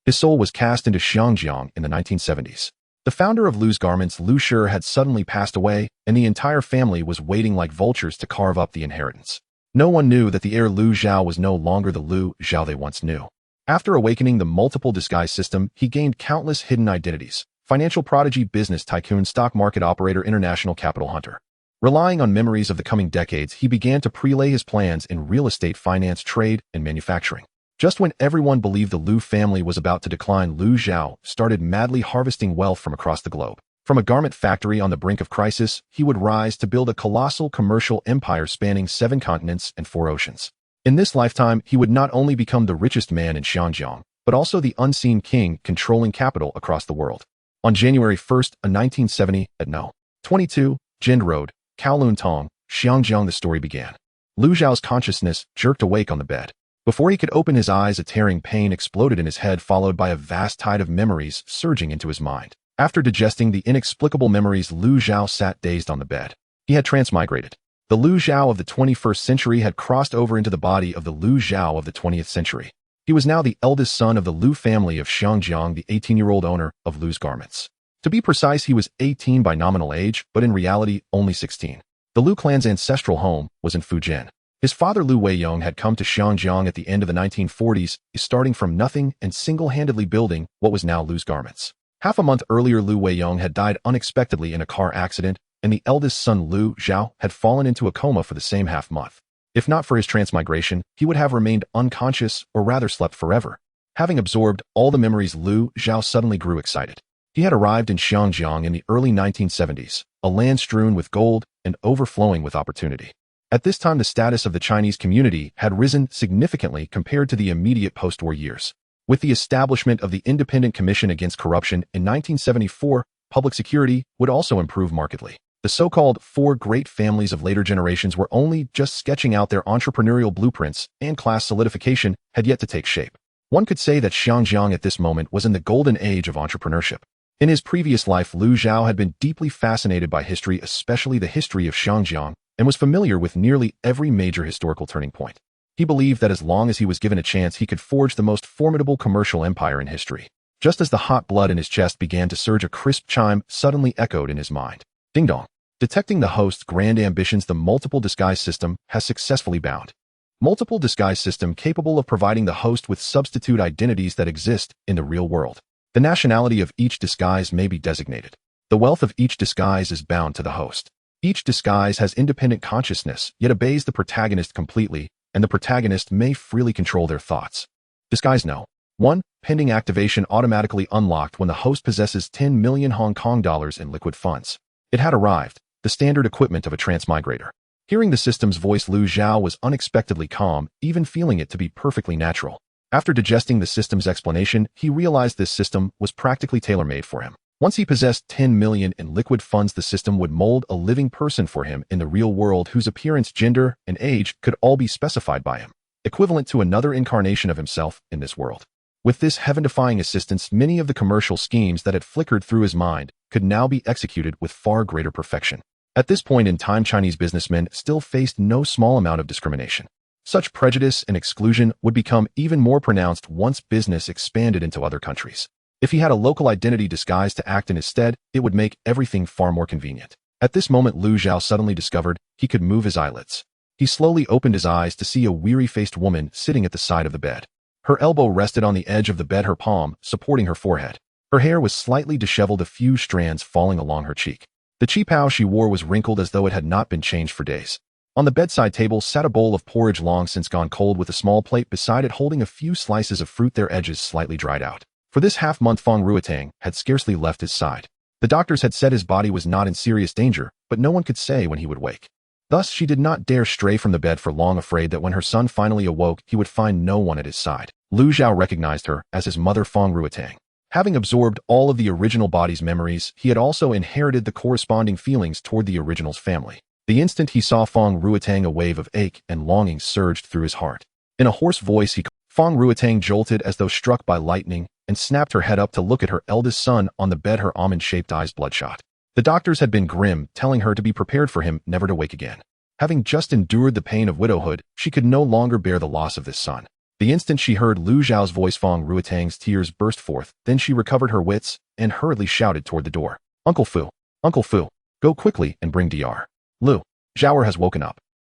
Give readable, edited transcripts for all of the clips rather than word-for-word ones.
His soul was cast into Xiangjiang in the 1970s. The founder of Lu's garments, Lu Shi, had suddenly passed away, and the entire family was waiting like vultures to carve up the inheritance. No one knew that the heir Lu Zhao was no longer the Lu Zhao they once knew. After awakening the multiple disguise system, he gained countless hidden identities: financial prodigy, business tycoon, stock market operator, international capital hunter. Relying on memories of the coming decades, he began to prelay his plans in real estate, finance, trade, and manufacturing. Just when everyone believed the Lu family was about to decline, Lu Zhao started madly harvesting wealth from across the globe. From a garment factory on the brink of crisis, he would rise to build a colossal commercial empire spanning 7 continents and 4 oceans. In this lifetime, he would not only become the richest man in Xiangjiang, but also the unseen king controlling capital across the world. On January 1st, 1970, at No. 22, Jind Road, Kowloon Tong, Xiangjiang, the story began. Lu Zhao's consciousness jerked awake on the bed. Before he could open his eyes, a tearing pain exploded in his head, followed by a vast tide of memories surging into his mind. After digesting the inexplicable memories, Lu Zhao sat dazed on the bed. He had transmigrated. The Lu Zhao of the 21st century had crossed over into the body of the Lu Zhao of the 20th century. He was now the eldest son of the Lu family of Xiangjiang, the 18-year-old owner of Lu's garments. To be precise, he was 18 by nominal age, but in reality, only 16. The Lu clan's ancestral home was in Fujian. His father Lu Weiyong had come to Xiangjiang at the end of the 1940s, starting from nothing and single-handedly building what was now Lu's garments. Half a month earlier, Lu Weiyong had died unexpectedly in a car accident, and the eldest son Lu Zhao had fallen into a coma for the same half-month. If not for his transmigration, he would have remained unconscious, or rather slept forever. Having absorbed all the memories, Lu Zhao suddenly grew excited. He had arrived in Xiangjiang in the early 1970s, a land strewn with gold and overflowing with opportunity. At this time, the status of the Chinese community had risen significantly compared to the immediate post-war years. With the establishment of the Independent Commission Against Corruption in 1974, public security would also improve markedly. The so-called 4 great families of later generations were only just sketching out their entrepreneurial blueprints, and class solidification had yet to take shape. One could say that Xiangjiang at this moment was in the golden age of entrepreneurship. In his previous life, Lu Zhao had been deeply fascinated by history, especially the history of Xiangjiang, and was familiar with nearly every major historical turning point. He believed that as long as he was given a chance, he could forge the most formidable commercial empire in history. Just as the hot blood in his chest began to surge, a crisp chime suddenly echoed in his mind. Ding dong. Detecting the host's grand ambitions, the multiple disguise system has successfully bound. Multiple disguise system capable of providing the host with substitute identities that exist in the real world. The nationality of each disguise may be designated. The wealth of each disguise is bound to the host. Each disguise has independent consciousness, yet obeys the protagonist completely, and the protagonist may freely control their thoughts. Disguise No. 1. Pending activation, automatically unlocked when the host possesses 10 million Hong Kong dollars in liquid funds. It had arrived, the standard equipment of a transmigrator. Hearing the system's voice, Lu Zhao was unexpectedly calm, even feeling it to be perfectly natural. After digesting the system's explanation, he realized this system was practically tailor-made for him. Once he possessed 10 million in liquid funds, the system would mold a living person for him in the real world, whose appearance, gender, and age could all be specified by him, equivalent to another incarnation of himself in this world. With this heaven-defying assistance, many of the commercial schemes that had flickered through his mind could now be executed with far greater perfection. At this point in time, Chinese businessmen still faced no small amount of discrimination. Such prejudice and exclusion would become even more pronounced once business expanded into other countries. If he had a local identity disguise to act in his stead, it would make everything far more convenient. At this moment, Lu Zhao suddenly discovered he could move his eyelids. He slowly opened his eyes to see a weary-faced woman sitting at the side of the bed. Her elbow rested on the edge of the bed, her palm supporting her forehead. Her hair was slightly disheveled, a few strands falling along her cheek. The qipao she wore was wrinkled as though it had not been changed for days. On the bedside table sat a bowl of porridge long since gone cold, with a small plate beside it holding a few slices of fruit, their edges slightly dried out. For this half-month, Fong Ruotang had scarcely left his side. The doctors had said his body was not in serious danger, but no one could say when he would wake. Thus, she did not dare stray from the bed for long, afraid that when her son finally awoke, he would find no one at his side. Lu Zhao recognized her as his mother, Fong Ruotang. Having absorbed all of the original body's memories, he had also inherited the corresponding feelings toward the original's family. The instant he saw Fong Ruotang, a wave of ache and longing surged through his heart. In a hoarse voice, he called. Fong Ruotang jolted as though struck by lightning and snapped her head up to look at her eldest son on the bed, her almond-shaped eyes bloodshot. The doctors had been grim, telling her to be prepared for him never to wake again. Having just endured the pain of widowhood, she could no longer bear the loss of this son. The instant she heard Lu Zhao's voice, Fong Ruitang's tears burst forth. Then she recovered her wits and hurriedly shouted toward the door. Uncle Fu! Uncle Fu! Go quickly and bring Dr. Lu. Zhao has woken up.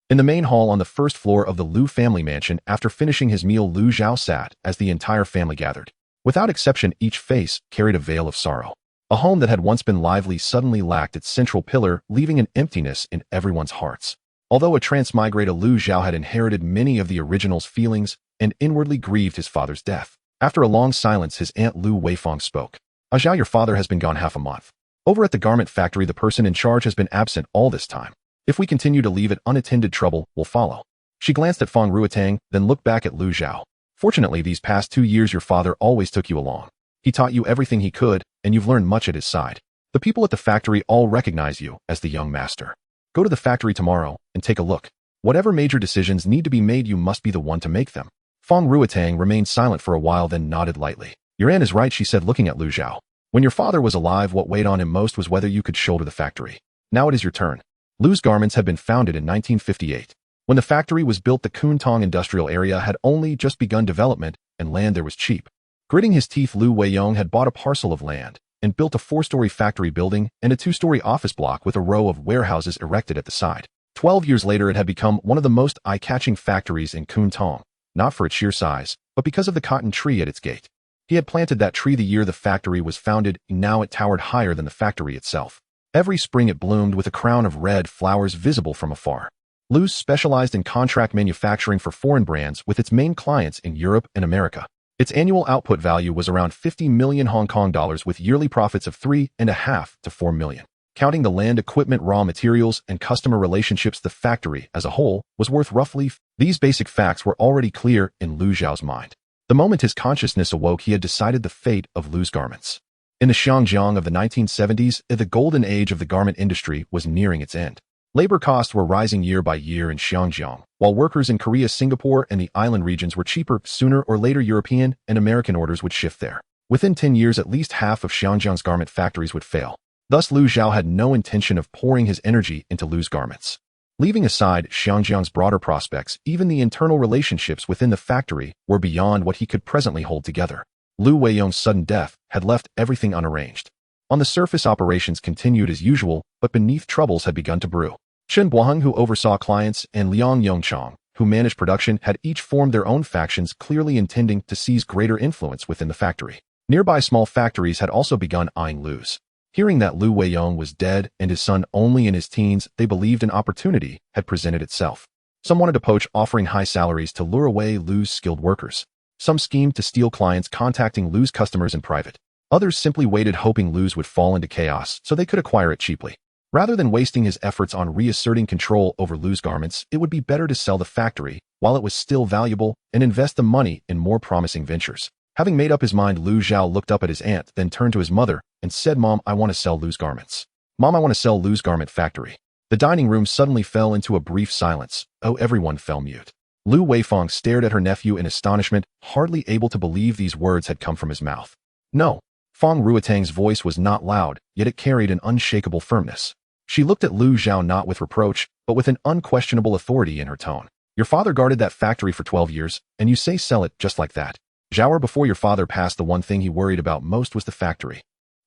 In the main hall on the first floor of the Lu family mansion, after finishing his meal, Lu Zhao sat as the entire family gathered. Without exception, each face carried a veil of sorrow. A home that had once been lively suddenly lacked its central pillar, leaving an emptiness in everyone's hearts. Although a transmigrator, Lu Zhao had inherited many of the original's feelings and inwardly grieved his father's death. After a long silence, his aunt Lu Weifang spoke. Zhao, your father has been gone half a month. Over at the garment factory, the person in charge has been absent all this time. If we continue to leave it unattended, trouble will follow. She glanced at Fong Ruitang, then looked back at Lu Zhao. Fortunately, these past 2 years your father always took you along. He taught you everything he could, and you've learned much at his side. The people at the factory all recognize you as the young master. Go to the factory tomorrow and take a look. Whatever major decisions need to be made, you must be the one to make them. Fong Ruitang remained silent for a while, then nodded lightly. Your aunt is right, she said, looking at Lu Zhao. When your father was alive, what weighed on him most was whether you could shoulder the factory. Now it is your turn. Lu's Garments had been founded in 1958. When the factory was built, the Kuntong industrial area had only just begun development, and land there was cheap. Gritting his teeth, Lu Weiyong had bought a parcel of land and built a 4-story factory building and a 2-story office block with a row of warehouses erected at the side. 12 years later, it had become one of the most eye-catching factories in Kuntong, not for its sheer size, but because of the cotton tree at its gate. He had planted that tree the year the factory was founded, and now it towered higher than the factory itself. Every spring it bloomed with a crown of red flowers visible from afar. Lu's specialized in contract manufacturing for foreign brands, with its main clients in Europe and America. Its annual output value was around 50 million Hong Kong dollars, with yearly profits of 3.5 to 4 million. Counting the land, equipment, raw materials, and customer relationships, the factory as a whole was worth roughly. These basic facts were already clear in Lu Zhao's mind. The moment his consciousness awoke, he had decided the fate of Lu's Garments. In the Xinjiang of the 1970s, the golden age of the garment industry was nearing its end. Labor costs were rising year by year in Xinjiang, while workers in Korea, Singapore, and the island regions were cheaper. Sooner or later, European and American orders would shift there. Within 10 years, at least half of Xinjiang's garment factories would fail. Thus, Lu Zhao had no intention of pouring his energy into Lu's Garments. Leaving aside Xinjiang's broader prospects, even the internal relationships within the factory were beyond what he could presently hold together. Lu Weiyong's sudden death had left everything unarranged. On the surface, operations continued as usual, but beneath, troubles had begun to brew. Chen Buaheng, who oversaw clients, and Liang Yongchang, who managed production, had each formed their own factions, clearly intending to seize greater influence within the factory. Nearby small factories had also begun eyeing Lu's. Hearing that Lu Weiyong was dead and his son only in his teens, they believed an opportunity had presented itself. Some wanted to poach, offering high salaries to lure away Lu's skilled workers. Some schemed to steal clients, contacting Lu's customers in private. Others simply waited, hoping Lu's would fall into chaos so they could acquire it cheaply. Rather than wasting his efforts on reasserting control over Lu's Garments, it would be better to sell the factory while it was still valuable and invest the money in more promising ventures. Having made up his mind, Lu Zhao looked up at his aunt, then turned to his mother and said, Mom, I want to sell Lu's Garments. Mom, I want to sell Lu's Garment Factory. The dining room suddenly fell into a brief silence. Oh, everyone fell mute. Lu Weifang stared at her nephew in astonishment, hardly able to believe these words had come from his mouth. No. Fong Ruitang's voice was not loud, yet it carried an unshakable firmness. She looked at Lu Zhao not with reproach, but with an unquestionable authority in her tone. Your father guarded that factory for 12 years, and you say sell it just like that. Zhao, before your father passed, the one thing he worried about most was the factory.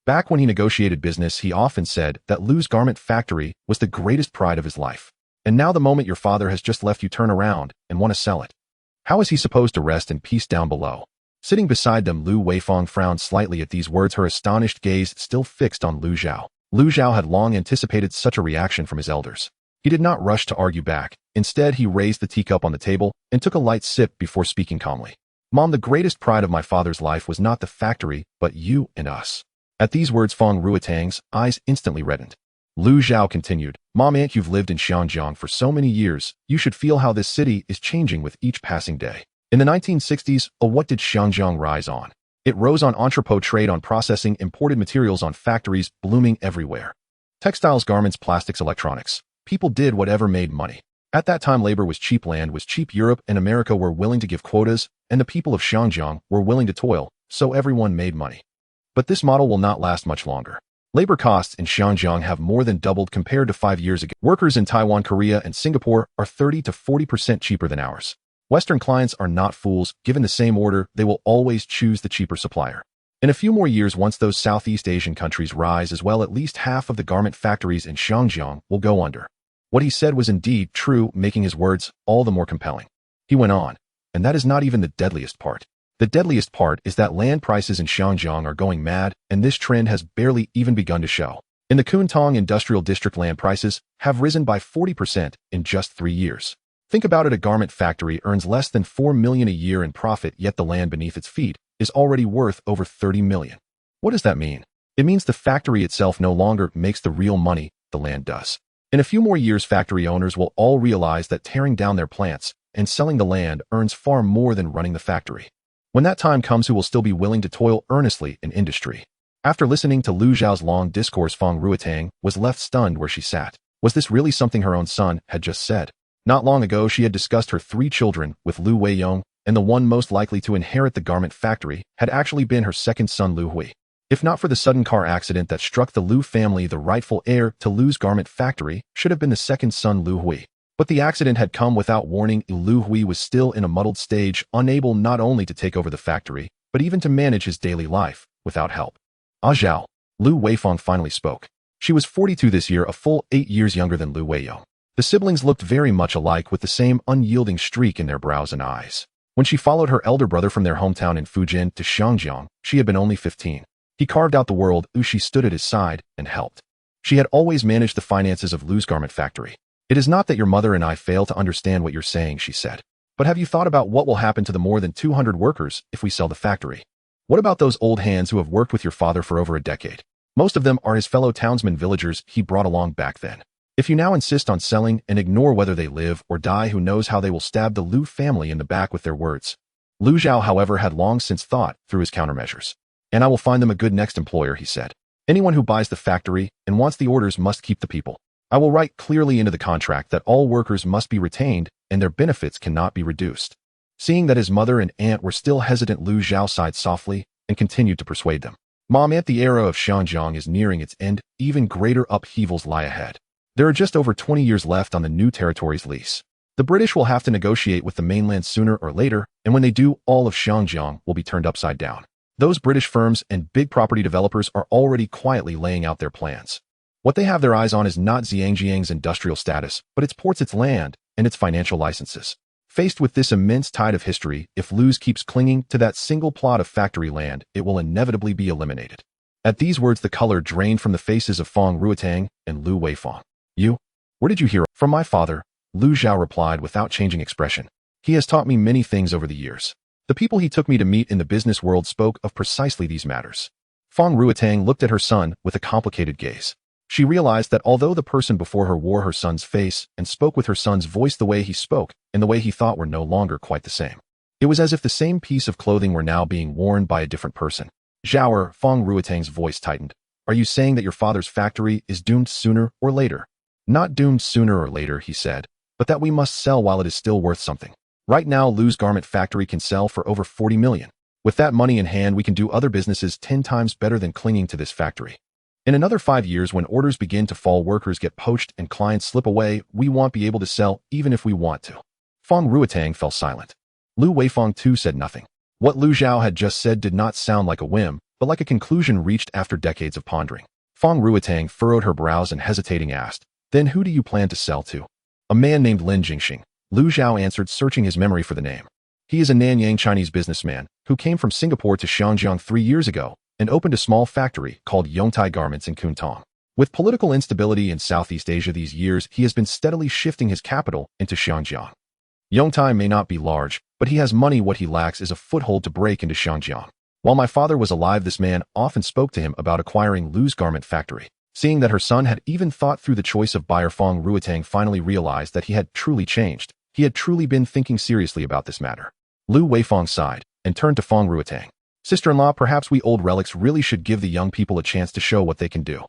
Back when he negotiated business, he often said that Lu's Garment Factory was the greatest pride of his life. And now the moment your father has just left, you turn around and want to sell it. How is he supposed to rest in peace down below? Sitting beside them, Lu Weifang frowned slightly at these words, her astonished gaze still fixed on Lu Zhao. Lu Zhao had long anticipated such a reaction from his elders. He did not rush to argue back. Instead, he raised the teacup on the table and took a light sip before speaking calmly. Mom, the greatest pride of my father's life was not the factory, but you and us. At these words, Fong Ruitang's eyes instantly reddened. Lu Zhao continued, Mom, Aunt, you've lived in Xinjiang for so many years, you should feel how this city is changing with each passing day. In the 1960s, what did Xinjiang rise on? It rose on entrepot trade, on processing imported materials, on factories blooming everywhere. Textiles, garments, plastics, electronics. People did whatever made money. At that time, labor was cheap, land was cheap, Europe and America were willing to give quotas, and the people of Xinjiang were willing to toil, so everyone made money. But this model will not last much longer. Labor costs in Xinjiang have more than doubled compared to 5 years ago. Workers in Taiwan, Korea, and Singapore are 30 to 40% cheaper than ours. Western clients are not fools. Given the same order, they will always choose the cheaper supplier. In a few more years, once those Southeast Asian countries rise as well, at least half of the garment factories in Xinjiang will go under. What he said was indeed true, making his words all the more compelling. He went on, and that is not even the deadliest part. The deadliest part is that land prices in Xinjiang are going mad, and this trend has barely even begun to show. In the Kowloon Industrial District, land prices have risen by 40% in just 3 years. Think about it, a garment factory earns less than $4 million a year in profit, yet the land beneath its feet is already worth over $30 million. What does that mean? It means the factory itself no longer makes the real money, the land does. In a few more years, factory owners will all realize that tearing down their plants and selling the land earns far more than running the factory. When that time comes, who will still be willing to toil earnestly in industry? After listening to Lu Zhao's long discourse, Feng Ruotang was left stunned where she sat. Was this really something her own son had just said? Not long ago, she had discussed her 3 children with Lu Weiyong, and the one most likely to inherit the garment factory had actually been her second son, Lu Hui. If not for the sudden car accident that struck the Lu family, the rightful heir to Lu's garment factory should have been the second son, Lu Hui. But the accident had come without warning. Lu Hui was still in a muddled stage, unable not only to take over the factory, but even to manage his daily life without help. Ah Zhao, Lu Weifeng finally spoke. She was 42 this year, a full 8 years younger than Lu Weiyong. The siblings looked very much alike, with the same unyielding streak in their brows and eyes. When she followed her elder brother from their hometown in Fujian to Xinjiang, she had been only 15. He carved out the world. She stood at his side and helped. She had always managed the finances of Lu's garment factory. It is not that your mother and I fail to understand what you're saying, she said. But have you thought about what will happen to the more than 200 workers if we sell the factory? What about those old hands who have worked with your father for over a decade? Most of them are his fellow townsmen, villagers he brought along back then. If you now insist on selling and ignore whether they live or die, who knows how they will stab the Lu family in the back with their words. Lu Zhao, however, had long since thought through his countermeasures. And I will find them a good next employer, he said. Anyone who buys the factory and wants the orders must keep the people. I will write clearly into the contract that all workers must be retained and their benefits cannot be reduced. Seeing that his mother and aunt were still hesitant, Lu Zhao sighed softly and continued to persuade them. Mom, Aunt, the era of Xinjiang is nearing its end. Even greater upheavals lie ahead. There are just over 20 years left on the new territory's lease. The British will have to negotiate with the mainland sooner or later, and when they do, all of Xinjiang will be turned upside down. Those British firms and big property developers are already quietly laying out their plans. What they have their eyes on is not Xinjiang's industrial status, but its ports, its land, and its financial licenses. Faced with this immense tide of history, if Luz keeps clinging to that single plot of factory land, it will inevitably be eliminated. At these words, the color drained from the faces of Feng Ruotang and Lu Weifeng. You? Where did you hear? From my father, Lu Zhao replied without changing expression. He has taught me many things over the years. The people he took me to meet in the business world spoke of precisely these matters. Feng Ruotang looked at her son with a complicated gaze. She realized that although the person before her wore her son's face and spoke with her son's voice, the way he spoke and the way he thought were no longer quite the same. It was as if the same piece of clothing were now being worn by a different person. Zhao, Feng Ruotang's voice tightened. Are you saying that your father's factory is doomed sooner or later? Not doomed sooner or later, he said, but that we must sell while it is still worth something. Right now, Lu's garment factory can sell for over 40 million. With that money in hand, we can do other businesses 10 times better than clinging to this factory. In another 5 years, when orders begin to fall, workers get poached and clients slip away, we won't be able to sell even if we want to. Feng Ruotang fell silent. Lu Weifeng too said nothing. What Lu Zhao had just said did not sound like a whim, but like a conclusion reached after decades of pondering. Feng Ruotang furrowed her brows and hesitating asked, Then who do you plan to sell to? A man named Lin Jingxing. Lu Zhao answered, searching his memory for the name. He is a Nanyang Chinese businessman who came from Singapore to Xinjiang 3 years ago and opened a small factory called Yongtai Garments in Kowloon. With political instability in Southeast Asia these years, he has been steadily shifting his capital into Xinjiang. Yongtai may not be large, but he has money. What he lacks is a foothold to break into Xinjiang. While my father was alive, this man often spoke to him about acquiring Lu's garment factory. Seeing that her son had even thought through the choice of buyer, Feng Ruotang finally realized that he had truly changed. He had truly been thinking seriously about this matter. Lu Weifeng sighed and turned to Feng Ruotang. Sister-in-law, perhaps we old relics really should give the young people a chance to show what they can do.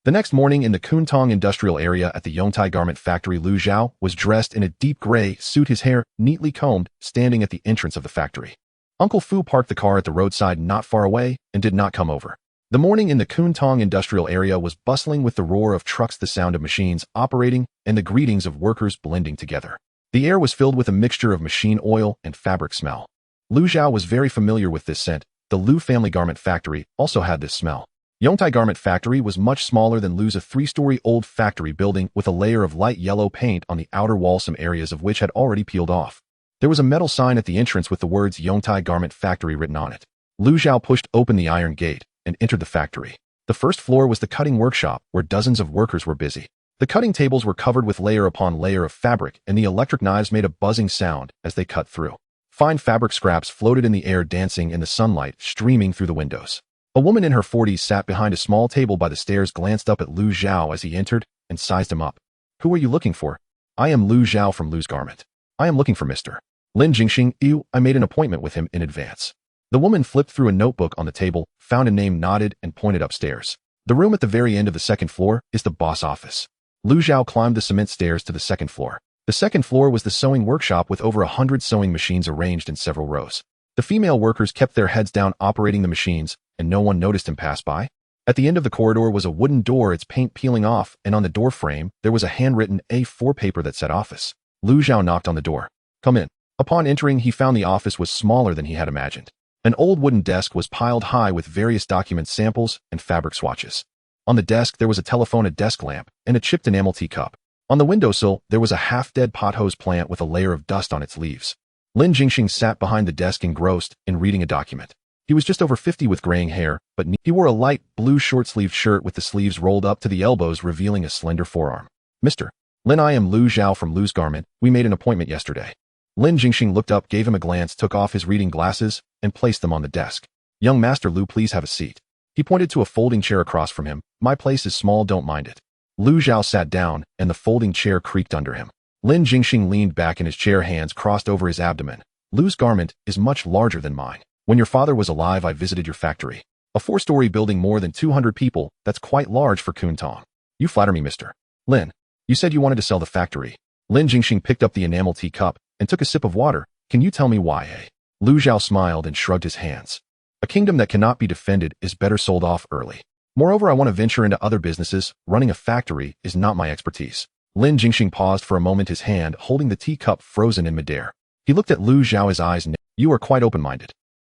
The next morning in the Kowloon industrial area at the Yongtai garment factory, Lu Zhao was dressed in a deep gray suit, his hair neatly combed, standing at the entrance of the factory. Uncle Fu parked the car at the roadside not far away and did not come over. The morning in the Kowloon industrial area was bustling with the roar of trucks, the sound of machines operating, and the greetings of workers blending together. The air was filled with a mixture of machine oil and fabric smell. Lu Zhao was very familiar with this scent. The Lu family garment factory also had this smell. Yongtai Garment Factory was much smaller than Lu's, a 3-story old factory building with a layer of light yellow paint on the outer wall, some areas of which had already peeled off. There was a metal sign at the entrance with the words Yongtai Garment Factory written on it. Lu Zhao pushed open the iron gate and entered the factory. The first floor was the cutting workshop, where dozens of workers were busy. The cutting tables were covered with layer upon layer of fabric, and the electric knives made a buzzing sound as they cut through. Fine fabric scraps floated in the air, dancing in the sunlight streaming through the windows. A woman in her 40s sat behind a small table by the stairs, glanced up at Lu Zhao as he entered, and sized him up. "Who are you looking for?" "I am Lu Zhao from Lu's Garment. I am looking for Mr. Lin Jingxing. I made an appointment with him in advance." The woman flipped through a notebook on the table, found a name, nodded, and pointed upstairs. "The room at the very end of the second floor is the boss office." Lu Zhao climbed the cement stairs to the second floor. The second floor was the sewing workshop with over 100 sewing machines arranged in several rows. The female workers kept their heads down operating the machines, and no one noticed him pass by. At the end of the corridor was a wooden door, its paint peeling off, and on the door frame there was a handwritten A4 paper that said office. Lu Zhao knocked on the door. "Come in." Upon entering, he found the office was smaller than he had imagined. An old wooden desk was piled high with various document samples and fabric swatches. On the desk there was a telephone, a desk lamp, and a chipped enamel teacup. On the windowsill there was a half-dead pothose plant with a layer of dust on its leaves. Lin Jingxing sat behind the desk, engrossed in reading a document. He was just over 50 with graying hair, but he wore a light blue short-sleeved shirt with the sleeves rolled up to the elbows, revealing a slender forearm. "Mr. Lin, I am Lu Zhao from Lu's Garment. We made an appointment yesterday." Lin Jingxing looked up, gave him a glance, took off his reading glasses, and placed them on the desk. "Young Master Lu, please have a seat." He pointed to a folding chair across from him. "My place is small, don't mind it." Lu Zhao sat down, and the folding chair creaked under him. Lin Jingxing leaned back in his chair, hands crossed over his abdomen. "Lu's Garment is much larger than mine. When your father was alive, I visited your factory. A 4-story building, more than 200 people, that's quite large for Kuntong. You flatter me, Mr. Lin. You said you wanted to sell the factory." Lin Jingxing picked up the enamel teacup and took a sip of water. "Can you tell me why?" Lu Zhao smiled and shrugged his hands. "A kingdom that cannot be defended is better sold off early. Moreover, I want to venture into other businesses. Running a factory is not my expertise." Lin Jingxing paused for a moment, his hand holding the teacup frozen in midair. He looked at Lu Zhao, his eyes narrowed. "You are quite open-minded."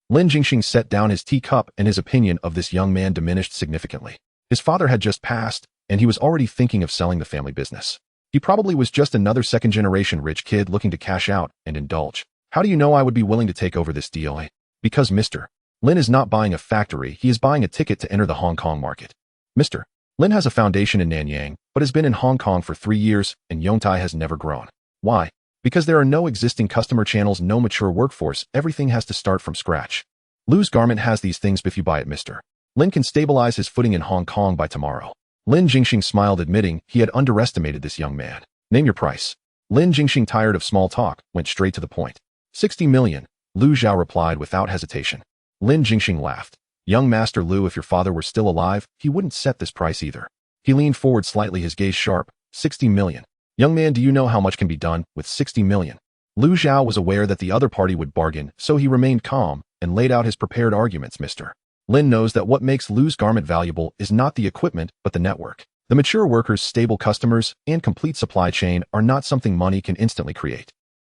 Lin Jingxing set down his teacup, and his opinion of this young man diminished significantly. His father had just passed, and he was already thinking of selling the family business. He probably was just another second-generation rich kid looking to cash out and indulge. "How do you know I would be willing to take over this deal?" "Because Mr. Lin is not buying a factory, he is buying a ticket to enter the Hong Kong market. Mr. Lin has a foundation in Nanyang, but has been in Hong Kong for 3 years, and Yongtai has never grown. Why? Because there are no existing customer channels, no mature workforce, everything has to start from scratch. Lu's Garment has these things. If you buy it, Mr. Lin can stabilize his footing in Hong Kong by tomorrow." Lin Jingxing smiled, admitting he had underestimated this young man. "Name your price." Lin Jingxing, tired of small talk, went straight to the point. 60 million, Lu Zhao replied without hesitation. Lin Jingxing laughed. "Young Master Lu, if your father were still alive, he wouldn't set this price either." He leaned forward slightly, his gaze sharp. 60 million. "Young man, do you know how much can be done with 60 million? Lu Zhao was aware that the other party would bargain, so he remained calm and laid out his prepared arguments. "Mr. Lin knows that what makes Lu's Garment valuable is not the equipment, but the network. The mature workers, stable customers, and complete supply chain are not something money can instantly create.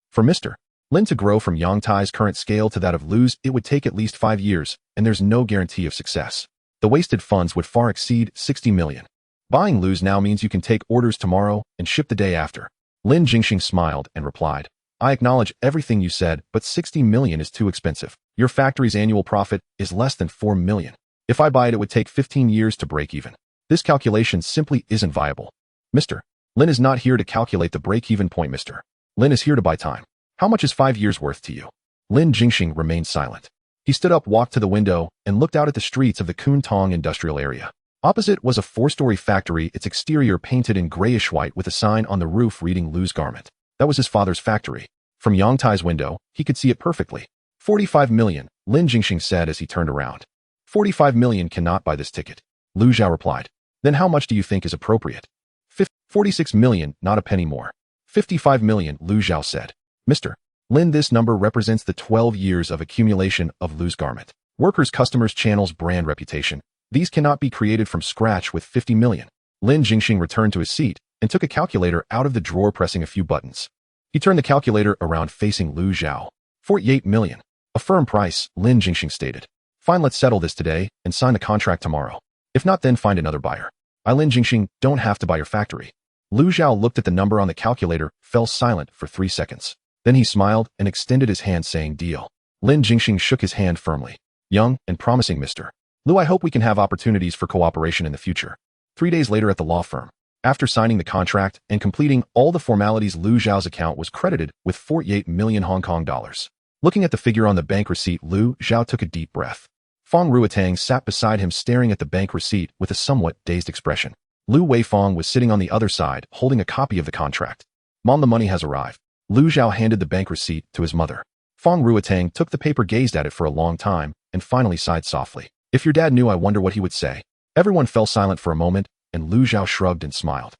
For Mr. Lin to grow from Yongtai's current scale to that of Lu's, it would take at least 5 years, and there's no guarantee of success. The wasted funds would far exceed 60 million. Buying Lu's now means you can take orders tomorrow and ship the day after." Lin Jingxing smiled and replied, "I acknowledge everything you said, but 60 million is too expensive. Your factory's annual profit is less than 4 million. If I buy it, it would take 15 years to break even. This calculation simply isn't viable. Mr. Lin is not here to calculate the break-even point, Mr. Lin is here to buy time. How much is 5 years worth to you?" Lin Jingxing remained silent. He stood up, walked to the window, and looked out at the streets of the Kuntong industrial area. Opposite was a 4-story factory, its exterior painted in grayish-white with a sign on the roof reading Lu's Garment. That was his father's factory. From Yongtai's window, he could see it perfectly. 45 million, Lin Jingxing said as he turned around. 45 million cannot buy this ticket. Lu Zhao replied. Then how much do you think is appropriate? 46 million, not a penny more. 55 million, Lu Zhao said. Mr. Lin, this number represents the 12 years of accumulation of Lu's Garment. Workers, customers, channels, brand reputation. These cannot be created from scratch with 50 million. Lin Jingxing returned to his seat and took a calculator out of the drawer, pressing a few buttons. He turned the calculator around facing Lu Zhao. 48 million. A firm price, Lin Jingxing stated. Fine, let's settle this today and sign the contract tomorrow. If not, then find another buyer. I, Lin Jingxing, don't have to buy your factory. Lu Zhao looked at the number on the calculator, fell silent for 3 seconds. Then he smiled and extended his hand saying deal. Lin Jingxing shook his hand firmly. Young and promising, Mr. Lu, I hope we can have opportunities for cooperation in the future. 3 days later at the law firm. After signing the contract and completing all the formalities, Lu Zhao's account was credited with 48 million Hong Kong dollars. Looking at the figure on the bank receipt, Lu Zhao took a deep breath. Fong Ruotang sat beside him staring at the bank receipt with a somewhat dazed expression. Lu Weifong was sitting on the other side, holding a copy of the contract. Mom, the money has arrived. Lu Zhao handed the bank receipt to his mother. Fong Ruotang took the paper, gazed at it for a long time, and finally sighed softly. If your dad knew, I wonder what he would say. Everyone fell silent for a moment, and Lu Zhao shrugged and smiled.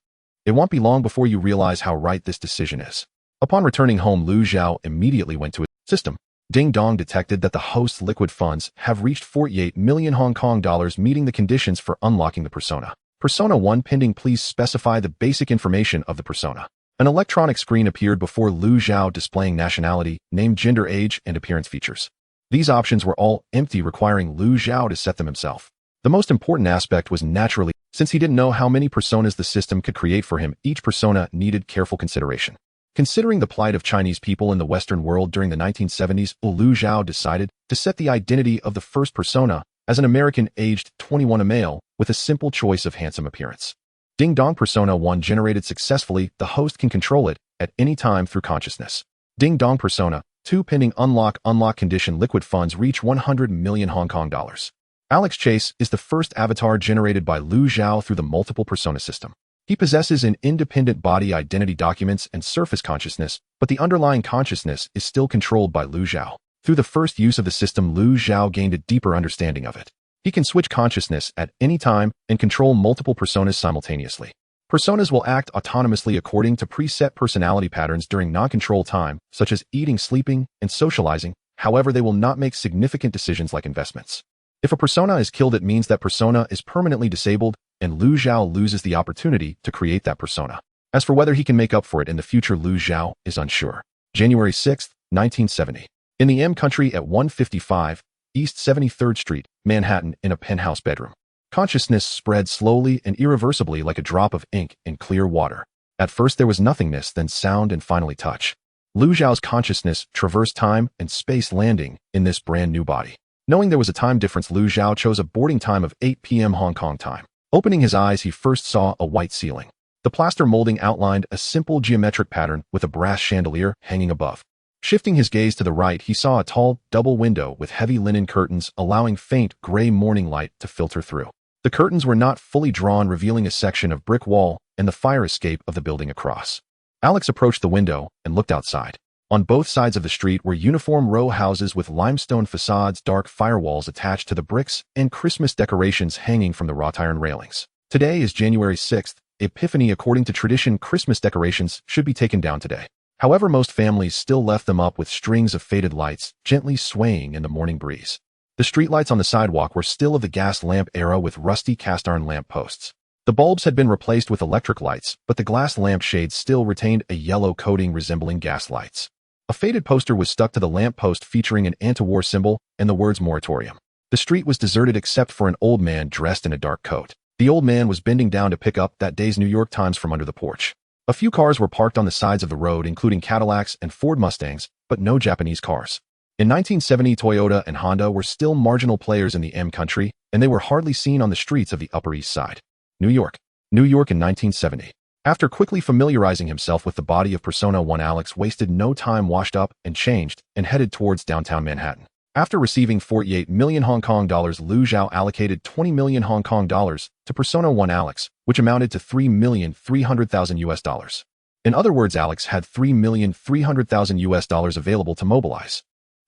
It won't be long before you realize how right this decision is. Upon returning home, Lu Zhao immediately went to his system. Ding Dong detected that the host's liquid funds have reached 48 million Hong Kong dollars, meeting the conditions for unlocking the persona. Persona 1 pending. Please specify the basic information of the persona. An electronic screen appeared before Lu Zhao, displaying nationality, name, gender, age, and appearance features. These options were all empty, requiring Lu Zhao to set them himself. The most important aspect was naturally, since he didn't know how many personas the system could create for him, each persona needed careful consideration. Considering the plight of Chinese people in the Western world during the 1970s, Lu Zhao decided to set the identity of the first persona as an American aged 21, a male, with a simple choice of handsome appearance. Ding Dong Persona 1 generated successfully. The host can control it at any time through consciousness. Ding Dong Persona 2 pending unlock condition. Liquid funds reach 100 million Hong Kong dollars. Alex Chase is the first avatar generated by Lu Zhao through the multiple persona system. He possesses an independent body, identity, documents, and surface consciousness, but the underlying consciousness is still controlled by Lu Zhao. Through the first use of the system, Lu Zhao gained a deeper understanding of it. He can switch consciousness at any time and control multiple personas simultaneously. Personas will act autonomously according to preset personality patterns during non-control time, such as eating, sleeping, and socializing. However, they will not make significant decisions like investments. If a persona is killed, it means that persona is permanently disabled, and Lu Zhao loses the opportunity to create that persona. As for whether he can make up for it in the future, Lu Zhao is unsure. January 6, 1970. In the M country at 155 East 73rd Street, Manhattan, in a penthouse bedroom. Consciousness spread slowly and irreversibly like a drop of ink in clear water. At first there was nothingness, then sound, and finally touch. Lu Zhao's consciousness traversed time and space, landing in this brand new body. Knowing there was a time difference, Lu Zhao chose a boarding time of 8 p.m. Hong Kong time. Opening his eyes, he first saw a white ceiling. The plaster molding outlined a simple geometric pattern with a brass chandelier hanging above. Shifting his gaze to the right, he saw a tall, double window with heavy linen curtains, allowing faint, gray morning light to filter through. The curtains were not fully drawn, revealing a section of brick wall and the fire escape of the building across. Alex approached the window and looked outside. On both sides of the street were uniform row houses with limestone facades, dark firewalls attached to the bricks, and Christmas decorations hanging from the wrought iron railings. Today is January 6th, Epiphany. According to tradition, Christmas decorations should be taken down today. However, most families still left them up with strings of faded lights gently swaying in the morning breeze. The streetlights on the sidewalk were still of the gas lamp era with rusty cast-iron lamp posts. The bulbs had been replaced with electric lights, but the glass lamp shades still retained a yellow coating resembling gas lights. A faded poster was stuck to the lamp post featuring an anti-war symbol and the words moratorium. The street was deserted except for an old man dressed in a dark coat. The old man was bending down to pick up that day's New York Times from under the porch. A few cars were parked on the sides of the road, including Cadillacs and Ford Mustangs, but no Japanese cars. In 1970, Toyota and Honda were still marginal players in the M country, and they were hardly seen on the streets of the Upper East Side. New York in 1970. After quickly familiarizing himself with the body of Persona 1, Alex wasted no time, washed up and changed, and headed towards downtown Manhattan. After receiving 48 million Hong Kong dollars, Lu Zhao allocated 20 million Hong Kong dollars to Persona 1 Alex, which amounted to $3,300,000 US. In other words, Alex had $3,300,000 US available to mobilize.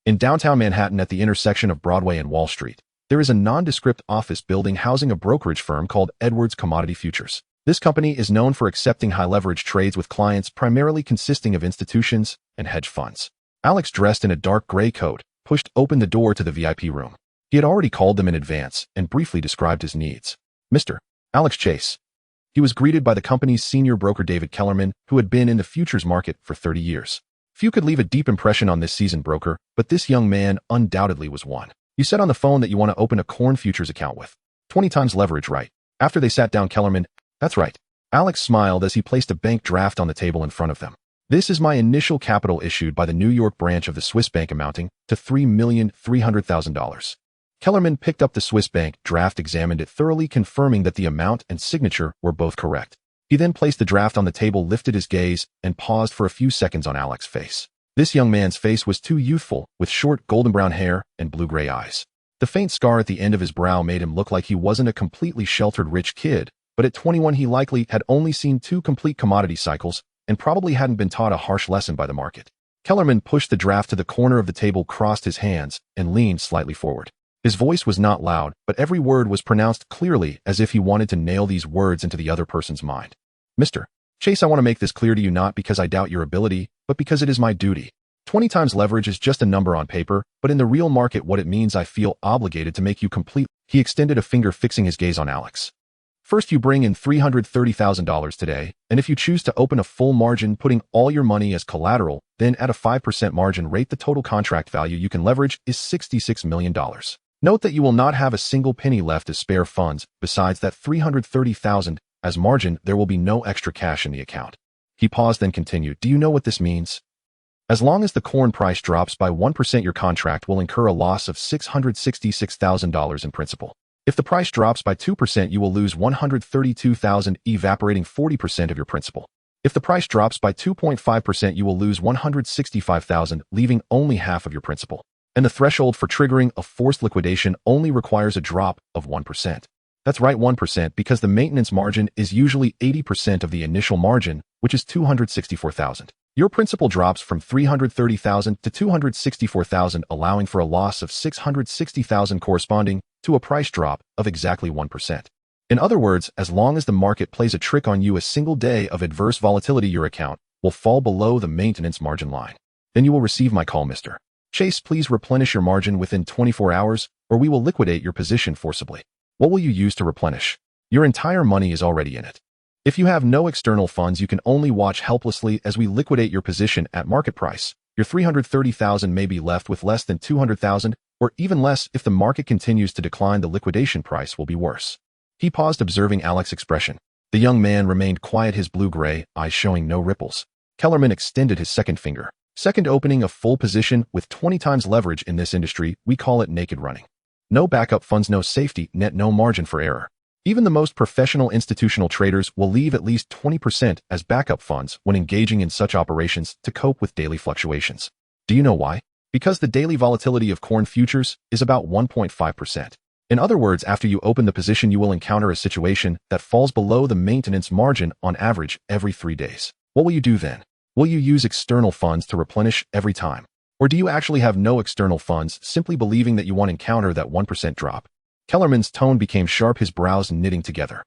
In downtown Manhattan at the intersection of Broadway and Wall Street, there is a nondescript office building housing a brokerage firm called Edwards Commodity Futures. This company is known for accepting high-leverage trades with clients primarily consisting of institutions and hedge funds. Alex, dressed in a dark gray coat, pushed open the door to the VIP room. He had already called them in advance and briefly described his needs. Mr. Alex Chase. He was greeted by the company's senior broker David Kellerman, who had been in the futures market for 30 years. Few could leave a deep impression on this seasoned broker, but this young man undoubtedly was one. You said on the phone that you want to open a corn futures account with 20 times leverage, right? After they sat down, Kellerman, that's right. Alex smiled as he placed a bank draft on the table in front of them. This is my initial capital issued by the New York branch of the Swiss bank amounting to $3,300,000. Kellerman picked up the Swiss bank draft, examined it thoroughly, confirming that the amount and signature were both correct. He then placed the draft on the table, lifted his gaze, and paused for a few seconds on Alex's face. This young man's face was too youthful, with short golden brown hair and blue-gray eyes. The faint scar at the end of his brow made him look like he wasn't a completely sheltered rich kid, but at 21 he likely had only seen 2 complete commodity cycles and probably hadn't been taught a harsh lesson by the market. Kellerman pushed the draft to the corner of the table, crossed his hands, and leaned slightly forward. His voice was not loud, but every word was pronounced clearly, as if he wanted to nail these words into the other person's mind. Mr. Chase, I want to make this clear to you, not because I doubt your ability, but because it is my duty. 20 times leverage is just a number on paper, but in the real market what it means, I feel obligated to make you complete. He extended a finger, fixing his gaze on Alex. First, you bring in $330,000 today, and if you choose to open a full margin, putting all your money as collateral, then at a 5% margin rate, the total contract value you can leverage is $66 million. Note that you will not have a single penny left as spare funds. Besides that $330,000 as margin, there will be no extra cash in the account. He paused, then continued, do you know what this means? As long as the corn price drops by 1%, your contract will incur a loss of $666,000 in principal. If the price drops by 2%, you will lose $132,000, evaporating 40% of your principal. If the price drops by 2.5%, you will lose $165,000, leaving only half of your principal. And the threshold for triggering a forced liquidation only requires a drop of 1%. That's right, 1%, because the maintenance margin is usually 80% of the initial margin, which is $264,000. Your principal drops from $330,000 to $264,000, allowing for a loss of $660,000 corresponding to a price drop of exactly 1%. In other words, as long as the market plays a trick on you, a single day of adverse volatility, your account will fall below the maintenance margin line. Then you will receive my call, Mr. Chase, please replenish your margin within 24 hours, or we will liquidate your position forcibly. What will you use to replenish? Your entire money is already in it. If you have no external funds, you can only watch helplessly as we liquidate your position at market price. Your $330,000 may be left with less than $200,000, or even less if the market continues to decline. The liquidation price will be worse. He paused, observing Alex's expression. The young man remained quiet, his blue-gray eyes showing no ripples. Kellerman extended his second finger. Second, opening a full position with 20 times leverage in this industry, we call it naked running. No backup funds, no safety net, no margin for error. Even the most professional institutional traders will leave at least 20% as backup funds when engaging in such operations to cope with daily fluctuations. Do you know why? Because the daily volatility of corn futures is about 1.5%. In other words, after you open the position, you will encounter a situation that falls below the maintenance margin on average every 3 days. What will you do then? Will you use external funds to replenish every time? Or do you actually have no external funds, simply believing that you won't encounter that 1% drop? Kellerman's tone became sharp, his brows knitting together.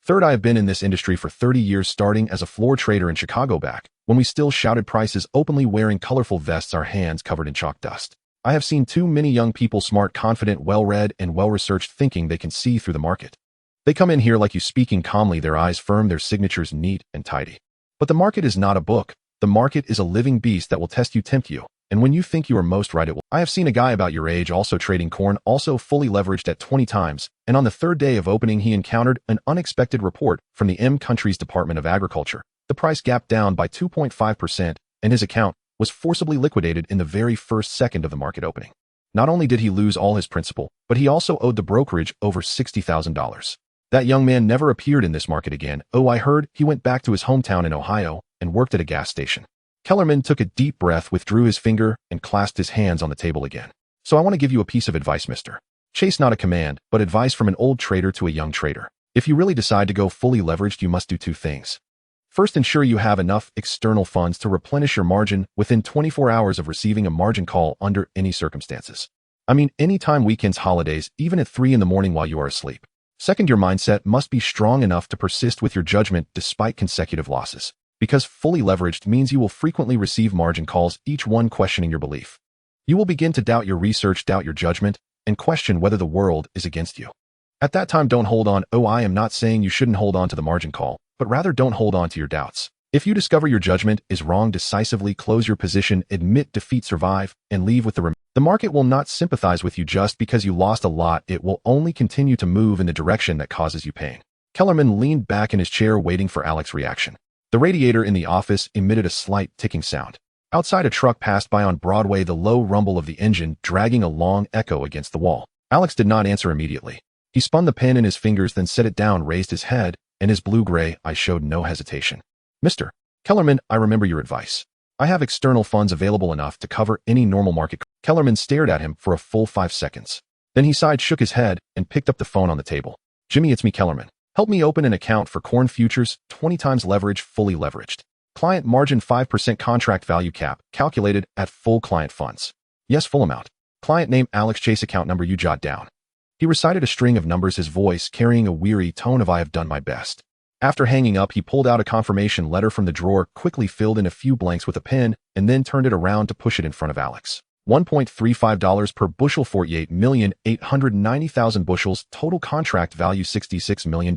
Third, I have been in this industry for 30 years, starting as a floor trader in Chicago back when we still shouted prices openly, wearing colorful vests, our hands covered in chalk dust. I have seen too many young people, smart, confident, well-read, and well-researched, thinking they can see through the market. They come in here like you, speaking calmly, their eyes firm, their signatures neat and tidy. But the market is not a book. The market is a living beast that will test you, tempt you. And when you think you are most right, it will. I have seen a guy about your age also trading corn, also fully leveraged at 20 times, and on the third day of opening, he encountered an unexpected report from the country's Department of Agriculture. The price gapped down by 2.5%, and his account was forcibly liquidated in the very first second of the market opening. Not only did he lose all his principal, but he also owed the brokerage over $60,000. That young man never appeared in this market again. Oh, I heard he went back to his hometown in Ohio and worked at a gas station. Kellerman took a deep breath, withdrew his finger, and clasped his hands on the table again. So I want to give you a piece of advice, Mr. Chase, not a command, but advice from an old trader to a young trader. If you really decide to go fully leveraged, you must do 2 things. First, ensure you have enough external funds to replenish your margin within 24 hours of receiving a margin call under any circumstances. I mean, anytime, weekends, holidays, even at 3 in the morning while you are asleep. Second, your mindset must be strong enough to persist with your judgment despite consecutive losses. Because fully leveraged means you will frequently receive margin calls, each one questioning your belief. You will begin to doubt your research, doubt your judgment, and question whether the world is against you. At that time, don't hold on. Oh, I am not saying you shouldn't hold on to the margin call, but rather don't hold on to your doubts. If you discover your judgment is wrong, decisively close your position, admit defeat, survive, and leave with the market will not sympathize with you just because you lost a lot. It will only continue to move in the direction that causes you pain. Kellerman leaned back in his chair, waiting for Alex's reaction. The radiator in the office emitted a slight ticking sound. Outside, a truck passed by on Broadway, the low rumble of the engine dragging a long echo against the wall. Alex did not answer immediately. He spun the pen in his fingers, then set it down, raised his head, and his blue-gray eyes showed no hesitation. Mr. Kellerman, I remember your advice. I have external funds available enough to cover any normal market. Kellerman stared at him for a full 5 seconds. Then he sighed, shook his head, and picked up the phone on the table. Jimmy, it's me, Kellerman. Help me open an account for corn futures, 20 times leverage, fully leveraged. Client margin 5% contract value cap, calculated at full client funds. Yes, full amount. Client name Alex Chase, account number you jot down. He recited a string of numbers, his voice carrying a weary tone of I have done my best. After hanging up, he pulled out a confirmation letter from the drawer, quickly filled in a few blanks with a pen, and then turned it around to push it in front of Alex. $1.35 per bushel, 48,890,000 bushels, total contract value $66 million.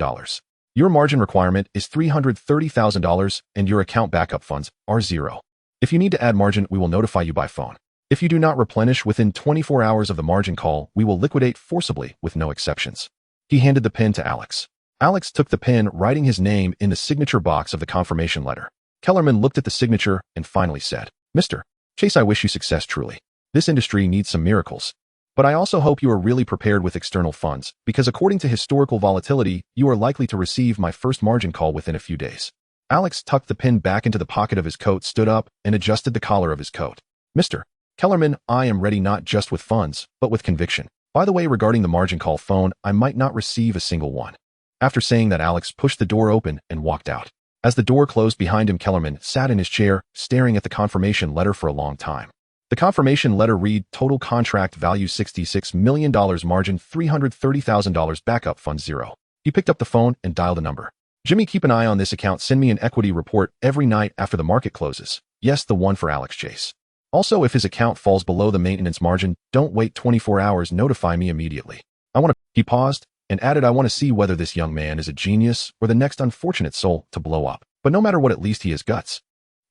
Your margin requirement is $330,000, and your account backup funds are 0. If you need to add margin, we will notify you by phone. If you do not replenish within 24 hours of the margin call, we will liquidate forcibly with no exceptions. He handed the pen to Alex. Alex took the pen, writing his name in the signature box of the confirmation letter. Kellerman looked at the signature and finally said, Mr. Chase, I wish you success truly. This industry needs some miracles. But I also hope you are really prepared with external funds, because according to historical volatility, you are likely to receive my first margin call within a few days. Alex tucked the pen back into the pocket of his coat, stood up, and adjusted the collar of his coat. Mr. Kellerman, I am ready not just with funds, but with conviction. By the way, regarding the margin call phone, I might not receive a single one. After saying that, Alex pushed the door open and walked out. As the door closed behind him, Kellerman sat in his chair, staring at the confirmation letter for a long time. The confirmation letter read, total contract value $66 million, margin $330,000, backup fund 0. He picked up the phone and dialed a number. Jimmy, keep an eye on this account. Send me an equity report every night after the market closes. Yes, the one for Alex Chase. Also, if his account falls below the maintenance margin, don't wait 24 hours. Notify me immediately. He paused and added, I want to see whether this young man is a genius or the next unfortunate soul to blow up. But no matter what, at least he has guts.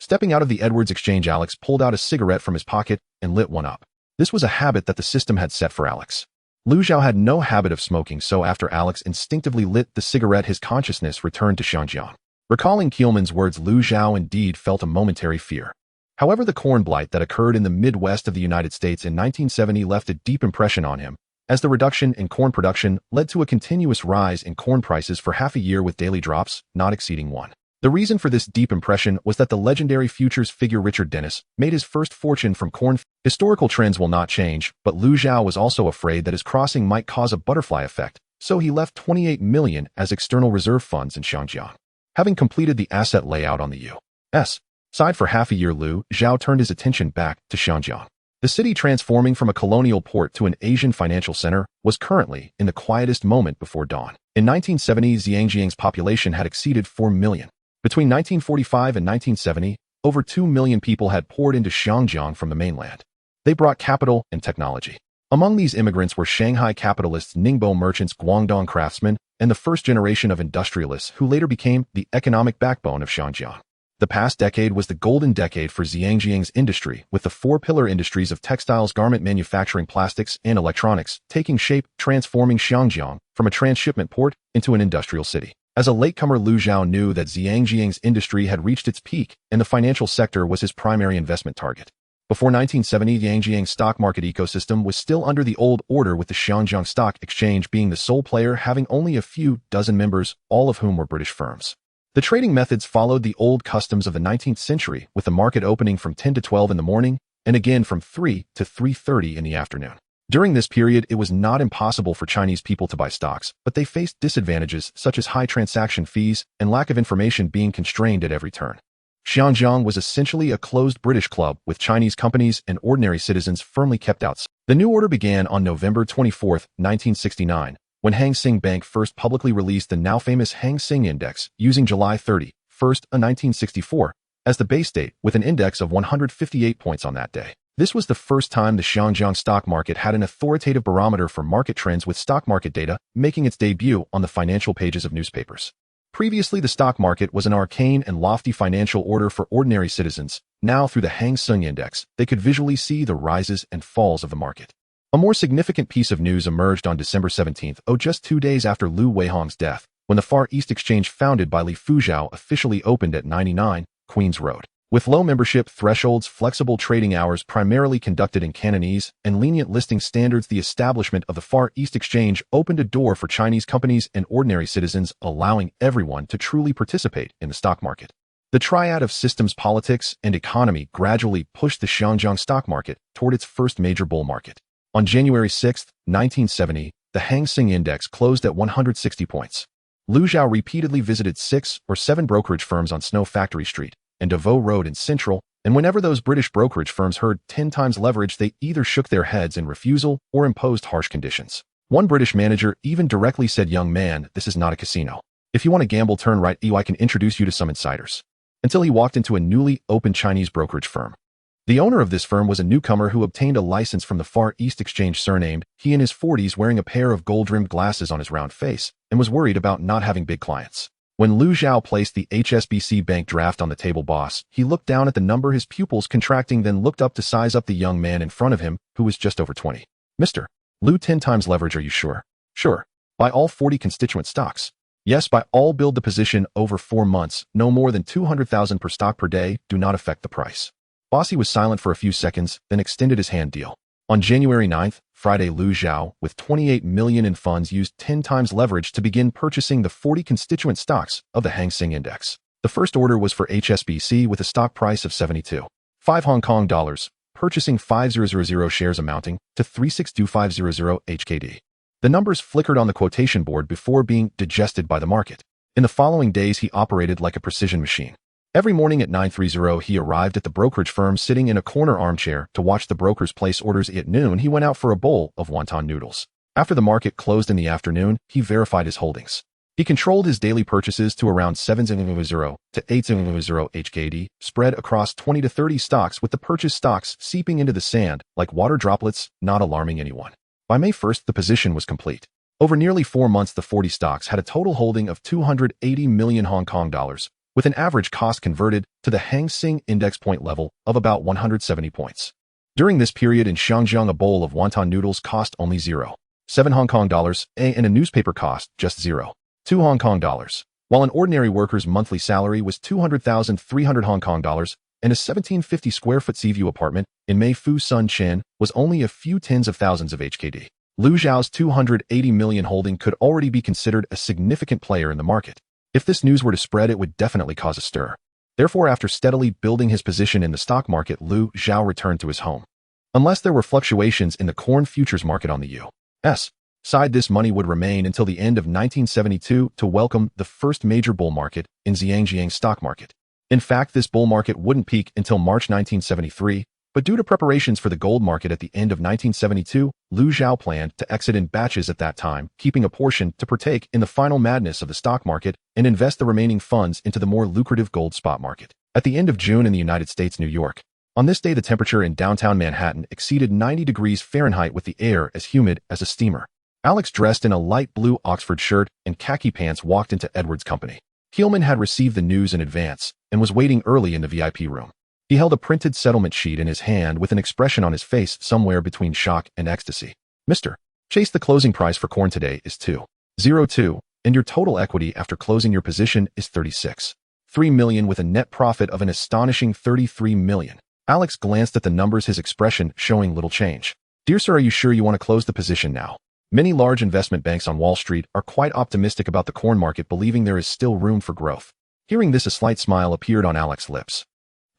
Stepping out of the Edwards exchange, Alex pulled out a cigarette from his pocket and lit one up. This was a habit that the system had set for Alex. Lu Zhao had no habit of smoking, so after Alex instinctively lit the cigarette, his consciousness returned to Xinjiang. Recalling Kielman's words, Lu Zhao indeed felt a momentary fear. However, the corn blight that occurred in the Midwest of the United States in 1970 left a deep impression on him, as the reduction in corn production led to a continuous rise in corn prices for half a year, with daily drops not exceeding 1. The reason for this deep impression was that the legendary futures figure Richard Dennis made his first fortune from corn. Historical trends will not change, but Lu Zhao was also afraid that his crossing might cause a butterfly effect, so he left $28 million as external reserve funds in Xinjiang. Having completed the asset layout on the U.S. side for half a year, Lu Zhao turned his attention back to Xinjiang. The city, transforming from a colonial port to an Asian financial center, was currently in the quietest moment before dawn. In 1970, Zhangjiang's population had exceeded 4 million. Between 1945 and 1970, over 2 million people had poured into Xinjiang from the mainland. They brought capital and technology. Among these immigrants were Shanghai capitalists, Ningbo merchants, Guangdong craftsmen, and the first generation of industrialists who later became the economic backbone of Xinjiang. The past decade was the golden decade for Zhangjiang's industry, with the 4 pillar industries of textiles, garment manufacturing, plastics, and electronics taking shape, transforming Xinjiang from a transshipment port into an industrial city. As a latecomer, Lu Zhao knew that Zhangjiang's industry had reached its peak, and the financial sector was his primary investment target. Before 1970, Zhangjiang's stock market ecosystem was still under the old order, with the Xinjiang Stock Exchange being the sole player, having only a few dozen members, all of whom were British firms. The trading methods followed the old customs of the 19th century, with the market opening from 10 to 12 in the morning, and again from 3 to 3:30 in the afternoon. During this period, it was not impossible for Chinese people to buy stocks, but they faced disadvantages such as high transaction fees and lack of information, being constrained at every turn. Xinjiang was essentially a closed British club, with Chinese companies and ordinary citizens firmly kept out. The new order began on November 24, 1969, when Hang Seng Bank first publicly released the now famous Hang Seng Index, using July 31, 1964, as the base date, with an index of 158 points on that day. This was the first time the Xinjiang stock market had an authoritative barometer for market trends with stock market data making its debut on the financial pages of newspapers. Previously, the stock market was an arcane and lofty financial order for ordinary citizens. Now, through the Hang Seng Index, they could visually see the rises and falls of the market. A more significant piece of news emerged on December 17th, just 2 days after Liu Weihong's death, when the Far East Exchange founded by Li Fuzhou officially opened at 99 Queens Road. With low membership thresholds, flexible trading hours primarily conducted in Cantonese, and lenient listing standards, the establishment of the Far East Exchange opened a door for Chinese companies and ordinary citizens, allowing everyone to truly participate in the stock market. The triad of systems, politics, and economy gradually pushed the Xinjiang stock market toward its first major bull market. On January 6, 1970, the Hang Seng Index closed at 160 points. Liu Zhao repeatedly visited 6 or 7 brokerage firms on Snow Factory Street and Deveau Road in Central, and whenever those British brokerage firms heard 10 times leverage, they either shook their heads in refusal or imposed harsh conditions. One British manager even directly said, "Young man, this is not a casino. If you want to gamble, turn right. I can introduce you to some insiders." Until he walked into a newly opened Chinese brokerage firm. The owner of this firm was a newcomer who obtained a license from the Far East Exchange, surnamed, he in his 40s, wearing a pair of gold-rimmed glasses on his round face, and was worried about not having big clients. When Liu Zhao placed the HSBC bank draft on the table, boss, he looked down at the number, his pupils contracting, then looked up to size up the young man in front of him, who was just over 20. "Mr. Liu, 10 times leverage, are you sure?" "Sure. Buy all 40 constituent stocks." "Yes, buy all. Build the position over 4 months, no more than 200,000 per stock per day, do not affect the price." Bossy was silent for a few seconds, then extended his hand. "Deal." On January 9th, Friday, Liu Zhao, with 28 million in funds, used 10 times leverage to begin purchasing the 40 constituent stocks of the Hang Seng Index. The first order was for HSBC with a stock price of 72.5 Hong Kong dollars, purchasing 5000 shares amounting to 362500 HKD. The numbers flickered on the quotation board before being digested by the market. In the following days, he operated like a precision machine. Every morning at 9:30, he arrived at the brokerage firm sitting in a corner armchair to watch the brokers place orders. At noon, he went out for a bowl of wonton noodles. After the market closed in the afternoon, he verified his holdings. He controlled his daily purchases to around 700 to 800 HKD, spread across 20 to 30 stocks, with the purchased stocks seeping into the sand like water droplets, not alarming anyone. By May 1st, the position was complete. Over nearly 4 months, the 40 stocks had a total holding of 280 million Hong Kong dollars, with an average cost converted to the Hang Seng Index point level of about 170 points. During this period in Xinjiang, a bowl of wonton noodles cost only 0.7 Hong Kong dollars, and a newspaper cost just 0.2 Hong Kong dollars, while an ordinary worker's monthly salary was 200,300 Hong Kong dollars, and a 1750 square foot Seaview apartment in Mei Fu Sun Chen was only a few tens of thousands of HKD. Liu Zhao's 280 million holding could already be considered a significant player in the market. If this news were to spread, it would definitely cause a stir. Therefore, after steadily building his position in the stock market, Liu Zhao returned to his home. Unless there were fluctuations in the corn futures market on the U.S. side, this money would remain until the end of 1972 to welcome the first major bull market in Zhangjiang stock market. In fact, this bull market wouldn't peak until March 1973, but due to preparations for the gold market at the end of 1972, Liu Zhao planned to exit in batches at that time, keeping a portion to partake in the final madness of the stock market and invest the remaining funds into the more lucrative gold spot market. At the end of June in the United States, New York. On this day, the temperature in downtown Manhattan exceeded 90 degrees Fahrenheit, with the air as humid as a steamer. Alex, dressed in a light blue Oxford shirt and khaki pants, walked into Edward's company. Keelman had received the news in advance and was waiting early in the VIP room. He held a printed settlement sheet in his hand with an expression on his face somewhere between shock and ecstasy. "Mr. Chase, the closing price for corn today is 202, and your total equity after closing your position is 36.3 million, with a net profit of an astonishing 33 million. Alex glanced at the numbers, his expression showing little change. "Dear sir, are you sure you want to close the position now?" Many large investment banks on Wall Street are quite optimistic about the corn market, believing there is still room for growth. Hearing this, a slight smile appeared on Alex's lips.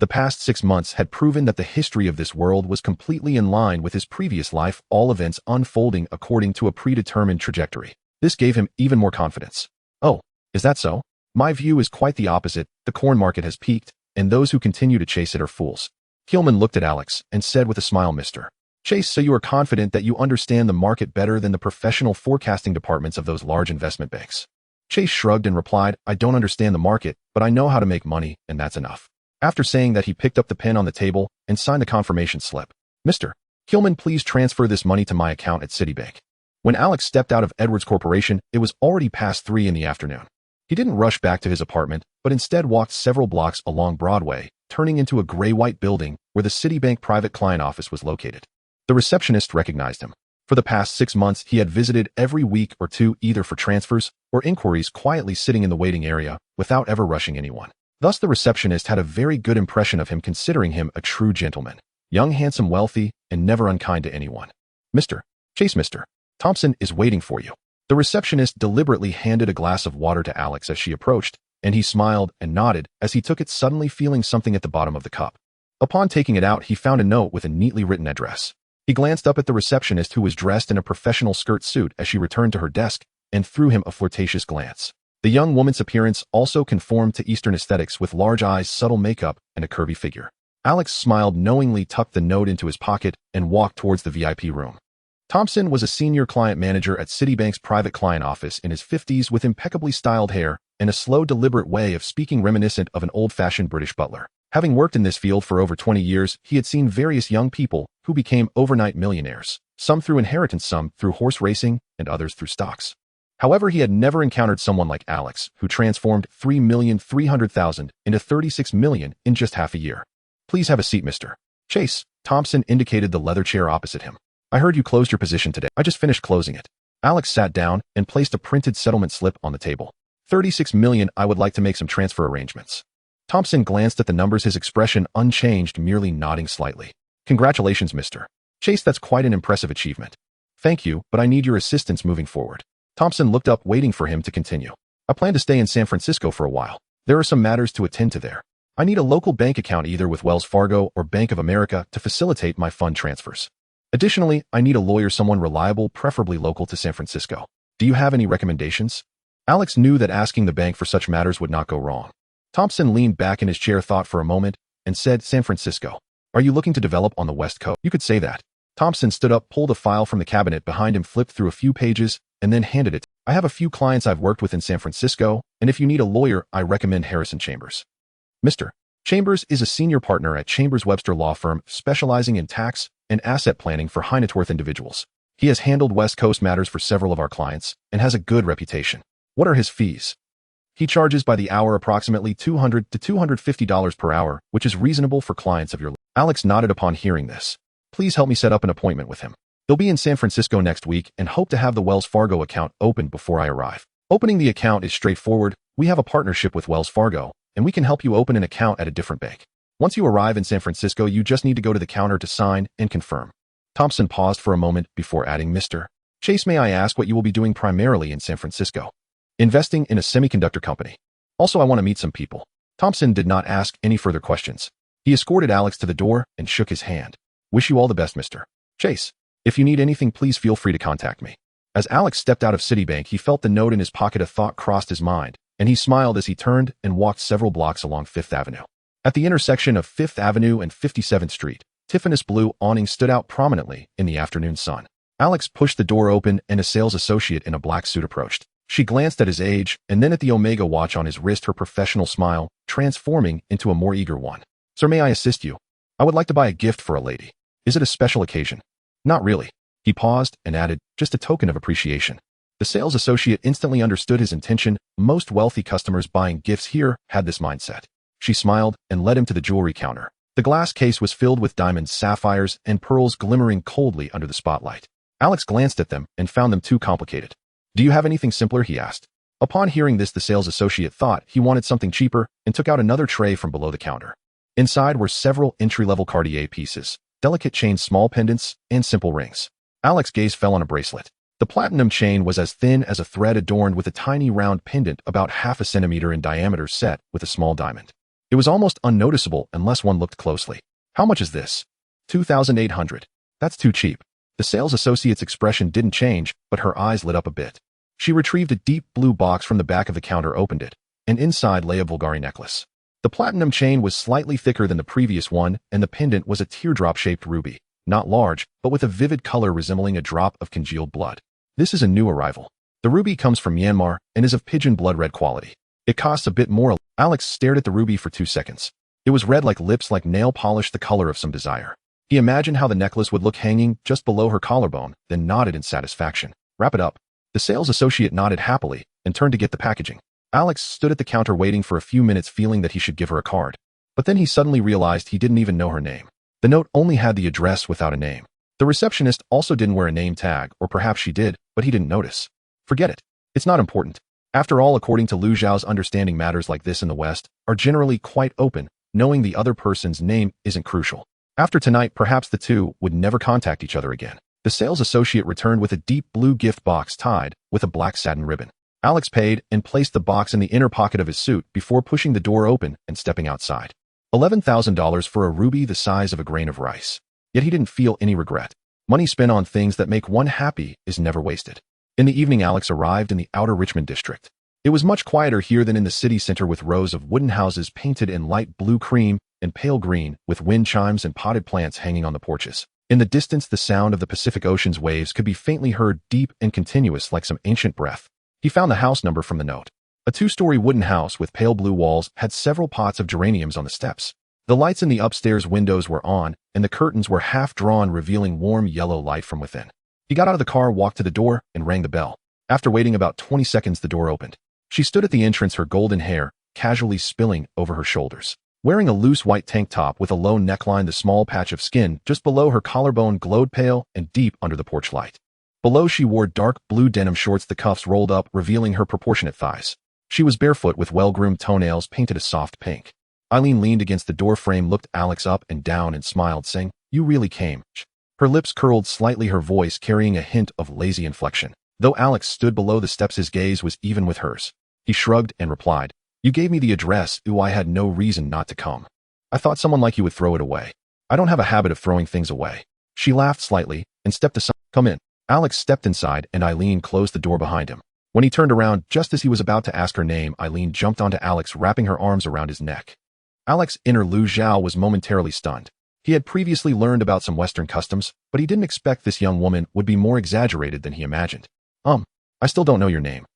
The past 6 months had proven that the history of this world was completely in line with his previous life, all events unfolding according to a predetermined trajectory. This gave him even more confidence. "Oh, is that so? My view is quite the opposite. The corn market has peaked, and those who continue to chase it are fools." Keelman looked at Alex and said with a smile, "Mr. Chase, so you are confident that you understand the market better than the professional forecasting departments of those large investment banks?" Chase shrugged and replied, "I don't understand the market, but I know how to make money, and that's enough." After saying that, he picked up the pen on the table and signed the confirmation slip. Mr. Hillman, please transfer this money to my account at Citibank. When Alex stepped out of Edwards Corporation, it was already past 3 in the afternoon. He didn't rush back to his apartment, but instead walked several blocks along Broadway, turning into a gray-white building where the Citibank private client office was located. The receptionist recognized him. For the past 6 months, he had visited every week or two either for transfers or inquiries, quietly sitting in the waiting area without ever rushing anyone. Thus, the receptionist had a very good impression of him, considering him a true gentleman. Young, handsome, wealthy, and never unkind to anyone. Mr. Chase, Mr. Thompson is waiting for you. The receptionist deliberately handed a glass of water to Alex as she approached, and he smiled and nodded as he took it, suddenly feeling something at the bottom of the cup. Upon taking it out, he found a note with a neatly written address. He glanced up at the receptionist, who was dressed in a professional skirt suit, as she returned to her desk, and threw him a flirtatious glance. The young woman's appearance also conformed to Eastern aesthetics, with large eyes, subtle makeup, and a curvy figure. Alex smiled knowingly, tucked the note into his pocket, and walked towards the VIP room. Thompson was a senior client manager at Citibank's private client office, in his 50s, with impeccably styled hair and a slow, deliberate way of speaking reminiscent of an old-fashioned British butler. Having worked in this field for over 20 years, he had seen various young people who became overnight millionaires, some through inheritance, some through horse racing, and others through stocks. However, he had never encountered someone like Alex, who transformed $3,300,000 into $36 million in just half a year. Please have a seat, Mr. Chase. Thompson indicated the leather chair opposite him. I heard you closed your position today. I just finished closing it. Alex sat down and placed a printed settlement slip on the table. $36 million. I would like to make some transfer arrangements. Thompson glanced at the numbers, his expression unchanged, merely nodding slightly. Congratulations, Mr. Chase. That's quite an impressive achievement. Thank you, but I need your assistance moving forward. Thompson looked up, waiting for him to continue. I plan to stay in San Francisco for a while. There are some matters to attend to there. I need a local bank account, either with Wells Fargo or Bank of America, to facilitate my fund transfers. Additionally, I need a lawyer, someone reliable, preferably local to San Francisco. Do you have any recommendations? Alex knew that asking the bank for such matters would not go wrong. Thompson leaned back in his chair, thought for a moment, and said, San Francisco. Are you looking to develop on the West Coast? You could say that. Thompson stood up, pulled a file from the cabinet behind him, flipped through a few pages, and then handed it. I have a few clients I've worked with in San Francisco, and if you need a lawyer, I recommend Harrison Chambers. Mr. Chambers is a senior partner at Chambers Webster Law Firm, specializing in tax and asset planning for high-net-worth individuals. He has handled West Coast matters for several of our clients and has a good reputation. What are his fees? He charges by the hour, approximately $200 to $250 per hour, which is reasonable for clients of your... Alex nodded upon hearing this. Please help me set up an appointment with him. He'll be in San Francisco next week and hope to have the Wells Fargo account opened before I arrive. Opening the account is straightforward. We have a partnership with Wells Fargo, and we can help you open an account at a different bank. Once you arrive in San Francisco, you just need to go to the counter to sign and confirm. Thompson paused for a moment before adding, Mr. Chase, may I ask what you will be doing primarily in San Francisco? Investing in a semiconductor company. Also, I want to meet some people. Thompson did not ask any further questions. He escorted Alex to the door and shook his hand. Wish you all the best, Mr. Chase. If you need anything, please feel free to contact me. As Alex stepped out of Citibank, he felt the note in his pocket. A thought crossed his mind, and he smiled as he turned and walked several blocks along Fifth Avenue. At the intersection of Fifth Avenue and 57th Street, Tiffany's blue awning stood out prominently in the afternoon sun. Alex pushed the door open and a sales associate in a black suit approached. She glanced at his age and then at the Omega watch on his wrist, her professional smile transforming into a more eager one. Sir, may I assist you? I would like to buy a gift for a lady. Is it a special occasion? Not really. He paused and added, just a token of appreciation. The sales associate instantly understood his intention. Most wealthy customers buying gifts here had this mindset. She smiled and led him to the jewelry counter. The glass case was filled with diamonds, sapphires, and pearls glimmering coldly under the spotlight. Alex glanced at them and found them too complicated. Do you have anything simpler? He asked. Upon hearing this, the sales associate thought he wanted something cheaper and took out another tray from below the counter. Inside were several entry-level Cartier pieces, delicate chains, small pendants, and simple rings. Alex's gaze fell on a bracelet. The platinum chain was as thin as a thread, adorned with a tiny round pendant about half a centimeter in diameter, set with a small diamond. It was almost unnoticeable unless one looked closely. How much is this? $2,800. That's too cheap. The sales associate's expression didn't change, but her eyes lit up a bit. She retrieved a deep blue box from the back of the counter, opened it, and inside lay a Bulgari necklace. The platinum chain was slightly thicker than the previous one, and the pendant was a teardrop-shaped ruby, not large, but with a vivid color resembling a drop of congealed blood. This is a new arrival. The ruby comes from Myanmar and is of pigeon blood red quality. It costs a bit more. Alex stared at the ruby for 2 seconds. It was red like lips, like nail polish, the color of some desire. He imagined how the necklace would look hanging just below her collarbone, then nodded in satisfaction. Wrap it up. The sales associate nodded happily and turned to get the packaging. Alex stood at the counter waiting for a few minutes, feeling that he should give her a card. But then he suddenly realized he didn't even know her name. The note only had the address without a name. The receptionist also didn't wear a name tag, or perhaps she did, but he didn't notice. Forget it. It's not important. After all, according to Lu Zhao's understanding, matters like this in the West are generally quite open. Knowing the other person's name isn't crucial. After tonight, perhaps the two would never contact each other again. The sales associate returned with a deep blue gift box tied with a black satin ribbon. Alex paid and placed the box in the inner pocket of his suit before pushing the door open and stepping outside. $11,000 for a ruby the size of a grain of rice. Yet he didn't feel any regret. Money spent on things that make one happy is never wasted. In the evening, Alex arrived in the outer Richmond district. It was much quieter here than in the city center, with rows of wooden houses painted in light blue, cream, and pale green, with wind chimes and potted plants hanging on the porches. In the distance, the sound of the Pacific Ocean's waves could be faintly heard, deep and continuous like some ancient breath. He found the house number from the note. A two-story wooden house with pale blue walls had several pots of geraniums on the steps. The lights in the upstairs windows were on, and the curtains were half drawn, revealing warm yellow light from within. He got out of the car, walked to the door, and rang the bell. After waiting about 20 seconds, the door opened. She stood at the entrance, her golden hair casually spilling over her shoulders. Wearing a loose white tank top with a low neckline, the small patch of skin just below her collarbone glowed pale and deep under the porch light. Below, she wore dark blue denim shorts, the cuffs rolled up, revealing her proportionate thighs. She was barefoot with well-groomed toenails painted a soft pink. Eileen leaned against the door frame, looked Alex up and down, and smiled, saying, "You really came." Her lips curled slightly, her voice carrying a hint of lazy inflection. Though Alex stood below the steps, his gaze was even with hers. He shrugged and replied, "You gave me the address. I had no reason not to come. I thought someone like you would throw it away. I don't have a habit of throwing things away." She laughed slightly and stepped aside. "Come in." Alex stepped inside and Eileen closed the door behind him. When he turned around, just as he was about to ask her name, Eileen jumped onto Alex, wrapping her arms around his neck. Alex's inner Lu Zhao was momentarily stunned. He had previously learned about some Western customs, but he didn't expect this young woman would be more exaggerated than he imagined. I still don't know your name."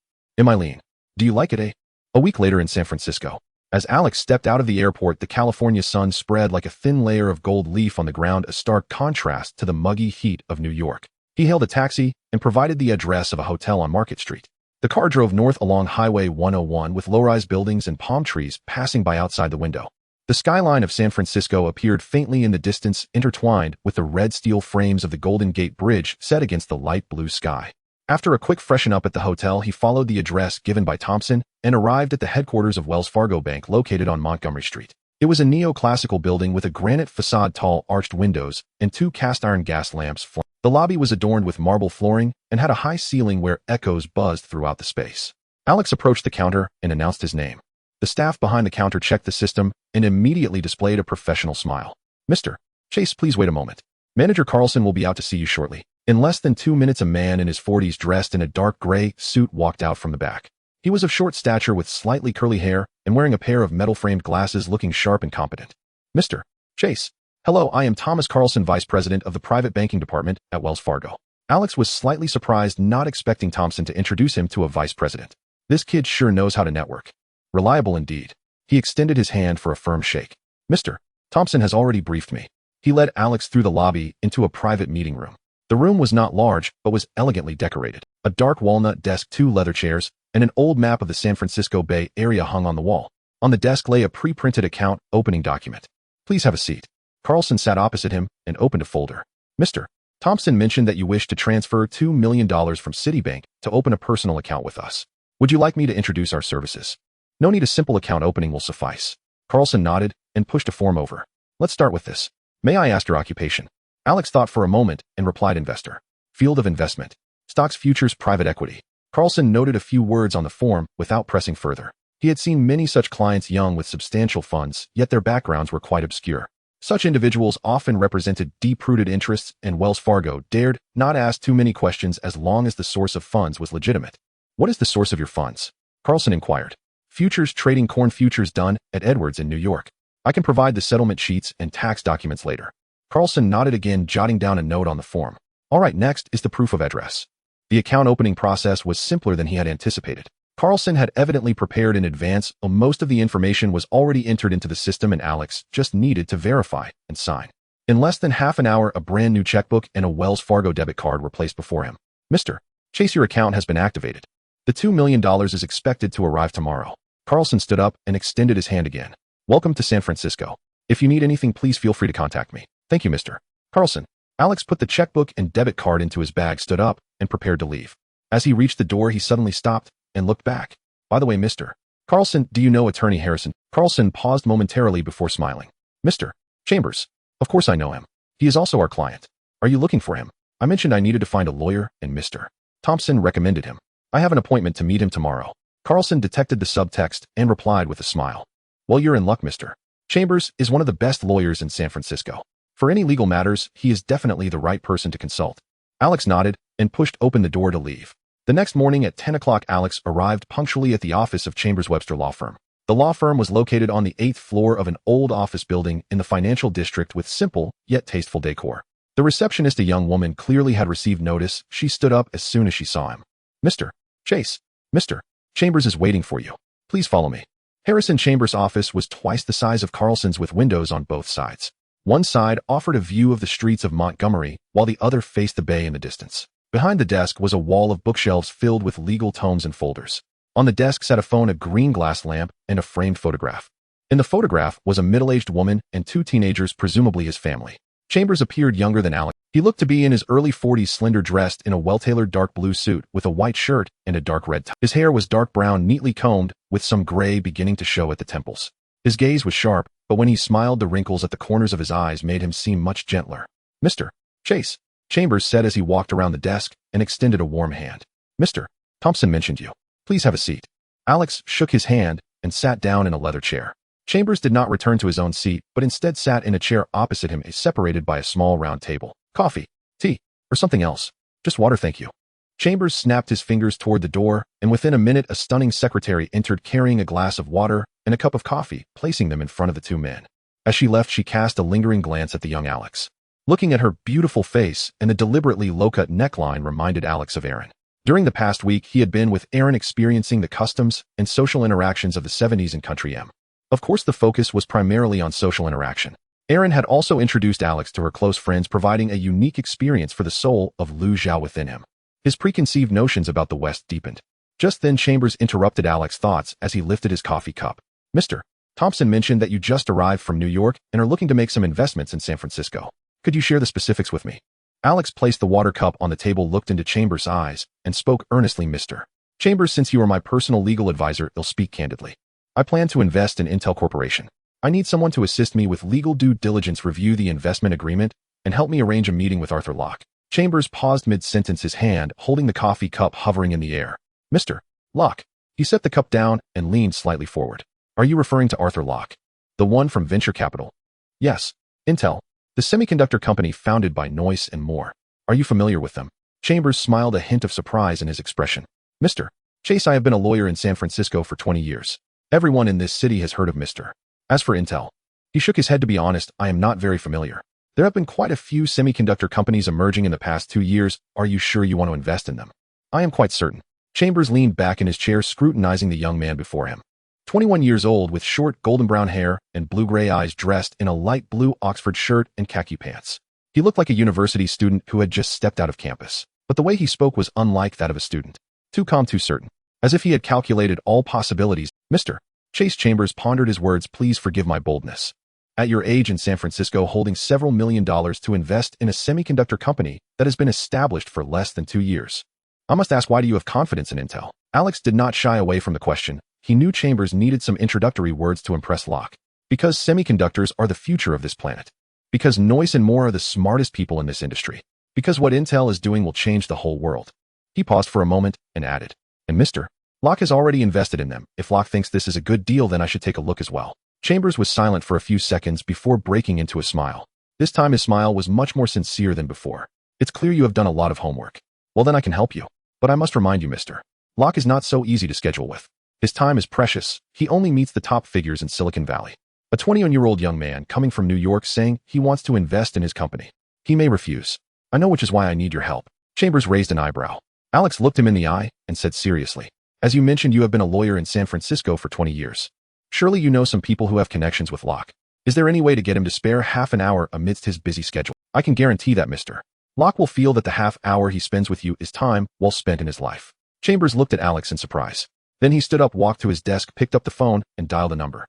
"Eileen. Do you like it, eh?" A week later in San Francisco. As Alex stepped out of the airport, the California sun spread like a thin layer of gold leaf on the ground, a stark contrast to the muggy heat of New York. He hailed a taxi and provided the address of a hotel on Market Street. The car drove north along Highway 101 with low-rise buildings and palm trees passing by outside the window. The skyline of San Francisco appeared faintly in the distance, intertwined with the red steel frames of the Golden Gate Bridge set against the light blue sky. After a quick freshen up at the hotel, he followed the address given by Thompson and arrived at the headquarters of Wells Fargo Bank, located on Montgomery Street. It was a neoclassical building with a granite facade, tall arched windows, and two cast-iron gas lamps. The lobby was adorned with marble flooring and had a high ceiling where echoes buzzed throughout the space. Alex approached the counter and announced his name. The staff behind the counter checked the system and immediately displayed a professional smile. "Mr. Chase, please wait a moment. Manager Carlson will be out to see you shortly." In less than 2 minutes, a man in his 40s dressed in a dark gray suit walked out from the back. He was of short stature with slightly curly hair and wearing a pair of metal-framed glasses, looking sharp and competent. "Mr. Chase. Hello, I am Thomas Carlson, Vice President of the Private Banking Department at Wells Fargo." Alex was slightly surprised, not expecting Thompson to introduce him to a vice president. This kid sure knows how to network. Reliable indeed. He extended his hand for a firm shake. "Mr. Thompson has already briefed me." He led Alex through the lobby into a private meeting room. The room was not large, but was elegantly decorated. A dark walnut desk, 2 leather chairs, and an old map of the San Francisco Bay Area hung on the wall. On the desk lay a pre-printed account opening document. "Please have a seat." Carlson sat opposite him and opened a folder. "Mr. Thompson mentioned that you wish to transfer $2 million from Citibank to open a personal account with us. Would you like me to introduce our services?" "No need, a simple account opening will suffice." Carlson nodded and pushed a form over. "Let's start with this. May I ask your occupation?" Alex thought for a moment and replied, "Investor. Field of investment. Stocks, futures, private equity." Carlson noted a few words on the form without pressing further. He had seen many such clients, young with substantial funds, yet their backgrounds were quite obscure. Such individuals often represented deep-rooted interests, and Wells Fargo dared not ask too many questions as long as the source of funds was legitimate. "What is the source of your funds?" Carlson inquired. "Futures trading, corn futures done at Edwards in New York. I can provide the settlement sheets and tax documents later." Carlson nodded again, jotting down a note on the form. "All right, next is the proof of address." The account opening process was simpler than he had anticipated. Carlson had evidently prepared in advance, most of the information was already entered into the system, and Alex just needed to verify and sign. In less than half an hour, a brand new checkbook and a Wells Fargo debit card were placed before him. Mr. Chase, your account has been activated. The $2 million is expected to arrive tomorrow. Carlson stood up and extended his hand again. Welcome to San Francisco. If you need anything, please feel free to contact me. Thank you, Mr. Carlson. Alex put the checkbook and debit card into his bag, stood up, and prepared to leave. As he reached the door, he suddenly stopped and looked back. By the way, Mr. Carlson, do you know Attorney Harrison? Carlson paused momentarily before smiling. Mr. Chambers. Of course I know him. He is also our client. Are you looking for him? I mentioned I needed to find a lawyer, and Mr. Thompson recommended him. I have an appointment to meet him tomorrow. Carlson detected the subtext and replied with a smile. Well, you're in luck, Mr. Chambers is one of the best lawyers in San Francisco. For any legal matters, he is definitely the right person to consult. Alex nodded and pushed open the door to leave. The next morning at 10 o'clock, Alex arrived punctually at the office of Chambers Webster Law Firm. The law firm was located on the 8th floor of an old office building in the financial district with simple yet tasteful decor. The receptionist, a young woman, clearly had received notice. She stood up as soon as she saw him. Mr. Chase. Mr. Chambers is waiting for you. Please follow me. Harrison Chambers' office was twice the size of Carlson's with windows on both sides. One side offered a view of the streets of Montgomery, while the other faced the bay in the distance. Behind the desk was a wall of bookshelves filled with legal tomes and folders. On the desk sat a phone, a green glass lamp, and a framed photograph. In the photograph was a middle-aged woman and two teenagers, presumably his family. Chambers appeared younger than Alex. He looked to be in his early 40s, slender, dressed in a well-tailored dark blue suit with a white shirt and a dark red tie. His hair was dark brown, neatly combed, with some gray beginning to show at the temples. His gaze was sharp, but when he smiled, the wrinkles at the corners of his eyes made him seem much gentler. Mr. Chase, Chambers said as he walked around the desk and extended a warm hand. Mr. Thompson mentioned you. Please have a seat. Alex shook his hand and sat down in a leather chair. Chambers did not return to his own seat, but instead sat in a chair opposite him, separated by a small round table. Coffee, tea, or something else? Just water, thank you. Chambers snapped his fingers toward the door, and within a minute a stunning secretary entered carrying a glass of water and a cup of coffee, placing them in front of the two men. As she left, she cast a lingering glance at the young Alex. Looking at her beautiful face and the deliberately low-cut neckline reminded Alex of Aaron. During the past week, he had been with Aaron experiencing the customs and social interactions of the 70s in Country M. Of course, the focus was primarily on social interaction. Aaron had also introduced Alex to her close friends, providing a unique experience for the soul of Lu Zhao within him. His preconceived notions about the West deepened. Just then, Chambers interrupted Alex's thoughts as he lifted his coffee cup. Mr. Thompson mentioned that you just arrived from New York and are looking to make some investments in San Francisco. Could you share the specifics with me? Alex placed the water cup on the table, looked into Chambers' eyes, and spoke earnestly. Mr. Chambers, since you are my personal legal advisor, I'll speak candidly. I plan to invest in Intel Corporation. I need someone to assist me with legal due diligence, review the investment agreement, and help me arrange a meeting with Arthur Locke. Chambers paused mid-sentence, his hand holding the coffee cup hovering in the air. Mr. Locke. He set the cup down and leaned slightly forward. Are you referring to Arthur Locke? The one from Venture Capital? Yes. Intel, the semiconductor company founded by Noyce and Moore. Are you familiar with them? Chambers smiled, a hint of surprise in his expression. Mr. Chase, I have been a lawyer in San Francisco for 20 years. Everyone in this city has heard of Mr. As for Intel, he shook his head. To be honest, I am not very familiar. There have been quite a few semiconductor companies emerging in the past 2 years. Are you sure you want to invest in them? I am quite certain. Chambers leaned back in his chair, scrutinizing the young man before him. 21 years old, with short golden brown hair and blue-gray eyes, dressed in a light blue Oxford shirt and khaki pants. He looked like a university student who had just stepped out of campus, but the way he spoke was unlike that of a student. Too calm, too certain, as if he had calculated all possibilities. Mr. Chase, Chambers pondered his words. Please forgive my boldness. At your age in San Francisco, holding several $1 million to invest in a semiconductor company that has been established for less than 2 years. I must ask, why do you have confidence in Intel? Alex did not shy away from the question. He knew Chambers needed some introductory words to impress Locke. Because semiconductors are the future of this planet. Because Noyce and Moore are the smartest people in this industry. Because what Intel is doing will change the whole world. He paused for a moment and added, and Mr. Locke has already invested in them. If Locke thinks this is a good deal, then I should take a look as well. Chambers was silent for a few seconds before breaking into a smile. This time his smile was much more sincere than before. It's clear you have done a lot of homework. Well, then I can help you. But I must remind you, Mr. Locke is not so easy to schedule with. His time is precious. He only meets the top figures in Silicon Valley. A 21-year-old young man coming from New York saying he wants to invest in his company. He may refuse. I know, which is why I need your help. Chambers raised an eyebrow. Alex looked him in the eye and said seriously, as you mentioned, you have been a lawyer in San Francisco for 20 years. Surely you know some people who have connections with Locke. Is there any way to get him to spare half an hour amidst his busy schedule? I can guarantee that Mr. Locke will feel that the half hour he spends with you is time well spent in his life. Chambers looked at Alex in surprise. Then he stood up, walked to his desk, picked up the phone, and dialed a number.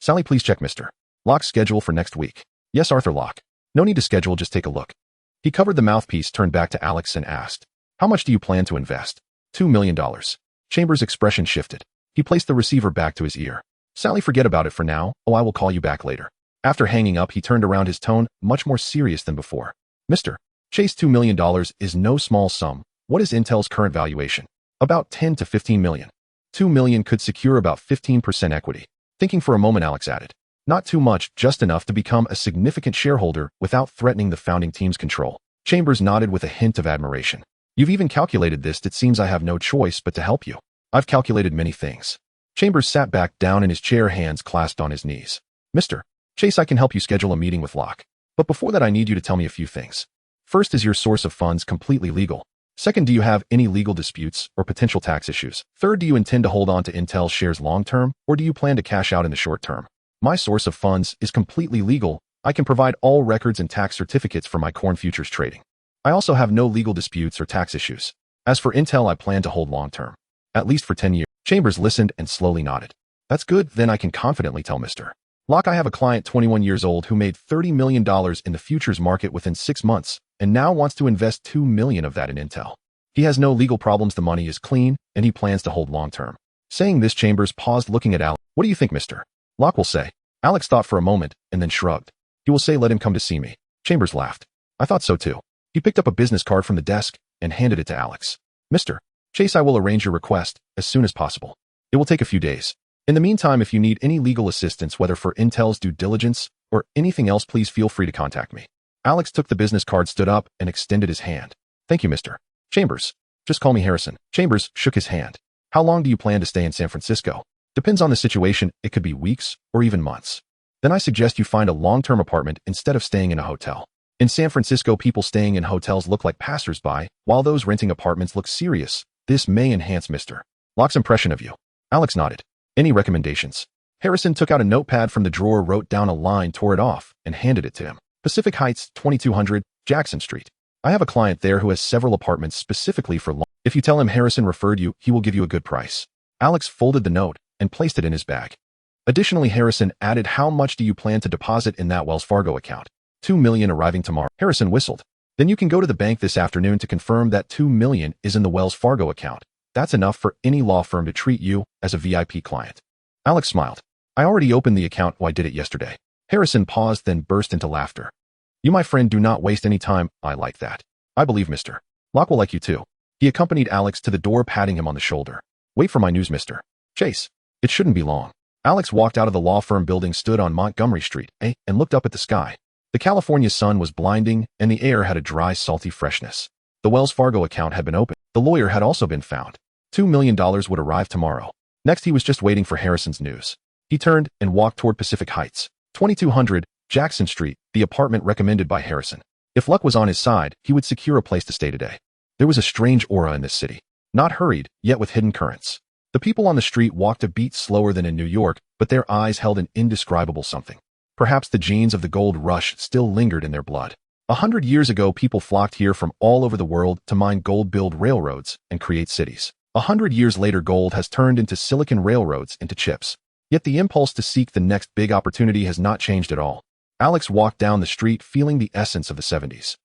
Sally, please check Mr. Locke's schedule for next week. Yes, Arthur Locke. No need to schedule, just take a look. He covered the mouthpiece, turned back to Alex and asked, how much do you plan to invest? $2 million. Chambers' expression shifted. He placed the receiver back to his ear. Sally, forget about it for now. Oh, I will call you back later. After hanging up, he turned around, his tone much more serious than before. Mr. Chase, $2 million is no small sum. What is Intel's current valuation? About 10 to 15 million. 2 million could secure about 15% equity. Thinking for a moment, Alex added, not too much, just enough to become a significant shareholder without threatening the founding team's control. Chambers nodded with a hint of admiration. You've even calculated this. It seems I have no choice but to help you. I've calculated many things. Chambers sat back down in his chair, hands clasped on his knees. Mr. Chase, I can help you schedule a meeting with Locke. But before that, I need you to tell me a few things. First, is your source of funds completely legal? Second, do you have any legal disputes or potential tax issues? Third, do you intend to hold on to Intel shares long-term, or do you plan to cash out in the short term? My source of funds is completely legal. I can provide all records and tax certificates for my corn futures trading. I also have no legal disputes or tax issues. As for Intel, I plan to hold long-term, at least for 10 years. Chambers listened and slowly nodded. That's good, then I can confidently tell Mr. Locke I have a client 21 years old who made $30 million in the futures market within 6 months and now wants to invest $2 million of that in Intel. He has no legal problems, the money is clean, and he plans to hold long-term. Saying this, Chambers paused, looking at Alex. What do you think Mr. Locke will say? Alex thought for a moment and then shrugged. He will say let him come to see me. Chambers laughed. I thought so too. He picked up a business card from the desk and handed it to Alex. Mr. Chase, I will arrange your request as soon as possible. It will take a few days. In the meantime, if you need any legal assistance, whether for Intel's due diligence or anything else, please feel free to contact me. Alex took the business card, stood up, and extended his hand. Thank you, Mr. Chambers. Just call me Harrison. Chambers shook his hand. How long do you plan to stay in San Francisco? Depends on the situation. It could be weeks or even months. Then I suggest you find a long-term apartment instead of staying in a hotel. In San Francisco, people staying in hotels look like passers-by, while those renting apartments look serious. This may enhance Mr. Locke's impression of you. Alex nodded. Any recommendations? Harrison took out a notepad from the drawer, wrote down a line, tore it off, and handed it to him. Pacific Heights, 2200 Jackson Street. I have a client there who has several apartments specifically for long. If you tell him Harrison referred you, he will give you a good price. Alex folded the note and placed it in his bag. Additionally, Harrison added, how much do you plan to deposit in that Wells Fargo account? $2 million arriving tomorrow. Harrison whistled. Then you can go to the bank this afternoon to confirm that $2 million is in the Wells Fargo account. That's enough for any law firm to treat you as a VIP client. Alex smiled. I already opened the account. Oh, I did it yesterday. Harrison paused, then burst into laughter. You, my friend, do not waste any time. I like that. I believe Mr. Locke will like you too. He accompanied Alex to the door, patting him on the shoulder. Wait for my news, Mr. Chase. It shouldn't be long. Alex walked out of the law firm building, stood on Montgomery Street, and looked up at the sky. The California sun was blinding, and the air had a dry, salty freshness. The Wells Fargo account had been opened. The lawyer had also been found. $2 million would arrive tomorrow. Next, he was just waiting for Harrison's news. He turned and walked toward Pacific Heights, 2200 Jackson Street, the apartment recommended by Harrison. If luck was on his side, he would secure a place to stay today. There was a strange aura in this city. Not hurried, yet with hidden currents. The people on the street walked a beat slower than in New York, but their eyes held an indescribable something. Perhaps the genes of the gold rush still lingered in their blood. 100 years ago, people flocked here from all over the world to mine gold, build railroads, and create cities. 100 years later, gold has turned into silicon, railroads into chips. Yet the impulse to seek the next big opportunity has not changed at all. Alex walked down the street, feeling the essence of the 70s.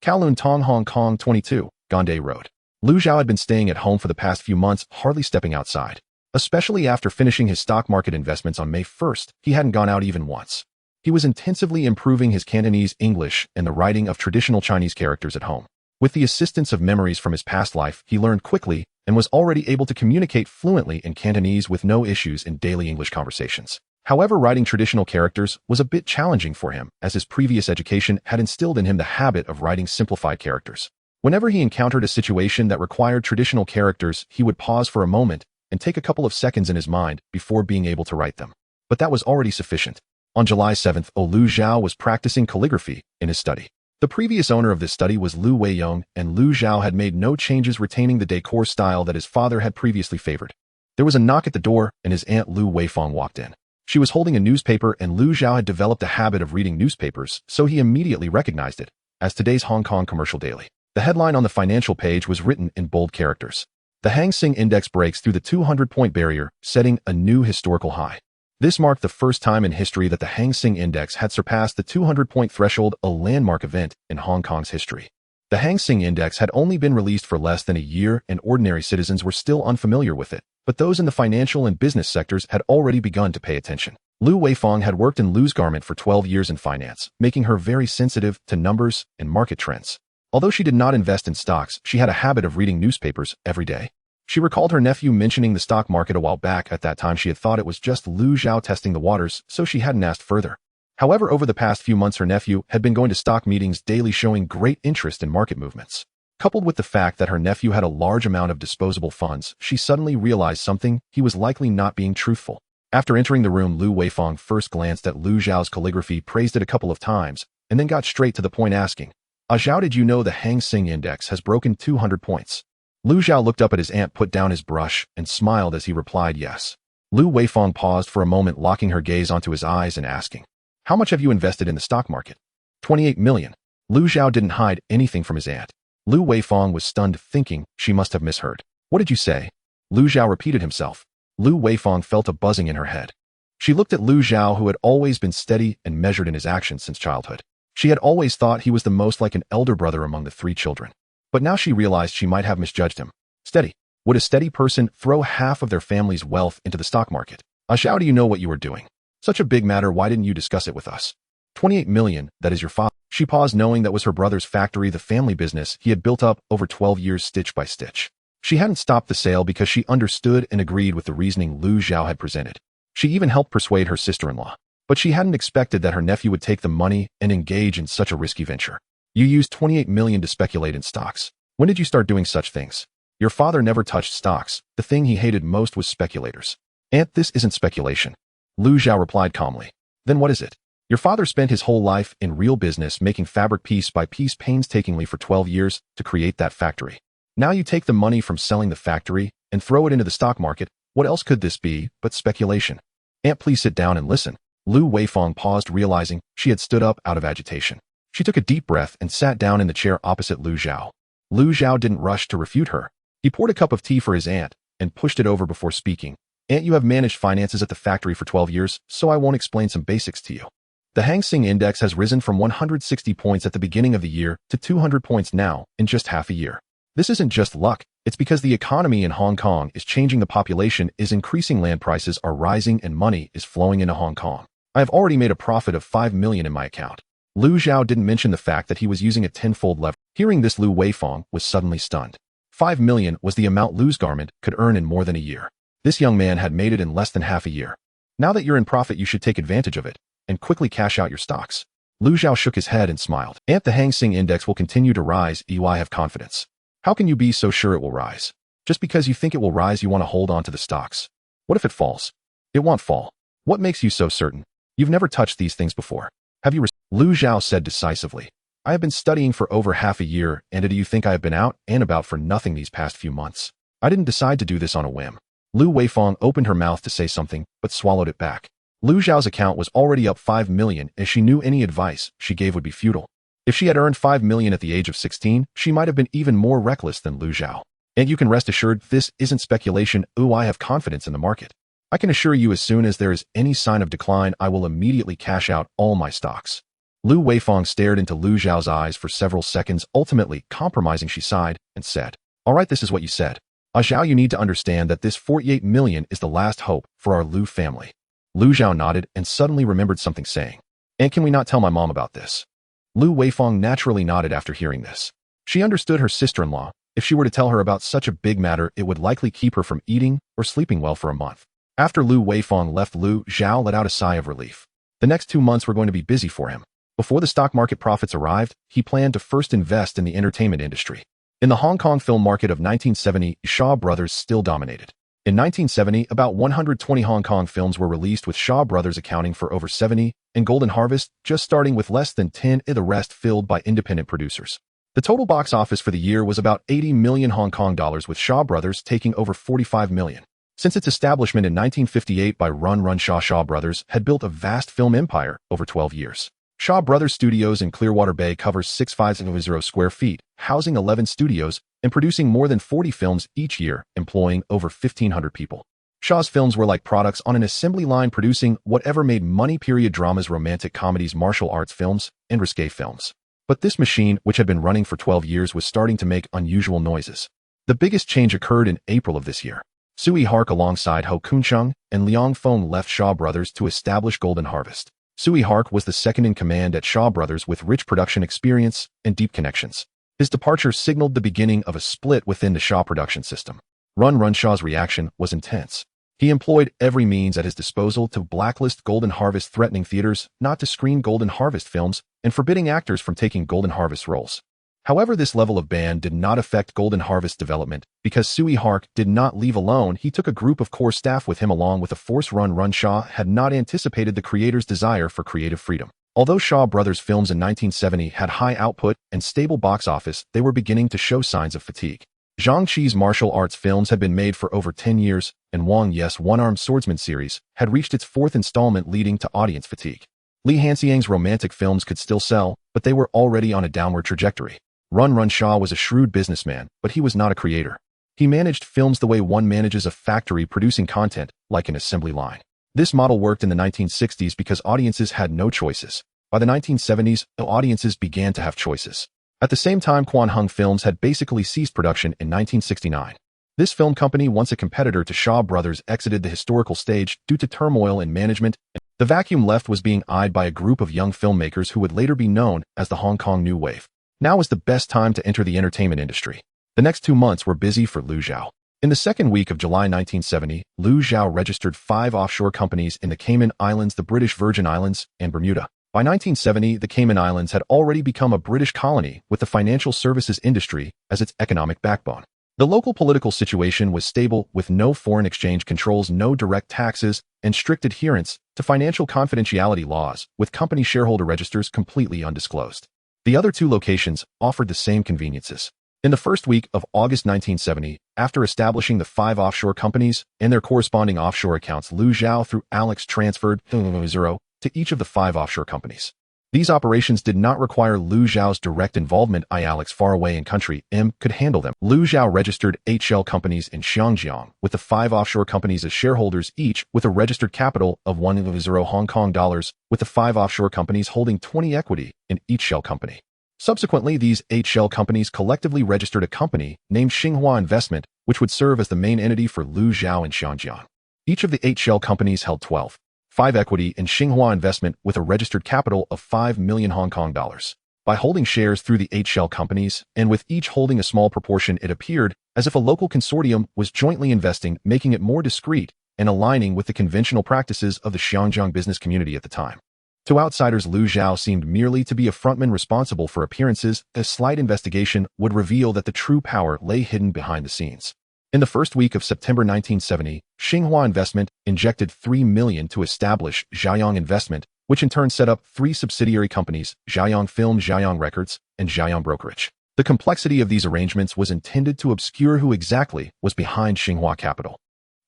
Kowloon, Tong, Hong Kong, 22, Gonde Road. Lu Zhao had been staying at home for the past few months, hardly stepping outside. Especially after finishing his stock market investments on May 1st, he hadn't gone out even once. He was intensively improving his Cantonese, English, and the writing of traditional Chinese characters at home. With the assistance of memories from his past life, he learned quickly and was already able to communicate fluently in Cantonese with no issues in daily English conversations. However, writing traditional characters was a bit challenging for him, as his previous education had instilled in him the habit of writing simplified characters. Whenever he encountered a situation that required traditional characters, he would pause for a moment and take a couple of seconds in his mind before being able to write them. But that was already sufficient. On July 7th, Lu Zhao was practicing calligraphy in his study. The previous owner of this study was Lu Weiyong, and Lu Zhao had made no changes, retaining the decor style that his father had previously favored. There was a knock at the door, and his aunt Lu Weifang walked in. She was holding a newspaper, and Lu Xiao had developed a habit of reading newspapers, so he immediately recognized it as today's Hong Kong Commercial Daily. The headline on the financial page was written in bold characters. The Hang Seng Index breaks through the 200-point barrier, setting a new historical high. This marked the first time in history that the Hang Seng Index had surpassed the 200-point threshold, a landmark event in Hong Kong's history. The Hang Seng Index had only been released for less than a year, and ordinary citizens were still unfamiliar with it, but those in the financial and business sectors had already begun to pay attention. Lu Weifang had worked in Lu's Garment for 12 years in finance, making her very sensitive to numbers and market trends. Although she did not invest in stocks, she had a habit of reading newspapers every day. She recalled her nephew mentioning the stock market a while back. At that time, she had thought it was just Lu Xiao testing the waters, so she hadn't asked further. However, over the past few months, her nephew had been going to stock meetings daily, showing great interest in market movements. Coupled with the fact that her nephew had a large amount of disposable funds, she suddenly realized something: he was likely not being truthful. After entering the room, Lu Weifang first glanced at Lu Xiao's calligraphy, praised it a couple of times, and then got straight to the point, asking, Xiao, did you know the Hang Seng Index has broken 200 points? Lu Xiao looked up at his aunt, put down his brush, and smiled as he replied yes. Lu Weifang paused for a moment, locking her gaze onto his eyes and asking, how much have you invested in the stock market? 28 million. Lu Xiao didn't hide anything from his aunt. Lu Weifang was stunned, thinking she must have misheard. What did you say? Lu Xiao repeated himself. Lu Weifang felt a buzzing in her head. She looked at Lu Xiao, who had always been steady and measured in his actions since childhood. She had always thought he was the most like an elder brother among the three children. But now she realized she might have misjudged him. Steady. Would a steady person throw half of their family's wealth into the stock market? Xiao, do you know what you are doing? Such a big matter, why didn't you discuss it with us? 28 million, that is your father. She paused, knowing that was her brother's factory, the family business he had built up over 12 years, stitch by stitch. She hadn't stopped the sale because she understood and agreed with the reasoning Lu Xiao had presented. She even helped persuade her sister-in-law. But she hadn't expected that her nephew would take the money and engage in such a risky venture. You used 28 million to speculate in stocks. When did you start doing such things? Your father never touched stocks. The thing he hated most was speculators. Aunt, this isn't speculation. Lu Xiao replied calmly. Then what is it? Your father spent his whole life in real business, making fabric piece by piece painstakingly for 12 years to create that factory. Now you take the money from selling the factory and throw it into the stock market. What else could this be but speculation? Aunt, please sit down and listen. Lu Weifang paused, realizing she had stood up out of agitation. She took a deep breath and sat down in the chair opposite Lu Xiao. Lu Xiao didn't rush to refute her. He poured a cup of tea for his aunt and pushed it over before speaking. Aunt, you have managed finances at the factory for 12 years, so I won't explain some basics to you. The Hang Seng Index has risen from 160 points at the beginning of the year to 200 points now in just half a year. This isn't just luck, it's because the economy in Hong Kong is changing, the population is increasing, land prices are rising, and money is flowing into Hong Kong. I have already made a profit of 5 million in my account. Lu Xiao didn't mention the fact that he was using a tenfold lever. Hearing this, Lu Weifang was suddenly stunned. 5 million was the amount Lu's Garment could earn in more than a year. This young man had made it in less than half a year. Now that you're in profit, you should take advantage of it and quickly cash out your stocks. Lu Xiao shook his head and smiled. Aunt, the Hang Seng Index will continue to rise. I have confidence. How can you be so sure it will rise? Just because you think it will rise, you want to hold on to the stocks. What if it falls? It won't fall. What makes you so certain? You've never touched these things before. Have you? Lu Xiao said decisively. I have been studying for over half a year, and do you think I have been out and about for nothing these past few months? I didn't decide to do this on a whim. Lu Weifang opened her mouth to say something, but swallowed it back. Lu Xiao's account was already up 5 million, as she knew any advice she gave would be futile. If she had earned 5 million at the age of 16, she might have been even more reckless than Lu Xiao. And you can rest assured, this isn't speculation. I have confidence in the market. I can assure you, as soon as there is any sign of decline, I will immediately cash out all my stocks. Lu Weifang stared into Lu Xiao's eyes for several seconds, ultimately compromising. She sighed and said, all right, this is what you said. Xiao, you need to understand that this 48 million is the last hope for our Lu family. Lu Xiao nodded and suddenly remembered something, saying, and can we not tell my mom about this? Lu Weifang naturally nodded after hearing this. She understood her sister-in-law. If she were to tell her about such a big matter, it would likely keep her from eating or sleeping well for a month. After Lu Weifang left, Lu Xiao let out a sigh of relief. The next 2 months were going to be busy for him. Before the stock market profits arrived, he planned to first invest in the entertainment industry. In the Hong Kong film market of 1970, Shaw Brothers still dominated. In 1970, about 120 Hong Kong films were released, with Shaw Brothers accounting for over 70, and Golden Harvest just starting with less than 10, the rest filled by independent producers. The total box office for the year was about 80 million Hong Kong dollars, with Shaw Brothers taking over 45 million. Since its establishment in 1958 by Run Shaw Brothers had built a vast film empire over 12 years. Shaw Brothers Studios in Clearwater Bay covers 650 square feet, housing 11 studios and producing more than 40 films each year, employing over 1,500 people. Shaw's films were like products on an assembly line producing whatever made money: period dramas, romantic comedies, martial arts films, and risque films. But this machine, which had been running for 12 years, was starting to make unusual noises. The biggest change occurred in April of this year. Sui Hark alongside Ho Kun-chung and Leong Fong left Shaw Brothers to establish Golden Harvest. Sui Hark was the second in command at Shaw Brothers with rich production experience and deep connections. His departure signaled the beginning of a split within the Shaw production system. Run Shaw's reaction was intense. He employed every means at his disposal to blacklist Golden Harvest, threatening theaters not to screen Golden Harvest films and forbidding actors from taking Golden Harvest roles. However, this level of ban did not affect Golden Harvest development because Sui Hark did not leave alone. He took a group of core staff with him along with a force. Run Shaw had not anticipated the creator's desire for creative freedom. Although Shaw Brothers films in 1970 had high output and stable box office, they were beginning to show signs of fatigue. Zhang Qi's martial arts films had been made for over 10 years, and Wang Ye's One-Armed Swordsman series had reached its fourth installment, leading to audience fatigue. Li Hanxiang's romantic films could still sell, but they were already on a downward trajectory. Run Shaw was a shrewd businessman, but he was not a creator. He managed films the way one manages a factory producing content, like an assembly line. This model worked in the 1960s because audiences had no choices. By the 1970s, audiences began to have choices. At the same time, Quan Hung Films had basically ceased production in 1969. This film company, once a competitor to Shaw Brothers, exited the historical stage due to turmoil in management. The vacuum left was being eyed by a group of young filmmakers who would later be known as the Hong Kong New Wave. Now was the best time to enter the entertainment industry. The next 2 months were busy for Liu Xiao. In the second week of July 1970, Liu Xiao registered 5 offshore companies in the Cayman Islands, the British Virgin Islands, and Bermuda. By 1970, the Cayman Islands had already become a British colony with the financial services industry as its economic backbone. The local political situation was stable, with no foreign exchange controls, no direct taxes, and strict adherence to financial confidentiality laws, with company shareholder registers completely undisclosed. The other 2 locations offered the same conveniences. In the first week of August 1970, after establishing the 5 offshore companies and their corresponding offshore accounts, Liu Xiao through Alex transferred 0 to each of the 5 offshore companies. These operations did not require Liu Xiao's direct involvement. Alex, far away in country M, could handle them. Liu Xiao registered 8 shell companies in Xiangjiang, with the 5 offshore companies as shareholders, each with a registered capital of 10 Hong Kong dollars, with the 5 offshore companies holding 20 equity in each shell company. Subsequently, these 8 shell companies collectively registered a company named Xinhua Investment, which would serve as the main entity for Liu Xiao in Xiangjiang. Each of the 8 shell companies held 12.5 equity in Xinhua Investment with a registered capital of 5 million Hong Kong dollars. By holding shares through the 8 shell companies, and with each holding a small proportion, it appeared as if a local consortium was jointly investing, making it more discreet and aligning with the conventional practices of the Xiangjiang business community at the time. To outsiders, Liu Xiao seemed merely to be a frontman responsible for appearances. A slight investigation would reveal that the true power lay hidden behind the scenes. In the first week of September 1970, Xinhua Investment injected $3 million to establish Xiaoyang Investment, which in turn set up 3 subsidiary companies, Xiaoyang Film, Xiaoyang Records, and Xiaoyang Brokerage. The complexity of these arrangements was intended to obscure who exactly was behind Xinhua Capital.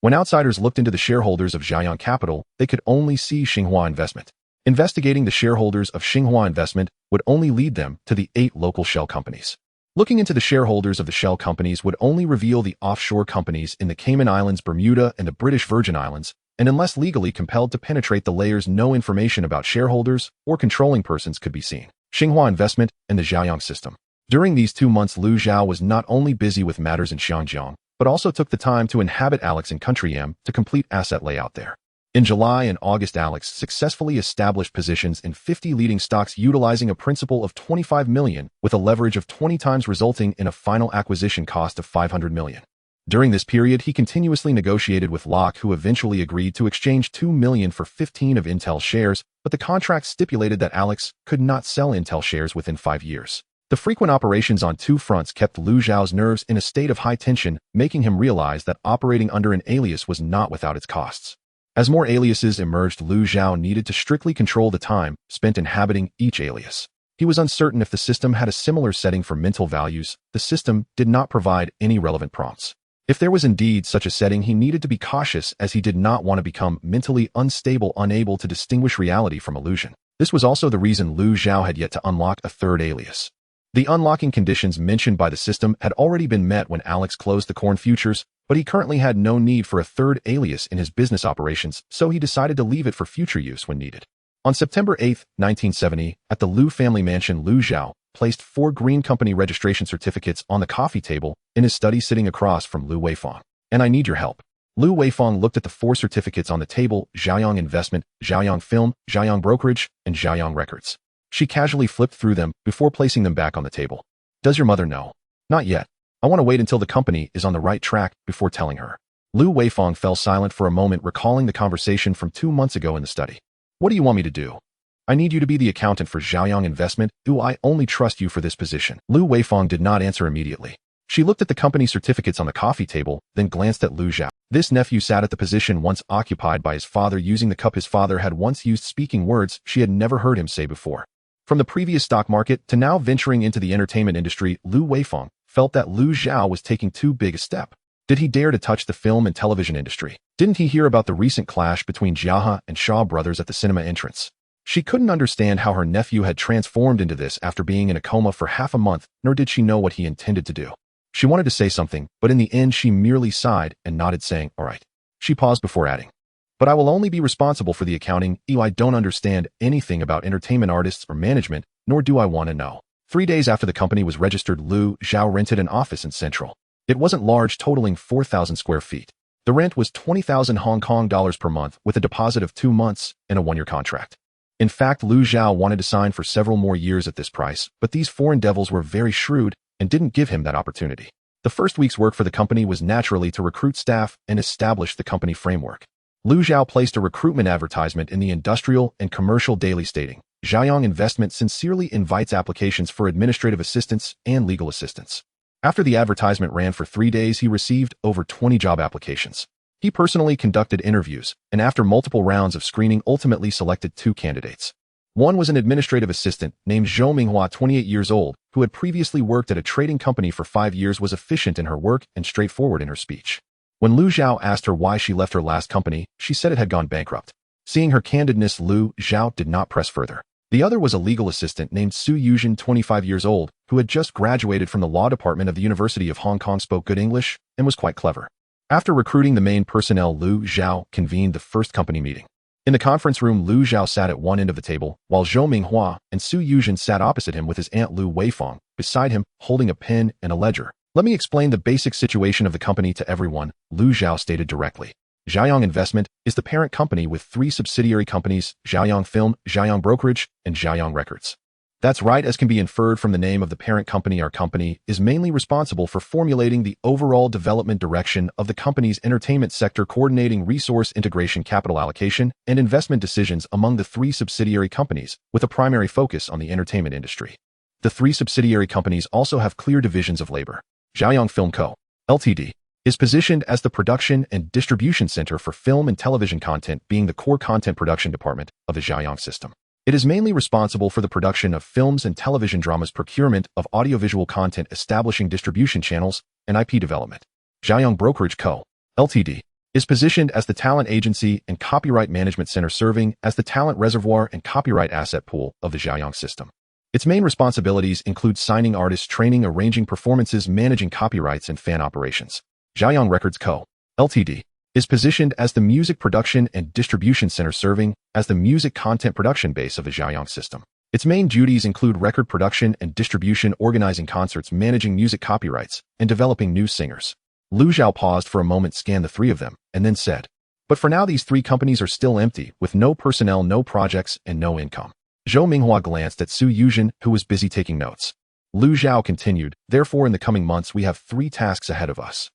When outsiders looked into the shareholders of Xiaoyang Capital, they could only see Xinhua Investment. Investigating the shareholders of Xinhua Investment would only lead them to the 8 local shell companies. Looking into the shareholders of the shell companies would only reveal the offshore companies in the Cayman Islands, Bermuda, and the British Virgin Islands, and unless legally compelled to penetrate the layers, no information about shareholders or controlling persons could be seen. Xinhua Investment and the Xiaoyang system. During these 2 months, Liu Xiao was not only busy with matters in Xiangjiang, but also took the time to inhabit Alex in Country M to complete asset layout there. In July and August, Alex successfully established positions in 50 leading stocks, utilizing a principal of 25 million with a leverage of 20 times, resulting in a final acquisition cost of 500 million. During this period, he continuously negotiated with Locke, who eventually agreed to exchange 2 million for 15 of Intel shares, but the contract stipulated that Alex could not sell Intel shares within 5 years. The frequent operations on 2 fronts kept Liu Xiao's nerves in a state of high tension, making him realize that operating under an alias was not without its costs. As more aliases emerged, Liu Xiao needed to strictly control the time spent inhabiting each alias. He was uncertain if the system had a similar setting for mental values. The system did not provide any relevant prompts. If there was indeed such a setting, he needed to be cautious as he did not want to become mentally unstable, unable to distinguish reality from illusion. This was also the reason Lu Xiao had yet to unlock a third alias. The unlocking conditions mentioned by the system had already been met when Alex closed the corn futures, but he currently had no need for a third alias in his business operations, so he decided to leave it for future use when needed. On September 8, 1970, at the Lu family mansion, Lu Xiao placed 4 green company registration certificates on the coffee table in his study sitting across from Lu Weifang. "And I need your help." Lu Weifang looked at the 4 certificates on the table: Xiaoyang Investment, Xiaoyang Film, Xiaoyang Brokerage, and Xiaoyang Records. She casually flipped through them before placing them back on the table. "Does your mother know?" "Not yet. I want to wait until the company is on the right track before telling her." Lu Weifang fell silent for a moment, recalling the conversation from 2 months ago in the study. "What do you want me to do?" "I need you to be the accountant for Xiaoyang Investment. Do I only trust you for this position?" Lu Weifang did not answer immediately. She looked at the company certificates on the coffee table, then glanced at Lu Xiao. This nephew sat at the position once occupied by his father, using the cup his father had once used, speaking words she had never heard him say before. From the previous stock market to now venturing into the entertainment industry, Lu Weifang felt that Lu Xiao was taking too big a step. Did he dare to touch the film and television industry? Didn't he hear about the recent clash between Jiahe and Shaw brothers at the cinema entrance? She couldn't understand how her nephew had transformed into this after being in a coma for half a month, nor did she know what he intended to do. She wanted to say something, but in the end she merely sighed and nodded, saying, "All right." She paused before adding, "But I will only be responsible for the accounting. I don't understand anything about entertainment artists or management, nor do I want to know." 3 days after the company was registered, Lu Xiao rented an office in Central. It wasn't large, totaling 4,000 square feet. The rent was 20,000 Hong Kong dollars per month, with a deposit of 2 months and a 1-year contract. In fact, Lu Xiao wanted to sign for several more years at this price, but these foreign devils were very shrewd and didn't give him that opportunity. The first week's work for the company was naturally to recruit staff and establish the company framework. Lu Xiao placed a recruitment advertisement in the Industrial and Commercial Daily stating, "Xiaoyang Investment sincerely invites applications for administrative assistants and legal assistants." After the advertisement ran for 3 days, he received over 20 job applications. He personally conducted interviews, and after multiple rounds of screening, ultimately selected 2 candidates. One was an administrative assistant named Zhou Minghua, 28 years old, who had previously worked at a trading company for 5 years, was efficient in her work and straightforward in her speech. When Lu Xiao asked her why she left her last company, she said it had gone bankrupt. Seeing her candidness, Lu Xiao did not press further. The other was a legal assistant named Su Yuzhen, 25 years old, who had just graduated from the law department of the University of Hong Kong, spoke good English, and was quite clever. After recruiting the main personnel, Lu Xiao convened the first company meeting. In the conference room, Lu Xiao sat at one end of the table, while Zhou Minghua and Su Yuzhen sat opposite him with his aunt Lu Weifang beside him, holding a pen and a ledger. "Let me explain the basic situation of the company to everyone," Lu Xiao stated directly. Xiaoyang Investment is the parent company with 3 subsidiary companies: Xiaoyang Film, Xiaoyang Brokerage, and Xiaoyang Records. That's right, as can be inferred from the name of the parent company. Our company is mainly responsible for formulating the overall development direction of the company's entertainment sector, coordinating resource integration, capital allocation, and investment decisions among the 3 subsidiary companies, with a primary focus on the entertainment industry. The 3 subsidiary companies also have clear divisions of labor. Xiaoyang Film Co., Ltd. is positioned as the production and distribution center for film and television content, being the core content production department of the Xiaoyang system. It is mainly responsible for the production of films and television dramas, procurement of audiovisual content, establishing distribution channels, and IP development. Xiaoyang Brokerage Co., Ltd. is positioned as the talent agency and copyright management center, serving as the talent reservoir and copyright asset pool of the Xiaoyang system. Its main responsibilities include signing artists, training, arranging performances, managing copyrights, and fan operations. Xiaoyang Records Co., Ltd. is positioned as the music production and distribution center, serving as the music content production base of the Xiaoyang system. Its main duties include record production and distribution, organizing concerts, managing music copyrights, and developing new singers. Lu Xiao paused for a moment, scanned the 3 of them, and then said, "But for now, these 3 companies are still empty, with no personnel, no projects, and no income." Zhou Minghua glanced at Su Yuzhen, who was busy taking notes. Lu Xiao continued, "Therefore, in the coming months, we have 3 tasks ahead of us.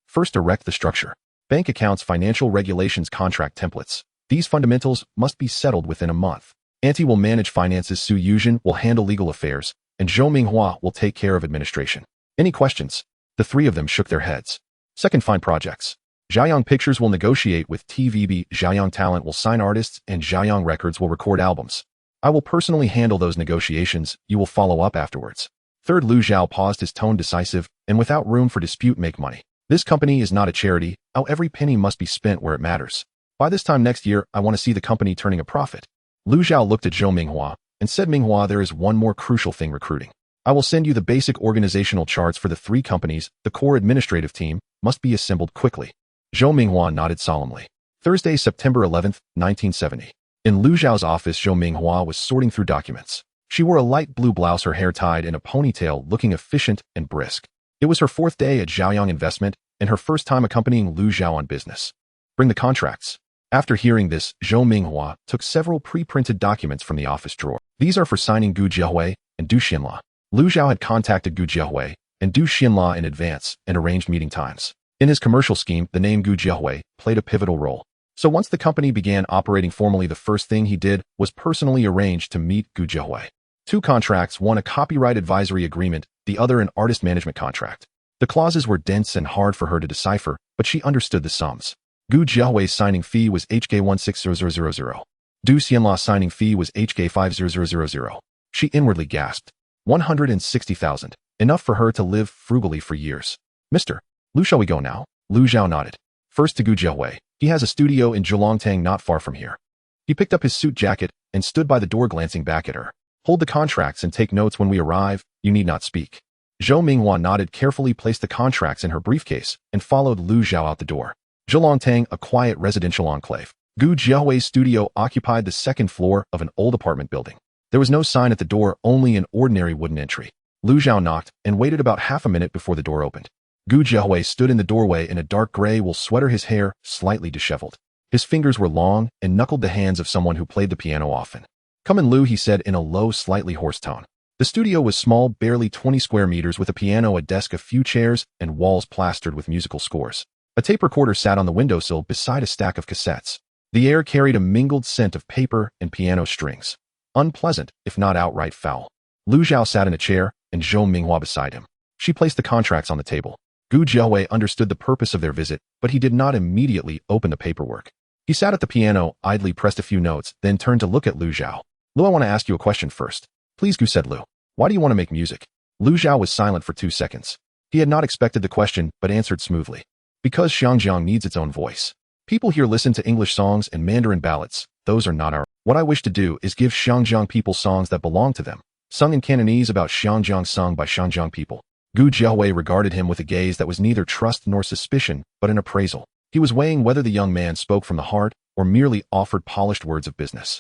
First, erect the structure. Bank accounts, financial regulations, contract templates. These fundamentals must be settled within a month. Auntie will manage finances, Su Yuzhen will handle legal affairs, and Zhou Minghua will take care of administration. Any questions?" The 3 of them shook their heads. Second, find projects. Xiaoyang Pictures will negotiate with TVB, Xiaoyang Talent will sign artists, and Xiaoyang Records will record albums. I will personally handle those negotiations. You will follow up afterwards. Third, Lu Xiao paused, his tone decisive, and without room for dispute, make money. This company is not a charity. How every penny must be spent where it matters. By this time next year, I want to see the company turning a profit. Lu Zhao looked at Zhou Minghua and said, Minghua, there is one more crucial thing: recruiting. I will send you the basic organizational charts for the 3 companies. The core administrative team must be assembled quickly. Zhou Minghua nodded solemnly. Thursday, September 11th, 1970. In Lu Zhao's office, Zhou Minghua was sorting through documents. She wore a light blue blouse, her hair tied in a ponytail, looking efficient and brisk. It was her 4th day at Zhaoyang Investment and her first time accompanying Lu Zhao on business. Bring the contracts. After hearing this, Zhou Minghua took several pre-printed documents from the office drawer. These are for signing Gu Jiahui and Du Xinla. Lu Zhao had contacted Gu Jiahui and Du Xinla in advance and arranged meeting times. In his commercial scheme, the name Gu Jiahui played a pivotal role. So once the company began operating formally, the first thing he did was personally arrange to meet Gu Jiahui. 2 contracts, one a copyright advisory agreement, the other an artist management contract. The clauses were dense and hard for her to decipher, but she understood the sums. Gu Jiahui's signing fee was HK 160000. Du Xianla's signing fee was HK 50000. She inwardly gasped. 160,000. Enough for her to live frugally for years. Mr. Lu, shall we go now? Lu Zhao nodded. First to Gu Jiahui. He has a studio in Zhulongtang not far from here. He picked up his suit jacket and stood by the door, glancing back at her. Hold the contracts and take notes when we arrive. You need not speak. Zhou Minghua nodded, carefully placed the contracts in her briefcase, and followed Lu Zhao out the door. Zhulongtang, a quiet residential enclave. Gu Jiahui's studio occupied the 2nd floor of an old apartment building. There was no sign at the door, only an ordinary wooden entry. Lu Zhao knocked and waited about half a minute before the door opened. Gu Jiahui stood in the doorway in a dark gray wool sweater, his hair slightly disheveled. His fingers were long and knuckled the hands of someone who played the piano often. Come in, Lu, he said in a low, slightly hoarse tone. The studio was small, barely 20 square meters, with a piano, a desk, a few chairs, and walls plastered with musical scores. A tape recorder sat on the windowsill beside a stack of cassettes. The air carried a mingled scent of paper and piano strings. Unpleasant, if not outright foul. Lu Zhao sat in a chair, and Zhou Minghua beside him. She placed the contracts on the table. Gu Jiahui understood the purpose of their visit, but he did not immediately open the paperwork. He sat at the piano, idly pressed a few notes, then turned to look at Lu Zhao. Lu, I want to ask you a question first. Please, Gu, said Lu. Why do you want to make music? Lu Zhao was silent for 2 seconds. He had not expected the question, but answered smoothly. Because Xinjiang needs its own voice. People here listen to English songs and Mandarin ballads. Those are not our. What I wish to do is give Xinjiang people songs that belong to them, sung in Cantonese about Xinjiang, sung by Xinjiang people. Gu Jiahui regarded him with a gaze that was neither trust nor suspicion, but an appraisal. He was weighing whether the young man spoke from the heart or merely offered polished words of business.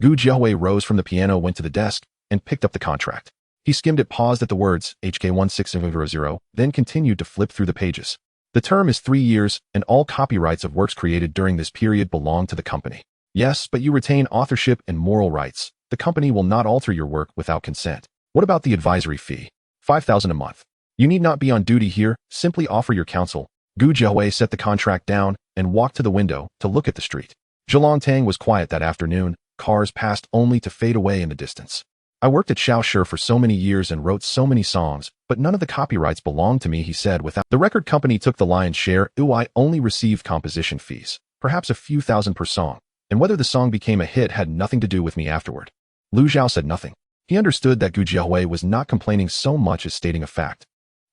Gu Jiahui rose from the piano, went to the desk, and picked up the contract. He skimmed it, paused at the words HK 1600, then continued to flip through the pages. The term is 3 years, and all copyrights of works created during this period belong to the company. Yes, but you retain authorship and moral rights. The company will not alter your work without consent. What about the advisory fee? 5,000 a month. You need not be on duty here, simply offer your counsel. Gu Jiahui set the contract down and walked to the window to look at the street. Zhulongtang was quiet that afternoon. Cars passed only to fade away in the distance. I worked at Shaoshi for so many years and wrote so many songs, but none of the copyrights belonged to me, he said. Without the record company took the lion's share. I only received composition fees, perhaps a few thousand per song, and whether the song became a hit had nothing to do with me afterward. Lu Zhao said nothing. He understood that Gu Jiahui was not complaining so much as stating a fact.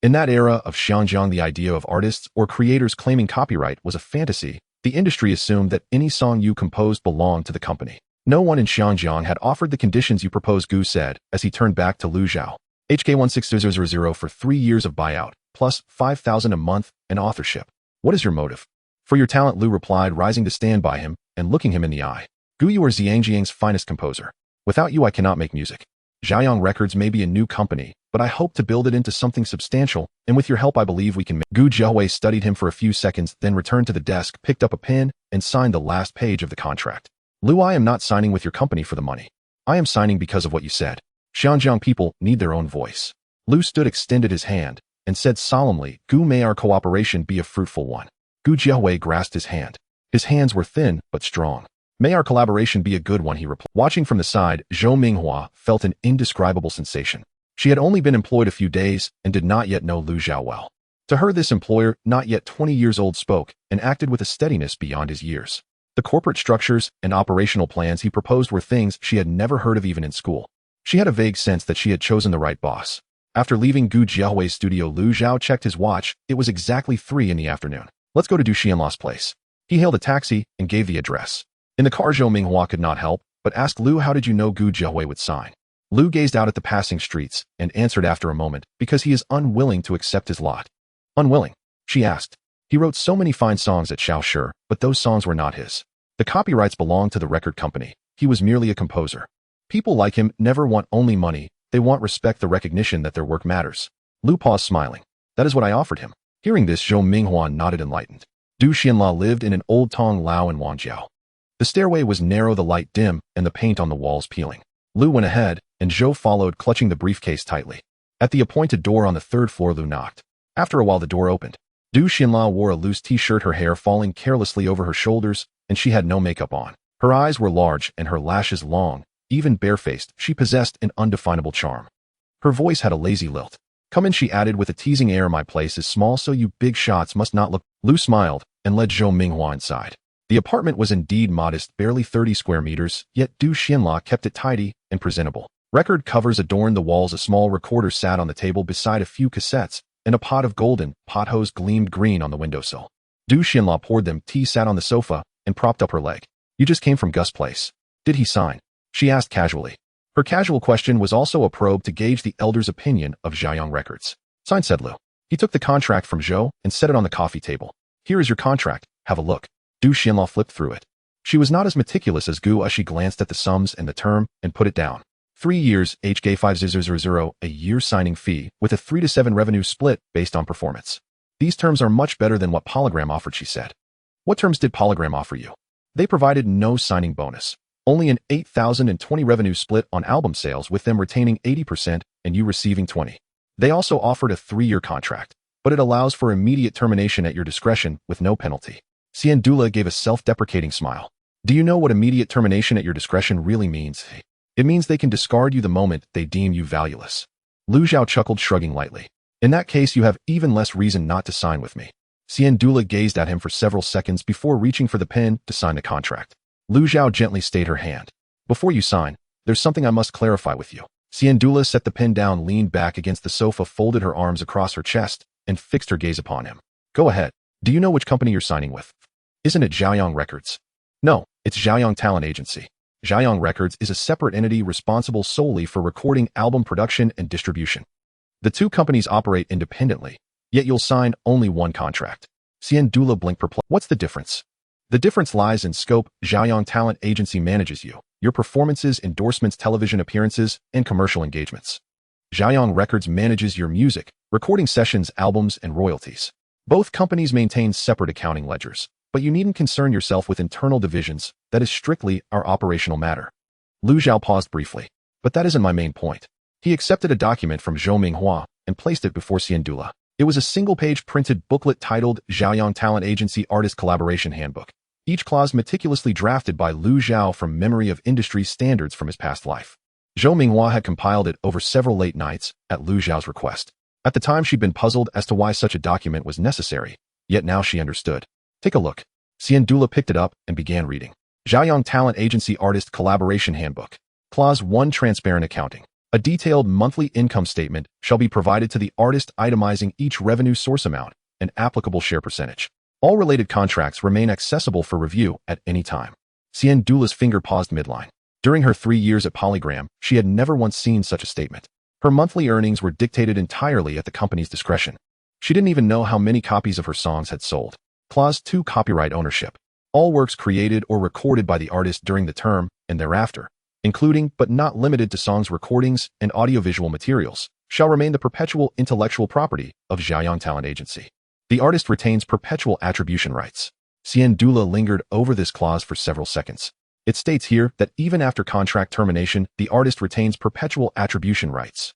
In that era of Xinjiang, the idea of artists or creators claiming copyright was a fantasy. The industry assumed that any song you composed belonged to the company. No one in Xinjiang had offered the conditions you proposed, Gu said, as he turned back to Lu Zhao. HK 1600 for 3 years of buyout, plus 5,000 a month, and authorship. What is your motive? For your talent, Lu replied, rising to stand by him and looking him in the eye. Gu, you are Xiangjiang's finest composer. Without you, I cannot make music. Zhaoyang Records may be a new company, but I hope to build it into something substantial, and with your help I believe we can make. Gu Jiahui studied him for a few seconds, then returned to the desk, picked up a pen, and signed the last page of the contract. Lu, I am not signing with your company for the money. I am signing because of what you said. Xinjiang people need their own voice. Lu stood, extended his hand, and said solemnly, Gu, may our cooperation be a fruitful one. Gu Jiahui grasped his hand. His hands were thin, but strong. May our collaboration be a good one, he replied. Watching from the side, Zhou Minghua felt an indescribable sensation. She had only been employed a few days and did not yet know Lu Zhao well. To her, this employer, not yet 20 years old, spoke and acted with a steadiness beyond his years. The corporate structures and operational plans he proposed were things she had never heard of even in school. She had a vague sense that she had chosen the right boss. After leaving Gu Jiahui's studio, Lu Zhao checked his watch. It was exactly 3 in the afternoon. Let's go to Du Xianla's place. He hailed a taxi and gave the address. In the car, Zhou Minghua could not help, but asked Lu, how did you know Gu Jiahui would sign? Lu gazed out at the passing streets and answered after a moment, because he is unwilling to accept his lot. Unwilling? She asked. He wrote so many fine songs at Shaoshi, but those songs were not his. The copyrights belonged to the record company. He was merely a composer. People like him never want only money. They want respect, the recognition that their work matters. Lu paused, smiling. That is what I offered him. Hearing this, Zhou Minghua nodded, enlightened. Du Xianla lived in an old Tong Lao in Wanjiao. The stairway was narrow, the light dim, and the paint on the walls peeling. Lu went ahead, and Zhou followed, clutching the briefcase tightly. At the appointed door on the 3rd floor, Lu knocked. After a while, the door opened. Du Xianla wore a loose t-shirt, her hair falling carelessly over her shoulders, and she had no makeup on. Her eyes were large and her lashes long. Even barefaced, she possessed an undefinable charm. Her voice had a lazy lilt. Come in, she added with a teasing air. My place is small, so you big shots must not look. Lu smiled and led Zhou Minghua inside. The apartment was indeed modest, barely 30 square meters, yet Du Xianla kept it tidy and presentable. Record covers adorned the walls. A small recorder sat on the table beside a few cassettes, and a pot of golden pot hose gleamed green on the windowsill. Du Xianla poured them tea, sat on the sofa, and propped up her leg. You just came from Gus' place. Did he sign? She asked casually. Her casual question was also a probe to gauge the elder's opinion of Jiayang Records. Signed, said Lu. He took the contract from Zhou and set it on the coffee table. Here is your contract. Have a look. Du Xianla flipped through it. She was not as meticulous as Gu as she glanced at the sums and the term and put it down. 3 years, HK 5000, a year signing fee, with a 3-to-7 revenue split based on performance. These terms are much better than what Polygram offered, she said. What terms did Polygram offer you? They provided no signing bonus. Only an 8,020 revenue split on album sales, with them retaining 80% and you receiving 20. They also offered a 3-year contract, but it allows for immediate termination at your discretion with no penalty. Xian Dula gave a self-deprecating smile. Do you know what immediate termination at your discretion really means? It means they can discard you the moment they deem you valueless. Lu Zhao chuckled, shrugging lightly. In that case, you have even less reason not to sign with me. Xian Dula gazed at him for several seconds before reaching for the pen to sign the contract. Lu Zhao gently stayed her hand. Before you sign, there's something I must clarify with you. Xian Dula set the pen down, leaned back against the sofa, folded her arms across her chest, and fixed her gaze upon him. Go ahead. Do you know which company you're signing with? Isn't it Jiayang Records? No, it's Jiayang Talent Agency. Jiayang Records is a separate entity responsible solely for recording, album production, and distribution. The two companies operate independently, yet you'll sign only one contract. Xian Dula blinked perplexed. What's the difference? The difference lies in scope. Jiayang Talent Agency manages you, your performances, endorsements, television appearances, and commercial engagements. Jiayang Records manages your music, recording sessions, albums, and royalties. Both companies maintain separate accounting ledgers, but you needn't concern yourself with internal divisions. That is strictly our operational matter. Lu Zhao paused briefly. But that isn't my main point. He accepted a document from Zhou Minghua and placed it before Xian Dula. It was a single-page printed booklet titled Jiayang Talent Agency Artist Collaboration Handbook. Each clause meticulously drafted by Lu Zhao from memory of industry standards from his past life. Zhou Minghua had compiled it over several late nights at Lu Zhao's request. At the time, she'd been puzzled as to why such a document was necessary, yet now she understood. Take a look. Xian Dula picked it up and began reading. Jiayang Talent Agency Artist Collaboration Handbook. Clause 1. Transparent accounting. A detailed monthly income statement shall be provided to the artist, itemizing each revenue source amount and applicable share percentage. All related contracts remain accessible for review at any time. Xian Dula's finger paused midline. During her 3 years at Polygram, she had never once seen such a statement. Her monthly earnings were dictated entirely at the company's discretion. She didn't even know how many copies of her songs had sold. Clause 2. Copyright ownership. All works created or recorded by the artist during the term and thereafter, including but not limited to songs, recordings, and audiovisual materials, shall remain the perpetual intellectual property of Jiayang Talent Agency. The artist retains perpetual attribution rights. Xian Dula lingered over this clause for several seconds. It states here that even after contract termination, the artist retains perpetual attribution rights.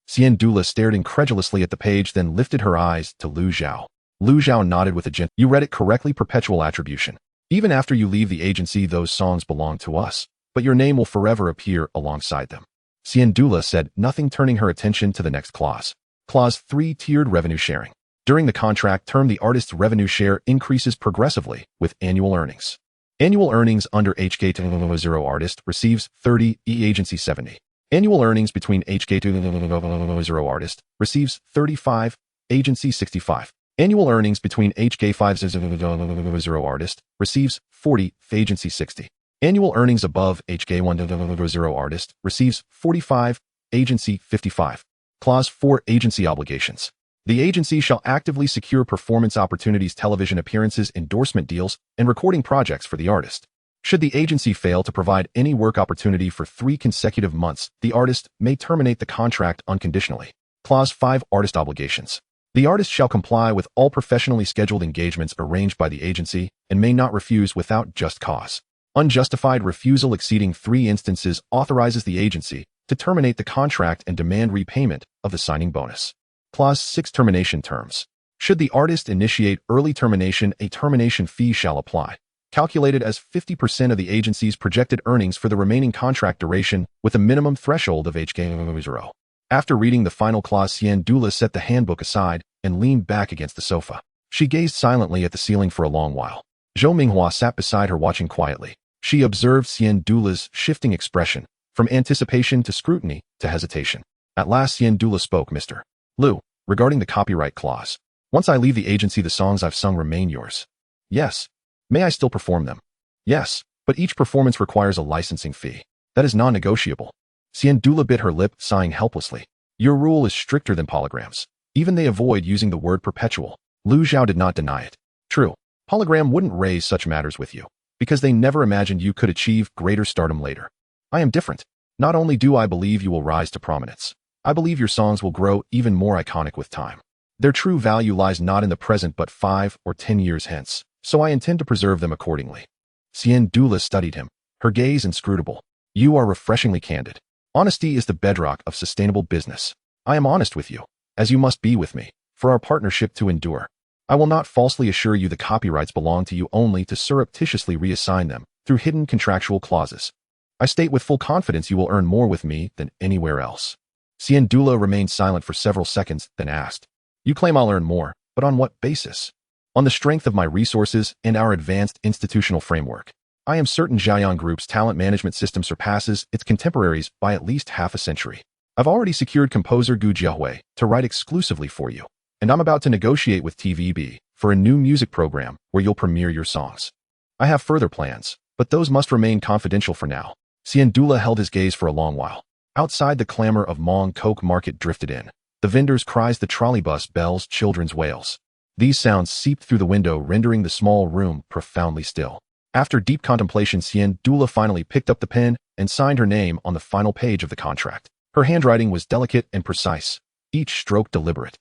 Xian Dula stared incredulously at the page, then lifted her eyes to Lu Zhao. Lu Zhao nodded with a gentle, "You read it correctly, perpetual attribution. Even after you leave the agency, those songs belong to us, but your name will forever appear alongside them." Xian Dula said nothing, turning her attention to the next clause. Clause 3. Tiered revenue sharing. During the contract term, the artist's revenue share increases progressively with annual earnings. Annual earnings under HK 0 artist receives 30, agency 70. Annual earnings between HK20 artist receives 35, agency 65. Annual earnings between HK50 artist receives 40, agency 60. Annual earnings above HK10 artist receives 45, agency 55. Clause 4 Agency obligations. The agency shall actively secure performance opportunities, television appearances, endorsement deals, and recording projects for the artist. Should the agency fail to provide any work opportunity for 3 consecutive months, the artist may terminate the contract unconditionally. Clause 5 Artist obligations. The artist shall comply with all professionally scheduled engagements arranged by the agency and may not refuse without just cause. Unjustified refusal exceeding 3 instances authorizes the agency to terminate the contract and demand repayment of the signing bonus. Clause 6 Termination terms. Should the artist initiate early termination, a termination fee shall apply, calculated as 50% of the agency's projected earnings for the remaining contract duration with a minimum threshold of HK0. After reading the final clause, Xian Dula set the handbook aside and leaned back against the sofa. She gazed silently at the ceiling for a long while. Zhou Minghua sat beside her watching quietly. She observed Xian Dula's shifting expression, from anticipation to scrutiny to hesitation. At last Xian Dula spoke. Mr. Liu, regarding the copyright clause. Once I leave the agency, the songs I've sung remain yours. Yes. May I still perform them? Yes, but each performance requires a licensing fee. That is non-negotiable. Xian Dula bit her lip, sighing helplessly. Your rule is stricter than polygram's. Even they avoid using the word perpetual. Lu Zhao did not deny it. True. Polygram wouldn't raise such matters with you, because they never imagined you could achieve greater stardom later. I am different. Not only do I believe you will rise to prominence, I believe your songs will grow even more iconic with time. Their true value lies not in the present but 5 or 10 years hence, so I intend to preserve them accordingly. Xian Dula studied him, her gaze inscrutable. You are refreshingly candid. Honesty is the bedrock of sustainable business. I am honest with you, as you must be with me, for our partnership to endure. I will not falsely assure you the copyrights belong to you only to surreptitiously reassign them through hidden contractual clauses. I state with full confidence you will earn more with me than anywhere else. Xian Dula remained silent for several seconds, then asked, You claim I'll earn more, but on what basis? On the strength of my resources and our advanced institutional framework. I am certain Zhaoyang Group's talent management system surpasses its contemporaries by at least half a century. I've already secured composer Gu Jiahui to write exclusively for you, and I'm about to negotiate with TVB for a new music program where you'll premiere your songs. I have further plans, but those must remain confidential for now. Xian Dula held his gaze for a long while. Outside, the clamor of Mong Kok Market drifted in. The vendors' cries, the trolleybus bells, children's wails. These sounds seeped through the window, rendering the small room profoundly still. After deep contemplation, Xian Dula finally picked up the pen and signed her name on the final page of the contract. Her handwriting was delicate and precise, each stroke deliberate.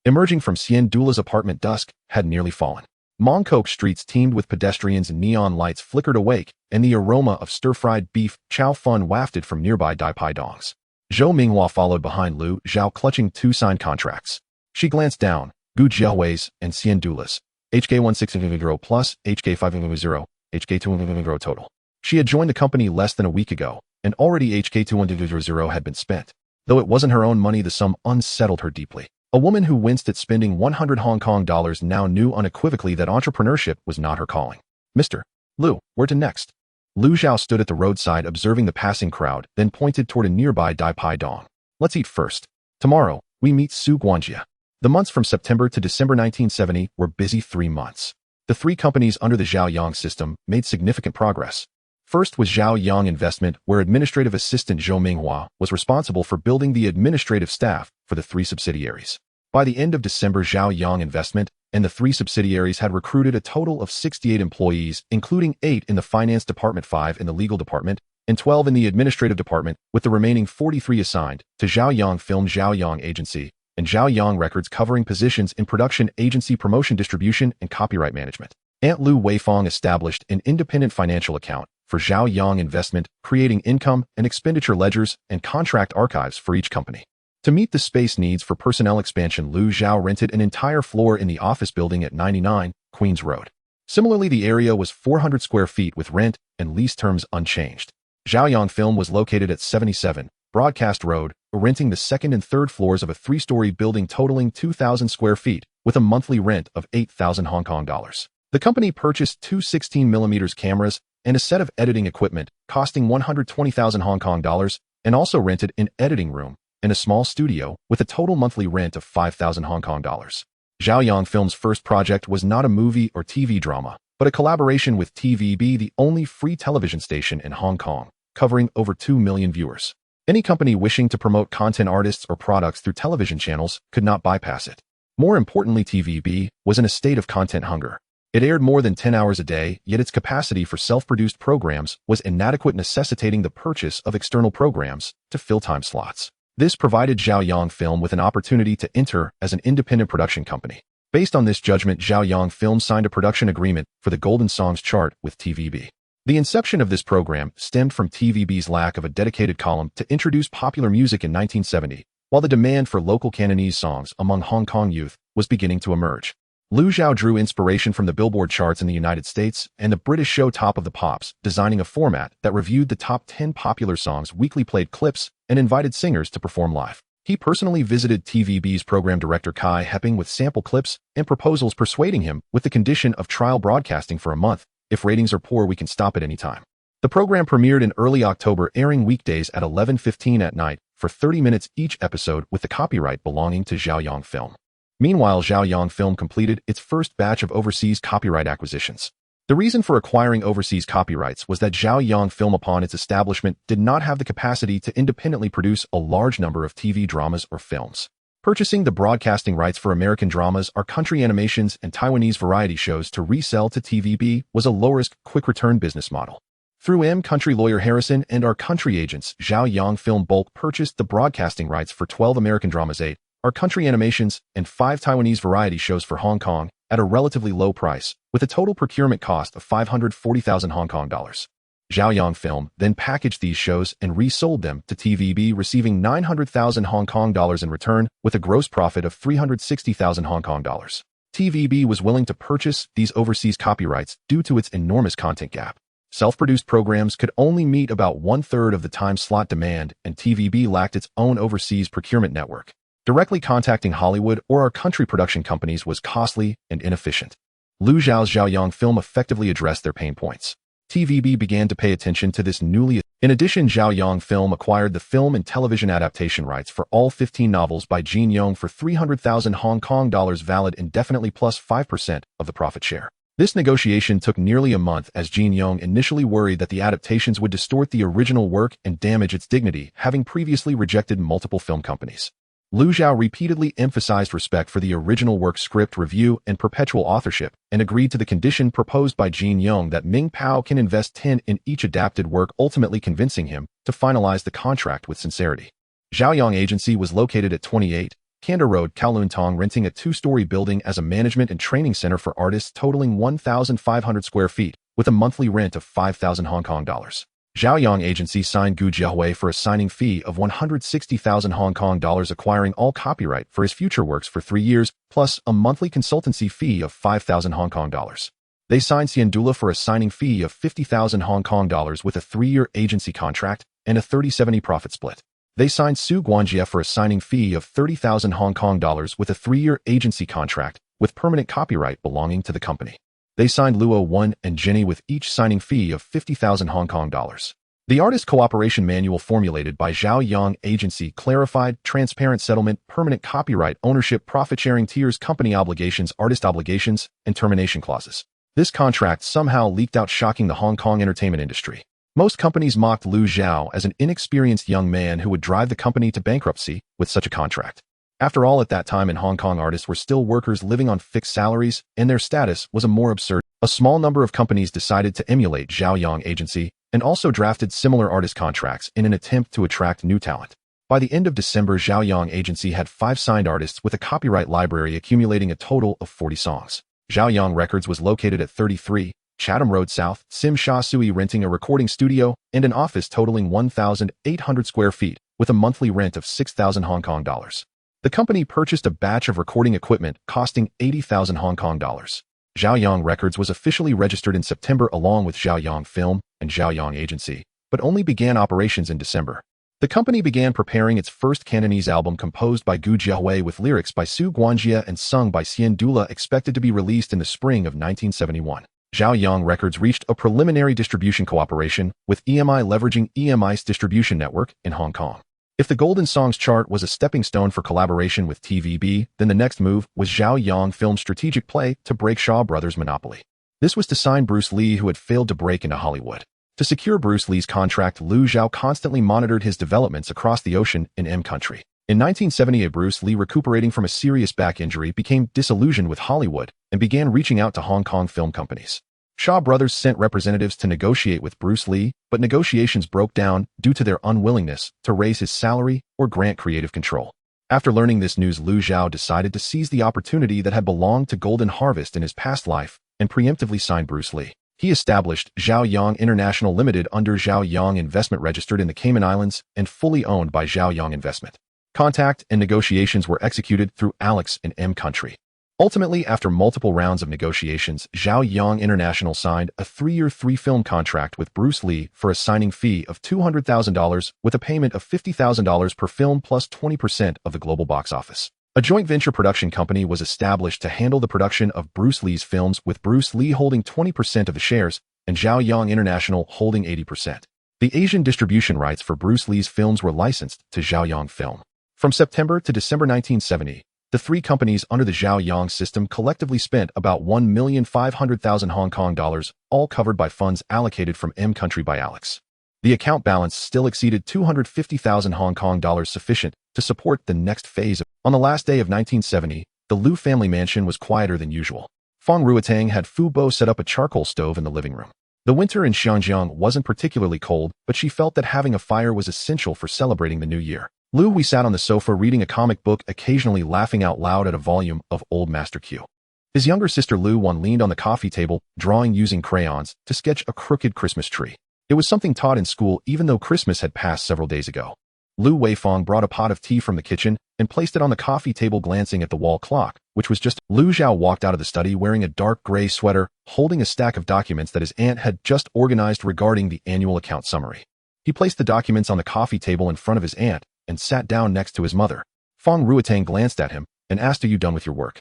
Emerging from Xian Dula's apartment, dusk had nearly fallen. Mongkok streets teemed with pedestrians, and neon lights flickered awake, and the aroma of stir-fried beef chow fun wafted from nearby Dai Pai dongs. Zhou Minghua followed behind Lu Zhao, clutching 2 signed contracts. She glanced down, Gu Jiahui's and Xian Dula's. HK1600 plus HK500, HK200 total. She had joined the company less than a week ago, and already HK200 had been spent. Though it wasn't her own money, the sum unsettled her deeply. A woman who winced at spending 100 Hong Kong dollars now knew unequivocally that entrepreneurship was not her calling. Mr. Lu, where to next? Lu Zhao stood at the roadside observing the passing crowd, then pointed toward a nearby Dai Pai Dong. Let's eat first. Tomorrow, we meet Su Guanjia. The months from September to December 1970 were busy 3 months. The 3 companies under the Zhaoyang system made significant progress. First was Zhaoyang Investment, where administrative assistant Zhou Minghua was responsible for building the administrative staff for the 3 subsidiaries. By the end of December, Zhaoyang Investment and the 3 subsidiaries had recruited a total of 68 employees, including 8 in the finance department, 5 in the legal department, and 12 in the administrative department, with the remaining 43 assigned to Zhaoyang Film, Zhaoyang Agency, and Zhaoyang Records, covering positions in production agency, promotion, distribution, and copyright management. Aunt Lu Weifang established an independent financial account for Zhaoyang Investment, creating income and expenditure ledgers and contract archives for each company. To meet the space needs for personnel expansion, Lu Zhao rented an entire floor in the office building at 99 Queens Road. Similarly, the area was 400 square feet with rent and lease terms unchanged. Zhaoyang Film was located at 77 Broadcast Road, renting the 2nd and 3rd floors of a 3-story building totaling 2,000 square feet with a monthly rent of 8,000 Hong Kong dollars. The company purchased 2 16mm cameras and a set of editing equipment costing 120,000 Hong Kong dollars and also rented an editing room and a small studio with a total monthly rent of 5,000 Hong Kong dollars. Zhaoyang Film's first project was not a movie or TV drama, but a collaboration with TVB, the only free television station in Hong Kong, covering over 2 million viewers. Any company wishing to promote content artists or products through television channels could not bypass it. More importantly, TVB was in a state of content hunger. It aired more than 10 hours a day, yet its capacity for self-produced programs was inadequate, necessitating the purchase of external programs to fill time slots. This provided Zhaoyang Film with an opportunity to enter as an independent production company. Based on this judgment, Zhaoyang Film signed a production agreement for the Golden Songs chart with TVB. The inception of this program stemmed from TVB's lack of a dedicated column to introduce popular music in 1970, while the demand for local Cantonese songs among Hong Kong youth was beginning to emerge. Liu Zhao drew inspiration from the Billboard charts in the United States and the British show Top of the Pops, designing a format that reviewed the top 10 popular songs, weekly played clips, and invited singers to perform live. He personally visited TVB's program director Kai Hepping with sample clips and proposals, persuading him with the condition of trial broadcasting for a month. If ratings are poor, we can stop at any time. The program premiered in early October, airing weekdays at 11:15 at night for 30 minutes each episode, with the copyright belonging to Zhaoyang Film. Meanwhile, Zhaoyang Film completed its first batch of overseas copyright acquisitions. The reason for acquiring overseas copyrights was that Zhaoyang Film, upon its establishment, did not have the capacity to independently produce a large number of TV dramas or films. Purchasing the broadcasting rights for American dramas, our country animations, and Taiwanese variety shows to resell to TVB was a low-risk, quick-return business model. Through M-Country lawyer Harrison and our country agents, Zhaoyang Film bulk purchased the broadcasting rights for 12 American dramas, 8 our country animations, and 5 Taiwanese variety shows for Hong Kong at a relatively low price, with a total procurement cost of 540,000 Hong Kong dollars. Zhaoyang Film then packaged these shows and resold them to TVB, receiving 900,000 Hong Kong dollars in return, with a gross profit of 360,000 Hong Kong dollars. TVB was willing to purchase these overseas copyrights due to its enormous content gap. Self-produced programs could only meet about 1/3 of the time slot demand, and TVB lacked its own overseas procurement network. Directly contacting Hollywood or our country production companies was costly and inefficient. Liu Zhao's Zhaoyang Film effectively addressed their pain points. TVB began to pay attention to this newly. In addition, Zhaoyang Film acquired the film and television adaptation rights for all 15 novels by Jin Yong for 300,000 Hong Kong dollars, valid indefinitely, plus 5% of the profit share. This negotiation took nearly a month, as Jin Yong initially worried that the adaptations would distort the original work and damage its dignity, having previously rejected multiple film companies. Liu Zhao repeatedly emphasized respect for the original work, script review, and perpetual authorship, and agreed to the condition proposed by Jin Yong that Ming Pao can invest 10 in each adapted work, ultimately convincing him to finalize the contract with sincerity. Zhaoyang Agency was located at 28 Kanda Road, Kowloon Tong, renting a 2-story building as a management and training center for artists, totaling 1,500 square feet, with a monthly rent of 5,000 Hong Kong dollars. Zhaoyang Agency signed Gu Jiahui for a signing fee of 160,000 Hong Kong dollars, acquiring all copyright for his future works for 3 years, plus a monthly consultancy fee of 5,000 Hong Kong dollars. They signed Xian Dula for a signing fee of 50,000 Hong Kong dollars with a 3-year agency contract and a 30-70 profit split. They signed Su Guangjie for a signing fee of 30,000 Hong Kong dollars with a 3-year agency contract with permanent copyright belonging to the company. They signed Luo Wen and Jenny with each signing fee of 50,000 Hong Kong dollars. The artist cooperation manual formulated by Zhaoyang Agency clarified transparent settlement, permanent copyright ownership, profit-sharing tiers, company obligations, artist obligations, and termination clauses. This contract somehow leaked out, shocking the Hong Kong entertainment industry. Most companies mocked Liu Zhao as an inexperienced young man who would drive the company to bankruptcy with such a contract. After all, at that time in Hong Kong, artists were still workers living on fixed salaries, and their status was a more absurd. A small number of companies decided to emulate Zhaoyang Agency and also drafted similar artist contracts in an attempt to attract new talent. By the end of December, Zhaoyang Agency had 5 signed artists with a copyright library accumulating a total of 40 songs. Zhaoyang Records was located at 33 Chatham Road South, Sim Sha Sui, renting a recording studio and an office totaling 1,800 square feet with a monthly rent of 6,000 Hong Kong dollars. The company purchased a batch of recording equipment costing 80,000 Hong Kong dollars. Zhaoyang Records was officially registered in September along with Zhaoyang Film and Zhaoyang Agency, but only began operations in December. The company began preparing its first Cantonese album, composed by Gu Jiahui with lyrics by Su Guangjie and sung by Xian Dula, expected to be released in the spring of 1971. Zhao Yang Records reached a preliminary distribution cooperation with EMI leveraging EMI's distribution network in Hong Kong. If the Golden Songs chart was a stepping stone for collaboration with TVB, then the next move was Zhao Yang Film's strategic play to break Shaw Brothers' monopoly. This was to sign Bruce Lee, who had failed to break into Hollywood. To secure Bruce Lee's contract, Liu Zhao constantly monitored his developments across the ocean in M Country. In 1978, Bruce Lee, recuperating from a serious back injury, became disillusioned with Hollywood and began reaching out to Hong Kong film companies. Shaw Brothers sent representatives to negotiate with Bruce Lee, but negotiations broke down due to their unwillingness to raise his salary or grant creative control. After learning this news, Liu Zhao decided to seize the opportunity that had belonged to Golden Harvest in his past life and preemptively signed Bruce Lee. He established Zhao Yang International Limited under Zhao Yang Investment, registered in the Cayman Islands and fully owned by Zhao Yang Investment. Contact and negotiations were executed through Alex in M Country. Ultimately, after multiple rounds of negotiations, Zhao Yang International signed a 3-year 3-film contract with Bruce Lee for a signing fee of $200,000 with a payment of $50,000 per film plus 20% of the global box office. A joint venture production company was established to handle the production of Bruce Lee's films, with Bruce Lee holding 20% of the shares and Zhao Yang International holding 80%. The Asian distribution rights for Bruce Lee's films were licensed to Zhao Yang Film. From September to December 1970, the three companies under the Zhao Yang system collectively spent about 1,500,000 Hong Kong dollars, all covered by funds allocated from M Country by Alex. The account balance still exceeded 250,000 Hong Kong dollars, sufficient to support the next phase. On the last day of 1970, the Liu family mansion was quieter than usual. Fong Ruotang had Fu Bo set up a charcoal stove in the living room. The winter in Xinjiang wasn't particularly cold, but she felt that having a fire was essential for celebrating the new year. Liu Hui sat on the sofa reading a comic book, occasionally laughing out loud at a volume of Old Master Q. His younger sister Liu Wan leaned on the coffee table, drawing using crayons to sketch a crooked Christmas tree. It was something taught in school even though Christmas had passed several days ago. Liu Weifang brought a pot of tea from the kitchen and placed it on the coffee table, glancing at the wall clock, which was just. Liu Zhao walked out of the study wearing a dark gray sweater, holding a stack of documents that his aunt had just organized regarding the annual account summary. He placed the documents on the coffee table in front of his aunt and sat down next to his mother. Fong Ruotang glanced at him and asked, "Are you done with your work?"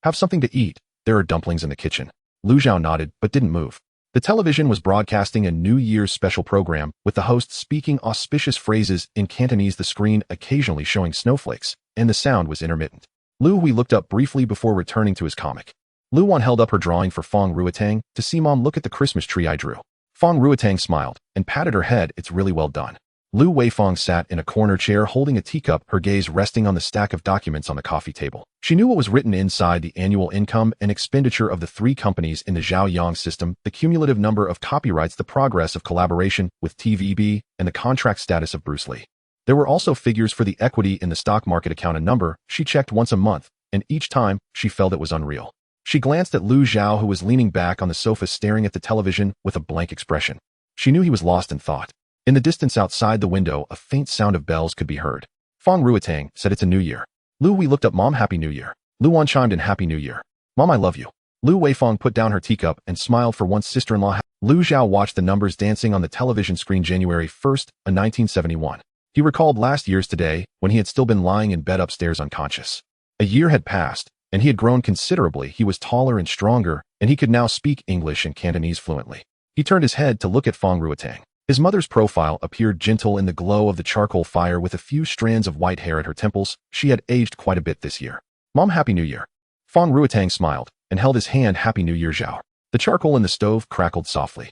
Have something to eat. There are dumplings in the kitchen." Liu Zhao nodded but didn't move. The television was broadcasting a New Year's special program, with the host speaking auspicious phrases in Cantonese, the screen occasionally showing snowflakes, and the sound was intermittent. Liu Hui looked up briefly before returning to his comic. Liu Wan held up her drawing for Fong Ruotang to see. "Mom, look at the Christmas tree I drew." Fong Ruotang smiled and patted her head. "It's really well done." Liu Weifang sat in a corner chair holding a teacup, her gaze resting on the stack of documents on the coffee table. She knew what was written inside: the annual income and expenditure of the three companies in the Zhao Yang system, the cumulative number of copyrights, the progress of collaboration with TVB, and the contract status of Bruce Lee. There were also figures for the equity in the stock market account, a number she checked once a month, and each time she felt it was unreal. She glanced at Liu Zhao, who was leaning back on the sofa staring at the television with a blank expression. She knew he was lost in thought. In the distance outside the window, a faint sound of bells could be heard. Fong Ruotang said, "It's a new year." Liu Hui looked up. "Mom, Happy New Year." Liu Wan chimed in, "Happy New Year." "Mom, I love you." Liu Weifang put down her teacup and smiled for once. Sister-in-law. Liu Zhao watched the numbers dancing on the television screen. January 1st, 1971. He recalled last year's today, when he had still been lying in bed upstairs unconscious. A year had passed, and he had grown considerably. He was taller and stronger, and he could now speak English and Cantonese fluently. He turned his head to look at Fong Ruotang. His mother's profile appeared gentle in the glow of the charcoal fire, with a few strands of white hair at her temples. She had aged quite a bit this year. "Mom, Happy New Year." Fong Ruotang smiled and held his hand. "Happy New Year, Zhao." The charcoal in the stove crackled softly.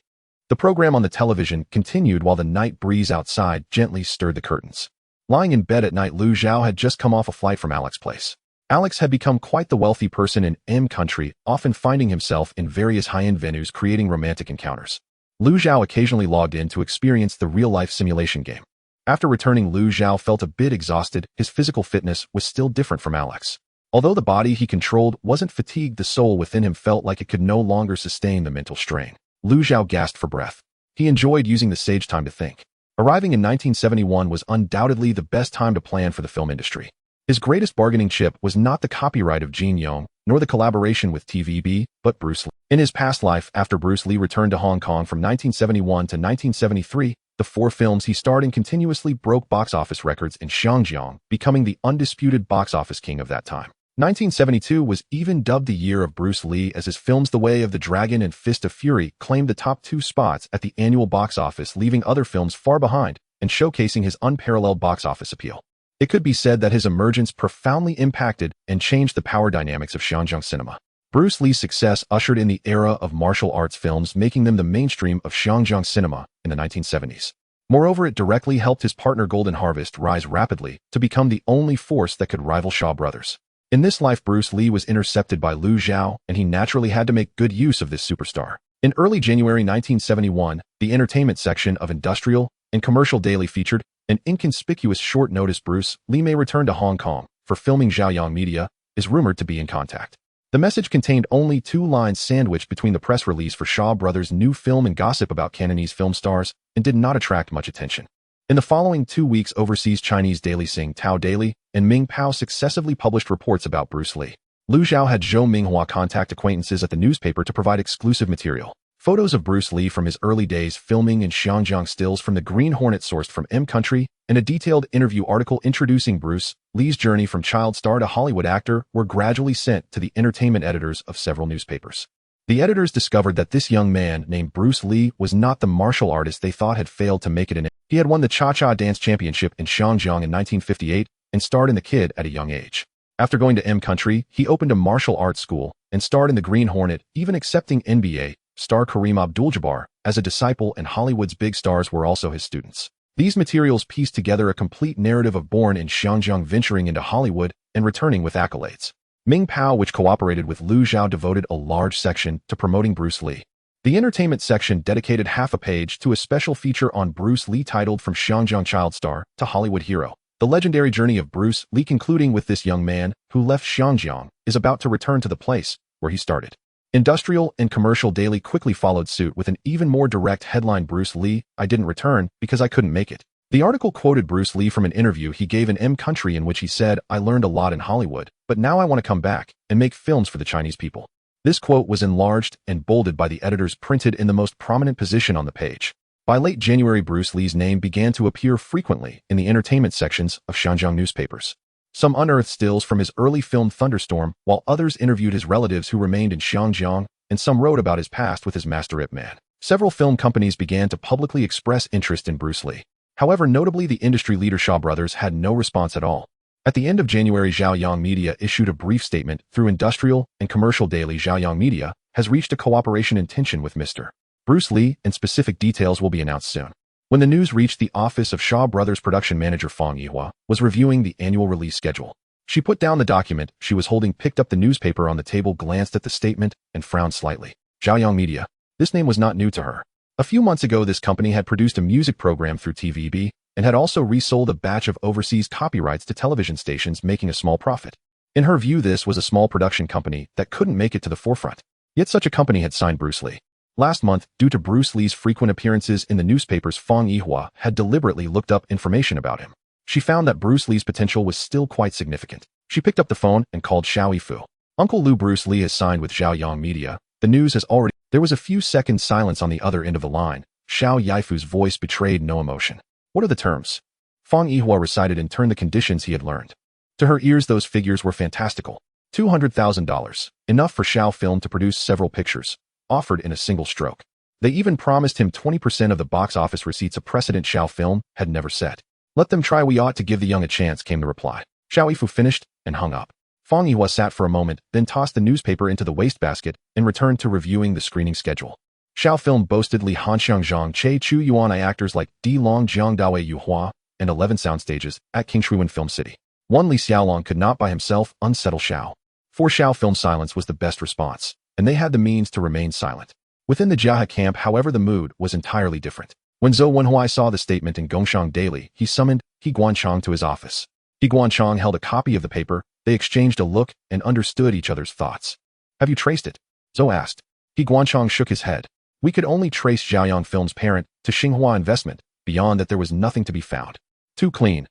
The program on the television continued while the night breeze outside gently stirred the curtains. Lying in bed at night, Liu Zhao had just come off a flight from Alex's place. Alex had become quite the wealthy person in M Country, often finding himself in various high-end venues creating romantic encounters. Liu Zhao occasionally logged in to experience the real-life simulation game. After returning, Liu Zhao felt a bit exhausted. His physical fitness was still different from Alex. Although the body he controlled wasn't fatigued, the soul within him felt like it could no longer sustain the mental strain. Liu Zhao gasped for breath. He enjoyed using the sage time to think. Arriving in 1971 was undoubtedly the best time to plan for the film industry. His greatest bargaining chip was not the copyright of Jin Yong, nor the collaboration with TVB, but Bruce Lee. In his past life, after Bruce Lee returned to Hong Kong from 1971 to 1973, the 4 films he starred in continuously broke box office records in Xinjiang, becoming the undisputed box office king of that time. 1972 was even dubbed the year of Bruce Lee, as his films The Way of the Dragon and Fist of Fury claimed the top 2 spots at the annual box office, leaving other films far behind and showcasing his unparalleled box office appeal. It could be said that his emergence profoundly impacted and changed the power dynamics of Xinjiang cinema. Bruce Lee's success ushered in the era of martial arts films, making them the mainstream of Xinjiang cinema in the 1970s. Moreover, it directly helped his partner Golden Harvest rise rapidly to become the only force that could rival Shaw Brothers. In this life, Bruce Lee was intercepted by Liu Xiao, and he naturally had to make good use of this superstar. In early January 1971, the entertainment section of Industrial and Commercial Daily featured an inconspicuous short notice: Bruce Lee may return to Hong Kong for filming. Zhaoyang Media is rumored to be in contact. The message contained only 2 lines sandwiched between the press release for Shaw Brothers' new film and gossip about Cantonese film stars, and did not attract much attention. In the following 2 weeks, overseas Chinese daily Sing Tao Daily and Ming Pao successively published reports about Bruce Lee. Liu Xiao had Zhou Minghua contact acquaintances at the newspaper to provide exclusive material. Photos of Bruce Lee from his early days filming in Xinjiang, stills from the Green Hornet sourced from M Country, and a detailed interview article introducing Bruce Lee's journey from child star to Hollywood actor were gradually sent to the entertainment editors of several newspapers. The editors discovered that this young man named Bruce Lee was not the martial artist they thought had failed to make it in it. He had won the Cha-Cha Dance Championship in Xinjiang in 1958 and starred in The Kid at a young age. After going to M Country, he opened a martial arts school and starred in the Green Hornet, even accepting NBA star Kareem Abdul-Jabbar as a disciple, and Hollywood's big stars were also his students. These materials pieced together a complete narrative of born in Xinjiang venturing into Hollywood and returning with accolades. Ming Pao, which cooperated with Liu Xiao, devoted a large section to promoting Bruce Lee. The entertainment section dedicated half a page to a special feature on Bruce Lee titled From Xinjiang Child Star to Hollywood Hero. The legendary journey of Bruce Lee, concluding with this young man who left Xinjiang, is about to return to the place where he started. Industrial and Commercial Daily quickly followed suit with an even more direct headline: Bruce Lee, I didn't return because I couldn't make it. The article quoted Bruce Lee from an interview he gave in M Country, in which he said, I learned a lot in Hollywood, but now I want to come back and make films for the Chinese people. This quote was enlarged and bolded by the editors, printed in the most prominent position on the page. By late January, Bruce Lee's name began to appear frequently in the entertainment sections of Xinjiang newspapers. Some unearthed stills from his early film Thunderstorm, while others interviewed his relatives who remained in Xinjiang, and some wrote about his past with his master Ip Man. Several film companies began to publicly express interest in Bruce Lee. However, notably, the industry leader Shaw Brothers had no response at all. At the end of January, Zhaoyang Media issued a brief statement through Industrial and Commercial Daily. Zhaoyang Media has reached a cooperation intention with Mr. Bruce Lee, and specific details will be announced soon. When the news reached the office of Shaw Brothers production manager Fang Yihua was reviewing the annual release schedule. She put down the document she was holding, picked up the newspaper on the table, glanced at the statement, and frowned slightly. Zhaoyang Media. This name was not new to her. A few months ago, this company had produced a music program through TVB and had also resold a batch of overseas copyrights to television stations, making a small profit. In her view, this was a small production company that couldn't make it to the forefront. Yet such a company had signed Bruce Lee. Last month, due to Bruce Lee's frequent appearances in the newspapers, Fang Yihua had deliberately looked up information about him. She found that Bruce Lee's potential was still quite significant. She picked up the phone and called Xiao Yifu. Uncle Lou, Bruce Lee has signed with Zhaoyang Media. The news has already... There was a few seconds silence on the other end of the line. Xiao Yifu's voice betrayed no emotion. What are the terms? Fang Yihua recited in turn the conditions he had learned. To her ears, those figures were fantastical. $200,000, enough for Xiao Film to produce several pictures, offered in a single stroke. They even promised him 20% of the box office receipts, a precedent Xiao Film had never set. Let them try, we ought to give the young a chance, came the reply. Xiao Yifu finished and hung up. Fang Yihua sat for a moment, then tossed the newspaper into the wastebasket and returned to reviewing the screening schedule. Xiao Film boasted Li Hanxiang Zhang Che Chu Yuan actors like Di Long Jiang Dawei Yu Hua, and 11 soundstages at King Shuwen Film City. One Li Xiaolong could not by himself unsettle Xiao. For Xiao Film, silence was the best response, and they had the means to remain silent. Within the Jiahe camp, however, the mood was entirely different. When Zhou Wenhuai saw the statement in Gongshang Daily, he summoned He Guanchang to his office. He Guanchang held a copy of the paper. They exchanged a look and understood each other's thoughts. Have you traced it? Zhou asked. He Guanchang shook his head. We could only trace Zhaoyang Film's parent to Xinhua Investment. Beyond that, there was nothing to be found. Too clean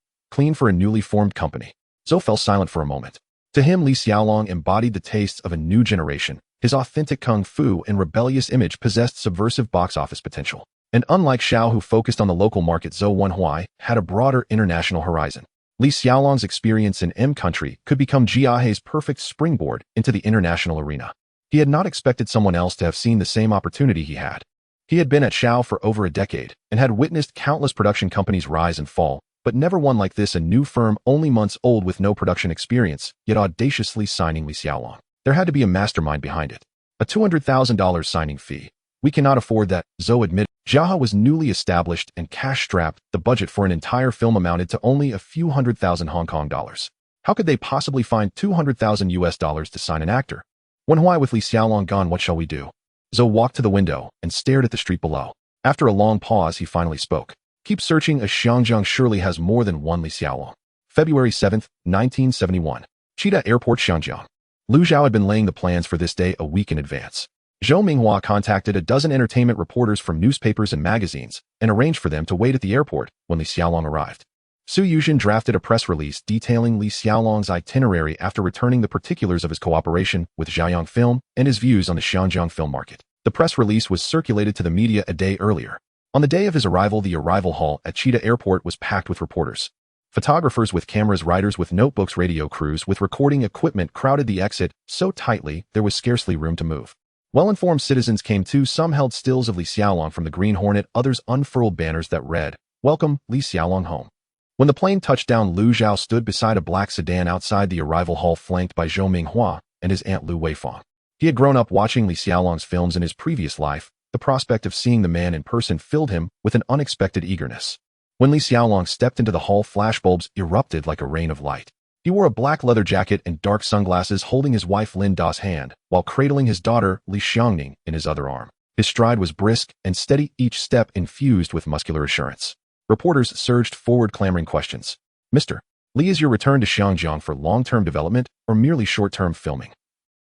for a newly formed company. Zhou fell silent for a moment. To him, Li Xiaolong embodied the tastes of a new generation. His authentic kung fu and rebellious image possessed subversive box office potential. And unlike Xiao, who focused on the local market, Zhou Wenhuai had a broader international horizon. Li Xiaolong's experience in M country could become Jiahe's perfect springboard into the international arena. He had not expected someone else to have seen the same opportunity he had. He had been at Shao for over a decade and had witnessed countless production companies rise and fall, but never one like this, a new firm only months old with no production experience, yet audaciously signing Li Xiaolong. There had to be a mastermind behind it. A $200,000 signing fee. We cannot afford that, Zhou admitted. Jiahe was newly established and cash-strapped. The budget for an entire film amounted to only a few $100,000 Hong Kong dollars. How could they possibly find $200,000 US dollars to sign an actor? When why with Li Xiaolong gone, what shall we do? Zhou walked to the window and stared at the street below. After a long pause, he finally spoke. Keep searching, as Xiangjiang surely has more than one Li Xiaolong. February 7, 1971. Cheetah Airport, Xiangjiang. Lu Zhao had been laying the plans for this day a week in advance. Zhou Minghua contacted a dozen entertainment reporters from newspapers and magazines and arranged for them to wait at the airport when Li Xiaolong arrived. Su Yuzhen drafted a press release detailing Li Xiaolong's itinerary after returning the particulars of his cooperation with Jiayang Film and his views on the Xiangjiang film market. The press release was circulated to the media a day earlier. On the day of his arrival, the arrival hall at Cheetah Airport was packed with reporters. Photographers with cameras, writers with notebooks, radio crews with recording equipment crowded the exit so tightly there was scarcely room to move. Well-informed citizens came too. Some held stills of Li Xiaolong from the Green Hornet, others unfurled banners that read, "Welcome, Li Xiaolong home." When the plane touched down, Lu Zhao stood beside a black sedan outside the arrival hall, flanked by Zhou Minghua and his aunt Lu Weifang. He had grown up watching Li Xiaolong's films in his previous life. The prospect of seeing the man in person filled him with an unexpected eagerness. When Li Xiaolong stepped into the hall, flashbulbs erupted like a rain of light. He wore a black leather jacket and dark sunglasses, holding his wife Lin Da's hand, while cradling his daughter Li Xiangning in his other arm. His stride was brisk and steady, each step infused with muscular assurance. Reporters surged forward, clamoring questions. "Mr. Li, is your return to Xiangjiang for long-term development or merely short-term filming?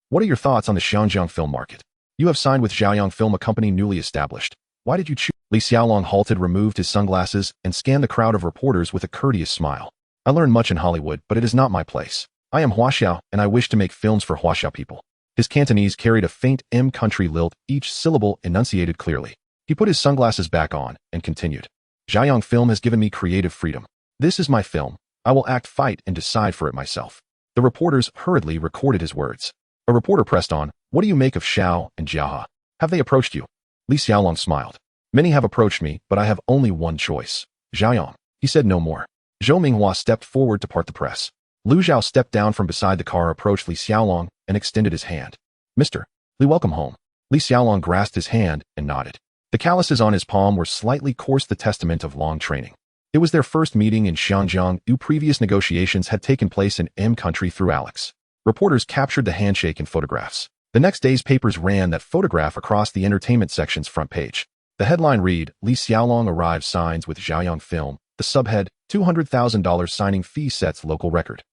What are your thoughts on the Xiangjiang film market? You have signed with Jiayang Film, a company newly established. Why did you choose?" Li Xiaolong halted, removed his sunglasses, and scanned the crowd of reporters with a courteous smile. "I learned much in Hollywood, but it is not my place. I am Huaxiao, and I wish to make films for Huaxiao people." His Cantonese carried a faint M country lilt, each syllable enunciated clearly. He put his sunglasses back on and continued. "Jiayang Film has given me creative freedom. This is my film. I will act, fight, and decide for it myself." The reporters hurriedly recorded his words. A reporter pressed on, "What do you make of Shao and Jiahe? Have they approached you?" Li Xiaolong smiled. "Many have approached me, but I have only one choice. Jiayang." He said no more. Zhou Minghua stepped forward to part the press. Lu Zhao stepped down from beside the car, approached Li Xiaolong, and extended his hand. "Mr. Li, welcome home." Li Xiaolong grasped his hand and nodded. The calluses on his palm were slightly coarse, the testament of long training. It was their first meeting in Xiangjiang. Previous negotiations had taken place in M country through Alex. Reporters captured the handshake in photographs. The next day's papers ran that photograph across the entertainment section's front page. The headline read, "Li Xiaolong arrives, signs with Jiayang Film." The subhead, $200,000 signing fee sets local record.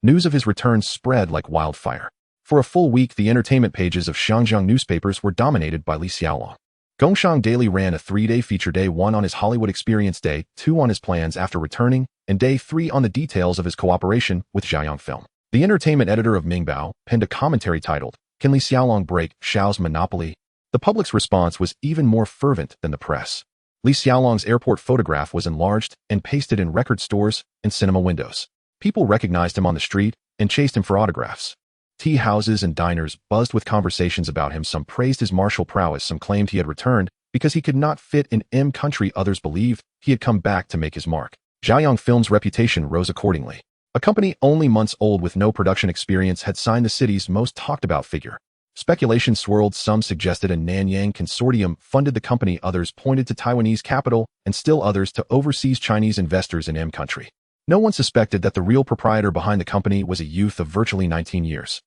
News of his return spread like wildfire. For a full week, the entertainment pages of Xiangjiang newspapers were dominated by Li Xiaolong. Gongshang Daily ran a 3-day feature, day 1 on his Hollywood experience, day 2 on his plans after returning, and day 3 on the details of his cooperation with Jiayang Film. The entertainment editor of Mingbao penned a commentary titled, "Can Li Xiaolong break Shao's monopoly?" The public's response was even more fervent than the press. Li Xiaolong's airport photograph was enlarged and pasted in record stores and cinema windows. People recognized him on the street and chased him for autographs. Tea houses and diners buzzed with conversations about him. Some praised his martial prowess, some claimed he had returned because he could not fit in M country, others believed he had come back to make his mark. Jiayang Film's reputation rose accordingly. A company only months old with no production experience had signed the city's most talked-about figure. Speculation swirled. Some suggested a Nanyang consortium funded the company, others pointed to Taiwanese capital, and still others to overseas Chinese investors in M country. No one suspected that the real proprietor behind the company was a youth of virtually 19 years.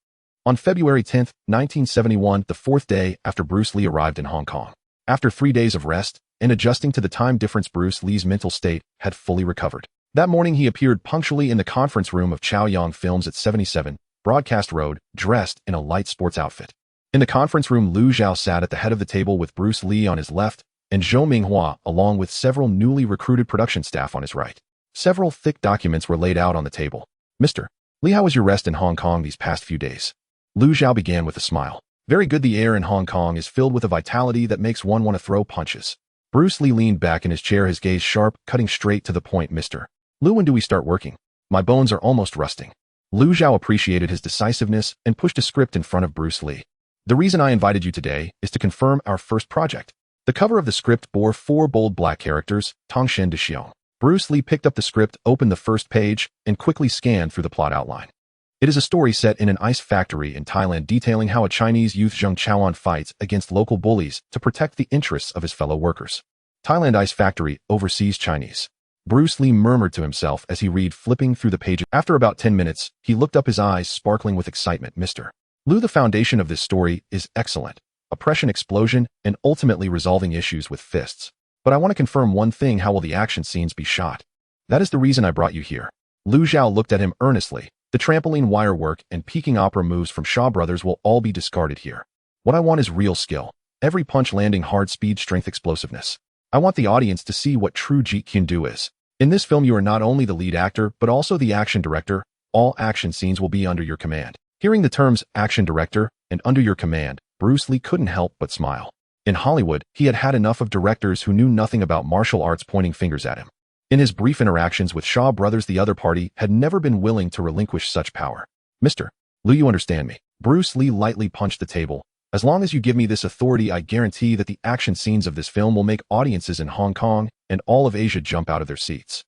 On February 10, 1971, the 4th day after Bruce Lee arrived in Hong Kong. After 3 days of rest and adjusting to the time difference, Bruce Lee's mental state had fully recovered. That morning, he appeared punctually in the conference room of Chaoyang Films at 77 Broadcast Road, dressed in a light sports outfit. In the conference room, Lu Zhao sat at the head of the table with Bruce Lee on his left and Zhou Minghua, along with several newly recruited production staff, on his right. Several thick documents were laid out on the table. "Mr. Lee, how was your rest in Hong Kong these past few days?" Lu Zhao began with a smile. "Very good. The air in Hong Kong is filled with a vitality that makes one want to throw punches." Bruce Lee leaned back in his chair, his gaze sharp, cutting straight to the point. "Mr. Lu, when do we start working?" My bones are almost rusting. Lu Zhao appreciated his decisiveness and pushed a script in front of Bruce Lee. The reason I invited you today is to confirm our first project. The cover of the script bore 4 bold black characters, Tongshen de Xiong. Bruce Lee picked up the script, opened the first page, and quickly scanned through the plot outline. It is a story set in an ice factory in Thailand detailing how a Chinese youth Zheng Chaoan fights against local bullies to protect the interests of his fellow workers. Thailand Ice Factory, overseas Chinese. Bruce Lee murmured to himself as he read, flipping through the pages. After about 10 minutes, he looked up, his eyes sparkling with excitement. Mr. Lu, the foundation of this story is excellent. Oppression, explosion, and ultimately resolving issues with fists. But I want to confirm one thing: how will the action scenes be shot? That is the reason I brought you here. Lu Zhao looked at him earnestly. The trampoline wire work and peaking opera moves from Shaw Brothers will all be discarded here. What I want is real skill. Every punch landing hard, speed, strength, explosiveness. I want the audience to see what true Jeet Kune Do is. In this film, you are not only the lead actor, but also the action director. All action scenes will be under your command. Hearing the terms action director and under your command, Bruce Lee couldn't help but smile. In Hollywood, he had had enough of directors who knew nothing about martial arts pointing fingers at him. In his brief interactions with Shaw Brothers, the other party had never been willing to relinquish such power. Mr. Lu, you understand me. Bruce Lee lightly punched the table. As long as you give me this authority, I guarantee that the action scenes of this film will make audiences in Hong Kong and all of Asia jump out of their seats.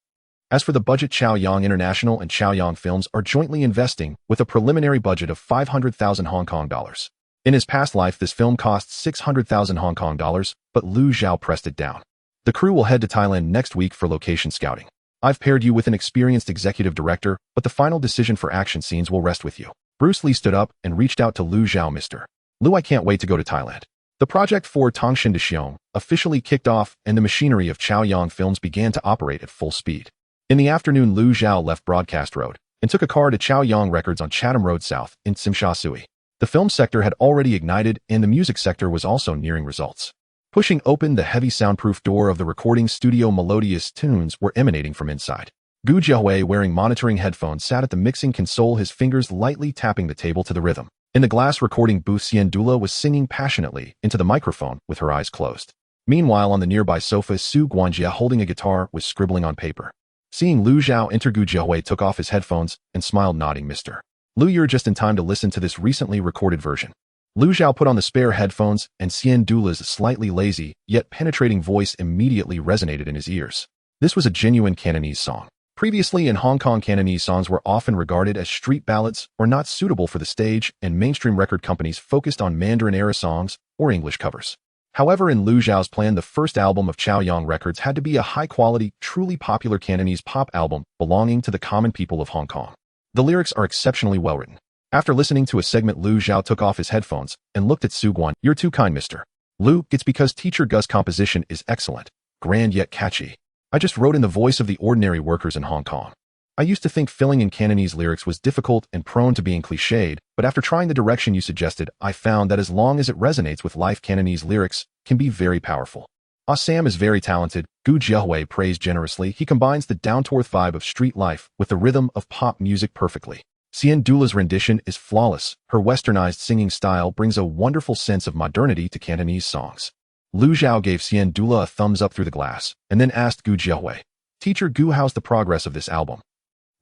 As for the budget, Chaoyang International and Chaoyang Films are jointly investing with a preliminary budget of 500,000 Hong Kong dollars. In his past life, this film cost 600,000 Hong Kong dollars, but Lu Zhao pressed it down. The crew will head to Thailand next week for location scouting. I've paired you with an experienced executive director, but the final decision for action scenes will rest with you. Bruce Lee stood up and reached out to Lu Zhao. Mr. Lu, I can't wait to go to Thailand. The project for Tongshen de Xiong officially kicked off and the machinery of Chaoyang Films began to operate at full speed. In the afternoon, Lu Zhao left Broadcast Road and took a car to Chaoyang Records on Chatham Road South in Tsim Sha Tsui. The film sector had already ignited and the music sector was also nearing results. Pushing open the heavy soundproof door of the recording studio, melodious tunes were emanating from inside. Gu Jiahui, wearing monitoring headphones, sat at the mixing console, his fingers lightly tapping the table to the rhythm. In the glass recording booth, Xian Dula was singing passionately into the microphone with her eyes closed. Meanwhile, on the nearby sofa, Su Guanjia, holding a guitar, was scribbling on paper. Seeing Lu Zhao enter, Gu Jiahui took off his headphones and smiled, nodding. Mr. Lu, you're just in time to listen to this recently recorded version. Lu Zhao put on the spare headphones, and Xian Dula's slightly lazy, yet penetrating voice immediately resonated in his ears. This was a genuine Cantonese song. Previously in Hong Kong, Cantonese songs were often regarded as street ballads or not suitable for the stage, and mainstream record companies focused on Mandarin-era songs or English covers. However, in Lu Zhao's plan, the first album of Chaoyang Records had to be a high-quality, truly popular Cantonese pop album belonging to the common people of Hong Kong. The lyrics are exceptionally well-written. After listening to a segment, Lu Zhao took off his headphones and looked at Su Guan. You're too kind, Mr. Lu. It's because Teacher Guz's composition is excellent, grand yet catchy. I just wrote in the voice of the ordinary workers in Hong Kong. I used to think filling in Cantonese lyrics was difficult and prone to being cliched, but after trying the direction you suggested, I found that as long as it resonates with life, Cantonese lyrics can be very powerful. Sam is very talented, Gu Jiahui praised generously. He combines the down-to-earth vibe of street life with the rhythm of pop music perfectly. Xian Dula's rendition is flawless. Her westernized singing style brings a wonderful sense of modernity to Cantonese songs. Lu Zhao gave Xian Dula a thumbs up through the glass, and then asked Gu Jiahui, Teacher Gu, how's the progress of this album?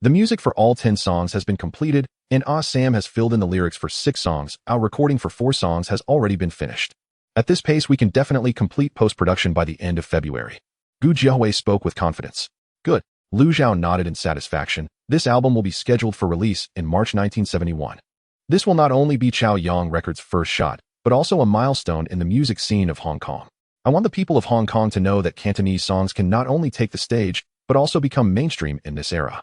The music for all 10 songs has been completed, and Sam has filled in the lyrics for 6 songs. Our recording for 4 songs has already been finished. At this pace, we can definitely complete post-production by the end of February. Gu Jiahui spoke with confidence. Good. Lu Zhao nodded in satisfaction. This album will be scheduled for release in March 1971. This will not only be Chaoyang Records' first shot, but also a milestone in the music scene of Hong Kong. I want the people of Hong Kong to know that Cantonese songs can not only take the stage, but also become mainstream in this era.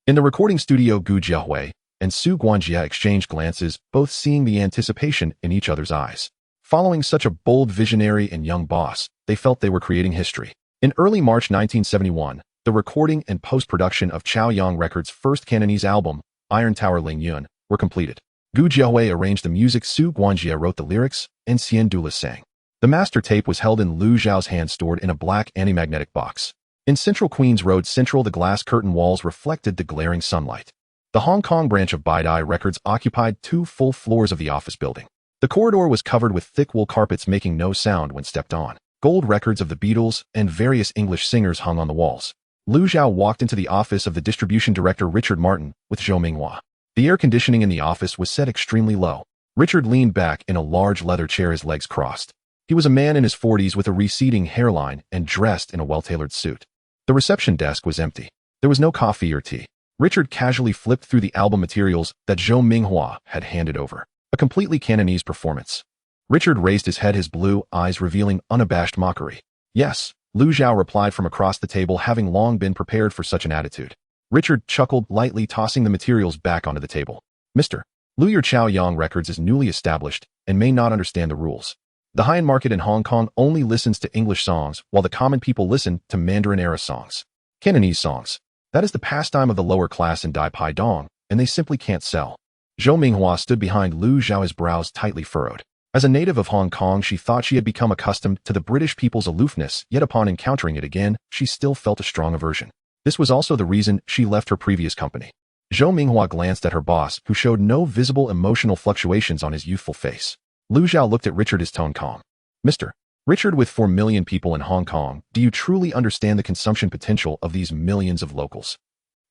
In the recording studio, Gu Jiahui and Su Guanjia exchanged glances, both seeing the anticipation in each other's eyes. Following such a bold visionary and young boss, they felt they were creating history. In early March 1971, the recording and post-production of Chaoyang Records' first Cantonese album, Iron Tower Ling Yun, were completed. Gu Jiahui arranged the music, Su Guanjia wrote the lyrics, and Xian Dula sang. The master tape was held in Lu Zhao's hand, stored in a black anti-magnetic box. In central Queens Road Central, the glass curtain walls reflected the glaring sunlight. The Hong Kong branch of Baidai Records occupied 2 full floors of the office building. The corridor was covered with thick wool carpets, making no sound when stepped on. Gold records of the Beatles and various English singers hung on the walls. Lu Zhao walked into the office of the distribution director Richard Martin with Zhou Minghua. The air conditioning in the office was set extremely low. Richard leaned back in a large leather chair, his legs crossed. He was a man in his 40s with a receding hairline and dressed in a well-tailored suit. The reception desk was empty. There was no coffee or tea. Richard casually flipped through the album materials that Zhou Minghua had handed over. A completely Cantonese performance. Richard raised his head, his blue eyes revealing unabashed mockery. Yes, Lu Zhao replied from across the table, having long been prepared for such an attitude. Richard chuckled lightly, tossing the materials back onto the table. Mr. Lu, your Chaoyang Records is newly established and may not understand the rules. The high-end market in Hong Kong only listens to English songs, while the common people listen to Mandarin-era songs. Cantonese songs. That is the pastime of the lower class in Dai Pai Dong, and they simply can't sell. Zhou Minghua stood behind Lu Zhao, his brows tightly furrowed. As a native of Hong Kong, she thought she had become accustomed to the British people's aloofness, yet upon encountering it again, she still felt a strong aversion. This was also the reason she left her previous company. Zhou Minghua glanced at her boss, who showed no visible emotional fluctuations on his youthful face. Lu Zhao looked at Richard, his tone calm. Mr. Richard, with 4 million people in Hong Kong, do you truly understand the consumption potential of these millions of locals?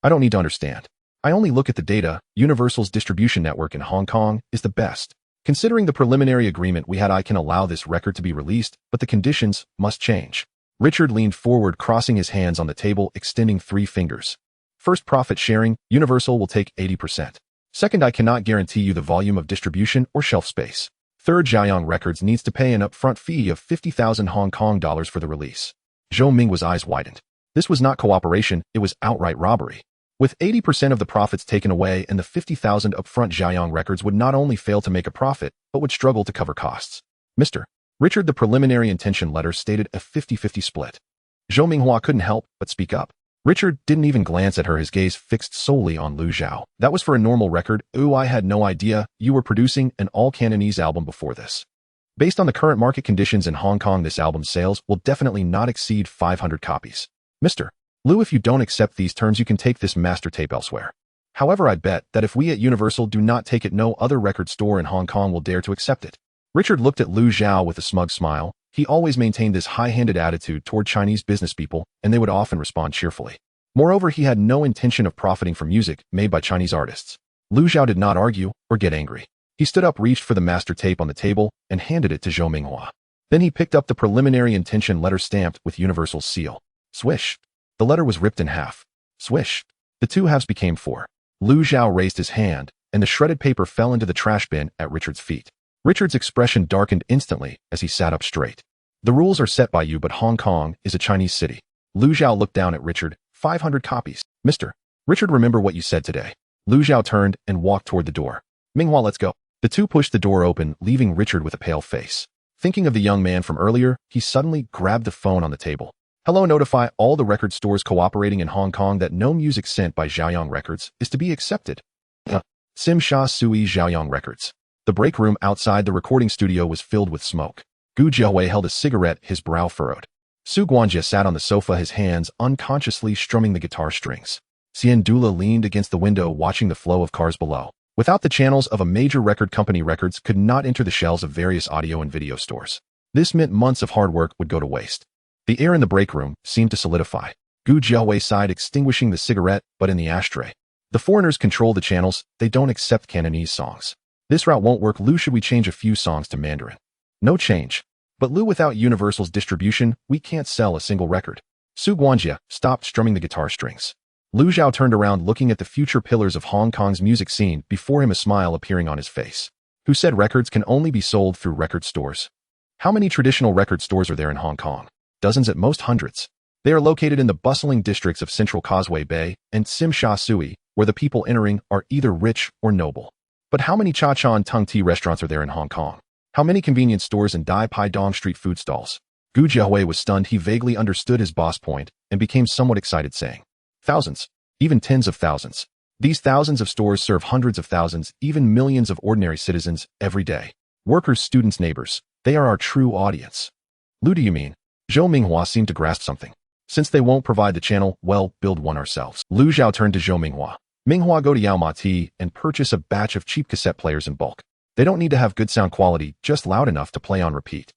I don't need to understand. I only look at the data. Universal's distribution network in Hong Kong is the best. Considering the preliminary agreement we had, I can allow this record to be released, but the conditions must change. Richard leaned forward, crossing his hands on the table, extending 3 fingers. First, profit sharing. Universal will take 80%. Second, I cannot guarantee you the volume of distribution or shelf space. Third, Chaoyang Records needs to pay an upfront fee of 50,000 Hong Kong dollars for the release. Zhou Mingua's eyes widened. This was not cooperation, it was outright robbery. With 80% of the profits taken away and the 50,000 upfront, Chaoyang Records would not only fail to make a profit, but would struggle to cover costs. Mr. Richard, the preliminary intention letter stated a 50-50 split. Zhou Minghua couldn't help but speak up. Richard didn't even glance at her, his gaze fixed solely on Lu Zhao. That was for a normal record. Ooh, I had no idea you were producing an all-Cantonese album before this. Based on the current market conditions in Hong Kong, this album's sales will definitely not exceed 500 copies. Mr. Lu, if you don't accept these terms, you can take this master tape elsewhere. However, I bet that if we at Universal do not take it, no other record store in Hong Kong will dare to accept it. Richard looked at Lu Zhao with a smug smile. He always maintained this high-handed attitude toward Chinese business people, and they would often respond cheerfully. Moreover, he had no intention of profiting from music made by Chinese artists. Lu Zhao did not argue or get angry. He stood up, reached for the master tape on the table, and handed it to Zhou Minghua. Then he picked up the preliminary intention letter stamped with Universal's seal. Swish. The letter was ripped in half. Swish. The 2 halves became 4. Lu Zhao raised his hand, and the shredded paper fell into the trash bin at Richard's feet. Richard's expression darkened instantly as he sat up straight. The rules are set by you, but Hong Kong is a Chinese city. Lu Zhao looked down at Richard. 500 copies. Mr. Richard, remember what you said today. Lu Zhao turned and walked toward the door. Minghua, let's go. The 2 pushed the door open, leaving Richard with a pale face. Thinking of the young man from earlier, he suddenly grabbed the phone on the table. Hello, notify all the record stores cooperating in Hong Kong that no music sent by Chaoyang Records is to be accepted. Sim Sha Sui Chaoyang Records. The break room outside the recording studio was filled with smoke. Gu Jiahui held a cigarette, his brow furrowed. Su Guanjie sat on the sofa, his hands unconsciously strumming the guitar strings. Xian Dula leaned against the window, watching the flow of cars below. Without the channels of a major record company, records could not enter the shelves of various audio and video stores. This meant months of hard work would go to waste. The air in the break room seemed to solidify. Gu Jiahui sighed, extinguishing the cigarette, but in the ashtray. The foreigners control the channels, they don't accept Cantonese songs. This route won't work. Lu, should we change a few songs to Mandarin? No change. But Lu, without Universal's distribution, we can't sell a single record. Su Guanjie stopped strumming the guitar strings. Lu Zhao turned around, looking at the future pillars of Hong Kong's music scene, before him, a smile appearing on his face. Who said records can only be sold through record stores? How many traditional record stores are there in Hong Kong? Dozens, at most hundreds. They are located in the bustling districts of Central Causeway Bay and Sim Sha Sui, where the people entering are either rich or noble. But how many cha cha and tung tea restaurants are there in Hong Kong? How many convenience stores and Dai Pai Dong street food stalls? Gu Jiahui was stunned. He vaguely understood his boss point and became somewhat excited, saying, thousands, even tens of thousands. These thousands of stores serve hundreds of thousands, even millions of ordinary citizens every day. Workers, students, neighbors. They are our true audience. Lu, do you mean? Zhou Minghua seemed to grasp something. Since they won't provide the channel, well, build one ourselves. Lu Zhao turned to Zhou Minghua. Minghua, go to Yao Ma Ti and purchase a batch of cheap cassette players in bulk. They don't need to have good sound quality, just loud enough to play on repeat.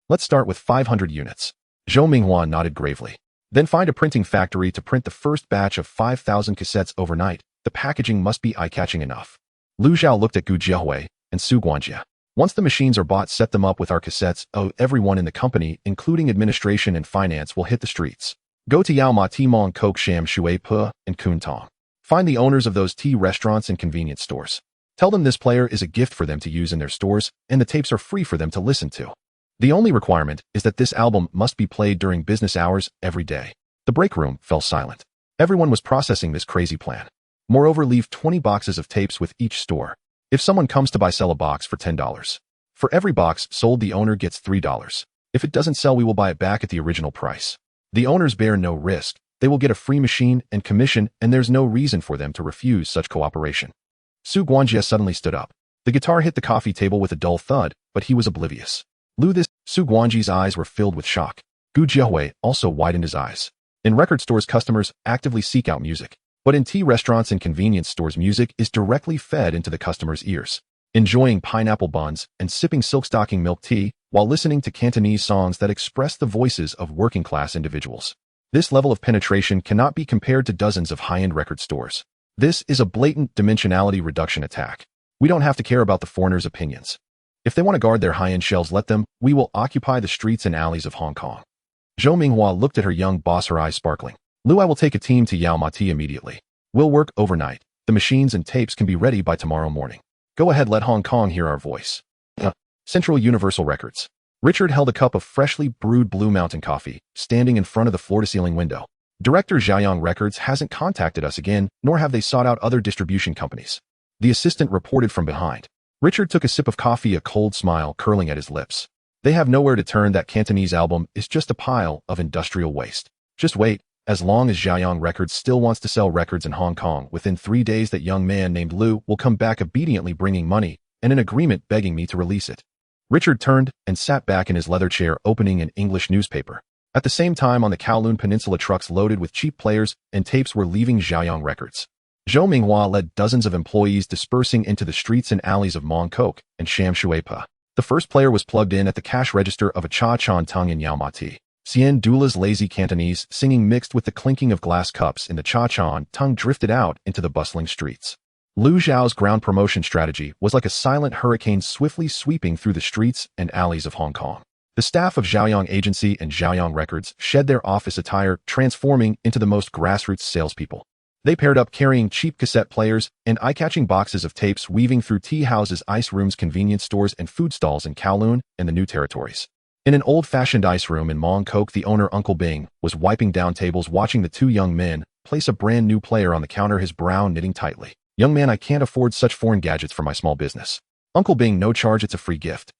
Let's start with 500 units. Zhou Minghua nodded gravely. Then find a printing factory to print the first batch of 5,000 cassettes overnight. The packaging must be eye-catching enough. Lu Zhao looked at Gu Jiahui and Su Guanjia. Once the machines are bought, set them up with our cassettes. Oh, everyone in the company, including administration and finance, will hit the streets. Go to Yao Ma Ti Mong Kok Sham Shui Pe and Kuntong. Find the owners of those tea restaurants and convenience stores. Tell them this player is a gift for them to use in their stores, and the tapes are free for them to listen to. The only requirement is that this album must be played during business hours every day. The break room fell silent. Everyone was processing this crazy plan. Moreover, leave 20 boxes of tapes with each store. If someone comes to buy, sell a box for $10. For every box sold, the owner gets $3. If it doesn't sell, we will buy it back at the original price. The owners bear no risk. They will get a free machine and commission, and there's no reason for them to refuse such cooperation. Su Guanjia suddenly stood up. The guitar hit the coffee table with a dull thud, but he was oblivious. Su Guanji's eyes were filled with shock. Gu Jiahui also widened his eyes. In record stores, customers actively seek out music. But in tea restaurants and convenience stores, music is directly fed into the customer's ears. Enjoying pineapple buns and sipping silk-stocking milk tea while listening to Cantonese songs that express the voices of working-class individuals. This level of penetration cannot be compared to dozens of high-end record stores. This is a blatant dimensionality reduction attack. We don't have to care about the foreigners' opinions. If they want to guard their high-end shelves, let them. We will occupy the streets and alleys of Hong Kong. Zhou Minghua looked at her young boss, her eyes sparkling. Lu, I will take a team to Yao Ma Ti immediately. We'll work overnight. The machines and tapes can be ready by tomorrow morning. Go ahead, let Hong Kong hear our voice. Central Universal Records. Richard held a cup of freshly brewed Blue Mountain coffee, standing in front of the floor-to-ceiling window. Director Zhaoyang Records hasn't contacted us again, nor have they sought out other distribution companies. The assistant reported from behind. Richard took a sip of coffee, a cold smile curling at his lips. They have nowhere to turn. That Cantonese album is just a pile of industrial waste. Just wait. As long as Zhaoyang Records still wants to sell records in Hong Kong, within 3 days that young man named Lu will come back obediently bringing money and an agreement begging me to release it. Richard turned and sat back in his leather chair, opening an English newspaper. At the same time, on the Kowloon Peninsula, trucks loaded with cheap players and tapes were leaving Zhaoyang Records. Zhou Minghua led dozens of employees dispersing into the streets and alleys of Mong Kok and Sham Shui Pe. The first player was plugged in at the cash register of a Cha Chan Tung in Yao Ma Ti. Xian Dula's lazy Cantonese singing mixed with the clinking of glass cups in the Cha Chan Tung drifted out into the bustling streets. Lu Zhao's ground promotion strategy was like a silent hurricane swiftly sweeping through the streets and alleys of Hong Kong. The staff of Zhaoyang Agency and Zhaoyang Records shed their office attire, transforming into the most grassroots salespeople. They paired up carrying cheap cassette players and eye-catching boxes of tapes, weaving through tea houses, ice rooms, convenience stores, and food stalls in Kowloon and the New Territories. In an old-fashioned ice room in Mong Kok, the owner, Uncle Bing, was wiping down tables, watching the two young men place a brand new player on the counter, his brow knitting tightly. Young man, I can't afford such foreign gadgets for my small business. Uncle Bing, no charge, it's a free gift.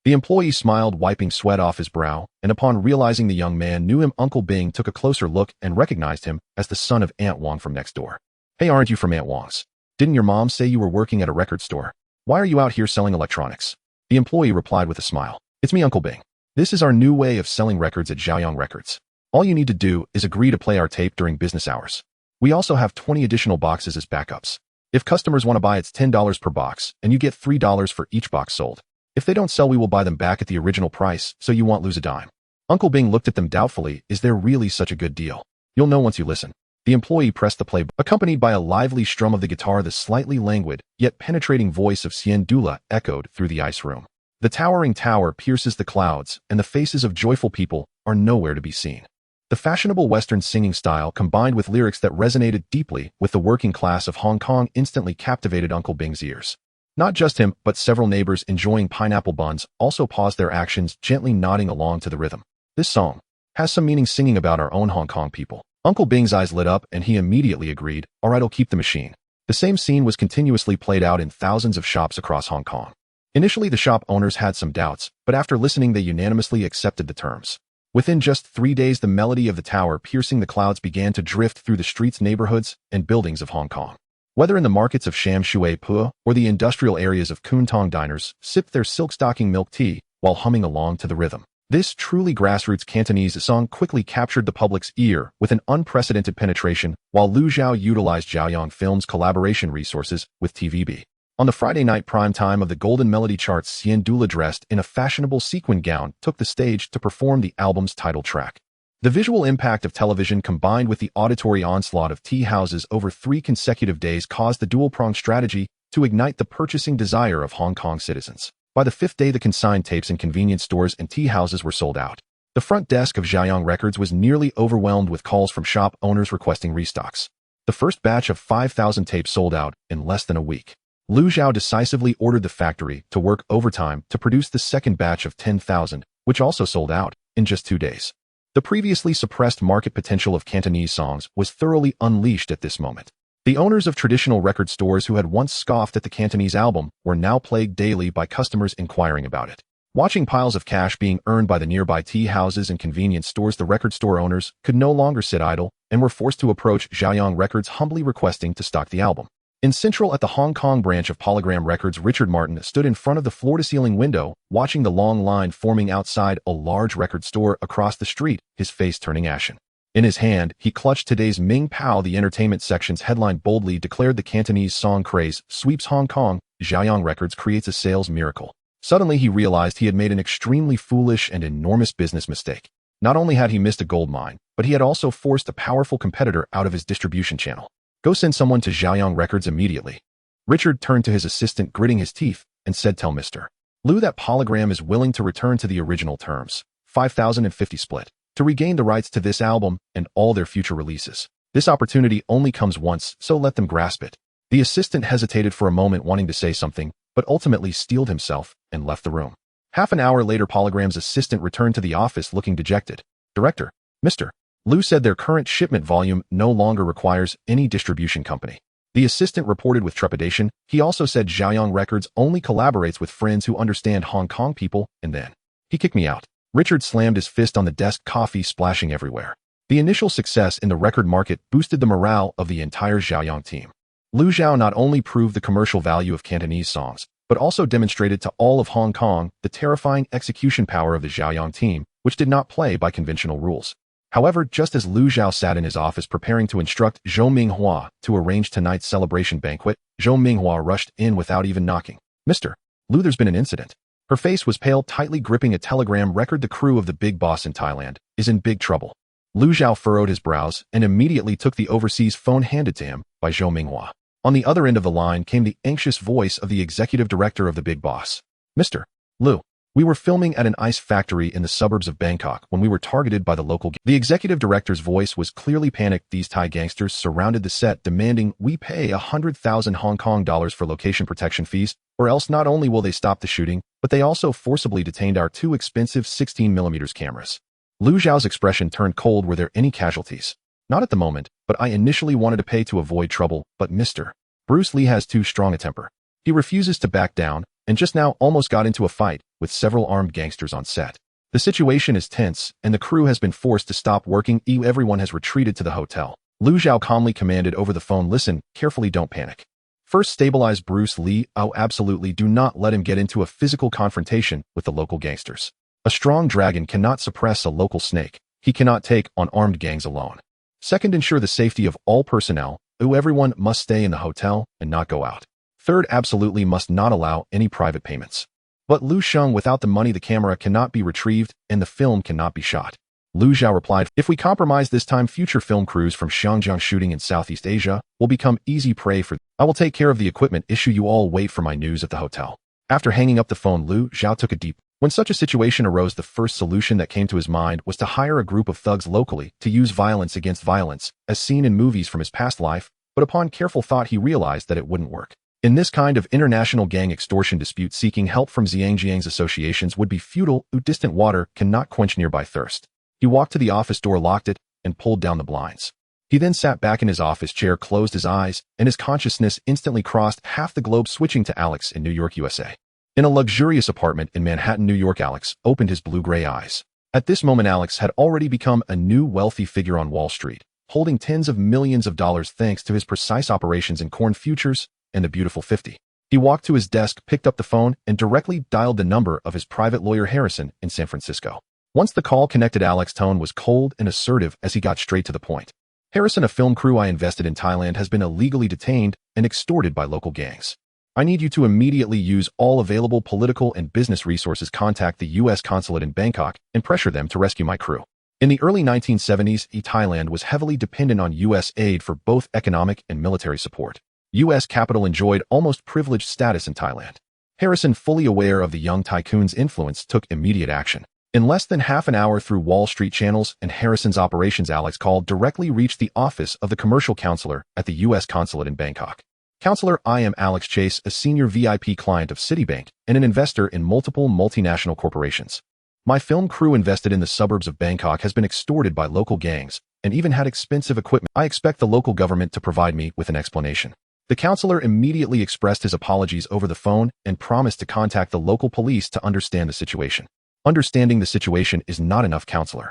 The employee smiled, wiping sweat off his brow, and upon realizing the young man knew him, Uncle Bing took a closer look and recognized him as the son of Aunt Wong from next door. Hey, aren't you from Aunt Wong's? Didn't your mom say you were working at a record store? Why are you out here selling electronics? The employee replied with a smile. It's me, Uncle Bing. This is our new way of selling records at Zhaoyang Records. All you need to do is agree to play our tape during business hours. We also have 20 additional boxes as backups. If customers want to buy, it's $10 per box, and you get $3 for each box sold. If they don't sell, we will buy them back at the original price, so you won't lose a dime. Uncle Bing looked at them doubtfully. Is there really such a good deal? You'll know once you listen. The employee pressed the play button, accompanied by a lively strum of the guitar. The slightly languid, yet penetrating voice of Xian Dula echoed through the ice room. The towering tower pierces the clouds, and the faces of joyful people are nowhere to be seen. The fashionable Western singing style, combined with lyrics that resonated deeply with the working class of Hong Kong, instantly captivated Uncle Bing's ears. Not just him, but several neighbors enjoying pineapple buns also paused their actions, gently nodding along to the rhythm. This song has some meaning, singing about our own Hong Kong people. Uncle Bing's eyes lit up, and he immediately agreed. All right, I'll keep the machine. The same scene was continuously played out in thousands of shops across Hong Kong. Initially, the shop owners had some doubts, but after listening, they unanimously accepted the terms. Within just 3 days, the melody of the tower piercing the clouds began to drift through the streets, neighborhoods, and buildings of Hong Kong. Whether in the markets of Sham Shui Pe or the industrial areas of Kuntong, diners sipped their silk-stocking milk tea while humming along to the rhythm. This truly grassroots Cantonese song quickly captured the public's ear with an unprecedented penetration, while Lu Zhao utilized Zhaoyang Films' collaboration resources with TVB. On the Friday night prime time of the Golden Melody charts, Xian Dula, dressed in a fashionable sequin gown, took the stage to perform the album's title track. The visual impact of television combined with the auditory onslaught of tea houses over 3 consecutive days caused the dual-pronged strategy to ignite the purchasing desire of Hong Kong citizens. By the 5th day, the consigned tapes in convenience stores and tea houses were sold out. The front desk of Zhaoyang Records was nearly overwhelmed with calls from shop owners requesting restocks. The first batch of 5,000 tapes sold out in less than a week. Liu Zhao decisively ordered the factory to work overtime to produce the second batch of 10,000, which also sold out in just 2 days. The previously suppressed market potential of Cantonese songs was thoroughly unleashed at this moment. The owners of traditional record stores who had once scoffed at the Cantonese album were now plagued daily by customers inquiring about it. Watching piles of cash being earned by the nearby tea houses and convenience stores, the record store owners could no longer sit idle and were forced to approach Zhaoyang Records humbly requesting to stock the album. In Central at the Hong Kong branch of Polygram Records, Richard Martin stood in front of the floor-to-ceiling window, watching the long line forming outside a large record store across the street, his face turning ashen. In his hand, he clutched today's Ming Pao. The entertainment section's headline boldly declared the Cantonese song craze sweeps Hong Kong, Zhaoyang Records creates a sales miracle. Suddenly he realized he had made an extremely foolish and enormous business mistake. Not only had he missed a gold mine, but he had also forced a powerful competitor out of his distribution channel. Go send someone to Zhaoyang Records immediately. Richard turned to his assistant, gritting his teeth, and said, "Tell Mr. Liu that Polygram is willing to return to the original terms, 5,050 split, to regain the rights to this album and all their future releases. This opportunity only comes once, so let them grasp it." The assistant hesitated for a moment, wanting to say something, but ultimately steeled himself and left the room. Half an hour later, Polygram's assistant returned to the office looking dejected. "Director, Mr. Liu said their current shipment volume no longer requires any distribution company." The assistant reported with trepidation. He also said Zhaoyang Records only collaborates with friends who understand Hong Kong people, and then he kicked me out. Richard slammed his fist on the desk, coffee splashing everywhere. The initial success in the record market boosted the morale of the entire Zhaoyang team. Liu Zhao not only proved the commercial value of Cantonese songs, but also demonstrated to all of Hong Kong the terrifying execution power of the Zhaoyang team, which did not play by conventional rules. However, just as Liu Zhao sat in his office preparing to instruct Zhou Minghua to arrange tonight's celebration banquet, Zhou Minghua rushed in without even knocking. "Mr. Liu, there's been an incident." Her face was pale, tightly gripping a telegram record. "The crew of the Big Boss in Thailand is in big trouble." Liu Zhao furrowed his brows and immediately took the overseas phone handed to him by Zhou Minghua. On the other end of the line came the anxious voice of the executive director of the Big Boss. "Mr. Liu, we were filming at an ice factory in the suburbs of Bangkok when we were targeted by the local." The executive director's voice was clearly panicked. These Thai gangsters surrounded the set, demanding we pay 100,000 Hong Kong dollars for location protection fees, or else not only will they stop the shooting, but they also forcibly detained our 2 expensive 16mm cameras. Liu Zhao's expression turned cold. "Were there any casualties?" "Not at the moment, but I initially wanted to pay to avoid trouble, but Mr. Bruce Lee has too strong a temper. He refuses to back down, and just now almost got into a fight with several armed gangsters on set. The situation is tense, and the crew has been forced to stop working. Everyone has retreated to the hotel." Liu Zhao calmly commanded over the phone, "Listen carefully, don't panic. First, stabilize Bruce Lee. Oh, absolutely do not let him get into a physical confrontation with the local gangsters. A strong dragon cannot suppress a local snake. He cannot take on armed gangs alone. Second, ensure the safety of all personnel. Everyone must stay in the hotel and not go out. Third, absolutely must not allow any private payments." "But Liu Sheng, without the money the camera cannot be retrieved and the film cannot be shot." Liu Zhao replied, "If we compromise this time, future film crews from Xinjiang shooting in Southeast Asia will become easy prey for. I will take care of the equipment issue. You all wait for my news at the hotel." After hanging up the phone, Liu Zhao took a deep. When such a situation arose, the first solution that came to his mind was to hire a group of thugs locally to use violence against violence, as seen in movies from his past life, but upon careful thought he realized that it wouldn't work. In this kind of international gang extortion dispute, seeking help from Zhangjiang's associations would be futile. Distant water cannot quench nearby thirst. He walked to the office door, locked it, and pulled down the blinds. He then sat back in his office chair, closed his eyes, and his consciousness instantly crossed half the globe, switching to Alex in New York, USA. In a luxurious apartment in Manhattan, New York, Alex opened his blue-gray eyes. At this moment, Alex had already become a new wealthy figure on Wall Street, holding tens of millions of dollars thanks to his precise operations in corn futures and the Beautiful 50. He walked to his desk, picked up the phone, and directly dialed the number of his private lawyer Harrison in San Francisco. Once the call connected, Alex's tone was cold and assertive as he got straight to the point. "Harrison, a film crew I invested in Thailand has been illegally detained and extorted by local gangs. I need you to immediately use all available political and business resources, contact the U.S. consulate in Bangkok, and pressure them to rescue my crew." In the early 1970s, Thailand was heavily dependent on U.S. aid for both economic and military support. U.S. capital enjoyed almost privileged status in Thailand. Harrison, fully aware of the young tycoon's influence, took immediate action. In less than half an hour through Wall Street channels and Harrison's operations, Alex call directly reached the office of the commercial counselor at the U.S. consulate in Bangkok. Counselor, I am Alex Chase, a senior VIP client of Citibank and an investor in multiple multinational corporations. My film crew invested in the suburbs of Bangkok has been extorted by local gangs and even had expensive equipment. I expect the local government to provide me with an explanation. The counselor immediately expressed his apologies over the phone and promised to contact the local police to understand the situation. Understanding the situation is not enough, counselor.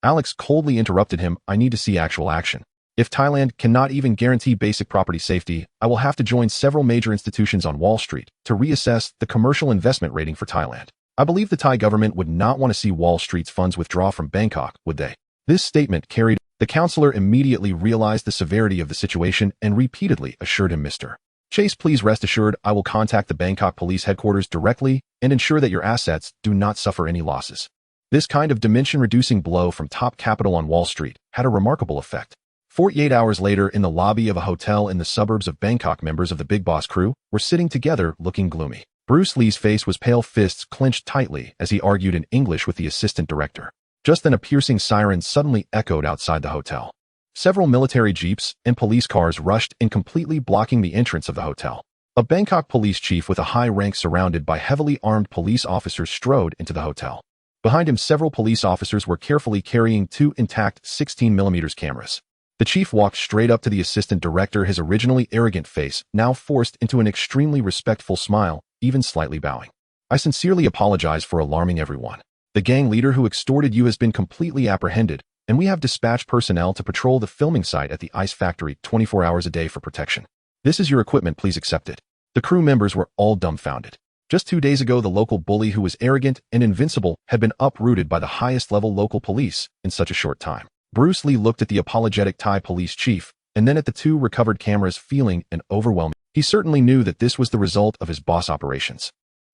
Alex coldly interrupted him. I need to see actual action. If Thailand cannot even guarantee basic property safety, I will have to join several major institutions on Wall Street to reassess the commercial investment rating for Thailand. I believe the Thai government would not want to see Wall Street's funds withdraw from Bangkok, would they? This statement carried. The counselor immediately realized the severity of the situation and repeatedly assured him, Mr. Chase, please rest assured I will contact the Bangkok police headquarters directly and ensure that your assets do not suffer any losses. This kind of dimension-reducing blow from top capital on Wall Street had a remarkable effect. 48 hours later, in the lobby of a hotel in the suburbs of Bangkok, members of the Big Boss crew were sitting together looking gloomy. Bruce Lee's face was pale, fists clenched tightly as he argued in English with the assistant director. Just then, a piercing siren suddenly echoed outside the hotel. Several military jeeps and police cars rushed in, completely blocking the entrance of the hotel. A Bangkok police chief with a high rank surrounded by heavily armed police officers strode into the hotel. Behind him, several police officers were carefully carrying two intact 16mm cameras. The chief walked straight up to the assistant director, his originally arrogant face now forced into an extremely respectful smile, even slightly bowing. I sincerely apologize for alarming everyone. The gang leader who extorted you has been completely apprehended, and we have dispatched personnel to patrol the filming site at the ice factory 24 hours a day for protection. This is your equipment, please accept it. The crew members were all dumbfounded. Just 2 days ago, the local bully who was arrogant and invincible had been uprooted by the highest-level local police in such a short time. Bruce Lee looked at the apologetic Thai police chief and then at the two recovered cameras, feeling an overwhelming. He certainly knew that this was the result of his boss operations.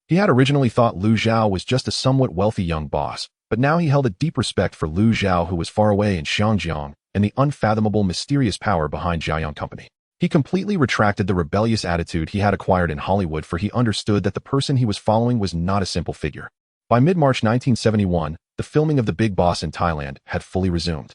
He had originally thought Liu Zhao was just a somewhat wealthy young boss, but now he held a deep respect for Liu Zhao, who was far away in Xinjiang, and the unfathomable mysterious power behind Jiayang Company. He completely retracted the rebellious attitude he had acquired in Hollywood, for he understood that the person he was following was not a simple figure. By mid-March 1971, the filming of The Big Boss in Thailand had fully resumed.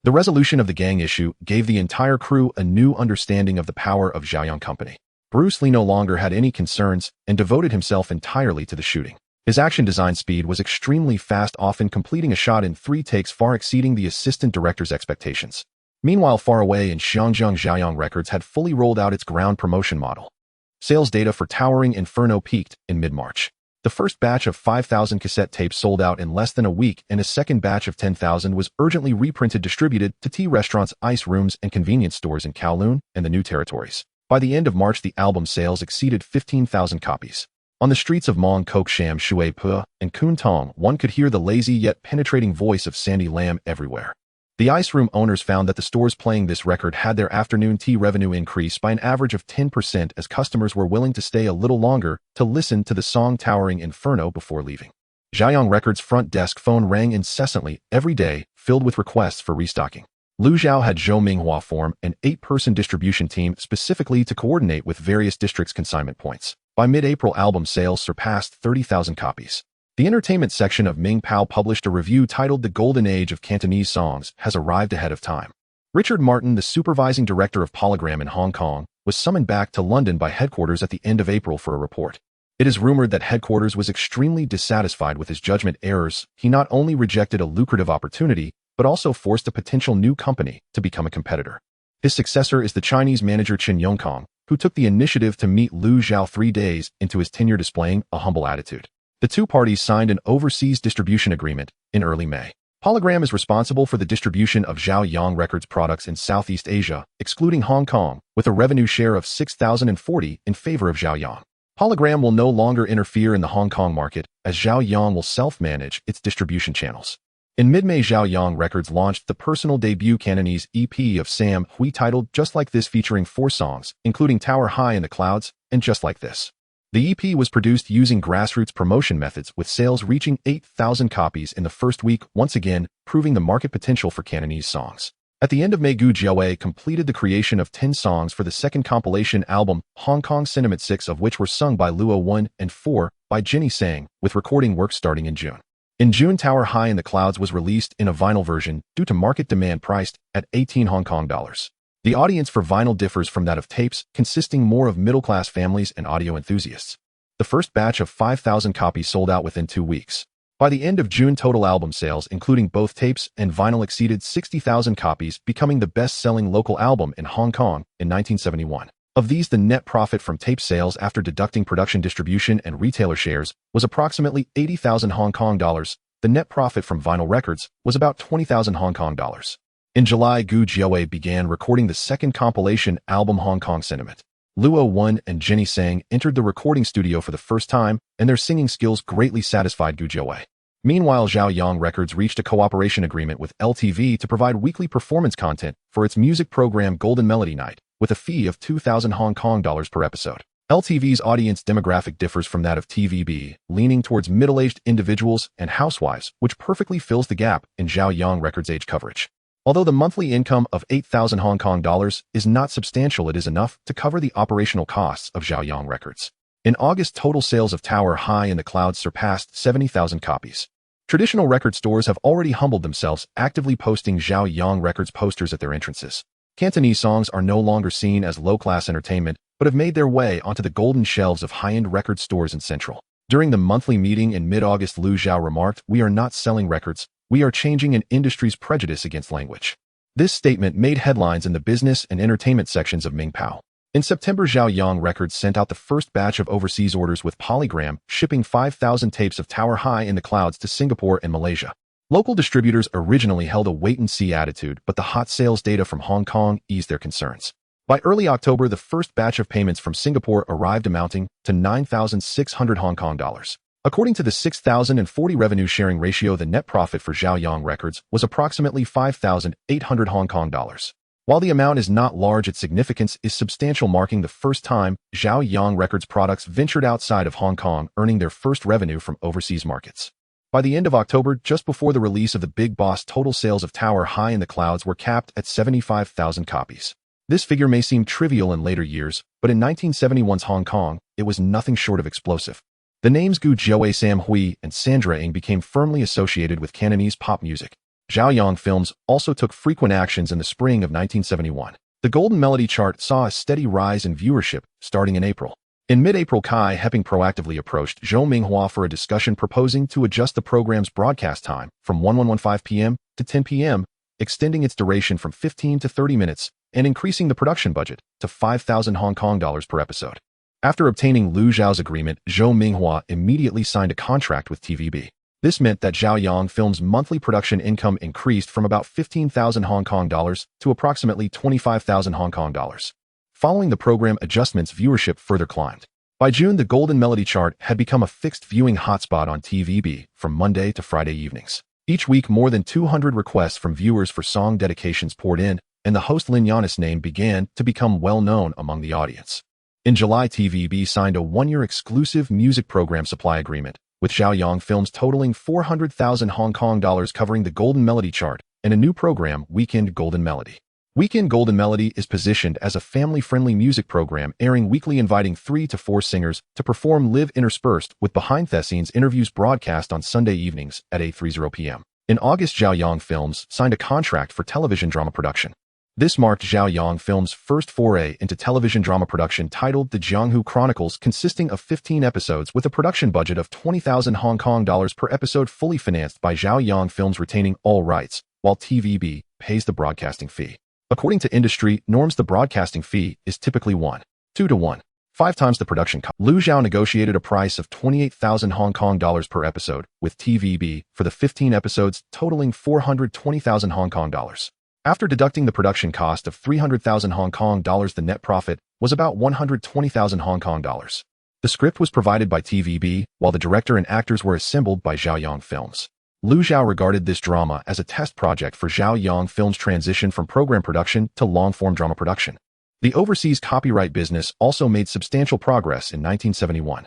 The resolution of the gang issue gave the entire crew a new understanding of the power of Jiayang Company. Bruce Lee no longer had any concerns and devoted himself entirely to the shooting. His action design speed was extremely fast, often completing a shot in 3 takes, far exceeding the assistant director's expectations. Meanwhile, far away in Xinjiang, Jiayang Records had fully rolled out its ground promotion model. Sales data for Towering Inferno peaked in mid-March. The first batch of 5,000 cassette tapes sold out in less than a week, and a second batch of 10,000 was urgently reprinted, distributed to tea restaurants, ice rooms, and convenience stores in Kowloon and the new territories. By the end of March, the album sales exceeded 15,000 copies. On the streets of Mong Kok Sham, Shui Pua, and Kun Tong, one could hear the lazy yet penetrating voice of Sandy Lam everywhere. The ice room owners found that the stores playing this record had their afternoon tea revenue increase by an average of 10%, as customers were willing to stay a little longer to listen to the song Towering Inferno before leaving. Jiayang Records' front desk phone rang incessantly every day, filled with requests for restocking. Liu Zhao had Zhou Minghua form an 8-person distribution team specifically to coordinate with various districts' consignment points. By mid-April, album sales surpassed 30,000 copies. The entertainment section of Ming Pao published a review titled "The Golden Age of Cantonese Songs Has Arrived Ahead of Time." Richard Martin, the supervising director of Polygram in Hong Kong, was summoned back to London by headquarters at the end of April for a report. It is rumored that headquarters was extremely dissatisfied with his judgment errors. He not only rejected a lucrative opportunity, but also forced a potential new company to become a competitor. His successor is the Chinese manager Chen Yongkong, who took the initiative to meet Liu Zhao 3 days into his tenure, displaying a humble attitude. The two parties signed an overseas distribution agreement in early May. Polygram is responsible for the distribution of Jiayang Records products in Southeast Asia, excluding Hong Kong, with a revenue share of 6,040 in favor of Jiayang. Polygram will no longer interfere in the Hong Kong market, as Jiayang will self-manage its distribution channels. In mid-May, Jiayang Records launched the personal debut Cantonese EP of Sam Hui titled Just Like This, featuring 4 songs, including Tower High in the Clouds and Just Like This. The EP was produced using grassroots promotion methods with sales reaching 8,000 copies in the first week, once again proving the market potential for Cantonese songs. At the end of May, Gu Jiawei completed the creation of 10 songs for the second compilation album, Hong Kong Cinnamon, 6 of which were sung by Luo 1 and 4 by Jenny Sang, with recording work starting in June. In June, Tower High in the Clouds was released in a vinyl version due to market demand, priced at 18 Hong Kong dollars. The audience for vinyl differs from that of tapes, consisting more of middle-class families and audio enthusiasts. The first batch of 5,000 copies sold out within 2 weeks. By the end of June, total album sales, including both tapes and vinyl, exceeded 60,000 copies, becoming the best-selling local album in Hong Kong in 1971. Of these, the net profit from tape sales after deducting production, distribution, and retailer shares was approximately 80,000 Hong Kong dollars. The net profit from vinyl records was about 20,000 Hong Kong dollars. In July, Gu Jiawei began recording the second compilation album, Hong Kong Cinnamon. Luo 1 and Jenny Sang entered the recording studio for the first time, and their singing skills greatly satisfied Gu Jiawei. Meanwhile, Zhao Yang Records reached a cooperation agreement with LTV to provide weekly performance content for its music program Golden Melody Night, with a fee of 2,000 Hong Kong dollars per episode. LTV's audience demographic differs from that of TVB, leaning towards middle-aged individuals and housewives, which perfectly fills the gap in Zhao Yang Records' age coverage. Although the monthly income of 8,000 Hong Kong dollars is not substantial, it is enough to cover the operational costs of Zhao Yang Records. In August, total sales of Tower High in the Clouds surpassed 70,000 copies. Traditional record stores have already humbled themselves, actively posting Zhao Yang Records posters at their entrances. Cantonese songs are no longer seen as low-class entertainment, but have made their way onto the golden shelves of high-end record stores in Central. During the monthly meeting in mid-August, Lu Zhao remarked, "We are not selling records. We are changing an industry's prejudice against language." This statement made headlines in the business and entertainment sections of Mingpao. In September, Zhao Yang Records sent out the first batch of overseas orders with Polygram, shipping 5,000 tapes of Tower High in the Clouds to Singapore and Malaysia. Local distributors originally held a wait-and-see attitude, but the hot sales data from Hong Kong eased their concerns. By early October, the first batch of payments from Singapore arrived, amounting to 9,600 Hong Kong dollars. According to the 6,040 revenue-sharing ratio, the net profit for Zhao Yang Records was approximately 5,800 Hong Kong dollars. While the amount is not large, its significance is substantial, marking the first time Zhao Yang Records products ventured outside of Hong Kong, earning their first revenue from overseas markets. By the end of October, just before the release of The Big Boss, total sales of Tower High in the Clouds were capped at 75,000 copies. This figure may seem trivial in later years, but in 1971's Hong Kong, it was nothing short of explosive. The names Gu Jiawei, Sam Hui, and Sandra Ng became firmly associated with Cantonese pop music. Zhao Yang Films also took frequent actions in the spring of 1971. The Golden Melody chart saw a steady rise in viewership, starting in April. In mid-April, Kai Heping proactively approached Zhou Minghua for a discussion, proposing to adjust the program's broadcast time from 11:15 p.m. to 10 p.m., extending its duration from 15 to 30 minutes, and increasing the production budget to 5,000 Hong Kong dollars per episode. After obtaining Lu Zhao's agreement, Zhou Minghua immediately signed a contract with TVB. This meant that Zhao Yang Films' monthly production income increased from about 15,000 Hong Kong dollars to approximately 25,000 Hong Kong dollars. Following the program adjustments, viewership further climbed. By June, the Golden Melody chart had become a fixed viewing hotspot on TVB from Monday to Friday evenings. Each week, more than 200 requests from viewers for song dedications poured in, and the host Lin Yanis' name began to become well known among the audience. In July, TVB signed a one-year exclusive music program supply agreement with Zhao Yang Films, totaling 400,000 Hong Kong dollars, covering the Golden Melody chart and a new program, Weekend Golden Melody. Weekend Golden Melody is positioned as a family-friendly music program, airing weekly, inviting 3 to 4 singers to perform live, interspersed with behind-the-scenes interviews broadcast on Sunday evenings at 8:30 p.m. In August, Zhao Yang Films signed a contract for television drama production. This marked Zhao Yang Films' first foray into television drama production, titled The Jianghu Chronicles, consisting of 15 episodes with a production budget of 20,000 Hong Kong dollars per episode, fully financed by Zhao Yang Films, retaining all rights, while TVB pays the broadcasting fee. According to industry norms, the broadcasting fee is typically 1:2 to 1.5 times the production cost. Lu Zhao negotiated a price of 28,000 Hong Kong dollars per episode with TVB for the 15 episodes, totaling 420,000 Hong Kong dollars. After deducting the production cost of 300,000 Hong Kong dollars, the net profit was about 120,000 Hong Kong dollars. The script was provided by TVB, while the director and actors were assembled by Zhao Yang Films. Lu Zhao regarded this drama as a test project for Zhao Yang Films' transition from program production to long-form drama production. The overseas copyright business also made substantial progress in 1971.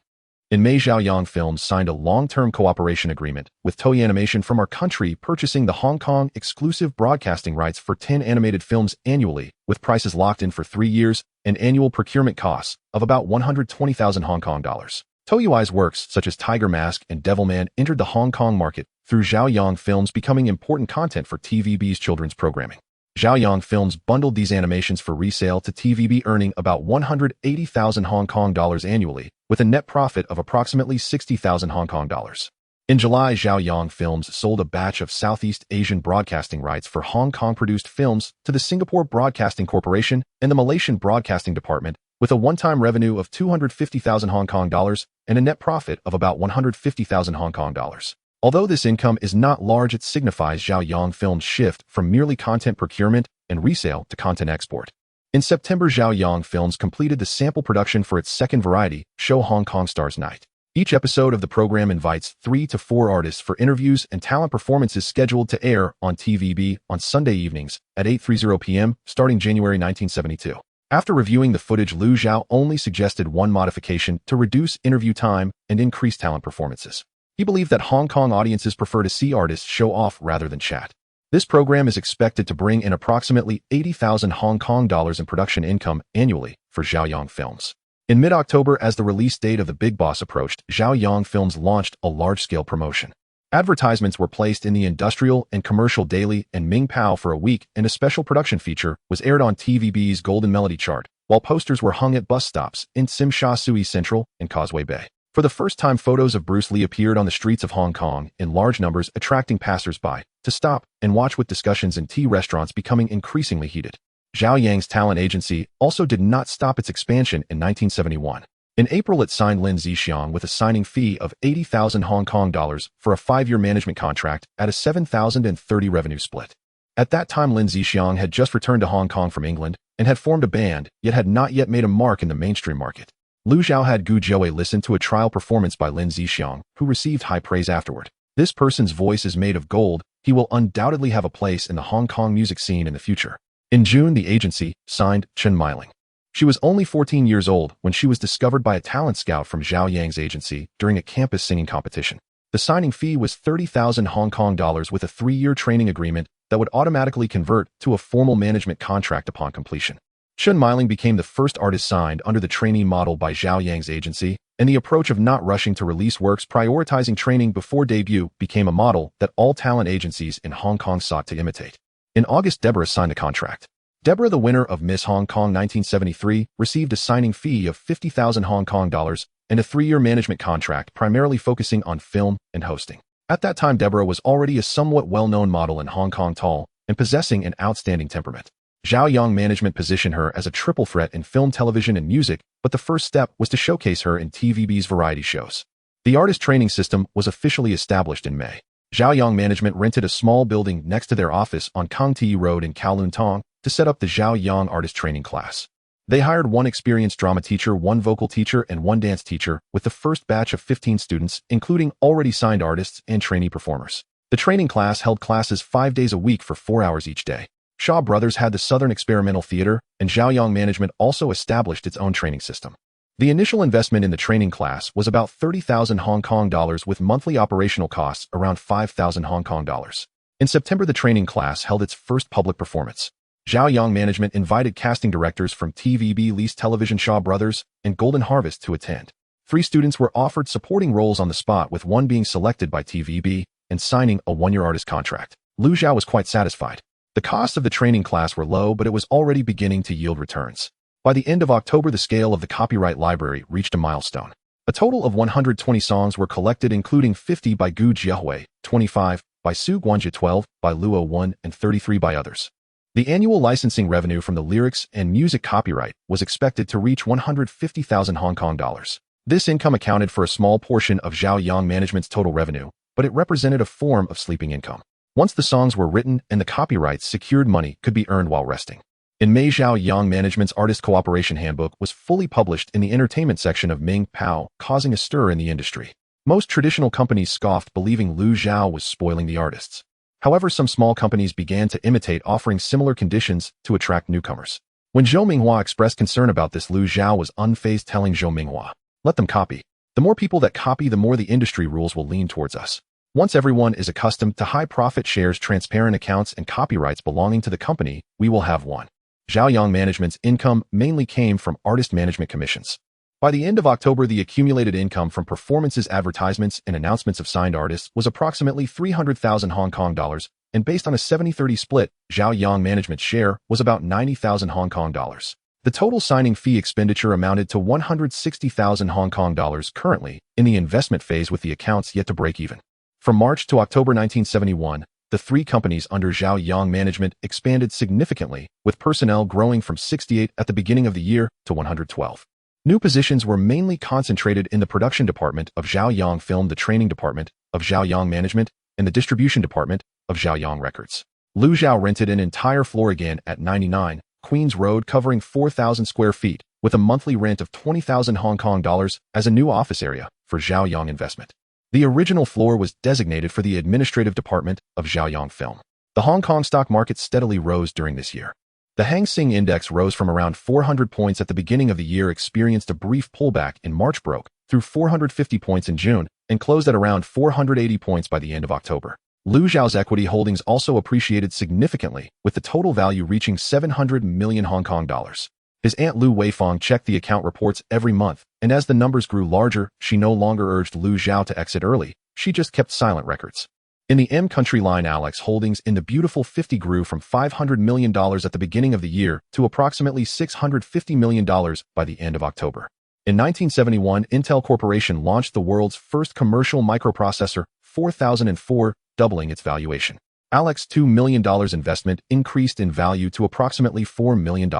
In May, Zhaoyang Films signed a long-term cooperation agreement with Toei Animation from our country, purchasing the Hong Kong exclusive broadcasting rights for 10 animated films annually, with prices locked in for 3 years and annual procurement costs of about 120,000 Hong Kong dollars. Toei's works such as Tiger Mask and Devilman entered the Hong Kong market through Zhaoyang Films, becoming important content for TVB's children's programming. Zhaoyang Films bundled these animations for resale to TVB, earning about 180,000 Hong Kong dollars annually, with a net profit of approximately 60,000 Hong Kong dollars. In July, Zhaoyang Films sold a batch of Southeast Asian broadcasting rights for Hong Kong-produced films to the Singapore Broadcasting Corporation and the Malaysian Broadcasting Department, with a one-time revenue of 250,000 Hong Kong dollars and a net profit of about 150,000 Hong Kong dollars. Although this income is not large, it signifies Zhaoyang Films' shift from merely content procurement and resale to content export. In September, Zhaoyang Films completed the sample production for its second variety show, Hong Kong Stars Night. Each episode of the program invites 3 to 4 artists for interviews and talent performances, scheduled to air on TVB on Sunday evenings at 8:30 p.m. starting January 1972. After reviewing the footage, Liu Zhao only suggested one modification to reduce interview time and increase talent performances. He believed that Hong Kong audiences prefer to see artists show off rather than chat. This program is expected to bring in approximately 80,000 Hong Kong dollars in production income annually for Zhaoyang Films. In mid-October, as the release date of The Big Boss approached, Zhaoyang Films launched a large-scale promotion. Advertisements were placed in the Industrial and Commercial Daily and Ming Pao for a week, and a special production feature was aired on TVB's Golden Melody chart, while posters were hung at bus stops in Tsim Sha Tsui Central and Causeway Bay. For the first time, photos of Bruce Lee appeared on the streets of Hong Kong in large numbers, attracting passers-by to stop and watch, with discussions in tea restaurants becoming increasingly heated. Zhaoyang's talent agency also did not stop its expansion in 1971. In April, it signed Lin Zixiang with a signing fee of 80,000 Hong Kong dollars for a 5-year management contract at a 7,030 revenue split. At that time, Lin Zixiang had just returned to Hong Kong from England and had formed a band, yet had not yet made a mark in the mainstream market. Liu Zhao had Gu Jiawei listen to a trial performance by Lin Zixiang, who received high praise afterward. This person's voice is made of gold. He will undoubtedly have a place in the Hong Kong music scene in the future. In June, the agency signed Chen Meiling. She was only 14 years old when she was discovered by a talent scout from Zhaoyang's agency during a campus singing competition. The signing fee was 30,000 Hong Kong dollars, with a 3-year training agreement that would automatically convert to a formal management contract upon completion. Chen Meiling became the first artist signed under the trainee model by Zhaoyang's agency, and the approach of not rushing to release works, prioritizing training before debut, became a model that all talent agencies in Hong Kong sought to imitate. In August, Deborah signed a contract. Deborah, the winner of Miss Hong Kong 1973, received a signing fee of 50,000 Hong Kong dollars and a 3-year management contract, primarily focusing on film and hosting. At that time, Deborah was already a somewhat well-known model in Hong Kong, tall and possessing an outstanding temperament. Zhaoyang management positioned her as a triple threat in film, television, and music, but the first step was to showcase her in TVB's variety shows. The artist training system was officially established in May. Zhaoyang management rented a small building next to their office on Kang Ti Road in Kowloon to set up the Zhaoyang artist training class. They hired 1 experienced drama teacher, 1 vocal teacher, and 1 dance teacher, with the first batch of 15 students, including already signed artists and trainee performers. The training class held classes 5 days a week for 4 hours each day. Shaw Brothers had the Southern Experimental Theater, and Zhaoyang management also established its own training system. The initial investment in the training class was about 30,000 Hong Kong dollars, with monthly operational costs around 5,000 Hong Kong dollars. In September, the training class held its first public performance. Zhaoyang management invited casting directors from TVB, Least Television, Shaw Brothers, and Golden Harvest to attend. 3 students were offered supporting roles on the spot, with 1 being selected by TVB and signing a 1-year artist contract. Liu Zhao was quite satisfied. The costs of the training class were low, but it was already beginning to yield returns. By the end of October, the scale of the copyright library reached a milestone. A total of 120 songs were collected, including 50 by Gu Jiahui, 25 by Su Guanjie, 12 by Luo 1, and 33 by others. The annual licensing revenue from the lyrics and music copyright was expected to reach 150,000 Hong Kong dollars. This income accounted for a small portion of Zhaoyang management's total revenue, but it represented a form of sleeping income. Once the songs were written and the copyrights secured, money could be earned while resting. In May, Zhaoyang management's Artist Cooperation Handbook was fully published in the entertainment section of Ming Pao, causing a stir in the industry. Most traditional companies scoffed, believing Liu Zhao was spoiling the artists. However, some small companies began to imitate, offering similar conditions to attract newcomers. When Zhou Minghua expressed concern about this, Liu Xiao was unfazed, telling Zhou Minghua, "Let them copy. The more people that copy, the more the industry rules will lean towards us. Once everyone is accustomed to high profit shares, transparent accounts, and copyrights belonging to the company, we will have one." Zhaoyang Management's income mainly came from artist management commissions. By the end of October, the accumulated income from performances, advertisements, and announcements of signed artists was approximately 300,000 Hong Kong dollars, and based on a 70-30 split, Zhaoyang Management's share was about 90,000 Hong Kong dollars. The total signing fee expenditure amounted to 160,000 Hong Kong dollars, currently in the investment phase with the accounts yet to break even. From March to October 1971, the three companies under Zhaoyang Management expanded significantly, with personnel growing from 68 at the beginning of the year to 112. New positions were mainly concentrated in the production department of Zhaoyang Film, the training department of Zhaoyang Management, and the distribution department of Zhaoyang Records. Liu Xiao rented an entire floor again at 99 Queens Road, covering 4,000 square feet, with a monthly rent of 20,000 Hong Kong dollars as a new office area for Zhaoyang Investment. The original floor was designated for the administrative department of Zhaoyang Film. The Hong Kong stock market steadily rose during this year. The Hang Seng Index rose from around 400 points at the beginning of the year, experienced a brief pullback in March, broke through 450 points in June, and closed at around 480 points by the end of October. Liu Xiao's equity holdings also appreciated significantly, with the total value reaching 700 million Hong Kong dollars. His aunt Liu Weifang checked the account reports every month, and as the numbers grew larger, she no longer urged Liu Xiao to exit early, she just kept silent records. In the M country line, Alex holdings in the Beautiful 50 grew from $500 million at the beginning of the year to approximately $650 million by the end of October. In 1971, Intel Corporation launched the world's first commercial microprocessor, 4004, doubling its valuation. Alex's $2 million investment increased in value to approximately $4 million.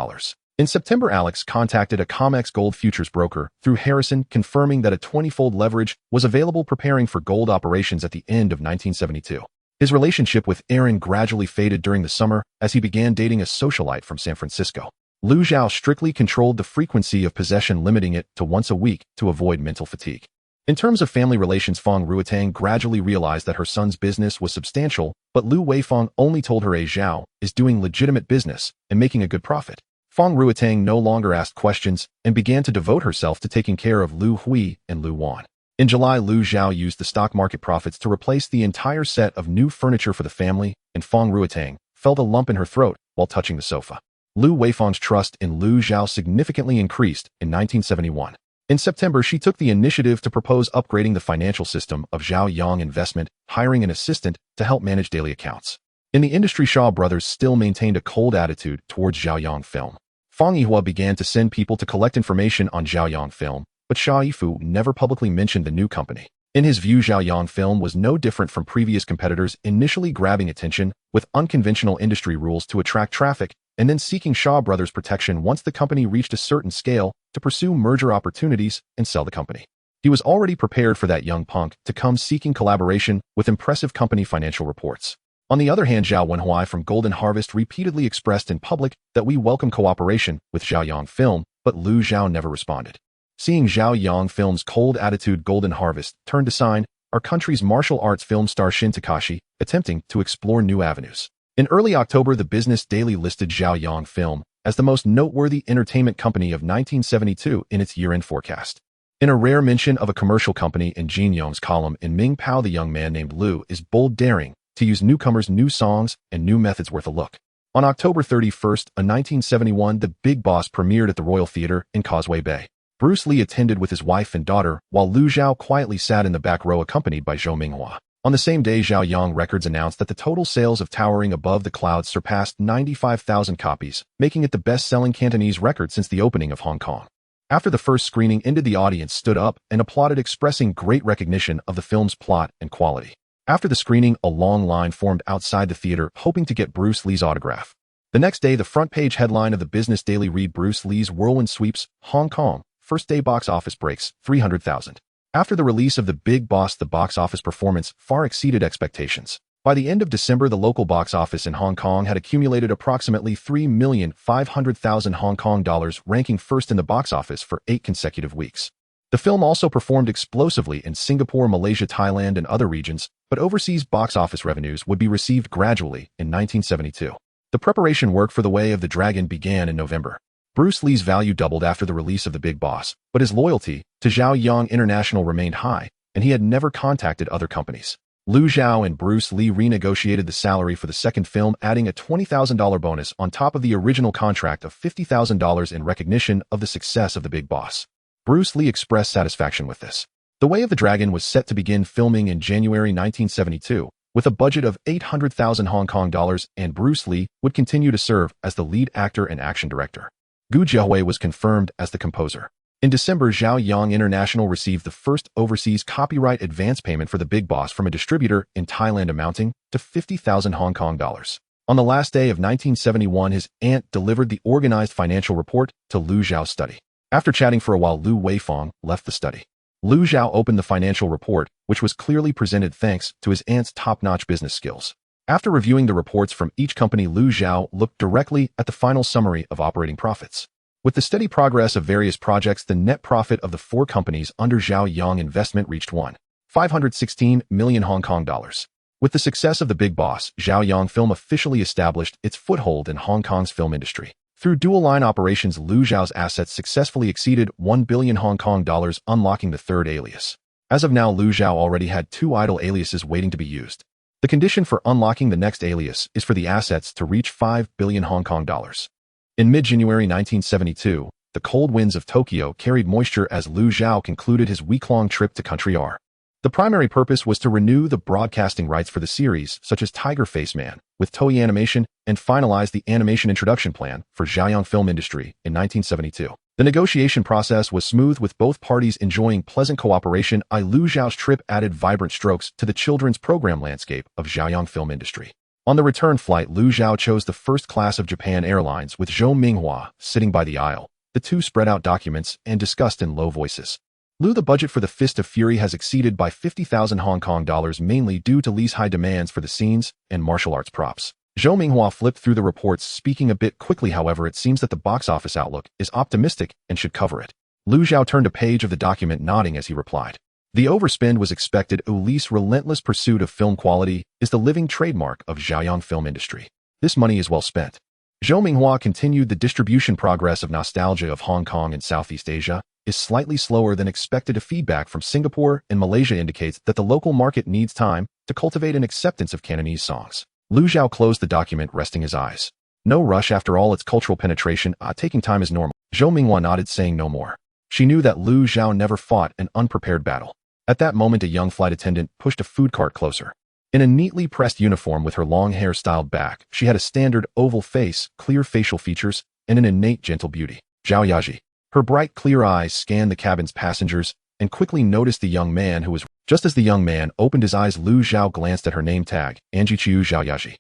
In September, Alex contacted a COMEX gold futures broker through Harrison, confirming that a 20-fold leverage was available, preparing for gold operations at the end of 1972. His relationship with Aaron gradually faded during the summer as he began dating a socialite from San Francisco. Liu Xiao strictly controlled the frequency of possession, limiting it to once a week to avoid mental fatigue. In terms of family relations, Fang Ruotang gradually realized that her son's business was substantial, but Liu Weifang only told her A Zhao is doing legitimate business and making a good profit. Fang Ruotang no longer asked questions and began to devote herself to taking care of Liu Hui and Liu Wan. In July, Liu Xiao used the stock market profits to replace the entire set of new furniture for the family, and Fang Ruotang felt a lump in her throat while touching the sofa. Liu Weifang's trust in Liu Xiao significantly increased in 1971. In September, she took the initiative to propose upgrading the financial system of Zhaoyang Investment, hiring an assistant to help manage daily accounts. In the industry, Shaw brothers still maintained a cold attitude towards Zhaoyang Film. Fang Yihua began to send people to collect information on Zhaoyang Film, but Xia Yifu never publicly mentioned the new company. In his view, Zhaoyang Film was no different from previous competitors, initially grabbing attention with unconventional industry rules to attract traffic, and then seeking Shaw brothers' protection once the company reached a certain scale to pursue merger opportunities and sell the company. He was already prepared for that young punk to come seeking collaboration with impressive company financial reports. On the other hand, Zhao Wenhui from Golden Harvest repeatedly expressed in public that we welcome cooperation with Zhaoyang Film, but Liu Xiao never responded. Seeing Zhaoyang Film's cold attitude, Golden Harvest turned to sign our country's martial arts film star Shin Takashi, attempting to explore new avenues. In early October, the Business Daily listed Zhaoyang Film as the most noteworthy entertainment company of 1972 in its year-end forecast. In a rare mention of a commercial company in Jin Yong's column, in Ming Pao, the young man named Liu is bold, daring to use newcomers' new songs and new methods. Worth a look. On October 31st, 1971, The Big Boss premiered at the Royal Theatre in Causeway Bay. Bruce Lee attended with his wife and daughter, while Liu Xiao quietly sat in the back row accompanied by Zhou Minghua. On the same day, Zhaoyang Records announced that the total sales of Towering Above the Clouds surpassed 95,000 copies, making it the best-selling Cantonese record since the opening of Hong Kong. After the first screening ended, the audience stood up and applauded, expressing great recognition of the film's plot and quality. After the screening, a long line formed outside the theater, hoping to get Bruce Lee's autograph. The next day, the front-page headline of the Business Daily read, Bruce Lee's whirlwind sweeps Hong Kong, first day box office breaks 300,000. After the release of The Big Boss, the box office performance far exceeded expectations. By the end of December, the local box office in Hong Kong had accumulated approximately 3,500,000 Hong Kong dollars, ranking first in the box office for 8 consecutive weeks. The film also performed explosively in Singapore, Malaysia, Thailand, and other regions, but overseas box office revenues would be received gradually in 1972. The preparation work for The Way of the Dragon began in November. Bruce Lee's value doubled after the release of The Big Boss, but his loyalty to Zhao Yang International remained high, and he had never contacted other companies. Liu Zhao and Bruce Lee renegotiated the salary for the second film, adding a $20,000 bonus on top of the original contract of $50,000 in recognition of the success of The Big Boss. Bruce Lee expressed satisfaction with this. The Way of the Dragon was set to begin filming in January 1972, with a budget of 800,000 Hong Kong dollars, and Bruce Lee would continue to serve as the lead actor and action director. Gu Jiahui was confirmed as the composer. In December, Zhao Yang International received the first overseas copyright advance payment for The Big Boss from a distributor in Thailand amounting to 50,000 Hong Kong dollars. On the last day of 1971, his aunt delivered the organized financial report to Liu Zhao's study. After chatting for a while, Liu Weifang left the study. Liu Zhao opened the financial report, which was clearly presented thanks to his aunt's top-notch business skills. After reviewing the reports from each company, Liu Zhao looked directly at the final summary of operating profits. With the steady progress of various projects, the net profit of the four companies under Zhao Yang Investment reached 516 million Hong Kong dollars. With the success of The Big Boss, Zhao Yang Film officially established its foothold in Hong Kong's film industry. Through dual-line operations, Liu Zhao's assets successfully exceeded 1 billion Hong Kong dollars, unlocking the third alias. As of now, Liu Zhao already had 2 idle aliases waiting to be used. The condition for unlocking the next alias is for the assets to reach 5 billion Hong Kong dollars. In mid-January 1972, the cold winds of Tokyo carried moisture as Liu Zhao concluded his week-long trip to Country R. The primary purpose was to renew the broadcasting rights for the series, such as Tiger Face Man, with Toei Animation, and finalize the animation introduction plan for Zhaoyang Film Industry in 1972. The negotiation process was smooth, with both parties enjoying pleasant cooperation. Liu Zhao's trip added vibrant strokes to the children's program landscape of Zhaoyang Film Industry. On the return flight, Liu Zhao chose the first class of Japan Airlines, with Zhou Minghua sitting by the aisle. The two spread out documents and discussed in low voices. Liu, the budget for the Fist of Fury has exceeded by 50,000 Hong Kong dollars, mainly due to Li's high demands for the scenes and martial arts props. Zhou Minghua flipped through the reports, speaking a bit quickly. However, it seems that the box office outlook is optimistic and should cover it. Liu Zhao turned a page of the document, nodding as he replied. The overspend was expected. Li's relentless pursuit of film quality is the living trademark of Zhaoyang Film Industry. This money is well spent. Zhou Minghua continued. The distribution progress of Nostalgia of Hong Kong and Southeast Asia is slightly slower than expected. Feedback from Singapore and Malaysia indicates that the local market needs time to cultivate an acceptance of Cantonese songs. Liu Zhao closed the document, resting his eyes. No rush, after all, it's cultural penetration. Taking time is normal. Zhou Minghua nodded, saying no more. She knew that Liu Zhao never fought an unprepared battle. At that moment, a young flight attendant pushed a food cart closer. In a neatly pressed uniform with her long hair styled back, she had a standard oval face, clear facial features, and an innate gentle beauty. Zhao Yaji. Her bright, clear eyes scanned the cabin's passengers and quickly noticed the young man who was. Just as the young man opened his eyes, Liu Zhao glanced at her name tag, Anji Chiu Zhao Yaji.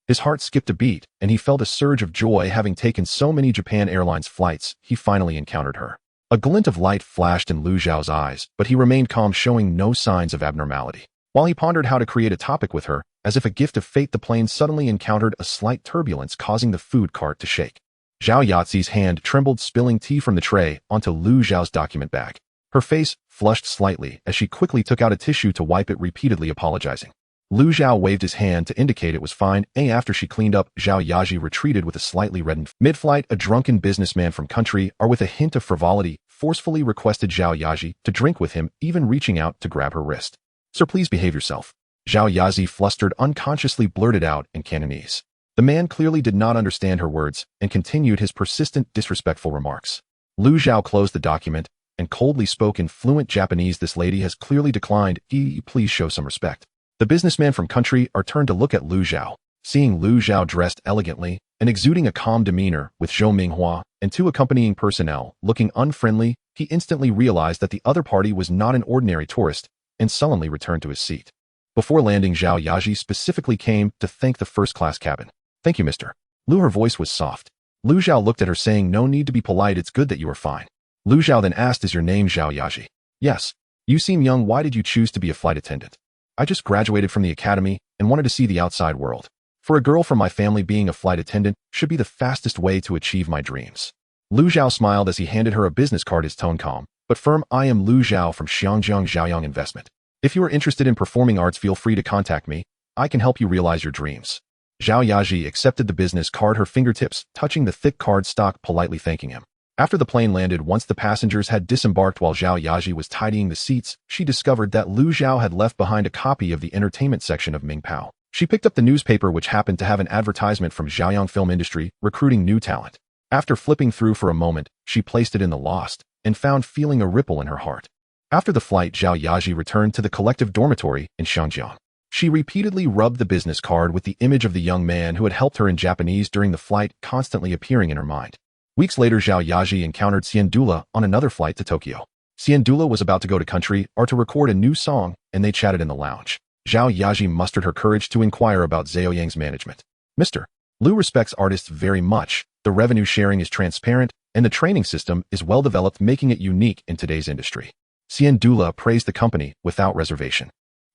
His heart skipped a beat, and he felt a surge of joy. Having taken so many Japan Airlines flights, he finally encountered her. A glint of light flashed in Liu Zhao's eyes, but he remained calm, showing no signs of abnormality. While he pondered how to create a topic with her, as if a gift of fate, the plane suddenly encountered a slight turbulence, causing the food cart to shake. Zhao Yazi's hand trembled, spilling tea from the tray onto Liu Zhao's document bag. Her face flushed slightly as she quickly took out a tissue to wipe it, repeatedly apologizing. Liu Zhao waved his hand to indicate it was fine, and after she cleaned up, Zhao Yaji retreated with a slightly reddened face. Mid-flight, a drunken businessman from Country R, with a hint of frivolity, forcefully requested Zhao Yaji to drink with him, even reaching out to grab her wrist. "Sir, please behave yourself," Zhao Yaji, flustered, unconsciously blurted out in Cantonese. The man clearly did not understand her words and continued his persistent, disrespectful remarks. Liu Zhao closed the document and coldly spoke in fluent Japanese. "This lady has clearly declined. Please show some respect." The businessman from Country R turned to look at Liu Zhao. Seeing Liu Zhao dressed elegantly and exuding a calm demeanor, with Zhou Minghua and 2 accompanying personnel looking unfriendly, he instantly realized that the other party was not an ordinary tourist and sullenly returned to his seat. Before landing, Zhao Yaji specifically came to thank the first-class cabin. "Thank you, Mr. Liu." Her voice was soft. Liu Zhao looked at her, saying, "No need to be polite. It's good that you are fine." Liu Zhao then asked, "Is your name Zhao Yaji?" "Yes." "You seem young. Why did you choose to be a flight attendant?" "I just graduated from the academy and wanted to see the outside world. For a girl from my family, being a flight attendant should be the fastest way to achieve my dreams." Liu Zhao smiled as he handed her a business card, his tone calm but firm. "I am Liu Zhao from Xiangjiang Zhaoyang Investment. If you are interested in performing arts, feel free to contact me. I can help you realize your dreams." Zhao Yaji accepted the business card, her fingertips touching the thick card stock, politely thanking him. After the plane landed, once the passengers had disembarked, while Zhao Yaji was tidying the seats, she discovered that Lu Zhao had left behind a copy of the entertainment section of Mingpao. She picked up the newspaper, which happened to have an advertisement from Zhaoyang Film Industry recruiting new talent. After flipping through for a moment, she placed it in the lost and found feeling a ripple in her heart. After the flight, Zhao Yaji returned to the collective dormitory in Shangjiang. She repeatedly rubbed the business card with the image of the young man who had helped her in Japanese during the flight constantly appearing in her mind. Weeks later, Zhao Yaji encountered Xiandula on another flight to Tokyo. Xiandula was about to go to country or to record a new song, and they chatted in the lounge. Zhao Yaji mustered her courage to inquire about Zhao Yang's management. Mr. Lu respects artists very much. The revenue sharing is transparent, and the training system is well developed, making it unique in today's industry. Xiandula praised the company without reservation.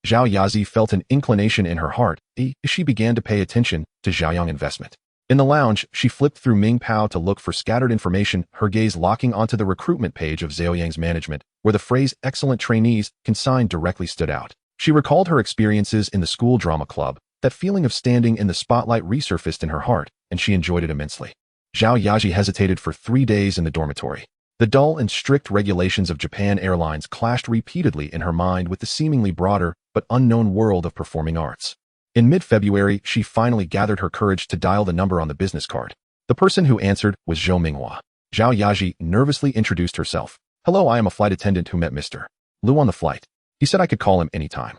Zhao Yaji felt an inclination in her heart. She began to pay attention to Zhaoyang investment. In the lounge, she flipped through Mingpao to look for scattered information, her gaze locking onto the recruitment page of Zhao Yang's management, where the phrase "excellent trainees" consigned directly stood out. She recalled her experiences in the school drama club. That feeling of standing in the spotlight resurfaced in her heart, and she enjoyed it immensely. Zhao Yaji hesitated for 3 days in the dormitory. The dull and strict regulations of Japan Airlines clashed repeatedly in her mind with the seemingly broader but unknown world of performing arts. In mid-February, she finally gathered her courage to dial the number on the business card. The person who answered was Zhou Minghua. Zhao Yaji nervously introduced herself. "Hello, I am a flight attendant who met Mr. Lu on the flight. He said I could call him anytime."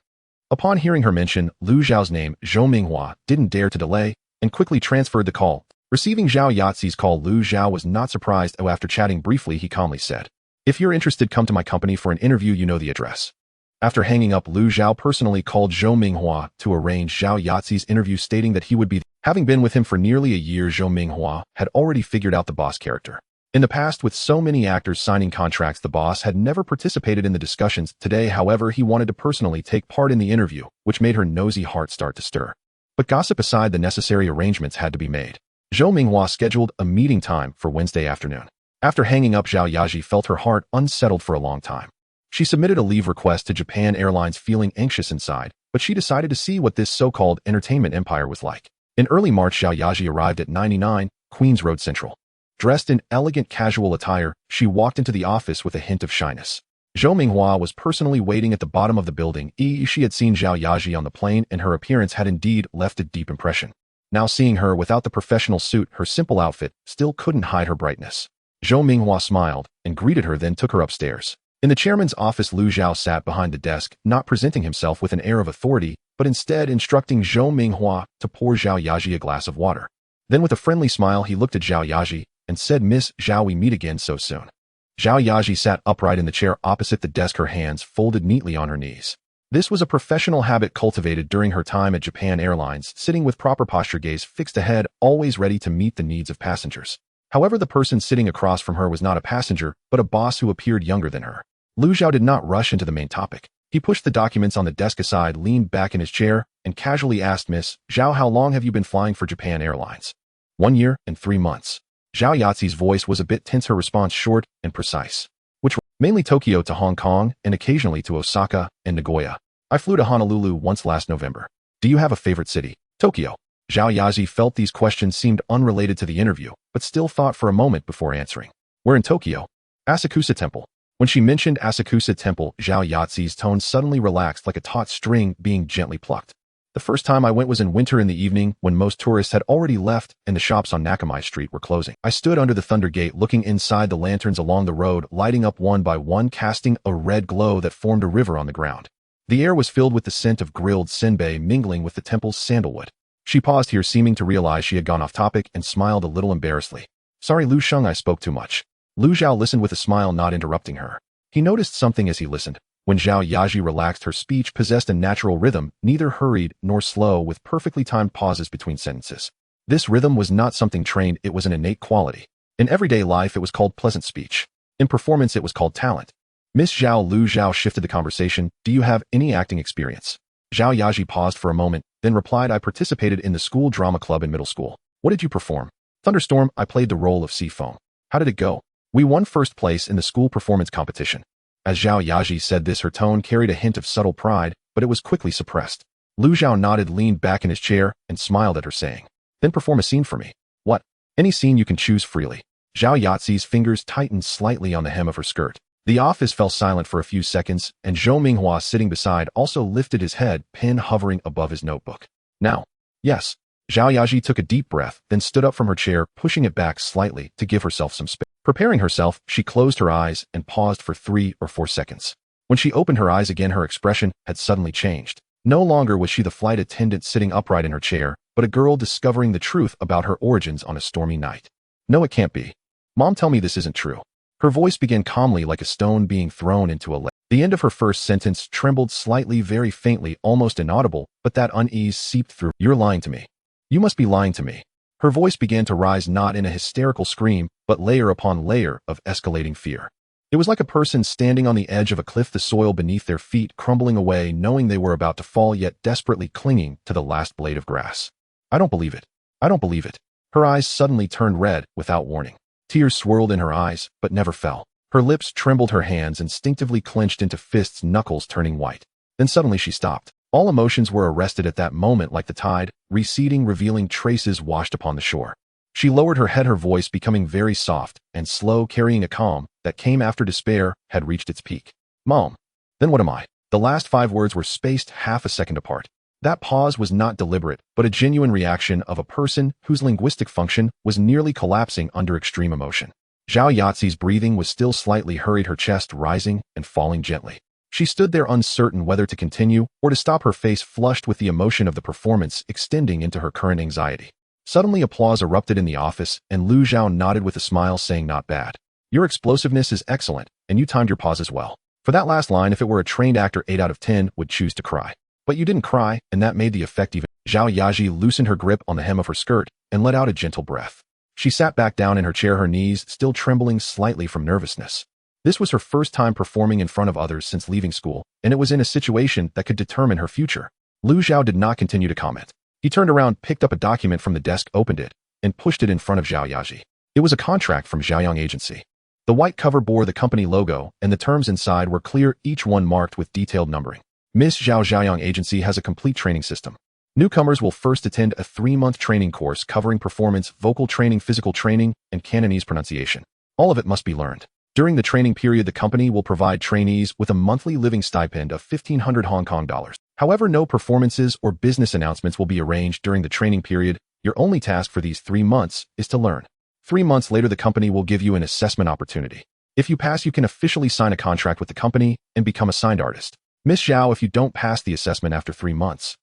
Upon hearing her mention Lu Zhao's name, Zhou Minghua didn't dare to delay and quickly transferred the call. Receiving Zhao Yazi's call, Lu Zhao was not surprised. After chatting briefly, he calmly said, "If you're interested, come to my company for an interview. You know the address." After hanging up, Lu Zhao personally called Zhou Minghua to arrange Zhao Yazi's interview, stating that he would be there. Having been with him for nearly a year, Zhou Minghua had already figured out the boss character. In the past, with so many actors signing contracts, the boss had never participated in the discussions. Today, however, he wanted to personally take part in the interview, which made her nosy heart start to stir. But gossip aside, the necessary arrangements had to be made. Zhou Minghua scheduled a meeting time for Wednesday afternoon. After hanging up, Zhao Yaji felt her heart unsettled for a long time. She submitted a leave request to Japan Airlines, feeling anxious inside, but she decided to see what this so-called entertainment empire was like. In early March, Zhao Yaji arrived at 99 Queens Road Central. Dressed in elegant casual attire, she walked into the office with a hint of shyness. Zhou Minghua was personally waiting at the bottom of the building. She had seen Zhao Yaji on the plane, and her appearance had indeed left a deep impression. Now seeing her without the professional suit, her simple outfit still couldn't hide her brightness. Zhou Minghua smiled and greeted her, then took her upstairs. In the chairman's office, Lu Zhao sat behind the desk, not presenting himself with an air of authority, but instead instructing Zhou Minghua to pour Zhao Yaji a glass of water. Then with a friendly smile, he looked at Zhao Yaji and said, "Miss Zhao, we meet again so soon." Zhao Yaji sat upright in the chair opposite the desk, her hands folded neatly on her knees. This was a professional habit cultivated during her time at Japan Airlines, sitting with proper posture, gaze fixed ahead, always ready to meet the needs of passengers. However, the person sitting across from her was not a passenger, but a boss who appeared younger than her. Lu Zhao did not rush into the main topic. He pushed the documents on the desk aside, leaned back in his chair, and casually asked, "Miss Zhao, how long have you been flying for Japan Airlines?" 1 year and 3 months. Zhao Yazi's voice was a bit tense, her response short and precise. "Which were mainly Tokyo to Hong Kong and occasionally to Osaka and Nagoya. I flew to Honolulu once last November. Do you have a favorite city?" "Tokyo." Zhao Yaji felt these questions seemed unrelated to the interview, but still thought for a moment before answering. "We're in Tokyo. Asakusa Temple." When she mentioned Asakusa Temple, Zhao Yazi's tone suddenly relaxed, like a taut string being gently plucked. "The first time I went was in winter, in the evening, when most tourists had already left and the shops on Nakamai Street were closing. I stood under the Thunder Gate looking inside, the lanterns along the road lighting up one by one, casting a red glow that formed a river on the ground. The air was filled with the scent of grilled senbei mingling with the temple's sandalwood." She paused here, seeming to realize she had gone off topic, and smiled a little embarrassedly. "Sorry, Lu Sheng, I spoke too much." Lu Zhao listened with a smile, not interrupting her. He noticed something as he listened. When Zhao Yaji relaxed, her speech possessed a natural rhythm, neither hurried nor slow, with perfectly timed pauses between sentences. This rhythm was not something trained, it was an innate quality. In everyday life, it was called pleasant speech. In performance, it was called talent. "Miss Zhao," Lu Zhao shifted the conversation, "do you have any acting experience?" Zhao Yaji paused for a moment, then replied, "I participated in the school drama club in middle school." "What did you perform?" "Thunderstorm. I played the role of Sea Foam." "How did it go?" "We won first place in the school performance competition." As Zhao Yaji said this, her tone carried a hint of subtle pride, but it was quickly suppressed. Lu Zhao nodded, leaned back in his chair, and smiled at her, saying, "Then perform a scene for me." "What?" "Any scene you can choose freely." Zhao Yazi's fingers tightened slightly on the hem of her skirt. The office fell silent for a few seconds, and Zhou Minghua, sitting beside, also lifted his head, pen hovering above his notebook. "Now." "Yes." Zhao Yaji took a deep breath, then stood up from her chair, pushing it back slightly to give herself some space. Preparing herself, she closed her eyes and paused for 3 or 4 seconds. When she opened her eyes again, her expression had suddenly changed. No longer was she the flight attendant sitting upright in her chair, but a girl discovering the truth about her origins on a stormy night. "No, it can't be. Mom, tell me this isn't true." Her voice began calmly, like a stone being thrown into a lake. The end of her first sentence trembled slightly, very faintly, almost inaudible, but that unease seeped through. "You're lying to me. You must be lying to me." Her voice began to rise, not in a hysterical scream, but layer upon layer of escalating fear. It was like a person standing on the edge of a cliff, the soil beneath their feet crumbling away, knowing they were about to fall, yet desperately clinging to the last blade of grass. "I don't believe it. I don't believe it." Her eyes suddenly turned red without warning. Tears swirled in her eyes, but never fell. Her lips trembled, her hands instinctively clenched into fists, knuckles turning white. Then suddenly she stopped. All emotions were arrested at that moment, like the tide, receding, revealing traces washed upon the shore. She lowered her head, her voice becoming very soft and slow, carrying a calm that came after despair had reached its peak. "Mom, then what am I?" The last 5 words were spaced half a second apart. That pause was not deliberate, but a genuine reaction of a person whose linguistic function was nearly collapsing under extreme emotion. Zhao Yazi's breathing was still slightly hurried, her chest rising and falling gently. She stood there, uncertain whether to continue or to stop, her face flushed with the emotion of the performance extending into her current anxiety. Suddenly applause erupted in the office, and Lu Zhao nodded with a smile, saying, "Not bad. Your explosiveness is excellent, and you timed your pauses well. For that last line, if it were a trained actor, 8 out of 10 would choose to cry. But you didn't cry, and that made the effect even." Zhao Yaji loosened her grip on the hem of her skirt and let out a gentle breath. She sat back down in her chair, her knees still trembling slightly from nervousness. This was her first time performing in front of others since leaving school, and it was in a situation that could determine her future. Lu Zhao did not continue to comment. He turned around, picked up a document from the desk, opened it, and pushed it in front of Zhao Yaji. It was a contract from Zhaoyang Agency. The white cover bore the company logo, and the terms inside were clear, each one marked with detailed numbering. Miss Zhao, Zhaoyang Agency has a complete training system. Newcomers will first attend a 3-month training course covering performance, vocal training, physical training, and Cantonese pronunciation. All of it must be learned. During the training period, the company will provide trainees with a monthly living stipend of 1,500 Hong Kong dollars. However, no performances or business announcements will be arranged during the training period. Your only task for these 3 months is to learn. 3 months later, the company will give you an assessment opportunity. If you pass, you can officially sign a contract with the company and become a signed artist. Miss Zhao, if you don't pass the assessment after 3 months.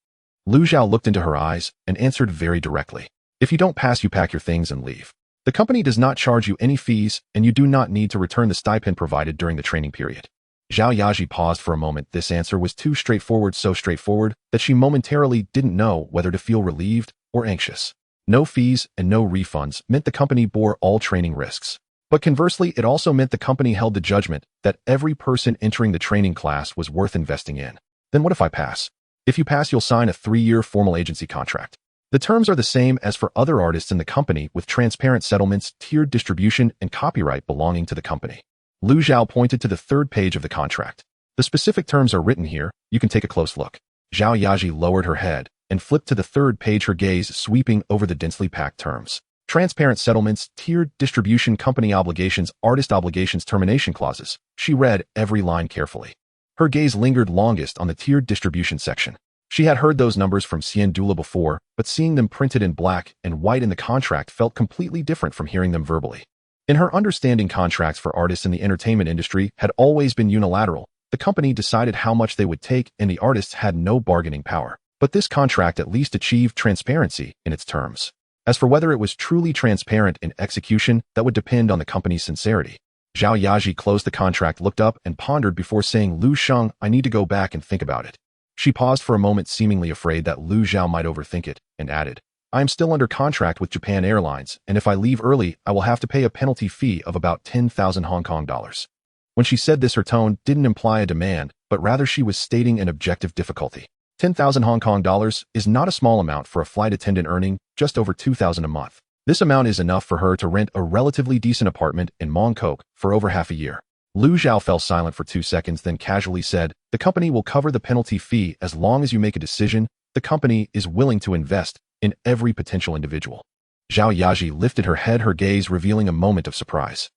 Lu Zhao looked into her eyes and answered very directly. If you don't pass, you pack your things and leave. The company does not charge you any fees, and you do not need to return the stipend provided during the training period. Zhao Yaji paused for a moment. This answer was too straightforward, so straightforward that she momentarily didn't know whether to feel relieved or anxious. No fees and no refunds meant the company bore all training risks. But conversely, it also meant the company held the judgment that every person entering the training class was worth investing in. Then what if I pass? If you pass, you'll sign a 3-year formal agency contract. The terms are the same as for other artists in the company, with transparent settlements, tiered distribution, and copyright belonging to the company. Lu Zhao pointed to the 3rd page of the contract. The specific terms are written here. You can take a close look. Zhao Yaji lowered her head and flipped to the 3rd page, her gaze sweeping over the densely packed terms. Transparent settlements, tiered distribution, company obligations, artist obligations, termination clauses. She read every line carefully. Her gaze lingered longest on the tiered distribution section. She had heard those numbers from Xian Dula before, but seeing them printed in black and white in the contract felt completely different from hearing them verbally. In her understanding, contracts for artists in the entertainment industry had always been unilateral. The company decided how much they would take, and the artists had no bargaining power. But this contract at least achieved transparency in its terms. As for whether it was truly transparent in execution, that would depend on the company's sincerity. Zhao Yaji closed the contract, looked up, and pondered before saying, "Lu Sheng, I need to go back and think about it." She paused for a moment, seemingly afraid that Lu Zhao might overthink it, and added, "I am still under contract with Japan Airlines, and if I leave early, I will have to pay a penalty fee of about 10,000 Hong Kong dollars. When she said this, her tone didn't imply a demand, but rather she was stating an objective difficulty. 10,000 Hong Kong dollars is not a small amount for a flight attendant earning just over 2,000 a month. This amount is enough for her to rent a relatively decent apartment in Mongkok for over half a year. Lu Zhao fell silent for 2 seconds, then casually said, "The company will cover the penalty fee as long as you make a decision the company is willing to invest in every potential individual. Zhao Yaji lifted her head, her gaze revealing a moment of surprise.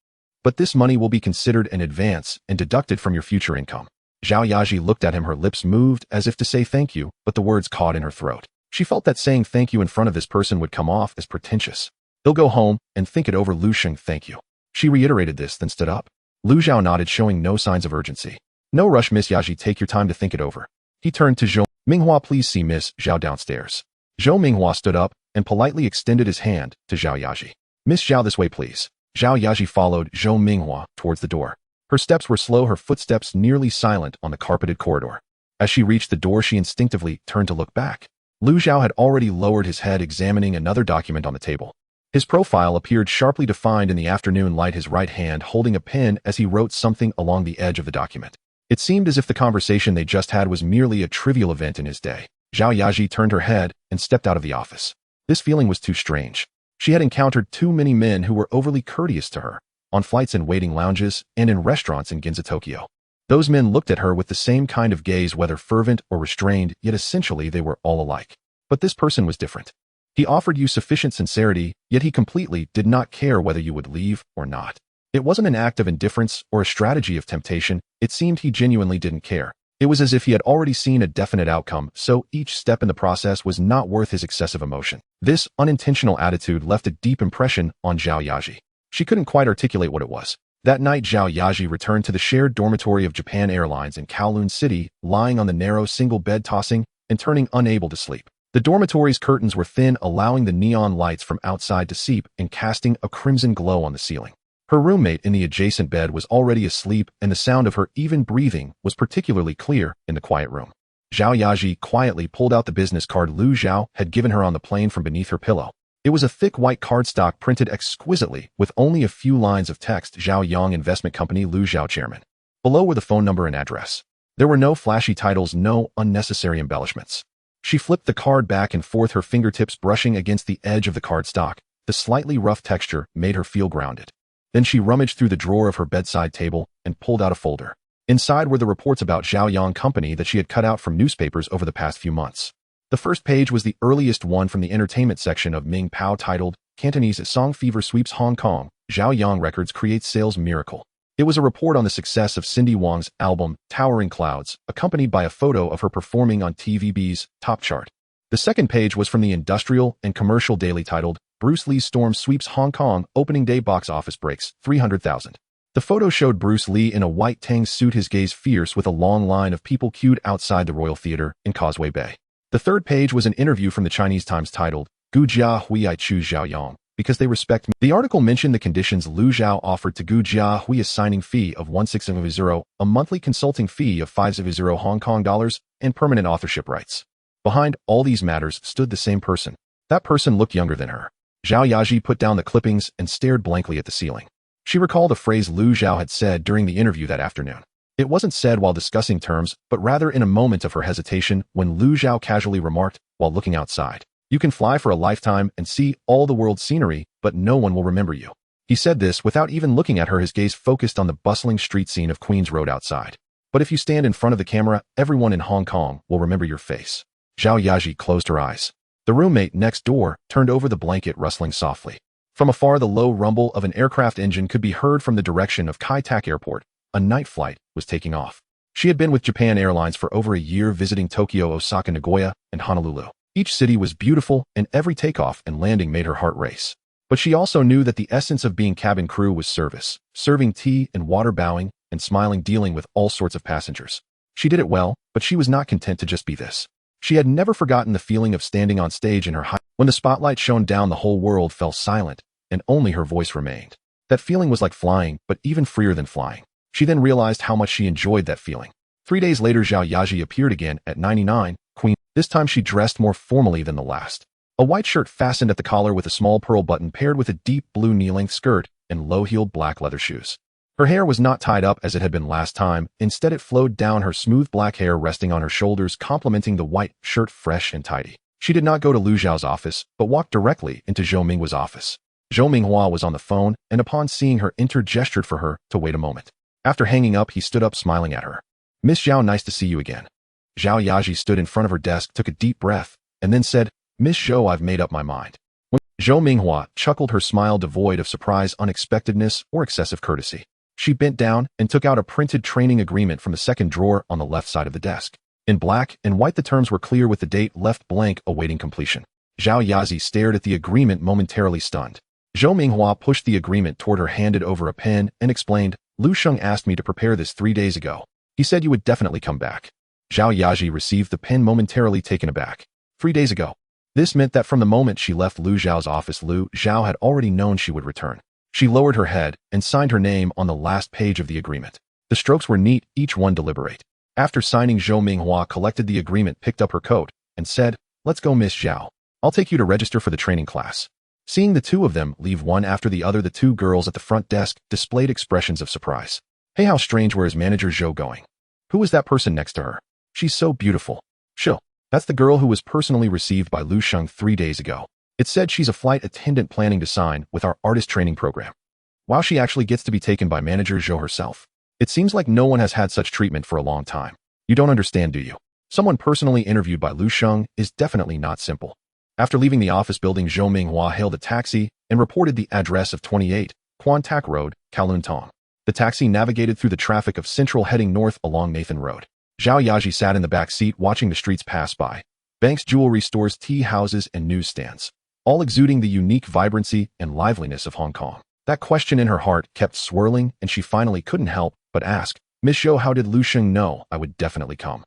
But this money will be considered an advance and deducted from your future income. Zhao Yaji looked at him, her lips moved as if to say thank you, but the words caught in her throat. She felt that saying thank you in front of this person would come off as pretentious. He'll go home and think it over, Lu Sheng, thank you. She reiterated this, then stood up. Lu Zhao nodded, showing no signs of urgency. No rush, Miss Yaji, take your time to think it over. He turned to Zhou Minghua, please see Miss Zhao downstairs. Zhou Minghua stood up and politely extended his hand to Zhao Yaji. Miss Zhao, this way, please. Zhao Yaji followed Zhou Minghua towards the door. Her steps were slow, her footsteps nearly silent on the carpeted corridor. As she reached the door, she instinctively turned to look back. Lu Zhao had already lowered his head, examining another document on the table. His profile appeared sharply defined in the afternoon light, his right hand holding a pen as he wrote something along the edge of the document. It seemed as if the conversation they just had was merely a trivial event in his day. Zhao Yaji turned her head and stepped out of the office. This feeling was too strange. She had encountered too many men who were overly courteous to her, on flights and waiting lounges, and in restaurants in Ginza, Tokyo. Those men looked at her with the same kind of gaze, whether fervent or restrained, yet essentially they were all alike. But this person was different. He offered you sufficient sincerity, yet he completely did not care whether you would leave or not. It wasn't an act of indifference or a strategy of temptation, it seemed he genuinely didn't care. It was as if he had already seen a definite outcome, so each step in the process was not worth his excessive emotion. This unintentional attitude left a deep impression on Zhao Yaji. She couldn't quite articulate what it was. That night, Zhao Yaji returned to the shared dormitory of Japan Airlines in Kowloon City, lying on the narrow single bed, tossing and turning, unable to sleep. The dormitory's curtains were thin, allowing the neon lights from outside to seep and casting a crimson glow on the ceiling. Her roommate in the adjacent bed was already asleep, and the sound of her even breathing was particularly clear in the quiet room. Zhao Yaji quietly pulled out the business card Lu Zhao had given her on the plane from beneath her pillow. It was a thick white cardstock printed exquisitely with only a few lines of text: Zhao Yang Investment Company, Lu Zhao Chairman. Below were the phone number and address. There were no flashy titles, no unnecessary embellishments. She flipped the card back and forth, her fingertips brushing against the edge of the cardstock. The slightly rough texture made her feel grounded. Then she rummaged through the drawer of her bedside table and pulled out a folder. Inside were the reports about Zhao Yang Company that she had cut out from newspapers over the past few months. The first page was the earliest one from the entertainment section of Ming Pao, titled Cantonese Song Fever Sweeps Hong Kong, Zhao Yang Records Creates Sales Miracle. It was a report on the success of Cindy Wang's album, Towering Clouds, accompanied by a photo of her performing on TVB's Top Chart. The second page was from the industrial and commercial daily, titled Bruce Lee's Storm Sweeps Hong Kong, Opening Day Box Office Breaks 300,000. The photo showed Bruce Lee in a white tang suit, his gaze fierce, with a long line of people queued outside the Royal Theatre in Causeway Bay. The third page was an interview from the Chinese Times titled, Gu Jia Hui I Choose Zhao Yang, because they respect me. The article mentioned the conditions Lu Zhao offered to Gu Jia Hui: a signing fee of 1,600, a monthly consulting fee of 500 Hong Kong dollars, and permanent authorship rights. Behind all these matters stood the same person. That person looked younger than her. Zhao Yaji put down the clippings and stared blankly at the ceiling. She recalled a phrase Lu Zhao had said during the interview that afternoon. It wasn't said while discussing terms, but rather in a moment of her hesitation, when Lu Zhao casually remarked, while looking outside, "You can fly for a lifetime and see all the world's scenery, but no one will remember you." He said this without even looking at her, his gaze focused on the bustling street scene of Queen's Road outside. "But if you stand in front of the camera, everyone in Hong Kong will remember your face." Zhao Yaji closed her eyes. The roommate next door turned over the blanket, rustling softly. From afar, the low rumble of an aircraft engine could be heard from the direction of Kai Tak Airport. A night flight was taking off. She had been with Japan Airlines for over a year, visiting Tokyo, Osaka, Nagoya, and Honolulu. Each city was beautiful, and every takeoff and landing made her heart race. But she also knew that the essence of being cabin crew was service, serving tea and water, bowing and smiling, dealing with all sorts of passengers. She did it well, but she was not content to just be this. She had never forgotten the feeling of standing on stage in her high. When the spotlight shone down, the whole world fell silent, and only her voice remained. That feeling was like flying, but even freer than flying. She then realized how much she enjoyed that feeling. 3 days later, Zhao Yaji appeared again at 99 Queen. This time she dressed more formally than the last. A white shirt fastened at the collar with a small pearl button, paired with a deep blue knee-length skirt and low-heeled black leather shoes. Her hair was not tied up as it had been last time. Instead, it flowed down, her smooth black hair resting on her shoulders, complementing the white shirt, fresh and tidy. She did not go to Lu Zhao's office, but walked directly into Zhou Minghua's office. Zhou Minghua was on the phone, and upon seeing her enter, gestured for her to wait a moment. After hanging up, he stood up, smiling at her. "Miss Zhao, nice to see you again." Zhao Yaji stood in front of her desk, took a deep breath, and then said, "Miss Zhou, I've made up my mind." When Zhou Minghua chuckled, her smile devoid of surprise, unexpectedness, or excessive courtesy. She bent down and took out a printed training agreement from the second drawer on the left side of the desk. In black and white, the terms were clear with the date left blank, awaiting completion. Zhao Yaji stared at the agreement, momentarily stunned. Zhou Minghua pushed the agreement toward her, handed over a pen, and explained, "Lu Sheng asked me to prepare this 3 days ago. He said you would definitely come back." Zhao Yaji received the pen, momentarily taken aback. 3 days ago. This meant that from the moment she left Lu Zhao's office, Lu Zhao had already known she would return. She lowered her head and signed her name on the last page of the agreement. The strokes were neat, each one deliberate. After signing, Zhou Minghua collected the agreement, picked up her coat, and said, "Let's go, Miss Zhao. I'll take you to register for the training class." Seeing the two of them leave one after the other, the two girls at the front desk displayed expressions of surprise. "Hey, how strange, where is Manager Zhou going? Who is that person next to her? She's so beautiful." "Shill. That's the girl who was personally received by Lu Sheng 3 days ago. It said she's a flight attendant planning to sign with our artist training program. Wow, she actually gets to be taken by Manager Zhou herself. It seems like no one has had such treatment for a long time. You don't understand, do you? Someone personally interviewed by Lu Sheng is definitely not simple." After leaving the office building, Zhou Minghua hailed a taxi and reported the address of 28 Quan Tak Road, Kowloon Tong. The taxi navigated through the traffic of Central, heading north along Nathan Road. Zhao Yaji sat in the back seat, watching the streets pass by. Banks, jewelry stores, tea houses, and newsstands, all exuding the unique vibrancy and liveliness of Hong Kong. That question in her heart kept swirling, and she finally couldn't help but ask, "Miss Zhou, how did Lu Sheng know I would definitely come?"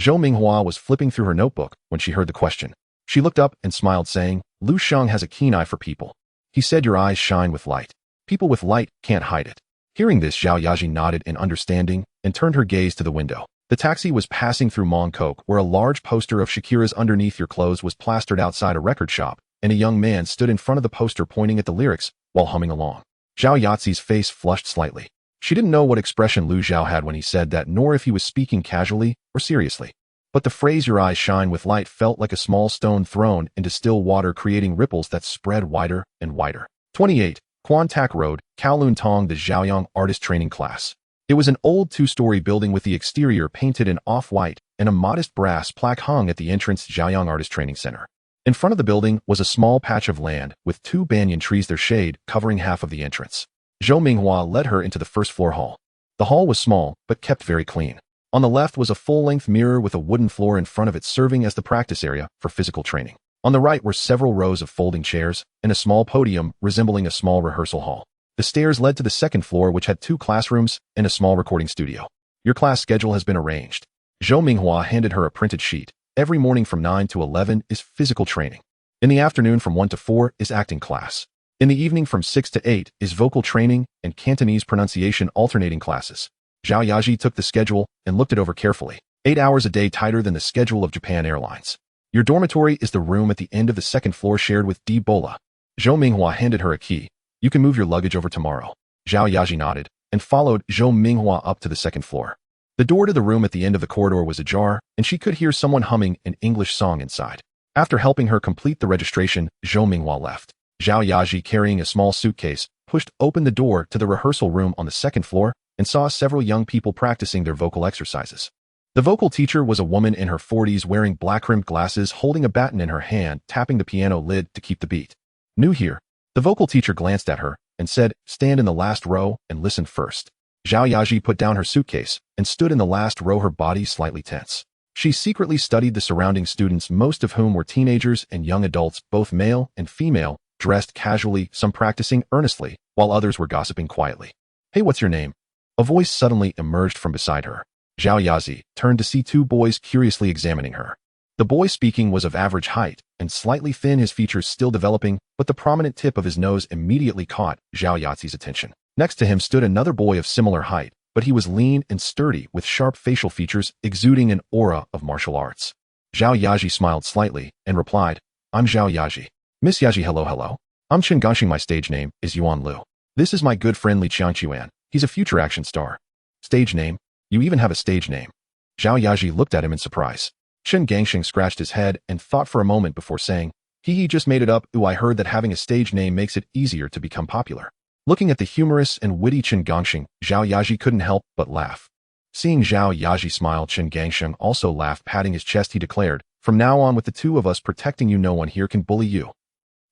Zhou Minghua was flipping through her notebook when she heard the question. She looked up and smiled, saying, "Lu Sheng has a keen eye for people. He said your eyes shine with light. People with light can't hide it." Hearing this, Zhao Yaji nodded in understanding and turned her gaze to the window. The taxi was passing through Mong Kok, where a large poster of Shakira's "Underneath Your Clothes" was plastered outside a record shop, and a young man stood in front of the poster, pointing at the lyrics while humming along. Zhao Yazi's face flushed slightly. She didn't know what expression Lu Zhao had when he said that, nor if he was speaking casually or seriously. But the phrase "your eyes shine with light" felt like a small stone thrown into still water, creating ripples that spread wider and wider. 28 Quan Tak Road, Kowloon Tong, the Zhaoyang Artist Training Class. It was an old 2-story building with the exterior painted in off-white, and a modest brass plaque hung at the entrance. Zhaoyang Artist Training Center. In front of the building was a small patch of land with 2 banyan trees, their shade covering half of the entrance. Zhou Minghua led her into the first-floor hall. The hall was small, but kept very clean. On the left was a full-length mirror with a wooden floor in front of it, serving as the practice area for physical training. On the right were several rows of folding chairs and a small podium resembling a small rehearsal hall. The stairs led to the second floor, which had 2 classrooms and a small recording studio. "Your class schedule has been arranged." Zhou Minghua handed her a printed sheet. "Every morning from 9 to 11 is physical training. In the afternoon from 1 to 4 is acting class. In the evening from 6 to 8 is vocal training and Cantonese pronunciation alternating classes." Zhao Yaji took the schedule and looked it over carefully. 8 hours a day, tighter than the schedule of Japan Airlines. "Your dormitory is the room at the end of the second floor, shared with Di Bola." Zhou Minghua handed her a key. "You can move your luggage over tomorrow." Zhao Yaji nodded and followed Zhou Minghua up to the second floor. The door to the room at the end of the corridor was ajar, and she could hear someone humming an English song inside. After helping her complete the registration, Zhou Minghua left. Zhao Yaji, carrying a small suitcase, pushed open the door to the rehearsal room on the second floor and saw several young people practicing their vocal exercises. The vocal teacher was a woman in her 40s, wearing black-rimmed glasses, holding a baton in her hand, tapping the piano lid to keep the beat. "New here?" The vocal teacher glanced at her and said, "Stand in the last row and listen first." Zhao Yaji put down her suitcase and stood in the last row, her body slightly tense. She secretly studied the surrounding students, most of whom were teenagers and young adults, both male and female, dressed casually, some practicing earnestly, while others were gossiping quietly. "Hey, what's your name?" A voice suddenly emerged from beside her. Zhao Yazi turned to see 2 boys curiously examining her. The boy speaking was of average height and slightly thin, his features still developing, but the prominent tip of his nose immediately caught Zhao Yazi's attention. Next to him stood another boy of similar height, but he was lean and sturdy, with sharp facial features exuding an aura of martial arts. Zhao Yaji smiled slightly and replied, "I'm Zhao Yaji." "Miss Yaji, hello. I'm Chen Gangxing. My stage name is Yuan Lu. This is my good friend Li Qiangquan. He's a future action star." "Stage name? You even have a stage name?" Zhao Yaji looked at him in surprise. Chen Gangxing scratched his head and thought for a moment before saying, He just made it up. Ooh, I heard that having a stage name makes it easier to become popular." Looking at the humorous and witty Chen Gangxing, Zhao Yaji couldn't help but laugh. Seeing Zhao Yaji smile, Chen Gangsheng also laughed, patting his chest. He declared, "From now on, with the two of us protecting you, no one here can bully you."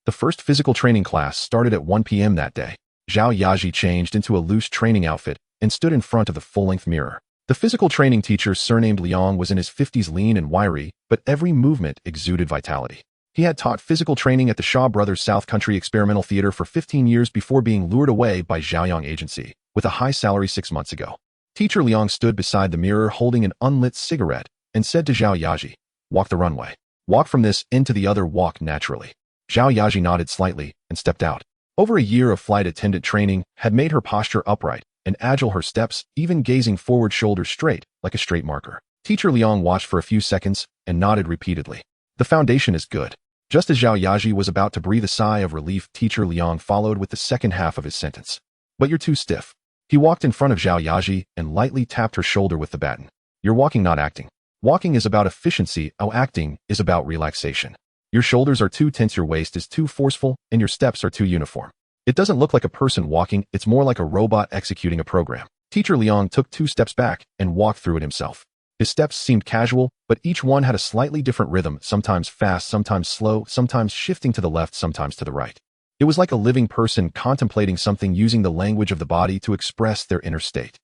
The first physical training class started at 1 p.m. that day. Zhao Yaji changed into a loose training outfit and stood in front of the full-length mirror. The physical training teacher, surnamed Liang, was in his 50s, lean and wiry, but every movement exuded vitality. He had taught physical training at the Shaw Brothers South Country Experimental Theater for 15 years before being lured away by Zhaoyang Agency with a high salary 6 months ago. Teacher Liang stood beside the mirror holding an unlit cigarette and said to Zhao Yaji, "Walk the runway. Walk from this into the other, walk naturally." Zhao Yaji nodded slightly and stepped out. Over a year of flight attendant training had made her posture upright and agile, her steps even gazing forward, shoulders straight like a straight marker. Teacher Liang watched for a few seconds and nodded repeatedly. "The foundation is good." Just as Zhao Yaji was about to breathe a sigh of relief, Teacher Liang followed with the second half of his sentence. "But you're too stiff." He walked in front of Zhao Yaji and lightly tapped her shoulder with the baton. "You're walking, not acting. Walking is about efficiency, acting is about relaxation. Your shoulders are too tense, your waist is too forceful, and your steps are too uniform. It doesn't look like a person walking, it's more like a robot executing a program." Teacher Liang took 2 steps back and walked through it himself. His steps seemed casual, but each one had a slightly different rhythm, sometimes fast, sometimes slow, sometimes shifting to the left, sometimes to the right. It was like a living person contemplating something, using the language of the body to express their inner state.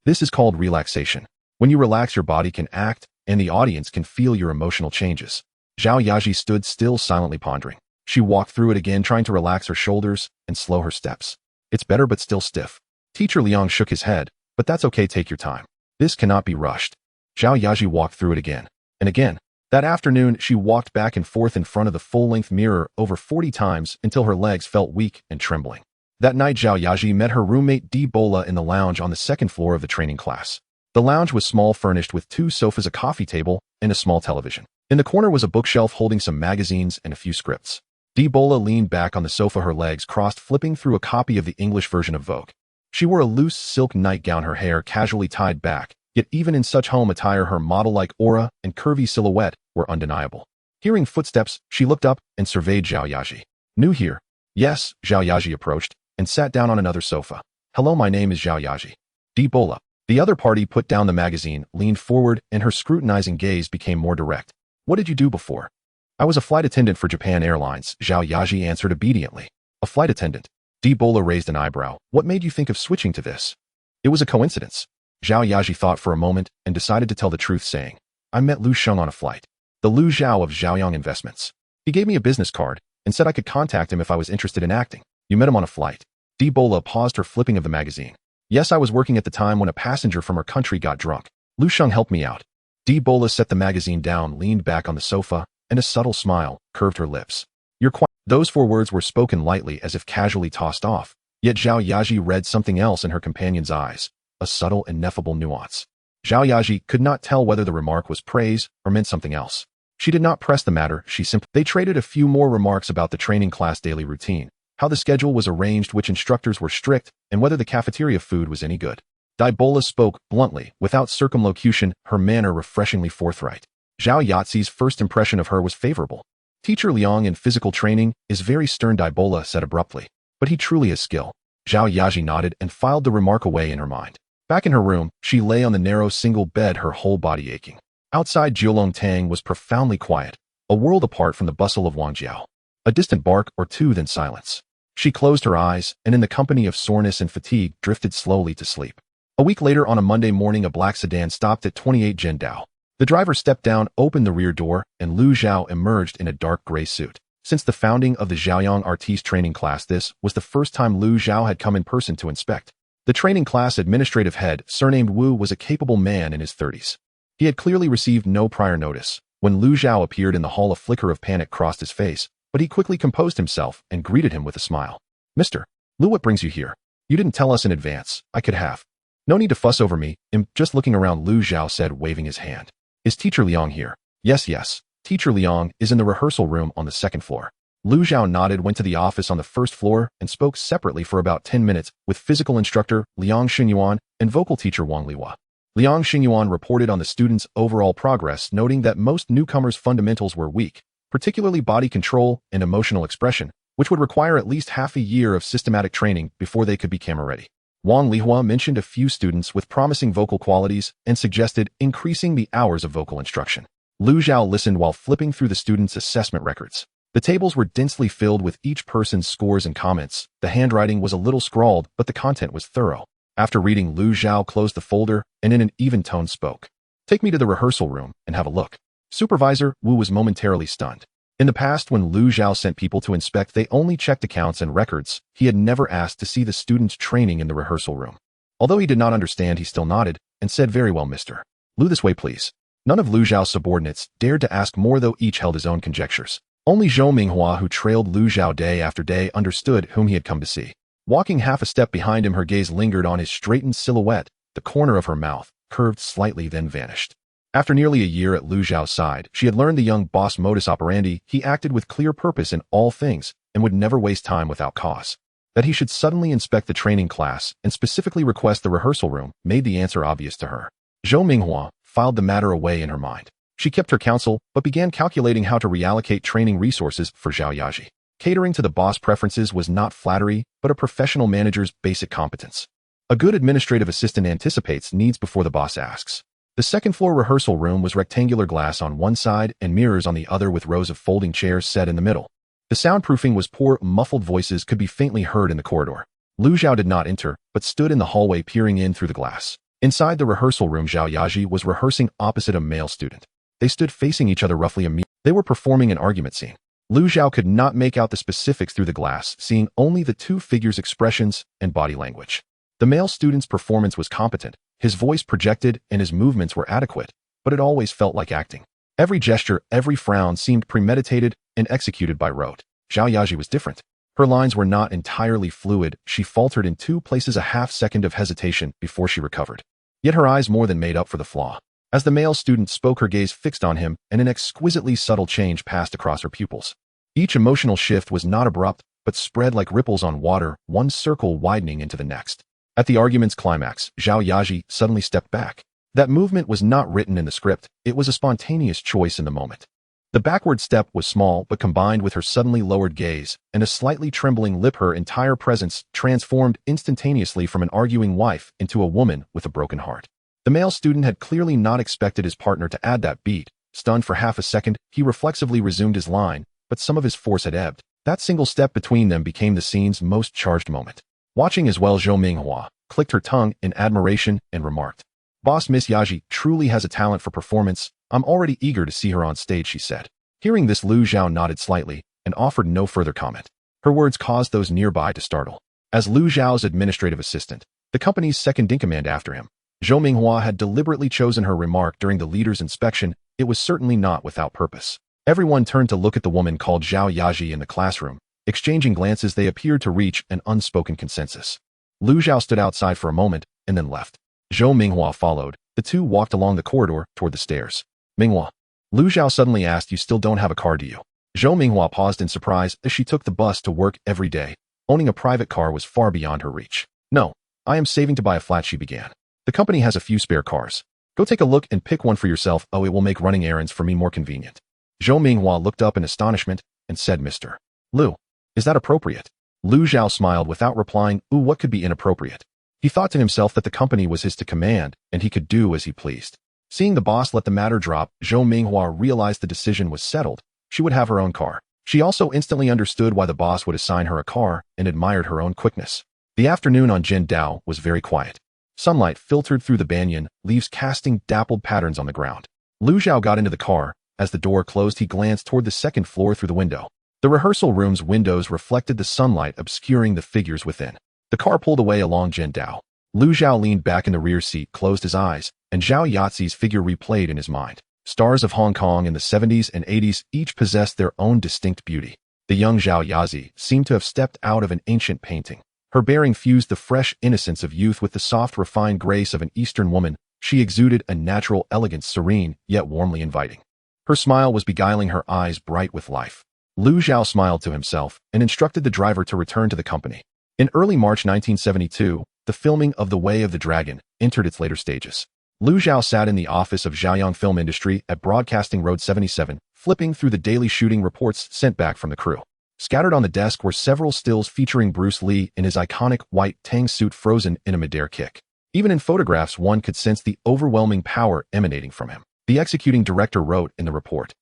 This is called relaxation. When you relax, your body can act, and the audience can feel your emotional changes. Zhao Yaji stood still, silently pondering. She walked through it again, trying to relax her shoulders and slow her steps. "It's better, but still stiff." Teacher Liang shook his head, "But that's okay, take your time. This cannot be rushed." Zhao Yaji walked through it again and again. That afternoon, she walked back and forth in front of the full-length mirror over 40 times until her legs felt weak and trembling. That night, Zhao Yaji met her roommate Di Bola in the lounge on the second floor of the training class. The lounge was small, furnished with 2 sofas, a coffee table, and a small television. In the corner was a bookshelf holding some magazines and a few scripts. Di Bola leaned back on the sofa, her legs crossed, flipping through a copy of the English version of Vogue. She wore a loose silk nightgown, her hair casually tied back, yet even in such home attire, her model-like aura and curvy silhouette were undeniable. Hearing footsteps, she looked up and surveyed Zhao Yaji. "New here?" "Yes." Zhao Yaji approached and sat down on another sofa. "Hello, my name is Zhao Yaji." Di Bola. The other party put down the magazine, leaned forward, and her scrutinizing gaze became more direct. "What did you do before?" "I was a flight attendant for Japan Airlines," Zhao Yaji answered obediently. "A flight attendant?" Di Bola raised an eyebrow. "What made you think of switching to this?" "It was a coincidence." Zhao Yaji thought for a moment and decided to tell the truth, saying, "I met Lu Sheng on a flight. The Lu Zhao of Zhaoyang Investments. He gave me a business card and said I could contact him if I was interested in acting." "You met him on a flight?" Di Bola paused, her flipping of the magazine. "Yes, I was working at the time when a passenger from our country got drunk. Lu Sheng helped me out." Di Bola set the magazine down, leaned back on the sofa, and a subtle smile curved her lips. "You're quite—" Those 4 words were spoken lightly, as if casually tossed off, yet Zhao Yaji read something else in her companion's eyes, a subtle, ineffable nuance. Zhao Yaji could not tell whether the remark was praise or meant something else. She did not press the matter, they traded a few more remarks about the training class daily routine, how the schedule was arranged, which instructors were strict, and whether the cafeteria food was any good. Di Bola spoke bluntly, without circumlocution, her manner refreshingly forthright. Zhao Yazi's first impression of her was favorable. "Teacher Liang in physical training is very stern," Di Bola said abruptly, "but he truly has skill." Zhao Yaji nodded and filed the remark away in her mind. Back in her room, she lay on the narrow single bed, her whole body aching. Outside, Jiulong Tang was profoundly quiet, a world apart from the bustle of Wangjiao. A distant bark or two, then silence. She closed her eyes, and in the company of soreness and fatigue, drifted slowly to sleep. A week later, on a Monday morning, a black sedan stopped at 28 Jindao. The driver stepped down, opened the rear door, and Lu Zhao emerged in a dark gray suit. Since the founding of the Zhaoyang Artiste Training Class, this was the first time Lu Zhao had come in person to inspect. The training class administrative head, surnamed Wu, was a capable man in his 30s. He had clearly received no prior notice. When Lu Zhao appeared in the hall, a flicker of panic crossed his face, but he quickly composed himself and greeted him with a smile. "Mr. Lu, what brings you here? You didn't tell us in advance. I could have." "No need to fuss over me. I'm just looking around," Lu Zhao said, waving his hand. "Is Teacher Liang here?" Yes. Teacher Liang is in the rehearsal room on the 2nd floor." Lu Zhao nodded, went to the office on the 1st floor, and spoke separately for about 10 minutes with physical instructor Liang Xingyuan and vocal teacher Wang Liwa. Liang Xingyuan reported on the students' overall progress, noting that most newcomers' fundamentals were weak, particularly body control and emotional expression, which would require at least half a year of systematic training before they could be camera ready. Wang Lihua mentioned a few students with promising vocal qualities and suggested increasing the hours of vocal instruction. Lu Zhao listened while flipping through the students' assessment records. The tables were densely filled with each person's scores and comments. The handwriting was a little scrawled, but the content was thorough. After reading, Lu Zhao closed the folder and in an even tone spoke. "Take me to the rehearsal room and have a look." Supervisor Wu was momentarily stunned. In the past, when Lu Zhao sent people to inspect, they only checked accounts and records. He had never asked to see the students training in the rehearsal room. Although he did not understand, he still nodded and said, "Very well, Mr. Lu, this way, please." None of Lu Zhao's subordinates dared to ask more, though each held his own conjectures. Only Zhou Minghua, who trailed Lu Zhao day after day, understood whom he had come to see. Walking half a step behind him, her gaze lingered on his straightened silhouette. The corner of her mouth curved slightly, then vanished. After nearly a year at Lu Zhao's side, she had learned the young boss modus operandi. He acted with clear purpose in all things and would never waste time without cause. That he should suddenly inspect the training class and specifically request the rehearsal room made the answer obvious to her. Zhou Minghua filed the matter away in her mind. She kept her counsel, but began calculating how to reallocate training resources for Zhao Yaji. Catering to the boss preferences was not flattery, but a professional manager's basic competence. A good administrative assistant anticipates needs before the boss asks. The second-floor rehearsal room was rectangular glass on one side and mirrors on the other, with rows of folding chairs set in the middle. The soundproofing was poor. Muffled voices could be faintly heard in the corridor. Lu Zhao did not enter, but stood in the hallway peering in through the glass. Inside the rehearsal room, Zhao Yaji was rehearsing opposite a male student. They stood facing each other roughly a meter. They were performing an argument scene. Lu Zhao could not make out the specifics through the glass, seeing only the two figures' expressions and body language. The male student's performance was competent. His voice projected and his movements were adequate, but it always felt like acting. Every gesture, every frown seemed premeditated and executed by rote. Zhao Yaji was different. Her lines were not entirely fluid. She faltered in two places, a half-second of hesitation before she recovered. Yet her eyes more than made up for the flaw. As the male student spoke, her gaze fixed on him, and an exquisitely subtle change passed across her pupils. Each emotional shift was not abrupt, but spread like ripples on water, one circle widening into the next. At the argument's climax, Zhao Yaji suddenly stepped back. That movement was not written in the script. It was a spontaneous choice in the moment. The backward step was small, but combined with her suddenly lowered gaze and a slightly trembling lip, her entire presence transformed instantaneously from an arguing wife into a woman with a broken heart. The male student had clearly not expected his partner to add that beat. Stunned for half a second, he reflexively resumed his line, but some of his force had ebbed. That single step between them became the scene's most charged moment. Watching as well, Zhou Minghua clicked her tongue in admiration and remarked, "Boss, Miss Yaji truly has a talent for performance. I'm already eager to see her on stage," she said. Hearing this, Lu Zhao nodded slightly and offered no further comment. Her words caused those nearby to startle. As Lu Zhao's administrative assistant, the company's second-in-command after him, Zhou Minghua had deliberately chosen her remark during the leader's inspection. It was certainly not without purpose. Everyone turned to look at the woman called Zhao Yaji in the classroom. Exchanging glances, they appeared to reach an unspoken consensus. Lu Zhao stood outside for a moment and then left. Zhou Minghua followed. The two walked along the corridor toward the stairs. "Minghua," Lu Zhao suddenly asked, "you still don't have a car, do you?" Zhou Minghua paused in surprise as she took the bus to work every day. Owning a private car was far beyond her reach. "No, I am saving to buy a flat," she began. "The company has a few spare cars. Go take a look and pick one for yourself. Oh, it will make running errands for me more convenient." Zhou Minghua looked up in astonishment and said, "Mr. Lu, is that appropriate?" Lu Zhao smiled without replying. What could be inappropriate? He thought to himself that the company was his to command, and he could do as he pleased. Seeing the boss let the matter drop, Zhou Minghua realized the decision was settled. She would have her own car. She also instantly understood why the boss would assign her a car and admired her own quickness. The afternoon on Jindao was very quiet. Sunlight filtered through the banyan, leaves casting dappled patterns on the ground. Lu Zhao got into the car. As the door closed, he glanced toward the second floor through the window. The rehearsal room's windows reflected the sunlight, obscuring the figures within. The car pulled away along Jindao. Lu Zhao leaned back in the rear seat, closed his eyes, and Zhao Yazi's figure replayed in his mind. Stars of Hong Kong in the 70s and 80s each possessed their own distinct beauty. The young Zhao Yazi seemed to have stepped out of an ancient painting. Her bearing fused the fresh innocence of youth with the soft, refined grace of an Eastern woman. She exuded a natural elegance, serene, yet warmly inviting. Her smile was beguiling, her eyes bright with life. Lu Zhao smiled to himself and instructed the driver to return to the company. In early March 1972, the filming of The Way of the Dragon entered its later stages. Lu Zhao sat in the office of Zhaoyang Film Industry at Broadcasting Road 77, flipping through the daily shooting reports sent back from the crew. Scattered on the desk were several stills featuring Bruce Lee in his iconic white Tang suit frozen in a midair kick. Even in photographs, one could sense the overwhelming power emanating from him. The executing director wrote in the report,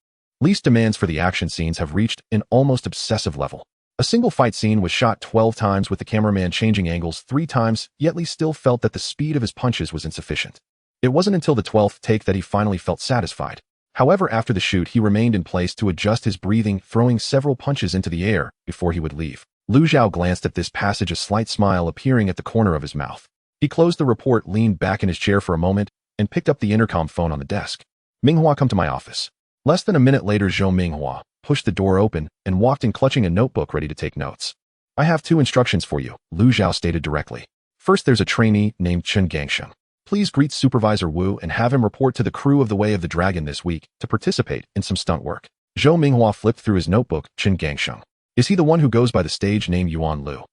Lee's demands for the action scenes have reached an almost obsessive level. A single fight scene was shot 12 times with the cameraman changing angles 3 times, yet Lee still felt that the speed of his punches was insufficient. It wasn't until the 12th take that he finally felt satisfied. However, after the shoot, he remained in place to adjust his breathing, throwing several punches into the air before he would leave. Lu Zhao glanced at this passage, a slight smile appearing at the corner of his mouth. He closed the report, leaned back in his chair for a moment, and picked up the intercom phone on the desk. Minghua, come to my office. Less than a minute later, Zhou Minghua pushed the door open and walked in, clutching a notebook ready to take notes. I have 2 instructions for you, Lu Zhao stated directly. First, there's a trainee named Chen Gangsheng. Please greet Supervisor Wu and have him report to the crew of the Way of the Dragon this week to participate in some stunt work. Zhou Minghua flipped through his notebook. Chen Gangsheng. Is he the one who goes by the stage name Yuan Lu?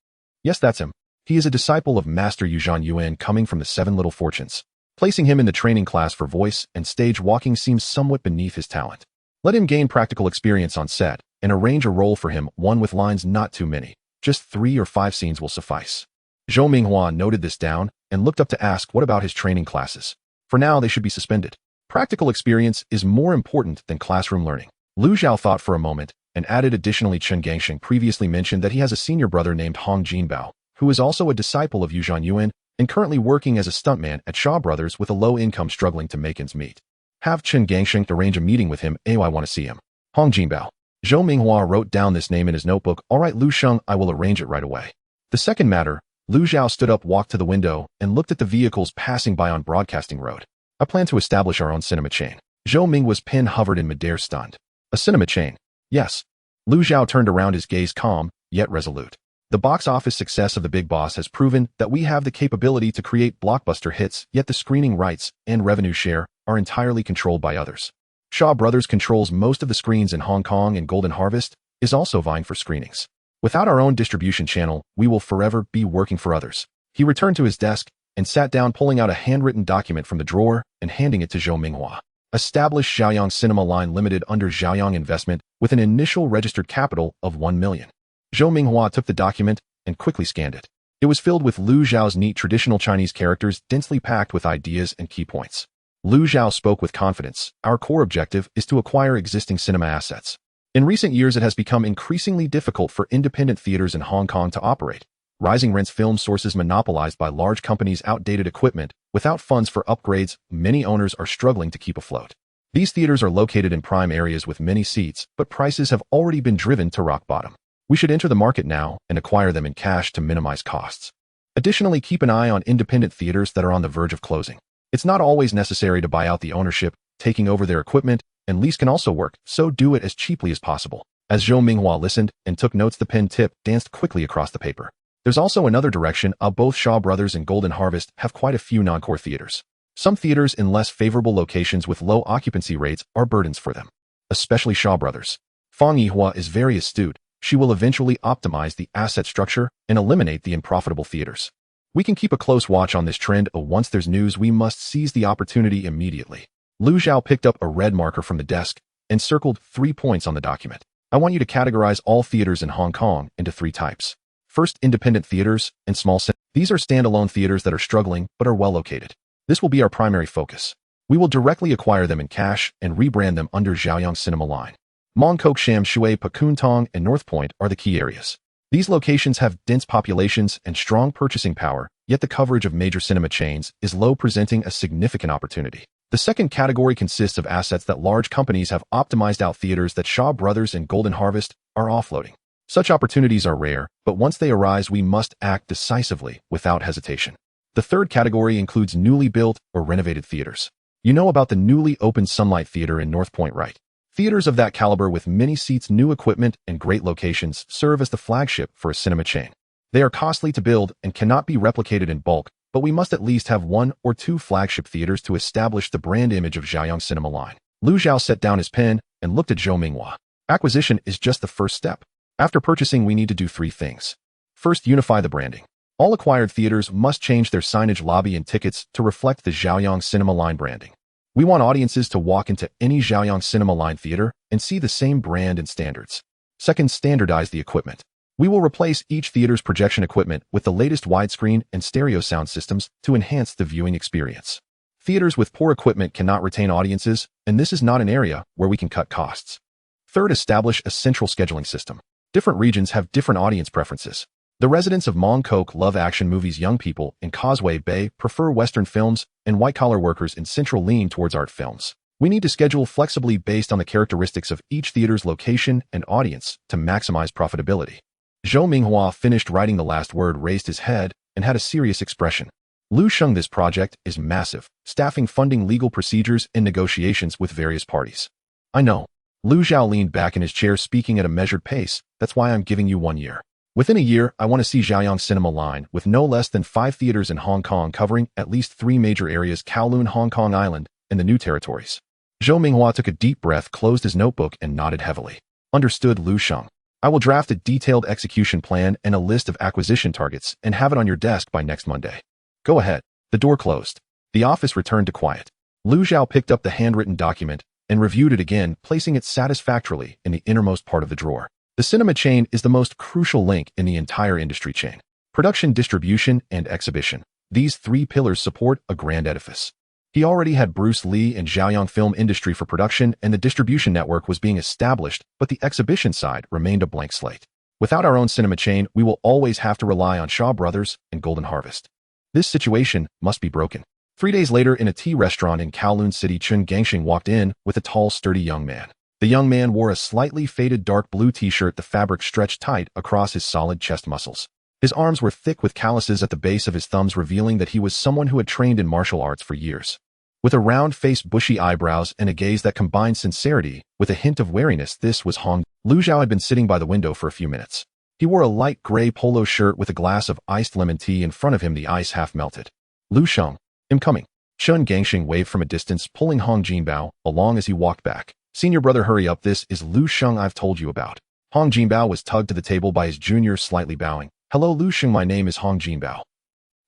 Yes, that's him. He is a disciple of Master Yuzhan Yuan coming from the 7 Little Fortunes. Placing him in the training class for voice and stage walking seems somewhat beneath his talent. Let him gain practical experience on set and arrange a role for him, one with lines not too many. Just 3 or 5 scenes will suffice. Zhou Minghua noted this down and looked up to ask what about his training classes. For now, they should be suspended. Practical experience is more important than classroom learning. Lu Zhao thought for a moment and added, additionally, Chen Gangsheng previously mentioned that he has a senior brother named Hong Jinbao, who is also a disciple of Yuzhan Yuan and currently working as a stuntman at Shaw Brothers with a low income struggling to make ends meet. Have Chen Gangsheng arrange a meeting with him. I want to see him. Hong Jinbao. Zhou Minghua wrote down this name in his notebook. All right, Lu Sheng, I will arrange it right away. The second matter, Lu Zhao stood up, walked to the window, and looked at the vehicles passing by on Broadcasting Road. I plan to establish our own cinema chain. Zhou Minghua's pen hovered in midair, stunned. A cinema chain? Yes. Lu Zhao turned around, his gaze calm, yet resolute. The box office success of The Big Boss has proven that we have the capability to create blockbuster hits, yet the screening rights and revenue share are entirely controlled by others. Shaw Brothers controls most of the screens in Hong Kong, and Golden Harvest is also vying for screenings. Without our own distribution channel, we will forever be working for others. He returned to his desk and sat down, pulling out a handwritten document from the drawer and handing it to Zhou Minghua. Establish Xiaoyang Cinema Line Limited under Xiaoyang Investment with an initial registered capital of 1 million. Zhou Minghua took the document and quickly scanned it. It was filled with Lu Zhao's neat traditional Chinese characters, densely packed with ideas and key points. Lu Zhao spoke with confidence. Our core objective is to acquire existing cinema assets. In recent years, it has become increasingly difficult for independent theaters in Hong Kong to operate. Rising rents, film sources monopolized by large companies, outdated equipment. Without funds for upgrades, many owners are struggling to keep afloat. These theaters are located in prime areas with many seats, but prices have already been driven to rock bottom. We should enter the market now and acquire them in cash to minimize costs. Additionally, keep an eye on independent theaters that are on the verge of closing. It's not always necessary to buy out the ownership. Taking over their equipment and lease can also work, so do it as cheaply as possible. As Zhou Minghua listened and took notes, the pen tip danced quickly across the paper. There's also another direction. Both Shaw Brothers and Golden Harvest have quite a few non-core theaters. Some theaters in less favorable locations with low occupancy rates are burdens for them, especially Shaw Brothers. Fang Yihua is very astute. She will eventually optimize the asset structure and eliminate the unprofitable theaters. We can keep a close watch on this trend. Once there's news, we must seize the opportunity immediately. Lu Zhao picked up a red marker from the desk and circled 3 points on the document. I want you to categorize all theaters in Hong Kong into 3 types. First, independent theaters and small cinemas. These are standalone theaters that are struggling but are well located. This will be our primary focus. We will directly acquire them in cash and rebrand them under Xiaoyang Cinema Line. Mong Kok Sham Shui, Pakun Tong, and North Point are the key areas. These locations have dense populations and strong purchasing power, yet the coverage of major cinema chains is low, presenting a significant opportunity. The second category consists of assets that large companies have optimized out, theaters that Shaw Brothers and Golden Harvest are offloading. Such opportunities are rare, but once they arise, we must act decisively without hesitation. The third category includes newly built or renovated theaters. You know about the newly opened Sunlight Theater in North Point, right? Theaters of that caliber with many seats, new equipment, and great locations serve as the flagship for a cinema chain. They are costly to build and cannot be replicated in bulk, but we must at least have 1 or 2 flagship theaters to establish the brand image of Xiaoyang Cinema Line. Lu Zhao set down his pen and looked at Zhou Minghua. Acquisition is just the first step. After purchasing, we need to do 3 things. First, unify the branding. All acquired theaters must change their signage, lobby, and tickets to reflect the Xiaoyang Cinema Line branding. We want audiences to walk into any Xiaoyang Cinema Line theater and see the same brand and standards. Second, standardize the equipment. We will replace each theater's projection equipment with the latest widescreen and stereo sound systems to enhance the viewing experience. Theaters with poor equipment cannot retain audiences, and this is not an area where we can cut costs. Third, establish a central scheduling system. Different regions have different audience preferences. The residents of Mongkok love action movies, young people in Causeway Bay prefer Western films, and white-collar workers in Central lean towards art films. We need to schedule flexibly based on the characteristics of each theater's location and audience to maximize profitability. Zhou Minghua finished writing the last word, raised his head, and had a serious expression. Lu Sheng, this project is massive, staffing, funding, legal procedures, and negotiations with various parties. I know. Lu Zhao leaned back in his chair, speaking at a measured pace. That's why I'm giving you 1 year. Within a year, I want to see Zhaoyang Cinema Line with no less than 5 theaters in Hong Kong covering at least 3 major areas: Kowloon, Hong Kong Island, and the new territories. Zhou Minghua took a deep breath, closed his notebook, and nodded heavily. Understood, Lu Sheng. I will draft a detailed execution plan and a list of acquisition targets and have it on your desk by next Monday. Go ahead. The door closed. The office returned to quiet. Lu Zhao picked up the handwritten document and reviewed it again, placing it satisfactorily in the innermost part of the drawer. The cinema chain is the most crucial link in the entire industry chain. Production, distribution, and exhibition. These 3 pillars support a grand edifice. He already had Bruce Lee and Zhaoyang film industry for production, and the distribution network was being established, but the exhibition side remained a blank slate. Without our own cinema chain, we will always have to rely on Shaw Brothers and Golden Harvest. This situation must be broken. 3 days later, in a tea restaurant in Kowloon City, Chun Gangxing walked in with a tall, sturdy young man. The young man wore a slightly faded dark blue t-shirt, the fabric stretched tight across his solid chest muscles. His arms were thick with calluses at the base of his thumbs, revealing that he was someone who had trained in martial arts for years. With a round face, bushy eyebrows, and a gaze that combined sincerity with a hint of wariness, this was Hong. Lu Zhao had been sitting by the window for a few minutes. He wore a light gray polo shirt with a glass of iced lemon tea in front of him, the ice half melted. Lu Sheng, I'm coming. Chun Gangxing waved from a distance, pulling Hong Jinbao along as he walked back. Senior brother, hurry up, this is Lu Sheng I've told you about. Hong Jinbao was tugged to the table by his junior, slightly bowing. Hello, Lu Sheng, my name is Hong Jinbao.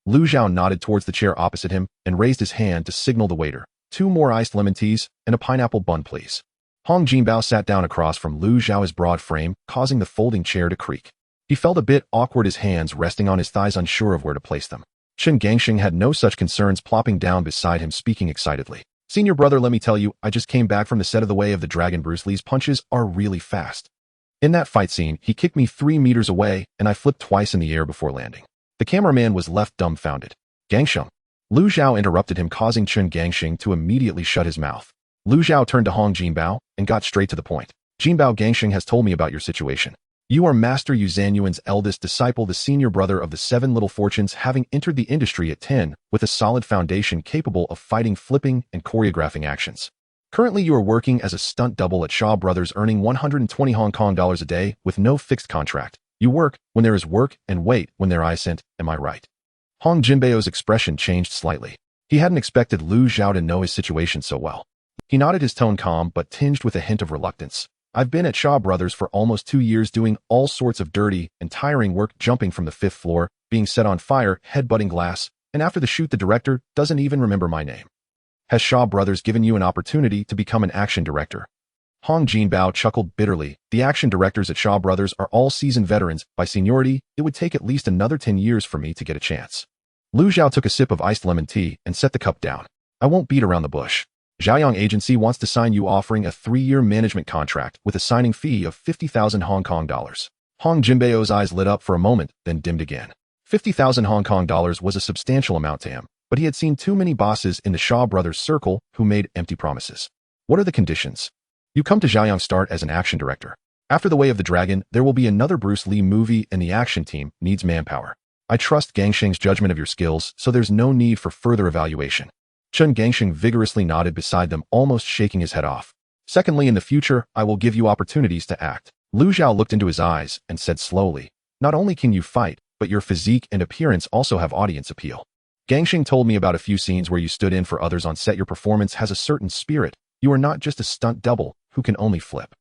Lu Zhao nodded towards the chair opposite him and raised his hand to signal the waiter. 2 more iced lemon teas and a pineapple bun, please. Hong Jinbao sat down across from Lu Zhao's broad frame, causing the folding chair to creak. He felt a bit awkward, his hands resting on his thighs, unsure of where to place them. Chun Gangxing had no such concerns, plopping down beside him, speaking excitedly. Senior brother, let me tell you, I just came back from the set of The Way of the Dragon. Bruce Lee's punches are really fast. In that fight scene, he kicked me 3 meters away, and I flipped twice in the air before landing. The cameraman was left dumbfounded. Gangxing. Lu Zhao interrupted him, causing Chun Gangxing to immediately shut his mouth. Lu Zhao turned to Hong Jinbao and got straight to the point. Jinbao, Gangxing has told me about your situation. You are Master Yu Zanyuan's eldest disciple, the senior brother of the 7 Little Fortunes, having entered the industry at 10 with a solid foundation capable of fighting, flipping, and choreographing actions. Currently, you are working as a stunt double at Shaw Brothers, earning 120 Hong Kong dollars a day with no fixed contract. You work when there is work and wait when there isn't, am I right? Hong Jinbao's expression changed slightly. He hadn't expected Lu Zhao to know his situation so well. He nodded, his tone calm but tinged with a hint of reluctance. I've been at Shaw Brothers for almost 2 years, doing all sorts of dirty and tiring work, jumping from the 5th floor, being set on fire, headbutting glass, and after the shoot the director doesn't even remember my name. Has Shaw Brothers given you an opportunity to become an action director? Hong Jinbao chuckled bitterly. The action directors at Shaw Brothers are all seasoned veterans. By seniority, it would take at least another 10 years for me to get a chance. Lu Zhao took a sip of iced lemon tea and set the cup down. I won't beat around the bush. Zhaoyang Agency wants to sign you, offering a 3-year management contract with a signing fee of 50,000 Hong Kong dollars. Hong Jinbao's eyes lit up for a moment, then dimmed again. 50,000 Hong Kong dollars was a substantial amount to him, but he had seen too many bosses in the Shaw Brothers circle who made empty promises. What are the conditions? You come to Zhaoyang, start as an action director. After The Way of the Dragon, there will be another Bruce Lee movie and the action team needs manpower. I trust Gangxing's judgment of your skills, so there's no need for further evaluation. Chun Gangxing vigorously nodded beside them, almost shaking his head off. Secondly, in the future, I will give you opportunities to act. Lu Zhao looked into his eyes and said slowly, not only can you fight, but your physique and appearance also have audience appeal. Gangxing told me about a few scenes where you stood in for others on set. Your performance has a certain spirit. You are not just a stunt double who can only flip.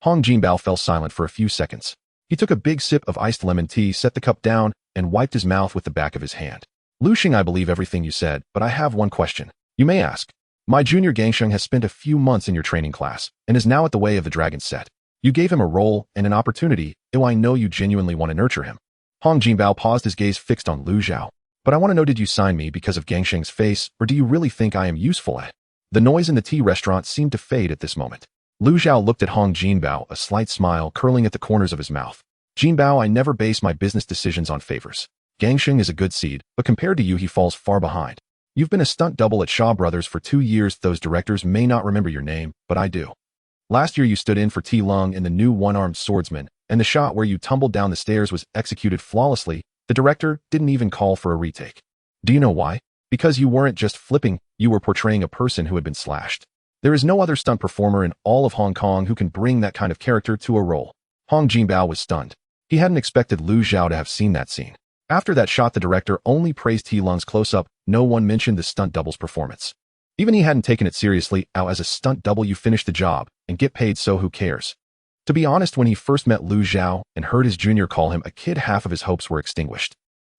Hong Jinbao fell silent for a few seconds. He took a big sip of iced lemon tea, set the cup down, and wiped his mouth with the back of his hand. Lu Xing, I believe everything you said, but I have one question. You may ask. My junior Gangxing has spent a few months in your training class and is now at the Way of the Dragon set. You gave him a role and an opportunity, and I know you genuinely want to nurture him. Hong Jinbao paused, his gaze fixed on Lu Zhao. But I want to know, did you sign me because of Gangsheng's face, or do you really think I am useful at? The noise in the tea restaurant seemed to fade at this moment. Lu Zhao looked at Hong Jinbao, a slight smile curling at the corners of his mouth. Jinbao, I never base my business decisions on favors. Gangsheng is a good seed, but compared to you he falls far behind. You've been a stunt double at Shaw Brothers for 2 years. Those directors may not remember your name, but I do. Last year you stood in for T Lung in the new one-armed swordsman, and the shot where you tumbled down the stairs was executed flawlessly. The director didn't even call for a retake. Do you know why? Because you weren't just flipping, you were portraying a person who had been slashed. There is no other stunt performer in all of Hong Kong who can bring that kind of character to a role. Hong Jinbao was stunned. He hadn't expected Lu Zhao to have seen that scene. After that shot, the director only praised T Lung's close-up. No one mentioned the stunt double's performance. Even he hadn't taken it seriously. As a stunt double you finish the job and get paid, so who cares? To be honest, when he first met Lu Zhao and heard his junior call him a kid, half of his hopes were extinguished.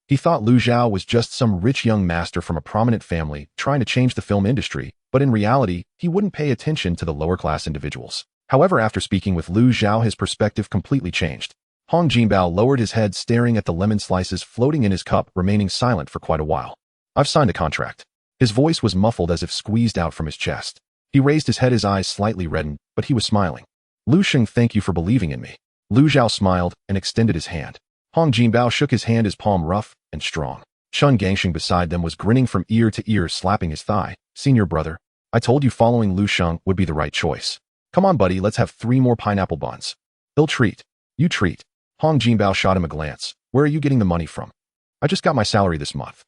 He thought Lu Zhao was just some rich young master from a prominent family trying to change the film industry, but in reality, he wouldn't pay attention to the lower-class individuals. However, after speaking with Lu Zhao, his perspective completely changed. Hong Jinbao lowered his head, staring at the lemon slices floating in his cup, remaining silent for quite a while. I've signed a contract. His voice was muffled as if squeezed out from his chest. He raised his head, his eyes slightly reddened, but he was smiling. Lu Sheng, thank you for believing in me. Lu Zhao smiled and extended his hand. Hong Jinbao shook his hand, his palm rough and strong. Shun Gangsheng beside them was grinning from ear to ear, slapping his thigh. Senior brother, I told you following Lu Sheng would be the right choice. Come on, buddy, let's have 3 more pineapple buns. He'll treat. You treat. Hong Jinbao shot him a glance. Where are you getting the money from? I just got my salary this month.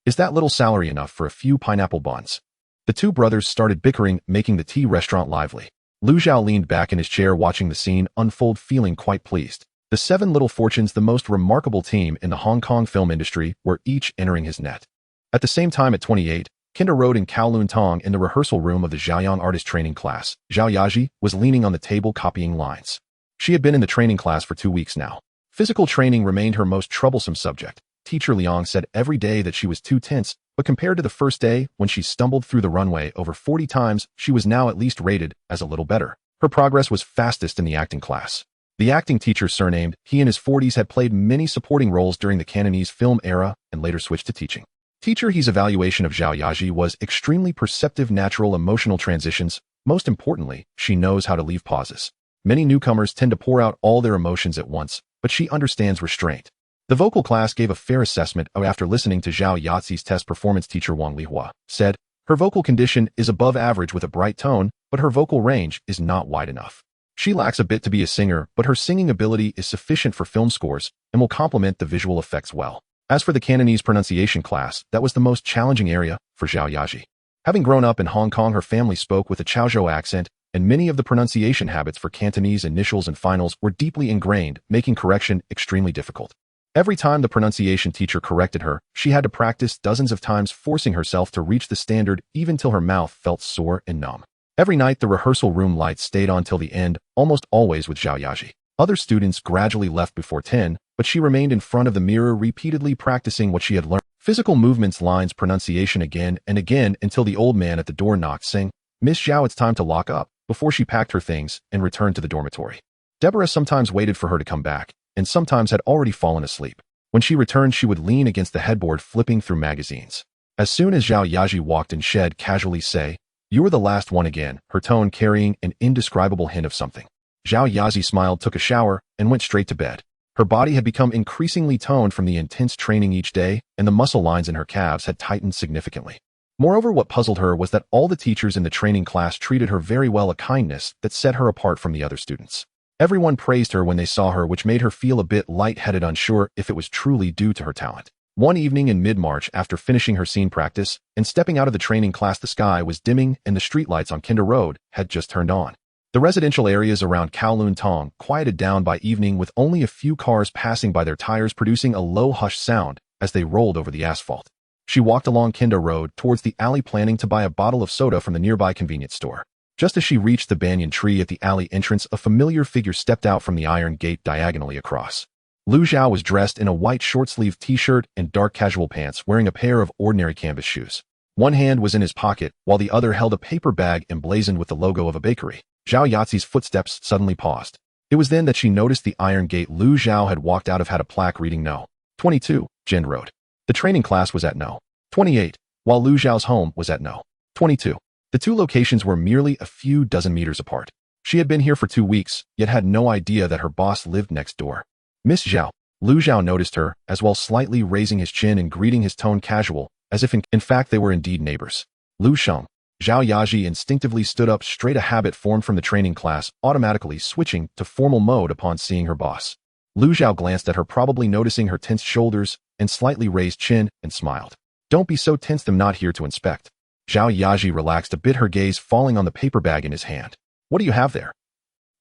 Is that little salary enough for a few pineapple buns? The two brothers started bickering, making the tea restaurant lively. Lu Zhao leaned back in his chair, watching the scene unfold, feeling quite pleased. The 7 Little Fortunes, the most remarkable team in the Hong Kong film industry, were each entering his net. At the same time, at 28, Kinder Road and Kowloon Tong in the rehearsal room of the Zhaoyang artist training class, Zhao Yaji was leaning on the table copying lines. She had been in the training class for 2 weeks now. Physical training remained her most troublesome subject. Teacher Liang said every day that she was too tense, but compared to the first day, when she stumbled through the runway over 40 times, she was now at least rated as a little better. Her progress was fastest in the acting class. The acting teacher, surnamed, he in his 40s had played many supporting roles during the Cantonese film era and later switched to teaching. Teacher He's evaluation of Zhao Yaji was extremely perceptive, natural emotional transitions. Most importantly, she knows how to leave pauses. Many newcomers tend to pour out all their emotions at once, but she understands restraint. The vocal class gave a fair assessment after listening to Zhao Yazi's test performance. Teacher Wang Lihua said, her vocal condition is above average with a bright tone, but her vocal range is not wide enough. She lacks a bit to be a singer, but her singing ability is sufficient for film scores and will complement the visual effects well. As for the Cantonese pronunciation class, that was the most challenging area for Zhao Yaji. Having grown up in Hong Kong, her family spoke with a Chaozhou accent, and many of the pronunciation habits for Cantonese initials and finals were deeply ingrained, making correction extremely difficult. Every time the pronunciation teacher corrected her, she had to practice dozens of times, forcing herself to reach the standard even till her mouth felt sore and numb. Every night the rehearsal room lights stayed on till the end, almost always with Zhao Yaji. Other students gradually left before 10, but she remained in front of the mirror, repeatedly practicing what she had learned. Physical movements, lines, pronunciation again and again until the old man at the door knocked, saying, Miss Zhao, it's time to lock up, before she packed her things and returned to the dormitory. Deborah sometimes waited for her to come back, and sometimes had already fallen asleep. When she returned, she would lean against the headboard, flipping through magazines. As soon as Zhao Yaji walked in, she'd casually say, You were the last one again, her tone carrying an indescribable hint of something. Zhao Yaji smiled, took a shower, and went straight to bed. Her body had become increasingly toned from the intense training each day, and the muscle lines in her calves had tightened significantly. Moreover, what puzzled her was that all the teachers in the training class treated her very well, a kindness that set her apart from the other students. Everyone praised her when they saw her, which made her feel a bit light-headed, unsure if it was truly due to her talent. One evening in mid-March, after finishing her scene practice and stepping out of the training class, the sky was dimming and the streetlights on Kinder Road had just turned on. The residential areas around Kowloon Tong quieted down by evening, with only a few cars passing by, their tires producing a low hushed sound as they rolled over the asphalt. She walked along Kinder Road towards the alley, planning to buy a bottle of soda from the nearby convenience store. Just as she reached the banyan tree at the alley entrance, a familiar figure stepped out from the iron gate diagonally across. Lu Zhao was dressed in a white short-sleeved t-shirt and dark casual pants, wearing a pair of ordinary canvas shoes. One hand was in his pocket, while the other held a paper bag emblazoned with the logo of a bakery. Zhao Yazi's footsteps suddenly paused. It was then that she noticed the iron gate Lu Zhao had walked out of had a plaque reading No. 22, Jin Road. The training class was at No. 28, while Lu Zhao's home was at No. 22. The two locations were merely a few dozen meters apart. She had been here for 2 weeks, yet had no idea that her boss lived next door. Miss Zhao. Lu Zhao noticed her, as well slightly raising his chin and greeting his tone casual, as if in fact they were indeed neighbors. Lu Sheng. Zhao Yaji instinctively stood up straight, a habit formed from the training class, automatically switching to formal mode upon seeing her boss. Lu Zhao glanced at her, probably noticing her tensed shoulders and slightly raised chin, and smiled. Don't be so tense, I'm not here to inspect. Zhao Yaji relaxed a bit, her gaze falling on the paper bag in his hand. What do you have there?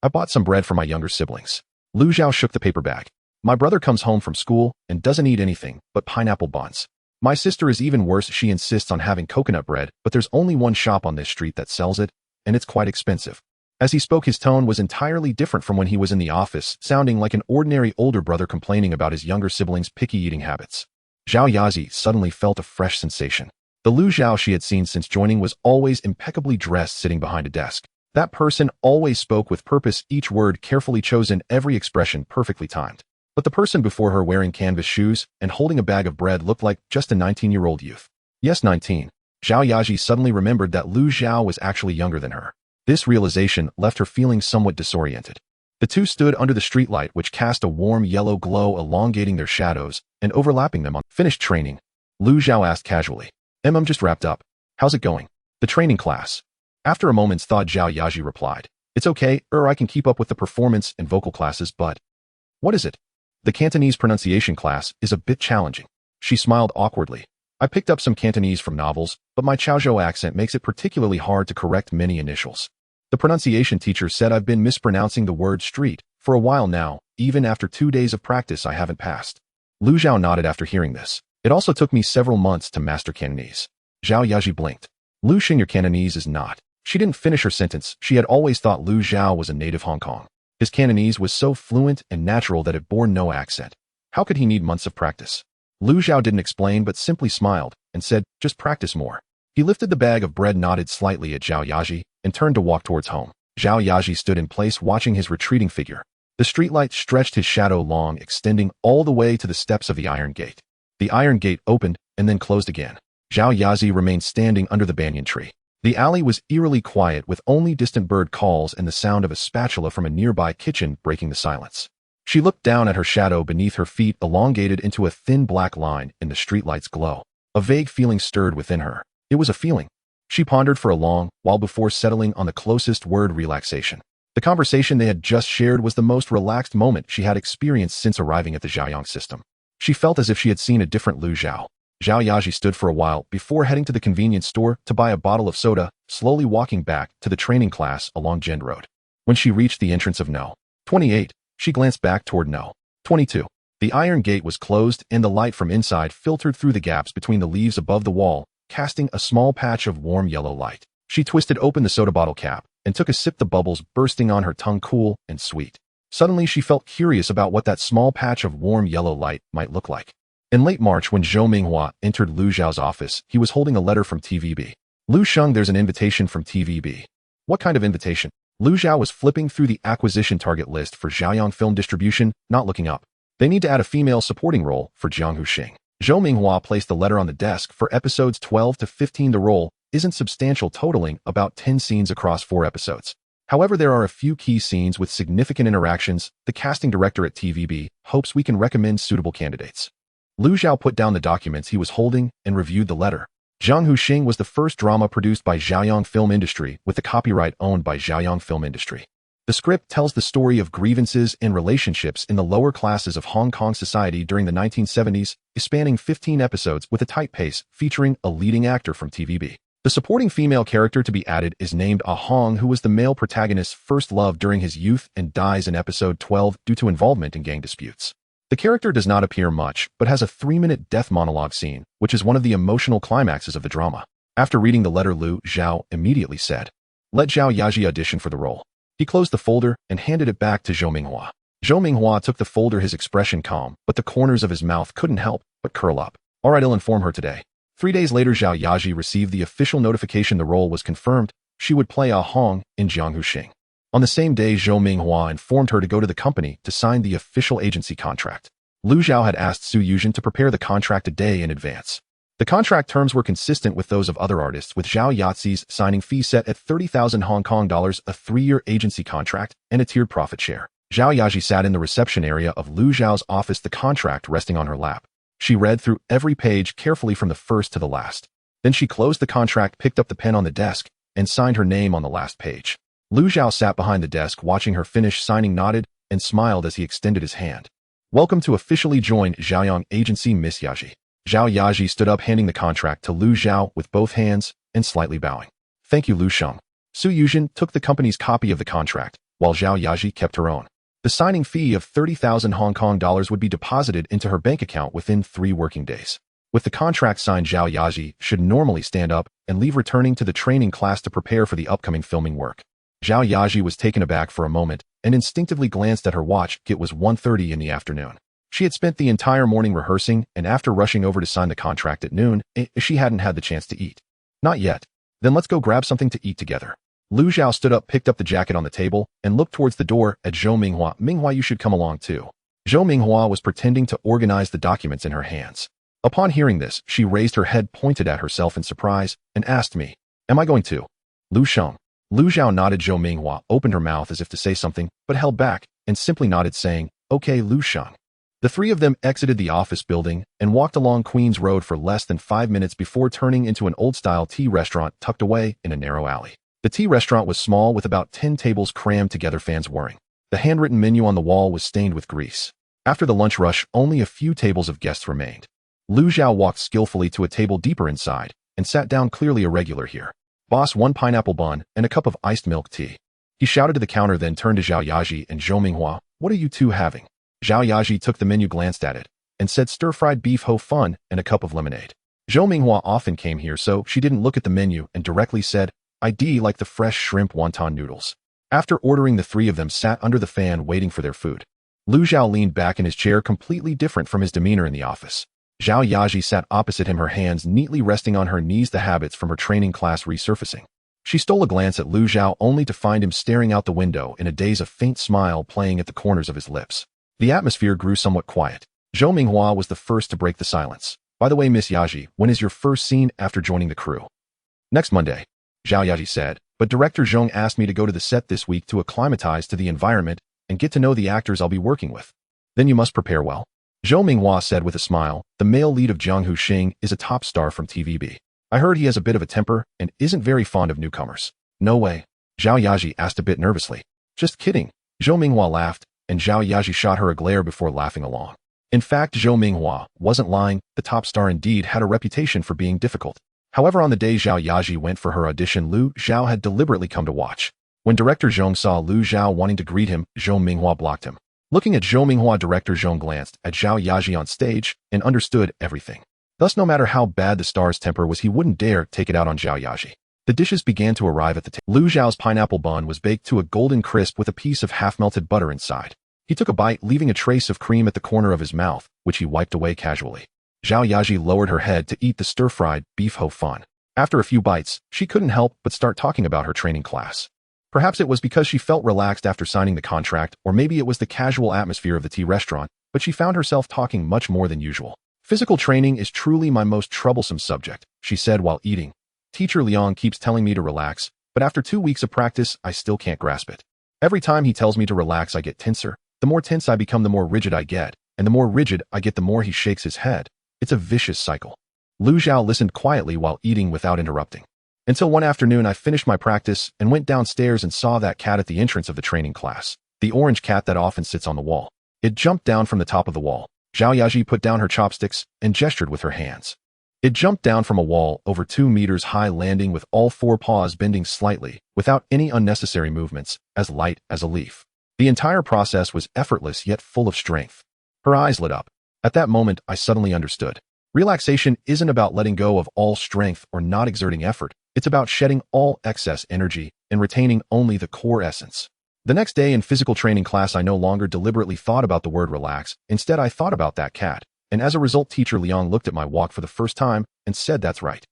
I bought some bread for my younger siblings. Lu Zhao shook the paper bag. My brother comes home from school and doesn't eat anything but pineapple buns. My sister is even worse, she insists on having coconut bread, but there's only one shop on this street that sells it, and it's quite expensive. As he spoke, his tone was entirely different from when he was in the office, sounding like an ordinary older brother complaining about his younger siblings' picky eating habits. Zhao Yaji suddenly felt a fresh sensation. The Lu Zhao she had seen since joining was always impeccably dressed, sitting behind a desk. That person always spoke with purpose, each word carefully chosen, every expression perfectly timed. But the person before her, wearing canvas shoes and holding a bag of bread, looked like just a 19-year-old youth. Yes, 19. Zhao Yaji suddenly remembered that Lu Zhao was actually younger than her. This realization left her feeling somewhat disoriented. The two stood under the streetlight, which cast a warm yellow glow, elongating their shadows and overlapping them. On finished training, Lu Zhao asked casually. I'm just wrapped up. How's it going? The training class. After a moment's thought, Zhao Yaji replied. It's okay, I can keep up with the performance and vocal classes, but... What is it? The Cantonese pronunciation class is a bit challenging. She smiled awkwardly. I picked up some Cantonese from novels, but my Chaozhou accent makes it particularly hard to correct many initials. The pronunciation teacher said I've been mispronouncing the word street for a while now. Even after 2 days of practice, I haven't passed. Lu Zhao nodded after hearing this. It also took me several months to master Cantonese. Zhao Yaji blinked. Lu Xing, your Cantonese is not. She didn't finish her sentence. She had always thought Lu Zhao was a native Hong Kong. His Cantonese was so fluent and natural that it bore no accent. How could he need months of practice? Lu Zhao didn't explain, but simply smiled and said, just practice more. He lifted the bag of bread, nodded slightly at Zhao Yaji, and turned to walk towards home. Zhao Yaji stood in place, watching his retreating figure. The streetlight stretched his shadow long, extending all the way to the steps of the iron gate. The iron gate opened and then closed again. Zhao Yaji remained standing under the banyan tree. The alley was eerily quiet, with only distant bird calls and the sound of a spatula from a nearby kitchen breaking the silence. She looked down at her shadow beneath her feet, elongated into a thin black line in the streetlight's glow. A vague feeling stirred within her. It was a feeling. She pondered for a long while before settling on the closest word: relaxation. The conversation they had just shared was the most relaxed moment she had experienced since arriving at the Zhaoyang system. She felt as if she had seen a different Lu Zhao. Zhao Yaji stood for a while before heading to the convenience store to buy a bottle of soda, slowly walking back to the training class along Jian Road. When she reached the entrance of No. 28, she glanced back toward No. 22. The iron gate was closed and the light from inside filtered through the gaps between the leaves above the wall, casting a small patch of warm yellow light. She twisted open the soda bottle cap and took a sip, the bubbles bursting on her tongue, cool and sweet. Suddenly she felt curious about what that small patch of warm yellow light might look like. In late March, when Zhou Minghua entered Lu Zhao's office, he was holding a letter from TVB. Lu Sheng, there's an invitation from TVB. What kind of invitation? Lu Zhao was flipping through the acquisition target list for Zhaoyang Film Distribution, not looking up. They need to add a female supporting role for Jiang Huxing. Zhou Minghua placed the letter on the desk for episodes 12 to 15. The role isn't substantial, totaling about 10 scenes across 4 episodes. However, there are a few key scenes with significant interactions. The casting director at TVB hopes we can recommend suitable candidates. Lu Zhao put down the documents he was holding and reviewed the letter. Jiang Huxing was the first drama produced by Zhaoyang Film Industry, with the copyright owned by Zhaoyang Film Industry. The script tells the story of grievances and relationships in the lower classes of Hong Kong society during the 1970s, spanning 15 episodes with a tight pace, featuring a leading actor from TVB. The supporting female character to be added is named Ah Hong, who was the male protagonist's first love during his youth and dies in episode 12 due to involvement in gang disputes. The character does not appear much, but has a 3-minute death monologue scene, which is one of the emotional climaxes of the drama. After reading the letter, Lu Zhao immediately said, "Let Zhao Yaji audition for the role." He closed the folder and handed it back to Zhou Minghua. Zhou Minghua took the folder, his expression calm, but the corners of his mouth couldn't help but curl up. All right, I'll inform her today. 3 days later, Zhao Yaji received the official notification the role was confirmed. She would play Ah Hong in Jiang Huxing. On the same day, Zhou Minghua informed her to go to the company to sign the official agency contract. Lu Zhao had asked Su Yuzhen to prepare the contract a day in advance. The contract terms were consistent with those of other artists, with Zhao Yazi's signing fee set at 30,000 Hong Kong dollars, a 3-year agency contract, and a tiered profit share. Zhao Yaji sat in the reception area of Lu Zhao's office, the contract resting on her lap. She read through every page carefully from the first to the last. Then she closed the contract, picked up the pen on the desk, and signed her name on the last page. Lu Zhao sat behind the desk watching her finish signing, nodded, and smiled as he extended his hand. "Welcome to officially join Zhaoyang Agency, Miss Yaji." Zhao Yaji stood up, handing the contract to Lu Zhao with both hands and slightly bowing. "Thank you, Lu Sheng." Su Yuzhen took the company's copy of the contract, while Zhao Yaji kept her own. The signing fee of 30,000 Hong Kong dollars would be deposited into her bank account within 3 working days. With the contract signed, Zhao Yaji should normally stand up and leave, returning to the training class to prepare for the upcoming filming work. Zhao Yaji was taken aback for a moment and instinctively glanced at her watch. It was 1:30 in the afternoon. She had spent the entire morning rehearsing, and after rushing over to sign the contract at noon, she hadn't had the chance to eat. "Not yet. Then let's go grab something to eat together." Lu Zhao stood up, picked up the jacket on the table, and looked towards the door at Zhou Minghua. "Minghua, you should come along too." Zhou Minghua was pretending to organize the documents in her hands. Upon hearing this, she raised her head, pointed at herself in surprise, and asked me, "Am I going to?" "Lu Sheng." Lu Zhao nodded. Zhou Minghua opened her mouth as if to say something, but held back, and simply nodded, saying, "Okay, Lu Sheng." The 3 of them exited the office building and walked along Queens Road for less than 5 minutes before turning into an old-style tea restaurant tucked away in a narrow alley. The tea restaurant was small, with about 10 tables crammed together, fans whirring. The handwritten menu on the wall was stained with grease. After the lunch rush, only a few tables of guests remained. Lu Zhao walked skillfully to a table deeper inside and sat down, clearly a regular here. "Boss, 1 pineapple bun and a cup of iced milk tea." He shouted to the counter, then turned to Zhao Yaji and Zhou Minghua. "What are you two having?" Zhao Yaji took the menu, glanced at it, and said stir-fried beef ho fun and a cup of lemonade. Zhou Minghua often came here, so she didn't look at the menu and directly said, "I'd like the fresh shrimp wonton noodles." After ordering, the 3 of them sat under the fan waiting for their food. Lu Zhao leaned back in his chair, completely different from his demeanor in the office. Zhao Yaji sat opposite him, her hands neatly resting on her knees, the habits from her training class resurfacing. She stole a glance at Lu Zhao, only to find him staring out the window in a daze, a faint smile playing at the corners of his lips. The atmosphere grew somewhat quiet. Zhou Minghua was the first to break the silence. "By the way, Miss Yaji, when is your first scene after joining the crew?" "Next Monday," Zhao Yaji said, "but Director Zhong asked me to go to the set this week to acclimatize to the environment and get to know the actors I'll be working with." "Then you must prepare well," Zhou Minghua said with a smile. "The male lead of Jianghu Xing is a top star from TVB. I heard he has a bit of a temper and isn't very fond of newcomers." "No way?" Zhao Yaji asked a bit nervously. "Just kidding." Zhou Minghua laughed, and Zhao Yaji shot her a glare before laughing along. In fact, Zhou Minghua wasn't lying. The top star indeed had a reputation for being difficult. However, on the day Zhao Yaji went for her audition, Lu Zhao had deliberately come to watch. When Director Zhong saw Lu Zhao wanting to greet him, Zhou Minghua blocked him. Looking at Zhou Minghua, Director Zhong glanced at Zhao Yaji on stage and understood everything. Thus, no matter how bad the star's temper was, he wouldn't dare take it out on Zhao Yaji. The dishes began to arrive at the table. Lu Zhao's pineapple bun was baked to a golden crisp with a piece of half-melted butter inside. He took a bite, leaving a trace of cream at the corner of his mouth, which he wiped away casually. Zhao Yaji lowered her head to eat the stir-fried beef ho fun. After a few bites, she couldn't help but start talking about her training class. Perhaps it was because she felt relaxed after signing the contract, or maybe it was the casual atmosphere of the tea restaurant, but she found herself talking much more than usual. "Physical training is truly my most troublesome subject," she said while eating. "Teacher Liang keeps telling me to relax, but after 2 weeks of practice, I still can't grasp it. Every time he tells me to relax, I get tenser. The more tense I become, the more rigid I get, and the more rigid I get, the more he shakes his head. It's a vicious cycle." Lu Zhao listened quietly while eating without interrupting. "Until one afternoon I finished my practice and went downstairs and saw that cat at the entrance of the training class. The orange cat that often sits on the wall. It jumped down from the top of the wall." Zhao Yaji put down her chopsticks and gestured with her hands. It jumped down from a wall over 2 meters high, landing with all 4 paws bending slightly, without any unnecessary movements, as light as a leaf. The entire process was effortless yet full of strength. Her eyes lit up. At that moment, I suddenly understood. Relaxation isn't about letting go of all strength or not exerting effort. It's about shedding all excess energy and retaining only the core essence. The next day in physical training class, I no longer deliberately thought about the word relax. Instead, I thought about that cat. And as a result, Teacher Liang looked at my walk for the first time and said, "That's right."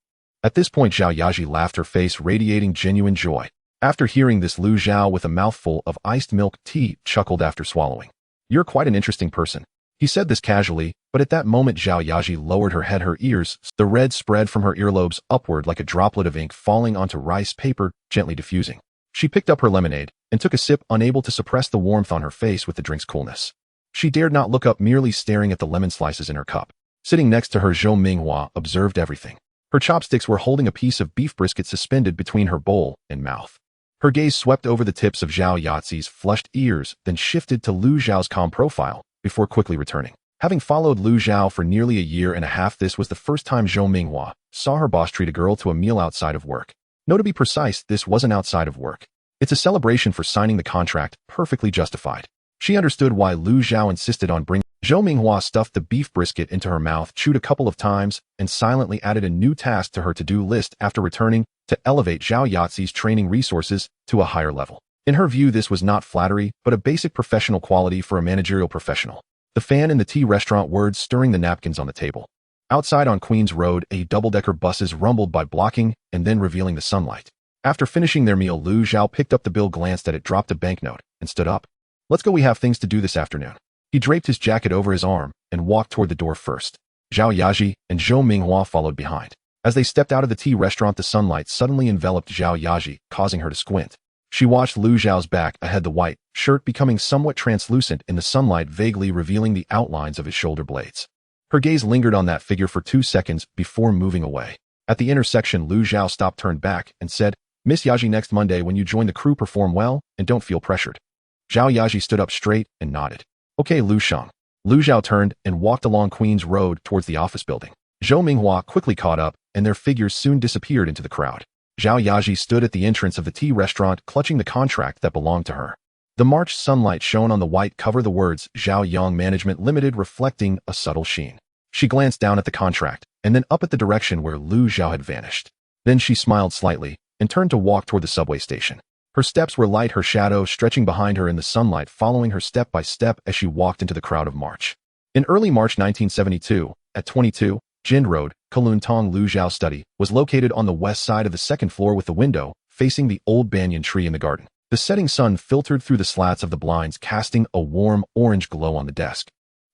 At this point, Zhao Yaji laughed, her face radiating genuine joy. After hearing this, Lu Zhao, with a mouthful of iced milk tea, chuckled after swallowing. "You're quite an interesting person." He said this casually, but at that moment Zhao Yaji lowered her head, her ears, the red spread from her earlobes upward like a droplet of ink falling onto rice paper, gently diffusing. She picked up her lemonade and took a sip, unable to suppress the warmth on her face with the drink's coolness. She dared not look up, merely staring at the lemon slices in her cup. Sitting next to her, Zhou Minghua observed everything. Her chopsticks were holding a piece of beef brisket suspended between her bowl and mouth. Her gaze swept over the tips of Zhao Yazi's flushed ears, then shifted to Lu Zhao's calm profile, before quickly returning. Having followed Lu Zhao for nearly a year and a half, this was the first time Zhou Minghua saw her boss treat a girl to a meal outside of work. No, to be precise, this wasn't outside of work. It's a celebration for signing the contract, perfectly justified. She understood why Lu Zhao insisted on bringing. Zhou Minghua stuffed the beef brisket into her mouth, chewed a couple of times, and silently added a new task to her to-do list after returning: to elevate Zhao Yazi's training resources to a higher level. In her view, this was not flattery, but a basic professional quality for a managerial professional. The fan in the tea restaurant whirred, stirring the napkins on the table. Outside on Queens Road, a double-decker buses rumbled by, blocking and then revealing the sunlight. After finishing their meal, Lu Zhao picked up the bill, glanced at it, dropped a banknote, and stood up. "Let's go, we have things to do this afternoon." He draped his jacket over his arm and walked toward the door first. Zhao Yaji and Zhou Minghua followed behind. As they stepped out of the tea restaurant, the sunlight suddenly enveloped Zhao Yaji, causing her to squint. She watched Lu Zhao's back ahead, the white shirt becoming somewhat translucent in the sunlight, vaguely revealing the outlines of his shoulder blades. Her gaze lingered on that figure for 2 seconds before moving away. At the intersection, Lu Zhao stopped, turned back, and said, "Miss Yaji, next Monday when you join the crew, perform well and don't feel pressured." Zhao Yaji stood up straight and nodded. "Okay, Lu Shang." Lu Zhao turned and walked along Queens Road towards the office building. Zhou Minghua quickly caught up, and their figures soon disappeared into the crowd. Zhao Yaji stood at the entrance of the tea restaurant, clutching the contract that belonged to her. The March sunlight shone on the white cover, the words Zhao Yang Management Limited reflecting a subtle sheen. She glanced down at the contract, and then up at the direction where Lu Zhao had vanished. Then she smiled slightly and turned to walk toward the subway station. Her steps were light, her shadow stretching behind her in the sunlight, following her step by step as she walked into the crowd of March. In early March 1972, at 22 Jind Road, Kowloon, Tong Lu Zhao's study was located on the west side of the second floor, with the window facing the old banyan tree in the garden. The setting sun filtered through the slats of the blinds, casting a warm orange glow on the desk.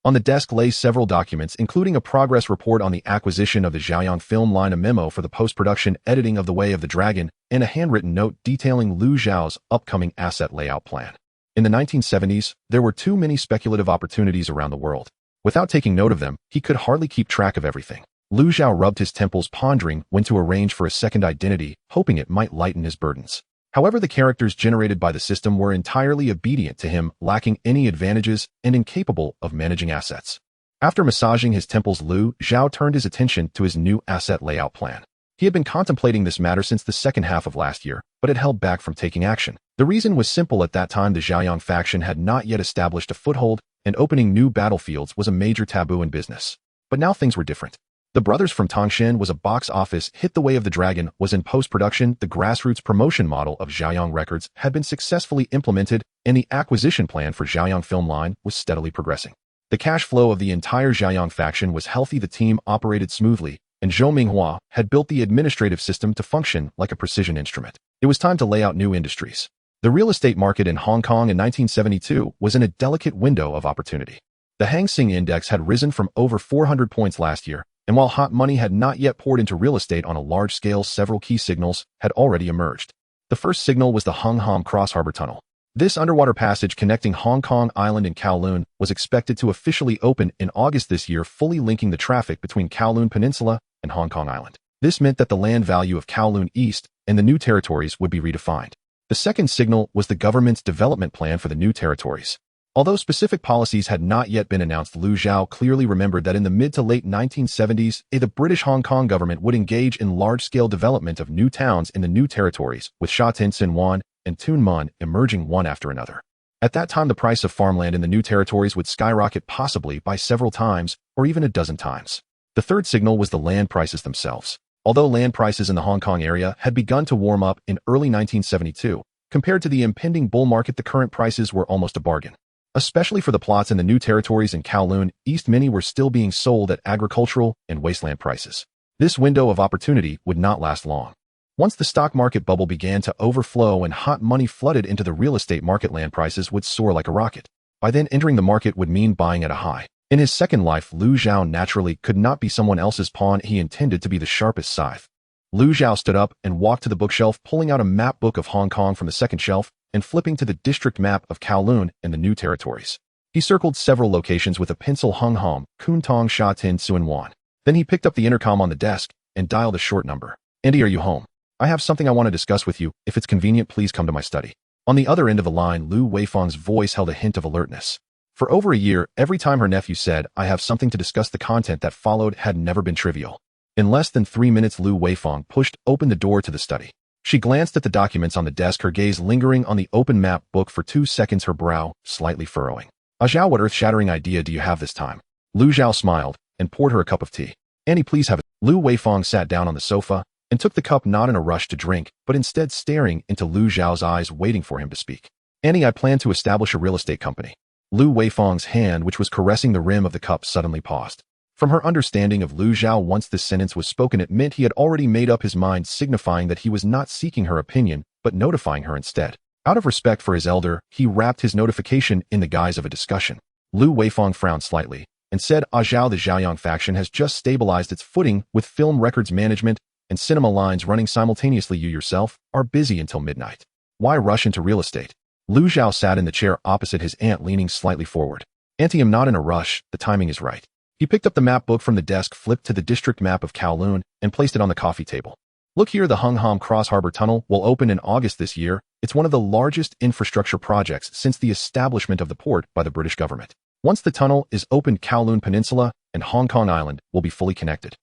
On the desk lay several documents, including a progress report on the acquisition of the Zhaoyang film line, a memo for the post-production editing of The Way of the Dragon, and a handwritten note detailing Lu Zhao's upcoming asset layout plan. In the 1970s, there were too many speculative opportunities around the world. Without taking note of them, he could hardly keep track of everything. Lu Zhao rubbed his temples, pondering when to arrange for a second identity, hoping it might lighten his burdens. However, the characters generated by the system were entirely obedient to him, lacking any advantages and incapable of managing assets. After massaging his temples, Lu Zhao turned his attention to his new asset layout plan. He had been contemplating this matter since the second half of last year, but had held back from taking action. The reason was simple: at that time the Zhaoyang faction had not yet established a foothold, and opening new battlefields was a major taboo in business. But now things were different. The Brothers from Tangshan was a box office hit. The Way of the Dragon was in post-production. The grassroots promotion model of Zhaoyang Records had been successfully implemented, and the acquisition plan for Zhaoyang Film Line was steadily progressing. The cash flow of the entire Zhaoyang faction was healthy, the team operated smoothly, and Zhou Minghua had built the administrative system to function like a precision instrument. It was time to lay out new industries. The real estate market in Hong Kong in 1972 was in a delicate window of opportunity. The Hang Seng Index had risen from over 400 points last year, and while hot money had not yet poured into real estate on a large scale, several key signals had already emerged. The first signal was the Hung Hom Cross Harbor Tunnel. This underwater passage connecting Hong Kong Island and Kowloon was expected to officially open in August this year, fully linking the traffic between Kowloon Peninsula and Hong Kong Island. This meant that the land value of Kowloon East and the new territories would be redefined. The second signal was the government's development plan for the new territories. Although specific policies had not yet been announced, Lu Zhao clearly remembered that in the mid to late 1970s, the British Hong Kong government would engage in large-scale development of new towns in the new territories, with Sha Tin Sin Wan and Tuen Mun emerging one after another. At that time, the price of farmland in the new territories would skyrocket, possibly by several times or even a dozen times. The third signal was the land prices themselves. Although land prices in the Hong Kong area had begun to warm up in early 1972, compared to the impending bull market, the current prices were almost a bargain. Especially for the plots in the new territories in Kowloon East, many were still being sold at agricultural and wasteland prices. This window of opportunity would not last long. Once the stock market bubble began to overflow and hot money flooded into the real estate market, land prices would soar like a rocket. By then, entering the market would mean buying at a high. In his second life, Lu Zhao naturally could not be someone else's pawn. He intended to be the sharpest scythe. Lu Zhao stood up and walked to the bookshelf, pulling out a map book of Hong Kong from the second shelf and flipping to the district map of Kowloon and the new territories. He circled several locations with a pencil. Hung Hom, Kun Tong Sha Tin Suan Wan. Then he picked up the intercom on the desk and dialed a short number. Andy, are you home? I have something I want to discuss with you. If it's convenient, please come to my study. On the other end of the line, Lu Weifang's voice held a hint of alertness. For over a year, every time her nephew said, I have something to discuss, the content that followed had never been trivial. In less than 3 minutes, Lu Weifang pushed open the door to the study. She glanced at the documents on the desk, her gaze lingering on the open map book for 2 seconds, her brow slightly furrowing. Zhao, what earth-shattering idea do you have this time? Lu Zhao smiled and poured her a cup of tea. Annie, please have it. Lu Weifang sat down on the sofa and took the cup, not in a rush to drink, but instead staring into Lu Zhao's eyes, waiting for him to speak. Annie, I plan to establish a real estate company. Lu Weifang's hand, which was caressing the rim of the cup, suddenly paused. From her understanding of Lu Zhao, once this sentence was spoken, it meant he had already made up his mind, signifying that he was not seeking her opinion, but notifying her instead. Out of respect for his elder, he wrapped his notification in the guise of a discussion. Lu Weifang frowned slightly and said, Zhao, the Zhaoyang faction has just stabilized its footing with film records management and cinema lines running simultaneously. You yourself are busy until midnight. Why rush into real estate? Lu Zhao sat in the chair opposite his aunt, leaning slightly forward. Auntie, I'm not in a rush. The timing is right. He picked up the map book from the desk, flipped to the district map of Kowloon, and placed it on the coffee table. Look here, the Hung Hom Cross Harbor Tunnel will open in August this year. It's one of the largest infrastructure projects since the establishment of the port by the British government. Once the tunnel is opened, Kowloon Peninsula and Hong Kong Island will be fully connected.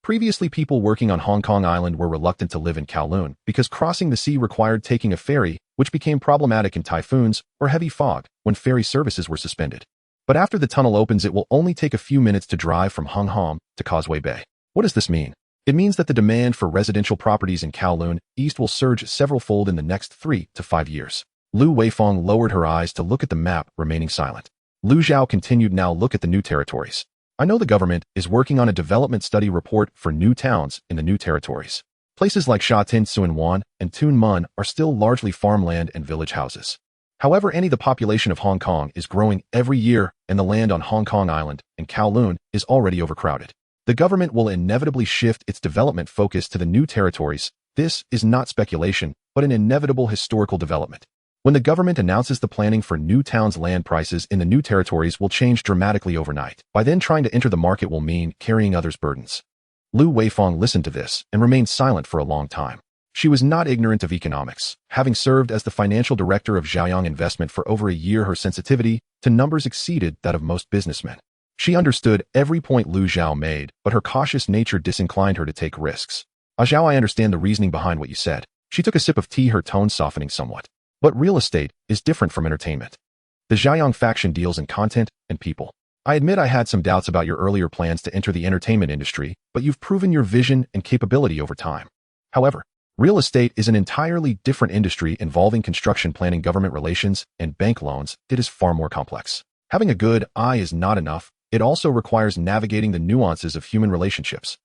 Previously, people working on Hong Kong Island were reluctant to live in Kowloon because crossing the sea required taking a ferry, which became problematic in typhoons or heavy fog when ferry services were suspended. But after the tunnel opens, it will only take a few minutes to drive from Hung Hom to Causeway Bay. What does this mean? It means that the demand for residential properties in Kowloon East will surge several-fold in the next 3 to 5 years. Lu Weifang lowered her eyes to look at the map, remaining silent. Lu Zhao continued, now look at the new territories. I know the government is working on a development study report for new towns in the new territories. Places like Sha Tin Suan Wan and Tuen Mun are still largely farmland and village houses. However, the population of Hong Kong is growing every year, and the land on Hong Kong Island and Kowloon is already overcrowded. The government will inevitably shift its development focus to the new territories. This is not speculation, but an inevitable historical development. When the government announces the planning for new towns, land prices in the new territories will change dramatically overnight. By then, trying to enter the market will mean carrying others' burdens. Lu Weifang listened to this and remained silent for a long time. She was not ignorant of economics. Having served as the financial director of Zhaoyang Investment for over a year, her sensitivity to numbers exceeded that of most businessmen. She understood every point Lu Zhao made, but her cautious nature disinclined her to take risks. Zhao, I understand the reasoning behind what you said. She took a sip of tea, her tone softening somewhat. But real estate is different from entertainment. The Zhaoyang faction deals in content and people. I admit I had some doubts about your earlier plans to enter the entertainment industry, but you've proven your vision and capability over time. However, real estate is an entirely different industry involving construction planning, government relations, and bank loans. It is far more complex. Having a good eye is not enough. It also requires navigating the nuances of human relationships.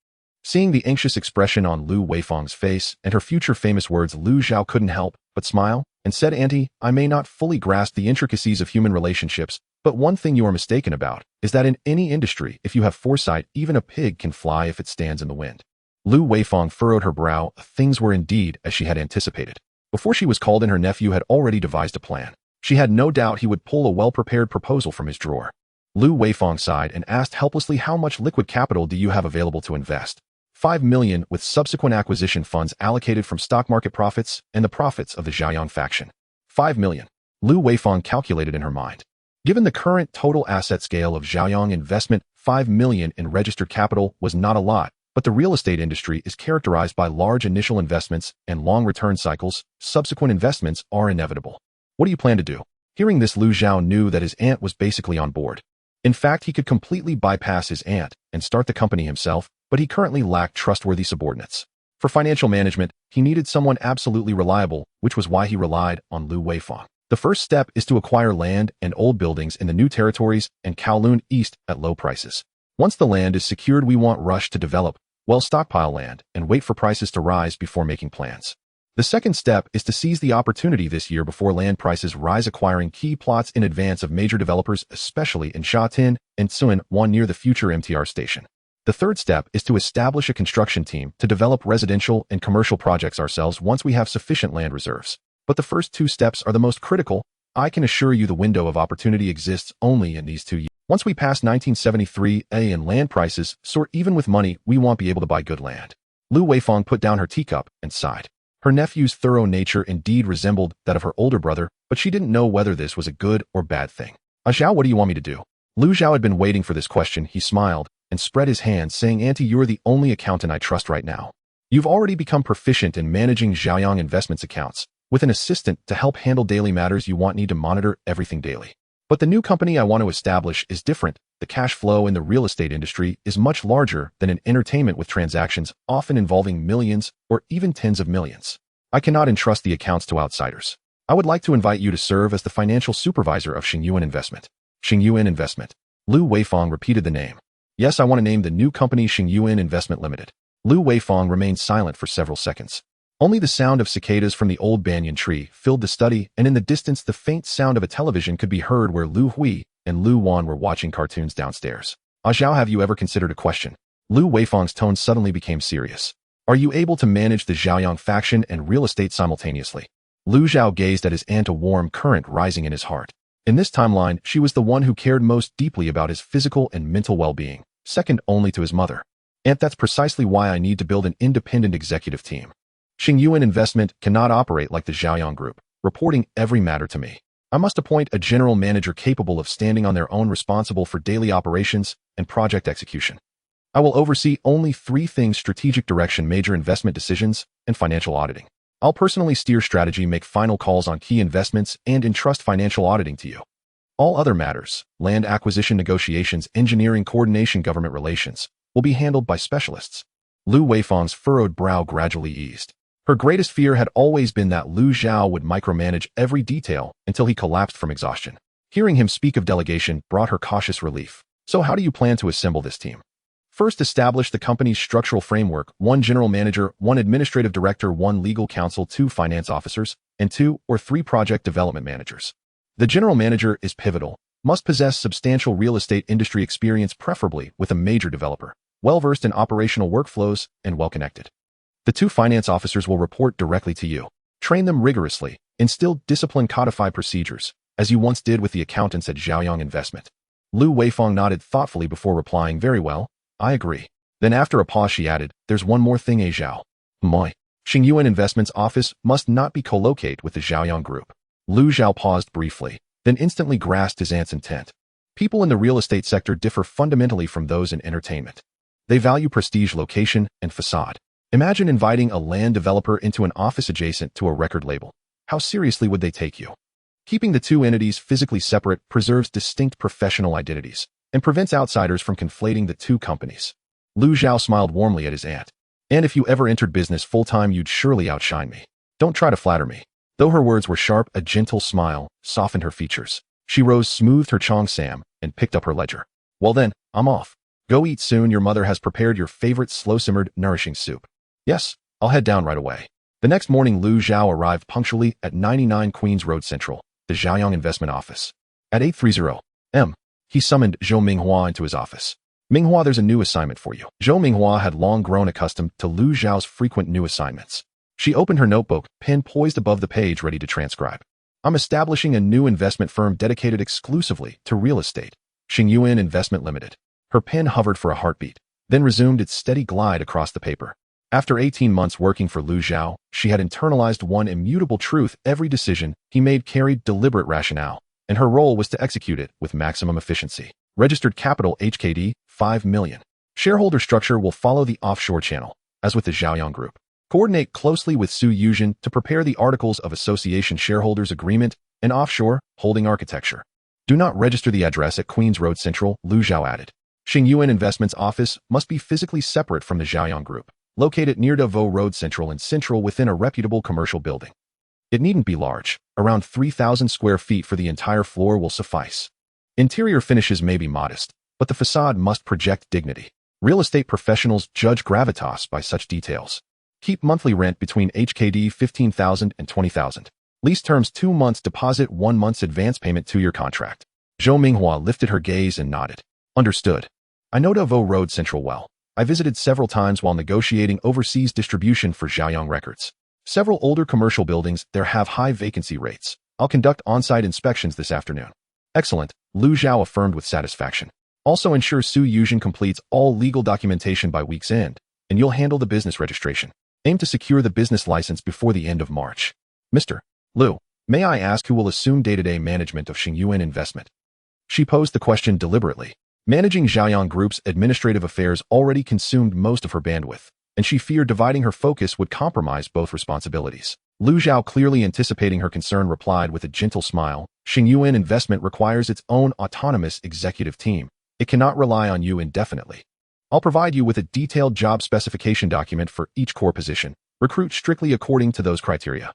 Seeing the anxious expression on Lu Weifang's face and her future famous words, Lu Zhao couldn't help but smile and said, Auntie, I may not fully grasp the intricacies of human relationships, but one thing you are mistaken about is that in any industry, if you have foresight, even a pig can fly if it stands in the wind. Lu Weifang furrowed her brow. Things were indeed as she had anticipated. Before she was called in, her nephew had already devised a plan. She had no doubt he would pull a well-prepared proposal from his drawer. Lu Weifang sighed and asked helplessly, how much liquid capital do you have available to invest? 5 million, with subsequent acquisition funds allocated from stock market profits and the profits of the Zhaoyang faction. 5 million. Lu Weifang calculated in her mind. Given the current total asset scale of Zhaoyang Investment, 5 million in registered capital was not a lot, but the real estate industry is characterized by large initial investments and long return cycles. Subsequent investments are inevitable. What do you plan to do? Hearing this, Lu Zhao knew that his aunt was basically on board. In fact, he could completely bypass his aunt and start the company himself, but he currently lacked trustworthy subordinates. For financial management, he needed someone absolutely reliable, which was why he relied on Lu Weifang. The first step is to acquire land and old buildings in the new territories and Kowloon East at low prices. Once the land is secured, we won't rush to develop. Well, stockpile land and wait for prices to rise before making plans. The second step is to seize the opportunity this year before land prices rise, acquiring key plots in advance of major developers, especially in Shatin and Tsuan, one near the future MTR station. The third step is to establish a construction team to develop residential and commercial projects ourselves once we have sufficient land reserves. But the first two steps are the most critical. I can assure you the window of opportunity exists only in these 2 years. Once we pass 1973 and land prices soar, even with money, we won't be able to buy good land. Lu Weifang put down her teacup and sighed. Her nephew's thorough nature indeed resembled that of her older brother, but she didn't know whether this was a good or bad thing. Zhao, what do you want me to do? Lu Zhao had been waiting for this question. He smiled and spread his hands, saying, Auntie, you're the only accountant I trust right now. You've already become proficient in managing Zhaoyang Investments accounts. With an assistant to help handle daily matters, you won't need to monitor everything daily. But the new company I want to establish is different. The cash flow in the real estate industry is much larger than in entertainment, with transactions often involving millions or even tens of millions. I cannot entrust the accounts to outsiders. I would like to invite you to serve as the financial supervisor of Xingyuan Investment. Xingyuan Investment. Lu Weifang repeated the name. Yes, I want to name the new company Xingyuan Investment Limited. Lu Weifang remained silent for several seconds. Only the sound of cicadas from the old banyan tree filled the study, and in the distance the faint sound of a television could be heard where Lu Hui and Lu Wan were watching cartoons downstairs. Zhao, have you ever considered a question? Lu Weifang's tone suddenly became serious. Are you able to manage the Zhaoyang faction and real estate simultaneously? Lu Zhao gazed at his aunt, a warm current rising in his heart. In this timeline, she was the one who cared most deeply about his physical and mental well-being, second only to his mother. Aunt, that's precisely why I need to build an independent executive team. Xingyuan Investment cannot operate like the Zhaoyang Group, reporting every matter to me. I must appoint a general manager capable of standing on their own, responsible for daily operations and project execution. I will oversee only 3 things: strategic direction, major investment decisions, and financial auditing. I'll personally steer strategy, make final calls on key investments, and entrust financial auditing to you. All other matters, land acquisition negotiations, engineering coordination, government relations, will be handled by specialists. Lu Weifang's furrowed brow gradually eased. Her greatest fear had always been that Lu Zhao would micromanage every detail until he collapsed from exhaustion. Hearing him speak of delegation brought her cautious relief. So how do you plan to assemble this team? First, establish the company's structural framework: 1 general manager, 1 administrative director, 1 legal counsel, 2 finance officers, and 2 or 3 project development managers. The general manager is pivotal, must possess substantial real estate industry experience, preferably with a major developer, well-versed in operational workflows, and well-connected. The 2 finance officers will report directly to you. Train them rigorously, instill discipline, codify procedures, as you once did with the accountants at Zhaoyang Investment. Lu Weifang nodded thoughtfully before replying, very well, I agree. Then after a pause she added, there's one more thing, Zhao. Moi. Xingyuan Investment's office must not be co-located with the Zhaoyang Group. Lu Zhao paused briefly, then instantly grasped his aunt's intent. People in the real estate sector differ fundamentally from those in entertainment. They value prestige, location, and facade. Imagine inviting a land developer into an office adjacent to a record label. How seriously would they take you? Keeping the 2 entities physically separate preserves distinct professional identities and prevents outsiders from conflating the 2 companies. Lu Zhao smiled warmly at his aunt. And if you ever entered business full-time, you'd surely outshine me. Don't try to flatter me. Though her words were sharp, a gentle smile softened her features. She rose, smoothed her cheongsam, and picked up her ledger. Well then, I'm off. Go eat soon. Your mother has prepared your favorite slow-simmered, nourishing soup. Yes, I'll head down right away. The next morning, Lu Zhao arrived punctually at 99 Queens Road Central, the Zhaoyang Investment Office. At 8:30 m, he summoned Zhou Minghua into his office. Minghua, there's a new assignment for you. Zhou Minghua had long grown accustomed to Lu Zhao's frequent new assignments. She opened her notebook, pen poised above the page, ready to transcribe. I'm establishing a new investment firm dedicated exclusively to real estate. Xingyuan Investment Limited. Her pen hovered for a heartbeat, then resumed its steady glide across the paper. After 18 months working for Lu Zhao, she had internalized one immutable truth: every decision he made carried deliberate rationale, and her role was to execute it with maximum efficiency. Registered capital HKD, 5 million. Shareholder structure will follow the offshore channel, as with the Zhaoyang Group. Coordinate closely with Su Yuzhen to prepare the Articles of Association, shareholders agreement, and offshore holding architecture. Do not register the address at Queens Road Central, Lu Zhao added. Xingyuan Investment's office must be physically separate from the Zhaoyang Group, located near Davao Road Central and central within a reputable commercial building. It needn't be large. Around 3,000 square feet for the entire floor will suffice. Interior finishes may be modest, but the facade must project dignity. Real estate professionals judge gravitas by such details. Keep monthly rent between HKD 15,000 and 20,000. Lease terms 2 months deposit 1 month's advance payment 2-year contract. Zhou Minghua lifted her gaze and nodded. Understood. I know Davao Road Central well. I visited several times while negotiating overseas distribution for Xiaoyang Records. Several older commercial buildings there have high vacancy rates. I'll conduct on-site inspections this afternoon. Excellent, Lu Zhao affirmed with satisfaction. Also ensure Su Yuzhen completes all legal documentation by week's end, and you'll handle the business registration. Aim to secure the business license before the end of March. Mr. Lu, may I ask who will assume day-to-day management of Xingyuan Investment? She posed the question deliberately. Managing Xiaoyang Group's administrative affairs already consumed most of her bandwidth, and she feared dividing her focus would compromise both responsibilities. Lu Zhao, clearly anticipating her concern, replied with a gentle smile, Xingyuan Investment requires its own autonomous executive team. It cannot rely on you indefinitely. I'll provide you with a detailed job specification document for each core position. Recruit strictly according to those criteria.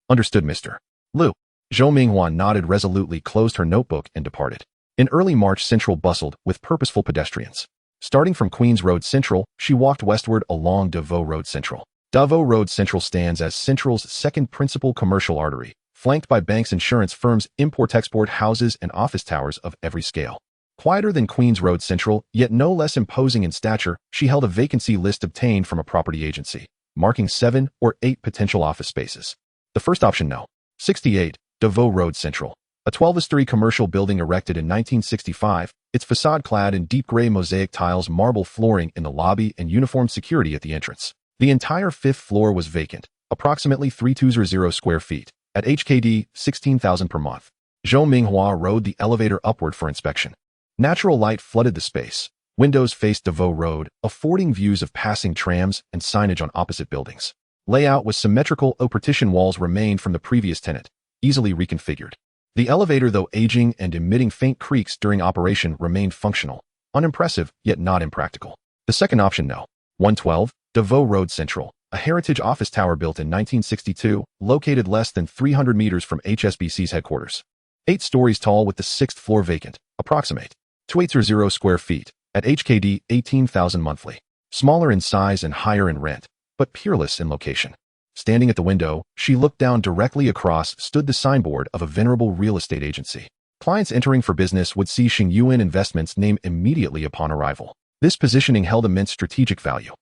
Understood, Mr. Lu. Zhou Minghua nodded resolutely, closed her notebook, and departed. In early March, Central bustled with purposeful pedestrians. Starting from Queens Road Central, she walked westward along Davao Road Central. Davao Road Central stands as Central's second principal commercial artery, flanked by banks, insurance firms, import-export houses, and office towers of every scale. Quieter than Queens Road Central, yet no less imposing in stature, she held a vacancy list obtained from a property agency, marking 7 or 8 potential office spaces. The first option, No. 68, Davao Road Central. A 12-story commercial building erected in 1965, its facade clad in deep gray mosaic tiles, marble flooring in the lobby, and uniformed security at the entrance. The entire 5th floor was vacant, approximately 320 square feet, at HKD 16,000 per month. Zhou Minghua rode the elevator upward for inspection. Natural light flooded the space. Windows faced Davao Road, affording views of passing trams and signage on opposite buildings. Layout was symmetrical, though partition walls remained from the previous tenant, easily reconfigured. The elevator, though aging and emitting faint creaks during operation, remained functional, unimpressive, yet not impractical. The second option, No. 112, Davao Road Central, a heritage office tower built in 1962, located less than 300 meters from HSBC's headquarters. 8 stories tall with the 6th floor vacant, approximate 280 square feet, at HKD 18,000 monthly. Smaller in size and higher in rent, but peerless in location. Standing at the window, she looked down. Directly across stood the signboard of a venerable real estate agency. Clients entering for business would see Xingyuan Investment's name immediately upon arrival. This positioning held immense strategic value.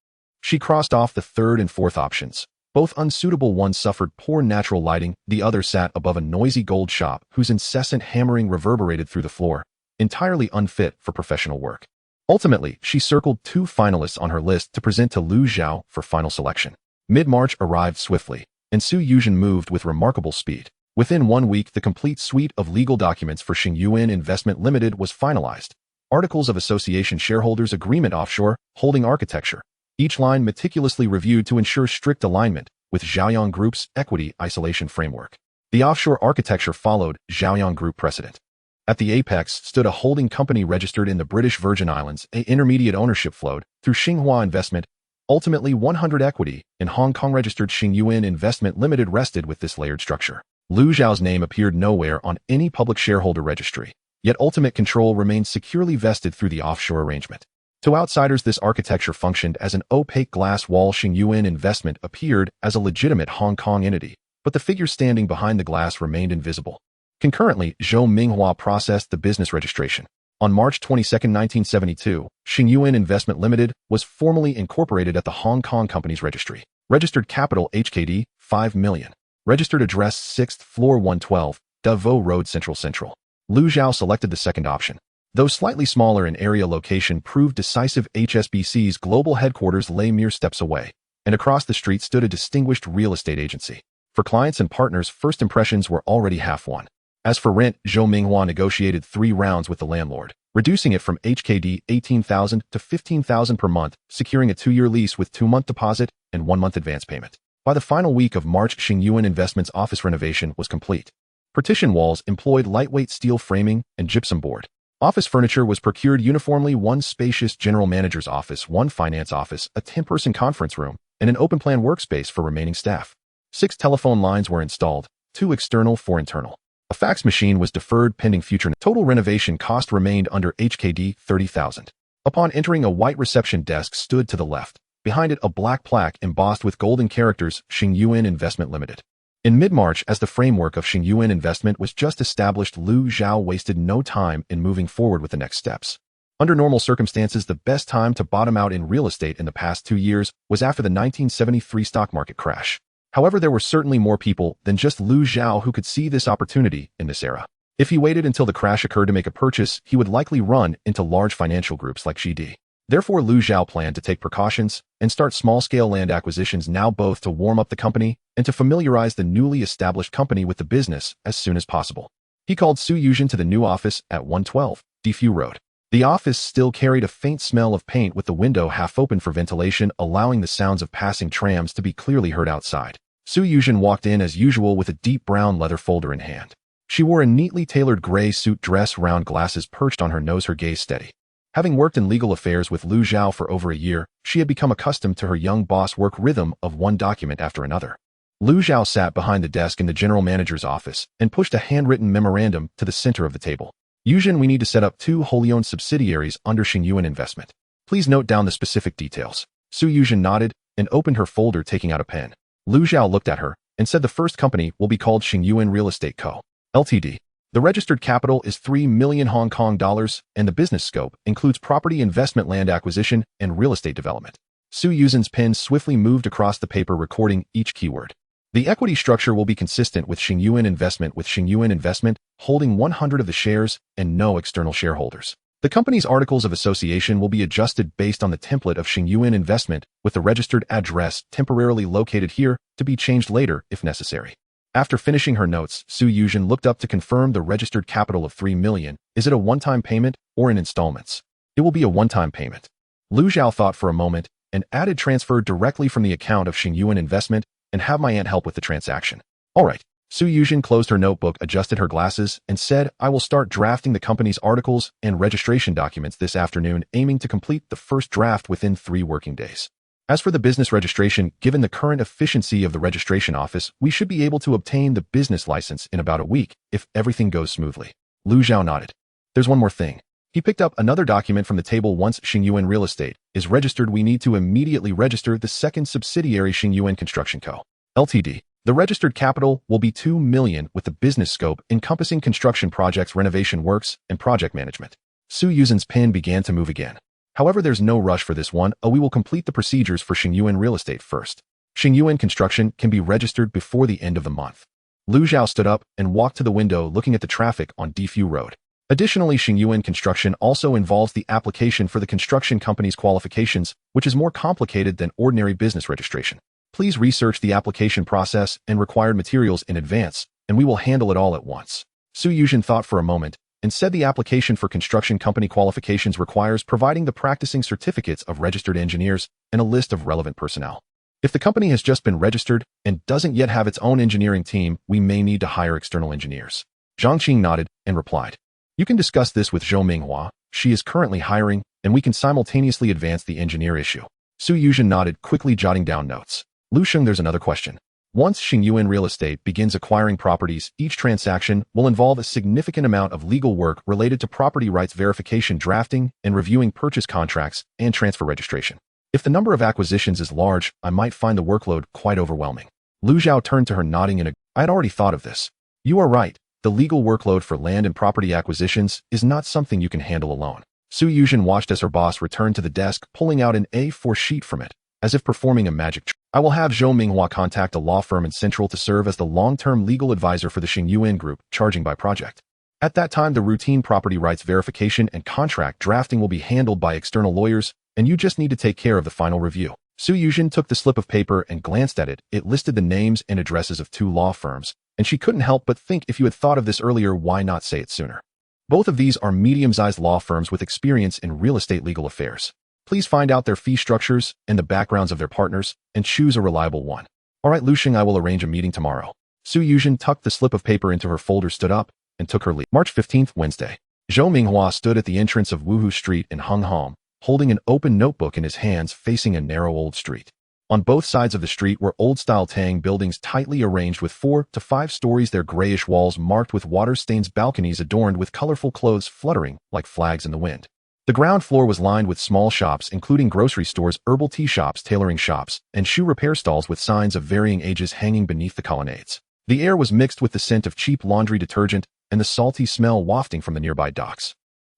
She crossed off the third and fourth options. Both unsuitable. One suffered poor natural lighting, the other sat above a noisy gold shop whose incessant hammering reverberated through the floor, entirely unfit for professional work. Ultimately, she circled 2 finalists on her list to present to Lu Zhao for final selection. Mid-March arrived swiftly, and Su Yuzhen moved with remarkable speed. Within 1 week, the complete suite of legal documents for Xingyuan Investment Limited was finalized. Articles of Association, shareholders agreement, offshore holding architecture, each line meticulously reviewed to ensure strict alignment with Xiaoyang Group's equity isolation framework. The offshore architecture followed Xiaoyang Group precedent. At the apex stood a holding company registered in the British Virgin Islands. A intermediate ownership flowed through Xinhua Investment. Ultimately, 100 equity in Hong Kong registered Xingyuan Investment Limited rested with this layered structure. Lu Zhao's name appeared nowhere on any public shareholder registry, yet ultimate control remained securely vested through the offshore arrangement. To outsiders, this architecture functioned as an opaque glass wall. Xingyuan Investment appeared as a legitimate Hong Kong entity, but the figure standing behind the glass remained invisible. Concurrently, Zhou Minghua processed the business registration. On March 22, 1972, Xingyuan Investment Limited was formally incorporated at the Hong Kong Companies Registry. Registered capital HKD 5 million. Registered address 6th floor 112, Davao Road Central. Lu Zhao selected the second option. Though slightly smaller in area, location proved decisive. HSBC's global headquarters lay mere steps away, and across the street stood a distinguished real estate agency. For clients and partners, first impressions were already half won. As for rent, Zhou Minghua negotiated 3 rounds with the landlord, reducing it from HKD 18,000 to 15,000 per month, securing a 2-year lease with 2-month deposit and 1-month advance payment. By the final week of March, Xingyuan Investment's office renovation was complete. Partition walls employed lightweight steel framing and gypsum board. Office furniture was procured uniformly: 1 spacious general manager's office, 1 finance office, a 10-person conference room, and an open-plan workspace for remaining staff. 6 telephone lines were installed, 2 external, 4 internal. A fax machine was deferred pending future. Total renovation cost remained under HKD 30,000. Upon entering, a white reception desk stood to the left. Behind it, a black plaque embossed with golden characters, Xingyuan Investment Limited. In mid-March, as the framework of Xingyuan Investment was just established, Liu Zhao wasted no time in moving forward with the next steps. Under normal circumstances, the best time to bottom out in real estate in the past 2 years was after the 1973 stock market crash. However, there were certainly more people than just Liu Zhao who could see this opportunity in this era. If he waited until the crash occurred to make a purchase, he would likely run into large financial groups like GD. Therefore, Liu Zhao planned to take precautions and start small-scale land acquisitions now, both to warm up the company and to familiarize the newly established company with the business as soon as possible. He called Su Yuzhen to the new office at 112 Defu Road. The office still carried a faint smell of paint, with the window half open for ventilation, allowing the sounds of passing trams to be clearly heard outside. Su Yuzhen walked in as usual with a deep brown leather folder in hand. She wore a neatly tailored gray suit dress, round glasses perched on her nose, her gaze steady. Having worked in legal affairs with Liu Zhao for over a year, she had become accustomed to her young boss work rhythm of one document after another. Liu Zhao sat behind the desk in the general manager's office and pushed a handwritten memorandum to the center of the table. Yuzhen, we need to set up 2 wholly owned subsidiaries under Xingyuan Investment. Please note down the specific details. Su Yuzhen nodded and opened her folder, taking out a pen. Liu Zhao looked at her and said the first company will be called Xingyuan Real Estate Co. Ltd. The registered capital is 3 million Hong Kong dollars, and the business scope includes property investment, land acquisition, and real estate development. Su Yuzhen's pen swiftly moved across the paper, recording each keyword. The equity structure will be consistent with Xingyuan Investment, with Xingyuan Investment holding 100 of the shares and no external shareholders. The company's articles of association will be adjusted based on the template of Xingyuan Investment, with the registered address temporarily located here to be changed later if necessary. After finishing her notes, Su Yuzhen looked up to confirm the registered capital of 3 million. Is it a one-time payment or in installments? It will be a one-time payment. Liu Zhao thought for a moment and added, transfer directly from the account of Xingyuan Investment and have my aunt help with the transaction. All right. Su Yuzhen closed her notebook, adjusted her glasses, and said, I will start drafting the company's articles and registration documents this afternoon, aiming to complete the first draft within 3 working days. As for the business registration, given the current efficiency of the registration office, we should be able to obtain the business license in about a week if everything goes smoothly. Liu Zhao nodded. There's one more thing. He picked up another document from the table. Once Xingyuan Real Estate is registered, we need to immediately register the second subsidiary, Xingyuan Construction Co. Ltd. The registered capital will be 2 million, with the business scope encompassing construction projects, renovation works, and project management. Su Yuzhen's pen began to move again. However, there's no rush for this one. We will complete the procedures for Xingyuan Real Estate first. Xingyuan Construction can be registered before the end of the month. Liu Zhao stood up and walked to the window, looking at the traffic on Defu Road. Additionally, Xingyuan Construction also involves the application for the construction company's qualifications, which is more complicated than ordinary business registration. Please research the application process and required materials in advance, and we will handle it all at once. Su Yuzhen thought for a moment and said the application for construction company qualifications requires providing the practicing certificates of registered engineers and a list of relevant personnel. If the company has just been registered and doesn't yet have its own engineering team, we may need to hire external engineers. Zhang Qing nodded and replied, You can discuss this with Zhou Minghua. She is currently hiring, and we can simultaneously advance the engineer issue. Su Yuzhen nodded, quickly jotting down notes. Lu Sheng, there's another question. Once Xingyuan Real Estate begins acquiring properties, each transaction will involve a significant amount of legal work related to property rights verification, drafting, and reviewing purchase contracts and transfer registration. If the number of acquisitions is large, I might find the workload quite overwhelming. Liu Zhao turned to her, nodding in I had already thought of this. You are right. The legal workload for land and property acquisitions is not something you can handle alone. Su Yuzhen watched as her boss returned to the desk, pulling out an A4 sheet from it, as if performing a magic trick. I will have Zhou Minghua contact a law firm in Central to serve as the long-term legal advisor for the Xingyuan Group, charging by project. At that time, the routine property rights verification and contract drafting will be handled by external lawyers, and you just need to take care of the final review. Su Yuzhen took the slip of paper and glanced at it. It listed the names and addresses of 2 law firms, and she couldn't help but think, if you had thought of this earlier, why not say it sooner? Both of these are medium-sized law firms with experience in real estate legal affairs. Please find out their fee structures and the backgrounds of their partners and choose a reliable one. All right, Lu Sheng, I will arrange a meeting tomorrow. Su Yuzhen tucked the slip of paper into her folder, stood up, and took her leave. March 15th, Wednesday. Zhou Minghua stood at the entrance of Wuhu Street in Hung Hom, holding an open notebook in his hands, facing a narrow old street. On both sides of the street were old-style Tang buildings tightly arranged with 4 to 5 stories, their grayish walls marked with water stains, balconies adorned with colorful clothes fluttering like flags in the wind. The ground floor was lined with small shops including grocery stores, herbal tea shops, tailoring shops, and shoe repair stalls with signs of varying ages hanging beneath the colonnades. The air was mixed with the scent of cheap laundry detergent and the salty smell wafting from the nearby docks.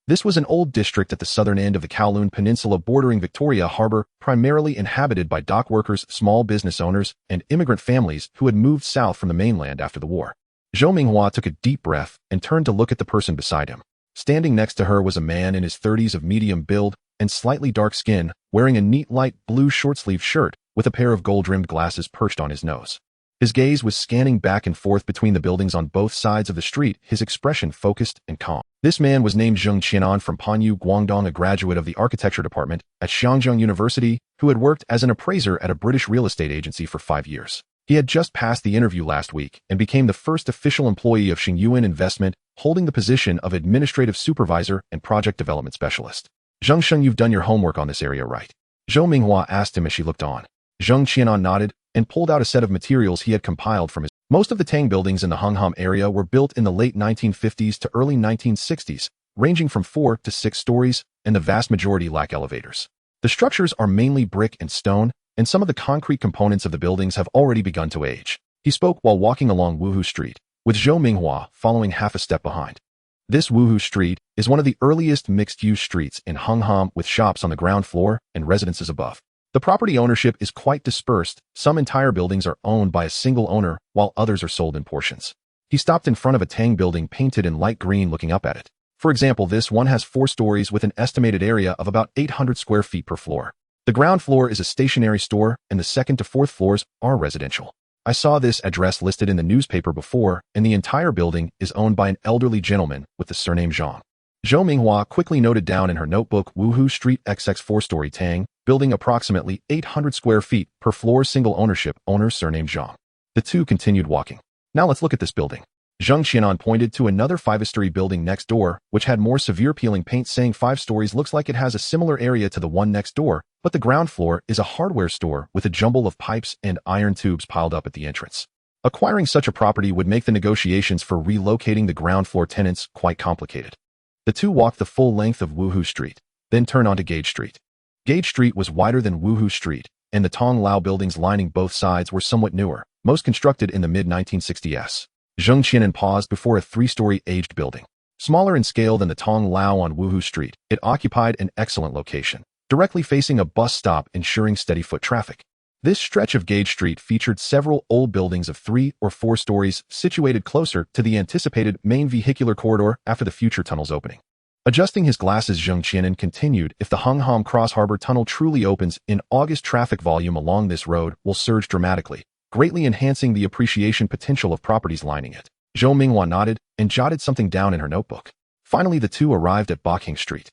This was an old district at the southern end of the Kowloon Peninsula bordering Victoria Harbor, primarily inhabited by dock workers, small business owners, and immigrant families who had moved south from the mainland after the war. Zhou Minghua took a deep breath and turned to look at the person beside him. Standing next to her was a man in his 30s of medium build and slightly dark skin, wearing a neat light blue short-sleeved shirt with a pair of gold-rimmed glasses perched on his nose. His gaze was scanning back and forth between the buildings on both sides of the street, his expression focused and calm. This man was named Zheng Qianan from Panyu, Guangdong, a graduate of the architecture department at Xiangjiang University, who had worked as an appraiser at a British real estate agency for 5 years. He had just passed the interview last week and became the first official employee of Xingyuan Investment, holding the position of administrative supervisor and project development specialist. Zheng Sheng, you've done your homework on this area, right? Zhou Minghua asked him as she looked on. Zheng Qianan nodded and pulled out a set of materials he had compiled from his. Most of the Tang buildings in the Hongham area were built in the late 1950s to early 1960s, ranging from 4 to 6 stories, and the vast majority lack elevators. The structures are mainly brick and stone, and some of the concrete components of the buildings have already begun to age. He spoke while walking along Wuhu Street, with Zhou Minghua following half a step behind. This Wuhu Street is one of the earliest mixed-use streets in Hongham, with shops on the ground floor and residences above. The property ownership is quite dispersed. Some entire buildings are owned by a single owner, while others are sold in portions. He stopped in front of a Tang building painted in light green, looking up at it. For example, this one has 4 stories with an estimated area of about 800 square feet per floor. The ground floor is a stationery store, and the 2nd to 4th floors are residential. I saw this address listed in the newspaper before, and the entire building is owned by an elderly gentleman with the surname Zhang. Zhou Minghua quickly noted down in her notebook Wuhu Street XX 4-story Tang, building approximately 800 square feet per floor, single ownership, owner surname Zhang. The two continued walking. Now let's look at this building. Zheng Qianan pointed to another 5-story building next door, which had more severe peeling paint, saying 5 stories looks like it has a similar area to the one next door, but the ground floor is a hardware store with a jumble of pipes and iron tubes piled up at the entrance. Acquiring such a property would make the negotiations for relocating the ground floor tenants quite complicated. The two walked the full length of Wuhu Street, then turned onto Gage Street. Gage Street was wider than Wuhu Street, and the Tong Lao buildings lining both sides were somewhat newer, most constructed in the mid-1960s. Zheng Qianan paused before a 3-story aged building. Smaller in scale than the Tong Lao on Wuhu Street, it occupied an excellent location, directly facing a bus stop, ensuring steady foot traffic. This stretch of Gage Street featured several old buildings of 3 or 4 stories situated closer to the anticipated main vehicular corridor after the future tunnel's opening. Adjusting his glasses, Zheng Qianan continued, if the Hongham Cross Harbor Tunnel truly opens in August, traffic volume along this road will surge dramatically, greatly enhancing the appreciation potential of properties lining it. Zhou Minghua nodded and jotted something down in her notebook. Finally, the two arrived at Boking Street.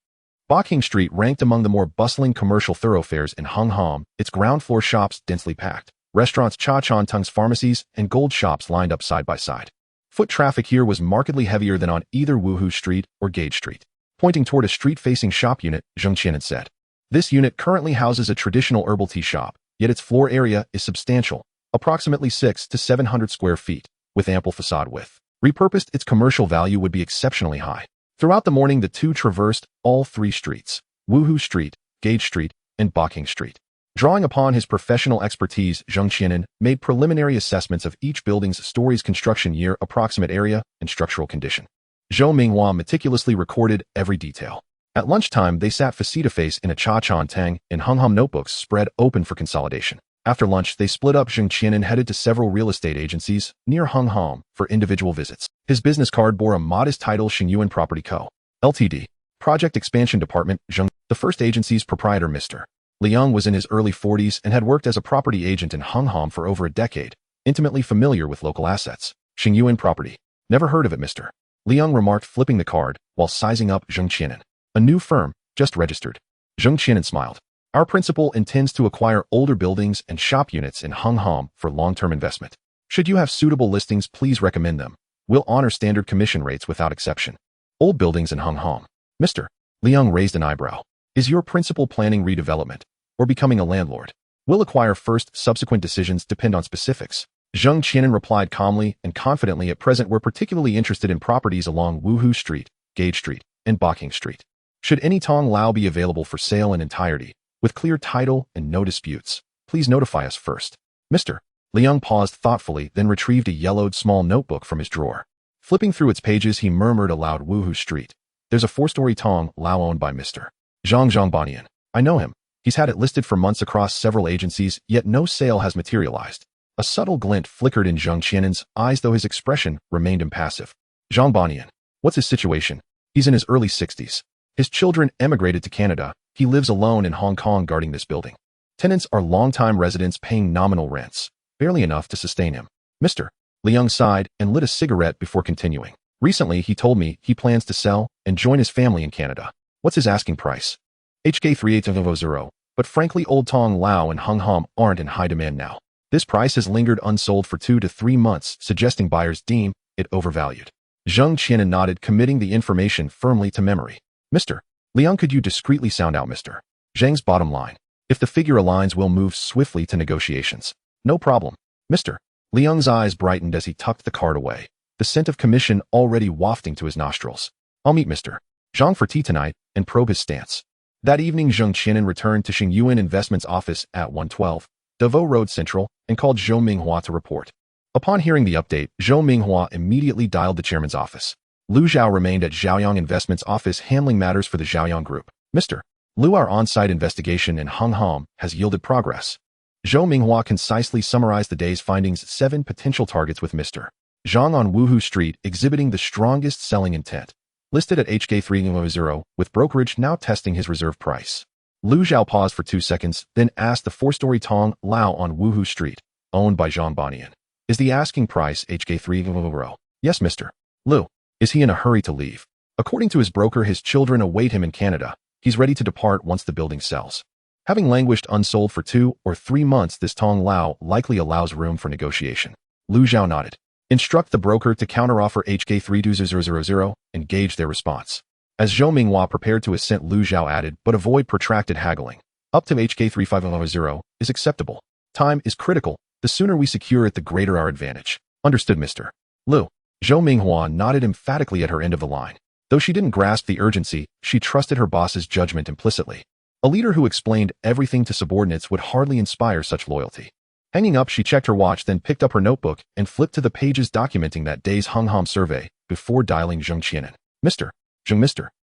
Boking Street ranked among the more bustling commercial thoroughfares in Hongham, its ground floor shops densely packed, restaurants, cha chan tung's pharmacies, and gold shops lined up side by side. Foot traffic here was markedly heavier than on either Wuhu Street or Gage Street. Pointing toward a street-facing shop unit, Zheng Qianan said. This unit currently houses a traditional herbal tea shop, yet its floor area is substantial, approximately 600 to 700 square feet, with ample facade width. Repurposed, its commercial value would be exceptionally high. Throughout the morning, the two traversed all 3 streets, Wuhu Street, Gage Street, and Boking Street. Drawing upon his professional expertise, Zheng Qianan made preliminary assessments of each building's stories, construction year, approximate area, and structural condition. Zhou Minghua meticulously recorded every detail. At lunchtime, they sat face-to-face in a cha-chan tang, and Hongham notebooks spread open for consolidation. After lunch, they split up. Zheng Qianan headed to several real estate agencies near Hongham for individual visits. His business card bore a modest title, Xingyuan Property Co., Ltd. Project Expansion Department, Zheng. The first agency's proprietor, Mr. Liang, was in his early 40s and had worked as a property agent in Hongham for over a decade, intimately familiar with local assets. Xingyuan Property. Never heard of it, Mr. Liang remarked, flipping the card while sizing up Zheng Qianan. A new firm, just registered. Zheng Qianan smiled. Our principal intends to acquire older buildings and shop units in Hongham for long-term investment. Should you have suitable listings, please recommend them. We'll honor standard commission rates without exception. Old buildings in Hongham. Mr. Liang raised an eyebrow. Is your principal planning redevelopment or becoming a landlord? We'll acquire first, subsequent decisions depend on specifics. Zheng Qianan replied calmly and confidently. At present, we're particularly interested in properties along Wuhu Street, Gage Street, and Boking Street. Should any Tong Lao be available for sale in entirety, with clear title and no disputes, please notify us first. Mr. Liang paused thoughtfully, then retrieved a yellowed small notebook from his drawer. Flipping through its pages, he murmured aloud, Wuhu Street. There's a 4-story Tong Lao owned by Mr. Zhang Zhongbanian. I know him. He's had it listed for months across several agencies, yet no sale has materialized. A subtle glint flickered in Zhang Qianan's eyes, though his expression remained impassive. Zhongbanian. What's his situation? He's in his early 60s. His children emigrated to Canada. He lives alone in Hong Kong guarding this building. Tenants are long-time residents paying nominal rents, barely enough to sustain him. Mr. Liang sighed and lit a cigarette before continuing. Recently, he told me he plans to sell and join his family in Canada. What's his asking price? HK 3800, but frankly Old Tong Lao and Hung Hom aren't in high demand now. This price has lingered unsold for 2 to 3 months, suggesting buyers deem it overvalued. Zhang Qianan nodded, committing the information firmly to memory. Mr. Liang, could you discreetly sound out Mr. Zhang's bottom line? If the figure aligns, we'll move swiftly to negotiations. No problem. Mr. Liang's eyes brightened as he tucked the card away, the scent of commission already wafting to his nostrils. I'll meet Mr. Zhang for tea tonight and probe his stance. That evening, Zhang Qianan returned to Xingyuan Investments office at 112, Davao Road Central, and called Zhou Minghua to report. Upon hearing the update, Zhou Minghua immediately dialed the chairman's office. Lu Zhao remained at Zhaoyang Investments office handling matters for the Zhaoyang Group. Mr. Lu, our on-site investigation in Hung Hom has yielded progress. Zhou Minghua concisely summarized the day's findings: 7 potential targets with Mr. Zhang on Wuhu Street exhibiting the strongest selling intent, listed at HK 300, with brokerage now testing his reserve price. Lu Zhao paused for 2 seconds, then asked the 4-story Tong Lao on Wuhu Street, owned by Zhongbanian. Is the asking price HK 300? Yes, Mr. Lu. Is he in a hurry to leave? According to his broker, his children await him in Canada. He's ready to depart once the building sells. Having languished unsold for 2 or 3 months, this Tong Lao likely allows room for negotiation. Lu Zhao nodded. Instruct the broker to counteroffer HK 32000 and gauge their response. As Zhou Minghua prepared to assent, Lu Zhao added, but avoid protracted haggling. Up to HK 3500 is acceptable. Time is critical. The sooner we secure it, the greater our advantage. Understood, Mr. Lu. Zhou Minghua nodded emphatically at her end of the line. Though she didn't grasp the urgency, she trusted her boss's judgment implicitly. A leader who explained everything to subordinates would hardly inspire such loyalty. Hanging up, she checked her watch, then picked up her notebook and flipped to the pages documenting that day's Hung Hom survey before dialing Zhang Qianan. Mr.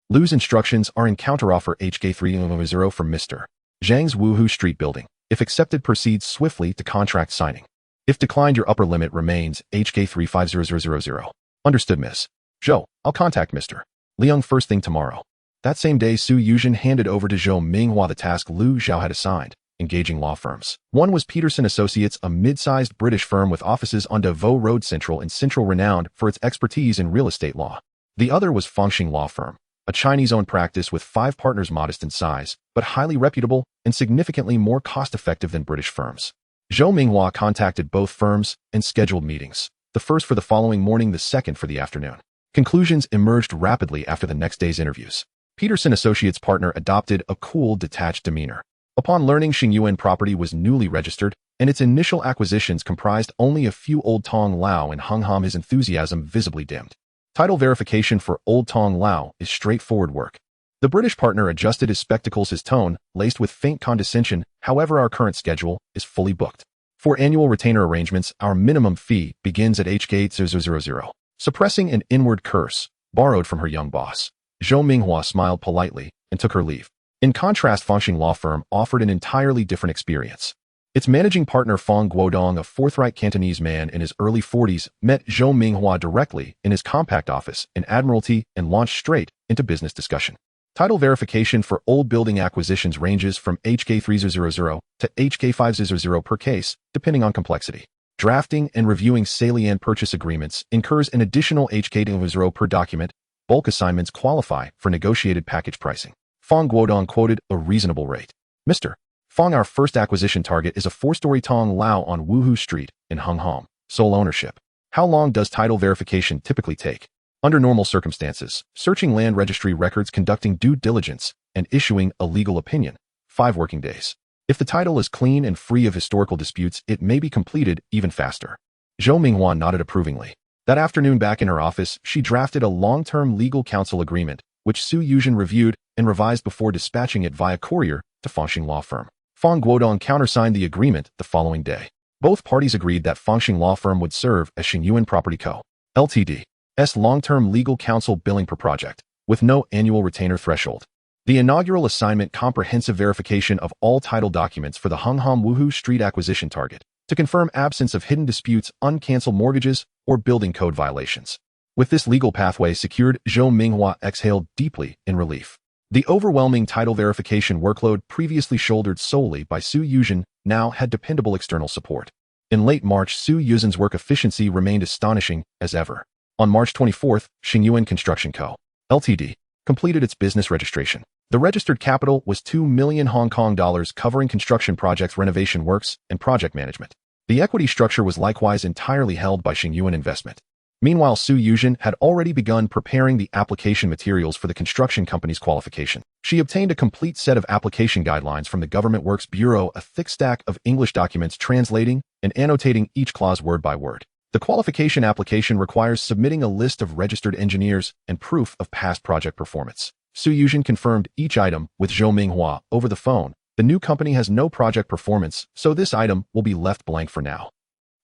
Lu's instructions are in counteroffer HK 300 from Mr. Zhang's Wuhu Street building. If accepted, proceed swiftly to contract signing. If declined, your upper limit remains HK 35000. Understood, Miss Zhou. I'll contact Mr. Liang first thing tomorrow. That same day, Su Yuzhen handed over to Zhou Minghua the task Lu Zhao had assigned, engaging law firms. One was Peterson Associates, a mid-sized British firm with offices on Davao Road Central and Central, renowned for its expertise in real estate law. The other was Fengxing Law Firm, a Chinese-owned practice with 5 partners, modest in size, but highly reputable and significantly more cost-effective than British firms. Zhou Minghua contacted both firms and scheduled meetings, the first for the following morning, the second for the afternoon. Conclusions emerged rapidly after the next day's interviews. Peterson Associates' partner adopted a cool, detached demeanor. Upon learning Xingyuan property was newly registered and its initial acquisitions comprised only a few Old Tong Lao and Hung Hom, his enthusiasm visibly dimmed. Title verification for Old Tong Lao is straightforward work. The British partner adjusted his spectacles, his tone laced with faint condescension. However, our current schedule is fully booked. For annual retainer arrangements, our minimum fee begins at HK 000. Suppressing an inward curse, borrowed from her young boss, Zhou Minghua smiled politely and took her leave. In contrast, Fengxing Law Firm offered an entirely different experience. Its managing partner, Fong Guodong, a forthright Cantonese man in his early 40s, met Zhou Minghua directly in his compact office in Admiralty and launched straight into business discussion. Title verification for old building acquisitions ranges from HK 300 to HK 500 per case, depending on complexity. Drafting and reviewing salient purchase agreements incurs an additional HK 200 per document. Bulk assignments qualify for negotiated package pricing. Fong Guodong quoted a reasonable rate. Mr. Fong, our first acquisition target is a 4-story Tong Lao on Wuhu Street in Hung Hom. Sole ownership. How long does title verification typically take? Under normal circumstances, searching land registry records, conducting due diligence, and issuing a legal opinion, 5 working days. If the title is clean and free of historical disputes, it may be completed even faster. Zhou Minghua nodded approvingly. That afternoon, back in her office, she drafted a long-term legal counsel agreement, which Su Yuzhen reviewed and revised before dispatching it via courier to Fangxing law firm. Fang Guodong countersigned the agreement the following day. Both parties agreed that Fangxing law firm would serve as Xingyuan Property Co. Ltd.'s long-term legal counsel billing per project, with no annual retainer threshold. The inaugural assignment comprehensive verification of all title documents for the Hungham Wuhu Street acquisition target to confirm absence of hidden disputes, uncancelled mortgages, or building code violations. With this legal pathway secured, Zhou Minghua exhaled deeply in relief. The overwhelming title verification workload previously shouldered solely by Su Yuzhen now had dependable external support. In late March, Su Yuzhen's work efficiency remained astonishing as ever. On March 24th, Xingyuan Construction Co. Ltd. completed its business registration. The registered capital was 2 million Hong Kong dollars covering construction projects, renovation works, and project management. The equity structure was likewise entirely held by Xingyuan Investment. Meanwhile, Su Yuzhen had already begun preparing the application materials for the construction company's qualification. She obtained a complete set of application guidelines from the Government Works Bureau, a thick stack of English documents translating and annotating each clause word by word. The qualification application requires submitting a list of registered engineers and proof of past project performance. Su Yuzhen confirmed each item with Zhou Minghua over the phone. The new company has no project performance, so this item will be left blank for now.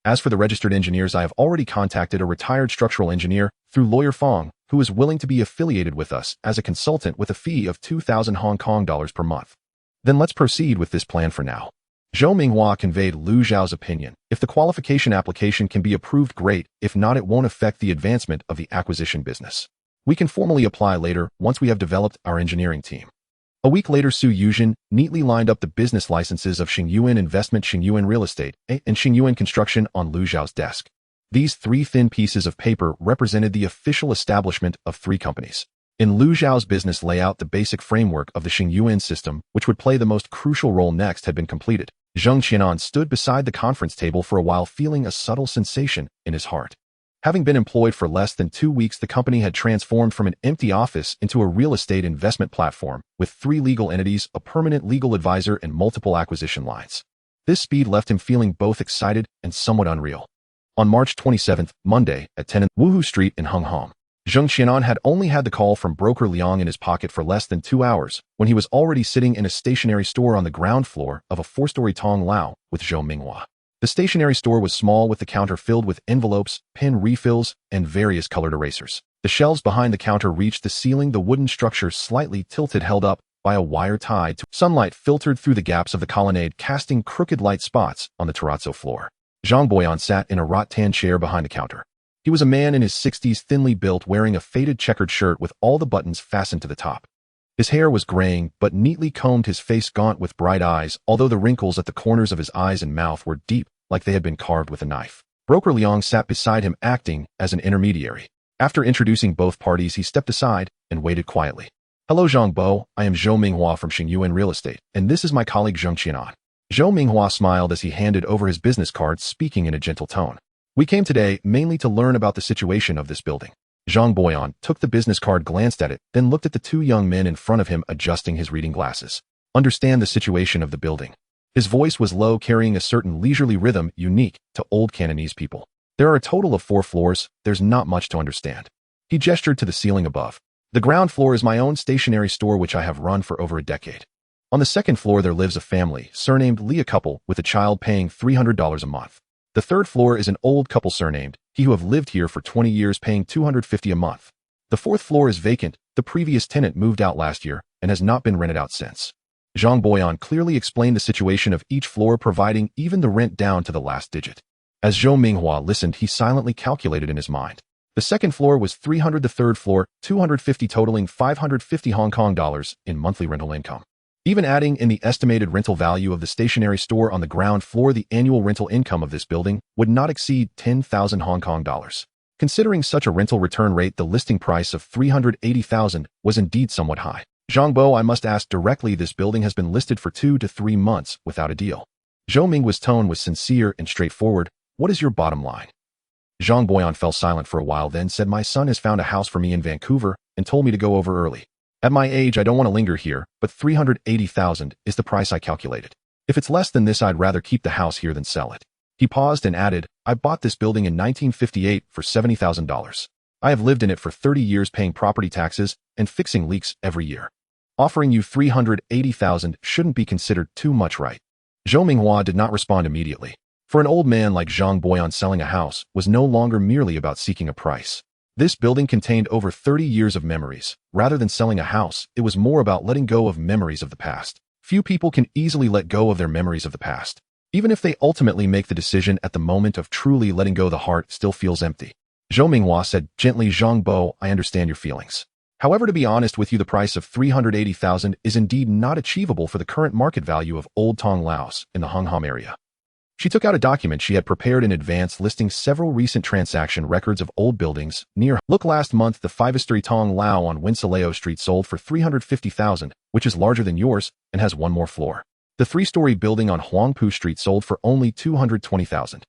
As for the registered engineers, I have already contacted a retired structural engineer through lawyer Fang, who is willing to be affiliated with us as a consultant with a fee of 2,000 Hong Kong dollars per month. Then let's proceed with this plan for now. Zhou Minghua conveyed Lu Zhao's opinion. If the qualification application can be approved, great. If not, it won't affect the advancement of the acquisition business. We can formally apply later once we have developed our engineering team. A week later, Su Yuzhen neatly lined up the business licenses of Xingyuan Investment, Xingyuan Real Estate, and Xingyuan Construction on Lu Zhao's desk. These three thin pieces of paper represented the official establishment of three companies. In Lu Zhao's business layout, the basic framework of the Xingyuan system, which would play the most crucial role next, had been completed. Zheng Qianan stood beside the conference table for a while, feeling a subtle sensation in his heart. Having been employed for less than 2 weeks, the company had transformed from an empty office into a real estate investment platform with 3 legal entities, a permanent legal advisor, and multiple acquisition lines. This speed left him feeling both excited and somewhat unreal. On March 27th, Monday, at 10 Wuhu Street in Hungham, Zheng Qianan had only had the call from broker Liang in his pocket for less than 2 hours when he was already sitting in a stationery store on the ground floor of a 4-story Tong Lao with Zhou Minghua. The stationery store was small, with the counter filled with envelopes, pen refills, and various colored erasers. The shelves behind the counter reached the ceiling, the wooden structure slightly tilted, held up by a wire tied to sunlight filtered through the gaps of the colonnade, casting crooked light spots on the terrazzo floor. Zhang Boyan sat in a rattan chair behind the counter. He was a man in his 60s, thinly built, wearing a faded checkered shirt with all the buttons fastened to the top. His hair was graying, but neatly combed, his face gaunt with bright eyes, although the wrinkles at the corners of his eyes and mouth were deep, like they had been carved with a knife. Broker Liang sat beside him, acting as an intermediary. After introducing both parties, he stepped aside and waited quietly. "Hello, Zhang Bo. I am Zhou Minghua from Xingyuan Real Estate, and this is my colleague Zheng Qianan." Zhou Minghua smiled as he handed over his business card, speaking in a gentle tone. "We came today mainly to learn about the situation of this building." Zhang Boyan took the business card, glanced at it, then looked at the 2 young men in front of him, adjusting his reading glasses. "Understand the situation of the building." His voice was low, carrying a certain leisurely rhythm unique to old Cantonese people. "There are a total of 4 floors. There's not much to understand." He gestured to the ceiling above. "The ground floor is my own stationery store, which I have run for over a decade. On the 2nd floor there lives a family, surnamed Lee, a couple with a child paying $300 a month. The 3rd floor is an old couple surnamed He, who have lived here for 20 years, paying $250 a month. The 4th floor is vacant. The previous tenant moved out last year and has not been rented out since." Zhang Boyan clearly explained the situation of each floor, providing even the rent down to the last digit. As Zhou Minghua listened, he silently calculated in his mind. The 2nd floor was 300, the 3rd floor 250, totaling 550 Hong Kong dollars in monthly rental income. Even adding in the estimated rental value of the stationery store on the ground floor, the annual rental income of this building would not exceed 10,000 Hong Kong dollars. Considering such a rental return rate, the listing price of 380,000 was indeed somewhat high. "Zhang Bo, I must ask directly, this building has been listed for 2 to 3 months without a deal." Zhou Minghua's tone was sincere and straightforward. "What is your bottom line?" Zhang Boyan fell silent for a while, then said, "My son has found a house for me in Vancouver and told me to go over early. At my age, I don't want to linger here, but 380,000 is the price I calculated. If it's less than this, I'd rather keep the house here than sell it." He paused and added, "I bought this building in 1958 for $70,000. I have lived in it for 30 years paying property taxes and fixing leaks every year. Offering you 380,000 shouldn't be considered too much, right? Zhou Minghua did not respond immediately. For an old man like Zhang Boyan, selling a house was no longer merely about seeking a price. This building contained over 30 years of memories. Rather than selling a house, it was more about letting go of memories of the past. Few people can easily let go of their memories of the past. Even if they ultimately make the decision at the moment of truly letting go, the heart still feels empty. Zhou Minghua said gently, Zhang Bo, I understand your feelings. However, to be honest with you, the price of 380,000 is indeed not achievable for the current market value of Old Tong Laos in the Hongham area. She took out a document she had prepared in advance listing several recent transaction records of old buildings near. Look, last month the 5-story Tong Lao on Winsaleo Street sold for 350,000, which is larger than yours and has one more floor. The 3-story building on Huangpu Street sold for only 220,000.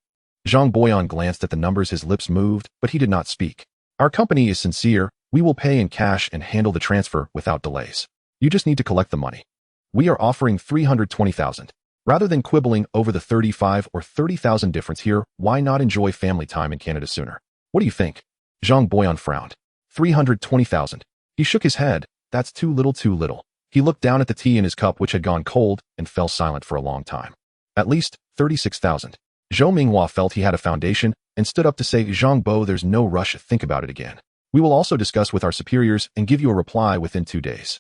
Zhang Boyan glanced at the numbers, his lips moved, but he did not speak. Our company is sincere. We will pay in cash and handle the transfer without delays. You just need to collect the money. We are offering 320,000. Rather than quibbling over the 35 or 30,000 difference here, why not enjoy family time in Canada sooner? What do you think? Zhang Boyan frowned. 320,000. He shook his head. That's too little, too little. He looked down at the tea in his cup, which had gone cold, and fell silent for a long time. At least 36,000. Zhou Minghua felt he had a foundation and stood up to say, Zhang Bo, there's no rush. Think about it again. We will also discuss with our superiors and give you a reply within 2 days.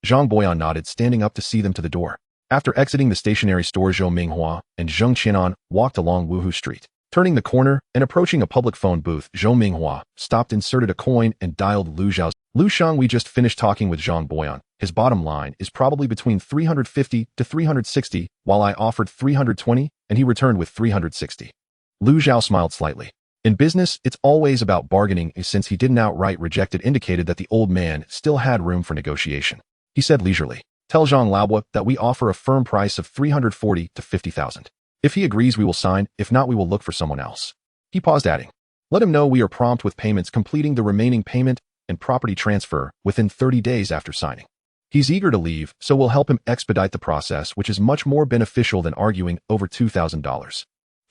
Zhang Boyan nodded, standing up to see them to the door. After exiting the stationery store, Zhou Minghua and Zheng Qianan walked along Wuhu Street. Turning the corner and approaching a public phone booth, Zhou Minghua stopped, inserted a coin, and dialed Lu Zhao's. Lu Shang, we just finished talking with Zhang Boyan. His bottom line is probably between 350 to 360, while I offered 320, and he returned with 360. Lu Zhao smiled slightly. In business, it's always about bargaining, and since he didn't outright reject it, indicated that the old man still had room for negotiation. He said leisurely, tell Zhang Laobo that we offer a firm price of 340 to 50,000. If he agrees, we will sign. If not, we will look for someone else. He paused, adding, let him know we are prompt with payments, completing the remaining payment and property transfer within 30 days after signing. He's eager to leave, so we'll help him expedite the process, which is much more beneficial than arguing over $2,000.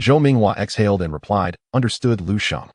Zhou Minghua exhaled and replied, understood, Lu Shang.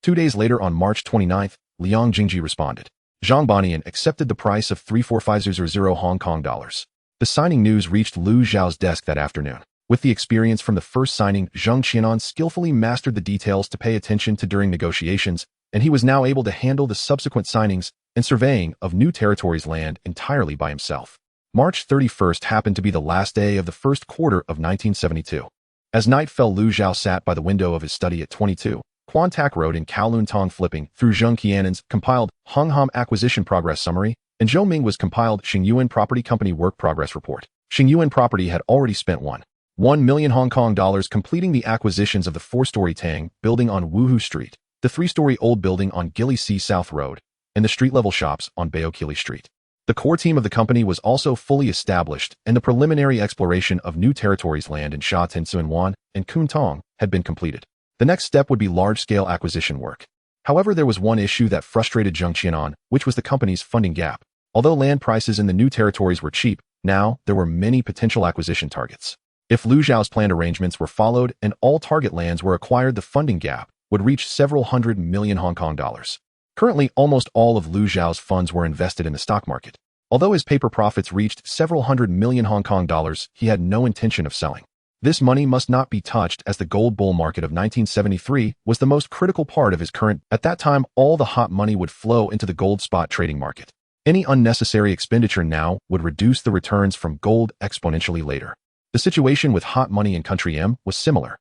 2 days later, on March 29th, Liang Jingji responded. Zhang Banian accepted the price of 345,000 Hong Kong dollars. The signing news reached Lu Zhao's desk that afternoon. With the experience from the first signing, Zheng Qianan skillfully mastered the details to pay attention to during negotiations, and he was now able to handle the subsequent signings and surveying of new territories' land entirely by himself. March 31st happened to be the last day of the first quarter of 1972. As night fell, Lu Zhao sat by the window of his study at 22 Quan Tak Road in Kowloon Tong, flipping through Zheng Qianan's compiled Hongham Acquisition Progress Summary, and Zhou Ming was compiled Xingyuan Property Company Work Progress Report. Xingyuan Property had already spent 1 million Hong Kong dollars completing the acquisitions of the 4-story Tang building on Wuhu Street, the 3-story old building on Gilly Sea South Road, and the street-level shops on Baokili Street. The core team of the company was also fully established, and the preliminary exploration of new territories' land in Sha Tin Tsuen Wan and Kun Tong had been completed. The next step would be large-scale acquisition work. However, there was one issue that frustrated Zheng Qianan, which was the company's funding gap. Although land prices in the new territories were cheap, now there were many potential acquisition targets. If Lu Zhao's planned arrangements were followed and all target lands were acquired, the funding gap would reach several hundred million Hong Kong dollars. Currently, almost all of Lu Zhao's funds were invested in the stock market. Although his paper profits reached several hundred million Hong Kong dollars, he had no intention of selling. This money must not be touched, as the gold bull market of 1973 was the most critical part of his current. At that time, all the hot money would flow into the gold spot trading market. Any unnecessary expenditure now would reduce the returns from gold exponentially later. The situation with hot money in Country M was similar.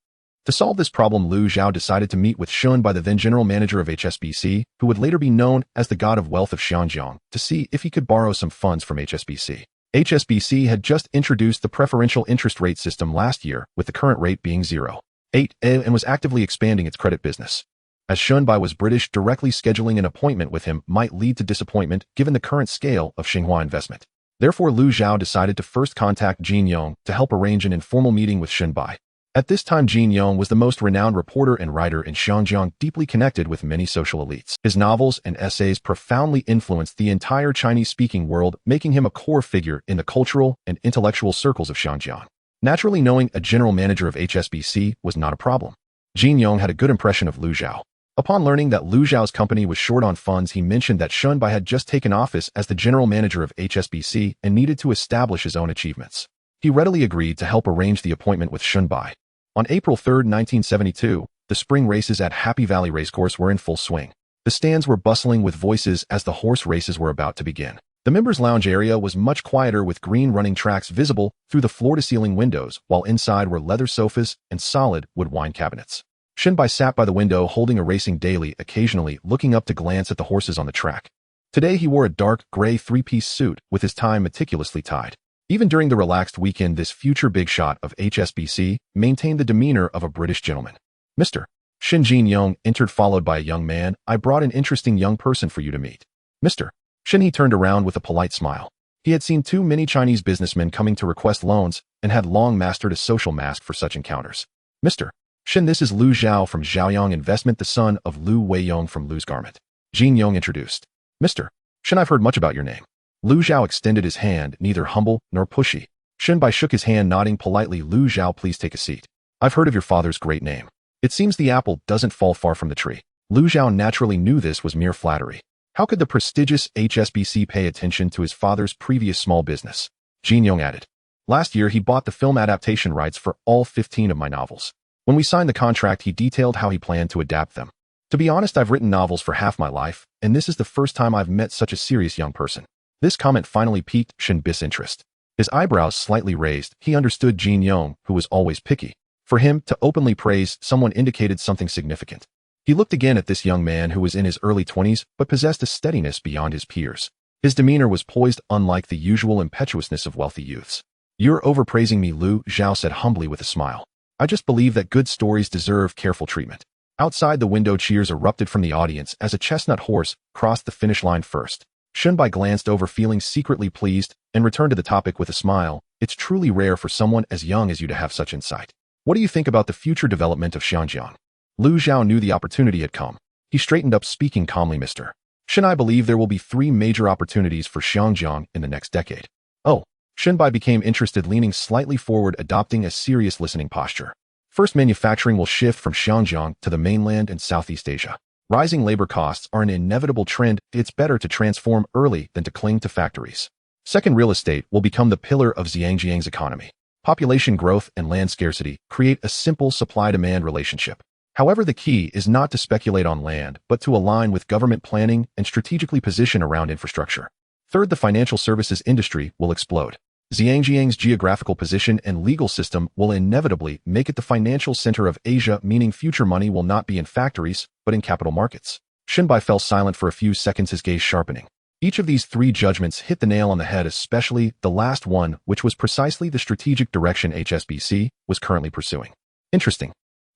To solve this problem, Lu Zhao decided to meet with Shun Bai, the then general manager of HSBC, who would later be known as the God of Wealth of Xianjiang, to see if he could borrow some funds from HSBC. HSBC had just introduced the preferential interest rate system last year, with the current rate being 0.8, and was actively expanding its credit business. As Shun Bai was British, directly scheduling an appointment with him might lead to disappointment given the current scale of Xinhua investment. Therefore, Lu Zhao decided to first contact Jin Yong to help arrange an informal meeting with Shun Bai. At this time, Jin Yong was the most renowned reporter and writer in Xinjiang, deeply connected with many social elites. His novels and essays profoundly influenced the entire Chinese-speaking world, making him a core figure in the cultural and intellectual circles of Xinjiang. Naturally, knowing a general manager of HSBC was not a problem. Jin Yong had a good impression of Lu Zhao. Upon learning that Lu Zhao's company was short on funds, he mentioned that Shunbai had just taken office as the general manager of HSBC and needed to establish his own achievements. He readily agreed to help arrange the appointment with Shunbai. On April 3, 1972, the spring races at Happy Valley Racecourse were in full swing. The stands were bustling with voices as the horse races were about to begin. The members' lounge area was much quieter, with green running tracks visible through the floor-to-ceiling windows, while inside were leather sofas and solid wood wine cabinets. Shunbai sat by the window holding a racing daily, occasionally looking up to glance at the horses on the track. Today he wore a dark, gray three-piece suit with his tie meticulously tied. Even during the relaxed weekend, this future big shot of HSBC maintained the demeanor of a British gentleman. Mr. Shin Jin-young entered, followed by a young man. I brought an interesting young person for you to meet. Mr. Shin. He turned around with a polite smile. He had seen too many Chinese businessmen coming to request loans and had long mastered a social mask for such encounters. Mr. Shin, this is Lu Zhao from Zhaoyang Investment, the son of Lu Weiyong from Lu's Garment. Jin-young introduced. Mr. Shin, I've heard much about your name. Lu Zhao extended his hand, neither humble nor pushy. Shunbai shook his hand, nodding politely. Lu Zhao, please take a seat. I've heard of your father's great name. It seems the apple doesn't fall far from the tree. Lu Zhao naturally knew this was mere flattery. How could the prestigious HSBC pay attention to his father's previous small business? Jin-young added. Last year he bought the film adaptation rights for all 15 of my novels. When we signed the contract, he detailed how he planned to adapt them. To be honest, I've written novels for half my life, and this is the first time I've met such a serious young person. This comment finally piqued Shunbai's interest. His eyebrows slightly raised. He understood Jin-young, who was always picky. For him to openly praise someone indicated something significant. He looked again at this young man who was in his early 20s but possessed a steadiness beyond his peers. His demeanor was poised, unlike the usual impetuousness of wealthy youths. You're overpraising me, Lu Zhao said humbly with a smile. I just believe that good stories deserve careful treatment. Outside the window, cheers erupted from the audience as a chestnut horse crossed the finish line first. Shunbai glanced over, feeling secretly pleased, and returned to the topic with a smile. It's truly rare for someone as young as you to have such insight. What do you think about the future development of Xianjiang? Lu Zhao knew the opportunity had come. He straightened up, speaking calmly. Mr. Shin, I believe there will be 3 major opportunities for Xianjiang in the next decade. Oh. Shunbai became interested, leaning slightly forward, adopting a serious listening posture. First, manufacturing will shift from Xinjiang to the mainland and Southeast Asia. Rising labor costs are an inevitable trend. It's better to transform early than to cling to factories. Second, real estate will become the pillar of Zhangjiang's economy. Population growth and land scarcity create a simple supply-demand relationship. However, the key is not to speculate on land, but to align with government planning and strategically position around infrastructure. Third, the financial services industry will explode. Zhangjiang's geographical position and legal system will inevitably make it the financial center of Asia, meaning future money will not be in factories, but in capital markets. Shunbai fell silent for a few seconds, his gaze sharpening. Each of these 3 judgments hit the nail on the head, especially the last one, which was precisely the strategic direction HSBC was currently pursuing. Interesting.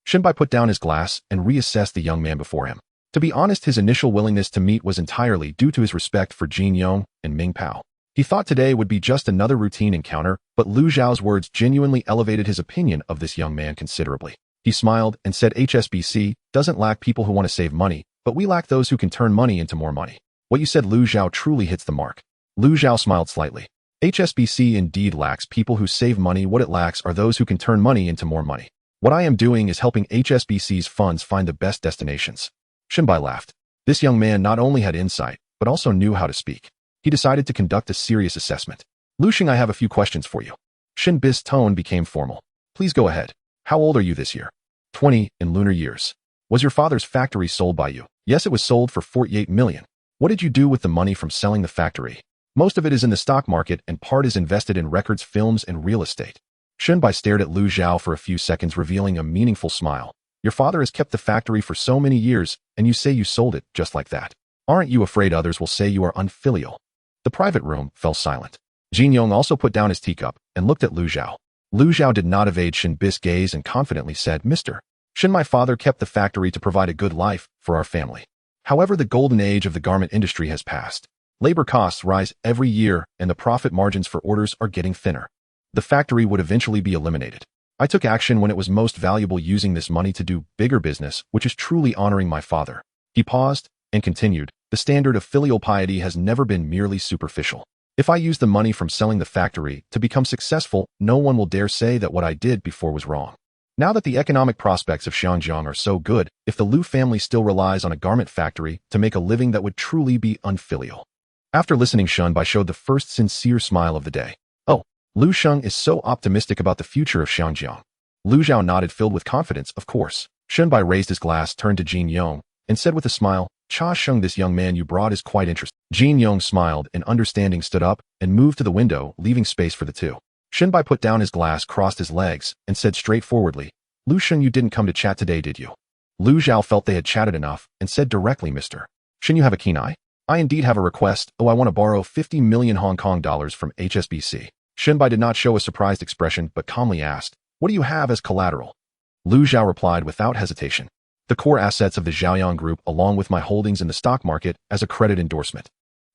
Shunbai put down his glass and reassessed the young man before him. To be honest, his initial willingness to meet was entirely due to his respect for Jin-young and Ming Pao. He thought today would be just another routine encounter, but Lu Zhao's words genuinely elevated his opinion of this young man considerably. He smiled and said, HSBC doesn't lack people who want to save money, but we lack those who can turn money into more money. What you said, Lu Zhao, truly hits the mark. Lu Zhao smiled slightly. HSBC indeed lacks people who save money. What it lacks are those who can turn money into more money. What I am doing is helping HSBC's funds find the best destinations. Shunbai laughed. This young man not only had insight, but also knew how to speak. He decided to conduct a serious assessment. Lu Xing, I have a few questions for you. Shunbai's tone became formal. Please go ahead. How old are you this year? 20 in lunar years. Was your father's factory sold by you? Yes, it was sold for 48 million. What did you do with the money from selling the factory? Most of it is in the stock market and part is invested in records, films, and real estate. Shunbai stared at Lu Zhao for a few seconds, revealing a meaningful smile. Your father has kept the factory for so many years, and you say you sold it just like that. Aren't you afraid others will say you are unfilial? The private room fell silent. Jin-young also put down his teacup and looked at Lu Zhao. Lu Zhao did not evade Shunbai's gaze and confidently said, Mr. Shin, my father kept the factory to provide a good life for our family. However, the golden age of the garment industry has passed. Labor costs rise every year and the profit margins for orders are getting thinner. The factory would eventually be eliminated. I took action when it was most valuable, using this money to do bigger business, which is truly honoring my father. He paused and continued, the standard of filial piety has never been merely superficial. If I use the money from selling the factory to become successful, no one will dare say that what I did before was wrong. Now that the economic prospects of Xiangjiang are so good, if the Liu family still relies on a garment factory to make a living, that would truly be unfilial. After listening, Shunbai showed the first sincere smile of the day. Oh, Liu Sheng is so optimistic about the future of Xiangjiang. Lu Zhao nodded, filled with confidence. Of course. Shunbai raised his glass, turned to Jin Yong, and said with a smile, Cha Sheng, this young man you brought is quite interesting. Jin Yong smiled and, understanding, stood up and moved to the window, leaving space for the two. Shunbai put down his glass, crossed his legs, and said straightforwardly, Lu Sheng, you didn't come to chat today, did you? Lu Zhao felt they had chatted enough and said directly, Mr. Shen, you have a keen eye? I indeed have a request. I want to borrow 50 million Hong Kong dollars from HSBC. Shunbai did not show a surprised expression but calmly asked, what do you have as collateral? Lu Zhao replied without hesitation, the core assets of the Zhaoyang Group along with my holdings in the stock market as a credit endorsement.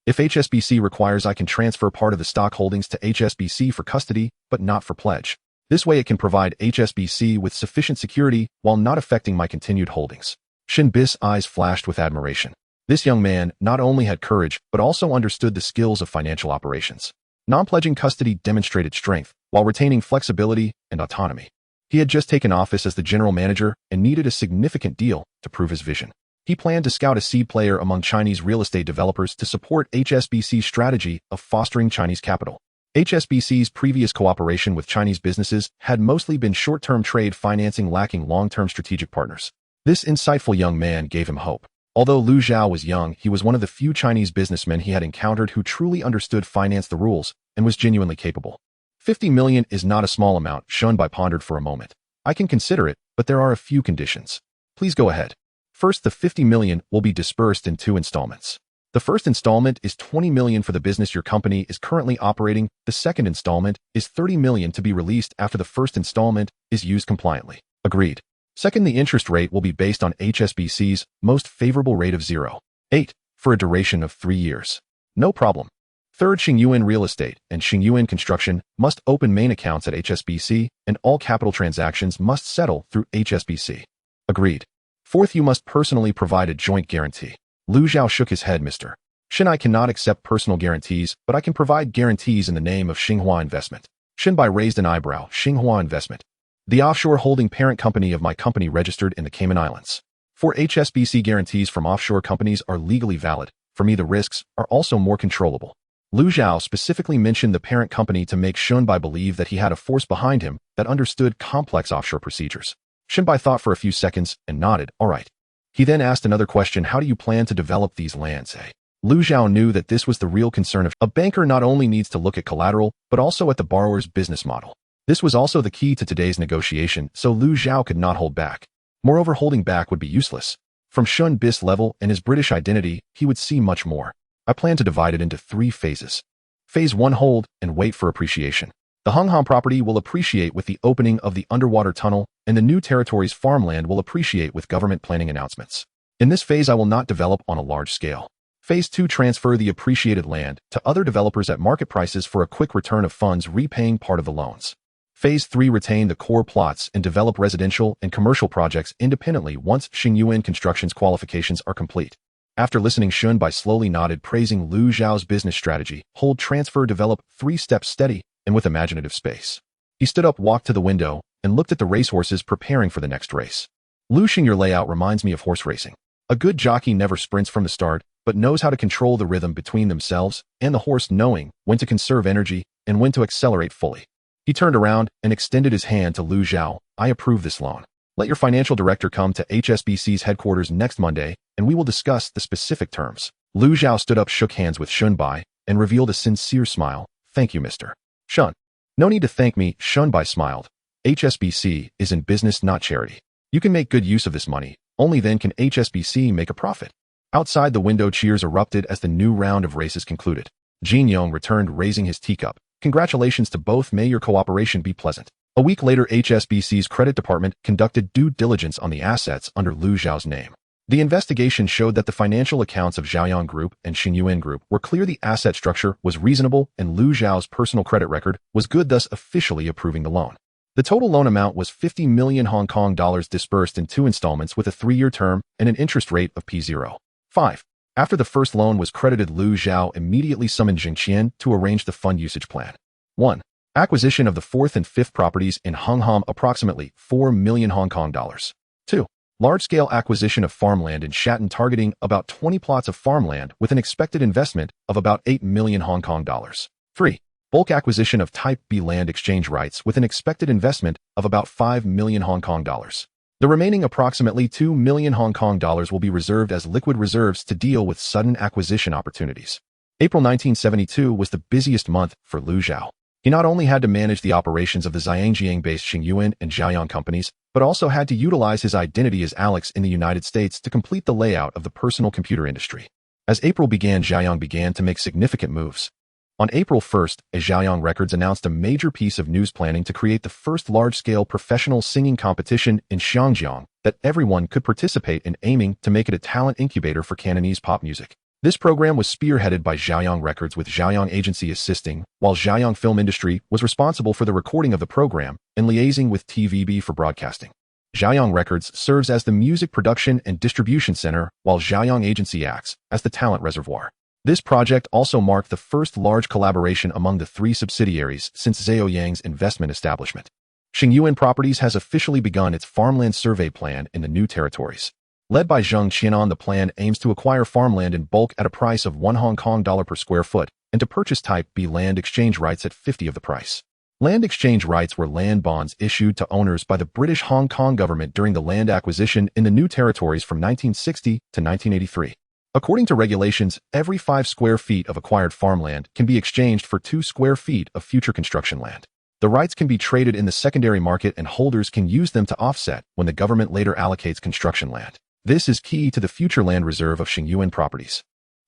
If HSBC requires, I can transfer part of the stock holdings to HSBC for custody, but not for pledge. This way it can provide HSBC with sufficient security while not affecting my continued holdings. Shin Bis' eyes flashed with admiration. This young man not only had courage, but also understood the skills of financial operations. Non-pledging custody demonstrated strength, while retaining flexibility and autonomy. He had just taken office as the general manager and needed a significant deal to prove his vision. He planned to scout a seed player among Chinese real estate developers to support HSBC's strategy of fostering Chinese capital. HSBC's previous cooperation with Chinese businesses had mostly been short-term trade financing, lacking long-term strategic partners. This insightful young man gave him hope. Although Lu Zhao was young, he was one of the few Chinese businessmen he had encountered who truly understood finance, the rules, and was genuinely capable. 50 million is not a small amount, Shunbai pondered for a moment. I can consider it, but there are a few conditions. Please go ahead. First, the 50 million will be dispersed in 2 installments. The first installment is 20 million for the business your company is currently operating. The second installment is 30 million to be released after the first installment is used compliantly. Agreed. Second, the interest rate will be based on HSBC's most favorable rate of 0.8 for a duration of 3 years. No problem. Third, Xingyuan Real Estate and Xingyuan Construction must open main accounts at HSBC, and all capital transactions must settle through HSBC. Agreed. Fourth, you must personally provide a joint guarantee. Lu Zhao shook his head. Mr. Shin, I cannot accept personal guarantees, but I can provide guarantees in the name of Xinhua Investment. Shinbai raised an eyebrow. Xinhua Investment. The offshore holding parent company of my company registered in the Cayman Islands. For HSBC, guarantees from offshore companies are legally valid. For me, the risks are also more controllable. Lu Zhao specifically mentioned the parent company to make Shunbai believe that he had a force behind him that understood complex offshore procedures. Shunbai thought for a few seconds and nodded. All right. He then asked another question. How do you plan to develop these lands? Lu Zhao knew that this was the real concern of a banker. Not only needs to look at collateral, but also at the borrower's business model. This was also the key to today's negotiation, so Lu Zhao could not hold back. Moreover, holding back would be useless. From Shun Bis' level and his British identity, he would see much more. I plan to divide it into 3 phases. Phase 1, hold and wait for appreciation. The Hongham property will appreciate with the opening of the underwater tunnel, and the new territory's farmland will appreciate with government planning announcements. In this phase, I will not develop on a large scale. Phase 2, transfer the appreciated land to other developers at market prices for a quick return of funds, repaying part of the loans. Phase 3, retain the core plots and develop residential and commercial projects independently once Xingyuan Construction's qualifications are complete. After listening, Shunbai slowly nodded, praising Lu Zhao's business strategy: hold, transfer, develop, 3 steps, steady, and with imaginative space. He stood up, walked to the window, and looked at the racehorses preparing for the next race. Lu Xing, your layout reminds me of horse racing. A good jockey never sprints from the start, but knows how to control the rhythm between themselves and the horse, knowing when to conserve energy and when to accelerate fully. He turned around and extended his hand to Lu Zhao. I approve this loan. Let your financial director come to HSBC's headquarters next Monday, and we will discuss the specific terms. Lu Zhao stood up, shook hands with Shunbai, and revealed a sincere smile. Thank you, Mr. Shun. No need to thank me, Shunbai smiled. HSBC is in business, not charity. You can make good use of this money. Only then can HSBC make a profit. Outside the window, cheers erupted as the new round of races concluded. Jin Yong returned, raising his teacup. Congratulations to both. May your cooperation be pleasant. A week later, HSBC's credit department conducted due diligence on the assets under Lu Zhao's name. The investigation showed that the financial accounts of Zhaoyang Group and Xingyuan Group were clear, the asset structure was reasonable, and Lu Zhao's personal credit record was good, thus officially approving the loan. The total loan amount was 50 million Hong Kong dollars, disbursed in 2 installments with a 3-year term and an interest rate of P0.5. After the first loan was credited, Lu Zhao immediately summoned Jing Qian to arrange the fund usage plan. 1. Acquisition of the fourth and fifth properties in Hung Hom, approximately 4 million Hong Kong dollars. 2. Large-scale acquisition of farmland in Shatton targeting about 20 plots of farmland with an expected investment of about 8 million Hong Kong dollars. 3. Bulk acquisition of Type B land exchange rights with an expected investment of about 5 million Hong Kong dollars. The remaining approximately 2 million Hong Kong dollars will be reserved as liquid reserves to deal with sudden acquisition opportunities. April 1972 was the busiest month for Liu Xiao. He not only had to manage the operations of the Zhangjiang-based Xingyuan and Jiayang companies, but also had to utilize his identity as Alex in the United States to complete the layout of the personal computer industry. As April began, Jiayang began to make significant moves. On April 1st, Jiayang Records announced a major piece of news planning to create the first large-scale professional singing competition in Xinjiang that everyone could participate in, aiming to make it a talent incubator for Cantonese pop music. This program was spearheaded by Jiayang Records with Jiayang Agency assisting, while Jiayang Film Industry was responsible for the recording of the program and liaising with TVB for broadcasting. Jiayang Records serves as the music production and distribution center, while Jiayang Agency acts as the talent reservoir. This project also marked the first large collaboration among the three subsidiaries since Zhao Yang's investment establishment. Xingyuan Properties has officially begun its farmland survey plan in the new territories. Led by Zheng Qianan, the plan aims to acquire farmland in bulk at a price of 1 Hong Kong dollar per square foot and to purchase Type B land exchange rights at 50 of the price. Land exchange rights were land bonds issued to owners by the British Hong Kong government during the land acquisition in the new territories from 1960 to 1983. According to regulations, every 5 square feet of acquired farmland can be exchanged for 2 square feet of future construction land. The rights can be traded in the secondary market and holders can use them to offset when the government later allocates construction land. This is key to the future land reserve of Xingyuan Properties.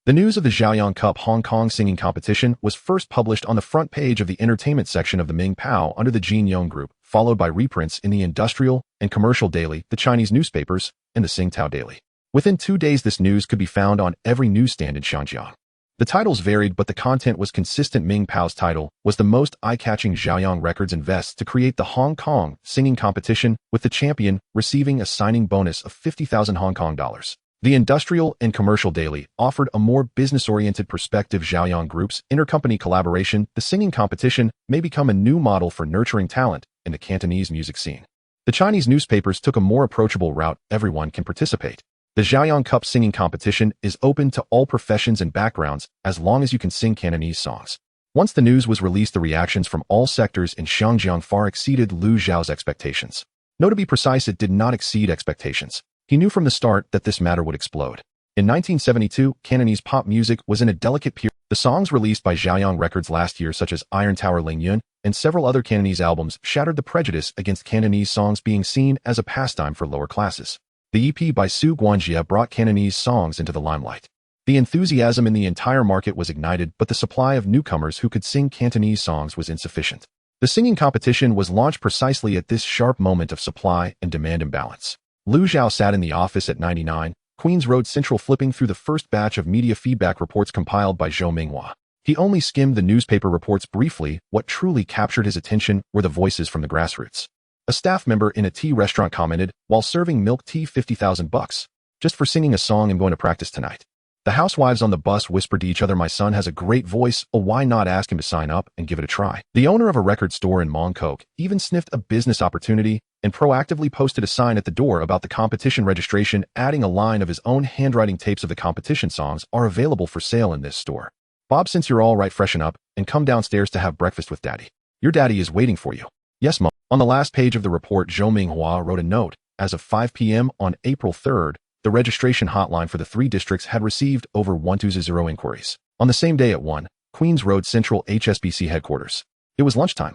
The news of the Jiayang Cup Hong Kong singing competition was first published on the front page of the entertainment section of the Ming Pao under the Jin Yong Group, followed by reprints in the Industrial and Commercial Daily, the Chinese newspapers, and the Tsingtao Daily. Within 2 days, this news could be found on every newsstand in Xinjiang. The titles varied, but the content was consistent. Ming Pao's title was the most eye-catching. Jiayang Records invests to create the Hong Kong singing competition, with the champion receiving a signing bonus of 50,000 Hong Kong dollars. The Industrial and Commercial Daily offered a more business-oriented perspective. Jiayang Group's intercompany collaboration, the singing competition, may become a new model for nurturing talent in the Cantonese music scene. The Chinese newspapers took a more approachable route. Everyone can participate. The Jiayang Cup singing competition is open to all professions and backgrounds as long as you can sing Cantonese songs. Once the news was released, the reactions from all sectors in Xinjiang far exceeded Liu Xiao's expectations. No, to be precise, it did not exceed expectations. He knew from the start that this matter would explode. In 1972, Cantonese pop music was in a delicate period. The songs released by Jiayang Records last year, such as Iron Tower Ling Yun and several other Cantonese albums, shattered the prejudice against Cantonese songs being seen as a pastime for lower classes. The EP by Su Guangjia brought Cantonese songs into the limelight. The enthusiasm in the entire market was ignited, but the supply of newcomers who could sing Cantonese songs was insufficient. The singing competition was launched precisely at this sharp moment of supply and demand imbalance. Liu Xiao sat in the office at 99 Queens Road Central, flipping through the first batch of media feedback reports compiled by Zhou Minghua. He only skimmed the newspaper reports briefly. What truly captured his attention were the voices from the grassroots. A staff member in a tea restaurant commented, while serving milk tea, 50,000 bucks. Just for singing a song, I'm going to practice tonight. The housewives on the bus whispered to each other, my son has a great voice, oh, why not ask him to sign up and give it a try? The owner of a record store in Mong Kok even sniffed a business opportunity and proactively posted a sign at the door about the competition registration, adding a line of his own handwriting. Tapes of the competition songs are available for sale in this store. Bob, since you're all right, freshen up and come downstairs to have breakfast with Daddy. Your daddy is waiting for you. Yes, Mom. On the last page of the report, Zhou Minghua wrote a note. As of 5 p.m. on April 3rd, the registration hotline for the 3 districts had received over 120 inquiries. On the same day at 1, Queens Road Central HSBC headquarters. It was lunchtime.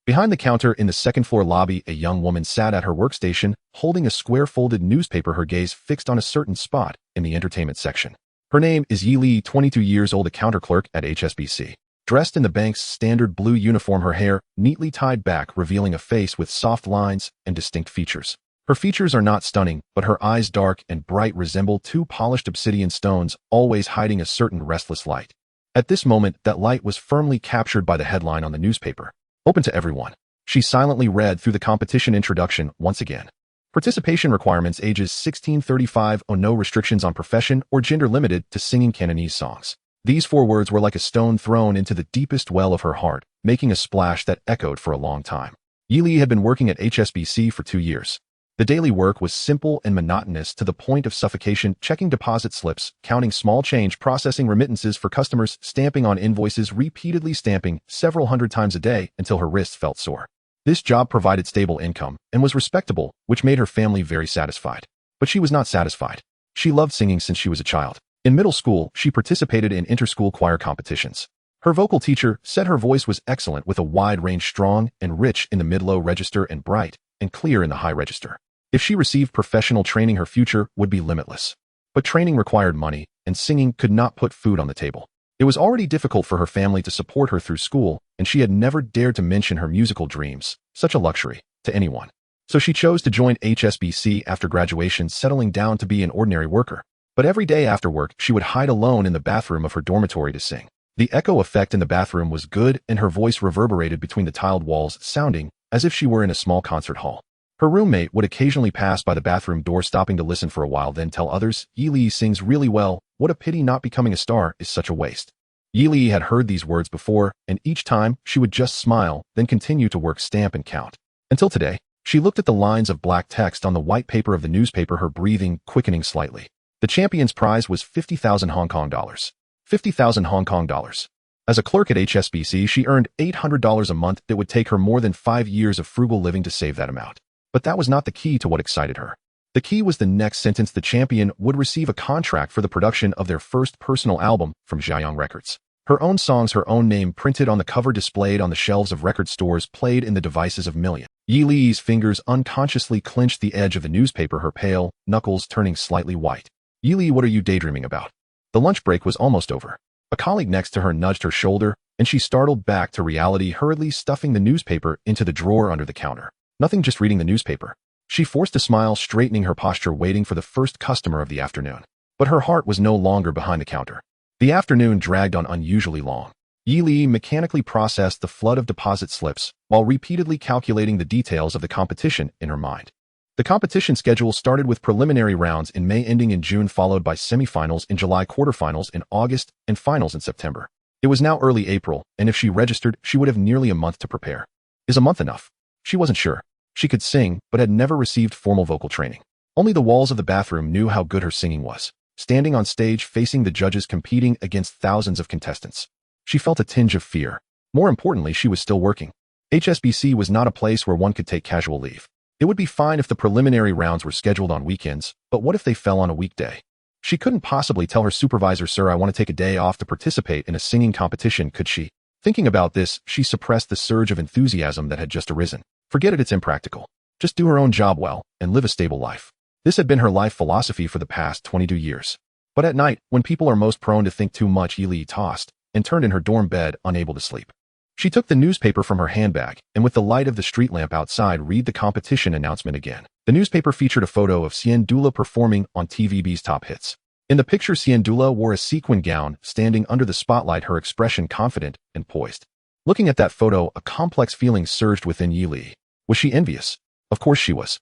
Behind the counter in the second-floor lobby, a young woman sat at her workstation, holding a square-folded newspaper, her gaze fixed on a certain spot in the entertainment section. Her name is Yi Li, 22 years old, a counter clerk at HSBC. Dressed in the bank's standard blue uniform, her hair neatly tied back, revealing a face with soft lines and distinct features. Her features are not stunning, but her eyes, dark and bright, resemble 2 polished obsidian stones, always hiding a certain restless light. At this moment, that light was firmly captured by the headline on the newspaper. Open to everyone. She silently read through the competition introduction once again. Participation requirements: ages 16-35, no restrictions on profession or gender, limited to singing Cantonese songs. These 4 words were like a stone thrown into the deepest well of her heart, making a splash that echoed for a long time. Yili had been working at HSBC for 2 years. The daily work was simple and monotonous to the point of suffocation, checking deposit slips, counting small change, processing remittances for customers, stamping on invoices, repeatedly stamping several hundred times a day until her wrists felt sore. This job provided stable income and was respectable, which made her family very satisfied. But she was not satisfied. She loved singing since she was a child. In middle school, she participated in inter-school choir competitions. Her vocal teacher said her voice was excellent with a wide range, strong and rich in the mid-low register and bright and clear in the high register. If she received professional training, her future would be limitless. But training required money, and singing could not put food on the table. It was already difficult for her family to support her through school, and she had never dared to mention her musical dreams, such a luxury, to anyone. So she chose to join HSBC after graduation, settling down to be an ordinary worker. But every day after work, she would hide alone in the bathroom of her dormitory to sing. The echo effect in the bathroom was good, and her voice reverberated between the tiled walls, sounding as if she were in a small concert hall. Her roommate would occasionally pass by the bathroom door, stopping to listen for a while, then tell others, "Yili sings really well. What a pity not becoming a star is such a waste." Yili had heard these words before, and each time she would just smile, then continue to work, stamp and count. Until today, she looked at the lines of black text on the white paper of the newspaper, her breathing quickening slightly. The champion's prize was 50,000 Hong Kong dollars. 50,000 Hong Kong dollars. As a clerk at HSBC, she earned $800 a month. It would take her more than 5 years of frugal living to save that amount. But that was not the key to what excited her. The key was the next sentence. The champion would receive a contract for the production of their first personal album from Jiayang Records. Her own songs, her own name printed on the cover, displayed on the shelves of record stores, played in the devices of millions. Yili's fingers unconsciously clenched the edge of the newspaper, her pale knuckles turning slightly white. "Yili, what are you daydreaming about?" The lunch break was almost over. A colleague next to her nudged her shoulder, and she startled back to reality, hurriedly stuffing the newspaper into the drawer under the counter. "Nothing, just reading the newspaper." She forced a smile, straightening her posture, waiting for the first customer of the afternoon. But her heart was no longer behind the counter. The afternoon dragged on unusually long. Yili mechanically processed the flood of deposit slips while repeatedly calculating the details of the competition in her mind. The competition schedule started with preliminary rounds in May, ending in June, followed by semifinals in July, quarterfinals in August, and finals in September. It was now early April, and if she registered, she would have nearly a month to prepare. Is a month enough? She wasn't sure. She could sing, but had never received formal vocal training. Only the walls of the bathroom knew how good her singing was. Standing on stage, facing the judges, competing against thousands of contestants, she felt a tinge of fear. More importantly, she was still working. HSBC was not a place where one could take casual leave. It would be fine if the preliminary rounds were scheduled on weekends, but what if they fell on a weekday? She couldn't possibly tell her supervisor, "Sir, I want to take a day off to participate in a singing competition," could she? Thinking about this, she suppressed the surge of enthusiasm that had just arisen. Forget it, it's impractical. Just do her own job well and live a stable life. This had been her life philosophy for the past 22 years. But at night, when people are most prone to think too much, Yili tossed and turned in her dorm bed, unable to sleep. She took the newspaper from her handbag and, with the light of the street lamp outside, read the competition announcement again. The newspaper featured a photo of Siendula performing on TVB's Top Hits. In the picture, Siendula wore a sequin gown, standing under the spotlight, her expression confident and poised. Looking at that photo, a complex feeling surged within Yili. Was she envious? Of course she was.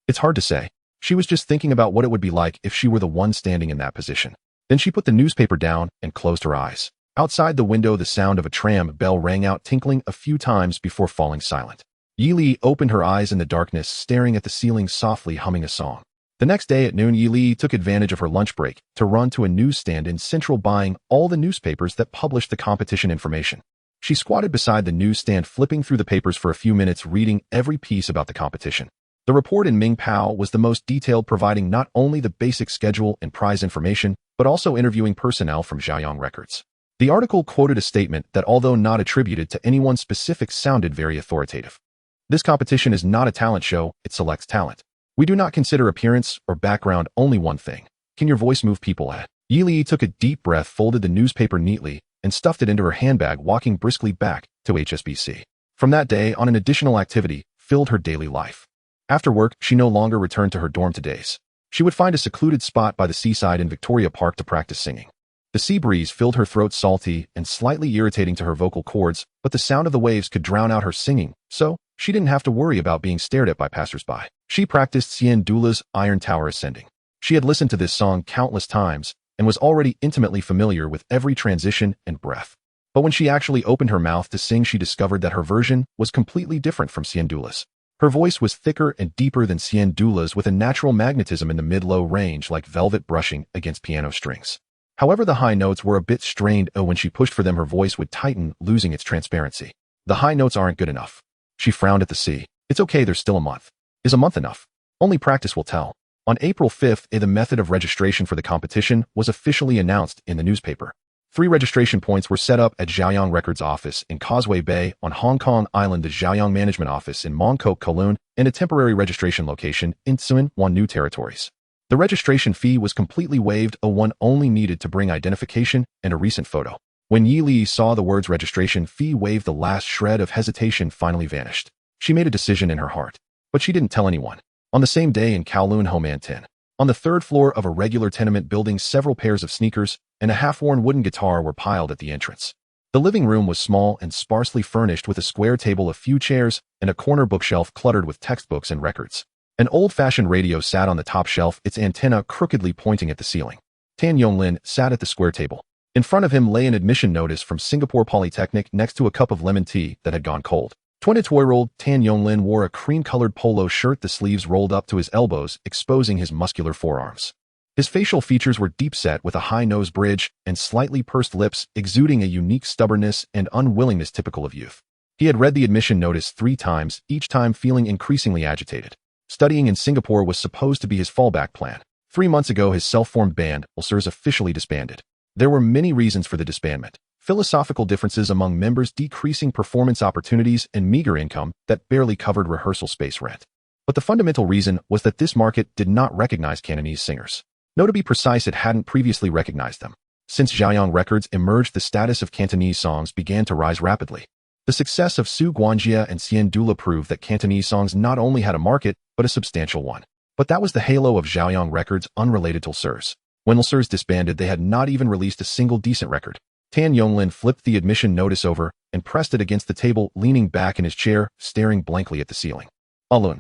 It's hard to say. She was just thinking about what it would be like if she were the one standing in that position. Then she put the newspaper down and closed her eyes. Outside the window, the sound of a tram bell rang out, tinkling a few times before falling silent. Yili opened her eyes in the darkness, staring at the ceiling, softly humming a song. The next day at noon, Yili took advantage of her lunch break to run to a newsstand in Central, buying all the newspapers that published the competition information. She squatted beside the newsstand, flipping through the papers for a few minutes, reading every piece about the competition. The report in Ming Pao was the most detailed, providing not only the basic schedule and prize information, but also interviewing personnel from Jiayang Records. The article quoted a statement that, although not attributed to anyone specific, sounded very authoritative. "This competition is not a talent show, it selects talent. We do not consider appearance or background, only one thing. Can your voice move people?" Yili took a deep breath, folded the newspaper neatly, and stuffed it into her handbag, walking briskly back to HSBC. From that day on, an additional activity filled her daily life. After work, she no longer returned to her dorm to days. She would find a secluded spot by the seaside in Victoria Park to practice singing. The sea breeze filled her throat, salty and slightly irritating to her vocal cords, but the sound of the waves could drown out her singing, so she didn't have to worry about being stared at by passersby. She practiced Sien Dula's Iron Tower Ascending. She had listened to this song countless times, and was already intimately familiar with every transition and breath. But when she actually opened her mouth to sing, she discovered that her version was completely different from Ciendula's. Her voice was thicker and deeper than Ciendula's, with a natural magnetism in the mid-low range like velvet brushing against piano strings. However, the high notes were a bit strained, and when she pushed for them, her voice would tighten, losing its transparency. The high notes aren't good enough. She frowned at the sea. It's okay, there's still a month. Is a month enough? Only practice will tell. On April 5th, the method of registration for the competition was officially announced in the newspaper. 3 registration points were set up at Zhaoyang Records office in Causeway Bay on Hong Kong Island, the Zhaoyang Management Office in Mong Kok, Kowloon, and a temporary registration location in Tsuen Wan New Territories. The registration fee was completely waived, one only needed to bring identification and a recent photo. When Yi Li saw the words registration fee waived, the last shred of hesitation finally vanished. She made a decision in her heart, but she didn't tell anyone. On the same day in Kowloon, Homan Tin, on the 3rd floor of a regular tenement building, several pairs of sneakers and a half-worn wooden guitar were piled at the entrance. The living room was small and sparsely furnished, with a square table, a few chairs, and a corner bookshelf cluttered with textbooks and records. An old-fashioned radio sat on the top shelf, its antenna crookedly pointing at the ceiling. Tan Yonglin sat at the square table. In front of him lay an admission notice from Singapore Polytechnic next to a cup of lemon tea that had gone cold. 22-year-old Tan Yonglin wore a cream-colored polo shirt, the sleeves rolled up to his elbows, exposing his muscular forearms. His facial features were deep-set, with a high nose bridge and slightly pursed lips, exuding a unique stubbornness and unwillingness typical of youth. He had read the admission notice 3 times, each time feeling increasingly agitated. Studying in Singapore was supposed to be his fallback plan. 3 months ago, his self-formed band, Ulcers, officially disbanded. There were many reasons for the disbandment. Philosophical differences among members, decreasing performance opportunities, and meager income that barely covered rehearsal space rent. But the fundamental reason was that this market did not recognize Cantonese singers. No, to be precise, it hadn't previously recognized them. Since Zhaoyang Records emerged, the status of Cantonese songs began to rise rapidly. The success of Su Guanjia and Ciendula proved that Cantonese songs not only had a market, but a substantial one. But that was the halo of Zhaoyang Records, unrelated to Ulcers. When Ulcers disbanded, they had not even released a single decent record. Tan Yonglin flipped the admission notice over and pressed it against the table, leaning back in his chair, staring blankly at the ceiling. Alun,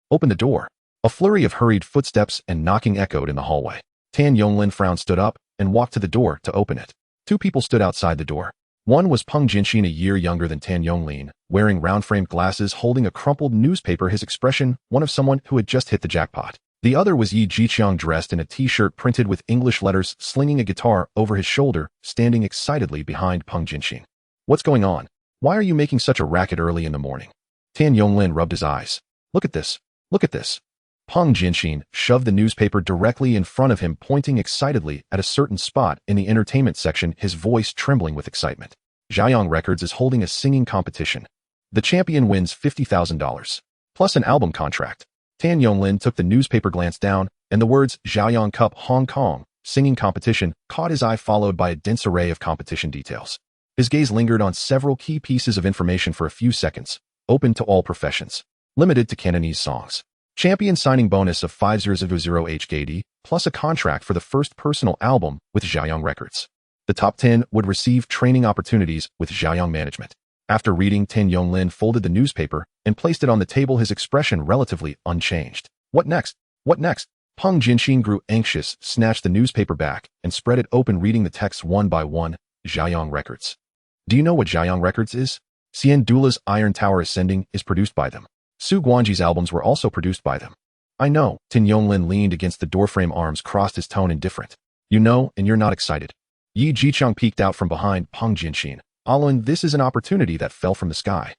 open the door. A flurry of hurried footsteps and knocking echoed in the hallway. Tan Yonglin frowned, stood up, and walked to the door to open it. 2 people stood outside the door. One was Peng Jinshin, a year younger than Tan Yonglin, wearing round-framed glasses, holding a crumpled newspaper, his expression one of someone who had just hit the jackpot. The other was Yi Jiqiang, dressed in a t-shirt printed with English letters, slinging a guitar over his shoulder, standing excitedly behind Peng Jinshin. What's going on? Why are you making such a racket early in the morning? Tan Yonglin rubbed his eyes. Look at this. Look at this. Peng Jinshin shoved the newspaper directly in front of him, pointing excitedly at a certain spot in the entertainment section, his voice trembling with excitement. Zhaoyang Records is holding a singing competition. The champion wins $50,000, plus an album contract. Tan Yonglin took the newspaper, glanced down, and the words Zhaoyang Cup Hong Kong singing competition caught his eye, followed by a dense array of competition details. His gaze lingered on several key pieces of information for a few seconds. Open to all professions. Limited to Cantonese songs. Champion signing bonus of 500 HKD, plus a contract for the first personal album with Zhaoyang Records. The top 10 would receive training opportunities with Zhaoyang management. After reading, Tan Yonglin folded the newspaper and placed it on the table, his expression relatively unchanged. What next? What next? Peng Jinshin grew anxious, snatched the newspaper back, and spread it open, reading the text one by one. Zhaoyang Records. Do you know what Zhaoyang Records is? Ciendula's Iron Tower Ascending is produced by them. Su Guanji's albums were also produced by them. I know. Tan Yonglin leaned against the doorframe, arms crossed, his tone indifferent. You know, and you're not excited. Yi Jiqiang peeked out from behind Peng Jinshin. Alun, this is an opportunity that fell from the sky.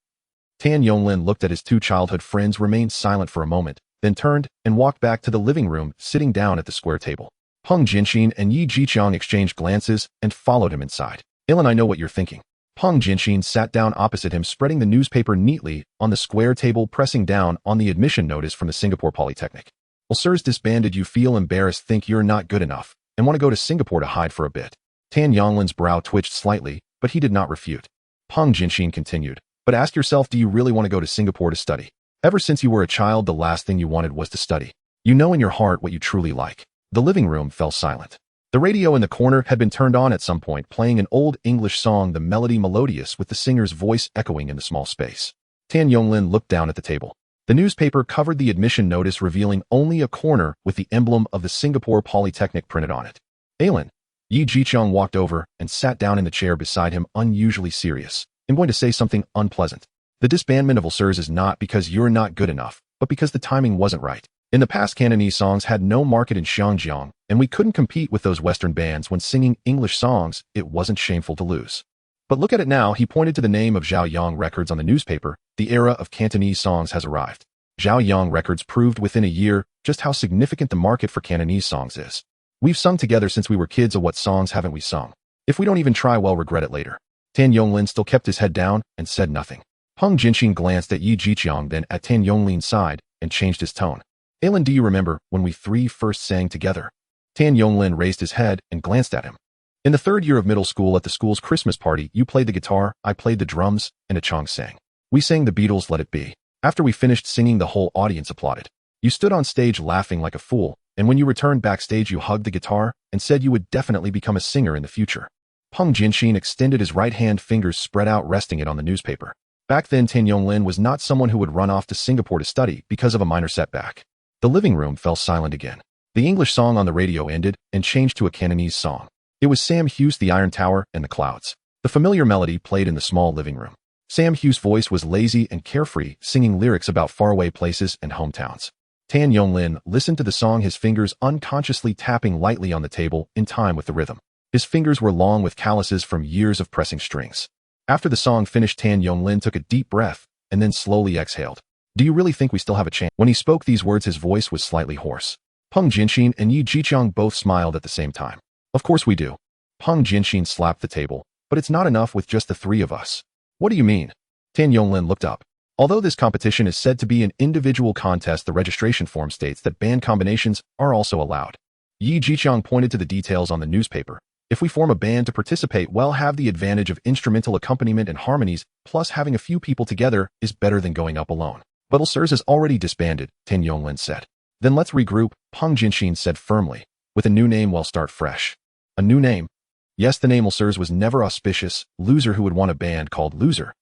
Tan Yonglin looked at his 2 childhood friends, remained silent for a moment, then turned and walked back to the living room, sitting down at the square table. Peng Jinshin and Yi Jiqiang exchanged glances and followed him inside. Ilan, I know what you're thinking. Peng Jinshin sat down opposite him, spreading the newspaper neatly on the square table, pressing down on the admission notice from the Singapore Polytechnic. Ulcers disbanded. You feel embarrassed, think you're not good enough, and want to go to Singapore to hide for a bit. Tan Yonglin's brow twitched slightly, but he did not refute. Peng Jinshin continued, but ask yourself, do you really want to go to Singapore to study? Ever since you were a child, the last thing you wanted was to study. You know in your heart what you truly like. The living room fell silent. The radio in the corner had been turned on at some point, playing an old English song, the melody melodious with the singer's voice echoing in the small space. Tan Yonglin looked down at the table. The newspaper covered the admission notice, revealing only a corner with the emblem of the Singapore Polytechnic printed on it. Alan. Yi Jiqiang walked over and sat down in the chair beside him, unusually serious. I'm going to say something unpleasant. The disbandment of ulcers is not because you're not good enough, but because the timing wasn't right. In the past, Cantonese songs had no market in Xinjiang, and we couldn't compete with those Western bands when singing English songs. It wasn't shameful to lose. But look at it now. He pointed to the name of Zhao Yang Records on the newspaper. The era of Cantonese songs has arrived. Zhao Yang Records proved within a year just how significant the market for Cantonese songs is. We've sung together since we were kids. What songs haven't we sung? If we don't even try, we'll regret it later. Tan Yonglin still kept his head down and said nothing. Peng Jinxin glanced at Yi Jiqiang, then at Tan Yonglin's side, and changed his tone. Alan, do you remember when we three first sang together? Tan Yonglin raised his head and glanced at him. In the third year of middle school at the school's Christmas party, you played the guitar, I played the drums, and a Chong sang. We sang the Beatles' Let It Be. After we finished singing, the whole audience applauded. You stood on stage laughing like a fool, and when you returned backstage, you hugged the guitar and said you would definitely become a singer in the future. Peng Jinxin extended his right hand, fingers spread out, resting it on the newspaper. Back then, Tan Yonglin was not someone who would run off to Singapore to study because of a minor setback. The living room fell silent again. The English song on the radio ended and changed to a Cantonese song. It was Sam Hughes' The Iron Tower and the Clouds. The familiar melody played in the small living room. Sam Hughes' voice was lazy and carefree, singing lyrics about faraway places and hometowns. Tan Yonglin listened to the song, his fingers unconsciously tapping lightly on the table in time with the rhythm. His fingers were long with calluses from years of pressing strings. After the song finished, Tan Yonglin took a deep breath and then slowly exhaled. Do you really think we still have a chance? When he spoke these words, his voice was slightly hoarse. Peng Jinxin and Yi Jiqiang both smiled at the same time. Of course we do. Peng Jinxin slapped the table. But it's not enough with just the three of us. What do you mean? Tan Yonglin looked up. Although this competition is said to be an individual contest, the registration form states that band combinations are also allowed. Yi Jiqiang pointed to the details on the newspaper. If we form a band to participate, we'll have the advantage of instrumental accompaniment and harmonies, plus having a few people together is better than going up alone. But ulcers is already disbanded, Tan Yonglin said. Then let's regroup, Peng Jinxin said firmly. With a new name, we'll start fresh. A new name? Yes, the name ulcers was never auspicious. Loser, who would want a band called Loser?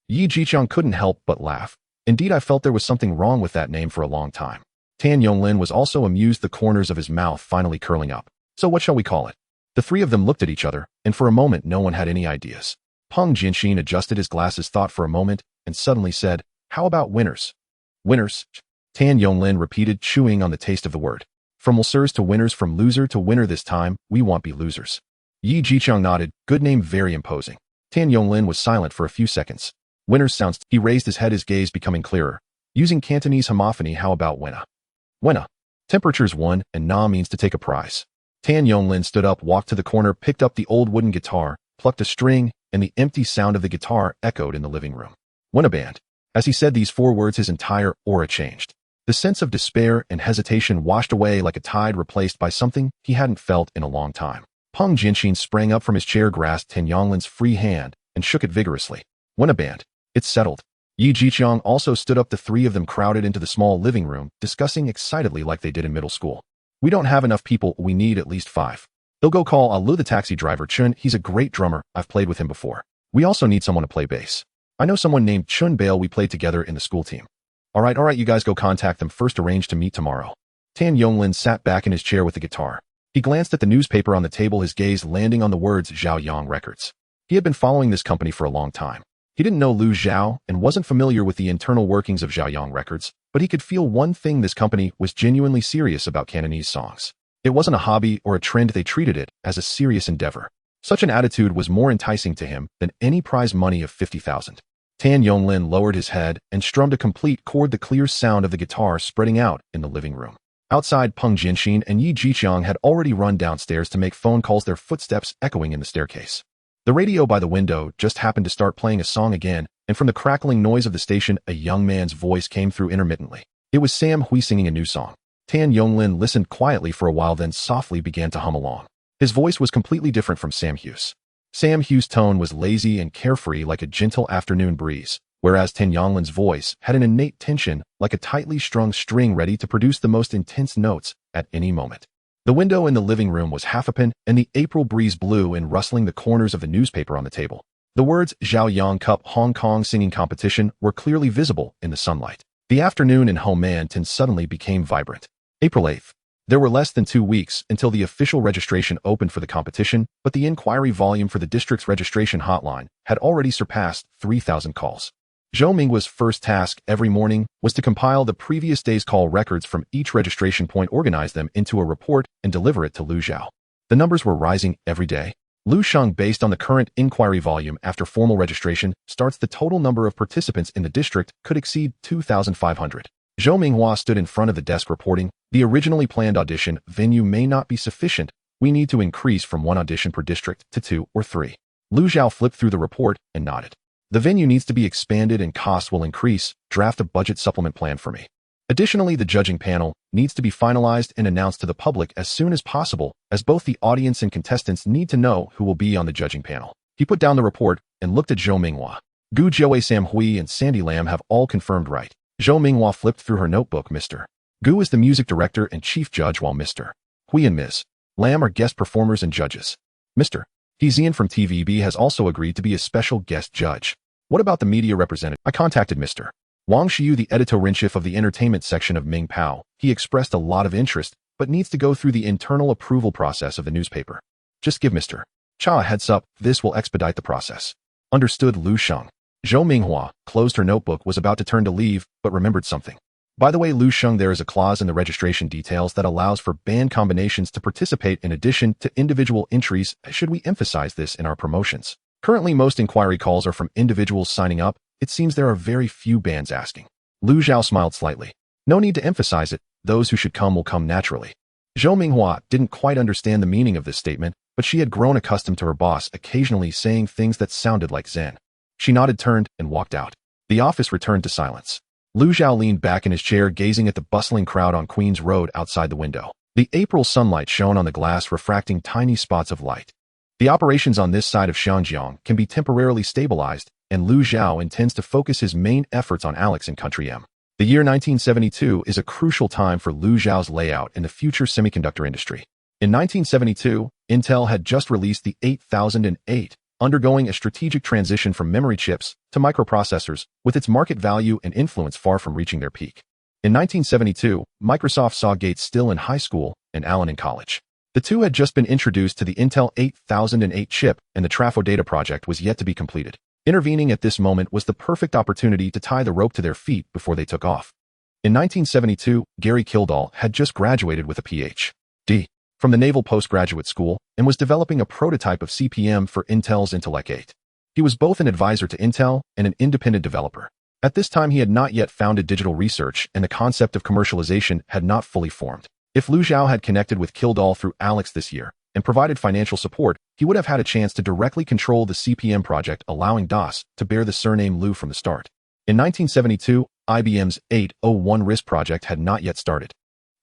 Yi Jiqiang couldn't help but laugh. Indeed, I felt there was something wrong with that name for a long time. Tan Yonglin was also amused, the corners of his mouth finally curling up. So what shall we call it? The three of them looked at each other, and for a moment no one had any ideas. Peng Jinxin adjusted his glasses, thought for a moment, and suddenly said, how about winners? Winners? Tan Yonglin repeated, chewing on the taste of the word. From ulcers to winners, from loser to winner, this time, we won't be losers. Yi Jiqiang nodded, good name, very imposing. Tan Yonglin was silent for a few seconds. Winners sounds. He raised his head, his gaze becoming clearer. Using Cantonese homophony, how about Wenna? Wenna. Temperature's 1, and Na means to take a prize. Tan Yonglin stood up, walked to the corner, picked up the old wooden guitar, plucked a string, and the empty sound of the guitar echoed in the living room. Wenna band. As he said these 4 words, his entire aura changed. The sense of despair and hesitation washed away like a tide, replaced by something he hadn't felt in a long time. Peng Jinxin sprang up from his chair, grasped Tan Yonglin's free hand, and shook it vigorously. Wenna band. It's settled. Yi Jiqiang also stood up. The 3 of them crowded into the small living room, discussing excitedly like they did in middle school. We don't have enough people, we need at least 5. They'll go call Alu, the taxi driver. Chun, he's a great drummer, I've played with him before. We also need someone to play bass. I know someone named Chun Bale, we played together in the school team. Alright, you guys go contact them first, arrange to meet tomorrow. Tan Yonglin sat back in his chair with the guitar. He glanced at the newspaper on the table, his gaze landing on the words Zhao Yang Records. He had been following this company for a long time. He didn't know Lu Zhao and wasn't familiar with the internal workings of Zhao Yang Records, but he could feel one thing: this company was genuinely serious about Cantonese songs. It wasn't a hobby or a trend, they treated it as a serious endeavor. Such an attitude was more enticing to him than any prize money of 50,000. Tan Yonglin lowered his head and strummed a complete chord, the clear sound of the guitar spreading out in the living room. Outside, Peng Jinxin and Yi Jiqiang had already run downstairs to make phone calls, their footsteps echoing in the staircase. The radio by the window just happened to start playing a song again, and from the crackling noise of the station, a young man's voice came through intermittently. It was Sam Hui singing a new song. Tan Yonglin listened quietly for a while, then softly began to hum along. His voice was completely different from Sam Hughes. Sam Hughes' tone was lazy and carefree like a gentle afternoon breeze, whereas Tan Yonglin's voice had an innate tension like a tightly strung string ready to produce the most intense notes at any moment. The window in the living room was half open, and the April breeze blew in, rustling the corners of the newspaper on the table. The words Zhao Yang Cup Hong Kong singing competition were clearly visible in the sunlight. The afternoon in Homanton suddenly became vibrant. April 8th. There were less than 2 weeks until the official registration opened for the competition, but the inquiry volume for the district's registration hotline had already surpassed 3,000 calls. Zhou Minghua's first task every morning was to compile the previous day's call records from each registration point, organize them into a report, and deliver it to Lu Zhao. The numbers were rising every day. Lu Sheng, based on the current inquiry volume after formal registration, starts the total number of participants in the district could exceed 2,500. Zhou Minghua stood in front of the desk reporting, "The originally planned audition venue may not be sufficient. We need to increase from 1 audition per district to 2 or 3. Lu Zhao flipped through the report and nodded. "The venue needs to be expanded and costs will increase. Draft a budget supplement plan for me. Additionally, the judging panel needs to be finalized and announced to the public as soon as possible, as both the audience and contestants need to know who will be on the judging panel." He put down the report and looked at Zhou Minghua. "Gu Jiawei, Sam Hui, and Sandy Lam have all confirmed, right?" Zhou Minghua flipped through her notebook. "Mr. Gu is the music director and chief judge, while Mr. Hui and Ms. Lam are guest performers and judges. Mr. He from TVB has also agreed to be a special guest judge. What about the media representative?" I contacted Mr. Wang Xiu, the editor-in-chief of the entertainment section of Ming Pao. He expressed a lot of interest, but needs to go through the internal approval process of the newspaper. Just give Mr. Cha a heads up, this will expedite the process. Understood, Lu Sheng. Zhou Minghua closed her notebook, was about to turn to leave, but remembered something. By the way, Lu Sheng, there is a clause in the registration details that allows for band combinations to participate in addition to individual entries. Should we emphasize this in our promotions? Currently, most inquiry calls are from individuals signing up. It seems there are very few bands asking. Lu Zhao smiled slightly. No need to emphasize it. Those who should come will come naturally. Zhou Minghua didn't quite understand the meaning of this statement, but she had grown accustomed to her boss occasionally saying things that sounded like Zen. She nodded, turned, and walked out. The office returned to silence. Lu Zhao leaned back in his chair, gazing at the bustling crowd on Queen's Road outside the window. The April sunlight shone on the glass, refracting tiny spots of light. The operations on this side of Xianjiang can be temporarily stabilized, and Lu Zhao intends to focus his main efforts on Alex and Country M. The year 1972 is a crucial time for Lu Zhao's layout in the future semiconductor industry. In 1972, Intel had just released the 8008, undergoing a strategic transition from memory chips to microprocessors, with its market value and influence far from reaching their peak. In 1972, Microsoft saw Gates still in high school and Allen in college. The two had just been introduced to the Intel 8008 chip, and the Trafo data project was yet to be completed. Intervening at this moment was the perfect opportunity to tie the rope to their feet before they took off. In 1972, Gary Kildall had just graduated with a Ph.D. from the Naval Postgraduate School and was developing a prototype of CPM for Intel's Intellect 8. He was both an advisor to Intel and an independent developer. At this time, he had not yet founded Digital Research, and the concept of commercialization had not fully formed. If Lu Zhao had connected with Kildall through Alex this year and provided financial support, he would have had a chance to directly control the CPM project, allowing DOS to bear the surname Lu from the start. In 1972, IBM's 801 RISC project had not yet started.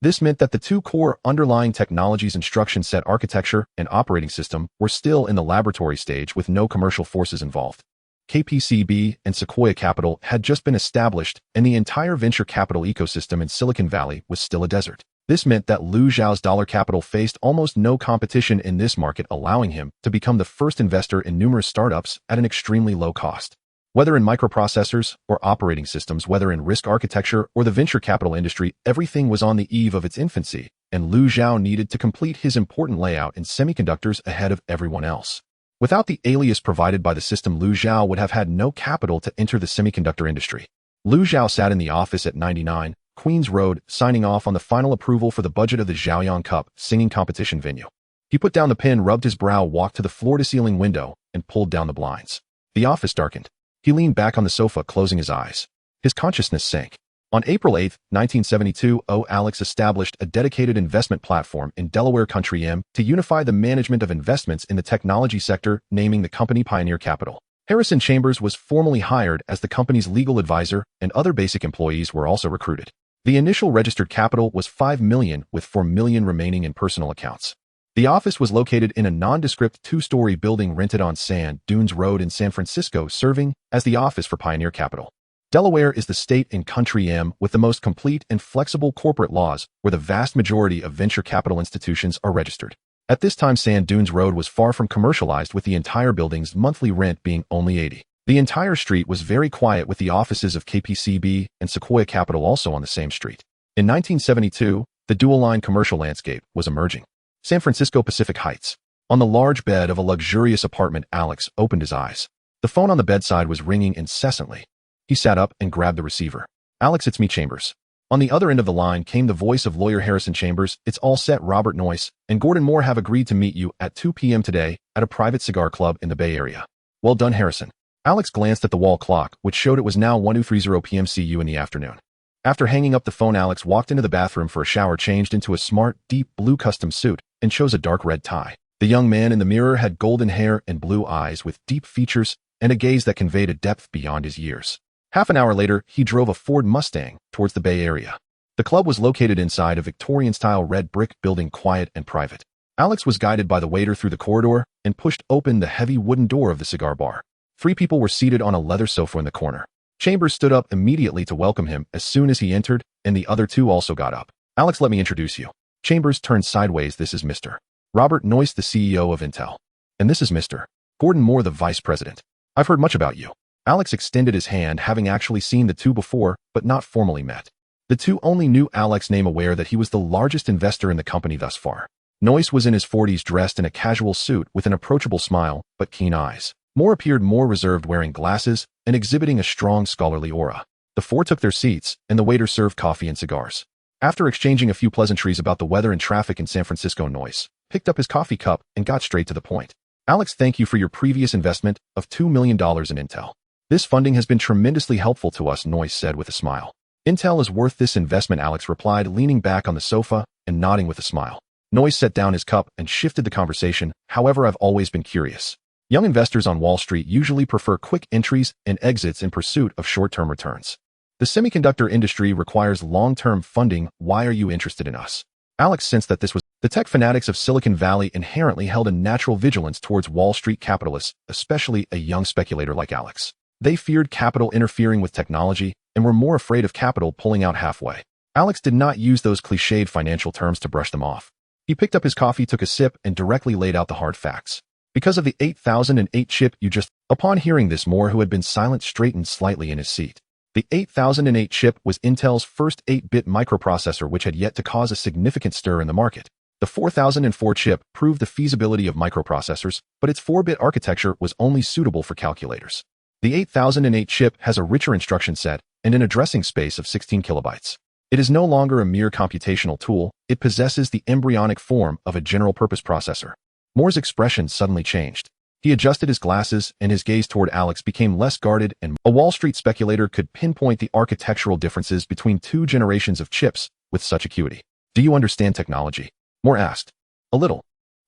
This meant that the two core underlying technologies, instruction set architecture and operating system, were still in the laboratory stage with no commercial forces involved. KPCB and Sequoia Capital had just been established, and the entire venture capital ecosystem in Silicon Valley was still a desert. This meant that Lu Zhao's dollar capital faced almost no competition in this market, allowing him to become the first investor in numerous startups at an extremely low cost. Whether in microprocessors or operating systems, whether in RISC architecture or the venture capital industry, everything was on the eve of its infancy, and Lu Zhao needed to complete his important layout in semiconductors ahead of everyone else. Without the alias provided by the system, Lu Zhao would have had no capital to enter the semiconductor industry. Lu Zhao sat in the office at 99 Queen's Road, signing off on the final approval for the budget of the Zhaoyang Cup singing competition venue. He put down the pen, rubbed his brow, walked to the floor-to-ceiling window, and pulled down the blinds. The office darkened. He leaned back on the sofa, closing his eyes. His consciousness sank. On April 8, 1972, Alex established a dedicated investment platform in Delaware Country M to unify the management of investments in the technology sector, naming the company Pioneer Capital. Harrison Chambers was formally hired as the company's legal advisor, and other basic employees were also recruited. The initial registered capital was $5 million, with $4 million remaining in personal accounts. The office was located in a nondescript two-story building rented on Sand Dunes Road in San Francisco, serving as the office for Pioneer Capital. Delaware is the state in Country M with the most complete and flexible corporate laws, where the vast majority of venture capital institutions are registered. At this time, Sand Dunes Road was far from commercialized, with the entire building's monthly rent being only $80. The entire street was very quiet, with the offices of KPCB and Sequoia Capital also on the same street. In 1972, The dual-line commercial landscape was emerging. San Francisco Pacific Heights. On the large bed of a luxurious apartment, Alex opened his eyes. The phone on the bedside was ringing incessantly. He sat up and grabbed the receiver. "Alex, it's me, Chambers." On the other end of the line came the voice of lawyer Harrison Chambers. "It's all set. Robert Noyce and Gordon Moore have agreed to meet you at 2 p.m. today at a private cigar club in the Bay Area." "Well done, Harrison." Alex glanced at the wall clock, which showed it was now 1:30 p.m. See you in the afternoon. After hanging up the phone, Alex walked into the bathroom for a shower, changed into a smart, deep blue custom suit, and chose a dark red tie. The young man in the mirror had golden hair and blue eyes with deep features and a gaze that conveyed a depth beyond his years. Half an hour later, he drove a Ford Mustang towards the Bay Area. The club was located inside a Victorian-style red brick building, quiet and private. Alex was guided by the waiter through the corridor and pushed open the heavy wooden door of the cigar bar. 3 people were seated on a leather sofa in the corner. Chambers stood up immediately to welcome him as soon as he entered, and the other 2 also got up. "Alex, let me introduce you." Chambers turned sideways. "This is Mr. Robert Noyce, the CEO of Intel. And this is Mr. Gordon Moore, the Vice President. I've heard much about you." Alex extended his hand, having actually seen the 2 before, but not formally met. The 2 only knew Alex's name, aware that he was the largest investor in the company thus far. Noyce was in his 40s, dressed in a casual suit with an approachable smile, but keen eyes. Moore appeared more reserved, wearing glasses and exhibiting a strong scholarly aura. The 4 took their seats, and the waiter served coffee and cigars. After exchanging a few pleasantries about the weather and traffic in San Francisco, Noyce picked up his coffee cup and got straight to the point. "Alex, thank you for your previous investment of $2 million in Intel. This funding has been tremendously helpful to us," Noyce said with a smile. "Intel is worth this investment," Alex replied, leaning back on the sofa and nodding with a smile. Noyce set down his cup and shifted the conversation. "However, I've always been curious. Young investors on Wall Street usually prefer quick entries and exits in pursuit of short-term returns. The semiconductor industry requires long-term funding. Why are you interested in us?" Alex sensed that this was the tech fanatics of Silicon Valley inherently held a natural vigilance towards Wall Street capitalists, especially a young speculator like Alex. They feared capital interfering with technology and were more afraid of capital pulling out halfway. Alex did not use those cliched financial terms to brush them off. He picked up his coffee, took a sip, and directly laid out the hard facts. "Because of the 8008 chip you just..." Upon hearing this, Moore, who had been silent, straightened slightly in his seat. The 8008 chip was Intel's first 8-bit microprocessor, which had yet to cause a significant stir in the market. The 4004 chip proved the feasibility of microprocessors, but its 4-bit architecture was only suitable for calculators. The 8008 chip has a richer instruction set and an addressing space of 16 kilobytes. It is no longer a mere computational tool. It possesses the embryonic form of a general-purpose processor. Moore's expression suddenly changed. He adjusted his glasses, and his gaze toward Alex became less guarded, and a Wall Street speculator could pinpoint the architectural differences between 2 generations of chips with such acuity. "Do you understand technology?" Moore asked. "A little."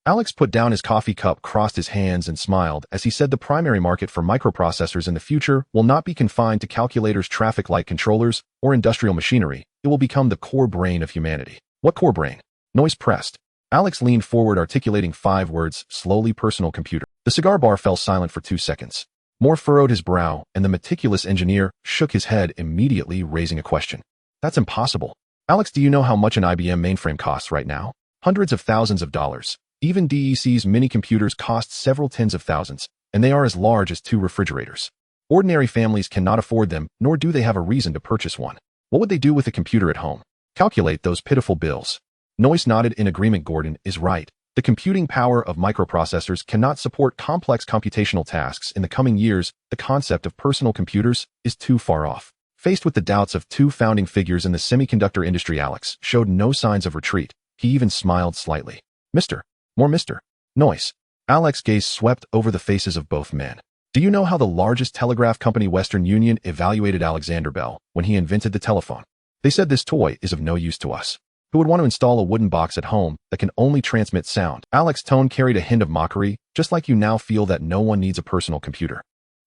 Alex put down his coffee cup, crossed his hands, and smiled as he said, "The primary market for microprocessors in the future will not be confined to calculators, traffic light controllers, or industrial machinery. It will become the core brain of humanity." "What core brain?" Noyce pressed. Alex leaned forward, articulating 5 words, slowly: "personal computer." The cigar bar fell silent for 2 seconds. Moore furrowed his brow, and the meticulous engineer shook his head, immediately raising a question. "That's impossible." "Alex, do you know how much an IBM mainframe costs right now? Hundreds of thousands of dollars. Even DEC's mini computers cost several tens of thousands, and they are as large as 2 refrigerators. Ordinary families cannot afford them, nor do they have a reason to purchase one. What would they do with a computer at home? Calculate those pitiful bills." Noyce nodded in agreement. "Gordon is right. The computing power of microprocessors cannot support complex computational tasks in the coming years. The concept of personal computers is too far off." Faced with the doubts of 2 founding figures in the semiconductor industry, Alex showed no signs of retreat. He even smiled slightly. "Mr. More Mr. Noyce." Alex's gaze swept over the faces of both men. "Do you know how the largest telegraph company, Western Union, evaluated Alexander Bell when he invented the telephone? They said, this toy is of no use to us. Who would want to install a wooden box at home that can only transmit sound?" Alex's tone carried a hint of mockery, "just like you now feel that no one needs a personal computer."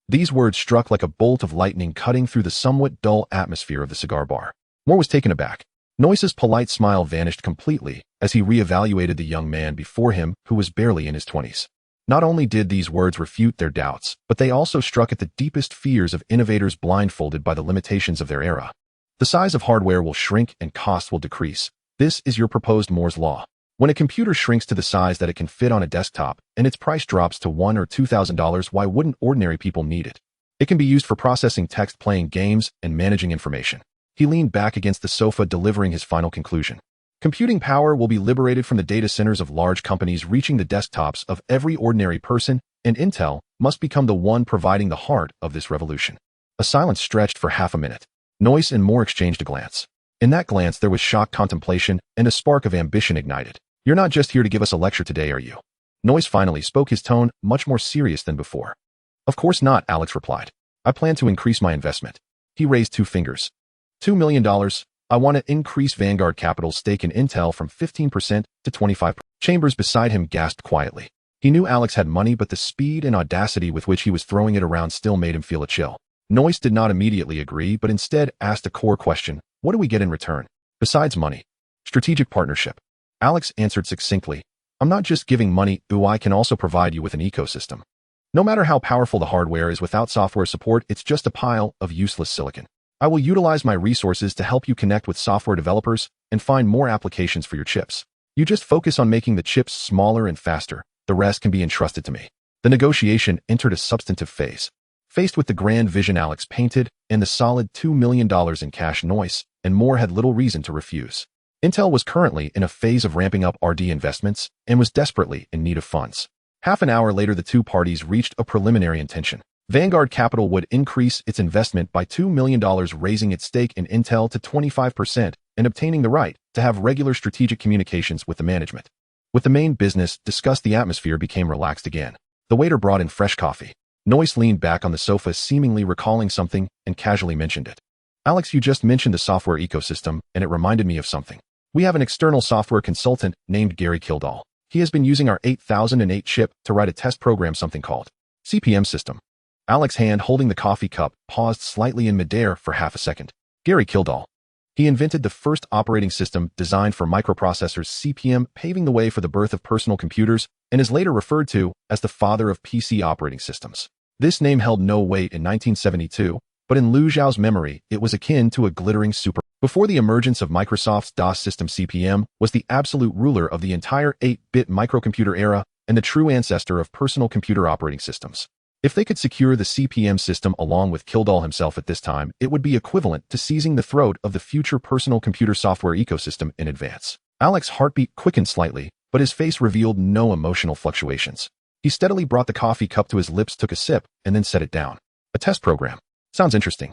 These words struck like a bolt of lightning, cutting through the somewhat dull atmosphere of the cigar bar. Moore was taken aback. Noyce's polite smile vanished completely as he re-evaluated the young man before him, who was barely in his 20s. Not only did these words refute their doubts, but they also struck at the deepest fears of innovators blindfolded by the limitations of their era. "The size of hardware will shrink and cost will decrease. This is your proposed Moore's law. When a computer shrinks to the size that it can fit on a desktop and its price drops to $1,000 or $2,000, why wouldn't ordinary people need it? It can be used for processing text, playing games, and managing information." He leaned back against the sofa, delivering his final conclusion. Computing power will be liberated from the data centers of large companies, reaching the desktops of every ordinary person, and Intel must become the one providing the heart of this revolution. A silence stretched for half a minute. Noyce and Moore exchanged a glance. In that glance there was shocked contemplation and a spark of ambition ignited. "You're not just here to give us a lecture today, are you?" Noyce finally spoke, his tone much more serious than before. "Of course not," Alex replied. "I plan to increase my investment." He raised two fingers. $2 million. I want to increase Vanguard Capital's stake in Intel from 15% to 25%. Chambers beside him gasped quietly. He knew Alex had money, but the speed and audacity with which he was throwing it around still made him feel a chill. Noyce did not immediately agree, but instead asked a core question: what do we get in return? Besides money. Strategic partnership. Alex answered succinctly. "I'm not just giving money, I can also provide you with an ecosystem. No matter how powerful the hardware is, without software support, it's just a pile of useless silicon. I will utilize my resources to help you connect with software developers and find more applications for your chips. You just focus on making the chips smaller and faster. The rest can be entrusted to me." The negotiation entered a substantive phase. Faced with the grand vision Alex painted and the solid $2 million in cash, Noyce and Moore had little reason to refuse. Intel was currently in a phase of ramping up R&D investments and was desperately in need of funds. Half an hour later, the two parties reached a preliminary intention. Vanguard Capital would increase its investment by $2 million, raising its stake in Intel to 25% and obtaining the right to have regular strategic communications with the management. With the main business discussed, the atmosphere became relaxed again. The waiter brought in fresh coffee. Noyce leaned back on the sofa, seemingly recalling something, and casually mentioned it. "Alex, you just mentioned the software ecosystem, and it reminded me of something. We have an external software consultant named Gary Kildall. He has been using our 8008 chip to write a test program, something called CPM system." Alex's hand holding the coffee cup paused slightly in midair for half a second. Gary Kildall. He invented the first operating system designed for microprocessors, CPM, paving the way for the birth of personal computers, and is later referred to as the father of PC operating systems. This name held no weight in 1972, but in Liu Xiao's memory, it was akin to a glittering super. Before the emergence of Microsoft's DOS system, CPM was the absolute ruler of the entire 8-bit microcomputer era and the true ancestor of personal computer operating systems. If they could secure the CPM system along with Kildall himself at this time, it would be equivalent to seizing the throat of the future personal computer software ecosystem in advance. Alex's heartbeat quickened slightly, but his face revealed no emotional fluctuations. He steadily brought the coffee cup to his lips, took a sip, and then set it down. "A test program. Sounds interesting."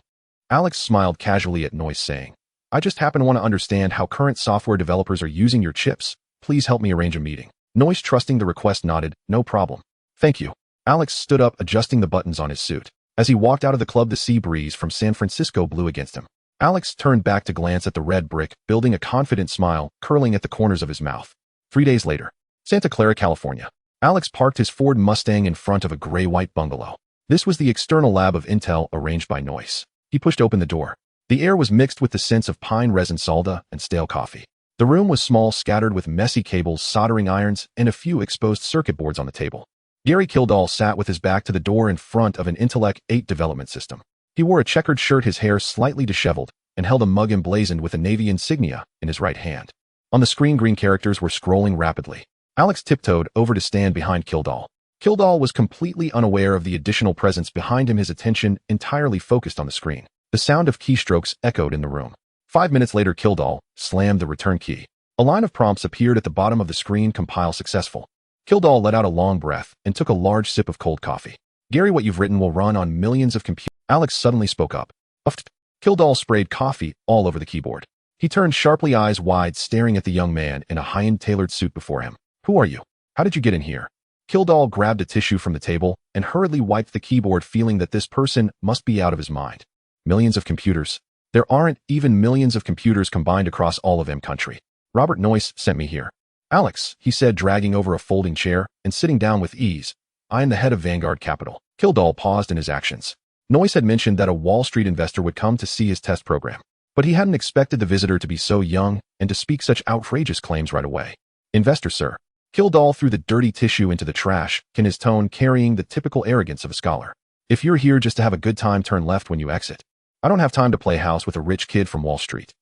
Alex smiled casually at Noyce, saying, "I just happen to want to understand how current software developers are using your chips. Please help me arrange a meeting." Noyce, trusting the request, nodded. "No problem. Thank you." Alex stood up, adjusting the buttons on his suit. As he walked out of the club, the sea breeze from San Francisco blew against him. Alex turned back to glance at the red brick building, a confident smile curling at the corners of his mouth. 3 days later. Santa Clara, California. Alex parked his Ford Mustang in front of a gray-white bungalow. This was the external lab of Intel arranged by Noyce. He pushed open the door. The air was mixed with the scents of pine resin, solda, and stale coffee. The room was small, scattered with messy cables, soldering irons, and a few exposed circuit boards on the table. Gary Kildall sat with his back to the door in front of an Intellect 8 development system. He wore a checkered shirt, his hair slightly disheveled, and held a mug emblazoned with a Navy insignia in his right hand. On the screen, green characters were scrolling rapidly. Alex tiptoed over to stand behind Kildall. Kildall was completely unaware of the additional presence behind him, his attention entirely focused on the screen. The sound of keystrokes echoed in the room. 5 minutes later, Kildall slammed the return key. A line of prompts appeared at the bottom of the screen: compile successful. Kildall let out a long breath and took a large sip of cold coffee. "Gary, what you've written will run on millions of computers." Alex suddenly spoke up. "Uft." Kildall sprayed coffee all over the keyboard. He turned sharply, eyes wide, staring at the young man in a high-end tailored suit before him. "Who are you? How did you get in here?" Kildall grabbed a tissue from the table and hurriedly wiped the keyboard, feeling that this person must be out of his mind. Millions of computers. There aren't even millions of computers combined across all of M country. Robert Noyce sent me here. "Alex," he said, dragging over a folding chair and sitting down with ease. "I am the head of Vanguard Capital." Kildall paused in his actions. Noyce had mentioned that a Wall Street investor would come to see his test program, but he hadn't expected the visitor to be so young and to speak such outrageous claims right away. "Investor, sir." Kildall threw the dirty tissue into the trash, in his tone carrying the typical arrogance of a scholar. "If you're here just to have a good time, turn left when you exit. I don't have time to play house with a rich kid from Wall Street."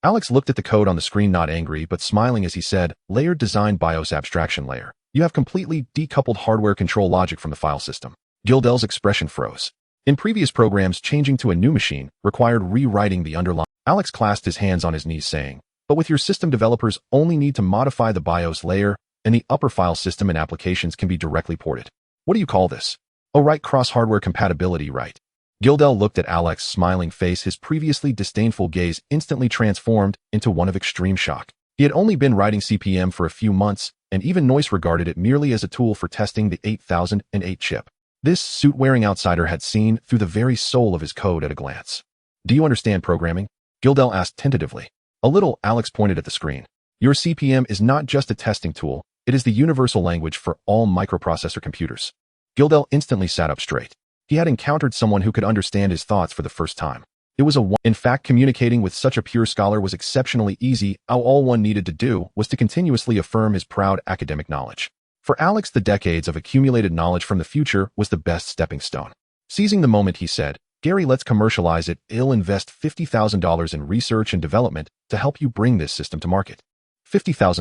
Alex looked at the code on the screen, not angry but smiling as he said, "Layered design BIOS abstraction layer. You have completely decoupled hardware control logic from the file system." Kildall's expression froze. In previous programs, changing to a new machine required rewriting the underlying. Alex clasped his hands on his knees, saying, But with your system, developers only need to modify the BIOS layer, and the upper file system and applications can be directly ported. What do you call this? Oh, right, cross-hardware compatibility, right? Gildel looked at Alex's smiling face, his previously disdainful gaze instantly transformed into one of extreme shock. He had only been writing CPM for a few months, and even Noyce regarded it merely as a tool for testing the 8008 chip. This suit-wearing outsider had seen through the very soul of his code at a glance. Do you understand programming? Gildel asked tentatively. A little, Alex pointed at the screen. Your CPM is not just a testing tool, it is the universal language for all microprocessor computers. Gildel instantly sat up straight. He had encountered someone who could understand his thoughts for the first time. It was in fact, communicating with such a pure scholar was exceptionally easy. All one needed to do was to continuously affirm his proud academic knowledge. For Alex, the decades of accumulated knowledge from the future was the best stepping stone. Seizing the moment, he said, Gary, let's commercialize it. I'll invest $50,000 in research and development to help you bring this system to market. $50,000.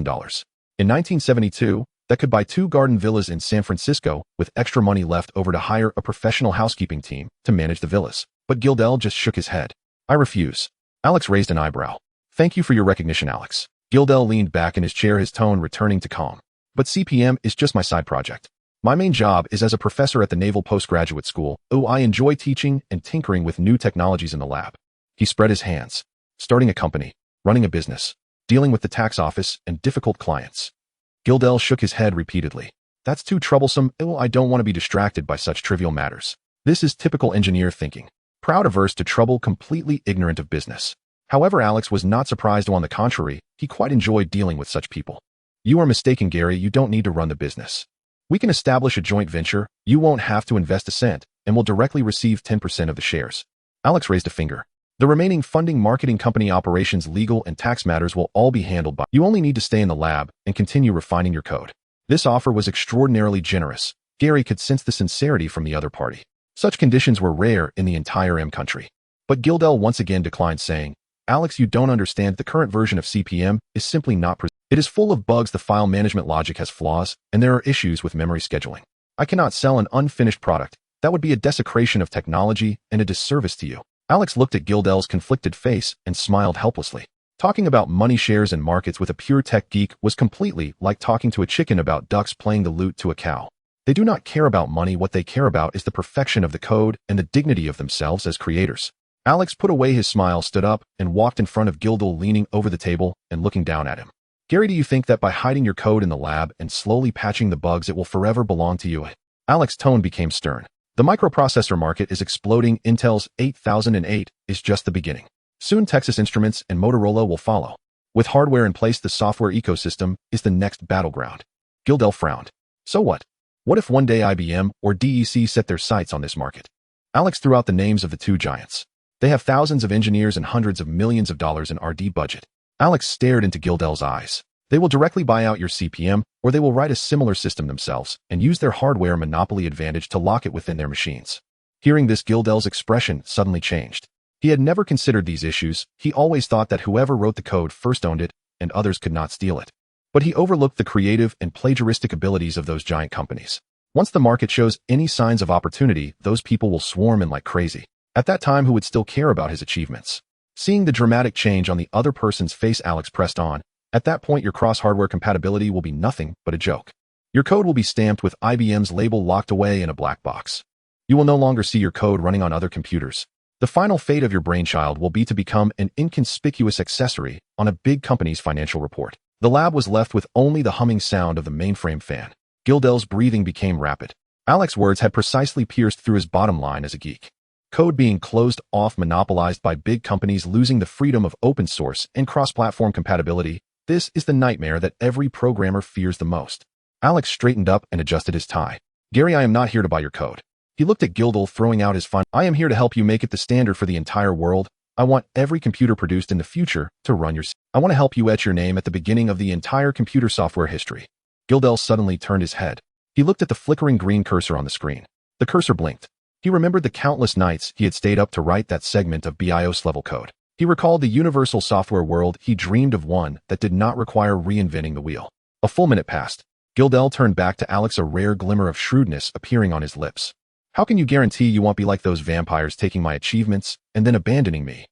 In 1972, that could buy 2 garden villas in San Francisco with extra money left over to hire a professional housekeeping team to manage the villas. But Gildel just shook his head. I refuse. Alex raised an eyebrow. Thank you for your recognition, Alex. Gildel leaned back in his chair, his tone returning to calm. But CPM is just my side project. My main job is as a professor at the Naval Postgraduate School. Oh, I enjoy teaching and tinkering with new technologies in the lab. He spread his hands. Starting a company, running a business, dealing with the tax office and difficult clients. Gildel shook his head repeatedly. That's too troublesome. Oh, I don't want to be distracted by such trivial matters. This is typical engineer thinking. Proud, averse to trouble, completely ignorant of business. However, Alex was not surprised. On the contrary, he quite enjoyed dealing with such people. You are mistaken, Gary. You don't need to run the business. We can establish a joint venture. You won't have to invest a cent, and will directly receive 10% of the shares. Alex raised a finger. The remaining funding, marketing, company operations, legal, and tax matters will all be handled by you. Only need to stay in the lab and continue refining your code. This offer was extraordinarily generous. Gary could sense the sincerity from the other party. Such conditions were rare in the entire M country. But Gildel once again declined, saying, Alex, you don't understand. The current version of CPM is simply not It is full of bugs. The file management logic has flaws, and there are issues with memory scheduling. I cannot sell an unfinished product. That would be a desecration of technology and a disservice to you. Alex looked at Gildel's conflicted face and smiled helplessly. Talking about money, shares, and markets with a pure tech geek was completely like talking to a chicken about ducks playing the lute to a cow. They do not care about money. What they care about is the perfection of the code and the dignity of themselves as creators. Alex put away his smile, stood up, and walked in front of Gildel, leaning over the table and looking down at him. Gary, do you think that by hiding your code in the lab and slowly patching the bugs, it will forever belong to you? Alex's tone became stern. The microprocessor market is exploding. Intel's 8008 is just the beginning. Soon Texas Instruments and Motorola will follow. With hardware in place, the software ecosystem is the next battleground. Gildel frowned. So what? What if one day IBM or DEC set their sights on this market? Alex threw out the names of the 2 giants. They have thousands of engineers and hundreds of millions of dollars in R&D budget. Alex stared into Gildel's eyes. They will directly buy out your CPM, or they will write a similar system themselves and use their hardware monopoly advantage to lock it within their machines. Hearing this, Gildel's expression suddenly changed. He had never considered these issues. He always thought that whoever wrote the code first owned it, and others could not steal it. But he overlooked the creative and plagiaristic abilities of those giant companies. Once the market shows any signs of opportunity, those people will swarm in like crazy. At that time, who would still care about his achievements? Seeing the dramatic change on the other person's face, Alex pressed on. At that point, your cross-hardware compatibility will be nothing but a joke. Your code will be stamped with IBM's label, locked away in a black box. You will no longer see your code running on other computers. The final fate of your brainchild will be to become an inconspicuous accessory on a big company's financial report. The lab was left with only the humming sound of the mainframe fan. Gildel's breathing became rapid. Alex's words had precisely pierced through his bottom line as a geek. Code being closed off, monopolized by big companies, losing the freedom of open source and cross-platform compatibility. This is the nightmare that every programmer fears the most. Alex straightened up and adjusted his tie. Gary, I am not here to buy your code. He looked at Gildel, throwing out his fun. I am here to help you make it the standard for the entire world. I want every computer produced in the future to run your. I want to help you etch your name at the beginning of the entire computer software history. Gildel suddenly turned his head. He looked at the flickering green cursor on the screen. The cursor blinked. He remembered the countless nights he had stayed up to write that segment of BIOS-level code. He recalled the universal software world. He dreamed of one that did not require reinventing the wheel. A full minute passed. Gildel turned back to Alex, a rare glimmer of shrewdness appearing on his lips. How can you guarantee you won't be like those vampires, taking my achievements and then abandoning me?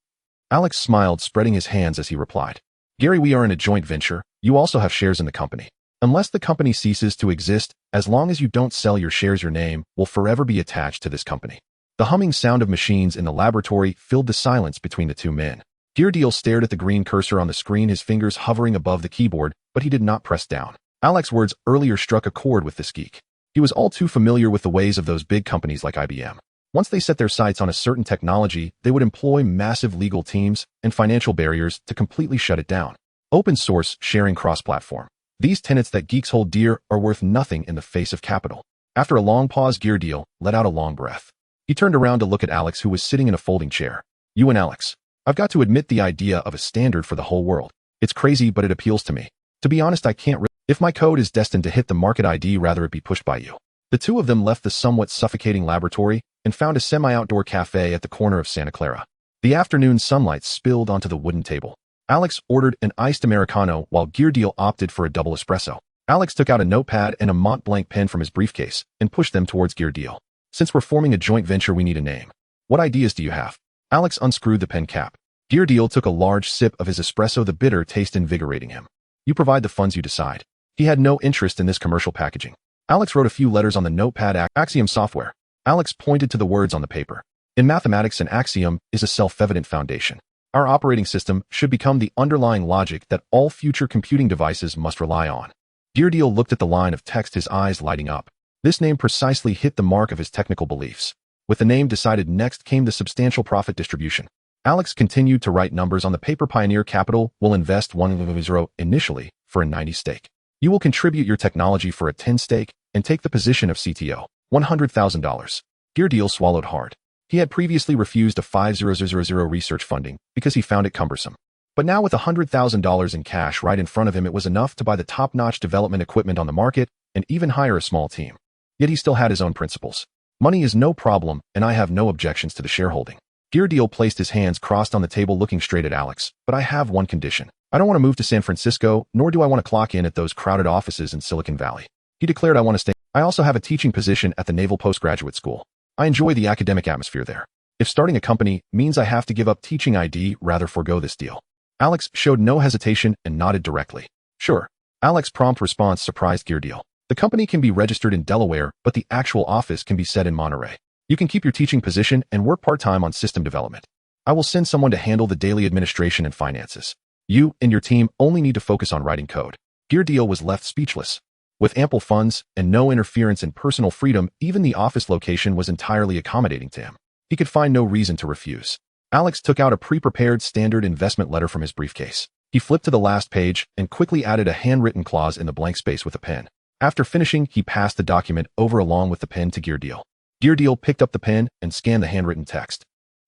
Alex smiled, spreading his hands as he replied. Gary, we are in a joint venture. You also have shares in the company. Unless the company ceases to exist, as long as you don't sell your shares, your name will forever be attached to this company. The humming sound of machines in the laboratory filled the silence between the two men. Geardeal stared at the green cursor on the screen, his fingers hovering above the keyboard, but he did not press down. Alex's words earlier struck a chord with this geek. He was all too familiar with the ways of those big companies like IBM. Once they set their sights on a certain technology, they would employ massive legal teams and financial barriers to completely shut it down. Open source, sharing, cross-platform. These tenets that geeks hold dear are worth nothing in the face of capital. After a long pause, Geardeal let out a long breath. He turned around to look at Alex, who was sitting in a folding chair. You and Alex. I've got to admit, the idea of a standard for the whole world. It's crazy, but it appeals to me. To be honest, I can't if my code is destined to hit the market, I'd rather it be pushed by you. The two of them left the somewhat suffocating laboratory and found a semi-outdoor cafe at the corner of Santa Clara. The afternoon sunlight spilled onto the wooden table. Alex ordered an iced Americano while Geardeal opted for a double espresso. Alex took out a notepad and a Mont Blanc pen from his briefcase and pushed them towards Geardeal. Since we're forming a joint venture, we need a name. What ideas do you have? Alex unscrewed the pen cap. Geardeal took a large sip of his espresso, the bitter taste invigorating him. You provide the funds, you decide. He had no interest in this commercial packaging. Alex wrote a few letters on the notepad. Axiom software. Alex pointed to the words on the paper. In mathematics, an axiom is a self-evident foundation. Our operating system should become the underlying logic that all future computing devices must rely on. Geardeal looked at the line of text, his eyes lighting up. This name precisely hit the mark of his technical beliefs. With the name decided, next came the substantial profit distribution. Alex continued to write numbers on the paper. Pioneer Capital will invest 1.0 initially for a 90 stake. You will contribute your technology for a 10 stake and take the position of CTO. $100,000. Geardeal swallowed hard. He had previously refused a $5,000 research funding because he found it cumbersome. But now, with $100,000 in cash right in front of him, it was enough to buy the top-notch development equipment on the market and even hire a small team. Yet he still had his own principles. Money is no problem, and I have no objections to the shareholding. Geardeal placed his hands crossed on the table, looking straight at Alex. But I have one condition. I don't want to move to San Francisco, nor do I want to clock in at those crowded offices in Silicon Valley. He declared, I want to stay. I also have a teaching position at the Naval Postgraduate School. I enjoy the academic atmosphere there. If starting a company means I have to give up teaching, I'd rather forego this deal. Alex showed no hesitation and nodded directly. Sure. Alex's prompt response surprised Geardeal. The company can be registered in Delaware, but the actual office can be set in Monterey. You can keep your teaching position and work part-time on system development. I will send someone to handle the daily administration and finances. You and your team only need to focus on writing code. Geardeal was left speechless. With ample funds and no interference in personal freedom, even the office location was entirely accommodating to him. He could find no reason to refuse. Alex took out a pre-prepared standard investment letter from his briefcase. He flipped to the last page and quickly added a handwritten clause in the blank space with a pen. After finishing, he passed the document over along with the pen to Geardeal. Geardeal picked up the pen and scanned the handwritten text.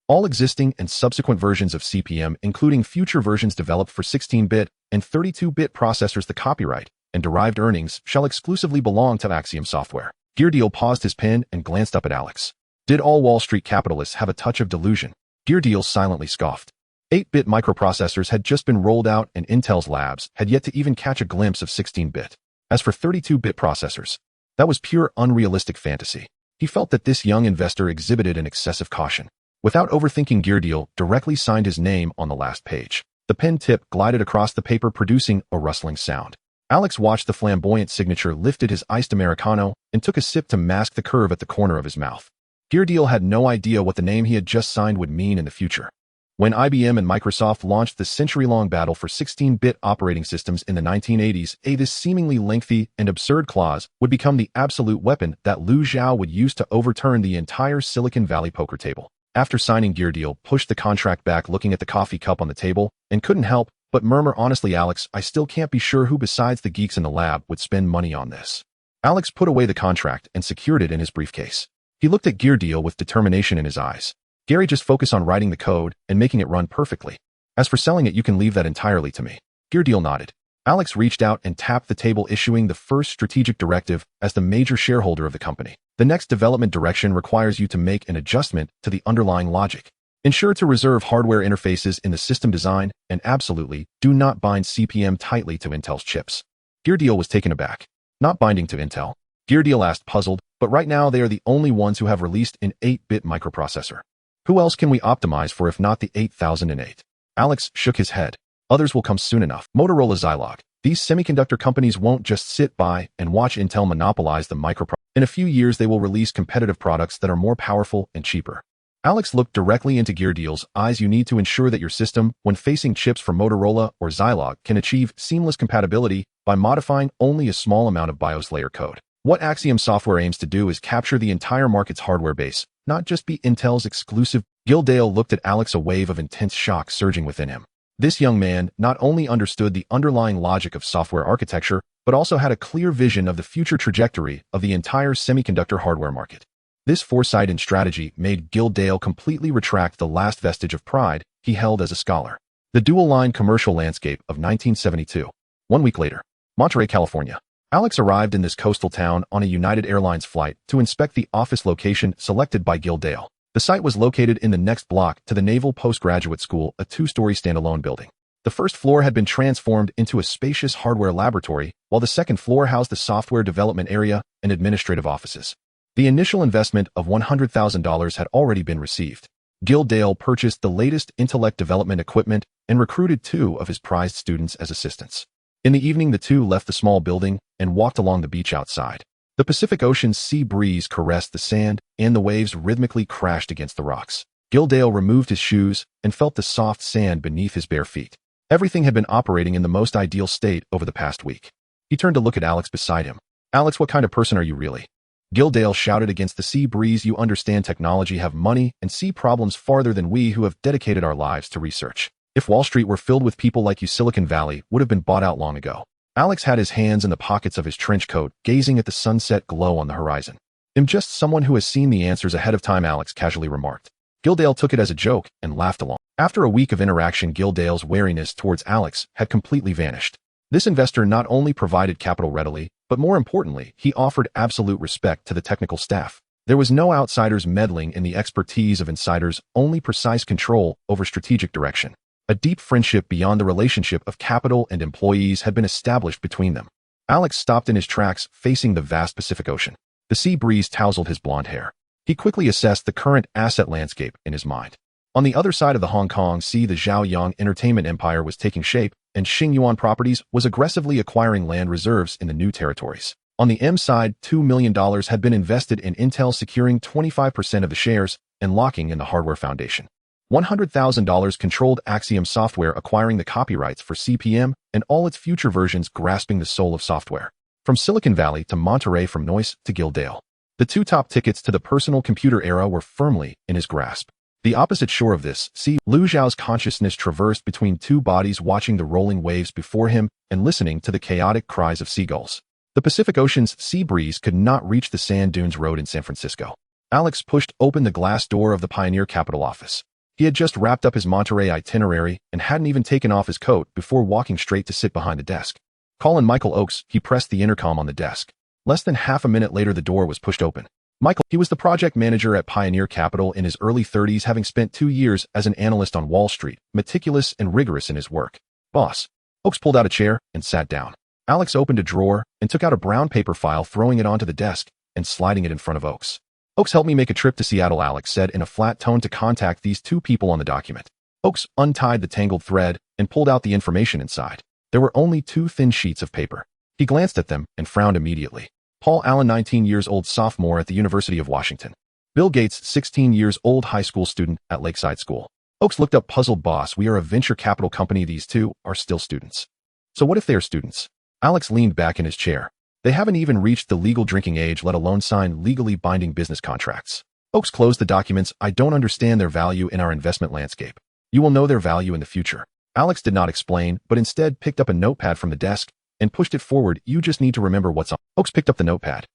All existing and subsequent versions of CPM, including future versions developed for 16-bit and 32-bit processors, the copyright and derived earnings shall exclusively belong to Axiom Software. Geardeal paused his pen and glanced up at Alex. Did all Wall Street capitalists have a touch of delusion? Geardeal silently scoffed. 8-bit microprocessors had just been rolled out, and Intel's labs had yet to even catch a glimpse of 16-bit. As for 32-bit processors, that was pure unrealistic fantasy. He felt that this young investor exhibited an excessive caution. Without overthinking, Geardeal directly signed his name on the last page. The pen tip glided across the paper, producing a rustling sound. Alex watched the flamboyant signature, lifted his iced Americano, and took a sip to mask the curve at the corner of his mouth. Geardeal had no idea what the name he had just signed would mean in the future. When IBM and Microsoft launched the century-long battle for 16-bit operating systems in the 1980s, this seemingly lengthy and absurd clause would become the absolute weapon that Liu Xiao would use to overturn the entire Silicon Valley poker table. After signing, Geardeal pushed the contract back, looking at the coffee cup on the table, and couldn't help but murmur, honestly, Alex, I still can't be sure who besides the geeks in the lab would spend money on this. Alex put away the contract and secured it in his briefcase. He looked at Geardeal with determination in his eyes. Gary, just focus on writing the code and making it run perfectly. As for selling it, you can leave that entirely to me. Geardeal nodded. Alex reached out and tapped the table, issuing the first strategic directive as the major shareholder of the company. The next development direction requires you to make an adjustment to the underlying logic. Ensure to reserve hardware interfaces in the system design, and absolutely do not bind CPM tightly to Intel's chips. Geardeal was taken aback. Not binding to Intel? Geardeal asked, puzzled, but right now they are the only ones who have released an 8-bit microprocessor. Who else can we optimize for if not the 8008? Alex shook his head. Others will come soon enough. Motorola Zilog. These semiconductor companies won't just sit by and watch Intel monopolize the microprocessor. In a few years, they will release competitive products that are more powerful and cheaper. Alex looked directly into Gear Deal's eyes. You need to ensure that your system, when facing chips from Motorola or Zilog, can achieve seamless compatibility by modifying only a small amount of BIOS layer code. What Axiom Software aims to do is capture the entire market's hardware base, not just be Intel's exclusive. Gildale looked at Alex, a wave of intense shock surging within him. This young man not only understood the underlying logic of software architecture, but also had a clear vision of the future trajectory of the entire semiconductor hardware market. This foresight and strategy made Gildale completely retract the last vestige of pride he held as a scholar. The dual-line commercial landscape of 1972. 1 week later, Monterey, California. Alex arrived in this coastal town on a United Airlines flight to inspect the office location selected by Gildale. The site was located in the next block to the Naval Postgraduate School, a 2-story standalone building. The first floor had been transformed into a spacious hardware laboratory, while the second floor housed the software development area and administrative offices. The initial investment of $100,000 had already been received. Gildale purchased the latest intellect development equipment and recruited 2 of his prized students as assistants. In the evening, the 2 left the small building and walked along the beach outside. The Pacific Ocean's sea breeze caressed the sand, and the waves rhythmically crashed against the rocks. Gildale removed his shoes and felt the soft sand beneath his bare feet. Everything had been operating in the most ideal state over the past week. He turned to look at Alex beside him. Alex, what kind of person are you really? Gildale shouted against the sea breeze. You understand technology, have money, and see problems farther than we who have dedicated our lives to research. If Wall Street were filled with people like you, Silicon Valley would have been bought out long ago. Alex had his hands in the pockets of his trench coat, gazing at the sunset glow on the horizon. I'm just someone who has seen the answers ahead of time, Alex casually remarked. Gildale took it as a joke and laughed along. After a week of interaction, Gildale's wariness towards Alex had completely vanished. This investor not only provided capital readily, but more importantly, he offered absolute respect to the technical staff. There was no outsiders meddling in the expertise of insiders, only precise control over strategic direction. A deep friendship beyond the relationship of capital and employees had been established between them. Alex stopped in his tracks, facing the vast Pacific Ocean. The sea breeze tousled his blonde hair. He quickly assessed the current asset landscape in his mind. On the other side of the Hong Kong Sea, the Zhaoyang entertainment empire was taking shape, and Xingyuan Properties was aggressively acquiring land reserves in the new territories. On the M side, $2 million had been invested in Intel, securing 25% of the shares and locking in the hardware foundation. $100,000 controlled Axiom Software, acquiring the copyrights for CPM and all its future versions, grasping the soul of software. From Silicon Valley to Monterey, from Noise to Gildale. The 2 top tickets to the personal computer era were firmly in his grasp. The opposite shore of this sea, Lu Zhao's consciousness traversed between 2 bodies, watching the rolling waves before him and listening to the chaotic cries of seagulls. The Pacific Ocean's sea breeze could not reach the Sand Dunes Road in San Francisco. Alex pushed open the glass door of the Pioneer Capital office. He had just wrapped up his Monterey itinerary and hadn't even taken off his coat before walking straight to sit behind the desk. Calling Michael Oakes, he pressed the intercom on the desk. Less than half a minute later, the door was pushed open. Michael, he was the project manager at Pioneer Capital, in his early 30s, having spent 2 years as an analyst on Wall Street, meticulous and rigorous in his work. Boss. Oakes pulled out a chair and sat down. Alex opened a drawer and took out a brown paper file, throwing it onto the desk and sliding it in front of Oakes. Oakes helped me make a trip to Seattle, Alex said in a flat tone, to contact these 2 people on the document. Oakes untied the tangled thread and pulled out the information inside. There were only 2 thin sheets of paper. He glanced at them and frowned immediately. Paul Allen, 19 years old, sophomore at the University of Washington. Bill Gates, 16 years old, high school student at Lakeside School. Oakes looked up, puzzled. Boss, we are a venture capital company. These 2 are still students. So what if they are students? Alex leaned back in his chair. They haven't even reached the legal drinking age, let alone sign legally binding business contracts. Oakes closed the documents. I don't understand their value in our investment landscape. You will know their value in the future. Alex did not explain, but instead picked up a notepad from the desk and pushed it forward. You just need to remember what's on. Oakes picked up the notepad.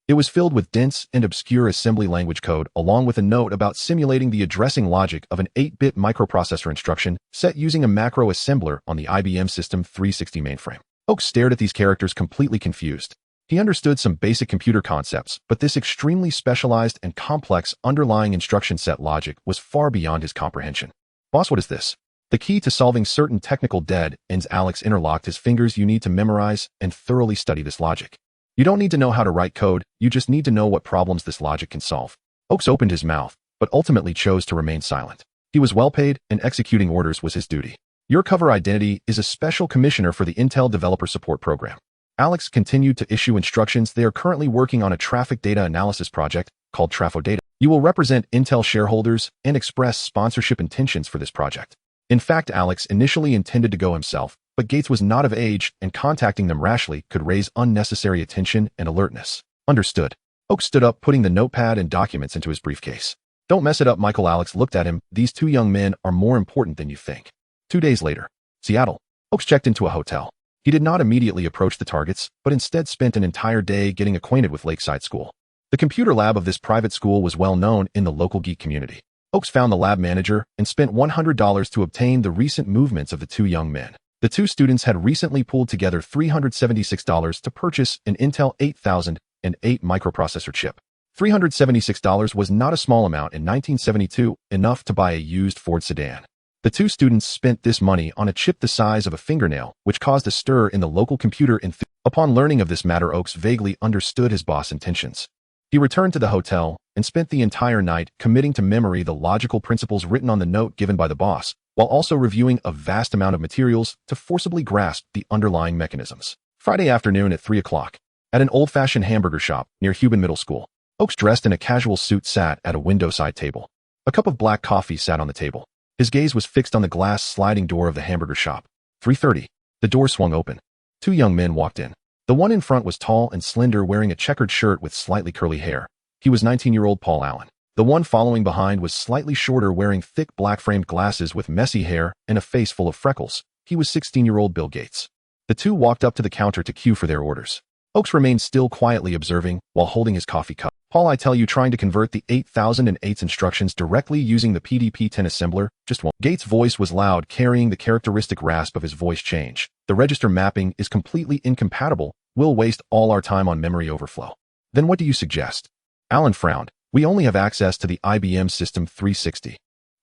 It was filled with dense and obscure assembly language code, along with a note about simulating the addressing logic of an 8-bit microprocessor instruction set using a macro assembler on the IBM System 360 mainframe. Oakes stared at these characters, completely confused. He understood some basic computer concepts, but this extremely specialized and complex underlying instruction set logic was far beyond his comprehension. Boss, what is this? The key to solving certain technical dead ends. Alex interlocked his fingers. You need to memorize and thoroughly study this logic. You don't need to know how to write code, you just need to know what problems this logic can solve. Oakes opened his mouth, but ultimately chose to remain silent. He was well paid, and executing orders was his duty. Your cover identity is a special commissioner for the Intel Developer Support Program. Alex continued to issue instructions. They are currently working on a traffic data analysis project called Trafo Data. You will represent Intel shareholders and express sponsorship intentions for this project. In fact, Alex initially intended to go himself, but Gates was not of age, and contacting them rashly could raise unnecessary attention and alertness. Understood. Oak stood up, putting the notepad and documents into his briefcase. Don't mess it up, Michael. Alex looked at him. These two young men are more important than you think. 2 days later, Seattle. Oaks checked into a hotel. He did not immediately approach the targets, but instead spent an entire day getting acquainted with Lakeside School. The computer lab of this private school was well known in the local geek community. Oaks found the lab manager and spent $100 to obtain the recent movements of the two young men. The two students had recently pulled together $376 to purchase an Intel 8008 microprocessor chip. $376 was not a small amount in 1972, enough to buy a used Ford sedan. The two students spent this money on a chip the size of a fingernail, which caused a stir in the local computer enthusiasts. Upon learning of this matter, Oaks vaguely understood his boss' intentions. He returned to the hotel and spent the entire night committing to memory the logical principles written on the note given by the boss, while also reviewing a vast amount of materials to forcibly grasp the underlying mechanisms. Friday afternoon at 3 o'clock, at an old-fashioned hamburger shop near Huban Middle School, Oaks, dressed in a casual suit, sat at a window-side table. A cup of black coffee sat on the table. His gaze was fixed on the glass sliding door of the hamburger shop. 3:30. The door swung open. Two young men walked in. The one in front was tall and slender, wearing a checkered shirt with slightly curly hair. He was 19-year-old Paul Allen. The one following behind was slightly shorter, wearing thick black-framed glasses with messy hair and a face full of freckles. He was 16-year-old Bill Gates. The two walked up to the counter to queue for their orders. Oaks remained still, quietly observing while holding his coffee cup. Paul, I tell you, trying to convert the 8008's instructions directly using the PDP-10 assembler just won't. Gates' voice was loud, carrying the characteristic rasp of his voice change. The register mapping is completely incompatible. We'll waste all our time on memory overflow. Then what do you suggest? Allen frowned. We only have access to the IBM System 360.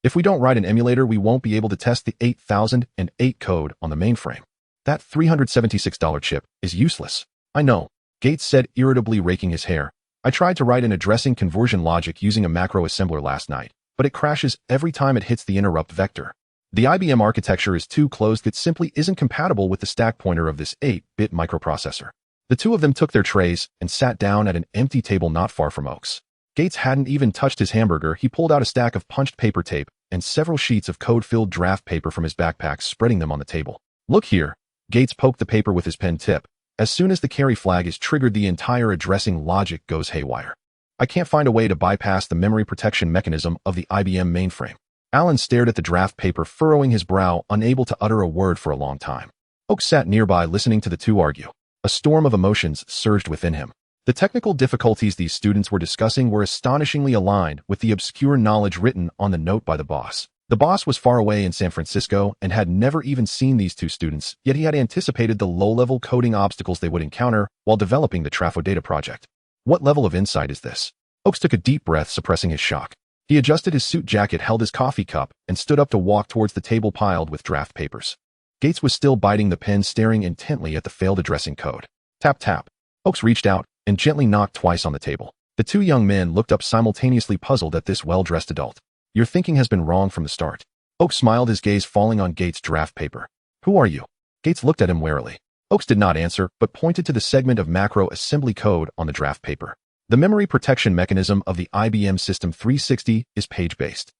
If we don't write an emulator, we won't be able to test the 8008 code on the mainframe. That $376 chip is useless. I know, Gates said, irritably raking his hair. I tried to write an addressing conversion logic using a macro assembler last night, but it crashes every time it hits the interrupt vector. The IBM architecture is too closed. It simply isn't compatible with the stack pointer of this 8-bit microprocessor. The two of them took their trays and sat down at an empty table not far from Oaks. Gates hadn't even touched his hamburger. He pulled out a stack of punched paper tape and several sheets of code-filled draft paper from his backpack, spreading them on the table. Look here. Gates poked the paper with his pen tip. As soon as the carry flag is triggered, the entire addressing logic goes haywire. I can't find a way to bypass the memory protection mechanism of the IBM mainframe. Allen stared at the draft paper, furrowing his brow, unable to utter a word for a long time. Oaks sat nearby, listening to the two argue. A storm of emotions surged within him. The technical difficulties these students were discussing were astonishingly aligned with the obscure knowledge written on the note by the boss. The boss was far away in San Francisco and had never even seen these two students, yet he had anticipated the low-level coding obstacles they would encounter while developing the Trafo Data project. What level of insight is this? Oaks took a deep breath, suppressing his shock. He adjusted his suit jacket, held his coffee cup, and stood up to walk towards the table piled with draft papers. Gates was still biting the pen, staring intently at the failed addressing code. Tap, tap. Oaks reached out and gently knocked twice on the table. The two young men looked up, simultaneously puzzled at this well-dressed adult. Your thinking has been wrong from the start. Oaks smiled, his gaze falling on Gates' draft paper. Who are you? Gates looked at him warily. Oaks did not answer, but pointed to the segment of macro assembly code on the draft paper. The memory protection mechanism of the IBM System 360 is page-based.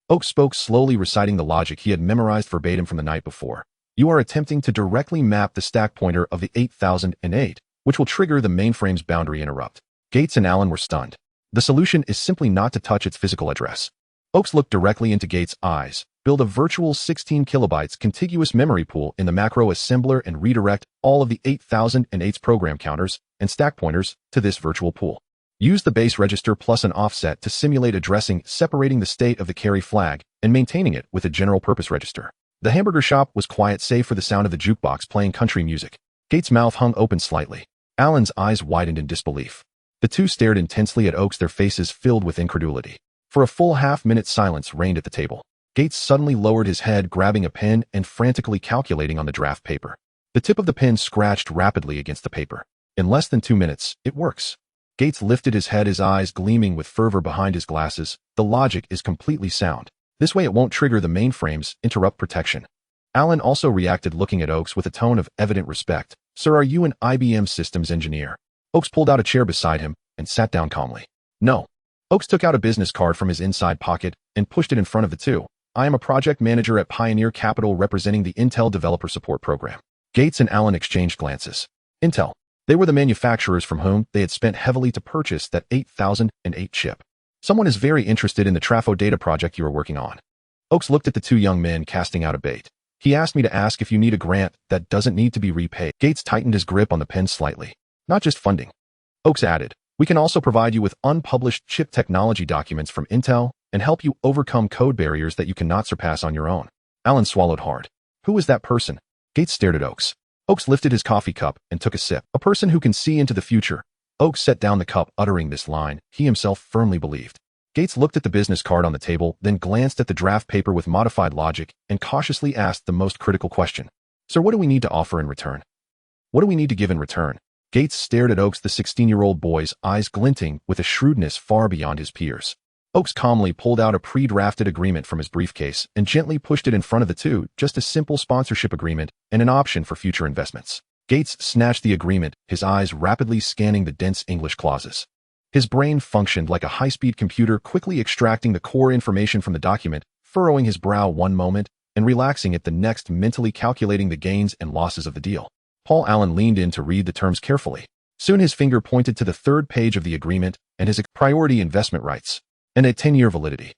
Oaks spoke slowly, reciting the logic he had memorized verbatim from the night before. You are attempting to directly map the stack pointer of the 8008, which will trigger the mainframe's boundary interrupt. Gates and Allen were stunned. The solution is simply not to touch its physical address. Oaks looked directly into Gates' eyes. Build a virtual 16 kilobytes contiguous memory pool in the macro assembler and redirect all of the 8008's program counters and stack pointers to this virtual pool. Use the base register plus an offset to simulate addressing, separating the state of the carry flag and maintaining it with a general-purpose register. The hamburger shop was quiet save for the sound of the jukebox playing country music. Gates' mouth hung open slightly. Allen's eyes widened in disbelief. The two stared intensely at Oaks, their faces filled with incredulity. For a full half-minute, silence reigned at the table. Gates suddenly lowered his head, grabbing a pen and frantically calculating on the draft paper. The tip of the pen scratched rapidly against the paper. In less than 2 minutes, it works. Gates lifted his head, his eyes gleaming with fervor behind his glasses. The logic is completely sound. This way it won't trigger the mainframe's interrupt protection. Alan also reacted, looking at Oaks with a tone of evident respect. Sir, are you an IBM systems engineer? Oaks pulled out a chair beside him and sat down calmly. No. Oaks took out a business card from his inside pocket and pushed it in front of the two. I am a project manager at Pioneer Capital representing the Intel Developer Support Program. Gates and Alan exchanged glances. Intel. They were the manufacturers from whom they had spent heavily to purchase that 8008 chip. Someone is very interested in the Trafo data project you are working on. Oaks looked at the two young men, casting out a bait. He asked me to ask if you need a grant that doesn't need to be repaid. Gates tightened his grip on the pen slightly. Not just funding. Oaks added, we can also provide you with unpublished chip technology documents from Intel and help you overcome code barriers that you cannot surpass on your own. Alan swallowed hard. Who is that person? Gates stared at Oaks. Oaks lifted his coffee cup and took a sip. A person who can see into the future. Oaks set down the cup, uttering this line he himself firmly believed. Gates looked at the business card on the table, then glanced at the draft paper with modified logic and cautiously asked the most critical question. Sir, what do we need to offer in return? What do we need to give in return? Gates stared at Oaks, the 16-year-old boy's eyes glinting with a shrewdness far beyond his peers. Oaks calmly pulled out a pre-drafted agreement from his briefcase and gently pushed it in front of the two, just a simple sponsorship agreement and an option for future investments. Gates snatched the agreement, his eyes rapidly scanning the dense English clauses. His brain functioned like a high-speed computer, quickly extracting the core information from the document, furrowing his brow one moment and relaxing it the next, mentally calculating the gains and losses of the deal. Paul Allen leaned in to read the terms carefully. Soon his finger pointed to the third page of the agreement and his priority investment rights and a 10-year validity.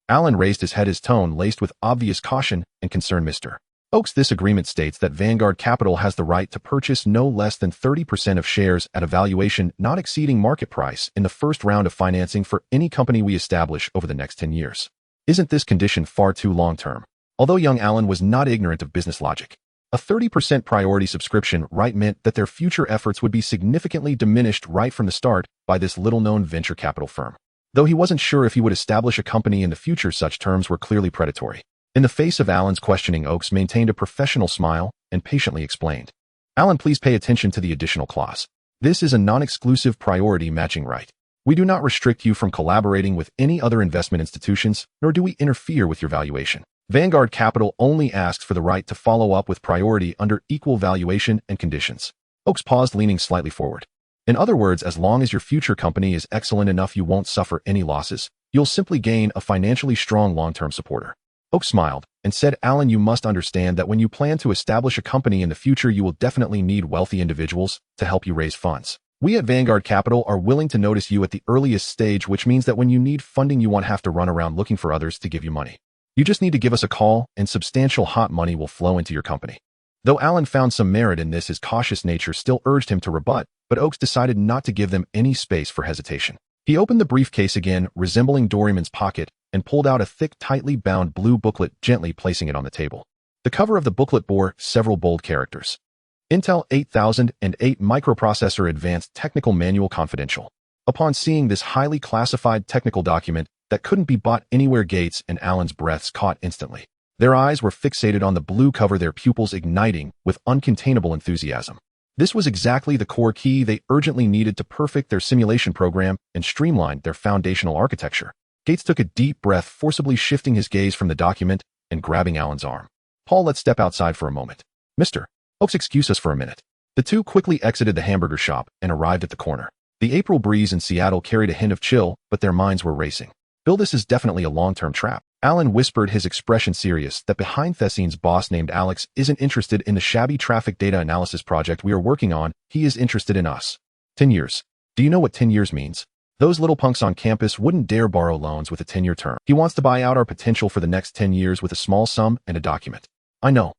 Allen raised his head, his tone laced with obvious caution and concern. Mr. Oaks, this agreement states that Vanguard Capital has the right to purchase no less than 30% of shares at a valuation not exceeding market price in the first round of financing for any company we establish over the next 10 years. Isn't this condition far too long-term? Although young Allen was not ignorant of business logic, a 30% priority subscription right meant that their future efforts would be significantly diminished right from the start by this little-known venture capital firm. Though he wasn't sure if he would establish a company in the future, such terms were clearly predatory. In the face of Allen's questioning, Oaks maintained a professional smile and patiently explained. Allen, please pay attention to the additional clause. This is a non-exclusive priority matching right. We do not restrict you from collaborating with any other investment institutions, nor do we interfere with your valuation. Vanguard Capital only asks for the right to follow up with priority under equal valuation and conditions. Oaks paused, leaning slightly forward. In other words, as long as your future company is excellent enough, you won't suffer any losses. You'll simply gain a financially strong long-term supporter. Oaks smiled and said, Allen, you must understand that when you plan to establish a company in the future, you will definitely need wealthy individuals to help you raise funds. We at Vanguard Capital are willing to notice you at the earliest stage, which means that when you need funding, you won't have to run around looking for others to give you money. You just need to give us a call and substantial hot money will flow into your company. Though Allen found some merit in this, his cautious nature still urged him to rebut, but Oaks decided not to give them any space for hesitation. He opened the briefcase again, resembling Doraemon's pocket, and pulled out a thick, tightly bound blue booklet, gently placing it on the table. The cover of the booklet bore several bold characters. Intel 8008 Microprocessor Advanced Technical Manual Confidential. Upon seeing this highly classified technical document that couldn't be bought anywhere, Gates and Allen's breaths caught instantly. Their eyes were fixated on the blue cover, their pupils igniting with uncontainable enthusiasm. This was exactly the core key they urgently needed to perfect their simulation program and streamline their foundational architecture. Gates took a deep breath, forcibly shifting his gaze from the document and grabbing Allen's arm. Paul, let's step outside for a moment. Mr. Oaks, excuse us for a minute. The two quickly exited the hamburger shop and arrived at the corner. The April breeze in Seattle carried a hint of chill, but their minds were racing. Bill, this is definitely a long-term trap. Allen whispered, his expression serious, that behind Thessine's boss named Alex isn't interested in the shabby traffic data analysis project we are working on. He is interested in us. 10 years. Do you know what 10 years means? Those little punks on campus wouldn't dare borrow loans with a 10-year term. He wants to buy out our potential for the next 10 years with a small sum and a document. I know.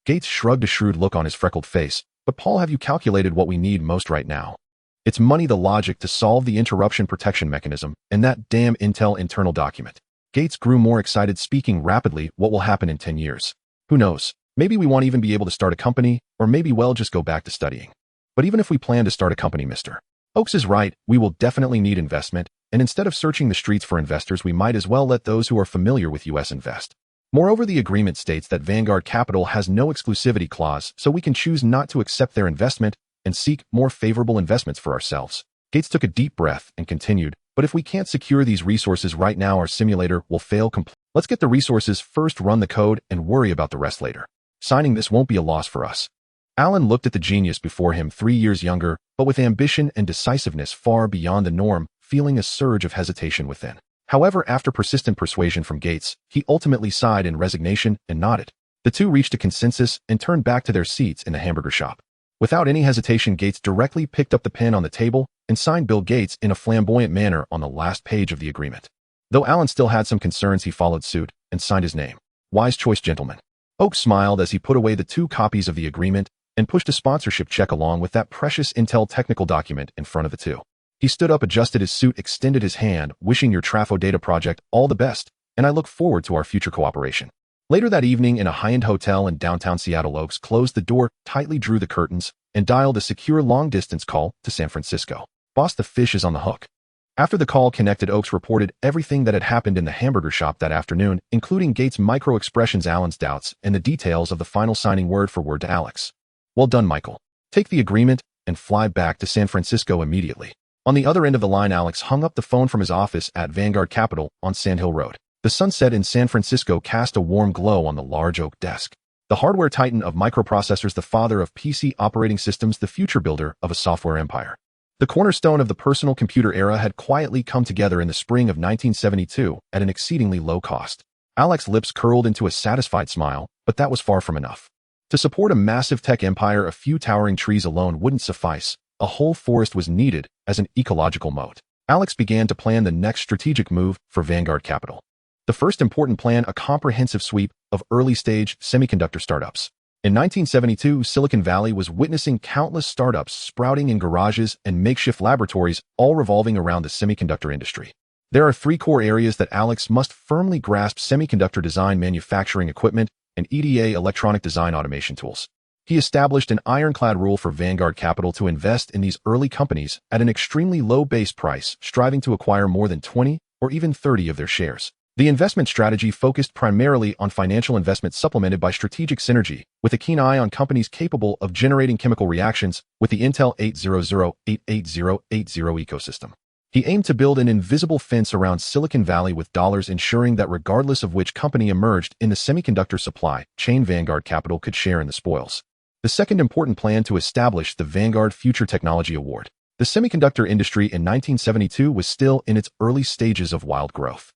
Gates shrugged, a shrewd look on his freckled face. But Paul, have you calculated what we need most right now? It's money, the logic to solve the interruption protection mechanism, and that damn Intel internal document. Gates grew more excited, speaking rapidly. What will happen in 10 years? Who knows? Maybe we won't even be able to start a company, or maybe we'll just go back to studying. But even if we plan to start a company, Mr. Oaks is right, we will definitely need investment, and instead of searching the streets for investors, we might as well let those who are familiar with US invest. Moreover, the agreement states that Vanguard Capital has no exclusivity clause, so we can choose not to accept their investment and seek more favorable investments for ourselves. Gates took a deep breath and continued, but if we can't secure these resources right now, our simulator will fail completely. Let's get the resources first, run the code, and worry about the rest later. Signing this won't be a loss for us." Alan looked at the genius before him, 3 years younger, but with ambition and decisiveness far beyond the norm, feeling a surge of hesitation within. However, after persistent persuasion from Gates, he ultimately sighed in resignation and nodded. The two reached a consensus and turned back to their seats in the hamburger shop. Without any hesitation, Gates directly picked up the pen on the table and signed Bill Gates in a flamboyant manner on the last page of the agreement. Though Alan still had some concerns, he followed suit and signed his name. "Wise choice, gentlemen." Oak smiled as he put away the 2 copies of the agreement and pushed a sponsorship check along with that precious Intel technical document in front of the two. He stood up, adjusted his suit, extended his hand, "Wishing your Trafo data project all the best, and I look forward to our future cooperation." Later that evening, in a high-end hotel in downtown Seattle, Oaks closed the door, tightly drew the curtains, and dialed a secure long-distance call to San Francisco. "Boss, the fish is on the hook." After the call connected, Oaks reported everything that had happened in the hamburger shop that afternoon, including Gates' micro-expressions, Alan's doubts, and the details of the final signing word for word to Alex. "Well done, Michael. Take the agreement and fly back to San Francisco immediately." On the other end of the line, Alex hung up the phone from his office at Vanguard Capital on Sand Hill Road. The sunset in San Francisco cast a warm glow on the large oak desk. The hardware titan of microprocessors, the father of PC operating systems, the future builder of a software empire. The cornerstone of the personal computer era had quietly come together in the spring of 1972 at an exceedingly low cost. Alex's lips curled into a satisfied smile, but that was far from enough. To support a massive tech empire, a few towering trees alone wouldn't suffice. A whole forest was needed as an ecological moat. Alex began to plan the next strategic move for Vanguard Capital. The first important plan, a comprehensive sweep of early-stage semiconductor startups. In 1972, Silicon Valley was witnessing countless startups sprouting in garages and makeshift laboratories, all revolving around the semiconductor industry. There are 3 core areas that Alex must firmly grasp: semiconductor design, manufacturing equipment, and EDA, electronic design automation tools. He established an ironclad rule for Vanguard Capital to invest in these early companies at an extremely low base price, striving to acquire more than 20 or even 30 of their shares. The investment strategy focused primarily on financial investment supplemented by strategic synergy, with a keen eye on companies capable of generating chemical reactions with the Intel 800-880-80 ecosystem. He aimed to build an invisible fence around Silicon Valley with dollars, ensuring that regardless of which company emerged in the semiconductor supply chain, Vanguard Capital could share in the spoils. The second important plan, to establish the Vanguard Future Technology Award. The semiconductor industry in 1972 was still in its early stages of wild growth.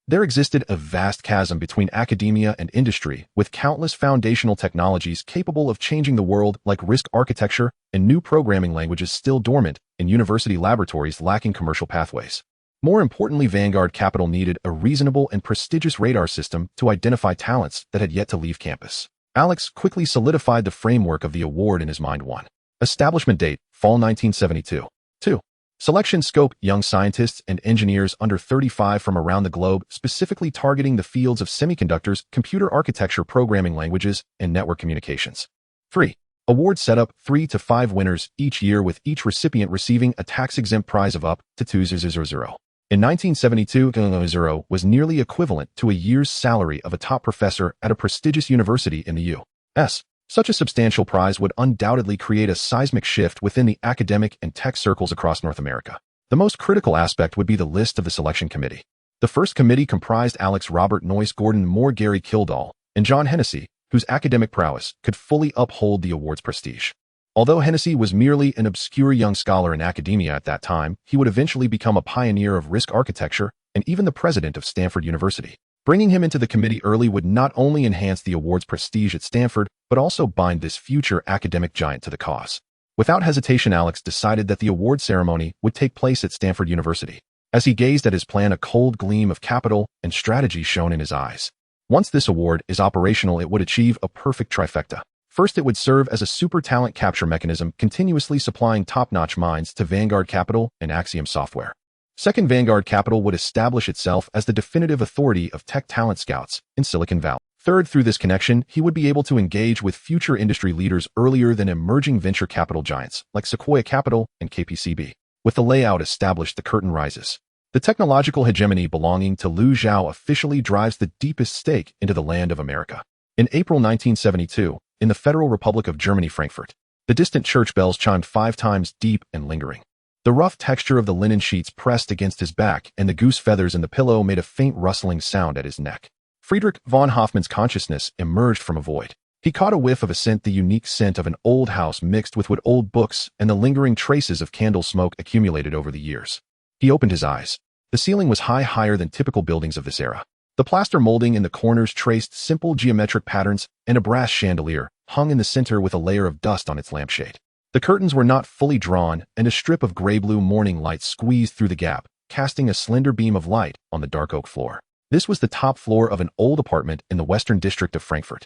There existed a vast chasm between academia and industry, with countless foundational technologies capable of changing the world like RISC architecture and new programming languages still dormant in university laboratories lacking commercial pathways. More importantly, Vanguard Capital needed a reasonable and prestigious radar system to identify talents that had yet to leave campus. Alex quickly solidified the framework of the award in his mind. 1. Establishment date: fall 1972. 2. Selection scope: young scientists and engineers under 35 from around the globe, specifically targeting the fields of semiconductors, computer architecture, programming languages, and network communications. 3. Award setup: 3 to 5 winners each year, with each recipient receiving a tax-exempt prize of up to $2,000. In 1972, $2,000 was nearly equivalent to a year's salary of a top professor at a prestigious university in the U.S. Such a substantial prize would undoubtedly create a seismic shift within the academic and tech circles across North America. The most critical aspect would be the list of the selection committee. The first committee comprised Alex, Robert Noyce, Gordon Moore, Gary Kildall, and John Hennessy, whose academic prowess could fully uphold the award's prestige. Although Hennessy was merely an obscure young scholar in academia at that time, he would eventually become a pioneer of RISC architecture and even the president of Stanford University. Bringing him into the committee early would not only enhance the award's prestige at Stanford, but also bind this future academic giant to the cause. Without hesitation, Alex decided that the award ceremony would take place at Stanford University. As he gazed at his plan, a cold gleam of capital and strategy shone in his eyes. Once this award is operational, it would achieve a perfect trifecta. First, it would serve as a super talent capture mechanism, continuously supplying top-notch minds to Vanguard Capital and Axiom Software. Second, Vanguard Capital would establish itself as the definitive authority of tech talent scouts in Silicon Valley. Third, through this connection, he would be able to engage with future industry leaders earlier than emerging venture capital giants like Sequoia Capital and KPCB. With the layout established, the curtain rises. The technological hegemony belonging to Liu Zhao officially drives the deepest stake into the land of America. In April 1972, in the Federal Republic of Germany, Frankfurt, the distant church bells chimed 5 times, deep and lingering. The rough texture of the linen sheets pressed against his back and the goose feathers in the pillow made a faint rustling sound at his neck. Friedrich von Hoffmann's consciousness emerged from a void. He caught a whiff of a scent, the unique scent of an old house mixed with what old books and the lingering traces of candle smoke accumulated over the years. He opened his eyes. The ceiling was higher than typical buildings of this era. The plaster molding in the corners traced simple geometric patterns, and a brass chandelier hung in the center with a layer of dust on its lampshade. The curtains were not fully drawn, and a strip of gray-blue morning light squeezed through the gap, casting a slender beam of light on the dark oak floor. This was the top floor of an old apartment in the western district of Frankfurt.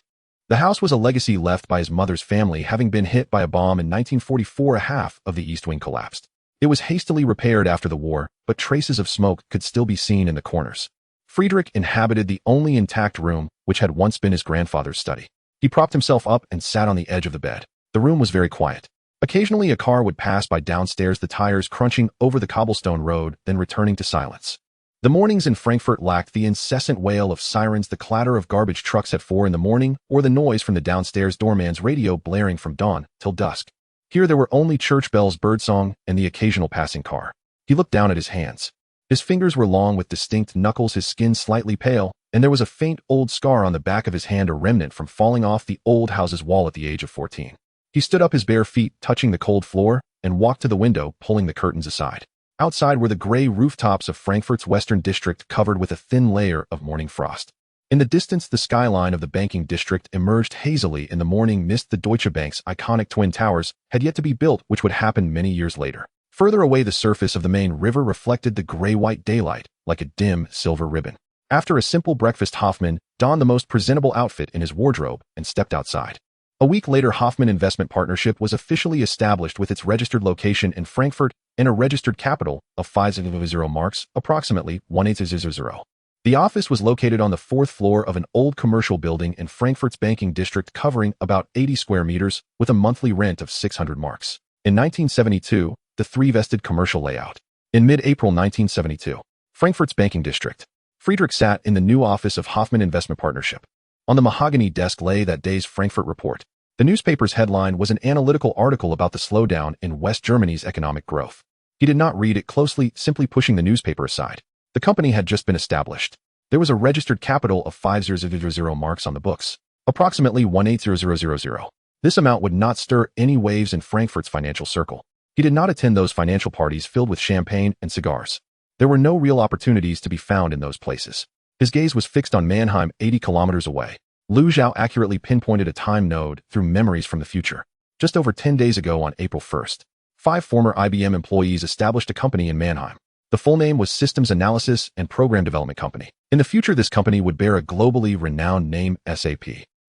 The house was a legacy left by his mother's family, having been hit by a bomb in 1944. Half of the east wing collapsed. It was hastily repaired after the war, but traces of smoke could still be seen in the corners. Friedrich inhabited the only intact room, which had once been his grandfather's study. He propped himself up and sat on the edge of the bed. The room was very quiet. Occasionally a car would pass by downstairs, the tires crunching over the cobblestone road, then returning to silence. The mornings in Frankfurt lacked the incessant wail of sirens, the clatter of garbage trucks at 4 in the morning, or the noise from the downstairs doorman's radio blaring from dawn till dusk. Here there were only church bells, birdsong, and the occasional passing car. He looked down at his hands. His fingers were long with distinct knuckles, his skin slightly pale, and there was a faint old scar on the back of his hand, a remnant from falling off the old house's wall at the age of 14. He stood up, his bare feet touching the cold floor, and walked to the window, pulling the curtains aside. Outside were the gray rooftops of Frankfurt's western district, covered with a thin layer of morning frost. In the distance, the skyline of the banking district emerged hazily in the morning mist. The Deutsche Bank's iconic twin towers had yet to be built, which would happen many years later. Further away, the surface of the main river reflected the gray-white daylight like a dim silver ribbon. After a simple breakfast, Hoffman donned the most presentable outfit in his wardrobe and stepped outside. A week later, Hoffman Investment Partnership was officially established with its registered location in Frankfurt and a registered capital of 500 marks, approximately 1800. The office was located on the 4th floor of an old commercial building in Frankfurt's banking district, covering about 80 square meters with a monthly rent of 600 marks. In 1972, the three-vested commercial layout. In mid-April 1972, Frankfurt's banking district. Friedrich sat in the new office of Hoffman Investment Partnership. On the mahogany desk lay that day's Frankfurt report. The newspaper's headline was an analytical article about the slowdown in West Germany's economic growth. He did not read it closely, simply pushing the newspaper aside. The company had just been established. There was a registered capital of 500 marks on the books, approximately 180000. This amount would not stir any waves in Frankfurt's financial circle. He did not attend those financial parties filled with champagne and cigars. There were no real opportunities to be found in those places. His gaze was fixed on Mannheim, 80 kilometers away. Lu Zhao accurately pinpointed a time node through memories from the future. Just over 10 days ago, on April 1st, 5 former IBM employees established a company in Mannheim. The full name was Systems Analysis and Program Development Company. In the future, this company would bear a globally renowned name, SAP.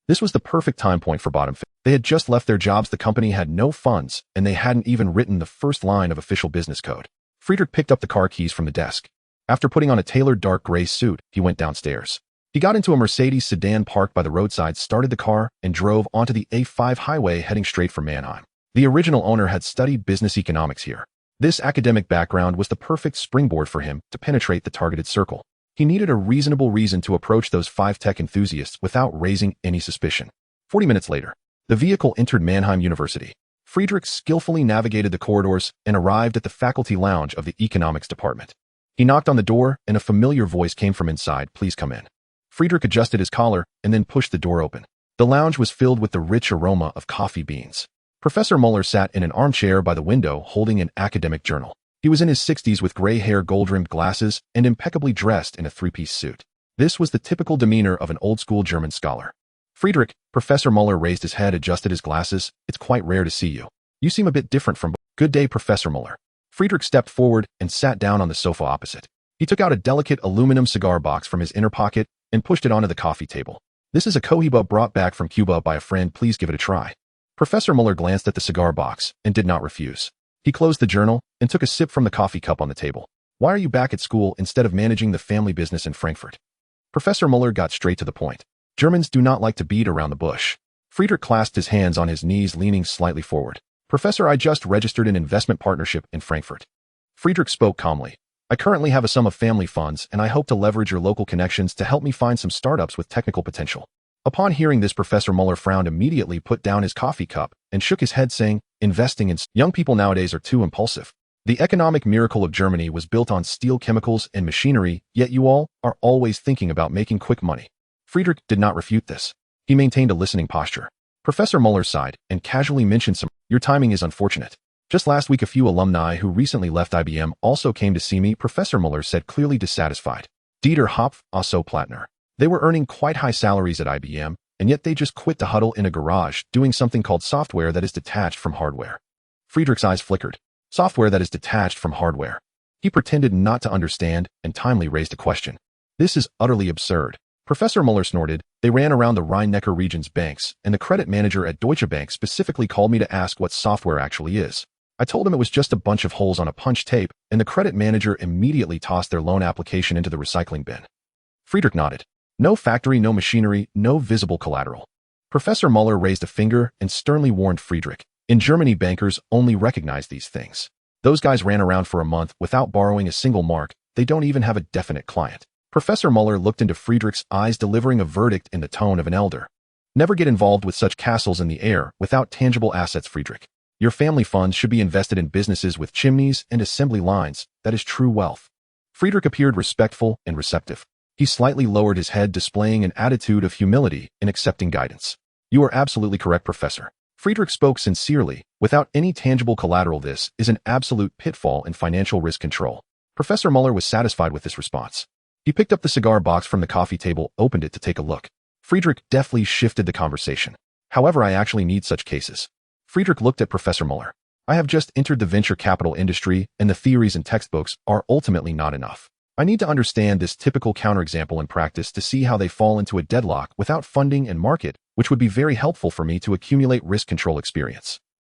This was the perfect time point for bottom fit. They had just left their jobs, the company had no funds, and they hadn't even written the first line of official business code. Friedrich picked up the car keys from the desk. After putting on a tailored dark gray suit, he went downstairs. He got into a Mercedes sedan parked by the roadside, started the car, and drove onto the A5 highway heading straight for Mannheim. The original owner had studied business economics here. This academic background was the perfect springboard for him to penetrate the targeted circle. He needed a reasonable reason to approach those 5 tech enthusiasts without raising any suspicion. 40 minutes later, the vehicle entered Mannheim University. Friedrich skillfully navigated the corridors and arrived at the faculty lounge of the economics department. He knocked on the door, and a familiar voice came from inside. "Please come in." Friedrich adjusted his collar and then pushed the door open. The lounge was filled with the rich aroma of coffee beans. Professor Muller sat in an armchair by the window holding an academic journal. He was in his 60s with gray hair, gold-rimmed glasses, and impeccably dressed in a 3-piece suit. This was the typical demeanor of an old-school German scholar. "Friedrich," Professor Muller raised his head, adjusted his glasses. "It's quite rare to see you. You seem a bit different from..." "Good day, Professor Muller." Friedrich stepped forward and sat down on the sofa opposite. He took out a delicate aluminum cigar box from his inner pocket and pushed it onto the coffee table. "This is a Cohiba brought back from Cuba by a friend. Please give it a try." Professor Muller glanced at the cigar box and did not refuse. He closed the journal and took a sip from the coffee cup on the table. "Why are you back at school instead of managing the family business in Frankfurt?" Professor Muller got straight to the point. "Germans do not like to beat around the bush." Friedrich clasped his hands on his knees, leaning slightly forward. "Professor, I just registered an investment partnership in Frankfurt." Friedrich spoke calmly. "I currently have a sum of family funds, and I hope to leverage your local connections to help me find some startups with technical potential." Upon hearing this, Professor Muller frowned, immediately put down his coffee cup, and shook his head, saying, "Investing in young people nowadays are too impulsive. The economic miracle of Germany was built on steel, chemicals, and machinery, yet you all are always thinking about making quick money." Friedrich did not refute this. He maintained a listening posture. Professor Muller sighed and casually mentioned your timing is unfortunate. Just last week a few alumni who recently left IBM also came to see me, Professor Muller said, clearly dissatisfied. Dieter Hopf, also Plattner. They were earning quite high salaries at IBM, and yet they just quit to huddle in a garage doing something called software that is detached from hardware. Friedrich's eyes flickered. Software that is detached from hardware. He pretended not to understand and timely raised a question. This is utterly absurd. Professor Muller snorted. They ran around the Rhine-Neckar region's banks, and the credit manager at Deutsche Bank specifically called me to ask what software actually is. I told him it was just a bunch of holes on a punch tape, and the credit manager immediately tossed their loan application into the recycling bin. Friedrich nodded. No factory, no machinery, no visible collateral. Professor Muller raised a finger and sternly warned Friedrich. In Germany, bankers only recognize these things. Those guys ran around for a month without borrowing a single mark. They don't even have a definite client. Professor Muller looked into Friedrich's eyes, delivering a verdict in the tone of an elder. Never get involved with such castles in the air without tangible assets, Friedrich. Your family funds should be invested in businesses with chimneys and assembly lines. That is true wealth. Friedrich appeared respectful and receptive. He slightly lowered his head, displaying an attitude of humility in accepting guidance. You are absolutely correct, Professor. Friedrich spoke sincerely. Without any tangible collateral, this is an absolute pitfall in financial risk control. Professor Muller was satisfied with this response. He picked up the cigar box from the coffee table, opened it to take a look. Friedrich deftly shifted the conversation. However, I actually need such cases. Friedrich looked at Professor Muller. I have just entered the venture capital industry, and the theories and textbooks are ultimately not enough. I need to understand this typical counterexample in practice to see how they fall into a deadlock without funding and market, which would be very helpful for me to accumulate risk control experience.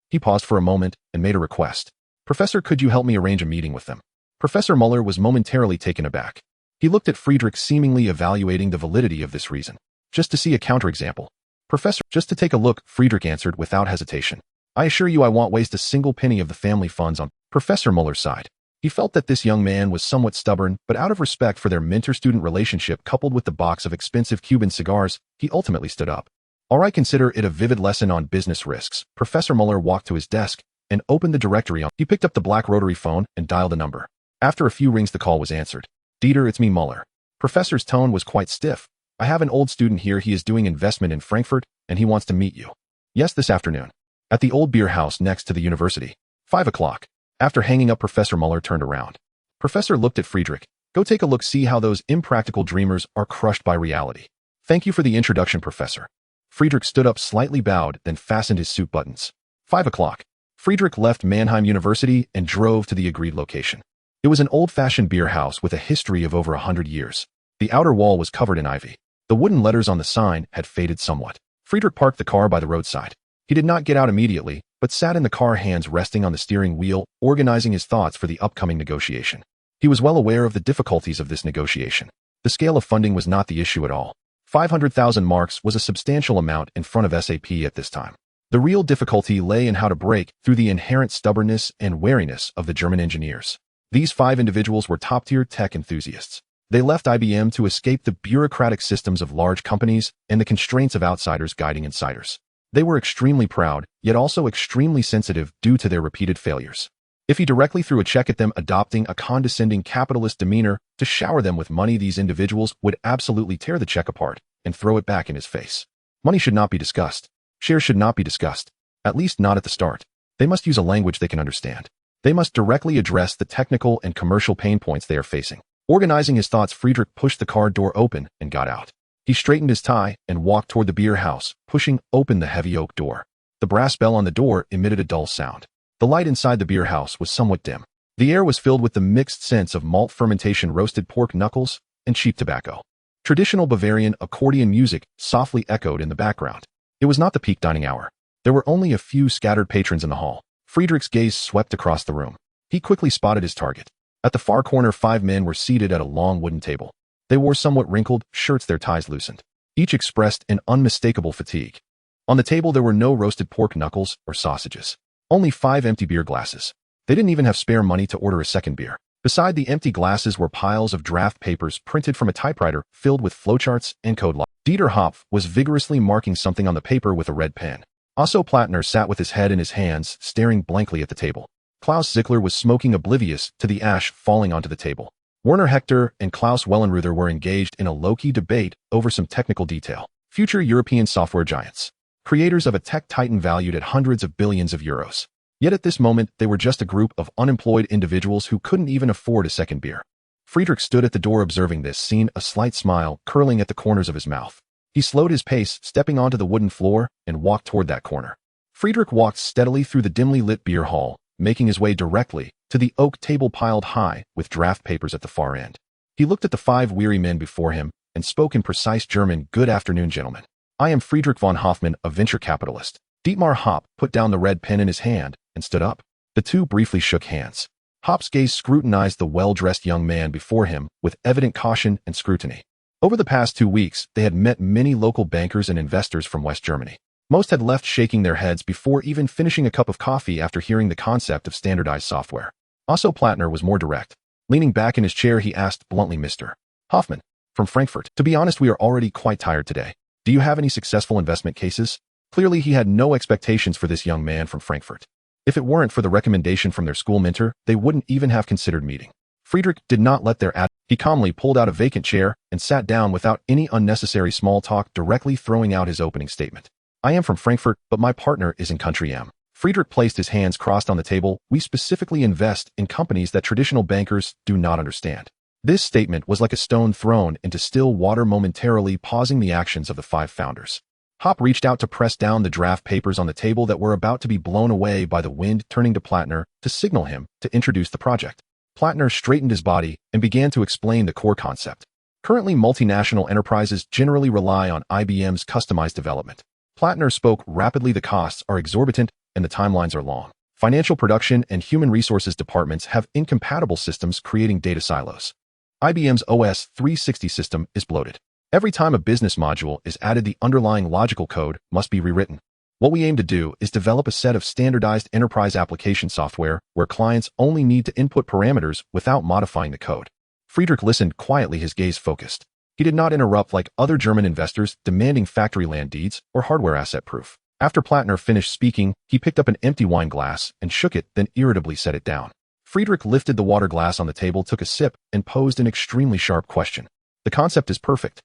He paused for a moment and made a request. Professor, could you help me arrange a meeting with them? Professor Muller was momentarily taken aback. He looked at Friedrich, seemingly evaluating the validity of this reason. Just to see a counterexample. Professor, just to take a look, Friedrich answered without hesitation. I assure you I won't waste a single penny of the family funds on. Professor Muller sighed. He felt that this young man was somewhat stubborn, but out of respect for their mentor-student relationship coupled with the box of expensive Cuban cigars, he ultimately stood up. All right, consider it a vivid lesson on business risks. Professor Muller walked to his desk and opened the directory. He picked up the black rotary phone and dialed a number. After a few rings, the call was answered. Dieter, it's me, Muller. Professor's tone was quite stiff. I have an old student here. He is doing investment in Frankfurt, and he wants to meet you. Yes, this afternoon. At the old beer house next to the university. 5 o'clock. After hanging up, Professor Muller turned around. Professor looked at Friedrich. Go take a look, see how those impractical dreamers are crushed by reality. Thank you for the introduction, Professor. Friedrich stood up, slightly bowed, then fastened his suit buttons. 5 o'clock. Friedrich left Mannheim University and drove to the agreed location. It was an old-fashioned beer house with a history of over 100 years. The outer wall was covered in ivy. The wooden letters on the sign had faded somewhat. Friedrich parked the car by the roadside. He did not get out immediately, but sat in the car, hands resting on the steering wheel, organizing his thoughts for the upcoming negotiation. He was well aware of the difficulties of this negotiation. The scale of funding was not the issue at all. 500,000 marks was a substantial amount in front of SAP at this time. The real difficulty lay in how to break through the inherent stubbornness and wariness of the German engineers. These 5 individuals were top-tier tech enthusiasts. They left IBM to escape the bureaucratic systems of large companies and the constraints of outsiders guiding insiders. They were extremely proud, yet also extremely sensitive due to their repeated failures. If he directly threw a check at them, adopting a condescending capitalist demeanor to shower them with money, these individuals would absolutely tear the check apart and throw it back in his face. Money should not be discussed. Shares should not be discussed. At least not at the start. They must use a language they can understand. They must directly address the technical and commercial pain points they are facing. Organizing his thoughts, Friedrich pushed the car door open and got out. He straightened his tie and walked toward the beer house, pushing open the heavy oak door. The brass bell on the door emitted a dull sound. The light inside the beer house was somewhat dim. The air was filled with the mixed scents of malt fermentation, roasted pork knuckles, and cheap tobacco. Traditional Bavarian accordion music softly echoed in the background. It was not the peak dining hour. There were only a few scattered patrons in the hall. Friedrich's gaze swept across the room. He quickly spotted his target. At the far corner, 5 men were seated at a long wooden table. They wore somewhat wrinkled shirts, their ties loosened. Each expressed an unmistakable fatigue. On the table there were no roasted pork knuckles or sausages. Only 5 empty beer glasses. They didn't even have spare money to order a second beer. Beside the empty glasses were piles of draft papers printed from a typewriter filled with flowcharts and code lines. Dieter Hopf was vigorously marking something on the paper with a red pen. Otto Plattner sat with his head in his hands, staring blankly at the table. Klaus Zickler was smoking, oblivious to the ash falling onto the table. Werner Hector and Klaus Wellenruther were engaged in a low-key debate over some technical detail. future European software giants, creators of a tech titan valued at hundreds of billions of euros. Yet at this moment, they were just a group of unemployed individuals who couldn't even afford a second beer. Friedrich stood at the door observing this scene, a slight smile curling at the corners of his mouth. He slowed his pace, stepping onto the wooden floor, and walked toward that corner. Friedrich walked steadily through the dimly lit beer hall, making his way directly to the oak table piled high with draft papers at the far end. He looked at the 5 weary men before him and spoke in precise German, "Good afternoon, gentlemen. I am Friedrich von Hoffmann, a venture capitalist." Dietmar Hopp put down the red pen in his hand and stood up. The two briefly shook hands. Hopp's gaze scrutinized the well-dressed young man before him with evident caution and scrutiny. Over the past 2 weeks, they had met many local bankers and investors from West Germany. Most had left shaking their heads before even finishing a cup of coffee after hearing the concept of standardized software. Also, Plattner was more direct. Leaning back in his chair, he asked bluntly, "Mr. Hoffmann, from Frankfurt. To be honest, we are already quite tired today. Do you have any successful investment cases?" Clearly, he had no expectations for this young man from Frankfurt. If it weren't for the recommendation from their school mentor, they wouldn't even have considered meeting. Friedrich did not let their He calmly pulled out a vacant chair and sat down without any unnecessary small talk, directly throwing out his opening statement. "I am from Frankfurt, but my partner is in country M." Friedrich placed his hands crossed on the table. "We specifically invest in companies that traditional bankers do not understand." This statement was like a stone thrown into still water, momentarily pausing the actions of the 5 founders. Hopp reached out to press down the draft papers on the table that were about to be blown away by the wind, turning to Plattner to signal him to introduce the project. Plattner straightened his body and began to explain the core concept. Currently, multinational enterprises generally rely on IBM's customized development. Plattner spoke rapidly. The costs are exorbitant and the timelines are long. Financial production and human resources departments have incompatible systems, creating data silos. IBM's OS 360 system is bloated. Every time a business module is added, the underlying logical code must be rewritten. What we aim to do is develop a set of standardized enterprise application software where clients only need to input parameters without modifying the code. Friedrich listened quietly, his gaze focused. He did not interrupt like other German investors demanding factory land deeds or hardware asset proof. After Plattner finished speaking, he picked up an empty wine glass and shook it, then irritably set it down. Friedrich lifted the water glass on the table, took a sip, and posed an extremely sharp question. "The concept is perfect."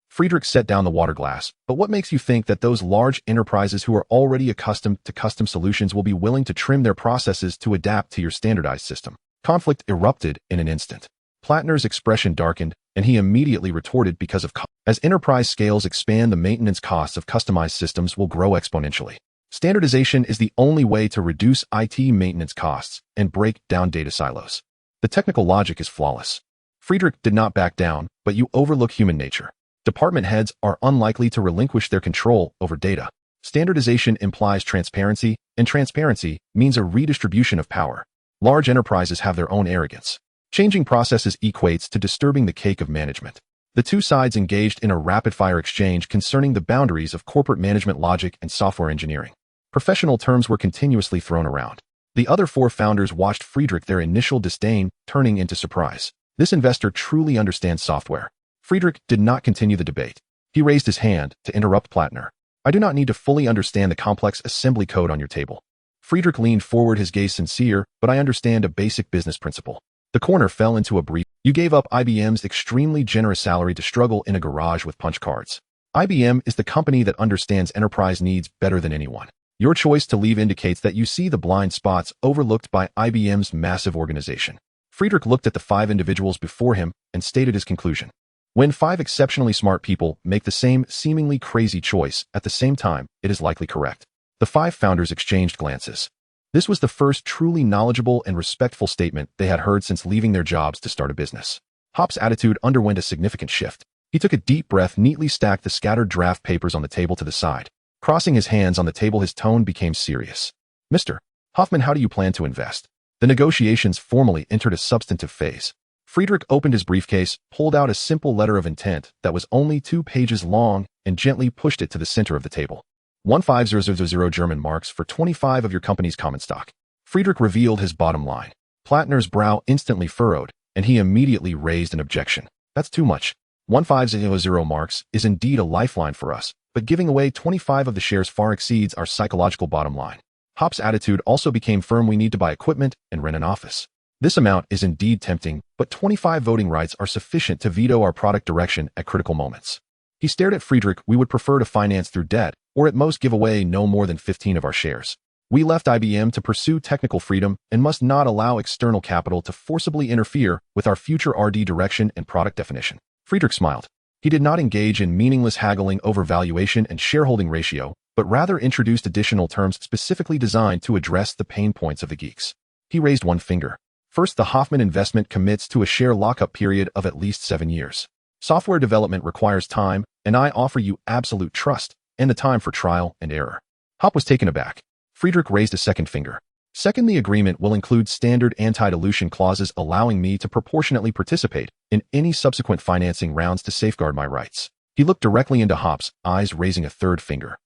Friedrich set down the water glass. "But what makes you think that those large enterprises who are already accustomed to custom solutions will be willing to trim their processes to adapt to your standardized system?" Conflict erupted in an instant. Plattner's expression darkened, and he immediately retorted, "Because of cost. As enterprise scales expand, the maintenance costs of customized systems will grow exponentially. Standardization is the only way to reduce IT maintenance costs and break down data silos. The technical logic is flawless." Friedrich did not back down, "But you overlook human nature. Department heads are unlikely to relinquish their control over data. Standardization implies transparency, and transparency means a redistribution of power. Large enterprises have their own arrogance. Changing processes equates to disturbing the cake of management." The two sides engaged in a rapid-fire exchange concerning the boundaries of corporate management logic and software engineering. Professional terms were continuously thrown around. The other 4 founders watched Friedrich, their initial disdain turning into surprise. This investor truly understands software. Friedrich did not continue the debate. He raised his hand to interrupt Plattner. "I do not need to fully understand the complex assembly code on your table." Friedrich leaned forward, his gaze sincere, "But I understand a basic business principle." The corner fell into a brief. "You gave up IBM's extremely generous salary to struggle in a garage with punch cards. IBM is the company that understands enterprise needs better than anyone. Your choice to leave indicates that you see the blind spots overlooked by IBM's massive organization." Friedrich looked at the 5 individuals before him and stated his conclusion. When 5 exceptionally smart people make the same seemingly crazy choice at the same time, it is likely correct. The 5 founders exchanged glances. This was the first truly knowledgeable and respectful statement they had heard since leaving their jobs to start a business. Hopp's attitude underwent a significant shift. He took a deep breath, neatly stacked the scattered draft papers on the table to the side. Crossing his hands on the table, his tone became serious. "Mr. Hoffmann, how do you plan to invest?" The negotiations formally entered a substantive phase. Friedrich opened his briefcase, pulled out a simple letter of intent that was only 2 pages long, and gently pushed it to the center of the table. 15,000 German marks for 25 of your company's common stock. Friedrich revealed his bottom line. Plattner's brow instantly furrowed, and he immediately raised an objection. "That's too much. 15,000 marks is indeed a lifeline for us, but giving away 25 of the shares far exceeds our psychological bottom line." Hopp's attitude also became firm. "We need to buy equipment and rent an office. This amount is indeed tempting, but 25 voting rights are sufficient to veto our product direction at critical moments." He stared at Friedrich. We would prefer to finance through debt, or at most give away no more than 15 of our shares. We left IBM to pursue technical freedom and must not allow external capital to forcibly interfere with our future RD direction and product definition. Friedrich smiled. He did not engage in meaningless haggling over valuation and shareholding ratio, but rather introduced additional terms specifically designed to address the pain points of the geeks. He raised one finger. First, the Hoffman investment commits to a share lockup period of at least 7 years. Software development requires time, and I offer you absolute trust and the time for trial and error. Hop was taken aback. Friedrich raised a second finger. Second, the agreement will include standard anti-dilution clauses allowing me to proportionately participate in any subsequent financing rounds to safeguard my rights. He looked directly into Hop's eyes, raising a third finger.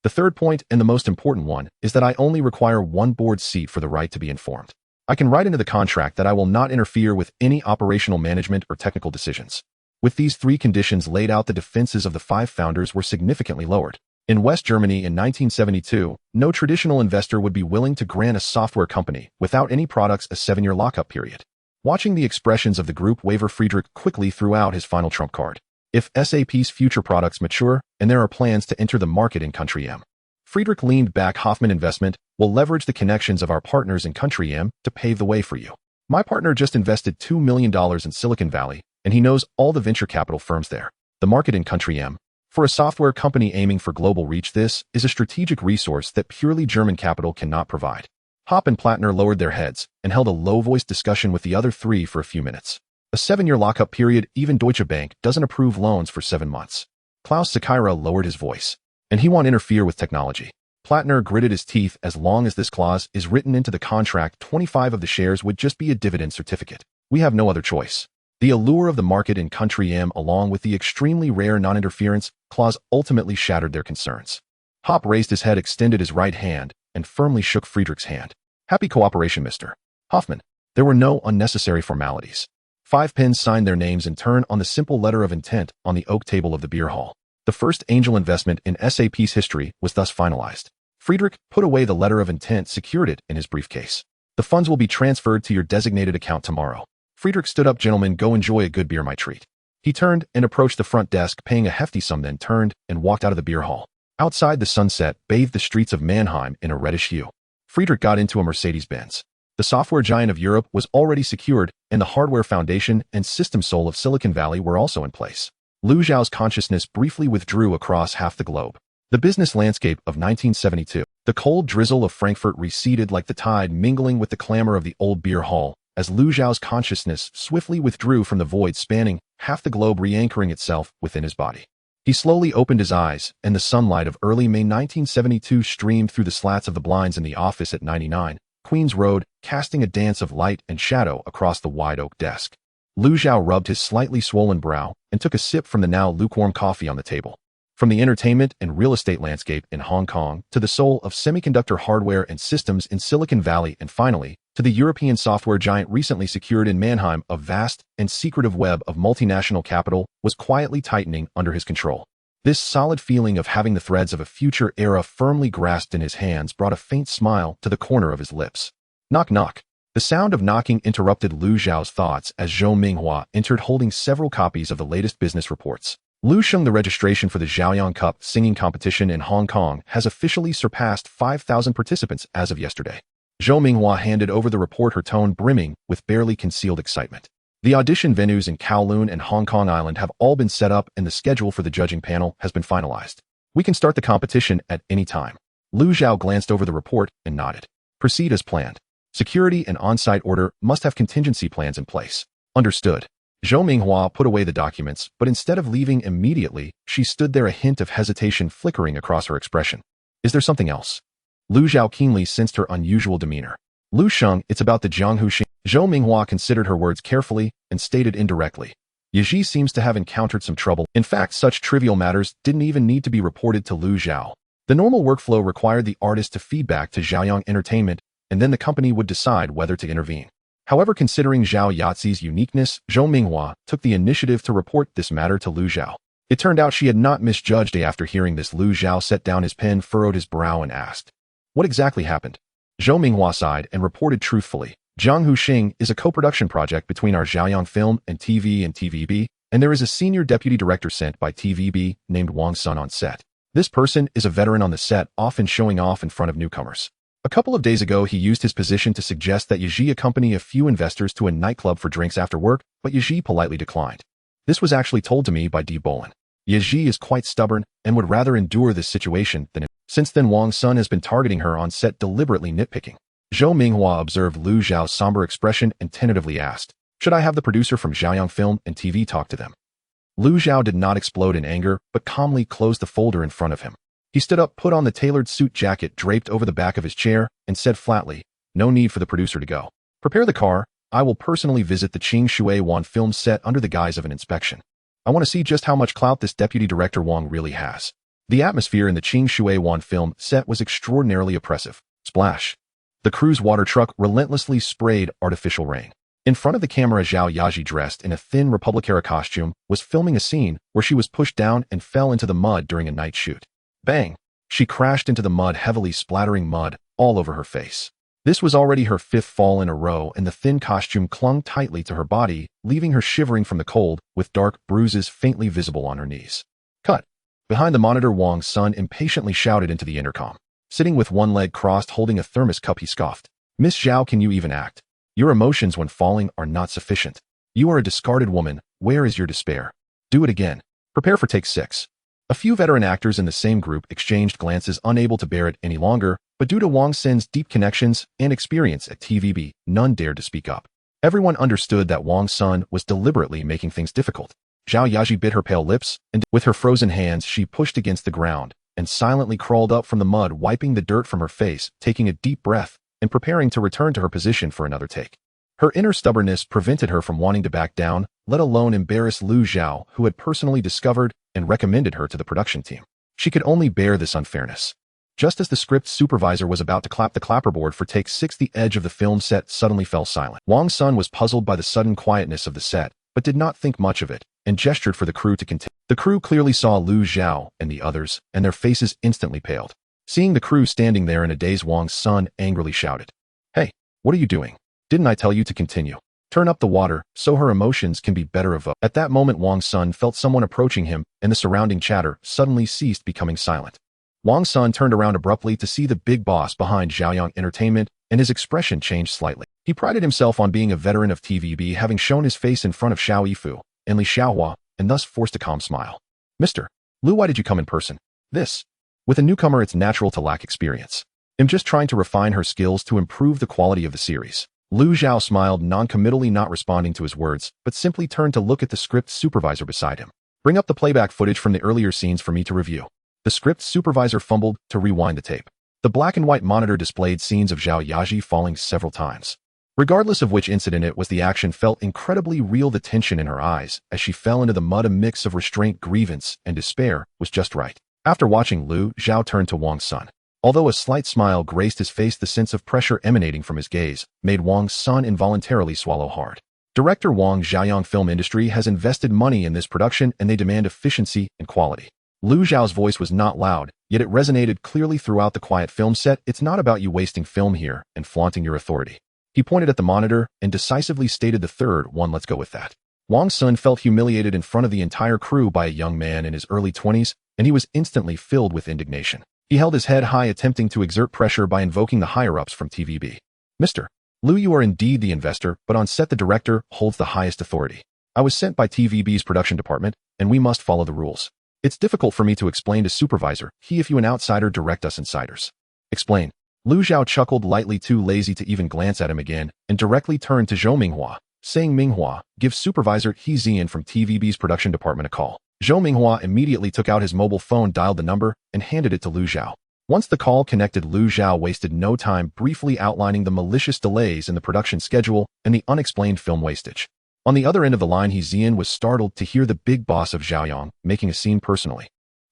The third point, and the most important one, is that I only require one board seat for the right to be informed. I can write into the contract that I will not interfere with any operational management or technical decisions. With these 3 conditions laid out, the defenses of the 5 founders were significantly lowered. In West Germany in 1972, no traditional investor would be willing to grant a software company without any products a 7-year lockup period. Watching the expressions of the group waver, Friedrich quickly threw out his final trump card. If SAP's future products mature and there are plans to enter the market in Country M. Friedrich leaned back. Hoffman Investment will leverage the connections of our partners in Country M to pave the way for you. My partner just invested $2 million in Silicon Valley, and he knows all the venture capital firms there. The market in Country M. For a software company aiming for global reach, this is a strategic resource that purely German capital cannot provide. Hop and Plattner lowered their heads and held a low-voiced discussion with the other 3 for a few minutes. A 7-year lockup period, even Deutsche Bank doesn't approve loans for 7 months. Klaus Sakira lowered his voice. And he won't interfere with technology. Plattner gritted his teeth. As long as this clause is written into the contract, 25 of the shares would just be a dividend certificate. We have no other choice. The allure of the market in Country M, along with the extremely rare non-interference clause, ultimately shattered their concerns. Hop raised his head, extended his right hand, and firmly shook Friedrich's hand. Happy cooperation, Mr. Hoffman. There were no unnecessary formalities. 5 pins signed their names in turn on the simple letter of intent on the oak table of the beer hall. The first angel investment in SAP's history was thus finalized. Friedrich put away the letter of intent, secured it in his briefcase. The funds will be transferred to your designated account tomorrow. Friedrich stood up. Gentlemen, go enjoy a good beer, my treat. He turned and approached the front desk, paying a hefty sum, then turned and walked out of the beer hall. Outside, the sunset bathed the streets of Mannheim in a reddish hue. Friedrich got into a Mercedes-Benz. The software giant of Europe was already secured, and the hardware foundation and system soul of Silicon Valley were also in place. Lu Zhao's consciousness briefly withdrew across half the globe. The business landscape of 1972. The cold drizzle of Frankfurt receded like the tide, mingling with the clamor of the old beer hall, as Lu Zhao's consciousness swiftly withdrew from the void spanning half the globe, re-anchoring itself within his body. He slowly opened his eyes, and the sunlight of early May 1972 streamed through the slats of the blinds in the office at 99 Queens Road, casting a dance of light and shadow across the wide oak desk. Lu Zhao rubbed his slightly swollen brow and took a sip from the now lukewarm coffee on the table. From the entertainment and real estate landscape in Hong Kong to the soul of semiconductor hardware and systems in Silicon Valley, and finally, to the European software giant recently secured in Mannheim, a vast and secretive web of multinational capital was quietly tightening under his control. This solid feeling of having the threads of a future era firmly grasped in his hands brought a faint smile to the corner of his lips. Knock, knock. The sound of knocking interrupted Lu Zhao's thoughts as Zhou Minghua entered holding several copies of the latest business reports. Lu Sheng, the registration for the Zhaoyang Cup singing competition in Hong Kong has officially surpassed 5,000 participants as of yesterday. Zhou Minghua handed over the report, her tone brimming with barely concealed excitement. The audition venues in Kowloon and Hong Kong Island have all been set up, and the schedule for the judging panel has been finalized. We can start the competition at any time. Lu Zhao glanced over the report and nodded. Proceed as planned. Security and on-site order must have contingency plans in place. Understood. Zhou Minghua put away the documents, but instead of leaving immediately, she stood there, a hint of hesitation flickering across her expression. Is there something else? Lu Zhao keenly sensed her unusual demeanor. Lu Sheng, it's about the Jianghu Xing. Zhou Minghua considered her words carefully and stated indirectly. Yaji seems to have encountered some trouble. In fact, such trivial matters didn't even need to be reported to Lu Zhao. The normal workflow required the artist to feedback to Zhaoyang Entertainment, and then the company would decide whether to intervene. However, considering Zhao Yazi's uniqueness, Zhou Minghua took the initiative to report this matter to Lu Zhao. It turned out she had not misjudged. After hearing this, Lu Zhao set down his pen, furrowed his brow, and asked, "What exactly happened?" Zhou Minghua sighed and reported truthfully, "Jianghu Xing is a co-production project between our Zhaoyang Film and TV and TVB, and there is a senior deputy director sent by TVB named Wang Sun on set. This person is a veteran on the set, often showing off in front of newcomers. A couple of days ago, he used his position to suggest that Yaji accompany a few investors to a nightclub for drinks after work, but Yaji politely declined. This was actually told to me by D. Bolin. Yaji is quite stubborn and would rather endure this situation than... Since then, Wang Sun has been targeting her on set, deliberately nitpicking. Zhou Minghua observed Lu Zhao's somber expression and tentatively asked, "Should I have the producer from Zhaoyang Film and TV talk to them?" Lu Zhao did not explode in anger, but calmly closed the folder in front of him. He stood up, put on the tailored suit jacket draped over the back of his chair, and said flatly, "No need for the producer to go. Prepare the car. I will personally visit the Qing Shui Wan film set under the guise of an inspection. I want to see just how much clout this deputy director Wang really has." The atmosphere in the Qing Shui Wan film set was extraordinarily oppressive. Splash. The crew's water truck relentlessly sprayed artificial rain. In front of the camera, Zhao Yaji, dressed in a thin Republicara costume, was filming a scene where she was pushed down and fell into the mud during a night shoot. Bang! She crashed into the mud, heavily splattering mud all over her face. This was already her fifth fall in a row, and the thin costume clung tightly to her body, leaving her shivering from the cold, with dark bruises faintly visible on her knees. Cut! Behind the monitor, Wang Sun impatiently shouted into the intercom. Sitting with one leg crossed, holding a thermos cup, he scoffed. "Miss Zhao, can you even act? Your emotions when falling are not sufficient. You are a discarded woman. Where is your despair? Do it again. Prepare for take 6. A few veteran actors in the same group exchanged glances, unable to bear it any longer, but due to Wang Sun's deep connections and experience at TVB, none dared to speak up. Everyone understood that Wang Sun was deliberately making things difficult. Zhao Yaji bit her pale lips, and with her frozen hands she pushed against the ground and silently crawled up from the mud, wiping the dirt from her face, taking a deep breath, and preparing to return to her position for another take. Her inner stubbornness prevented her from wanting to back down, let alone embarrass Lu Zhao, who had personally discovered and recommended her to the production team. She could only bear this unfairness. Just as the script supervisor was about to clap the clapperboard for take 6, the edge of the film set suddenly fell silent. Wang Sun was puzzled by the sudden quietness of the set, but did not think much of it, and gestured for the crew to continue. The crew clearly saw Lu Zhao and the others, and their faces instantly paled. Seeing the crew standing there in a daze, Wang Sun angrily shouted, "Hey, what are you doing? Didn't I tell you to continue? Turn up the water, so her emotions can be better evoked." At that moment, Wang Sun felt someone approaching him, and the surrounding chatter suddenly ceased, becoming silent. Wang Sun turned around abruptly to see the big boss behind Zhaoyang Entertainment, and his expression changed slightly. He prided himself on being a veteran of TVB, having shown his face in front of Xiao Yifu and Li Xiaohua, and thus forced a calm smile. "Mr. Lu, why did you come in person?" "This. With a newcomer, it's natural to lack experience. I'm just trying to refine her skills to improve the quality of the series." Lu Zhao smiled non-committally, not responding to his words, but simply turned to look at the script supervisor beside him. "Bring up the playback footage from the earlier scenes for me to review." The script supervisor fumbled to rewind the tape. The black and white monitor displayed scenes of Zhao Yaji falling several times. Regardless of which incident it was, the action felt incredibly real. The tension in her eyes as she fell into the mud, a mix of restraint, grievance, and despair, was just right. After watching, Lu Zhao turned to Wang Sun. Although a slight smile graced his face, the sense of pressure emanating from his gaze made Wang Sun involuntarily swallow hard. Director Wang, Zhaoyang Film Industry has invested money in this production, and they demand efficiency and quality. Lu Zhao's voice was not loud, yet it resonated clearly throughout the quiet film set. "It's not about you wasting film here and flaunting your authority." He pointed at the monitor and decisively stated, "The third one, let's go with that." Wang Sun felt humiliated in front of the entire crew by a young man in his early 20s, and he was instantly filled with indignation. He held his head high, attempting to exert pressure by invoking the higher-ups from TVB. "Mr. Lu, you are indeed the investor, but on set the director holds the highest authority. I was sent by TVB's production department, and we must follow the rules. It's difficult for me to explain to supervisor. He, if you an outsider, direct us insiders." "Explain." Lu Zhao chuckled lightly, too lazy to even glance at him again, and directly turned to Zhou Minghua, saying, "Minghua, give supervisor He Zian from TVB's production department a call." Zhou Minghua immediately took out his mobile phone, dialed the number, and handed it to Lu Zhao. Once the call connected, Lu Zhao wasted no time briefly outlining the malicious delays in the production schedule and the unexplained film wastage. On the other end of the line, He Zian was startled to hear the big boss of Zhaoyang making a scene personally.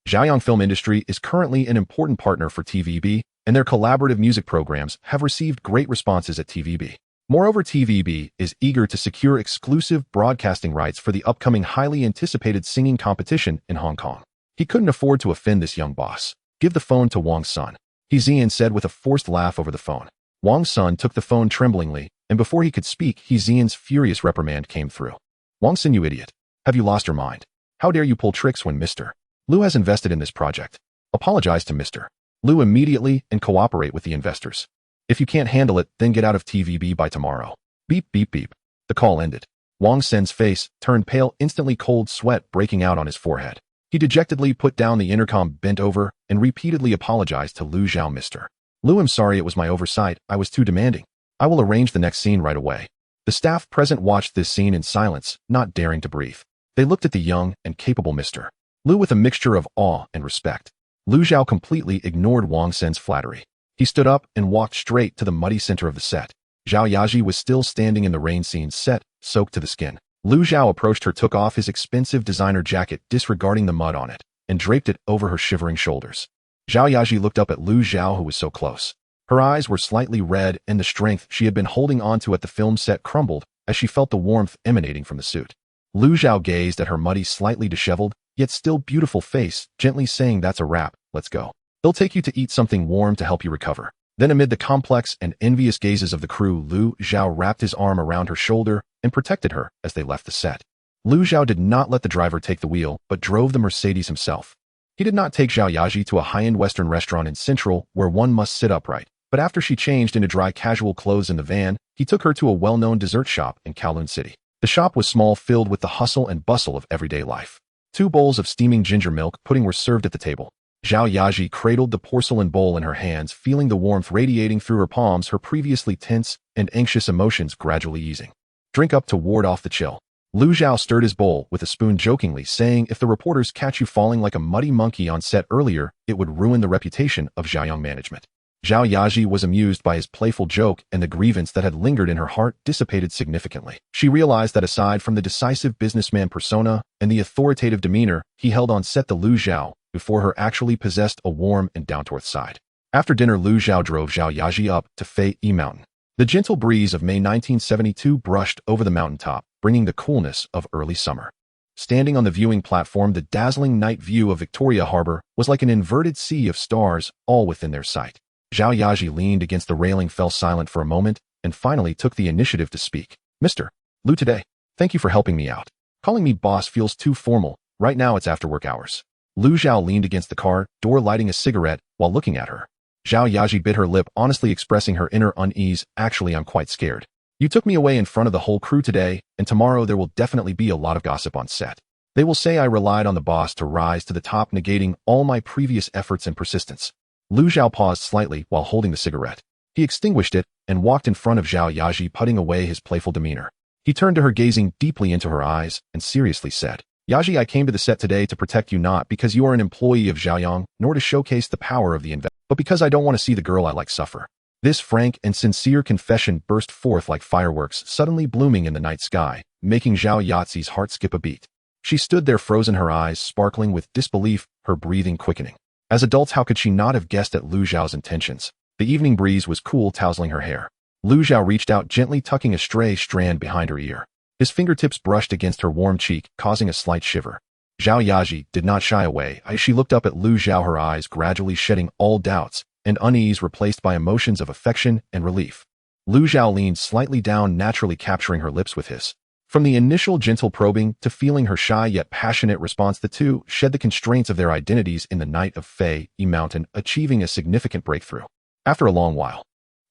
Zhaoyang Film Industry is currently an important partner for TVB, and their collaborative music programs have received great responses at TVB. Moreover, TVB is eager to secure exclusive broadcasting rights for the upcoming highly anticipated singing competition in Hong Kong. He couldn't afford to offend this young boss. "Give the phone to Wang Sun," He Zian said with a forced laugh over the phone. Wang Sun took the phone tremblingly, and before he could speak, He Zian's furious reprimand came through. "Wang Sun, you idiot. Have you lost your mind? How dare you pull tricks when Mr. Lu has invested in this project? Apologize to Mr. Lu immediately and cooperate with the investors. If you can't handle it, then get out of TVB by tomorrow. Beep, beep, beep. The call ended. Wang Sen's face turned pale, instantly cold sweat breaking out on his forehead. He dejectedly put down the intercom, bent over, and repeatedly apologized to Lu Zhao. Mr. Lu, I'm sorry, it was my oversight. I was too demanding. I will arrange the next scene right away. The staff present watched this scene in silence, not daring to breathe. They looked at the young and capable Mr. Lu with a mixture of awe and respect. Lu Zhao completely ignored Wang Sen's flattery. He stood up and walked straight to the muddy center of the set. Zhao Yaji was still standing in the rain scene set, soaked to the skin. Lu Zhao approached her, took off his expensive designer jacket, disregarding the mud on it, and draped it over her shivering shoulders. Zhao Yaji looked up at Lu Zhao, who was so close. Her eyes were slightly red, and the strength she had been holding onto at the film set crumbled as she felt the warmth emanating from the suit. Lu Zhao gazed at her muddy, slightly disheveled, yet still beautiful face, gently saying, "That's a wrap, let's go. They'll take you to eat something warm to help you recover." Then amid the complex and envious gazes of the crew, Lu Zhao wrapped his arm around her shoulder and protected her as they left the set. Lu Zhao did not let the driver take the wheel, but drove the Mercedes himself. He did not take Zhao Yaji to a high-end Western restaurant in Central where one must sit upright, but after she changed into dry casual clothes in the van, he took her to a well-known dessert shop in Kowloon City. The shop was small, filled with the hustle and bustle of everyday life. 2 bowls of steaming ginger milk pudding were served at the table. Zhao Yaji cradled the porcelain bowl in her hands, feeling the warmth radiating through her palms, her previously tense and anxious emotions gradually easing. "Drink up to ward off the chill." Lu Zhao stirred his bowl with a spoon, jokingly saying, "If the reporters catch you falling like a muddy monkey on set earlier, it would ruin the reputation of Zhaoyang management." Zhao Yaji was amused by his playful joke, and the grievance that had lingered in her heart dissipated significantly. She realized that aside from the decisive businessman persona and the authoritative demeanor he held on set, the Lu Zhao before her actually possessed a warm and down-to-earth side. After dinner, Lu Zhao drove Zhao Yaji up to Fei Yi Mountain. The gentle breeze of May 1972 brushed over the mountaintop, bringing the coolness of early summer. Standing on the viewing platform, the dazzling night view of Victoria Harbor was like an inverted sea of stars, all within their sight. Zhao Yaji leaned against the railing, fell silent for a moment, and finally took the initiative to speak. "Mr. Lu, today, thank you for helping me out. Calling me boss feels too formal. Right now it's after work hours." Lu Zhao leaned against the car door, lighting a cigarette while looking at her. Zhao Yaji bit her lip, honestly expressing her inner unease. "Actually, I'm quite scared. You took me away in front of the whole crew today, and tomorrow there will definitely be a lot of gossip on set. They will say I relied on the boss to rise to the top, negating all my previous efforts and persistence." Lu Zhao paused slightly while holding the cigarette. He extinguished it and walked in front of Zhao Yaji, putting away his playful demeanor. He turned to her, gazing deeply into her eyes, and seriously said, "Yaji, I came to the set today to protect you, not because you are an employee of Zhaoyang, nor to showcase the power of the investment, but because I don't want to see the girl I like suffer." This frank and sincere confession burst forth like fireworks suddenly blooming in the night sky, making Zhao Yazi's heart skip a beat. She stood there frozen, her eyes sparkling with disbelief, her breathing quickening. As adults, how could she not have guessed at Lu Zhao's intentions? The evening breeze was cool, tousling her hair. Lu Zhao reached out, gently tucking a stray strand behind her ear. His fingertips brushed against her warm cheek, causing a slight shiver. Zhao Yaji did not shy away as she looked up at Lu Zhao, her eyes gradually shedding all doubts and unease, replaced by emotions of affection and relief. Lu Zhao leaned slightly down, naturally capturing her lips with his. From the initial gentle probing to feeling her shy yet passionate response, the two shed the constraints of their identities in the night of Fei Yi Mountain, achieving a significant breakthrough. After a long while,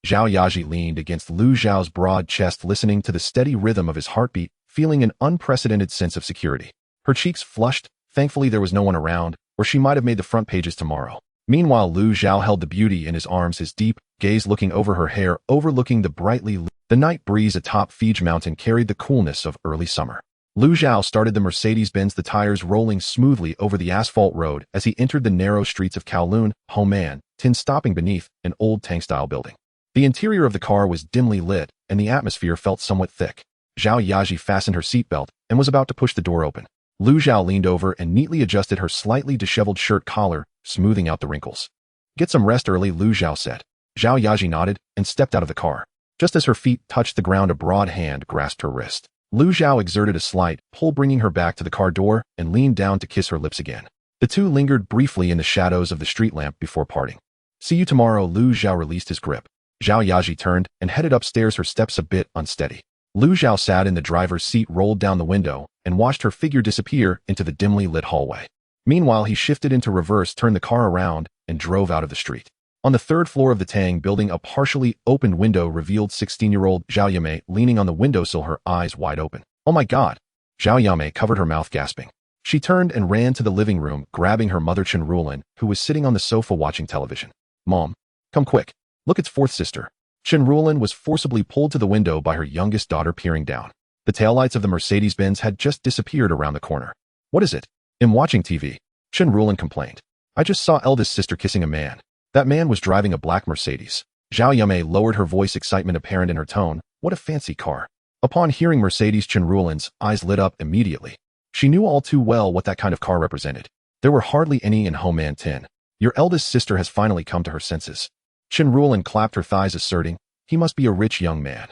Zhao Yaji leaned against Lu Zhao's broad chest, listening to the steady rhythm of his heartbeat, feeling an unprecedented sense of security. Her cheeks flushed. Thankfully there was no one around, or she might have made the front pages tomorrow. Meanwhile, Lu Zhao held the beauty in his arms, his deep gaze looking over her hair, overlooking the night breeze atop Fei Mountain carried the coolness of early summer. Lu Zhao started the Mercedes-Benz, the tires rolling smoothly over the asphalt road as he entered the narrow streets of Kowloon, Homan, stopping beneath an old tank-style building. The interior of the car was dimly lit, and the atmosphere felt somewhat thick. Zhao Yaji fastened her seatbelt and was about to push the door open. Lu Zhao leaned over and neatly adjusted her slightly disheveled shirt collar, smoothing out the wrinkles. "Get some rest early," Lu Zhao said. Zhao Yaji nodded and stepped out of the car. Just as her feet touched the ground, a broad hand grasped her wrist. Lu Zhao exerted a slight pull, bringing her back to the car door, and leaned down to kiss her lips again. The two lingered briefly in the shadows of the street lamp before parting. "See you tomorrow." Lu Zhao released his grip. Zhao Yaji turned and headed upstairs, her steps a bit unsteady. Lu Zhao sat in the driver's seat, rolled down the window, and watched her figure disappear into the dimly lit hallway. Meanwhile, he shifted into reverse, turned the car around, and drove out of the street. On the third floor of the Tang building, a partially opened window revealed 16-year-old Zhao Yamei leaning on the windowsill, her eyes wide open. "Oh my God!" Zhao Yamei covered her mouth, gasping. She turned and ran to the living room, grabbing her mother Chen Rulin, who was sitting on the sofa watching television. "Mom, come quick. Look, it's fourth sister." Chen Rulin was forcibly pulled to the window by her youngest daughter, peering down. The taillights of the Mercedes-Benz had just disappeared around the corner. "What is it?" "I'm watching TV," Chen Rulin complained. "I just saw eldest sister kissing a man. That man was driving a black Mercedes." Zhao Yamei lowered her voice, excitement apparent in her tone. "What a fancy car." Upon hearing Mercedes, Chen Rulin's eyes lit up immediately. She knew all too well what that kind of car represented. There were hardly any in Homan 10. "Your eldest sister has finally come to her senses." Chen Rulin clapped her thighs, asserting, "He must be a rich young man."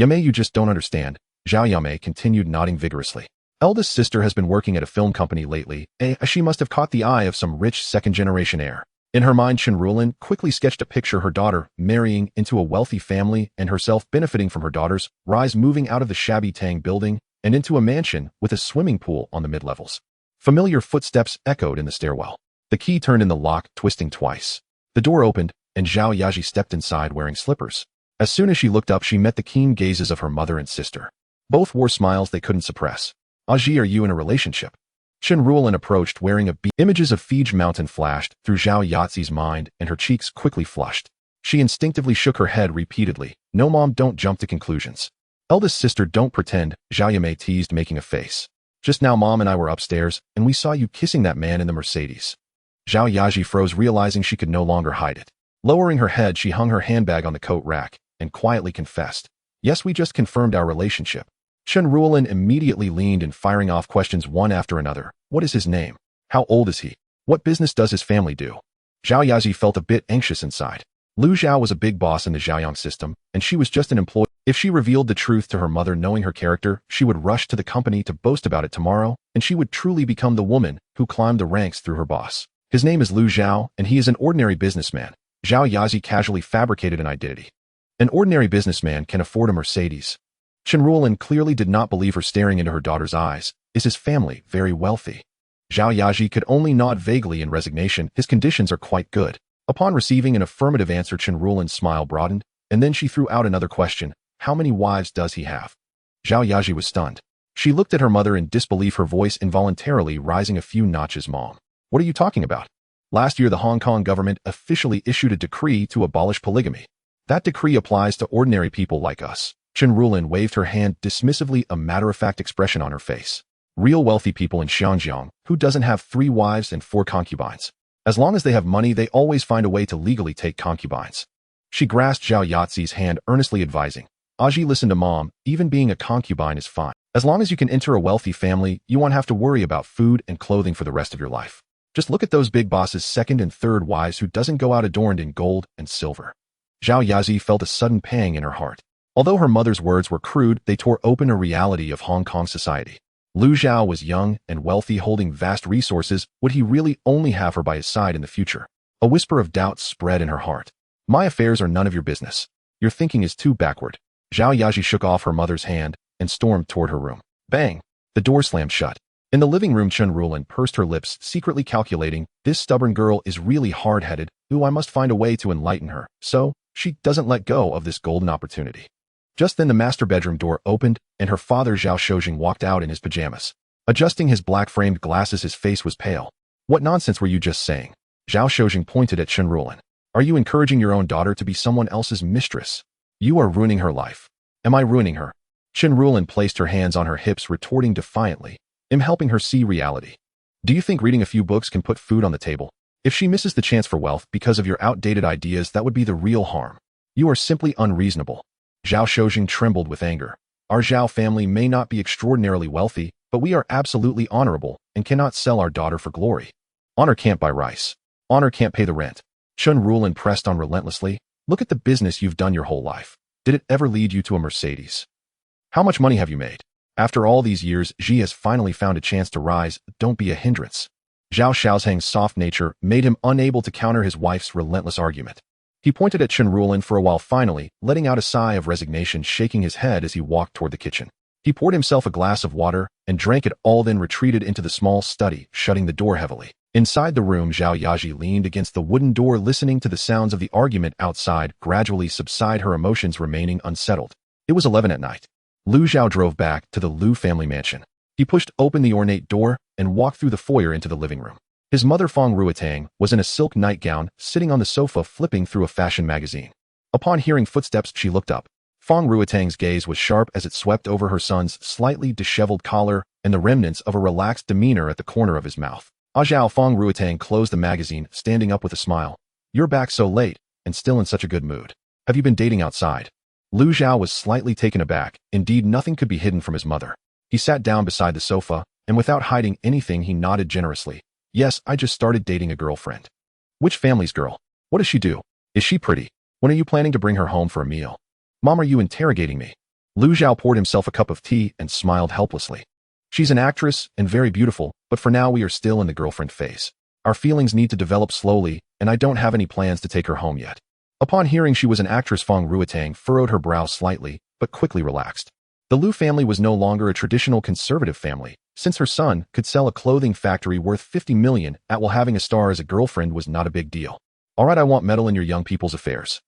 "Yamei, you just don't understand," Zhao Yamei continued, nodding vigorously. "Eldest sister has been working at a film company lately. She must have caught the eye of some rich second-generation heir." In her mind, Chen Rulin quickly sketched a picture: her daughter marrying into a wealthy family and herself benefiting from her daughter's rise, moving out of the shabby Tang building and into a mansion with a swimming pool on the mid-levels. Familiar footsteps echoed in the stairwell. The key turned in the lock, twisting twice. The door opened, and Zhao Yaji stepped inside wearing slippers. As soon as she looked up, she met the keen gazes of her mother and sister. Both wore smiles they couldn't suppress. "Aji, are you in a relationship?" Chen Rulin approached, wearing a bead. Images of Fiji Mountain flashed through Zhao Yazi's mind, and her cheeks quickly flushed. She instinctively shook her head repeatedly. "No, Mom, don't jump to conclusions." "Eldest sister, don't pretend," Zhao Yamei teased, making a face. "Just now Mom and I were upstairs, and we saw you kissing that man in the Mercedes." Zhao Yaji froze, realizing she could no longer hide it. Lowering her head, she hung her handbag on the coat rack and quietly confessed, "Yes, we just confirmed our relationship." Chen Rulin immediately leaned in, firing off questions one after another. "What is his name? How old is he? What business does his family do?" Zhao Yazi felt a bit anxious inside. Lu Zhao was a big boss in the Zhaoyang system, and she was just an employee. If she revealed the truth to her mother, knowing her character, she would rush to the company to boast about it tomorrow, and she would truly become the woman who climbed the ranks through her boss. "His name is Lu Zhao, and he is an ordinary businessman." Zhao Yazi casually fabricated an identity. "An ordinary businessman can afford a Mercedes." Chen Rulin clearly did not believe her, staring into her daughter's eyes. "Is his family very wealthy?" Zhao Yaji could only nod vaguely in resignation. "His conditions are quite good." Upon receiving an affirmative answer, Chen Rulin's smile broadened, and then she threw out another question. "How many wives does he have?" Zhao Yaji was stunned. She looked at her mother in disbelief, her voice involuntarily rising a few notches. "Mom, what are you talking about? Last year, the Hong Kong government officially issued a decree to abolish polygamy. That decree applies to ordinary people like us." Chen Rulin waved her hand dismissively, a matter-of-fact expression on her face. "Real wealthy people in Xianjiang, who doesn't have 3 wives and 4 concubines? As long as they have money, they always find a way to legally take concubines." She grasped Zhao Yazi's hand, earnestly advising, "Aji, listen to Mom, even being a concubine is fine. As long as you can enter a wealthy family, you won't have to worry about food and clothing for the rest of your life. Just look at those big bosses' second and third wives who doesn't go out adorned in gold and silver." Zhao Yazi felt a sudden pang in her heart. Although her mother's words were crude, they tore open a reality of Hong Kong society. Lu Zhao was young and wealthy, holding vast resources. Would he really only have her by his side in the future? A whisper of doubt spread in her heart. "My affairs are none of your business. Your thinking is too backward." Zhao Yaji shook off her mother's hand and stormed toward her room. Bang! The door slammed shut. In the living room, Chen Rulin pursed her lips, secretly calculating, "This stubborn girl is really hard-headed. Ooh, I must find a way to enlighten her, so she doesn't let go of this golden opportunity." Just then the master bedroom door opened, and her father Zhao Shoujing walked out in his pajamas. Adjusting his black-framed glasses, his face was pale. "What nonsense were you just saying?" Zhao Shoujing pointed at Chen Rulin. "Are you encouraging your own daughter to be someone else's mistress? You are ruining her life." "Am I ruining her?" Chen Rulin placed her hands on her hips, retorting defiantly. "I'm helping her see reality. Do you think reading a few books can put food on the table? If she misses the chance for wealth because of your outdated ideas, that would be the real harm. You are simply unreasonable." Zhao Shoujing trembled with anger. "Our Zhao family may not be extraordinarily wealthy, but we are absolutely honorable and cannot sell our daughter for glory. Honor can't buy rice. Honor can't pay the rent." Chen Rulin pressed on relentlessly. "Look at the business you've done your whole life. Did it ever lead you to a Mercedes? How much money have you made? After all these years, Xi has finally found a chance to rise. Don't be a hindrance." Zhao Xiaozhang's soft nature made him unable to counter his wife's relentless argument. He pointed at Chen Rulin for a while, finally letting out a sigh of resignation, shaking his head as he walked toward the kitchen. He poured himself a glass of water and drank it all, then retreated into the small study, shutting the door heavily. Inside the room, Zhao Yaji leaned against the wooden door, listening to the sounds of the argument outside gradually subside, her emotions remaining unsettled. It was 11 at night. Lu Zhao drove back to the Lu family mansion. He pushed open the ornate door and walked through the foyer into the living room. His mother Fong Ruotang was in a silk nightgown, sitting on the sofa flipping through a fashion magazine. Upon hearing footsteps, she looked up. Fong Ruotang's gaze was sharp as it swept over her son's slightly disheveled collar and the remnants of a relaxed demeanor at the corner of his mouth. Zhao. Fong Ruotang closed the magazine, standing up with a smile. You're back so late, and still in such a good mood. Have you been dating outside? Lu Zhao was slightly taken aback. Indeed, nothing could be hidden from his mother. He sat down beside the sofa, and without hiding anything, he nodded generously. Yes, I just started dating a girlfriend. Which family's girl? What does she do? Is she pretty? When are you planning to bring her home for a meal? Mom, are you interrogating me? Lu Zhao poured himself a cup of tea and smiled helplessly. She's an actress and very beautiful, but for now we are still in the girlfriend phase. Our feelings need to develop slowly, and I don't have any plans to take her home yet. Upon hearing she was an actress, Fong Ruotang furrowed her brow slightly, but quickly relaxed. The Lu family was no longer a traditional conservative family, since her son could sell a clothing factory worth 50 million at while having a star as a girlfriend was not a big deal. All right, I won't meddle in your young people's affairs.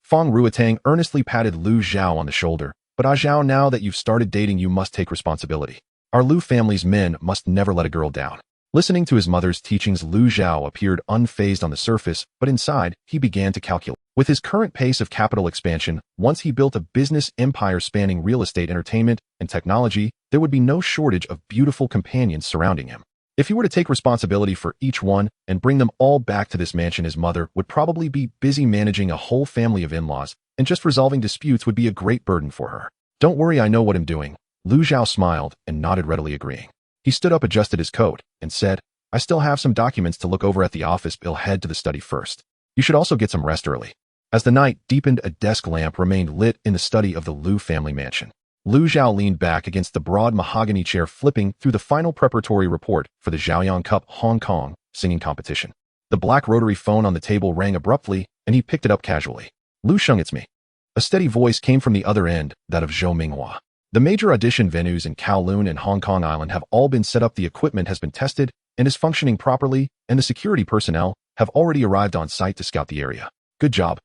Fong Ruotang earnestly patted Lu Zhao on the shoulder. But Zhao, now that you've started dating, you must take responsibility. Our Lu family's men must never let a girl down. Listening to his mother's teachings, Lu Zhao appeared unfazed on the surface, but inside, he began to calculate. With his current pace of capital expansion, once he built a business empire spanning real estate, entertainment, and technology, there would be no shortage of beautiful companions surrounding him. If he were to take responsibility for each one and bring them all back to this mansion, his mother would probably be busy managing a whole family of in-laws, and just resolving disputes would be a great burden for her. Don't worry, I know what I'm doing. Lu Zhao smiled and nodded, readily agreeing. He stood up, adjusted his coat, and said, I still have some documents to look over at the office. I'll head to the study first. You should also get some rest early. As the night deepened, a desk lamp remained lit in the study of the Lu family mansion. Lu Zhao leaned back against the broad mahogany chair, flipping through the final preparatory report for the Zhaoyang Cup Hong Kong singing competition. The black rotary phone on the table rang abruptly, and he picked it up casually. Lu Sheng, it's me. A steady voice came from the other end, that of Zhou Minghua. The major audition venues in Kowloon and Hong Kong Island have all been set up, the equipment has been tested and is functioning properly, and the security personnel have already arrived on site to scout the area. Good job.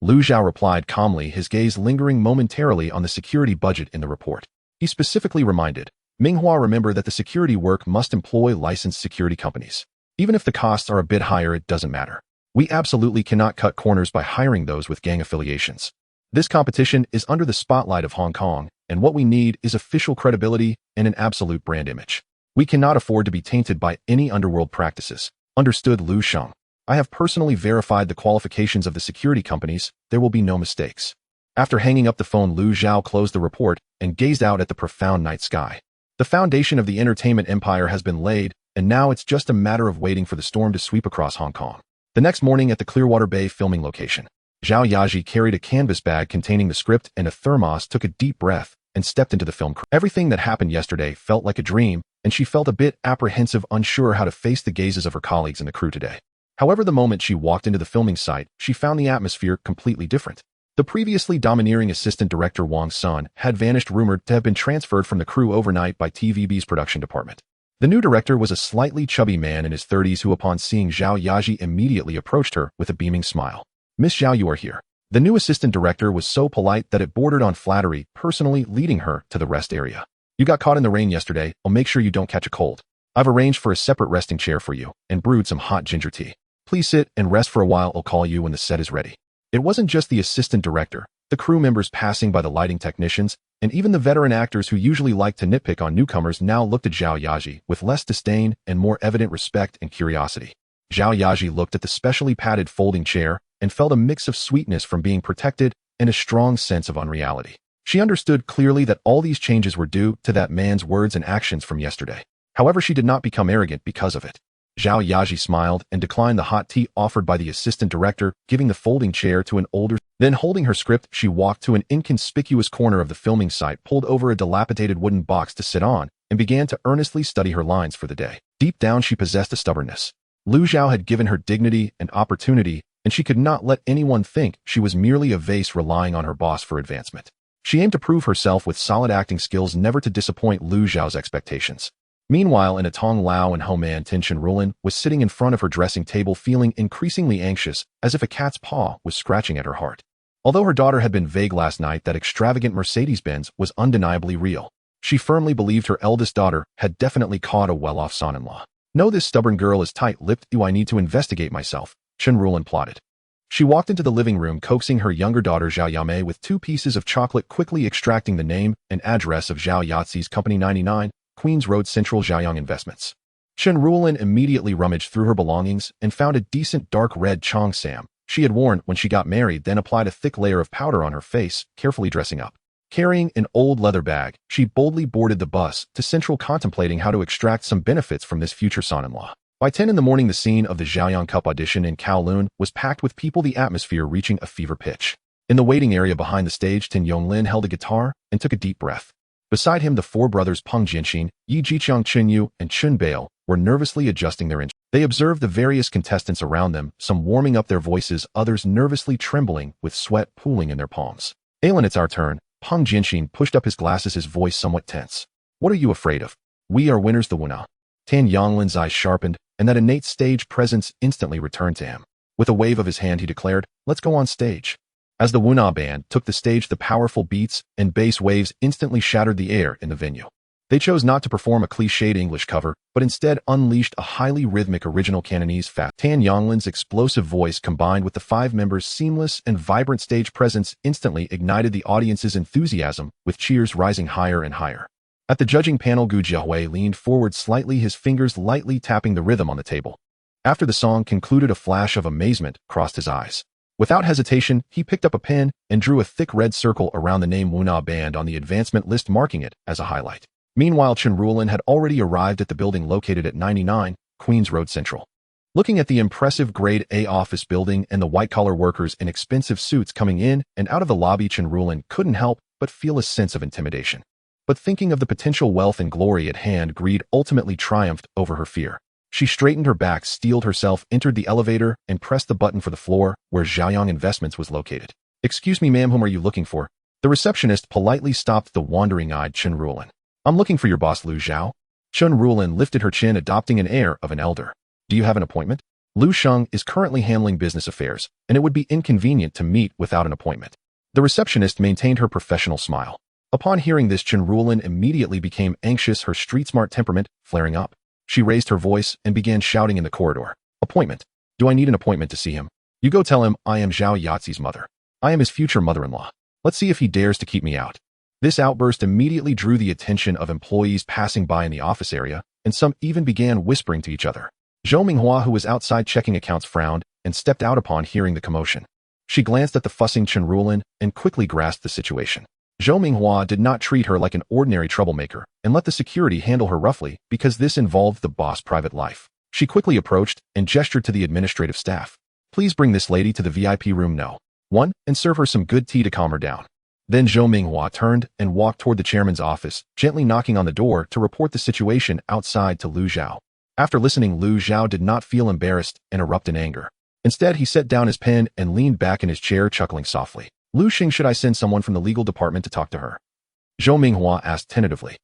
Lu Zhao replied calmly, his gaze lingering momentarily on the security budget in the report. He specifically reminded Minghua, remember that the security work must employ licensed security companies. Even if the costs are a bit higher, it doesn't matter. We absolutely cannot cut corners by hiring those with gang affiliations. This competition is under the spotlight of Hong Kong, and what we need is official credibility and an absolute brand image. We cannot afford to be tainted by any underworld practices. Understood, Lu Sheng. I have personally verified the qualifications of the security companies. There will be no mistakes. After hanging up the phone, Lu Zhao closed the report and gazed out at the profound night sky. The foundation of the entertainment empire has been laid, and now it's just a matter of waiting for the storm to sweep across Hong Kong. The next morning at the Clearwater Bay filming location, Zhao Yaji carried a canvas bag containing the script and a thermos, took a deep breath, and stepped into the film crew. Everything that happened yesterday felt like a dream, and she felt a bit apprehensive, unsure how to face the gazes of her colleagues in the crew today. However, the moment she walked into the filming site, she found the atmosphere completely different. The previously domineering assistant director Wang Sun had vanished, rumored to have been transferred from the crew overnight by TVB's production department. The new director was a slightly chubby man in his 30s who, upon seeing Zhao Yaji, immediately approached her with a beaming smile. Miss Zhao, you are here. The new assistant director was so polite that it bordered on flattery, personally leading her to the rest area. You got caught in the rain yesterday. I'll make sure you don't catch a cold. I've arranged for a separate resting chair for you and brewed some hot ginger tea. Please sit and rest for a while. I'll call you when the set is ready. It wasn't just the assistant director, the crew members passing by, the lighting technicians, and even the veteran actors who usually like to nitpick on newcomers now looked at Zhao Yaji with less disdain and more evident respect and curiosity. Zhao Yaji looked at the specially padded folding chair and felt a mix of sweetness from being protected and a strong sense of unreality. She understood clearly that all these changes were due to that man's words and actions from yesterday. However, she did not become arrogant because of it. Zhao Yaji smiled and declined the hot tea offered by the assistant director, giving the folding chair to an older. Then, holding her script, she walked to an inconspicuous corner of the filming site, pulled over a dilapidated wooden box to sit on, and began to earnestly study her lines for the day. Deep down, she possessed a stubbornness. Lu Zhao had given her dignity and opportunity, and she could not let anyone think she was merely a vase relying on her boss for advancement. She aimed to prove herself with solid acting skills, never to disappoint Lu Zhao's expectations. Meanwhile, in a Tong Lao and Homan, Tin Chenrulin was sitting in front of her dressing table, feeling increasingly anxious, as if a cat's paw was scratching at her heart. Although her daughter had been vague last night that extravagant Mercedes-Benz was undeniably real, she firmly believed her eldest daughter had definitely caught a well-off son-in-law. No, this stubborn girl is tight-lipped. Do I need to investigate myself? Chenrulin plotted. She walked into the living room, coaxing her younger daughter Zhao Yamei with 2 pieces of chocolate, quickly extracting the name and address of Zhao Yatsi's company, 99, Queens Road Central, Zhaoyang Investments. Chenrulin immediately rummaged through her belongings and found a decent dark red cheongsam she had worn when she got married, then applied a thick layer of powder on her face, carefully dressing up. Carrying an old leather bag, she boldly boarded the bus to Central, contemplating how to extract some benefits from this future son-in-law. By 10 in the morning, the scene of the Zhaoyang Cup audition in Kowloon was packed with people, the atmosphere reaching a fever pitch. In the waiting area behind the stage, Tin Yonglin held a guitar and took a deep breath. Beside him, the 4 brothers Peng Jianxin, Yi Jiqiang, Chunyu, and Chun Bail were nervously adjusting their instruments. They observed the various contestants around them, some warming up their voices, others nervously trembling with sweat pooling in their palms. Alan, it's our turn. Peng Jianxin pushed up his glasses, his voice somewhat tense. What are you afraid of? We are winners, the Wuna. Tan Yonglin's eyes sharpened, and that innate stage presence instantly returned to him. With a wave of his hand, he declared, let's go on stage. As the Wuna band took the stage, the powerful beats and bass waves instantly shattered the air in the venue. They chose not to perform a cliched English cover, but instead unleashed a highly rhythmic original Cantonese fast. Tan Yonglin's explosive voice, combined with the 5 members' seamless and vibrant stage presence, instantly ignited the audience's enthusiasm, with cheers rising higher and higher. At the judging panel, Gu Jiahui leaned forward slightly, his fingers lightly tapping the rhythm on the table. After the song concluded, a flash of amazement crossed his eyes. Without hesitation, he picked up a pen and drew a thick red circle around the name Wuna Band on the advancement list, marking it as a highlight. Meanwhile, Chenrulin had already arrived at the building located at 99, Queens Road Central. Looking at the impressive Grade A office building and the white-collar workers in expensive suits coming in and out of the lobby, Chenrulin couldn't help but feel a sense of intimidation. But thinking of the potential wealth and glory at hand, greed ultimately triumphed over her fear. She straightened her back, steeled herself, entered the elevator, and pressed the button for the floor where Zhaoyang Investments was located. Excuse me, ma'am, whom are you looking for? The receptionist politely stopped the wandering-eyed Chenrulin. I'm looking for your boss, Lu Zhao. Chenrulin lifted her chin, adopting an air of an elder. Do you have an appointment? Lu Sheng is currently handling business affairs, and it would be inconvenient to meet without an appointment. The receptionist maintained her professional smile. Upon hearing this, Chenrulin immediately became anxious, her street-smart temperament flaring up. She raised her voice and began shouting in the corridor. Appointment? Do I need an appointment to see him? You go tell him I am Zhao Yatsi's mother. I am his future mother-in-law. Let's see if he dares to keep me out. This outburst immediately drew the attention of employees passing by in the office area, and some even began whispering to each other. Zhou Minghua, who was outside checking accounts, frowned and stepped out upon hearing the commotion. She glanced at the fussing Chenrulin and quickly grasped the situation. Zhou Minghua did not treat her like an ordinary troublemaker and let the security handle her roughly because this involved the boss' private life. She quickly approached and gestured to the administrative staff. Please bring this lady to the VIP room No. 1 and serve her some good tea to calm her down. Then Zhou Minghua turned and walked toward the chairman's office, gently knocking on the door to report the situation outside to Lu Zhao. After listening, Lu Zhao did not feel embarrassed and erupt in anger. Instead, he set down his pen and leaned back in his chair, chuckling softly. Lu Xing, should I send someone from the legal department to talk to her? Zhou Minghua asked tentatively.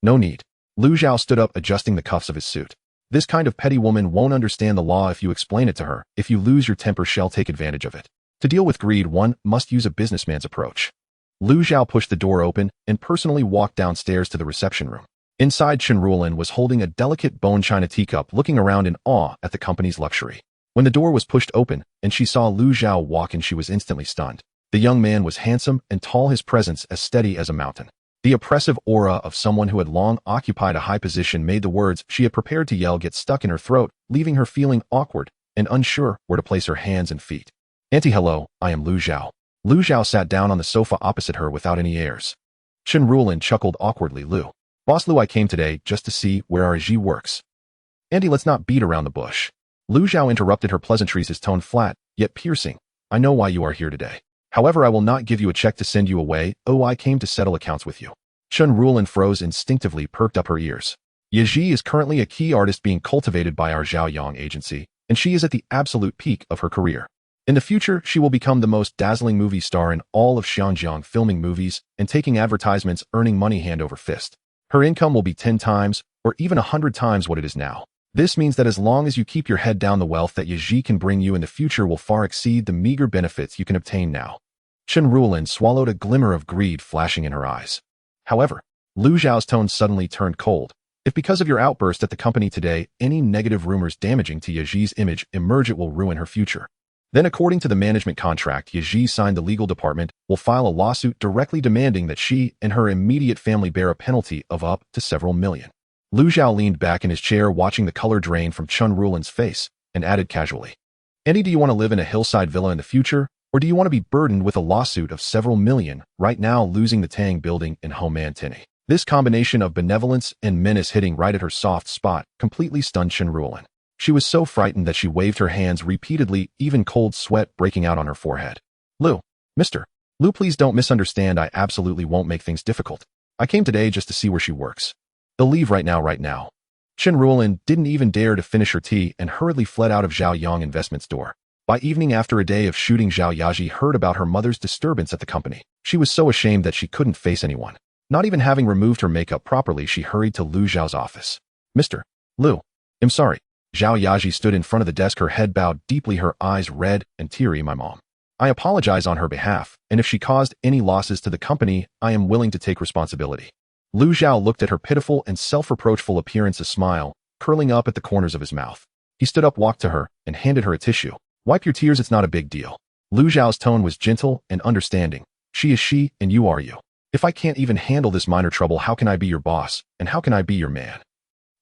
No need. Lu Zhao stood up, adjusting the cuffs of his suit. This kind of petty woman won't understand the law if you explain it to her. If you lose your temper, she'll take advantage of it. To deal with greed, one must use a businessman's approach. Lu Zhao pushed the door open and personally walked downstairs to the reception room. Inside, Chenrulin was holding a delicate bone china teacup, looking around in awe at the company's luxury. When the door was pushed open and she saw Lu Zhao walk in, she was instantly stunned. The young man was handsome and tall, his presence as steady as a mountain. The oppressive aura of someone who had long occupied a high position made the words she had prepared to yell get stuck in her throat, leaving her feeling awkward and unsure where to place her hands and feet. Auntie, hello, I am Lu Zhao. Lu Zhao sat down on the sofa opposite her without any airs. Chenrulin chuckled awkwardly. Lu. Boss Lu, I came today just to see where our Ji works. Auntie, let's not beat around the bush. Lu Zhao interrupted her pleasantries, his tone flat, yet piercing. I know why you are here today. However, I will not give you a check to send you away. Oh, I came to settle accounts with you. Chenrulin froze, instinctively perked up her ears. Ye Ji is currently a key artist being cultivated by our Zhaoyang agency, and she is at the absolute peak of her career. In the future, she will become the most dazzling movie star in all of Xinjiang, filming movies and taking advertisements, earning money hand over fist. Her income will be 10 times or even 100 times what it is now. This means that as long as you keep your head down, the wealth that Yaji can bring you in the future will far exceed the meager benefits you can obtain now. Chen Ruolin swallowed, a glimmer of greed flashing in her eyes. However, Lu Zhao's tone suddenly turned cold. If because of your outburst at the company today, any negative rumors damaging to Yaji's image emerge, it will ruin her future. Then, according to the management contract Yaji signed, the legal department will file a lawsuit directly demanding that she and her immediate family bear a penalty of up to several million. Lu Zhao leaned back in his chair, watching the color drain from Chen Ruolin's face, and added casually, "Andy, do you want to live in a hillside villa in the future, or do you want to be burdened with a lawsuit of several million right now, losing the Tang building in Homan Tini?" This combination of benevolence and menace hitting right at her soft spot completely stunned Chen Ruolin. She was so frightened that she waved her hands repeatedly, even cold sweat breaking out on her forehead. "Lu, Mr. Lu, please don't misunderstand. I absolutely won't make things difficult. I came today just to see where she works. They'll leave right now. Chen Ruolin didn't even dare to finish her tea and hurriedly fled out of Zhao Yang Investment's door. By evening, after a day of shooting, Zhao Yaji heard about her mother's disturbance at the company. She was so ashamed that she couldn't face anyone. Not even having removed her makeup properly, she hurried to Lu Zhao's office. "Mr. Lu, I'm sorry." Zhao Yaji stood in front of the desk, her head bowed deeply, her eyes red and teary. "My mom. I apologize on her behalf, and if she caused any losses to the company, I am willing to take responsibility." Lu Zhao looked at her pitiful and self-reproachful appearance, a smile curling up at the corners of his mouth. He stood up, walked to her, and handed her a tissue. "Wipe your tears, it's not a big deal." Lu Zhao's tone was gentle and understanding. "She is she, and you are you. If I can't even handle this minor trouble, how can I be your boss, and how can I be your man?"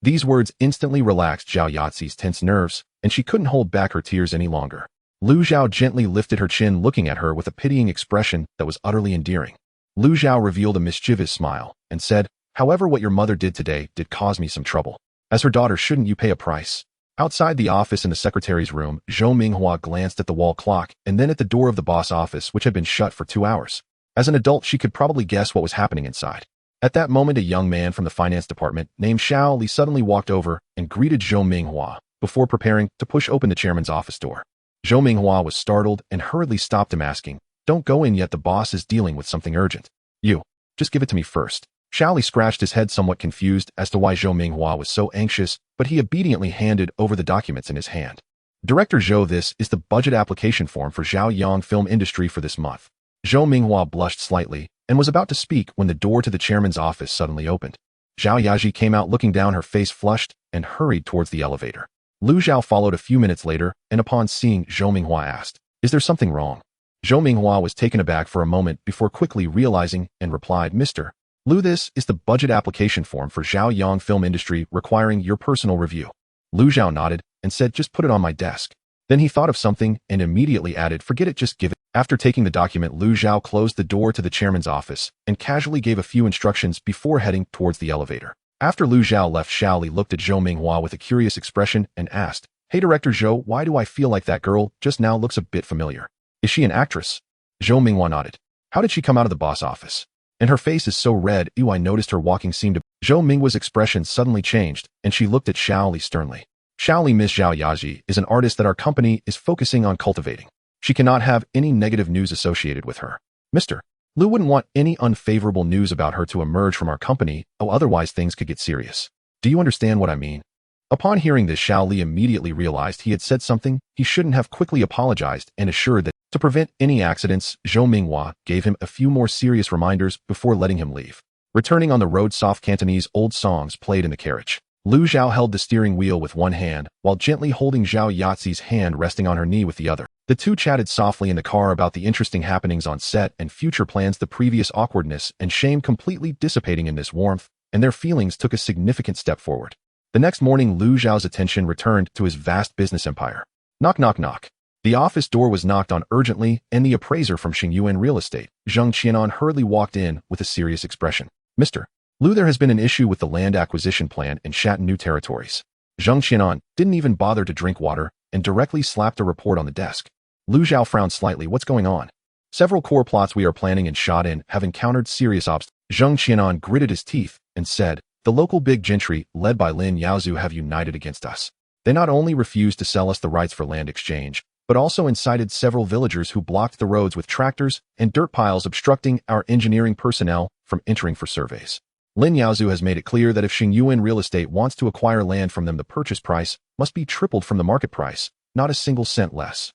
These words instantly relaxed Zhao Yazi's tense nerves, and she couldn't hold back her tears any longer. Lu Zhao gently lifted her chin, looking at her with a pitying expression that was utterly endearing. Lu Zhao revealed a mischievous smile and said, "However, what your mother did today did cause me some trouble. As her daughter, shouldn't you pay a price?" Outside the office in the secretary's room, Zhou Minghua glanced at the wall clock and then at the door of the boss office, which had been shut for 2 hours. As an adult, she could probably guess what was happening inside. At that moment, a young man from the finance department named Xiao Li suddenly walked over and greeted Zhou Minghua before preparing to push open the chairman's office door. Zhou Minghua was startled and hurriedly stopped him, asking, "Don't go in yet, the boss is dealing with something urgent. You, just give it to me first." Xiao Li scratched his head, somewhat confused as to why Zhou Minghua was so anxious, but he obediently handed over the documents in his hand. "Director Zhou, this is the budget application form for Zhao Yang Film Industry for this month." Zhou Minghua blushed slightly and was about to speak when the door to the chairman's office suddenly opened. Zhao Yaji came out, looking down, her face flushed, and hurried towards the elevator. Lu Zhao followed a few minutes later, and upon seeing Zhou Minghua asked, "Is there something wrong?" Zhou Minghua was taken aback for a moment before quickly realizing and replied, "Mr. Lu, this is the budget application form for Zhao Yang Film Industry requiring your personal review." Lu Zhao nodded and said, "Just put it on my desk." Then he thought of something and immediately added, "Forget it, just give it." After taking the document, Lu Zhao closed the door to the chairman's office and casually gave a few instructions before heading towards the elevator. After Lu Zhao left, Xiao Li looked at Zhou Minghua with a curious expression and asked, "Hey, Director Zhou, why do I feel like that girl just now looks a bit familiar? Is she an actress?" Zhou Minghua nodded. "How did she come out of the boss office? And her face is so red. Ew, I noticed her walking seemed to..." Zhou Minghua's expression suddenly changed, and she looked at Xiao Li sternly. "Xiao Li, Miss Zhao Yaji is an artist that our company is focusing on cultivating. She cannot have any negative news associated with her. Mr. Lu wouldn't want any unfavorable news about her to emerge from our company, otherwise things could get serious. Do you understand what I mean?" Upon hearing this, Xiao Li immediately realized he had said something he shouldn't have, quickly apologized and assured that to prevent any accidents, Zhou Minghua gave him a few more serious reminders before letting him leave. Returning on the road, soft Cantonese old songs played in the carriage. Lu Zhao held the steering wheel with one hand, while gently holding Zhao Yazi's hand resting on her knee with the other. The two chatted softly in the car about the interesting happenings on set and future plans, the previous awkwardness and shame completely dissipating in this warmth, and their feelings took a significant step forward. The next morning, Lu Zhao's attention returned to his vast business empire. Knock, knock, knock. The office door was knocked on urgently, and the appraiser from Xingyuan Real Estate, Zheng Qianan, hurriedly walked in with a serious expression. "Mr. Lu, there has been an issue with the land acquisition plan in Shatton New Territories." Zheng Qianan didn't even bother to drink water and directly slapped a report on the desk. Lu Zhao frowned slightly. "What's going on?" "Several core plots we are planning in Shatton have encountered serious obstacles." Zheng Qianan gritted his teeth and said, "The local big gentry, led by Lin Yaozu, have united against us. They not only refuse to sell us the rights for land exchange, but also incited several villagers who blocked the roads with tractors and dirt piles, obstructing our engineering personnel from entering for surveys. Lin Yaozu has made it clear that if Xingyuan Real Estate wants to acquire land from them, the purchase price must be tripled from the market price, not a single cent less.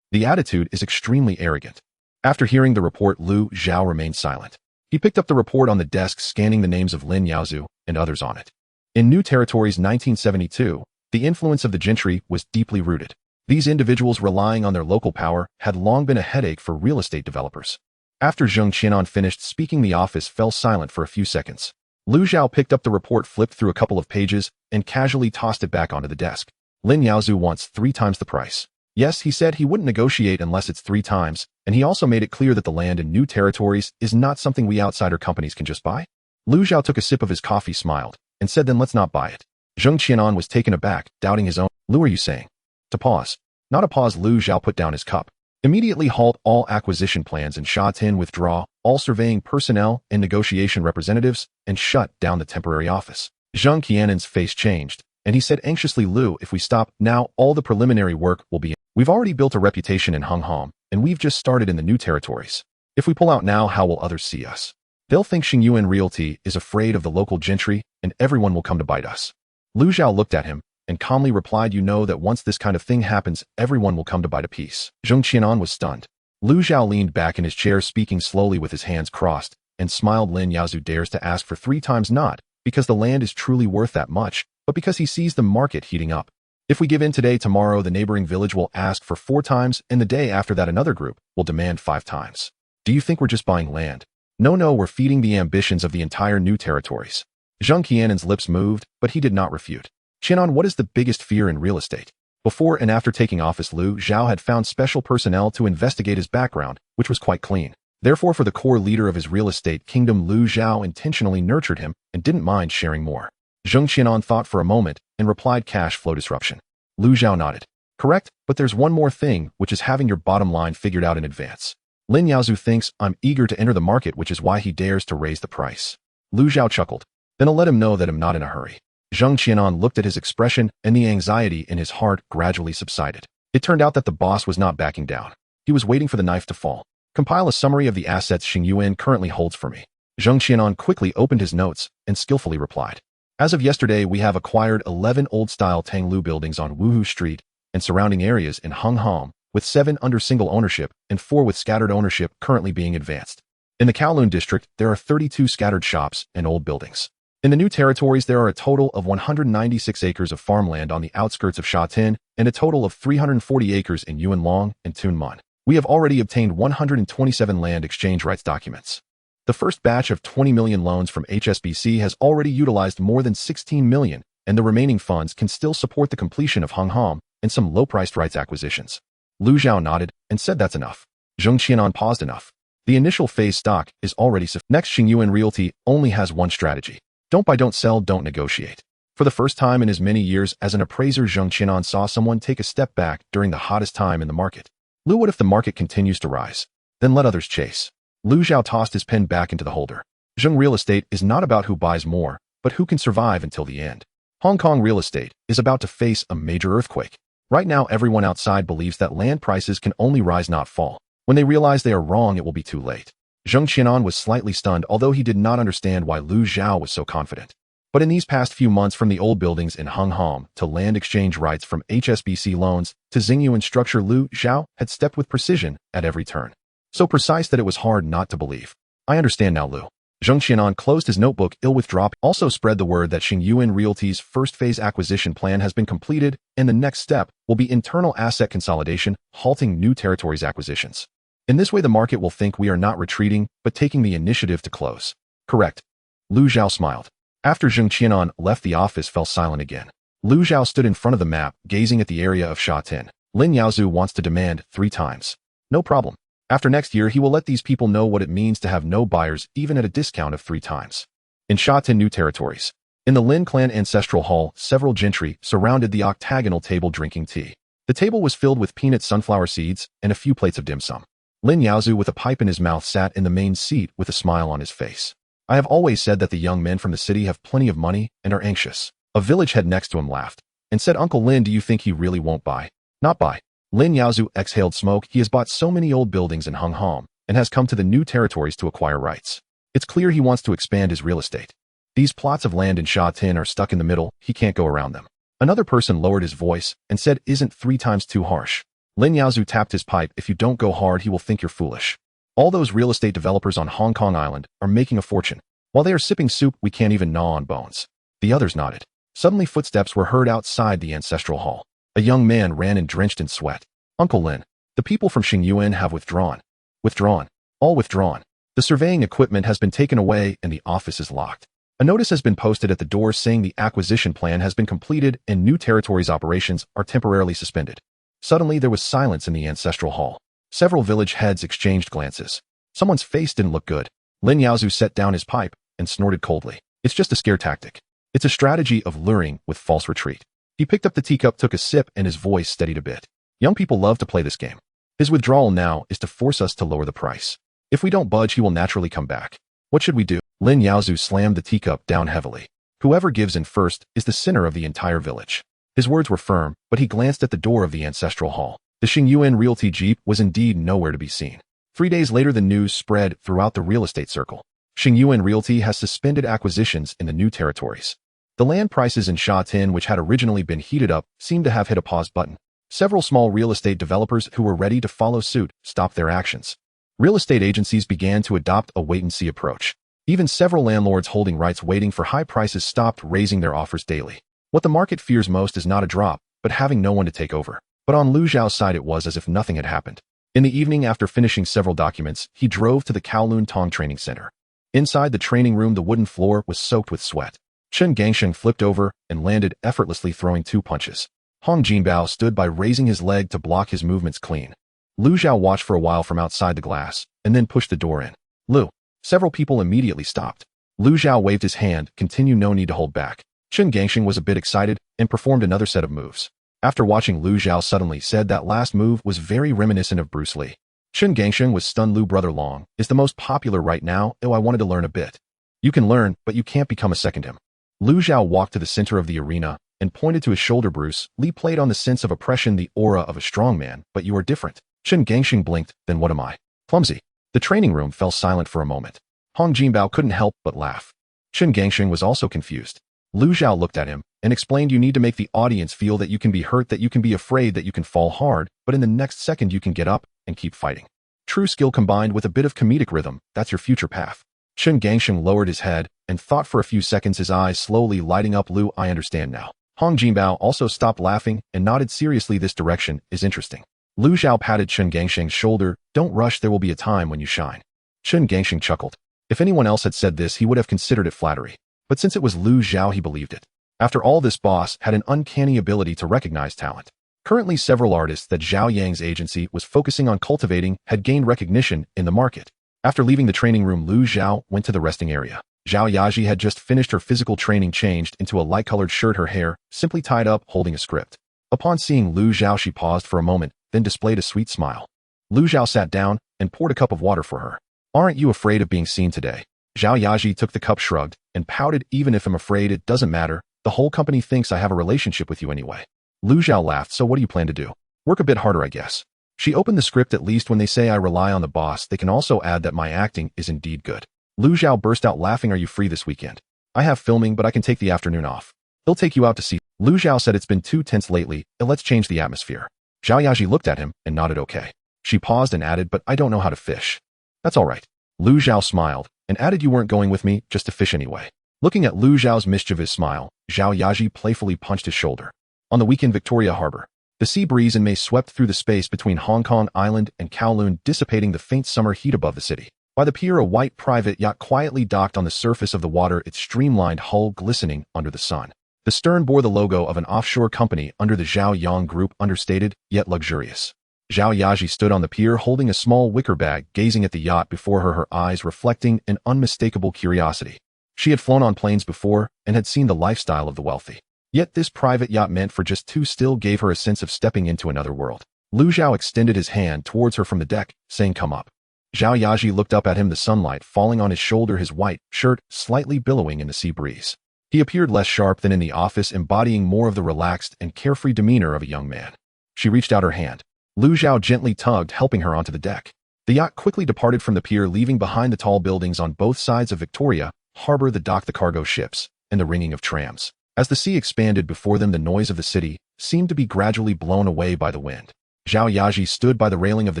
The attitude is extremely arrogant. After hearing the report, Lu Zhao remained silent. He picked up the report on the desk, scanning the names of Lin Yaozu and others on it. In New Territories 1972, the influence of the gentry was deeply rooted. These individuals, relying on their local power, had long been a headache for real estate developers. After Zheng Qianan finished speaking, the office fell silent for a few seconds. Lu Zhao picked up the report, flipped through a couple of pages, and casually tossed it back onto the desk. Lin Yaozu wants 3 times the price. Yes, he said he wouldn't negotiate unless it's 3 times, and he also made it clear that the land in New Territories is not something we outsider companies can just buy. Lu Zhao took a sip of his coffee, smiled, and said, then let's not buy it. Zheng Qianan was taken aback, doubting his own. Lu, are you saying? To pause. Not a pause. Lu Zhao put down his cup. Immediately halt all acquisition plans in Shatin, withdraw all surveying personnel and negotiation representatives, and shut down the temporary office. Zheng Qianan's face changed, and he said anxiously, Lu, if we stop now, all the preliminary work will be. We've already built a reputation in Hungham, and we've just started in the New Territories. If we pull out now, how will others see us? They'll think Xingyuan Realty is afraid of the local gentry, and everyone will come to bite us. Lu Zhao looked at him and calmly replied, you know that once this kind of thing happens, everyone will come to bite a piece. Zheng Qianan was stunned. Lu Zhao leaned back in his chair, speaking slowly with his hands crossed, and smiled. Lin Yaozu dares to ask for 3 times, not because the land is truly worth that much, but because he sees the market heating up. If we give in today, tomorrow the neighboring village will ask for 4 times, and the day after that another group will demand 5 times. Do you think we're just buying land? No, we're feeding the ambitions of the entire New Territories. Zheng Qianan's lips moved, but he did not refute. Qianan, what is the biggest fear in real estate? Before and after taking office, Lu Zhao had found special personnel to investigate his background, which was quite clean. Therefore, for the core leader of his real estate kingdom, Lu Zhao intentionally nurtured him and didn't mind sharing more. Zheng Qianan thought for a moment and replied, cash flow disruption. Lu Zhao nodded. Correct, but there's one more thing, which is having your bottom line figured out in advance. Lin Yaozu thinks I'm eager to enter the market, which is why he dares to raise the price. Lu Zhao chuckled. Then I'll let him know that I'm not in a hurry. Zheng Qianan looked at his expression, and the anxiety in his heart gradually subsided. It turned out that the boss was not backing down. He was waiting for the knife to fall. Compile a summary of the assets Xingyuan currently holds for me. Zheng Qianan quickly opened his notes and skillfully replied. As of yesterday, we have acquired 11 old-style Tanglu buildings on Wuhu Street and surrounding areas in Hungham, with 7 under single ownership and 4 with scattered ownership currently being advanced. In the Kowloon district, there are 32 scattered shops and old buildings. In the New Territories, there are a total of 196 acres of farmland on the outskirts of Shatin and a total of 340 acres in Yuanlong and Tunman. We have already obtained 127 land exchange rights documents. The first batch of 20 million loans from HSBC has already utilized more than 16 million, and the remaining funds can still support the completion of Hungham and some low-priced rights acquisitions. Lu Zhao nodded and said that's enough. Zheng Qianan paused. Enough. The initial phase stock is already sufficient. Next, Xingyuan Realty only has one strategy. Don't buy, don't sell, don't negotiate. For the first time in as many years as an appraiser, Zheng Qianan saw someone take a step back during the hottest time in the market. Lu, what if the market continues to rise? Then let others chase. Lu Zhao tossed his pen back into the holder. Zheng Real Estate is not about who buys more, but who can survive until the end. Hong Kong real estate is about to face a major earthquake. Right now, everyone outside believes that land prices can only rise, not fall. When they realize they are wrong, it will be too late. Zheng Qianan was slightly stunned, although he did not understand why Lu Zhao was so confident. But in these past few months, from the old buildings in Hungham to land exchange rights from HSBC loans to Xingyuan structure, Lu Zhao had stepped with precision at every turn. So precise that it was hard not to believe. I understand now, Lu. Zheng Qianan closed his notebook. Ill withdraw. Also spread the word that Xingyuan Realty's first phase acquisition plan has been completed, and the next step will be internal asset consolidation, halting New Territories acquisitions. In this way, the market will think we are not retreating, but taking the initiative to close. Correct. Lu Zhao smiled. After Zheng Qianan left, the office fell silent again. Lu Zhao stood in front of the map, gazing at the area of Shatin. Lin Yaozu wants to demand 3 times. No problem. After next year, he will let these people know what it means to have no buyers, even at a discount of 3 times. In Shatin New Territories. In the Lin clan ancestral hall, several gentry surrounded the octagonal table drinking tea. The table was filled with peanut sunflower seeds and a few plates of dim sum. Lin Yaozu, with a pipe in his mouth, sat in the main seat with a smile on his face. I have always said that the young men from the city have plenty of money and are anxious. A village head next to him laughed and said, Uncle Lin, do you think he really won't buy? Not buy. Lin Yaozu exhaled smoke. He has bought so many old buildings in Hung Hom and has come to the new territories to acquire rights. It's clear he wants to expand his real estate. These plots of land in Sha Tin are stuck in the middle. He can't go around them. Another person lowered his voice and said, "Isn't 3 times too harsh?" Lin Yaozu tapped his pipe. "If you don't go hard, he will think you're foolish. All those real estate developers on Hong Kong Island are making a fortune. While they are sipping soup, we can't even gnaw on bones." The others nodded. Suddenly footsteps were heard outside the ancestral hall. A young man ran in drenched in sweat. "Uncle Lin, the people from Xingyuan have withdrawn. Withdrawn. All withdrawn. The surveying equipment has been taken away and the office is locked. A notice has been posted at the door saying the acquisition plan has been completed and new territories operations are temporarily suspended." Suddenly there was silence in the ancestral hall. Several village heads exchanged glances. Someone's face didn't look good. Lin Yaozu set down his pipe and snorted coldly. "It's just a scare tactic. It's a strategy of luring with false retreat." He picked up the teacup, took a sip, and his voice steadied a bit. "Young people love to play this game. His withdrawal now is to force us to lower the price. If we don't budge, he will naturally come back. What should we do?" Lin Yaozu slammed the teacup down heavily. "Whoever gives in first is the sinner of the entire village." His words were firm, but he glanced at the door of the ancestral hall. The Xingyuan Realty Jeep was indeed nowhere to be seen. 3 days later, the news spread throughout the real estate circle. Xingyuan Realty has suspended acquisitions in the new territories. The land prices in Sha Tin, which had originally been heated up, seemed to have hit a pause button. Several small real estate developers who were ready to follow suit stopped their actions. Real estate agencies began to adopt a wait-and-see approach. Even several landlords holding rights waiting for high prices stopped raising their offers daily. What the market fears most is not a drop, but having no one to take over. But on Lu Zhao's side it was as if nothing had happened. In the evening, after finishing several documents, he drove to the Kowloon Tong Training Center. Inside the training room, the wooden floor was soaked with sweat. Chen Gangsheng flipped over and landed effortlessly, throwing 2 punches. Hong Jinbao stood by, raising his leg to block his movements clean. Lu Zhao watched for a while from outside the glass, and then pushed the door in. "Lu." Several people immediately stopped. Lu Zhao waved his hand, "Continue, no need to hold back." Chen Gangsheng was a bit excited and performed another set of moves. After watching, Lu Zhao suddenly said that last move was very reminiscent of Bruce Lee. Chen Gangsheng was stunned. "Lu brother Long is the most popular right now. Oh, I wanted to learn a bit." "You can learn, but you can't become a second him." Lu Zhao walked to the center of the arena and pointed to his shoulder. "Bruce Lee played on the sense of oppression, the aura of a strong man, but you are different." Chen Gangsheng blinked. "Then what am I?" "Clumsy." The training room fell silent for a moment. Hong Jinbao couldn't help but laugh. Chen Gangsheng was also confused. Lu Zhao looked at him and explained, "You need to make the audience feel that you can be hurt, that you can be afraid, that you can fall hard, but in the next second you can get up and keep fighting. True skill combined with a bit of comedic rhythm, that's your future path." Chen Gangsheng lowered his head and thought for a few seconds, his eyes slowly lighting up. "Lu, I understand now." Hong Jinbao also stopped laughing and nodded seriously. "This direction is interesting." Lu Zhao patted Chen Gangsheng's shoulder. "Don't rush, there will be a time when you shine." Chen Gangsheng chuckled. If anyone else had said this, he would have considered it flattery. But since it was Lu Zhao, he believed it. After all, this boss had an uncanny ability to recognize talent. Currently, several artists that Zhao Yang's agency was focusing on cultivating had gained recognition in the market. After leaving the training room, Lu Zhao went to the resting area. Zhao Yaji had just finished her physical training, changed into a light-colored shirt, her hair simply tied up, holding a script. Upon seeing Lu Zhao, she paused for a moment, then displayed a sweet smile. Lu Zhao sat down and poured a cup of water for her. "Aren't you afraid of being seen today?" Zhao Yaji took the cup, shrugged, and pouted. "Even if I'm afraid, it doesn't matter. The whole company thinks I have a relationship with you anyway." Lu Zhao laughed. "So what do you plan to do?" "Work a bit harder, I guess." She opened the script. "At least when they say I rely on the boss, they can also add that my acting is indeed good." Lu Zhao burst out laughing. "Are you free this weekend?" "I have filming, but I can take the afternoon off. He'll take you out to see." Lu Zhao said, "It's been too tense lately. Let's change the atmosphere." Zhao Yaji looked at him and nodded okay. She paused and added, "But I don't know how to fish." "That's all right." Lu Zhao smiled and added, "You weren't going with me, just to fish anyway." Looking at Lu Zhao's mischievous smile, Zhao Yaji playfully punched his shoulder. On the weekend, Victoria Harbor. The sea breeze in May swept through the space between Hong Kong Island and Kowloon, dissipating the faint summer heat above the city. By the pier, a white private yacht quietly docked on the surface of the water, its streamlined hull glistening under the sun. The stern bore the logo of an offshore company under the Zhao Yang Group, understated, yet luxurious. Zhao Yaji stood on the pier holding a small wicker bag, gazing at the yacht before her, her eyes reflecting an unmistakable curiosity. She had flown on planes before and had seen the lifestyle of the wealthy. Yet this private yacht, meant for just two, still gave her a sense of stepping into another world. Lu Zhao extended his hand towards her from the deck, saying, "Come up." Zhao Yaji looked up at him, the sunlight falling on his shoulder, his white shirt slightly billowing in the sea breeze. He appeared less sharp than in the office, embodying more of the relaxed and carefree demeanor of a young man. She reached out her hand. Lu Zhao gently tugged, helping her onto the deck. The yacht quickly departed from the pier, leaving behind the tall buildings on both sides of Victoria, Harbor, the dock, the cargo ships, and the ringing of trams. As the sea expanded before them, the noise of the city seemed to be gradually blown away by the wind. Zhao Yaji stood by the railing of the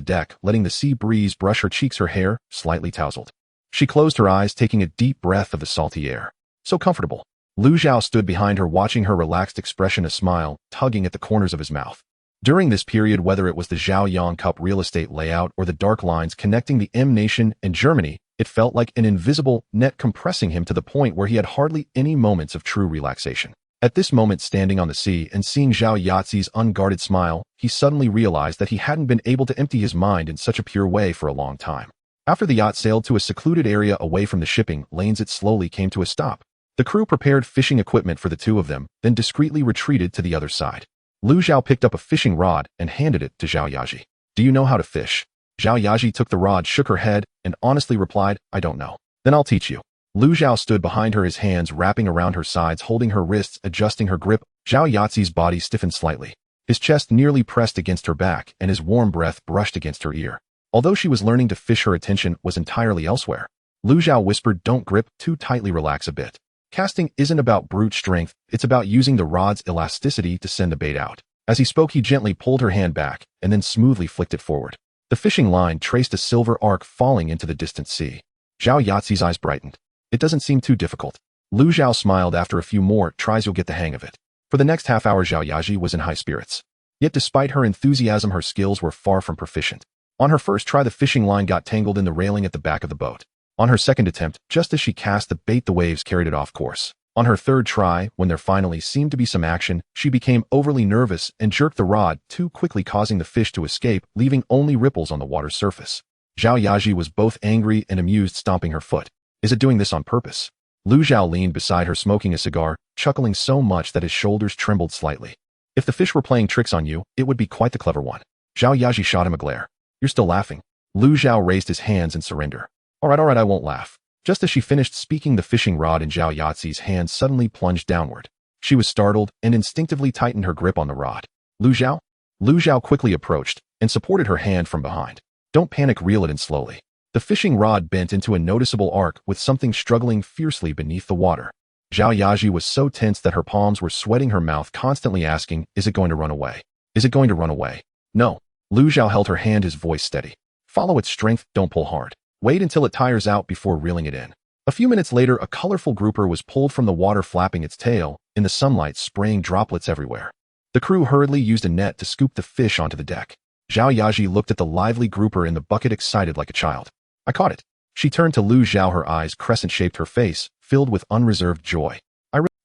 deck, letting the sea breeze brush her cheeks, her hair slightly tousled. She closed her eyes, taking a deep breath of the salty air. So comfortable. Lu Zhao stood behind her, watching her relaxed expression, a smile tugging at the corners of his mouth. During this period, whether it was the Zhaoyang Cup real estate layout or the dark lines connecting the M nation and Germany, it felt like an invisible net compressing him to the point where he had hardly any moments of true relaxation. At this moment, standing on the sea and seeing Zhao Yazi's unguarded smile, he suddenly realized that he hadn't been able to empty his mind in such a pure way for a long time. After the yacht sailed to a secluded area away from the shipping lanes, it slowly came to a stop. The crew prepared fishing equipment for the two of them, then discreetly retreated to the other side. Lu Zhao picked up a fishing rod and handed it to Zhao Yaji. Do you know how to fish? Zhao Yaji took the rod, shook her head, and honestly replied, I don't know. Then I'll teach you. Lu Zhao stood behind her, his hands wrapping around her sides, holding her wrists, adjusting her grip. Zhao Yazi's body stiffened slightly. His chest nearly pressed against her back, and his warm breath brushed against her ear. Although she was learning to fish, her attention was entirely elsewhere. Lu Zhao whispered, don't grip too tightly, relax a bit. Casting isn't about brute strength, it's about using the rod's elasticity to send the bait out. As he spoke, he gently pulled her hand back, and then smoothly flicked it forward. The fishing line traced a silver arc falling into the distant sea. Zhao Yazi's eyes brightened. It doesn't seem too difficult. Lu Zhao smiled. After a few more tries, you'll get the hang of it. For the next half hour, Zhao Yaji was in high spirits. Yet despite her enthusiasm, her skills were far from proficient. On her first try, the fishing line got tangled in the railing at the back of the boat. On her second attempt, just as she cast the bait, the waves carried it off course. On her third try, when there finally seemed to be some action, she became overly nervous and jerked the rod too quickly, causing the fish to escape, leaving only ripples on the water's surface. Zhao Yaji was both angry and amused, stomping her foot. Is it doing this on purpose? Lu Zhao leaned beside her, smoking a cigar, chuckling so much that his shoulders trembled slightly. If the fish were playing tricks on you, it would be quite the clever one. Zhao Yaji shot him a glare. You're still laughing? Lu Zhao raised his hands in surrender. All right, I won't laugh. Just as she finished speaking, the fishing rod in Zhao Yazi's hand suddenly plunged downward. She was startled and instinctively tightened her grip on the rod. Lu Zhao? Lu Zhao quickly approached and supported her hand from behind. Don't panic, reel it in slowly. The fishing rod bent into a noticeable arc with something struggling fiercely beneath the water. Zhao Yaji was so tense that her palms were sweating, her mouth constantly asking, is it going to run away? Is it going to run away? No. Lu Zhao held her hand, his voice steady. Follow its strength, don't pull hard. Wait until it tires out before reeling it in. A few minutes later, a colorful grouper was pulled from the water, flapping its tail in the sunlight, spraying droplets everywhere. The crew hurriedly used a net to scoop the fish onto the deck. Zhao Yaji looked at the lively grouper in the bucket, excited like a child. I caught it. She turned to Lu Zhao, her eyes crescent-shaped, her face filled with unreserved joy.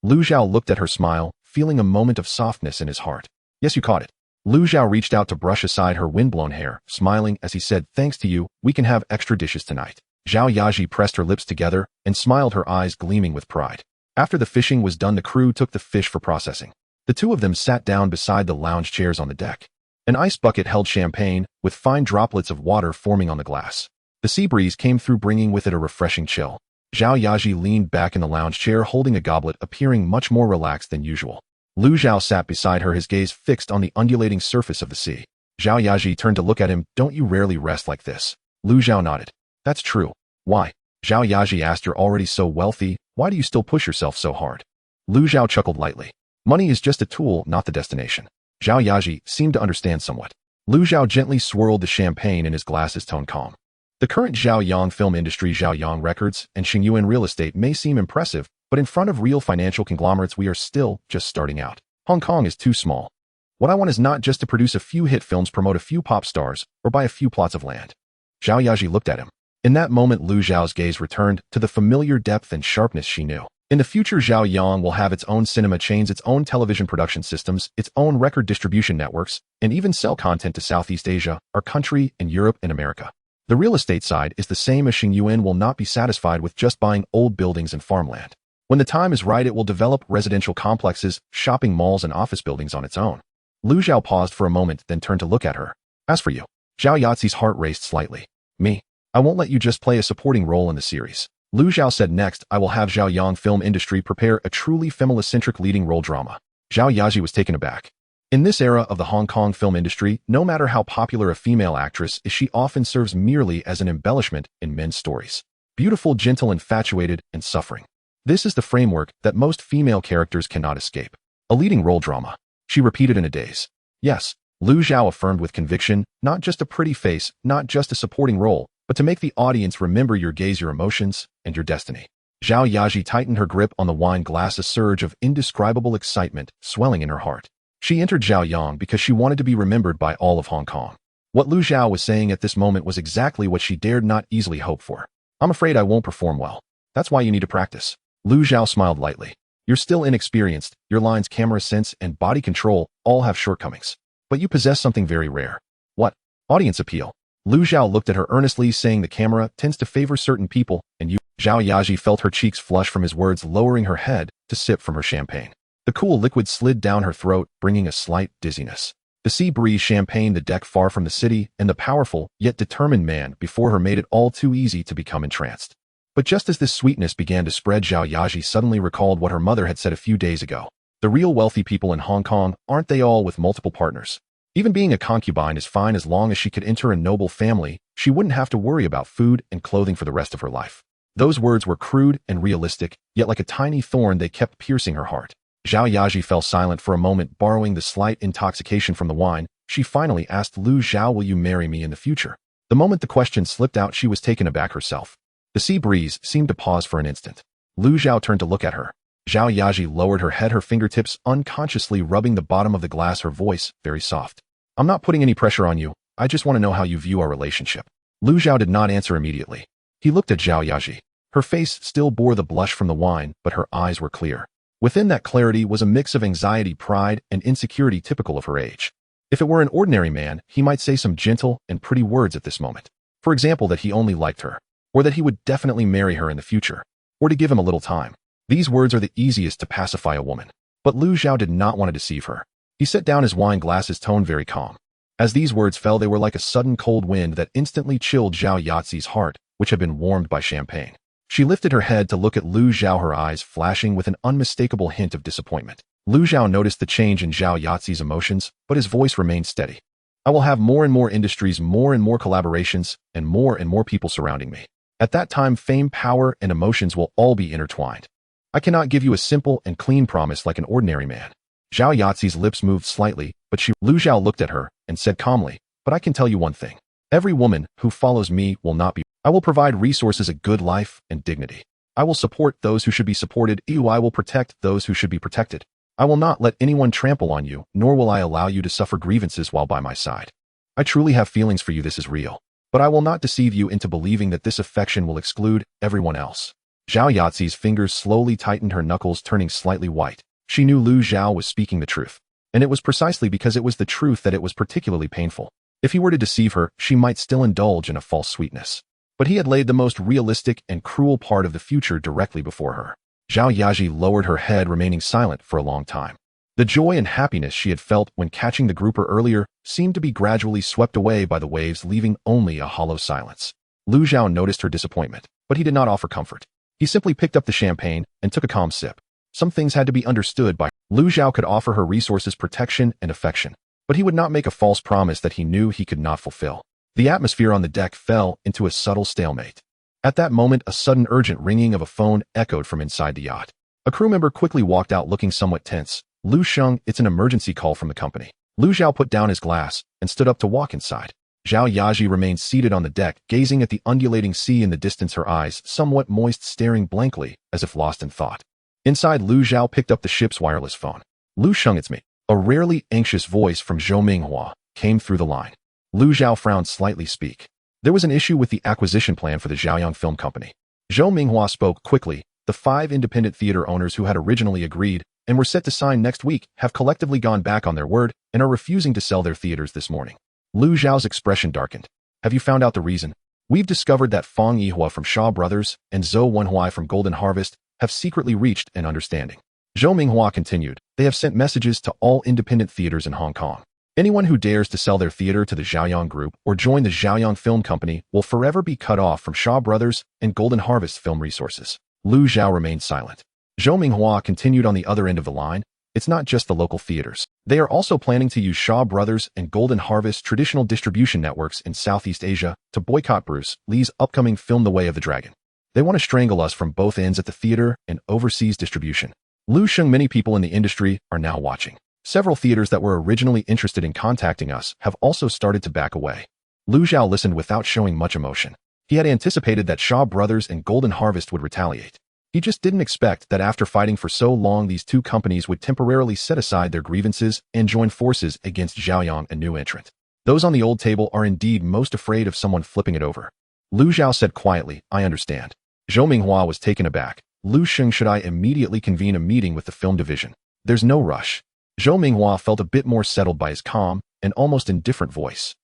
Lu Zhao looked at her, smile, feeling a moment of softness in his heart. Yes, you caught it. Lu Zhao reached out to brush aside her windblown hair, smiling as he said, thanks to you, we can have extra dishes tonight. Zhao Yaji pressed her lips together and smiled, her eyes gleaming with pride. After the fishing was done, the crew took the fish for processing. The two of them sat down beside the lounge chairs on the deck. An ice bucket held champagne, with fine droplets of water forming on the glass. The sea breeze came through, bringing with it a refreshing chill. Zhao Yaji leaned back in the lounge chair, holding a goblet, appearing much more relaxed than usual. Lu Zhao sat beside her, his gaze fixed on the undulating surface of the sea. Zhao Yaji turned to look at him. Don't you rarely rest like this? Lu Zhao nodded. That's true. Why? Zhao Yaji asked. You're already so wealthy. Why do you still push yourself so hard? Lu Zhao chuckled lightly. Money is just a tool, not the destination. Zhao Yaji seemed to understand somewhat. Lu Zhao gently swirled the champagne in his glass, his tone calm. The current Zhaoyang film industry, Zhaoyang Records, and Xingyuan real estate may seem impressive, but in front of real financial conglomerates, we are still just starting out. Hong Kong is too small. What I want is not just to produce a few hit films, promote a few pop stars, or buy a few plots of land. Zhao Yaji looked at him. In that moment, Lu Zhao's gaze returned to the familiar depth and sharpness she knew. In the future, Zhaoyang will have its own cinema chains, its own television production systems, its own record distribution networks, and even sell content to Southeast Asia, our country, and Europe and America. The real estate side is the same as Xingyuan will not be satisfied with just buying old buildings and farmland. When the time is right, it will develop residential complexes, shopping malls, and office buildings on its own. Lu Zhao paused for a moment, then turned to look at her. As for you, Zhao Yazi's heart raced slightly. Me? I won't let you just play a supporting role in the series. Lu Zhao said. Next, I will have Zhaoyang film industry prepare a truly female-centric leading role drama. Zhao Yaji was taken aback. In this era of the Hong Kong film industry, no matter how popular a female actress is, she often serves merely as an embellishment in men's stories. Beautiful, gentle, infatuated, and suffering. This is the framework that most female characters cannot escape. A leading role drama. She repeated in a daze. Yes, Lu Zhao affirmed with conviction, not just a pretty face, not just a supporting role, but to make the audience remember your gaze, your emotions, and your destiny. Zhao Yaji tightened her grip on the wine glass, a surge of indescribable excitement swelling in her heart. She entered Zhaoyang because she wanted to be remembered by all of Hong Kong. What Lu Zhao was saying at this moment was exactly what she dared not easily hope for. I'm afraid I won't perform well. That's why you need to practice. Lu Zhao smiled lightly. You're still inexperienced, your lines, camera sense, and body control all have shortcomings. But you possess something very rare. What? Audience appeal. Lu Zhao looked at her earnestly, saying the camera tends to favor certain people, and you. Zhao Yaji felt her cheeks flush from his words, lowering her head to sip from her champagne. The cool liquid slid down her throat, bringing a slight dizziness. The sea breeze champagne the deck far from the city, and the powerful, yet determined man before her made it all too easy to become entranced. But just as this sweetness began to spread, Zhao Yaji suddenly recalled what her mother had said a few days ago. The real wealthy people in Hong Kong, aren't they all with multiple partners? Even being a concubine is fine as long as she could enter a noble family. She wouldn't have to worry about food and clothing for the rest of her life. Those words were crude and realistic, yet like a tiny thorn they kept piercing her heart. Zhao Yaji fell silent for a moment, borrowing the slight intoxication from the wine. She finally asked Lu Zhao, will you marry me in the future? The moment the question slipped out, she was taken aback herself. The sea breeze seemed to pause for an instant. Lu Zhao turned to look at her. Zhao Yaji lowered her head, her fingertips unconsciously rubbing the bottom of the glass, her voice very soft. I'm not putting any pressure on you. I just want to know how you view our relationship. Lu Zhao did not answer immediately. He looked at Zhao Yaji. Her face still bore the blush from the wine, but her eyes were clear. Within that clarity was a mix of anxiety, pride, and insecurity typical of her age. If it were an ordinary man, he might say some gentle and pretty words at this moment. For example, that he only liked her, or that he would definitely marry her in the future, or to give him a little time. These words are the easiest to pacify a woman. But Lu Zhao did not want to deceive her. He set down his wine glass, his tone very calm. As these words fell, they were like a sudden cold wind that instantly chilled Zhao Yazi's heart, which had been warmed by champagne. She lifted her head to look at Lu Zhao, her eyes flashing with an unmistakable hint of disappointment. Lu Zhao noticed the change in Zhao Yazi's emotions, but his voice remained steady. I will have more and more industries, more and more collaborations, and more people surrounding me. At that time, fame, power, and emotions will all be intertwined. I cannot give you a simple and clean promise like an ordinary man. Zhao Yazi's lips moved slightly, but Lu Zhao looked at her and said calmly, but I can tell you one thing. Every woman who follows me will not be. I will provide resources, a good life, and dignity. I will support those who should be supported. I will protect those who should be protected. I will not let anyone trample on you, nor will I allow you to suffer grievances while by my side. I truly have feelings for you, this is real. But I will not deceive you into believing that this affection will exclude everyone else. Zhao Yazi's fingers slowly tightened, her knuckles turning slightly white. She knew Lu Zhao was speaking the truth. And it was precisely because it was the truth that it was particularly painful. If he were to deceive her, she might still indulge in a false sweetness. But he had laid the most realistic and cruel part of the future directly before her. Zhao Yaji lowered her head, remaining silent for a long time. The joy and happiness she had felt when catching the grouper earlier seemed to be gradually swept away by the waves, leaving only a hollow silence. Lu Zhao noticed her disappointment, but he did not offer comfort. He simply picked up the champagne and took a calm sip. Some things had to be understood by her. Lu Zhao could offer her resources, protection, and affection, but he would not make a false promise that he knew he could not fulfill. The atmosphere on the deck fell into a subtle stalemate. At that moment, a sudden urgent ringing of a phone echoed from inside the yacht. A crew member quickly walked out looking somewhat tense. Lu Sheng, it's an emergency call from the company. Lu Zhao put down his glass and stood up to walk inside. Zhao Yaji remained seated on the deck, gazing at the undulating sea in the distance, her eyes somewhat moist, staring blankly as if lost in thought. Inside, Lu Zhao picked up the ship's wireless phone. Lu Sheng, it's me. A rarely anxious voice from Zhou Minghua came through the line. Lu Zhao frowned slightly. Speak. There was an issue with the acquisition plan for the Zhaoyang Film Company. Zhou Minghua spoke quickly. The 5 independent theater owners who had originally agreed and were set to sign next week have collectively gone back on their word and are refusing to sell their theaters this morning. Lu Zhao's expression darkened. Have you found out the reason? We've discovered that Fang Yihua from Shaw Brothers and Zhou Wenhuai from Golden Harvest have secretly reached an understanding. Zhou Minghua continued. They have sent messages to all independent theaters in Hong Kong. Anyone who dares to sell their theater to the Zhaoyang Group or join the Zhaoyang Film Company will forever be cut off from Shaw Brothers and Golden Harvest film resources. Lu Zhao remained silent. Zhou Minghua continued on the other end of the line. It's not just the local theaters. They are also planning to use Shaw Brothers and Golden Harvest traditional distribution networks in Southeast Asia to boycott Bruce Lee's upcoming film The Way of the Dragon. They want to strangle us from both ends at the theater and overseas distribution. Lu Sheng, many people in the industry are now watching. Several theaters that were originally interested in contacting us have also started to back away. Lu Zhao listened without showing much emotion. He had anticipated that Shaw Brothers and Golden Harvest would retaliate. He just didn't expect that after fighting for so long, these two companies would temporarily set aside their grievances and join forces against Zhaoyang, a new entrant. Those on the old table are indeed most afraid of someone flipping it over. Lu Zhao said quietly, I understand. Zhou Minghua was taken aback. Lu Sheng, should I immediately convene a meeting with the film division? There's no rush. Zhou Minghua felt a bit more settled by his calm and almost indifferent voice.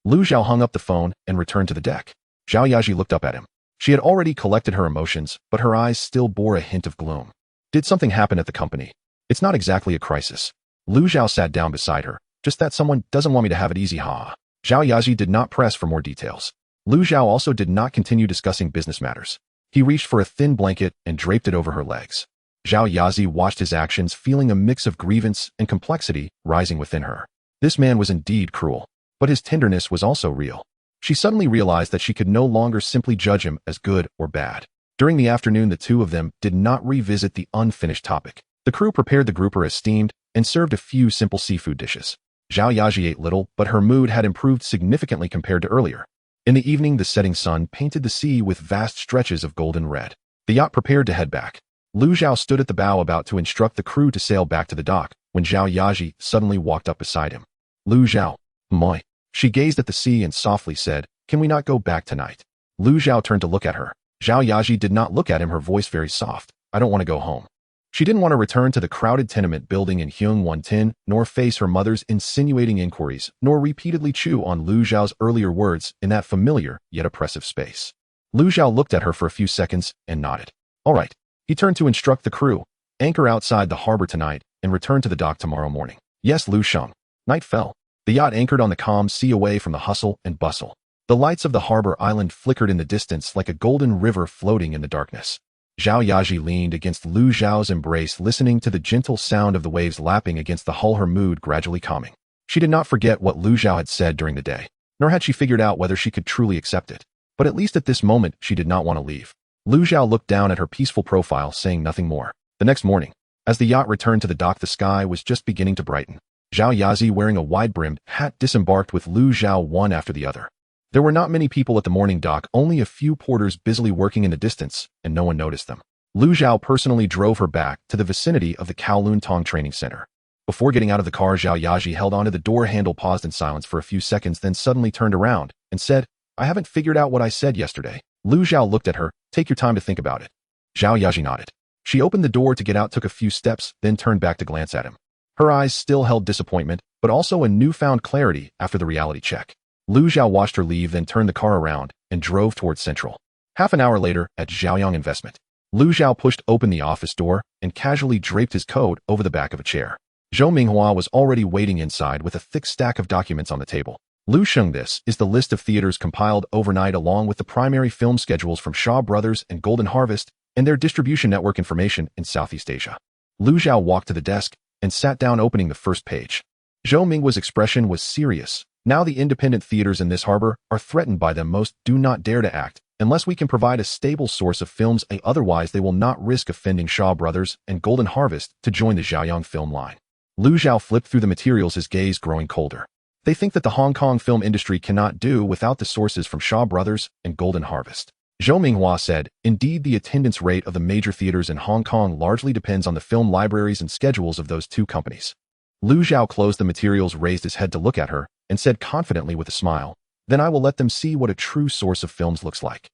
Lu Zhao hung up the phone and returned to the deck. Zhao Yaji looked up at him. She had already collected her emotions, but her eyes still bore a hint of gloom. Did something happen at the company? It's not exactly a crisis. Lu Zhao sat down beside her. Just that someone doesn't want me to have it easy, ha. Zhao Yaji did not press for more details. Lu Zhao also did not continue discussing business matters. He reached for a thin blanket and draped it over her legs. Zhao Yazi watched his actions, feeling a mix of grievance and complexity rising within her. This man was indeed cruel, but his tenderness was also real. She suddenly realized that she could no longer simply judge him as good or bad. During the afternoon, the two of them did not revisit the unfinished topic. The crew prepared the grouper as steamed and served a few simple seafood dishes. Zhao Yaji ate little, but her mood had improved significantly compared to earlier. In the evening, the setting sun painted the sea with vast stretches of golden red. The yacht prepared to head back. Lu Zhao stood at the bow about to instruct the crew to sail back to the dock when Zhao Yaji suddenly walked up beside him. Lu Zhao, moi. She gazed at the sea and softly said, can we not go back tonight? Lu Zhao turned to look at her. Zhao Yaji did not look at him, her voice very soft. I don't want to go home. She didn't want to return to the crowded tenement building in Heung-Wan Tin, nor face her mother's insinuating inquiries, nor repeatedly chew on Lu Zhao's earlier words in that familiar yet oppressive space. Lu Zhao looked at her for a few seconds and nodded. All right. He turned to instruct the crew, anchor outside the harbor tonight and return to the dock tomorrow morning. Yes, Lu Sheng. Night fell. The yacht anchored on the calm sea away from the hustle and bustle. The lights of the harbor island flickered in the distance like a golden river floating in the darkness. Zhao Yaji leaned against Lu Zhao's embrace, listening to the gentle sound of the waves lapping against the hull, her mood gradually calming. She did not forget what Lu Zhao had said during the day, nor had she figured out whether she could truly accept it. But at least at this moment, she did not want to leave. Lu Zhao looked down at her peaceful profile, saying nothing more. The next morning, as the yacht returned to the dock, the sky was just beginning to brighten. Zhao Yazi, wearing a wide-brimmed hat, disembarked with Lu Zhao one after the other. There were not many people at the morning dock, only a few porters busily working in the distance, and no one noticed them. Lu Zhao personally drove her back to the vicinity of the Kowloon Tong Training Center. Before getting out of the car, Zhao Yaji held onto the door handle, paused in silence for a few seconds, then suddenly turned around and said, I haven't figured out what I said yesterday. Lu Zhao looked at her. Take your time to think about it. Zhao Yaji nodded. She opened the door to get out, took a few steps, then turned back to glance at him. Her eyes still held disappointment, but also a newfound clarity after the reality check. Lu Zhao watched her leave, then turned the car around and drove towards Central. Half an hour later, at Zhaoyang Investment, Lu Zhao pushed open the office door and casually draped his coat over the back of a chair. Zhou Minghua was already waiting inside with a thick stack of documents on the table. Lu Sheng, this is the list of theaters compiled overnight along with the primary film schedules from Shaw Brothers and Golden Harvest and their distribution network information in Southeast Asia. Lu Zhao walked to the desk and sat down, opening the first page. Zhou Minghua's expression was serious. Now the independent theaters in this harbor are threatened by them. Most do not dare to act unless we can provide a stable source of films, otherwise they will not risk offending Shaw Brothers and Golden Harvest to join the Zhaoyang film line. Lu Zhao flipped through the materials, his gaze growing colder. They think that the Hong Kong film industry cannot do without the sources from Shaw Brothers and Golden Harvest. Zhou Minghua said, indeed, the attendance rate of the major theaters in Hong Kong largely depends on the film libraries and schedules of those two companies. Lu Zhao closed the materials, raised his head to look at her, and said confidently with a smile, then I will let them see what a true source of films looks like.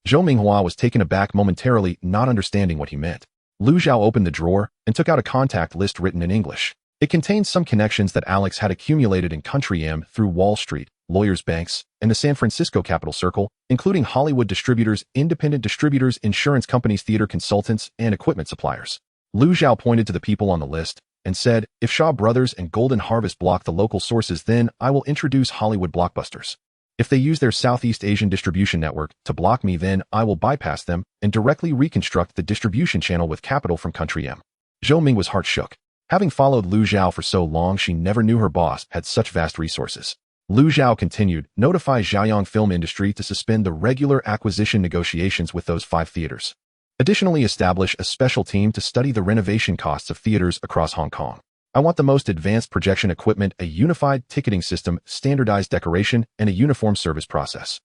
Zhou Minghua was taken aback momentarily, not understanding what he meant. Lu Zhao opened the drawer and took out a contact list written in English. It contained some connections that Alex had accumulated in Country M through Wall Street, lawyers' banks, and the San Francisco Capital Circle, including Hollywood distributors, independent distributors, insurance companies, theater consultants, and equipment suppliers. Lu Zhao pointed to the people on the list and said, if Shaw Brothers and Golden Harvest block the local sources, then I will introduce Hollywood blockbusters. If they use their Southeast Asian distribution network to block me, then I will bypass them and directly reconstruct the distribution channel with capital from Country M. Zhou Ming was heart shook. Having followed Lu Zhao for so long, she never knew her boss had such vast resources. Lu Zhao continued, notify Zhaoyang Film Industry to suspend the regular acquisition negotiations with those 5 theaters. Additionally, establish a special team to study the renovation costs of theaters across Hong Kong. I want the most advanced projection equipment, a unified ticketing system, standardized decoration, and a uniform service process.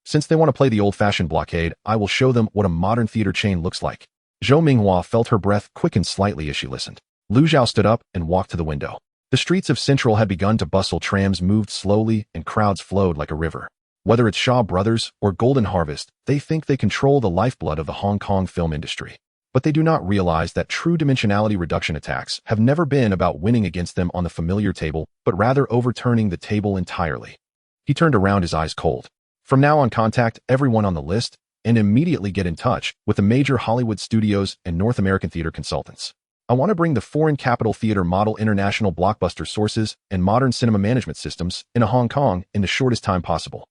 Since they want to play the old-fashioned blockade, I will show them what a modern theater chain looks like. Zhou Minghua felt her breath quicken slightly as she listened. Lu Zhao stood up and walked to the window. The streets of Central had begun to bustle, trams moved slowly, and crowds flowed like a river. Whether it's Shaw Brothers or Golden Harvest, they think they control the lifeblood of the Hong Kong film industry. But they do not realize that true dimensionality reduction attacks have never been about winning against them on the familiar table, but rather overturning the table entirely. He turned around, his eyes cold. From now on, contact everyone on the list and immediately get in touch with the major Hollywood studios and North American theater consultants. I want to bring the foreign capital theater model, international blockbuster sources, and modern cinema management systems into Hong Kong in the shortest time possible.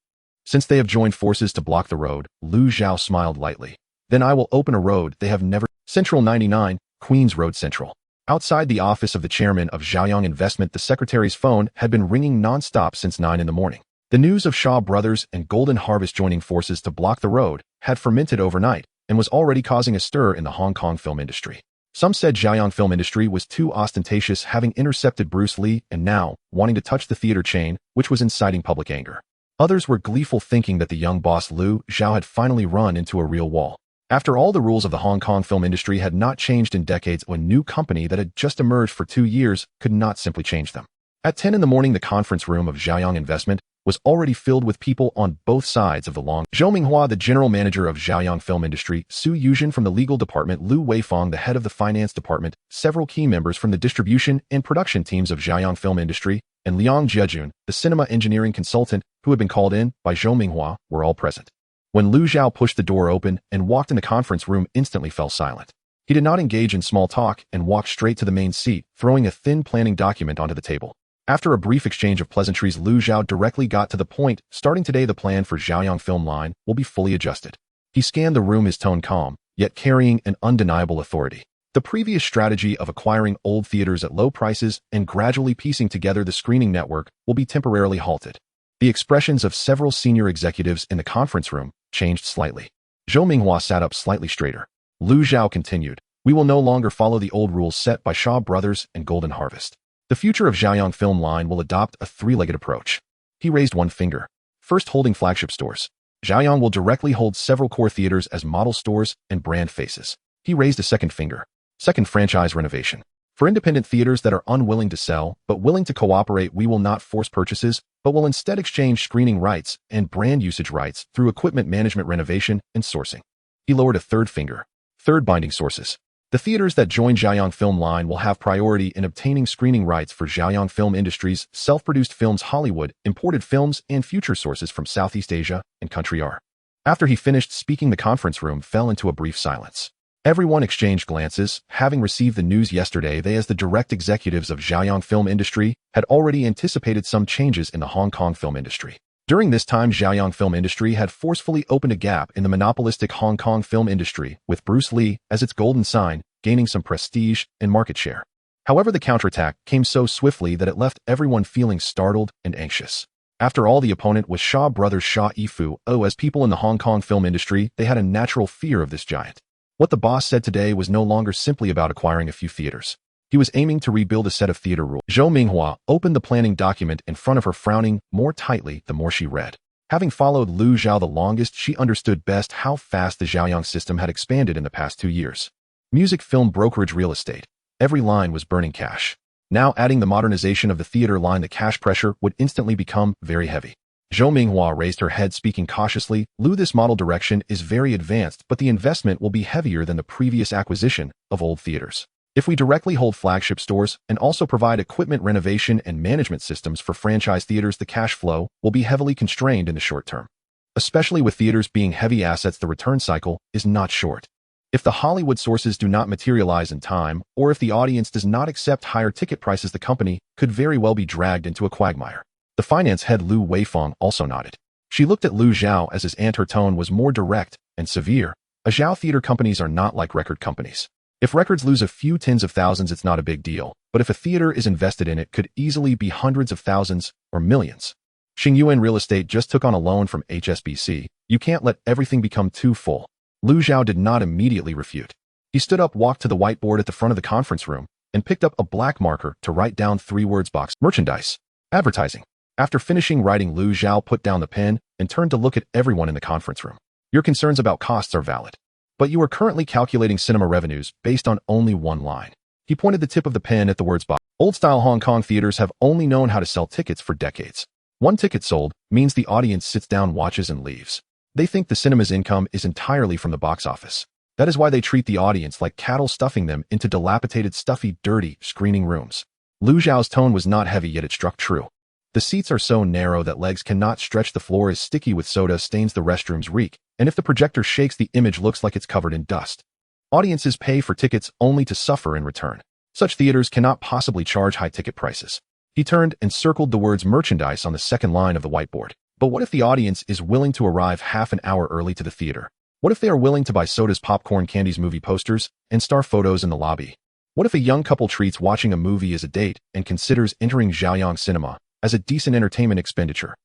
Since they have joined forces to block the road, Lu Zhao smiled lightly. Then I will open a road they have never. Central 99, Queens Road Central. Outside the office of the chairman of Zhaoyang Investment, the secretary's phone had been ringing non-stop since 9 in the morning. The news of Shaw Brothers and Golden Harvest joining forces to block the road had fermented overnight and was already causing a stir in the Hong Kong film industry. Some said Zhaoyang Film Industry was too ostentatious, having intercepted Bruce Lee and now wanting to touch the theater chain, which was inciting public anger. Others were gleeful, thinking that the young boss Lu Zhao had finally run into a real wall. After all, the rules of the Hong Kong film industry had not changed in decades. A new company that had just emerged for 2 years could not simply change them. At 10 in the morning, the conference room of Zhaoyang Investment was already filled with people on both sides of the long. Zhou Minghua, the general manager of Zhaoyang Film Industry, Su Yuzhen from the legal department, Lu Weifang, the head of the finance department, several key members from the distribution and production teams of Zhaoyang Film Industry, and Liang Jiejun, the cinema engineering consultant who had been called in by Zhou Minghua, were all present. When Lu Zhao pushed the door open and walked in, the conference room instantly fell silent. He did not engage in small talk and walked straight to the main seat, throwing a thin planning document onto the table. After a brief exchange of pleasantries, Lu Zhao directly got to the point. Starting today, the plan for Zhaoyang Film Line will be fully adjusted. He scanned the room, his tone calm, yet carrying an undeniable authority. The previous strategy of acquiring old theaters at low prices and gradually piecing together the screening network will be temporarily halted. The expressions of several senior executives in the conference room changed slightly. Zhou Minghua sat up slightly straighter. Lu Zhao continued, we will no longer follow the old rules set by Shaw Brothers and Golden Harvest. The future of Zhaoyang Film Line will adopt a 3-legged approach. He raised one finger. First, holding flagship stores. Zhaoyang will directly hold several core theaters as model stores and brand faces. He raised a second finger. Second, franchise renovation. For independent theaters that are unwilling to sell but willing to cooperate, we will not force purchases, but will instead exchange screening rights and brand usage rights through equipment management, renovation, and sourcing. He lowered a third finger. Third, binding sources. The theaters that join Zhaoyang Film Line will have priority in obtaining screening rights for Zhaoyang Film Industries, self-produced films, Hollywood, imported films, and future sources from Southeast Asia and Country R. After he finished speaking, the conference room fell into a brief silence. Everyone exchanged glances. Having received the news yesterday, they, as the direct executives of Zhaoyang Film Industry, had already anticipated some changes in the Hong Kong film industry. During this time, Zhaoyang Film Industry had forcefully opened a gap in the monopolistic Hong Kong film industry, with Bruce Lee as its golden sign, gaining some prestige and market share. However, the counterattack came so swiftly that it left everyone feeling startled and anxious. After all, the opponent was Shaw Brothers, Shaw Yifu. As people in the Hong Kong film industry, they had a natural fear of this giant. What the boss said today was no longer simply about acquiring a few theaters. He was aiming to rebuild a set of theater rules. Zhou Minghua opened the planning document in front of her, frowning more tightly the more she read. Having followed Lu Zhao the longest, she understood best how fast the Zhaoyang system had expanded in the past 2 years. Music, film, brokerage, real estate. Every line was burning cash. Now, adding the modernization of the theater line, the cash pressure would instantly become very heavy. Zhou Minghua raised her head, speaking cautiously. Lu, this model direction is very advanced, but the investment will be heavier than the previous acquisition of old theaters. If we directly hold flagship stores and also provide equipment renovation and management systems for franchise theaters, the cash flow will be heavily constrained in the short term. Especially with theaters being heavy assets, the return cycle is not short. If the Hollywood sources do not materialize in time, or if the audience does not accept higher ticket prices, the company could very well be dragged into a quagmire. The finance head Lu Weifang also nodded. She looked at Lu Zhao as his aunt. Her tone was more direct and severe. Zhao theater companies are not like record companies. If records lose a few tens of thousands, it's not a big deal. but if a theater is invested in it, could easily be hundreds of thousands or millions. Xingyuan Real Estate just took on a loan from HSBC. You can't let everything become too full. Lu Zhao did not immediately refute. He stood up, walked to the whiteboard at the front of the conference room, and picked up a black marker to write down 3 words: box, merchandise, advertising. After finishing writing, Lu Zhao put down the pen and turned to look at everyone in the conference room. Your concerns about costs are valid, but you are currently calculating cinema revenues based on only one line. He pointed the tip of the pen at the words box. Old-style Hong Kong theaters have only known how to sell tickets for decades. One ticket sold means the audience sits down, watches, and leaves. They think the cinema's income is entirely from the box office. That is why they treat the audience like cattle, stuffing them into dilapidated, stuffy, dirty screening rooms. Lu Zhao's tone was not heavy, yet it struck true. The seats are so narrow that legs cannot stretch. The floor is sticky with soda stains. The restrooms reek, and if the projector shakes, the image looks like it's covered in dust. Audiences pay for tickets only to suffer in return. Such theaters cannot possibly charge high ticket prices. He turned and circled the words merchandise on the second line of the whiteboard. But what if the audience is willing to arrive half an hour early to the theater? What if they are willing to buy sodas, popcorn, candies, movie posters, and star photos in the lobby? What if a young couple treats watching a movie as a date and considers entering Zhaoyang Cinema as a decent entertainment expenditure?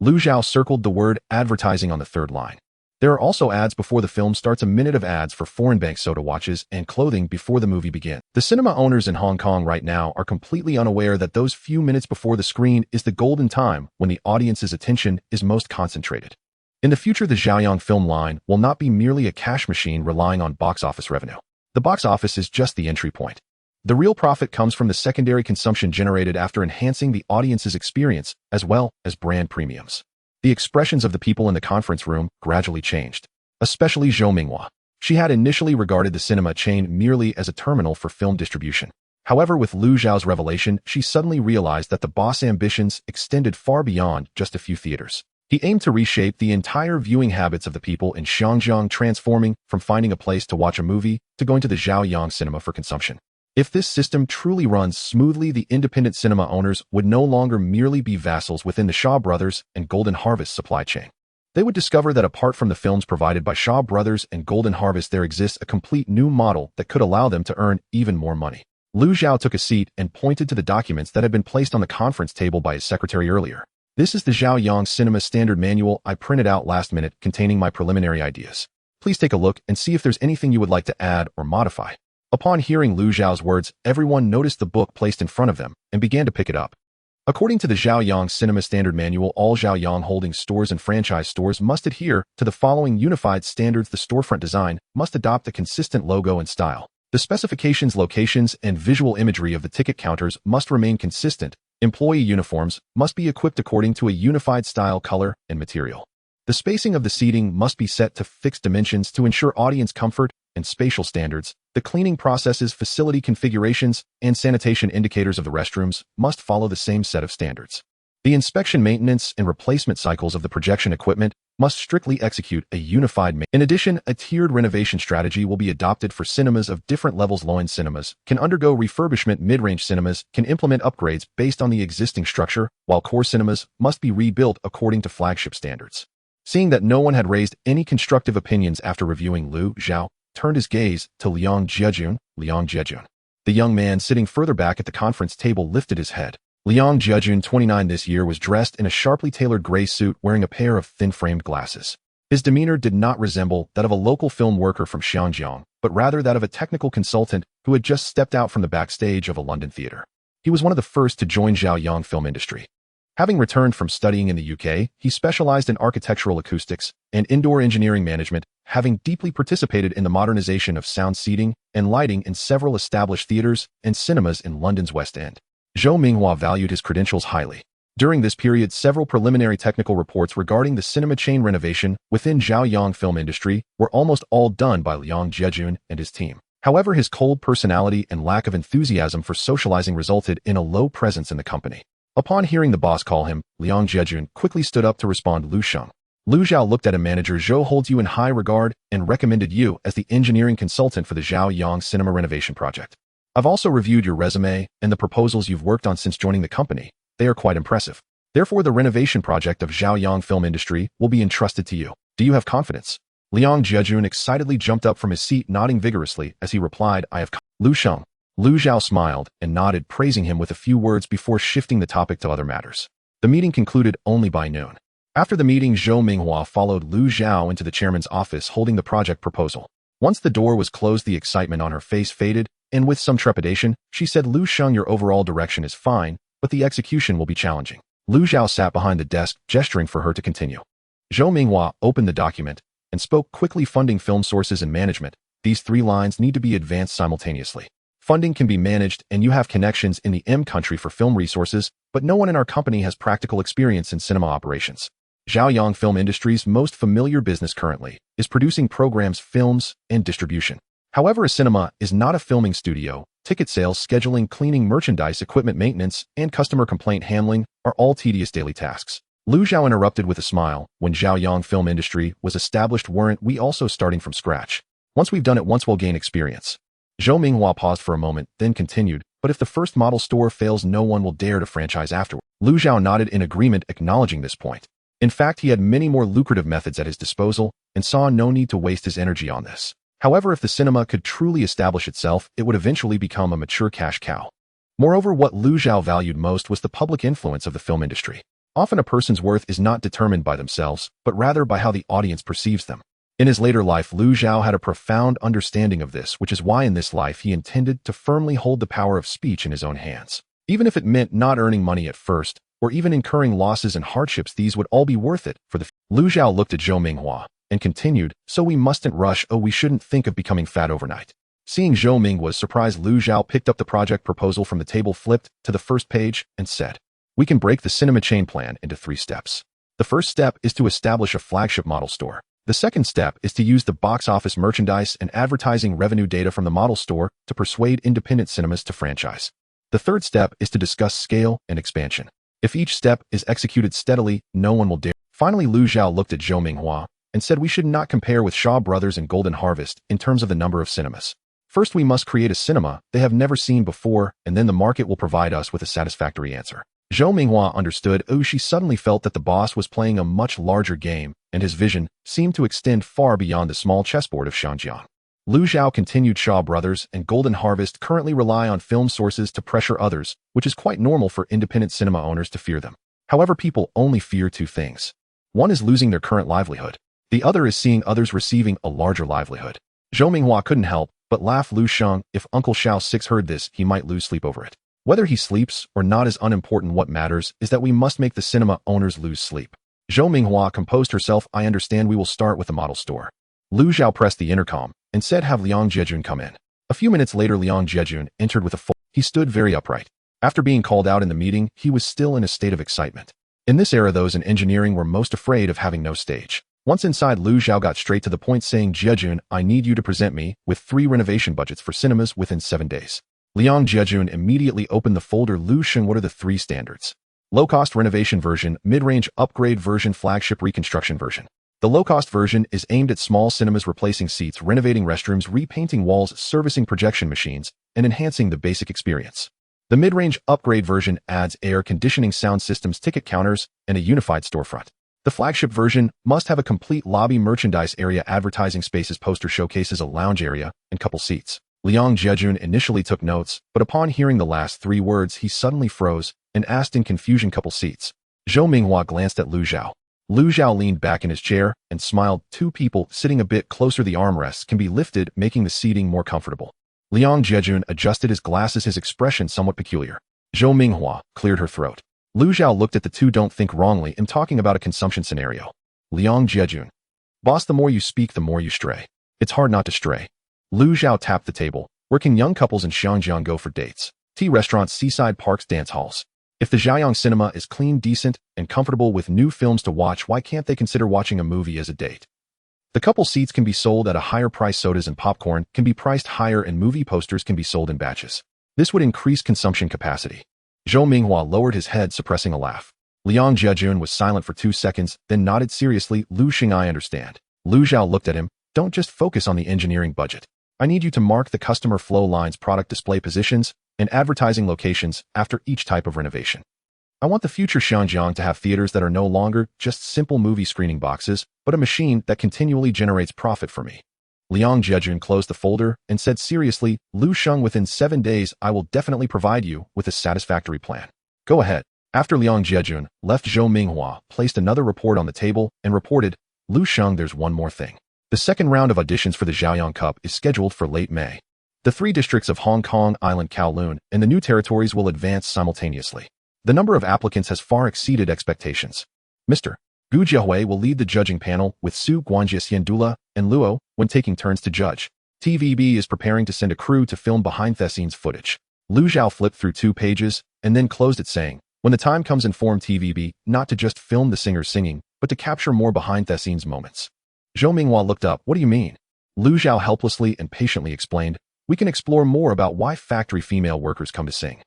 Lu Zhao circled the word advertising on the third line. There are also ads before the film starts, a minute of ads for foreign bank soda, watches, and clothing before the movie begins. The cinema owners in Hong Kong right now are completely unaware that those few minutes before the screen is the golden time when the audience's attention is most concentrated. In the future, the Zhaoyang film line will not be merely a cash machine relying on box office revenue. The box office is just the entry point. The real profit comes from the secondary consumption generated after enhancing the audience's experience, as well as brand premiums. The expressions of the people in the conference room gradually changed, especially Zhou Minghua. She had initially regarded the cinema chain merely as a terminal for film distribution. However, with Lu Zhao's revelation, she suddenly realized that the boss' ambitions extended far beyond just a few theaters. He aimed to reshape the entire viewing habits of the people in Xiangjiang, transforming from finding a place to watch a movie to going to the Zhaoyang cinema for consumption. If this system truly runs smoothly, the independent cinema owners would no longer merely be vassals within the Shaw Brothers and Golden Harvest supply chain. They would discover that apart from the films provided by Shaw Brothers and Golden Harvest, there exists a complete new model that could allow them to earn even more money. Lu Zhao took a seat and pointed to the documents that had been placed on the conference table by his secretary earlier. This is the Zhaoyang Cinema Standard Manual I printed out last minute, containing my preliminary ideas. Please take a look and see if there's anything you would like to add or modify. Upon hearing Lu Zhao's words, everyone noticed the book placed in front of them and began to pick it up. According to the Zhaoyang Cinema Standard Manual, all Zhaoyang Holdings stores and franchise stores must adhere to the following unified standards. The storefront design must adopt a consistent logo and style. The specifications, locations, and visual imagery of the ticket counters must remain consistent. Employee uniforms must be equipped according to a unified style, color, and material. The spacing of the seating must be set to fixed dimensions to ensure audience comfort and spatial standards. The cleaning processes, facility configurations, and sanitation indicators of the restrooms must follow the same set of standards. The inspection, maintenance, and replacement cycles of the projection equipment must strictly execute a unified. In addition, a tiered renovation strategy will be adopted for cinemas of different levels. Low-end cinemas can undergo refurbishment, mid-range cinemas can implement upgrades based on the existing structure, while core cinemas must be rebuilt according to flagship standards. Seeing that no one had raised any constructive opinions after reviewing, Lu Zhao turned his gaze to Liang Jiejun. The young man sitting further back at the conference table lifted his head. Liang Jiejun, 29 this year, was dressed in a sharply tailored gray suit, wearing a pair of thin-framed glasses. His demeanor did not resemble that of a local film worker from Xiangjiang, but rather that of a technical consultant who had just stepped out from the backstage of a London theater. He was one of the first to join Zhaoyang film industry. Having returned from studying in the UK, he specialized in architectural acoustics and indoor engineering management, having deeply participated in the modernization of sound, seating, and lighting in several established theaters and cinemas in London's West End. Zhou Minghua valued his credentials highly. During this period, several preliminary technical reports regarding the cinema chain renovation within Zhaoyang film industry were almost all done by Liang Jiejun and his team. However, his cold personality and lack of enthusiasm for socializing resulted in a low presence in the company. Upon hearing the boss call him, Liang Jiejun quickly stood up to respond. Lu Sheng. Lu Zhao looked at him. Manager Zhou holds you in high regard and recommended you as the engineering consultant for the Zhaoyang cinema renovation project. I've also reviewed your resume and the proposals you've worked on since joining the company. They are quite impressive. Therefore, the renovation project of Zhaoyang film industry will be entrusted to you. Do you have confidence? Liang Jiejun excitedly jumped up from his seat, nodding vigorously as he replied, I have Lu Sheng. Lu Zhao smiled and nodded, praising him with a few words before shifting the topic to other matters. The meeting concluded only by noon. After the meeting, Zhou Minghua followed Lu Zhao into the chairman's office holding the project proposal. Once the door was closed, the excitement on her face faded, and with some trepidation, she said, "Lu Sheng, your overall direction is fine, but the execution will be challenging." Lu Zhao sat behind the desk, gesturing for her to continue. Zhou Minghua opened the document and spoke quickly. Funding, film sources, and management. These three lines need to be advanced simultaneously. Funding can be managed, and you have connections in the M country for film resources, but no one in our company has practical experience in cinema operations. Zhaoyang Film Industry's most familiar business currently is producing programs, films, and distribution. However, a cinema is not a filming studio. Ticket sales, scheduling, cleaning, merchandise, equipment maintenance, and customer complaint handling are all tedious daily tasks. Lu Zhao interrupted with a smile. When Zhaoyang Film Industry was established, weren't we also starting from scratch? Once we've done it once, we'll gain experience. Zhou Minghua paused for a moment, then continued, but if the first model store fails, no one will dare to franchise afterward. Lu Zhao nodded in agreement, acknowledging this point. In fact, he had many more lucrative methods at his disposal and saw no need to waste his energy on this. However, if the cinema could truly establish itself, it would eventually become a mature cash cow. Moreover, what Lu Zhao valued most was the public influence of the film industry. Often a person's worth is not determined by themselves, but rather by how the audience perceives them. In his later life, Lu Zhao had a profound understanding of this, which is why in this life he intended to firmly hold the power of speech in his own hands. Even if it meant not earning money at first, or even incurring losses and hardships, these would all be worth it for the Lu Zhao looked at Zhou Minghua and continued, "So we mustn't rush. Oh, we shouldn't think of becoming fat overnight." Seeing Zhou Minghua's surprise, Lu Zhao picked up the project proposal from the table, flipped to the first page, and said, "We can break the cinema chain plan into 3 steps. The first step is to establish a flagship model store. The second step is to use the box office merchandise and advertising revenue data from the model store to persuade independent cinemas to franchise. The third step is to discuss scale and expansion. If each step is executed steadily, no one will dare." Finally, Lu Zhao looked at Zhou Minghua and said, "We should not compare with Shaw Brothers and Golden Harvest in terms of the number of cinemas. First, we must create a cinema they have never seen before, and then the market will provide us with a satisfactory answer." Zhou Minghua understood. She suddenly felt that the boss was playing a much larger game, and his vision seemed to extend far beyond the small chessboard of Shangjiang. Lu Zhao continued, "Shaw Brothers and Golden Harvest currently rely on film sources to pressure others, which is quite normal for independent cinema owners to fear them. However, people only fear 2 things. One is losing their current livelihood. The other is seeing others receiving a larger livelihood." Zhou Minghua couldn't help but laugh. "Lu Sheng, if Uncle Xiao Six heard this, he might lose sleep over it. Whether he sleeps or not is unimportant. What matters is that we must make the cinema owners lose sleep." Zhou Minghua composed herself. "I understand. We will start with the model store." Lu Zhao pressed the intercom and said, "Have Liang Jiejun come in." A few minutes later, Liang Jiejun entered with a full. He stood very upright. After being called out in the meeting, he was still in a state of excitement. In this era, those in engineering were most afraid of having no stage. Once inside, Lu Zhao got straight to the point, saying, "Jiejun, I need you to present me with 3 renovation budgets for cinemas within 7 days. Liang Jiejun immediately opened the folder. "Lu Sheng, what are the 3 standards?" "Low-cost renovation version, mid-range upgrade version, flagship reconstruction version." The low-cost version is aimed at small cinemas, replacing seats, renovating restrooms, repainting walls, servicing projection machines, and enhancing the basic experience. The mid-range upgrade version adds air conditioning, sound systems, ticket counters, and a unified storefront. The flagship version must have a complete lobby, merchandise area, advertising spaces, poster showcases, a lounge area, and couple seats. Liang Jiejun initially took notes, but upon hearing the last 3 words, he suddenly froze and asked in confusion, "Couple seats?" Zhou Minghua glanced at Lu Zhao. Lu Zhao leaned back in his chair and smiled. 2 people sitting a bit closer, the armrests can be lifted, making the seating more comfortable. Liang Jiejun adjusted his glasses, his expression somewhat peculiar. Zhou Minghua cleared her throat. Lu Zhao looked at the 2. "Don't think wrongly. I'm talking about a consumption scenario." Liang Jiejun. "Boss, the more you speak, the more you stray. It's hard not to stray." Lu Zhao tapped the table. "Where can young couples in Xiangjiang go for dates? Tea restaurants, seaside parks, dance halls. If the Zhaoyang cinema is clean, decent, and comfortable with new films to watch, why can't they consider watching a movie as a date? The couple seats can be sold at a higher price. Sodas and popcorn can be priced higher, and movie posters can be sold in batches. This would increase consumption capacity." Zhou Minghua lowered his head, suppressing a laugh. Liang Jiejun was silent for 2 seconds, then nodded seriously. "Lu Sheng, I understand." Lu Zhao looked at him. "Don't just focus on the engineering budget. I need you to mark the customer flow lines, product display positions, and advertising locations after each type of renovation. I want the future Xinjiang to have theaters that are no longer just simple movie screening boxes, but a machine that continually generates profit for me." Liang Jejun closed the folder and said seriously, Lu Sheng, within 7 days I will definitely provide you with a satisfactory plan. Go ahead. After Liang Jejun left, Zhou Minghua placed another report on the table and reported, Lu Sheng, there's one more thing. The second round of auditions for the Zhaoyang Cup is scheduled for late May. The 3 districts of Hong Kong Island, Kowloon, and the new territories will advance simultaneously. The number of applicants has far exceeded expectations. Mr. Gu Jiahui will lead the judging panel with Su Guanjie, Dula, and Luo when taking turns to judge. TVB is preparing to send a crew to film behind-the-scenes footage. Lu Zhao flipped through 2 pages and then closed it saying, when the time comes, inform TVB not to just film the singers singing, but to capture more behind-the-scenes moments. Zhou Minghua looked up. What do you mean? Lu Zhao helplessly and patiently explained, we can explore more about why factory female workers come to sing.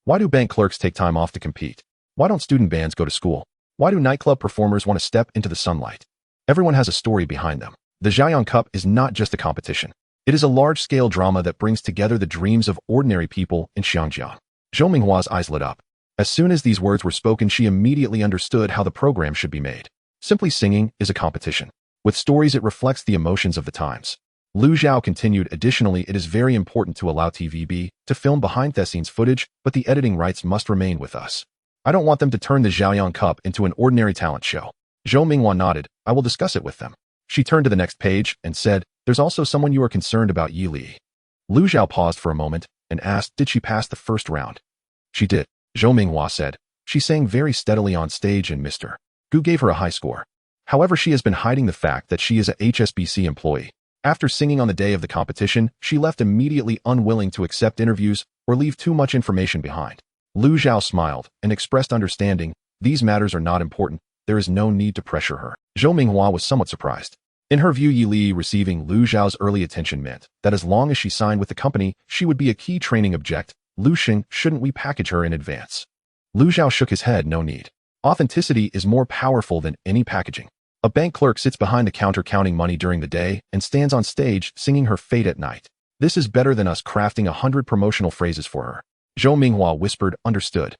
Why do bank clerks take time off to compete? Why don't student bands go to school? Why do nightclub performers want to step into the sunlight? Everyone has a story behind them. The Zhaoyang Cup is not just a competition. It is a large-scale drama that brings together the dreams of ordinary people in Xiangjiang. Zhou Minghua's eyes lit up. As soon as these words were spoken, she immediately understood how the program should be made. Simply singing is a competition. With stories, it reflects the emotions of the times. Lu Zhao continued, additionally, it is very important to allow TVB to film behind-the-scenes footage, but the editing rights must remain with us. I don't want them to turn the Zhaoyang Cup into an ordinary talent show. Zhou Minghua nodded. I will discuss it with them. She turned to the next page and said, there's also someone you are concerned about, Yi Li. Lu Zhao paused for a moment and asked, did she pass the first round? She did, Zhou Minghua said. She sang very steadily on stage and Mr. Gu gave her a high score. However, she has been hiding the fact that she is a HSBC employee. After singing on the day of the competition, she left immediately, unwilling to accept interviews or leave too much information behind. Lu Zhao smiled and expressed understanding. These matters are not important. There is no need to pressure her. Zhou Minghua was somewhat surprised. In her view, Yi Li receiving Lu Zhao's early attention meant that as long as she signed with the company, she would be a key training object. Lu Xing, shouldn't we package her in advance? Lu Zhao shook his head. No need. Authenticity is more powerful than any packaging. A bank clerk sits behind the counter counting money during the day and stands on stage singing her fate at night. This is better than us crafting 100 promotional phrases for her. Zhou Minghua whispered, understood.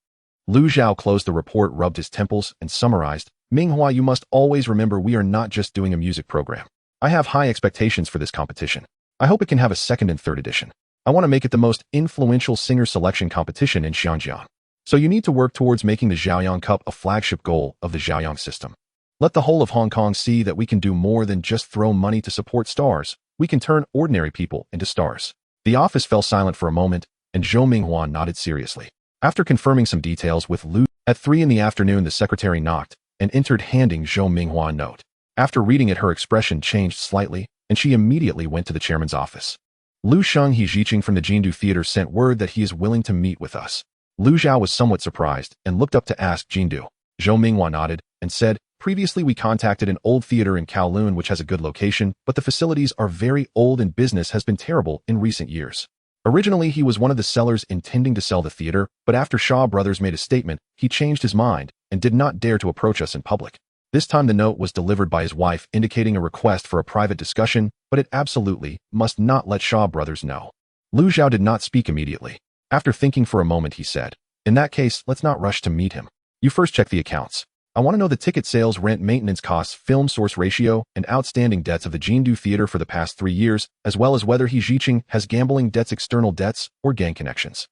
Lu Zhao closed the report, rubbed his temples, and summarized, Minghua, you must always remember we are not just doing a music program. I have high expectations for this competition. I hope it can have a 2nd and 3rd edition. I want to make it the most influential singer selection competition in Xiangjiang. So you need to work towards making the Zhaoyang Cup a flagship goal of the Zhaoyang system. Let the whole of Hong Kong see that we can do more than just throw money to support stars. We can turn ordinary people into stars. The office fell silent for a moment, and Zhou Minghua nodded seriously. After confirming some details with Lu, at 3 in the afternoon the secretary knocked and entered, handing Zhou Minghua a note. After reading it, her expression changed slightly, and she immediately went to the chairman's office. Lu Sheng He Jiqing from the Jindu Theater sent word that he is willing to meet with us. Lu Zhao was somewhat surprised and looked up to ask Jindu. Zhou Minghua nodded and said, previously we contacted an old theater in Kowloon which has a good location, but the facilities are very old and business has been terrible in recent years. Originally, he was one of the sellers intending to sell the theater, but after Shaw Brothers made a statement, he changed his mind and did not dare to approach us in public. This time the note was delivered by his wife indicating a request for a private discussion, but it absolutely must not let Shaw Brothers know. Lu Zhao did not speak immediately. After thinking for a moment, he said, in that case, let's not rush to meet him. You first check the accounts. I want to know the ticket sales, rent, maintenance costs, film source ratio, and outstanding debts of the Jindu Theater for the past 3 years, as well as whether He Jiqing has gambling debts, external debts, or gang connections.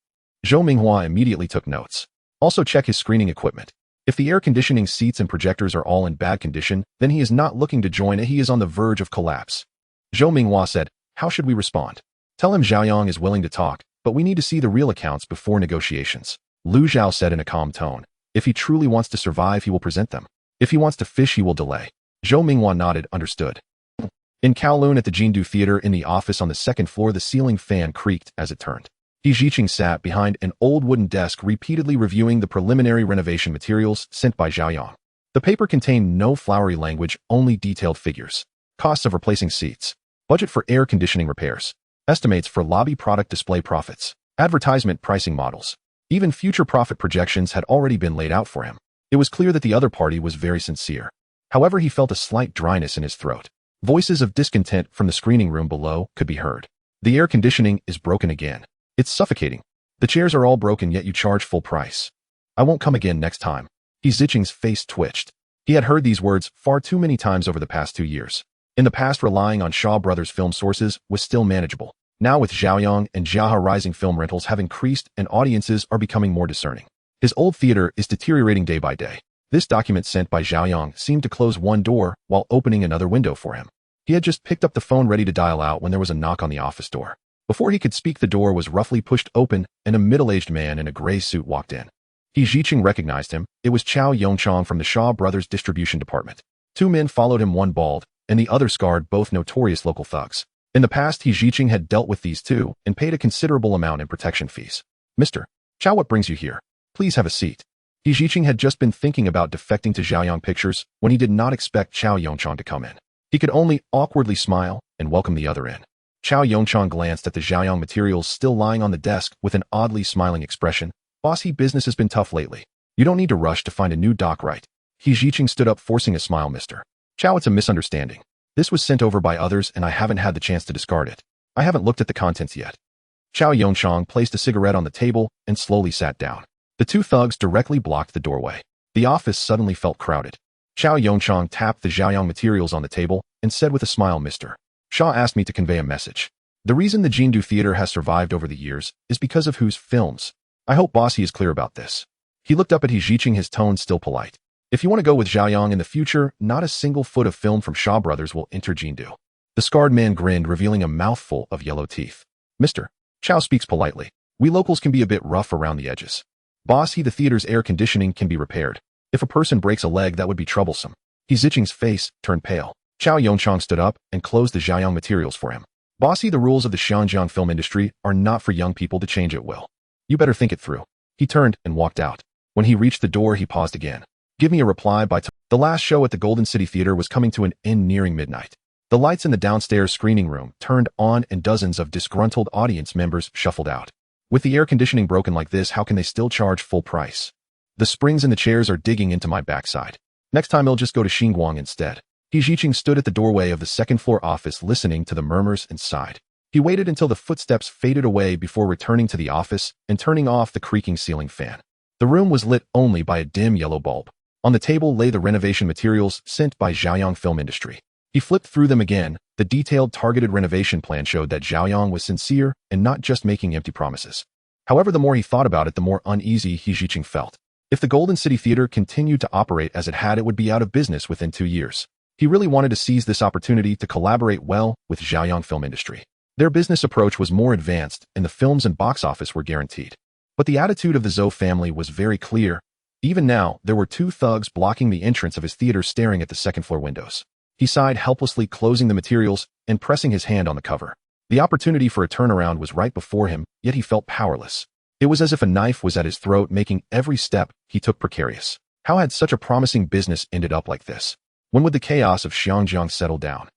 Zhou Minghua immediately took notes. Also check his screening equipment. If the air conditioning, seats, and projectors are all in bad condition, then he is not looking to join, he is on the verge of collapse. Zhou Minghua said, how should we respond? Tell him Zhaoyang is willing to talk, but we need to see the real accounts before negotiations. Lu Zhao said in a calm tone. If he truly wants to survive, he will present them. If he wants to fish, he will delay. Zhou Minghua nodded, understood. In Kowloon at the Jindu Theater, in the office on the 2nd floor, the ceiling fan creaked as it turned. He Jiqing sat behind an old wooden desk, repeatedly reviewing the preliminary renovation materials sent by Zhaoyang. The paper contained no flowery language, only detailed figures. Costs of replacing seats. Budget for air conditioning repairs. Estimates for lobby product display profits. Advertisement pricing models. Even future profit projections had already been laid out for him. It was clear that the other party was very sincere. However, he felt a slight dryness in his throat. Voices of discontent from the screening room below could be heard. The air conditioning is broken again. It's suffocating. The chairs are all broken, yet you charge full price. I won't come again next time. He Ziqing's face twitched. He had heard these words far too many times over the past 2 years. In the past, relying on Shaw Brothers film sources was still manageable. Now with Zhaoyang and Jiaha rising, film rentals have increased and audiences are becoming more discerning. His old theater is deteriorating day by day. This document sent by Zhaoyang seemed to close one door while opening another window for him. He had just picked up the phone ready to dial out when there was a knock on the office door. Before he could speak, the door was roughly pushed open and a middle-aged man in a gray suit walked in. He Ziqing recognized him. It was Chao Yongchong from the Shaw Brothers distribution department. Two men followed him, one bald and the other scarred, both notorious local thugs. In the past, He Ziqing had dealt with these two and paid a considerable amount in protection fees. Mr. Chao, what brings you here? Please have a seat. He Ziqing had just been thinking about defecting to Zhaoyang Pictures when he did not expect Chao Yongchong to come in. He could only awkwardly smile and welcome the other in. Chao Yongchong glanced at the Zhaoyang materials still lying on the desk with an oddly smiling expression. Bossy, business has been tough lately. You don't need to rush to find a new doc, right? He Ziqing stood up, forcing a smile. Mr. Chao, it's a misunderstanding. This was sent over by others and I haven't had the chance to discard it. I haven't looked at the contents yet. Chao Yongchong placed a cigarette on the table and slowly sat down. The two thugs directly blocked the doorway. The office suddenly felt crowded. Chao Yongchong tapped the Zhaoyang materials on the table and said with a smile, Mr. Shaw asked me to convey a message. The reason the Jindu Theater has survived over the years is because of whose films. I hope Bossy is clear about this. He looked up at He Ziqing, his tone still polite. If you want to go with Zhaoyang in the future, not a single foot of film from Shaw Brothers will enter Jindu. The scarred man grinned, revealing a mouthful of yellow teeth. Mr. Chao speaks politely. We locals can be a bit rough around the edges. Bossy, the theater's air conditioning can be repaired. If a person breaks a leg, that would be troublesome. He Ziqing's face turned pale. Chao Yongchong stood up and closed the Zhaoyang materials for him. Bossy, the rules of the Xinjiang film industry are not for young people to change at will. You better think it through. He turned and walked out. When he reached the door, he paused again. Give me a reply by the last show at the Golden City Theater was coming to an end nearing midnight. The lights in the downstairs screening room turned on and dozens of disgruntled audience members shuffled out. With the air conditioning broken like this, how can they still charge full price? The springs in the chairs are digging into my backside. Next time I'll just go to Xinguang instead. He Ziqing stood at the doorway of the second-floor office listening to the murmurs and sighed. He waited until the footsteps faded away before returning to the office and turning off the creaking ceiling fan. The room was lit only by a dim yellow bulb. On the table lay the renovation materials sent by Zhaoyang Film Industry. He flipped through them again. The detailed, targeted renovation plan showed that Zhaoyang was sincere and not just making empty promises. However, the more he thought about it, the more uneasy He Ziqing felt. If the Golden City Theater continued to operate as it had, it would be out of business within 2 years. He really wanted to seize this opportunity to collaborate well with Zhaoyang Film Industry. Their business approach was more advanced and the films and box office were guaranteed. But the attitude of the Zhou family was very clear. Even now, there were two thugs blocking the entrance of his theater, staring at the second-floor windows. He sighed helplessly, closing the materials and pressing his hand on the cover. The opportunity for a turnaround was right before him, yet he felt powerless. It was as if a knife was at his throat, making every step he took precarious. How had such a promising business ended up like this? When would the chaos of Xinjiang settle down?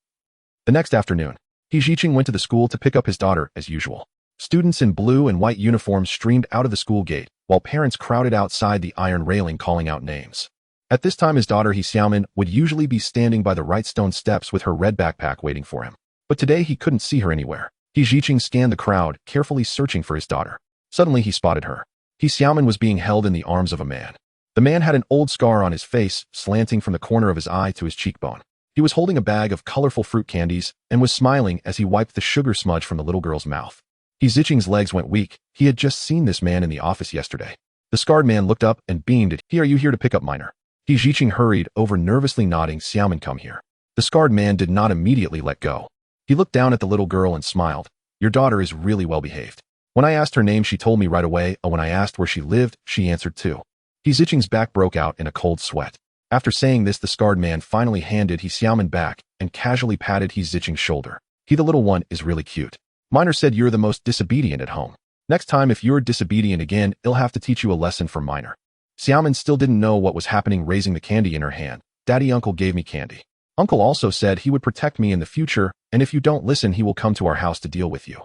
The next afternoon, He Ziqing went to the school to pick up his daughter as usual. Students in blue and white uniforms streamed out of the school gate, while parents crowded outside the iron railing calling out names. At this time, his daughter He Xiaomin would usually be standing by the right stone steps with her red backpack waiting for him. But today he couldn't see her anywhere. He Ziqing scanned the crowd, carefully searching for his daughter. Suddenly he spotted her. He Xiaomin was being held in the arms of a man. The man had an old scar on his face, slanting from the corner of his eye to his cheekbone. He was holding a bag of colorful fruit candies and was smiling as he wiped the sugar smudge from the little girl's mouth. He Ziqing's legs went weak. He had just seen this man in the office yesterday. The scarred man looked up and beamed at him. Are you here to pick up minor? He Ziqing hurried over, nervously nodding. Xiaomin, come here. The scarred man did not immediately let go. He looked down at the little girl and smiled. Your daughter is really well behaved. When I asked her name, she told me right away. When I asked where she lived, she answered too. He Ziqing's back broke out in a cold sweat. After saying this, the scarred man finally handed He Xiaomin back and casually patted He Ziqing's shoulder. He, the little one, is really cute. Minor said you're the most disobedient at home. Next time if you're disobedient again, I'll have to teach you a lesson for Minor. Xiaomin still didn't know what was happening, raising the candy in her hand. Daddy, Uncle gave me candy. Uncle also said he would protect me in the future, and if you don't listen, he will come to our house to deal with you.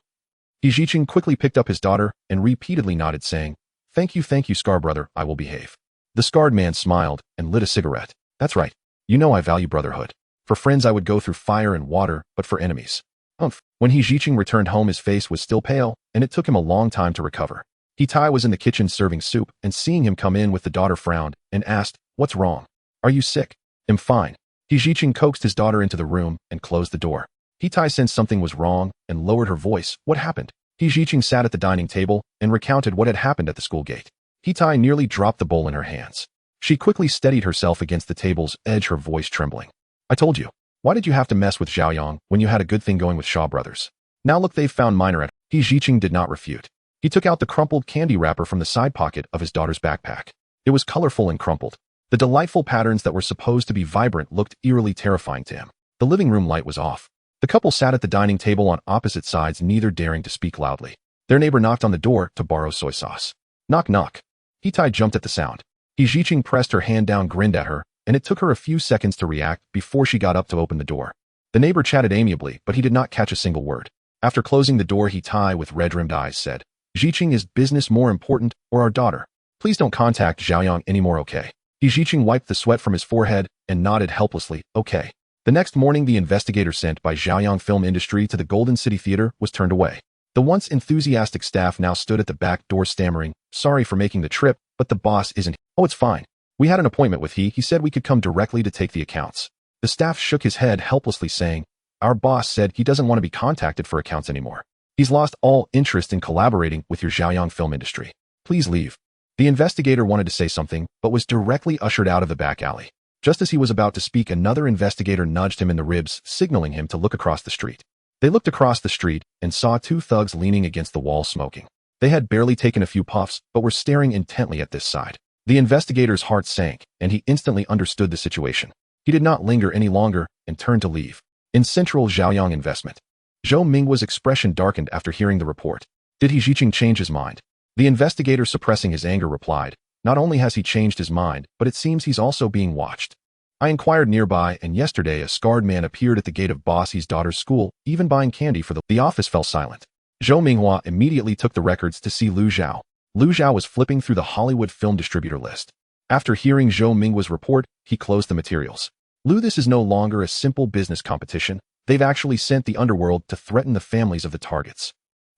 He Ziqing quickly picked up his daughter and repeatedly nodded, saying, thank you, Scar brother, I will behave. The scarred man smiled and lit a cigarette. That's right. You know I value brotherhood. For friends I would go through fire and water, but for enemies. Umph. When He Ziqing returned home, his face was still pale, and it took him a long time to recover. He Tai was in the kitchen serving soup, and seeing him come in with the daughter frowned and asked, what's wrong? Are you sick? I'm fine. He Ziqing coaxed his daughter into the room and closed the door. He Tai sensed something was wrong and lowered her voice. What happened? He Ziqing sat at the dining table and recounted what had happened at the school gate. He Tai nearly dropped the bowl in her hands. She quickly steadied herself against the table's edge, her voice trembling. I told you. Why did you have to mess with Xiaoyang when you had a good thing going with Shaw Brothers? Now look, they've found minor at. He Ziqing did not refute. He took out the crumpled candy wrapper from the side pocket of his daughter's backpack. It was colorful and crumpled. The delightful patterns that were supposed to be vibrant looked eerily terrifying to him. The living room light was off. The couple sat at the dining table on opposite sides, neither daring to speak loudly. Their neighbor knocked on the door to borrow soy sauce. Knock, knock. He Tai jumped at the sound. He Ziqing pressed her hand down, grinned at her, and it took her a few seconds to react before she got up to open the door. The neighbor chatted amiably, but he did not catch a single word. After closing the door, he Tai, with red-rimmed eyes, said, Ziqing, is business more important or our daughter? Please don't contact Xiaoyang anymore, okay? He Ziqing wiped the sweat from his forehead and nodded helplessly, okay. The next morning, the investigator sent by Xiaoyang Film Industry to the Golden City Theater was turned away. The once enthusiastic staff now stood at the back door stammering, sorry for making the trip, but the boss isn't. Oh, it's fine. We had an appointment with he said we could come directly to take the accounts. The staff shook his head helplessly, saying, our boss said he doesn't want to be contacted for accounts anymore. He's lost all interest in collaborating with your Xiaoyang Film Industry. Please leave. The investigator wanted to say something, but was directly ushered out of the back alley. Just as he was about to speak, another investigator nudged him in the ribs, signaling him to look across the street. They looked across the street and saw two thugs leaning against the wall smoking. They had barely taken a few puffs, but were staring intently at this side. The investigator's heart sank, and he instantly understood the situation. He did not linger any longer and turned to leave. In Central Xiaoyang Investment, Zhou Minghua's expression darkened after hearing the report. Did he Ziqing change his mind? The investigator, suppressing his anger, replied, not only has he changed his mind, but it seems he's also being watched. I inquired nearby, and yesterday a scarred man appeared at the gate of Boss He's daughter's school, even buying candy for the office fell silent. Zhou Minghua immediately took the records to see Lu Zhao. Lu Zhao was flipping through the Hollywood film distributor list. After hearing Zhou Minghua's report, he closed the materials. Lu, this is no longer a simple business competition. They've actually sent the underworld to threaten the families of the targets.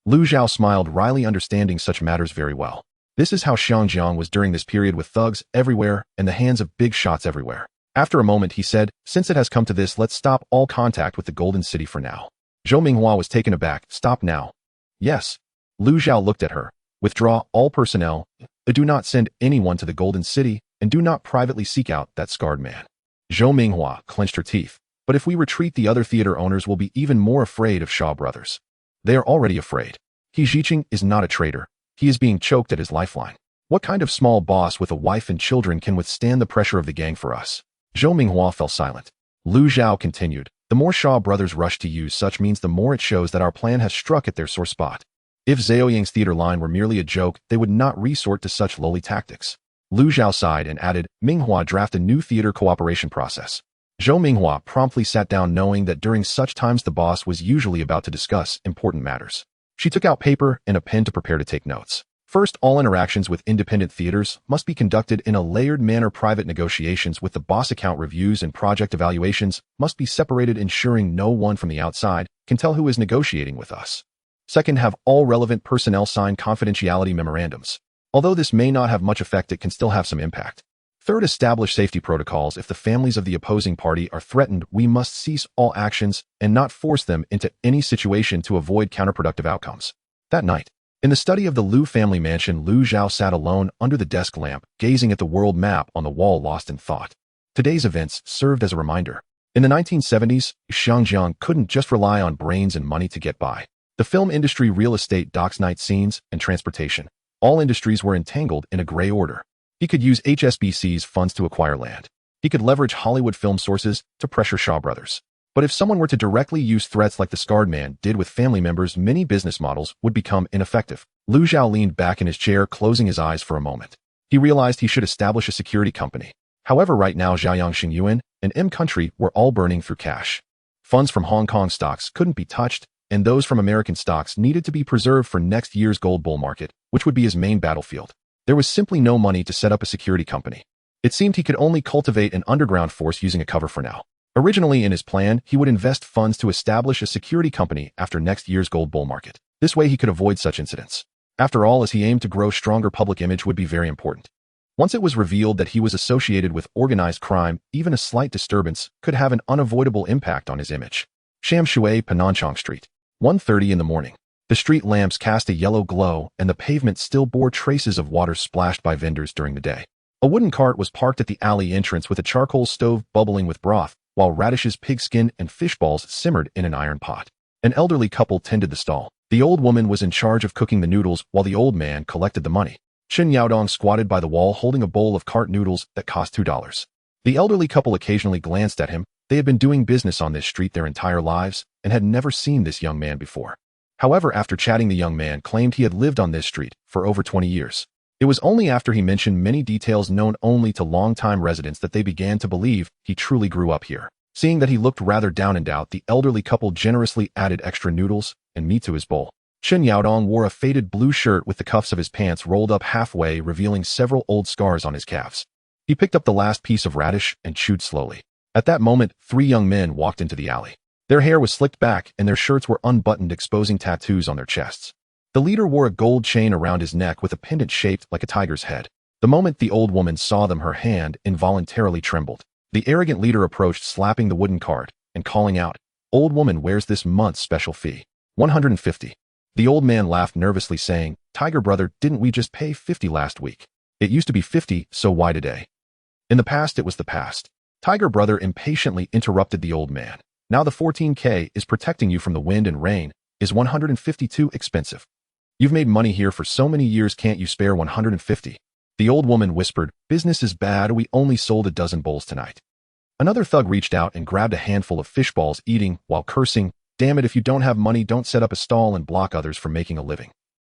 Lu Zhao smiled wryly, understanding such matters very well. This is how Xiangjiang was during this period, with thugs everywhere and the hands of big shots everywhere. After a moment, he said, since it has come to this, let's stop all contact with the Golden City for now. Zhou Minghua was taken aback. Stop now? Yes. Lu Zhao looked at her. Withdraw all personnel. Do not send anyone to the Golden City, and do not privately seek out that scarred man. Zhou Minghua clenched her teeth. But if we retreat, the other theater owners will be even more afraid of Shaw Brothers. They are already afraid. He Ziqing is not a traitor. He is being choked at his lifeline. What kind of small boss with a wife and children can withstand the pressure of the gang for us? Zhou Minghua fell silent. Lu Zhao continued, the more Shaw Brothers rush to use such means, the more it shows that our plan has struck at their sore spot. If Zhaoyang's theater line were merely a joke, they would not resort to such lowly tactics. Lu Zhao sighed and added, Minghua, draft a new theater cooperation process. Zhou Minghua promptly sat down, knowing that during such times the boss was usually about to discuss important matters. She took out paper and a pen to prepare to take notes. First, all interactions with independent theaters must be conducted in a layered manner. Private negotiations with the boss, account reviews, and project evaluations must be separated, ensuring no one from the outside can tell who is negotiating with us. Second, have all relevant personnel sign confidentiality memorandums. Although this may not have much effect, it can still have some impact. Third, establish safety protocols. If the families of the opposing party are threatened, we must cease all actions and not force them into any situation to avoid counterproductive outcomes. That night, in the study of the Lu family mansion, Lu Zhao sat alone under the desk lamp, gazing at the world map on the wall, lost in thought. Today's events served as a reminder. In the 1970s, Xiangjiang couldn't just rely on brains and money to get by. The film industry, real estate, docks, night scenes, and transportation, all industries were entangled in a gray order. He could use HSBC's funds to acquire land. He could leverage Hollywood film sources to pressure Shaw Brothers. But if someone were to directly use threats like the scarred man did with family members, many business models would become ineffective. Lu Zhao leaned back in his chair, closing his eyes for a moment. He realized he should establish a security company. However, right now, Zhaoyang Xingyuan and M Country were all burning through cash. Funds from Hong Kong stocks couldn't be touched, and those from American stocks needed to be preserved for next year's gold bull market, which would be his main battlefield. There was simply no money to set up a security company. It seemed he could only cultivate an underground force using a cover for now. Originally, in his plan, he would invest funds to establish a security company after next year's gold bull market. This way he could avoid such incidents. After all, as he aimed to grow, stronger public image would be very important. Once it was revealed that he was associated with organized crime, even a slight disturbance could have an unavoidable impact on his image. Sham Shui, Penanchang Street. 1:30 in the morning. The street lamps cast a yellow glow, and the pavement still bore traces of water splashed by vendors during the day. A wooden cart was parked at the alley entrance with a charcoal stove bubbling with broth, while radishes, pigskin, and fish balls simmered in an iron pot. An elderly couple tended the stall. The old woman was in charge of cooking the noodles while the old man collected the money. Chen Yaodong squatted by the wall holding a bowl of cart noodles that cost $2. The elderly couple occasionally glanced at him. They had been doing business on this street their entire lives and had never seen this young man before. However, after chatting, the young man claimed he had lived on this street for over 20 years. It was only after he mentioned many details known only to longtime residents that they began to believe he truly grew up here. Seeing that he looked rather down and out, the elderly couple generously added extra noodles and meat to his bowl. Chen Yaodong wore a faded blue shirt with the cuffs of his pants rolled up halfway, revealing several old scars on his calves. He picked up the last piece of radish and chewed slowly. At that moment, 3 young men walked into the alley. Their hair was slicked back and their shirts were unbuttoned, exposing tattoos on their chests. The leader wore a gold chain around his neck with a pendant shaped like a tiger's head. The moment the old woman saw them, her hand involuntarily trembled. The arrogant leader approached, slapping the wooden cart and calling out, "Old woman, where's this month's special fee?" 150. The old man laughed nervously, saying, "Tiger brother, didn't we just pay 50 last week? It used to be 50, so why today?" In the past, it was the past. Tiger brother impatiently interrupted the old man. Now the 14K is protecting you from the wind and rain. Is 150 too expensive? You've made money here for so many years, can't you spare 150? The old woman whispered, "Business is bad, we only sold a dozen bowls tonight." Another thug reached out and grabbed a handful of fish balls, eating while cursing, "Damn it, if you don't have money, don't set up a stall and block others from making a living."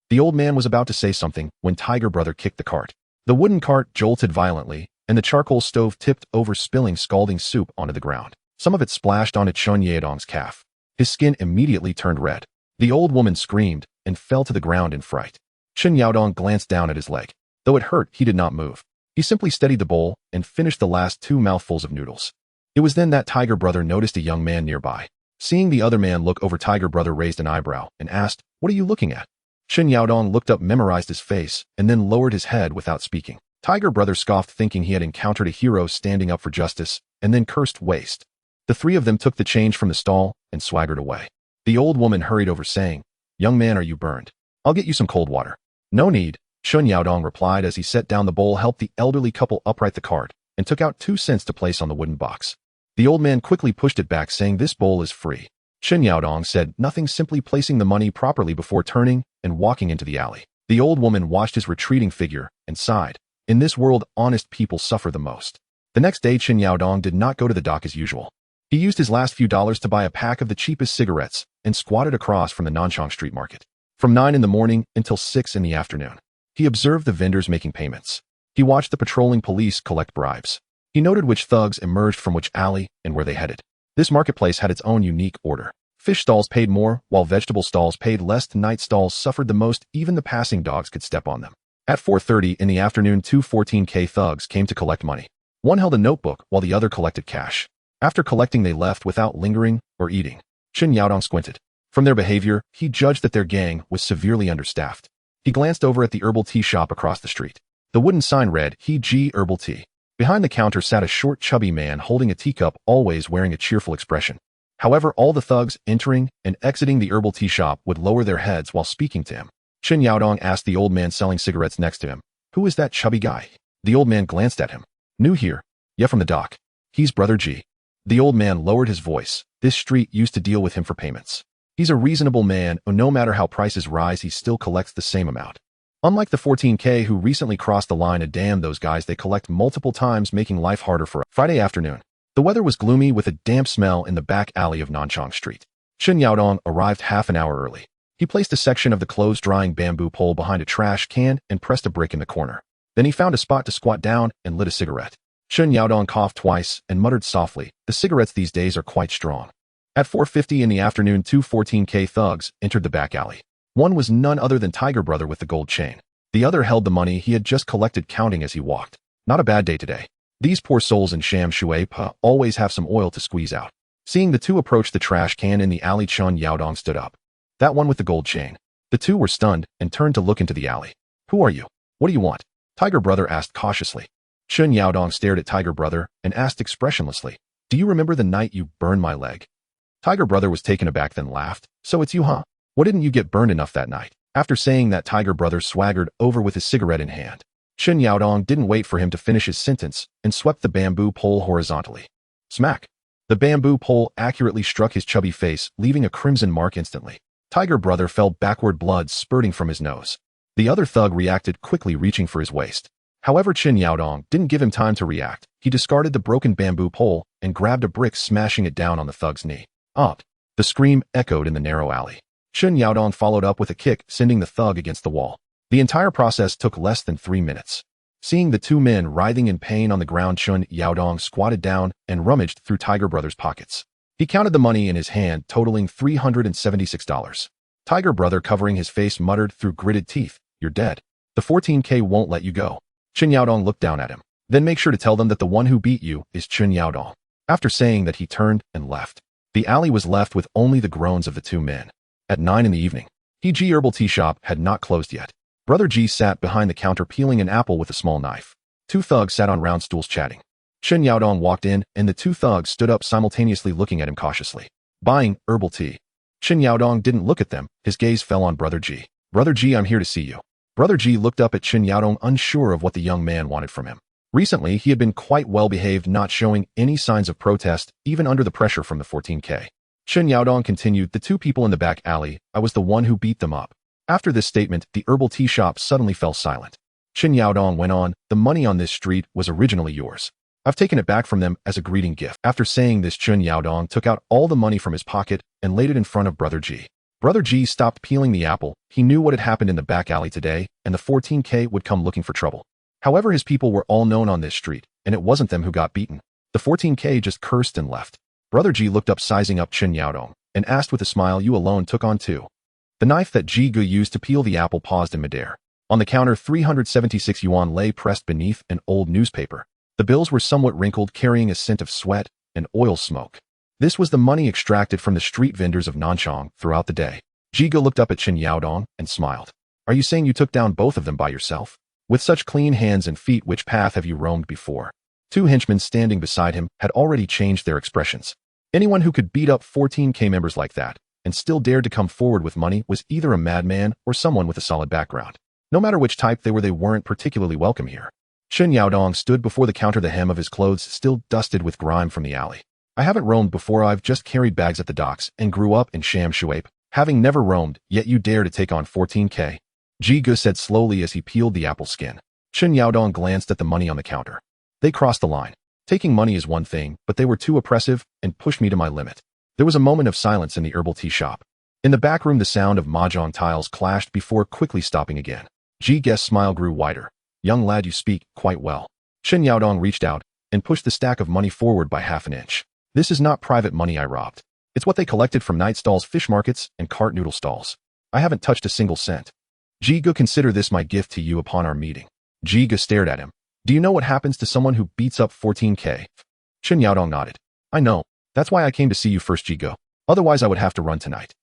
The old man was about to say something when Tiger brother kicked the cart. The wooden cart jolted violently, and the charcoal stove tipped over, spilling scalding soup onto the ground. Some of it splashed onto Chen Yaodong's calf. His skin immediately turned red. The old woman screamed and fell to the ground in fright. Chen Yaodong glanced down at his leg. Though it hurt, he did not move. He simply steadied the bowl and finished the last 2 mouthfuls of noodles. It was then that Tiger brother noticed a young man nearby. Seeing the other man look over, Tiger brother raised an eyebrow and asked, "What are you looking at?" Chen Yaodong looked up, memorized his face, and then lowered his head without speaking. Tiger brother scoffed, thinking he had encountered a hero standing up for justice, and then cursed waste. The 3 of them took the change from the stall and swaggered away. The old woman hurried over, saying, "Young man, are you burned? I'll get you some cold water." "No need," Chen Yaodong replied as he set down the bowl, helped the elderly couple upright the cart, and took out 2 cents to place on the wooden box. The old man quickly pushed it back, saying, "This bowl is free." Chen Yaodong said nothing, simply placing the money properly before turning and walking into the alley. The old woman watched his retreating figure and sighed. In this world, honest people suffer the most. The next day, Chen Yaodong did not go to the dock as usual. He used his last few dollars to buy a pack of the cheapest cigarettes and squatted across from the Nanchang Street Market. From 9 in the morning until 6 in the afternoon, he observed the vendors making payments. He watched the patrolling police collect bribes. He noted which thugs emerged from which alley and where they headed. This marketplace had its own unique order. Fish stalls paid more, while vegetable stalls paid less. Night stalls suffered the most, even the passing dogs could step on them. At 4:30 in the afternoon, 2 14K thugs came to collect money. One held a notebook while the other collected cash. After collecting, they left without lingering or eating. Chen Yaodong squinted. From their behavior, he judged that their gang was severely understaffed. He glanced over at the herbal tea shop across the street. The wooden sign read, "He G Herbal Tea." Behind the counter sat a short, chubby man holding a teacup, always wearing a cheerful expression. However, all the thugs entering and exiting the herbal tea shop would lower their heads while speaking to him. Chen Yaodong asked the old man selling cigarettes next to him, "Who is that chubby guy?" The old man glanced at him. "New here. Yeah, from the dock. He's Brother G." The old man lowered his voice. This street used to deal with him for payments. He's a reasonable man, and no matter how prices rise, he still collects the same amount. Unlike the 14K who recently crossed the line, damn those guys, they collect multiple times, making life harder for us. Friday afternoon. The weather was gloomy with a damp smell in the back alley of Nanchang Street. Chen Yaodong arrived half an hour early. He placed a section of the clothes-drying bamboo pole behind a trash can and pressed a brick in the corner. Then he found a spot to squat down and lit a cigarette. Chen Yaodong coughed twice and muttered softly, "The cigarettes these days are quite strong." At 4:50 in the afternoon, 2 14K thugs entered the back alley. One was none other than Tiger brother with the gold chain. The other held the money he had just collected, counting as he walked. Not a bad day today. These poor souls in Sham Shui Pa always have some oil to squeeze out. Seeing the 2 approach the trash can in the alley, Chen Yaodong stood up. "That one with the gold chain." The 2 were stunned and turned to look into the alley. "Who are you? What do you want?" Tiger Brother asked cautiously. Chun Yaodong stared at Tiger Brother and asked expressionlessly, "Do you remember the night you burned my leg?" Tiger Brother was taken aback then laughed. "So it's you, huh? What didn't you get burned enough that night?" After saying that, Tiger Brother swaggered over with his cigarette in hand. Chun Yaodong didn't wait for him to finish his sentence and swept the bamboo pole horizontally. Smack! The bamboo pole accurately struck his chubby face, leaving a crimson mark instantly. Tiger Brother fell backward, blood spurting from his nose. The other thug reacted quickly, reaching for his waist. However, Chun Yaodong didn't give him time to react. He discarded the broken bamboo pole and grabbed a brick, smashing it down on the thug's knee. "Opt!" The scream echoed in the narrow alley. Chun Yaodong followed up with a kick, sending the thug against the wall. The entire process took less than 3 minutes. Seeing the two men writhing in pain on the ground, Chun Yaodong squatted down and rummaged through Tiger Brother's pockets. He counted the money in his hand, totaling $376. Tiger Brother, covering his face, muttered through gritted teeth, "You're dead. The 14K won't let you go." Chun Yaodong looked down at him. "Then make sure to tell them that the one who beat you is Chun Yaodong." After saying that, he turned and left. The alley was left with only the groans of the two men. At 9 in the evening, He Herbal Tea Shop had not closed yet. Brother G sat behind the counter peeling an apple with a small knife. Two thugs sat on round stools chatting. Chun Yaodong walked in, and the two thugs stood up simultaneously, looking at him cautiously. "Buying herbal tea." Chun Yaodong didn't look at them. His gaze fell on Brother G. "Brother G, I'm here to see you." Brother G looked up at Chun Yaodong, unsure of what the young man wanted from him. Recently, he had been quite well behaved, not showing any signs of protest, even under the pressure from the 14K. Chun Yaodong continued, "The two people in the back alley, I was the one who beat them up." After this statement, the herbal tea shop suddenly fell silent. Chun Yaodong went on, "The money on this street was originally yours. I've taken it back from them as a greeting gift." After saying this, Chun Yaodong took out all the money from his pocket and laid it in front of Brother G. Brother G stopped peeling the apple. He knew what had happened in the back alley today, and the 14K would come looking for trouble. However, his people were all known on this street, and it wasn't them who got beaten. The 14K just cursed and left. Brother G looked up, sizing up Chun Yaodong, and asked with a smile, "You alone took on too?" The knife that Ji Gu used to peel the apple paused in midair. On the counter, 376 yuan lay pressed beneath an old newspaper. The bills were somewhat wrinkled, carrying a scent of sweat and oil smoke. This was the money extracted from the street vendors of Nanchang throughout the day. Ji Gu looked up at Chun Yaodong and smiled. "Are you saying you took down both of them by yourself? With such clean hands and feet, which path have you roamed before?" Two henchmen standing beside him had already changed their expressions. Anyone who could beat up 14K members like that and still dared to come forward with money was either a madman or someone with a solid background. No matter which type they were, they weren't particularly welcome here. Chun Yaodong stood before the counter, the hem of his clothes still dusted with grime from the alley. "I haven't roamed before. I've just carried bags at the docks and grew up in Sham Shuape, having never roamed, yet you dare to take on 14K. Ji Gu said slowly as he peeled the apple skin. Chun Yaodong glanced at the money on the counter. "They crossed the line. Taking money is one thing, but they were too oppressive and pushed me to my limit." There was a moment of silence in the herbal tea shop. In the back room, the sound of mahjong tiles clashed before quickly stopping again. Ji Gu's smile grew wider. "Young lad, you speak quite well." Chun Yaodong reached out and pushed the stack of money forward by half an inch. "This is not private money I robbed. It's what they collected from night stalls, fish markets, and cart noodle stalls. I haven't touched a single cent. Ji Gu, consider this my gift to you upon our meeting." Ji Gu stared at him. "Do you know what happens to someone who beats up 14K? Chun Yaodong nodded. "I know. That's why I came to see you first, Ji Gu. Otherwise I would have to run tonight."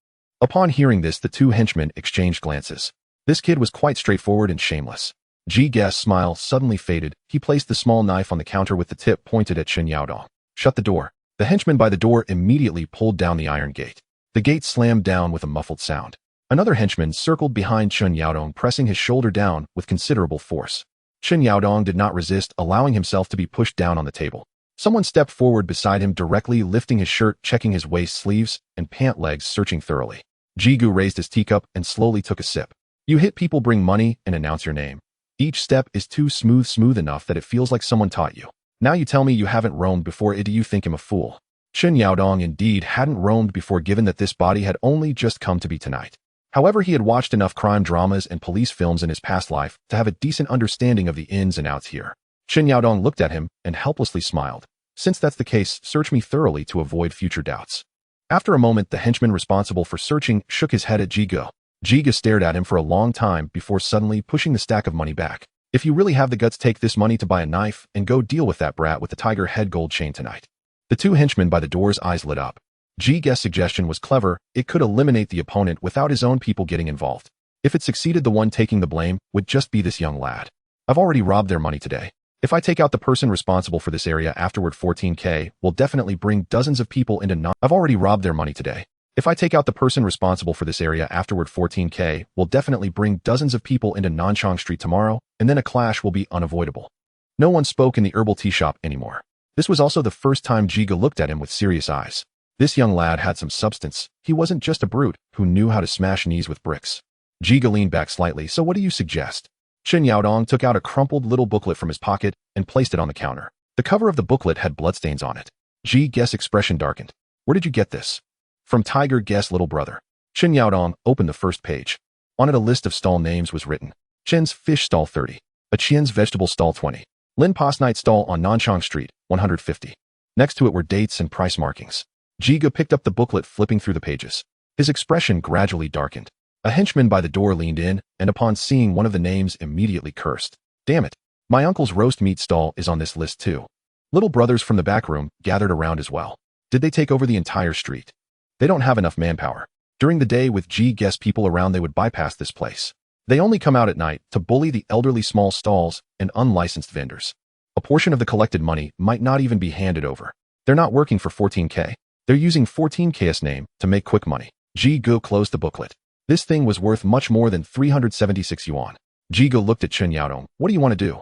Upon hearing this, the two henchmen exchanged glances. This kid was quite straightforward and shameless. Ji Gu's smile suddenly faded. He placed the small knife on the counter with the tip pointed at Chun Yaodong. "Shut the door." The henchman by the door immediately pulled down the iron gate. The gate slammed down with a muffled sound. Another henchman circled behind Chun Yaodong, pressing his shoulder down with considerable force. Chun Yaodong did not resist, allowing himself to be pushed down on the table. Someone stepped forward beside him, directly lifting his shirt, checking his waist sleeves and pant legs, searching thoroughly. Ji Gu raised his teacup and slowly took a sip. "You hit people, bring money, and announce your name. Each step is too smooth enough that it feels like someone taught you. Now you tell me you haven't roamed before. Do you think him a fool?" Chun Yaodong indeed hadn't roamed before, given that this body had only just come to be tonight. However, he had watched enough crime dramas and police films in his past life to have a decent understanding of the ins and outs here. Chun Yaodong looked at him and helplessly smiled. "Since that's the case, search me thoroughly to avoid future doubts." After a moment, the henchman responsible for searching shook his head at Ji Gu. Ji Gu stared at him for a long time before suddenly pushing the stack of money back. "If you really have the guts, take this money to buy a knife and go deal with that brat with the tiger head gold chain tonight." The two henchmen by the door's eyes lit up. Ji Gu's suggestion was clever. It could eliminate the opponent without his own people getting involved. If it succeeded, the one taking the blame would just be this young lad. I've already robbed their money today. If I take out the person responsible for this area afterward, 14K will definitely bring dozens of people into I've already robbed their money today. If I take out the person responsible for this area afterward, 14K will definitely bring dozens of people into Nanchang Street tomorrow, and then a clash will be unavoidable. No one spoke in the herbal tea shop anymore. This was also the first time Jiga looked at him with serious eyes. This young lad had some substance. He wasn't just a brute who knew how to smash knees with bricks. Jiga leaned back slightly. So what do you suggest? Chen Yaodong took out a crumpled little booklet from his pocket and placed it on the counter. The cover of the booklet had bloodstains on it. Ji Guess expression darkened. Where did you get this? From Tiger Guess little brother. Chen Yaodong opened the first page. On it a list of stall names was written. Chen's Fish Stall 30. Aqian's Vegetable Stall 20. Lin Pas Night Stall on Nanchang Street, 150. Next to it were dates and price markings. Jiga picked up the booklet, flipping through the pages. His expression gradually darkened. A henchman by the door leaned in, and upon seeing one of the names immediately cursed. Damn it. My uncle's roast meat stall is on this list too. Little brothers from the back room gathered around as well. Did they take over the entire street? They don't have enough manpower. During the day with G Guess people around, they would bypass this place. They only come out at night to bully the elderly small stalls and unlicensed vendors. A portion of the collected money might not even be handed over. They're not working for 14K. They're using 14K's name to make quick money. Ji Gu closed the booklet. This thing was worth much more than 376 yuan. Ji Gu looked at Chen Yaodong. What do you want to do?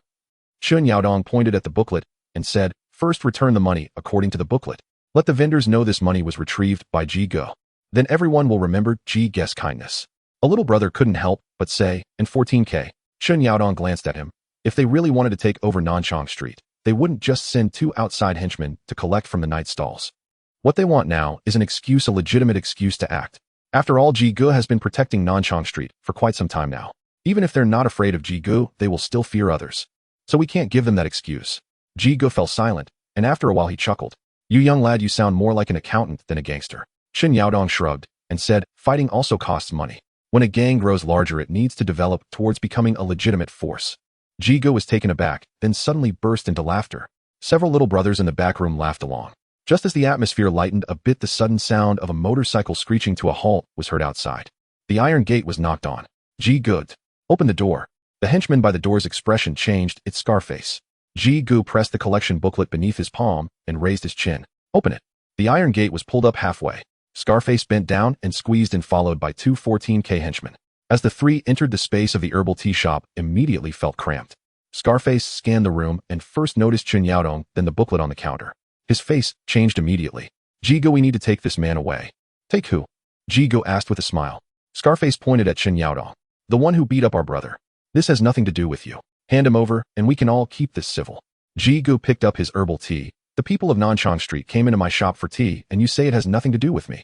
Chen Yaodong pointed at the booklet and said, first return the money according to the booklet. Let the vendors know this money was retrieved by Ji Gu. Then everyone will remember Ji Guess kindness. A little brother couldn't help but say, and 14K. Chen Yaodong glanced at him. If they really wanted to take over Nanchang Street, they wouldn't just send 2 outside henchmen to collect from the night stalls. What they want now is an excuse, a legitimate excuse to act. After all, Ji Gu has been protecting Nanchang Street for quite some time now. Even if they're not afraid of Ji Gu, they will still fear others. So we can't give them that excuse. Ji Gu fell silent, and after a while he chuckled. You young lad, you sound more like an accountant than a gangster. Chen Yaodong shrugged and said, fighting also costs money. When a gang grows larger, it needs to develop towards becoming a legitimate force. Ji Gu was taken aback, then suddenly burst into laughter. Several little brothers in the back room laughed along. Just as the atmosphere lightened a bit, the sudden sound of a motorcycle screeching to a halt was heard outside. The iron gate was knocked on. Ji Gu opened the door. The henchman by the door's expression changed, its scar face. Ji Gu pressed the collection booklet beneath his palm and raised his chin. Open it. The iron gate was pulled up halfway. Scarface bent down and squeezed in, followed by 2 14K henchmen. As the 3 entered the space of the herbal tea shop, immediately felt cramped. Scarface scanned the room and first noticed Chen Yaodong, then the booklet on the counter. His face changed immediately. Ji Gu, we need to take this man away. Take who? Ji Gu asked with a smile. Scarface pointed at Chen Yaodong. The one who beat up our brother. This has nothing to do with you. Hand him over, and we can all keep this civil. Ji Gu picked up his herbal tea. The people of Nanchang Street came into my shop for tea, and you say it has nothing to do with me.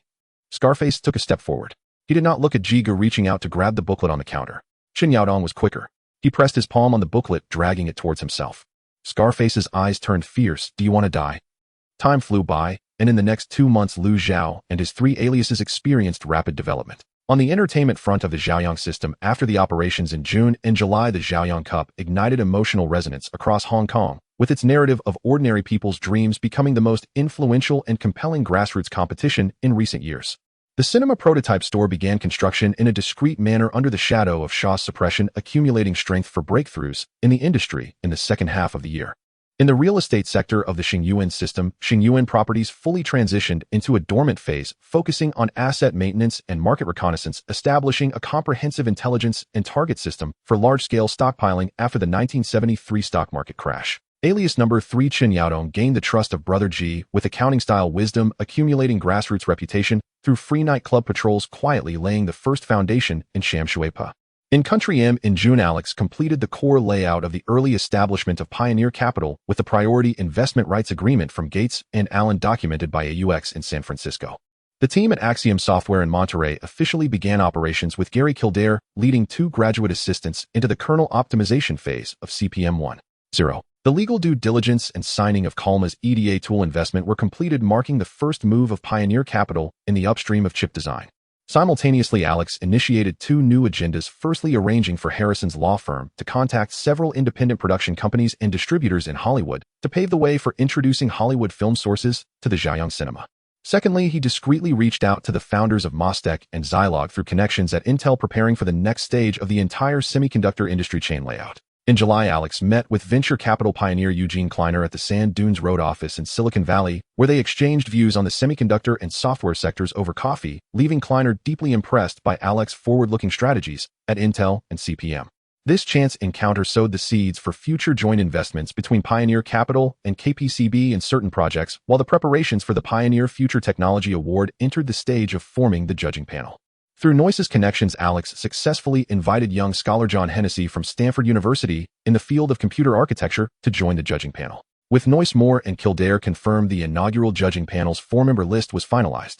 Scarface took a step forward. He did not look at Ji Gu reaching out to grab the booklet on the counter. Chen Yaodong was quicker. He pressed his palm on the booklet, dragging it towards himself. Scarface's eyes turned fierce. Do you want to die? Time flew by, and in the next 2 months Lu Zhao and his 3 aliases experienced rapid development. On the entertainment front of the Zhaoyang system, after the operations in June and July, the Zhaoyang Cup ignited emotional resonance across Hong Kong, with its narrative of ordinary people's dreams becoming the most influential and compelling grassroots competition in recent years. The cinema prototype store began construction in a discreet manner under the shadow of Shaw's suppression, accumulating strength for breakthroughs in the industry in the second half of the year. In the real estate sector of the Xingyuan system, Xingyuan properties fully transitioned into a dormant phase, focusing on asset maintenance and market reconnaissance, establishing a comprehensive intelligence and target system for large-scale stockpiling after the 1973 stock market crash. Alias number 3 Chen Yaodong gained the trust of Brother Ji with accounting-style wisdom, accumulating grassroots reputation through free nightclub patrols, quietly laying the first foundation in Shamshuepa. In Country M in June, Alex completed the core layout of the early establishment of Pioneer Capital with the priority investment rights agreement from Gates and Allen documented by AUX in San Francisco. The team at Axiom Software in Monterey officially began operations with Gary Kildare leading 2 graduate assistants into the kernel optimization phase of CPM 1.0. The legal due diligence and signing of Calma's EDA tool investment were completed, marking the first move of Pioneer Capital in the upstream of chip design. Simultaneously, Alex initiated 2 new agendas, firstly arranging for Harrison's law firm to contact several independent production companies and distributors in Hollywood to pave the way for introducing Hollywood film sources to the Zhaoyang cinema. Secondly, he discreetly reached out to the founders of Mostek and Zilog through connections at Intel, preparing for the next stage of the entire semiconductor industry chain layout. In July, Alex met with venture capital pioneer Eugene Kleiner at the Sand Dunes Road office in Silicon Valley, where they exchanged views on the semiconductor and software sectors over coffee, leaving Kleiner deeply impressed by Alex's forward-looking strategies at Intel and CPM. This chance encounter sowed the seeds for future joint investments between Pioneer Capital and KPCB in certain projects, while the preparations for the Pioneer Future Technology Award entered the stage of forming the judging panel. Through Noyce's connections, Alex successfully invited young scholar John Hennessy from Stanford University in the field of computer architecture to join the judging panel. With Noyce, Moore, and Kildare confirmed, the inaugural judging panel's four-member list was finalized.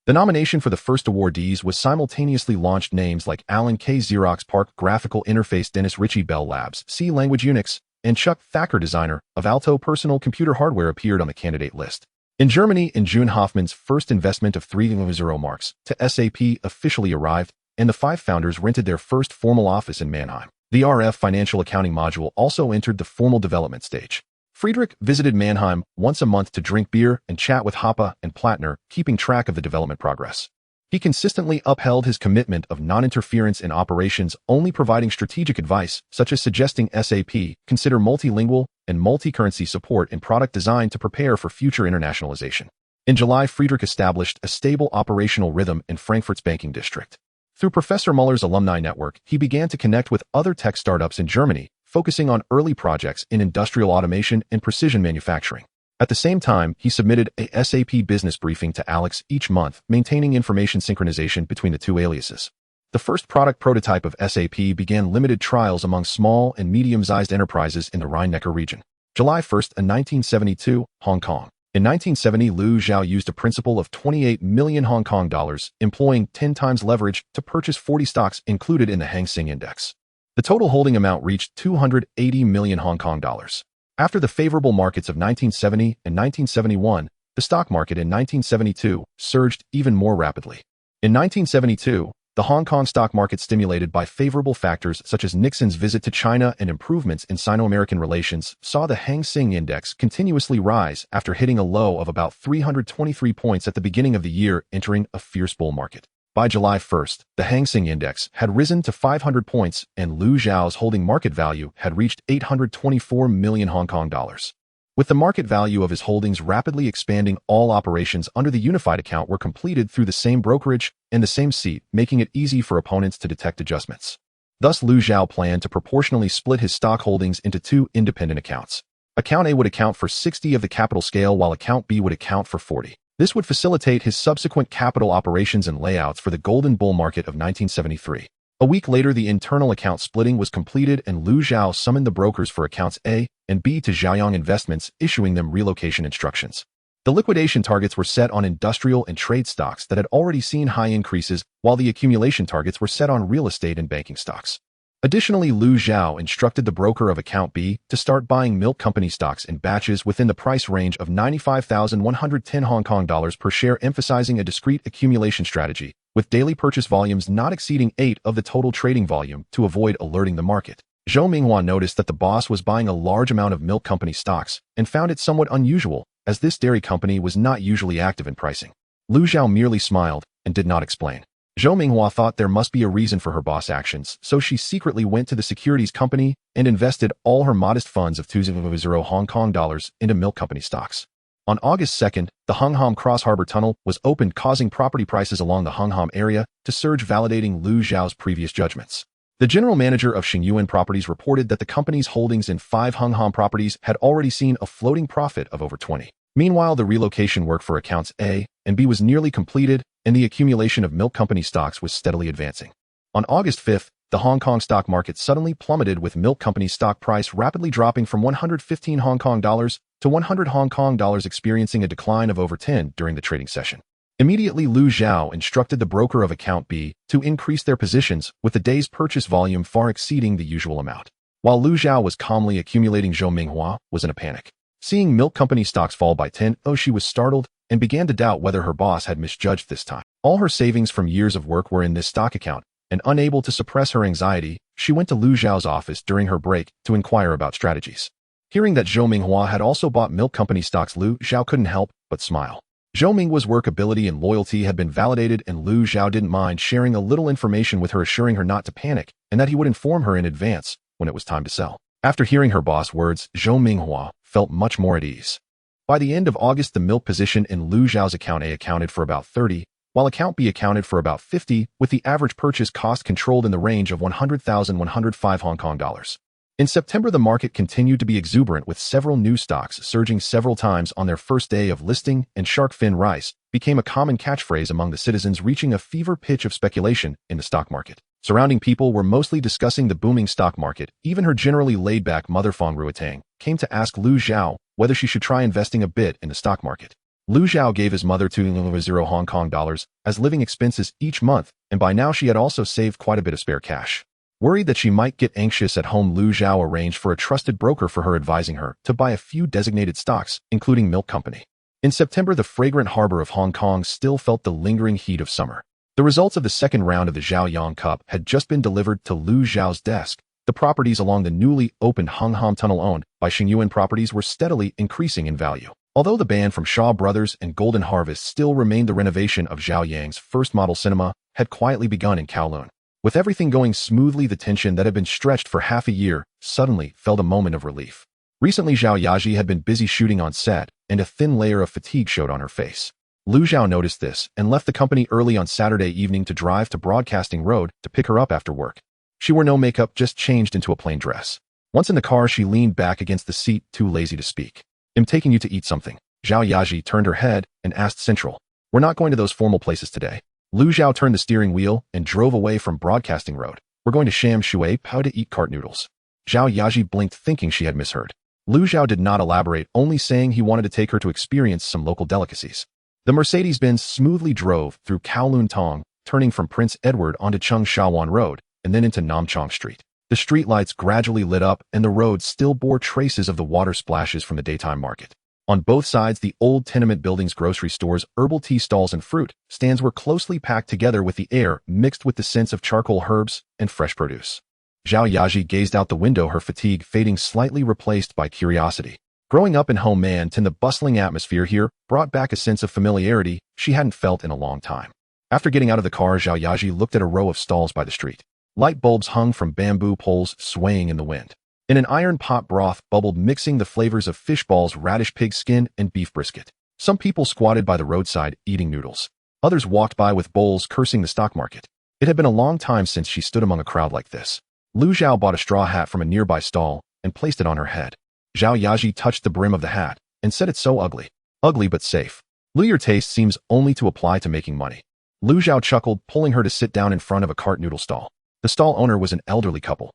The nomination for the first awardees was simultaneously launched. Names like Alan K. Xerox PARC Graphical Interface, Dennis Ritchie Bell Labs, C Language Unix, and Chuck Thacker, designer of Alto Personal Computer Hardware, appeared on the candidate list. In Germany, in June, Hoffman's first investment of 3.0 marks to SAP officially arrived, and the five founders rented their first formal office in Mannheim. The RF Financial Accounting module also entered the formal development stage. Friedrich visited Mannheim once a month to drink beer and chat with Hoppe and Plattner, keeping track of the development progress. He consistently upheld his commitment of non-interference in operations, only providing strategic advice, such as suggesting SAP consider multilingual and multi-currency support in product design to prepare for future internationalization. In July, Friedrich established a stable operational rhythm in Frankfurt's banking district. Through Professor Muller's alumni network, he began to connect with other tech startups in Germany, focusing on early projects in industrial automation and precision manufacturing. At the same time, he submitted a SAP business briefing to Alex each month, maintaining information synchronization between the two aliases. The first product prototype of SAP began limited trials among small and medium-sized enterprises in the Rhine-Neckar region. July 1st, 1972, Hong Kong. In 1970, Liu Xiao used a principal of 28 million Hong Kong dollars, employing 10 times leverage to purchase 40 stocks included in the Hang Seng Index. The total holding amount reached 280 million Hong Kong dollars. After the favorable markets of 1970 and 1971, the stock market in 1972 surged even more rapidly. In 1972, the Hong Kong stock market, stimulated by favorable factors such as Nixon's visit to China and improvements in Sino-American relations, saw the Hang Seng Index continuously rise after hitting a low of about 323 points at the beginning of the year, entering a fierce bull market. By July 1st, the Hang Seng Index had risen to 500 points, and Liu Xiao's holding market value had reached 824 million Hong Kong dollars. With the market value of his holdings rapidly expanding, all operations under the unified account were completed through the same brokerage and the same seat, making it easy for opponents to detect adjustments. Thus, Liu Xiao planned to proportionally split his stock holdings into two independent accounts. Account A would account for 60 of the capital scale, while Account B would account for 40. This would facilitate his subsequent capital operations and layouts for the golden bull market of 1973. A week later, the internal account splitting was completed, and Liu Xiao summoned the brokers for accounts A and B to Zhaoyang Investments, issuing them relocation instructions. The liquidation targets were set on industrial and trade stocks that had already seen high increases, while the accumulation targets were set on real estate and banking stocks. Additionally, Liu Xiao instructed the broker of Account B to start buying milk company stocks in batches within the price range of 95,110 Hong Kong dollars per share, emphasizing a discrete accumulation strategy, with daily purchase volumes not exceeding 8 of the total trading volume to avoid alerting the market. Zhou Minghua noticed that the boss was buying a large amount of milk company stocks and found it somewhat unusual, as this dairy company was not usually active in pricing. Liu Xiao merely smiled and did not explain. Zhou Minghua thought there must be a reason for her boss' actions, so she secretly went to the securities company and invested all her modest funds of 2.0 Hong Kong dollars into milk company stocks. On August 2nd, the Hungham Cross Harbor Tunnel was opened, causing property prices along the Hungham area to surge, validating Liu Xiao's previous judgments. The general manager of Xingyuan Properties reported that the company's holdings in 5 Hungham properties had already seen a floating profit of over 20. Meanwhile, the relocation work for accounts A and B was nearly completed, and the accumulation of milk company stocks was steadily advancing. On August 5th, the Hong Kong stock market suddenly plummeted, with milk company stock price rapidly dropping from 115 Hong Kong dollars to 100 Hong Kong dollars, experiencing a decline of over 10 during the trading session. Immediately, Liu Xiao instructed the broker of Account B to increase their positions, with the day's purchase volume far exceeding the usual amount. While Liu Xiao was calmly accumulating, Zhou Minghua was in a panic. Seeing milk company stocks fall by 10, she was startled and began to doubt whether her boss had misjudged this time. All her savings from years of work were in this stock account, and unable to suppress her anxiety, she went to Liu Xiao's office during her break to inquire about strategies. Hearing that Zhou Minghua had also bought milk company stocks, Liu Xiao couldn't help but smile. Zhou Minghua's work ability and loyalty had been validated, and Liu Xiao didn't mind sharing a little information with her, assuring her not to panic and that he would inform her in advance when it was time to sell. After hearing her boss words, Zhou Minghua felt much more at ease. By the end of August, the milk position in Lu Zhao's account A accounted for about 30, while account B accounted for about 50, with the average purchase cost controlled in the range of 100,105 Hong Kong dollars. In September, the market continued to be exuberant, with several new stocks surging several times on their first day of listing, and shark fin rice became a common catchphrase among the citizens, reaching a fever pitch of speculation in the stock market. Surrounding people were mostly discussing the booming stock market. Even her generally laid-back mother Fong Ruotang came to ask Lu Zhao whether she should try investing a bit in the stock market. Lu Zhao gave his mother 2.0 Hong Kong dollars as living expenses each month, and by now she had also saved quite a bit of spare cash. Worried that she might get anxious at home, Lu Zhao arranged for a trusted broker for her, advising her to buy a few designated stocks, including Milk Company. In September, the fragrant harbor of Hong Kong still felt the lingering heat of summer. The results of the second round of the Zhaoyang Cup had just been delivered to Lu Zhao's desk. The properties along the newly opened Hung Hom Tunnel owned by Xingyuan Properties were steadily increasing in value. Although the ban from Shaw Brothers and Golden Harvest still remained, the renovation of Zhao Yang's first model cinema had quietly begun in Kowloon. With everything going smoothly, the tension that had been stretched for half a year suddenly felt a moment of relief. Recently, Zhao Yaji had been busy shooting on set, and a thin layer of fatigue showed on her face. Lu Zhao noticed this and left the company early on Saturday evening to drive to Broadcasting Road to pick her up after work. She wore no makeup, just changed into a plain dress. Once in the car, she leaned back against the seat, too lazy to speak. "I'm taking you to eat something." Zhao Yaji turned her head and asked Central. "We're not going to those formal places today." Lu Zhao turned the steering wheel and drove away from Broadcasting Road. "We're going to Sham Shui Pao to eat cart noodles." Zhao Yaji blinked, thinking she had misheard. Lu Zhao did not elaborate, only saying he wanted to take her to experience some local delicacies. The Mercedes-Benz smoothly drove through Kowloon Tong, turning from Prince Edward onto Chung Shawan Road and then into Nam Chong Street. The streetlights gradually lit up, and the road still bore traces of the water splashes from the daytime market. On both sides, the old tenement buildings, grocery stores, herbal tea stalls, and fruit stands were closely packed together, with the air mixed with the scents of charcoal, herbs, and fresh produce. Zhao Yaji gazed out the window, her fatigue fading, slightly replaced by curiosity. Growing up in Homeland, the bustling atmosphere here brought back a sense of familiarity she hadn't felt in a long time. After getting out of the car, Zhao Yaji looked at a row of stalls by the street. Light bulbs hung from bamboo poles, swaying in the wind. In an iron pot, broth bubbled, mixing the flavors of fish balls, radish, pig skin, and beef brisket. Some people squatted by the roadside, eating noodles. Others walked by with bowls, cursing the stock market. It had been a long time since she stood among a crowd like this. Lu Zhao bought a straw hat from a nearby stall and placed it on her head. Zhao Yaji touched the brim of the hat and said, "It's so ugly." "Ugly but safe. Lu, your taste seems only to apply to making money." Lu Zhao chuckled, pulling her to sit down in front of a cart noodle stall. The stall owner was an elderly couple.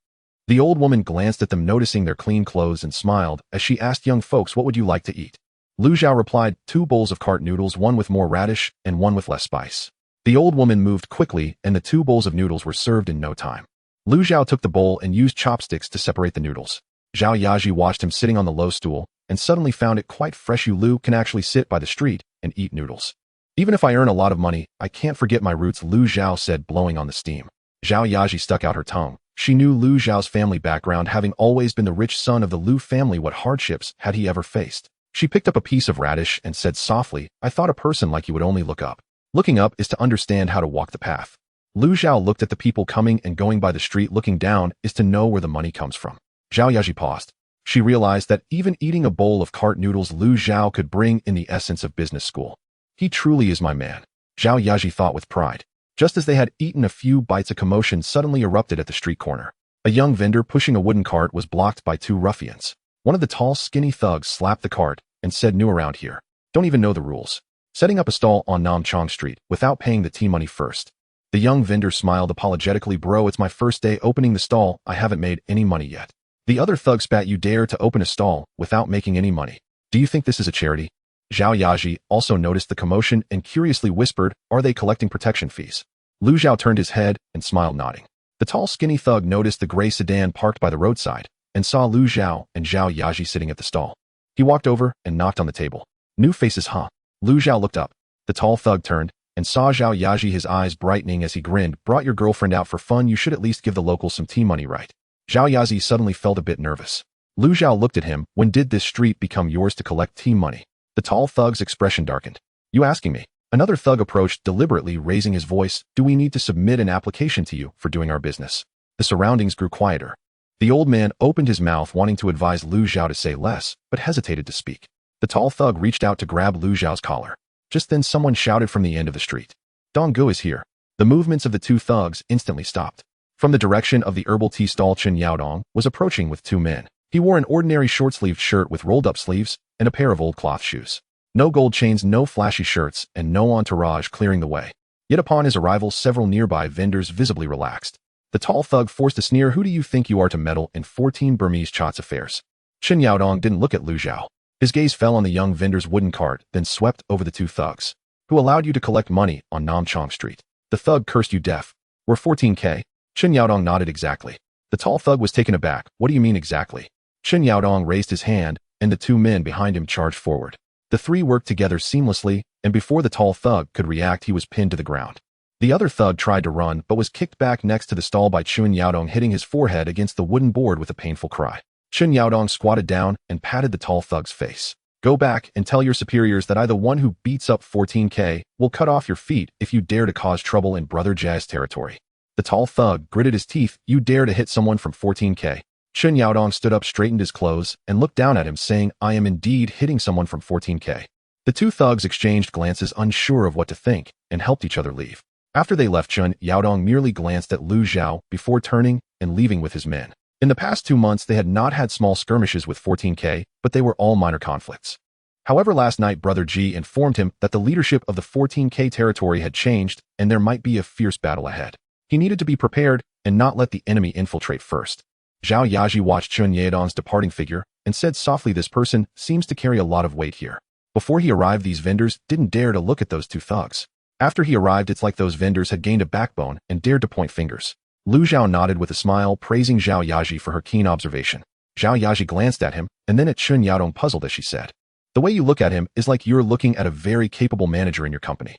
The old woman glanced at them, noticing their clean clothes, and smiled as she asked young folks, "What would you like to eat?" Lu Zhao replied, "2 bowls of cart noodles, one with more radish and one with less spice." The old woman moved quickly, and the 2 bowls of noodles were served in no time. Lu Zhao took the bowl and used chopsticks to separate the noodles. Zhao Yaji watched him sitting on the low stool and suddenly found it quite fresh. "You, Lu, can actually sit by the street and eat noodles. Even if I earn a lot of money, I can't forget my roots," Lu Zhao said, blowing on the steam. Zhao Yaji stuck out her tongue. She knew Lu Zhao's family background, having always been the rich son of the Lu family. What hardships had he ever faced? She picked up a piece of radish and said softly, "I thought a person like you would only look up. Looking up is to understand how to walk the path." Lu Zhao looked at the people coming and going by the street. Looking down is to know where the money comes from. Zhao Yaji paused. She realized that even eating a bowl of cart noodles, Lu Zhao could bring in the essence of business school. "He truly is my man," Zhao Yaji thought with pride. Just as they had eaten a few bites, a commotion suddenly erupted at the street corner. A young vendor pushing a wooden cart was blocked by 2 ruffians. One of the tall, skinny thugs slapped the cart and said, "New around here. Don't even know the rules. Setting up a stall on Nam Chong Street without paying the tea money first." The young vendor smiled apologetically. "Bro, it's my first day opening the stall. I haven't made any money yet." The other thug spat, "You dare to open a stall without making any money? Do you think this is a charity?" Zhao Yaji also noticed the commotion and curiously whispered, "Are they collecting protection fees?" Lu Zhao turned his head and smiled, nodding. The tall, skinny thug noticed the gray sedan parked by the roadside and saw Lu Zhao and Zhao Yaji sitting at the stall. He walked over and knocked on the table. "New faces, huh?" Lu Zhao looked up. The tall thug turned and saw Zhao Yaji, his eyes brightening as he grinned. "Brought your girlfriend out for fun? You should at least give the locals some tea money, right?" Zhao Yaji suddenly felt a bit nervous. Lu Zhao looked at him. "When did this street become yours to collect tea money?" The tall thug's expression darkened. "You asking me?" Another thug approached, deliberately raising his voice. "Do we need to submit an application to you for doing our business?" The surroundings grew quieter. The old man opened his mouth wanting to advise Lu Xiao to say less, but hesitated to speak. The tall thug reached out to grab Lu Xiao's collar. Just then someone shouted from the end of the street. Dong Gu is here. The movements of the two thugs instantly stopped. From the direction of the herbal tea stall, Chen Yaodong was approaching with two men. He wore an ordinary short-sleeved shirt with rolled-up sleeves and a pair of old cloth shoes. No gold chains, no flashy shirts, and no entourage clearing the way. Yet upon his arrival, several nearby vendors visibly relaxed. The tall thug forced a sneer. Who do you think you are to meddle in 14 Burmese Chot's affairs? Chen Yaodong didn't look at Lu Xiao. His gaze fell on the young vendor's wooden cart, then swept over the two thugs. Who allowed you to collect money on Nam Chong Street? The thug cursed you deaf. We're 14K. Chen Yaodong nodded. Exactly. The tall thug was taken aback. What do you mean exactly? Chen Yaodong raised his hand, and the two men behind him charged forward. The three worked together seamlessly, and before the tall thug could react, he was pinned to the ground. The other thug tried to run, but was kicked back next to the stall by Chen Yaodong, hitting his forehead against the wooden board with a painful cry. Chen Yaodong squatted down and patted the tall thug's face. Go back and tell your superiors that I, the one who beats up 14K, will cut off your feet if you dare to cause trouble in Brother Jazz territory. The tall thug gritted his teeth. You dare to hit someone from 14K? Chen Yaodong stood up, straightened his clothes, and looked down at him, saying, I am indeed hitting someone from 14K. The two thugs exchanged glances, unsure of what to think, and helped each other leave. After they left, Chen Yaodong merely glanced at Lu Xiao before turning and leaving with his men. In the past 2 months, they had not had small skirmishes with 14K, but they were all minor conflicts. However, last night, Brother Ji informed him that the leadership of the 14K territory had changed and there might be a fierce battle ahead. He needed to be prepared and not let the enemy infiltrate first. Zhao Yaji watched Chen Yaodong's departing figure and said softly, this person seems to carry a lot of weight here. Before he arrived, these vendors didn't dare to look at those two thugs. After he arrived, it's like those vendors had gained a backbone and dared to point fingers. Lu Xiao nodded with a smile, praising Zhao Yaji for her keen observation. Zhao Yaji glanced at him and then at Chen Yaodong, puzzled as she said, the way you look at him is like you're looking at a very capable manager in your company.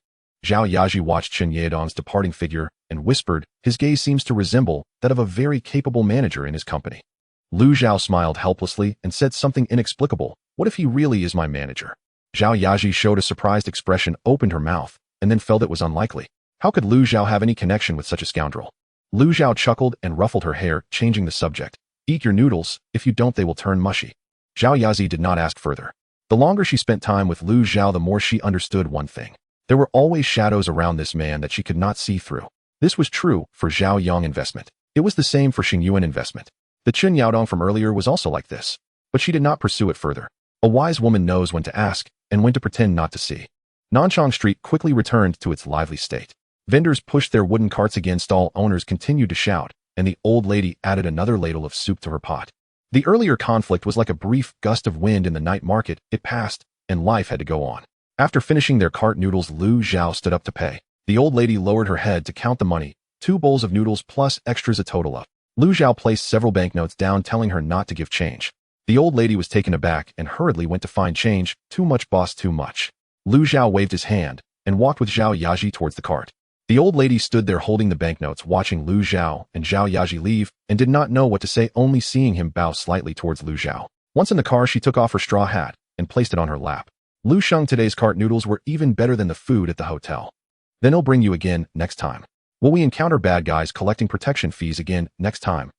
Zhao Yaji watched Chen Yaodong's departing figure and whispered, his gaze seems to resemble that of a very capable manager in his company. Lu Xiao smiled helplessly and said something inexplicable. What if he really is my manager? Zhao Yaji showed a surprised expression, opened her mouth, and then felt it was unlikely. How could Lu Xiao have any connection with such a scoundrel? Lu Xiao chuckled and ruffled her hair, changing the subject. Eat your noodles, if you don't they will turn mushy. Zhao Yaji did not ask further. The longer she spent time with Lu Xiao, the more she understood one thing. There were always shadows around this man that she could not see through. This was true for Zhao Yang investment. It was the same for Xingyuan investment. The Chen Yaodong from earlier was also like this, but she did not pursue it further. A wise woman knows when to ask and when to pretend not to see. Nanchang Street quickly returned to its lively state. Vendors pushed their wooden carts again, stall owners continued to shout, and the old lady added another ladle of soup to her pot. The earlier conflict was like a brief gust of wind in the night market. It passed, and life had to go on. After finishing their cart noodles, Lu Xiao stood up to pay. The old lady lowered her head to count the money, 2 bowls of noodles plus extras, a total of. Lu Xiao placed several banknotes down, telling her not to give change. The old lady was taken aback and hurriedly went to find change. Too much, boss, too much. Lu Xiao waved his hand and walked with Zhao Yaji towards the cart. The old lady stood there holding the banknotes, watching Lu Xiao and Zhao Yaji leave, and did not know what to say, only seeing him bow slightly towards Lu Xiao. Once in the car, she took off her straw hat and placed it on her lap. Lu Sheng, today's cart noodles were even better than the food at the hotel. Then I'll bring you again next time. Will we encounter bad guys collecting protection fees again next time?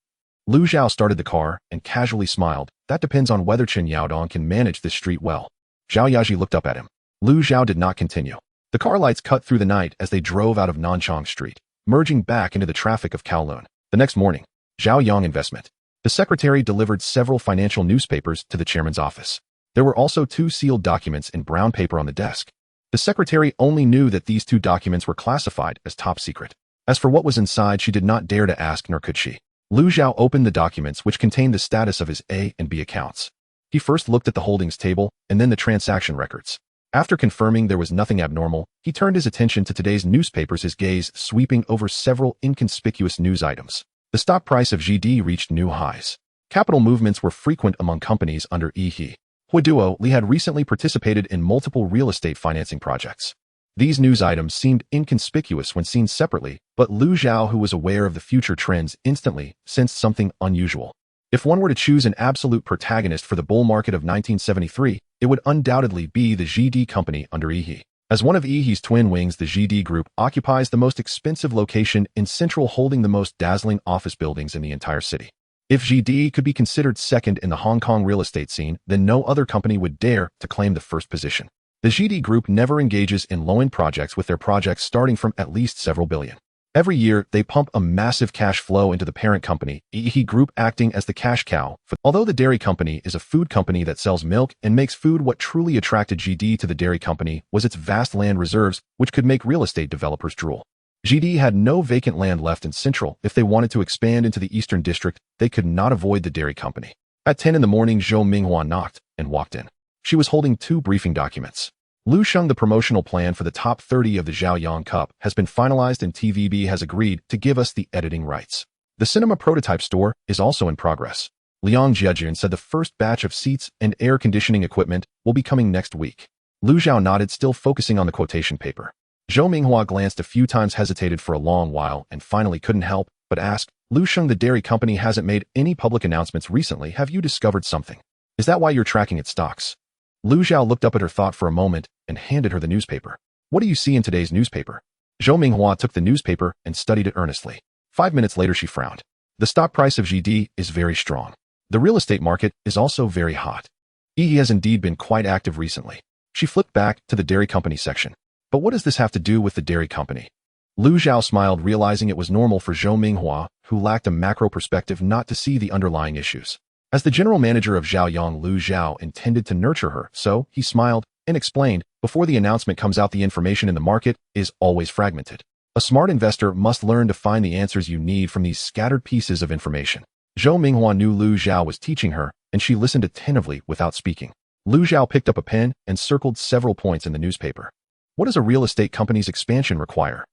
Lu Xiao started the car and casually smiled. That depends on whether Chen Yaodong can manage this street well. Zhao Yaji looked up at him. Lu Xiao did not continue. The car lights cut through the night as they drove out of Nanchang Street, merging back into the traffic of Kowloon. The next morning, Zhao Yang Investment. The secretary delivered several financial newspapers to the chairman's office. There were also 2 sealed documents in brown paper on the desk. The secretary only knew that these 2 documents were classified as top secret. As for what was inside, she did not dare to ask, nor could she. Lu Xiao opened the documents, which contained the status of his A and B accounts. He first looked at the holdings table and then the transaction records. After confirming there was nothing abnormal, he turned his attention to today's newspapers, his gaze sweeping over several inconspicuous news items. The stock price of GD reached new highs. Capital movements were frequent among companies under He. Huiduo Li had recently participated in multiple real estate financing projects. These news items seemed inconspicuous when seen separately, but Lu Xiao, who was aware of the future trends, instantly sensed something unusual. If one were to choose an absolute protagonist for the bull market of 1973, it would undoubtedly be the GD company under He. As one of He's twin wings, the GD Group occupies the most expensive location in Central, holding the most dazzling office buildings in the entire city. If GD could be considered second in the Hong Kong real estate scene, then no other company would dare to claim the first position. The GD Group never engages in low-end projects, with their projects starting from at least several billion. Every year, they pump a massive cash flow into the parent company, EE Group acting as the cash cow. Although the dairy company is a food company that sells milk and makes food, what truly attracted GD to the dairy company was its vast land reserves, which could make real estate developers drool. GD had no vacant land left in Central. If they wanted to expand into the Eastern District, they could not avoid the dairy company. At 10 in the morning, Zhou Minghua knocked and walked in. She was holding 2 briefing documents. Lu Sheng, the promotional plan for the top 30 of the Zhaoyang Cup, has been finalized and TVB has agreed to give us the editing rights. The cinema prototype store is also in progress. Liang Jiejun said the first batch of seats and air conditioning equipment will be coming next week. Lu Zhao nodded, still focusing on the quotation paper. Zhou Minghua glanced a few times, hesitated for a long while, and finally couldn't help but ask, Lu Sheng, the dairy company hasn't made any public announcements recently. Have you discovered something? Is that why you're tracking its stocks? Lu Zhao looked up at her, thought for a moment, and handed her the newspaper. What do you see in today's newspaper? Zhou Minghua took the newspaper and studied it earnestly. 5 minutes later, she frowned. The stock price of GD is very strong. The real estate market is also very hot. He has indeed been quite active recently. She flipped back to the dairy company section. But what does this have to do with the dairy company? Lu Zhao smiled, realizing it was normal for Zhou Minghua, who lacked a macro perspective, not to see the underlying issues. As the general manager of Zhaoyang, Lu Zhao intended to nurture her, so he smiled and explained, before the announcement comes out, the information in the market is always fragmented. A smart investor must learn to find the answers you need from these scattered pieces of information. Zhou Minghua knew Lu Zhao was teaching her, and she listened attentively without speaking. Lu Zhao picked up a pen and circled several points in the newspaper. What does a real estate company's expansion require?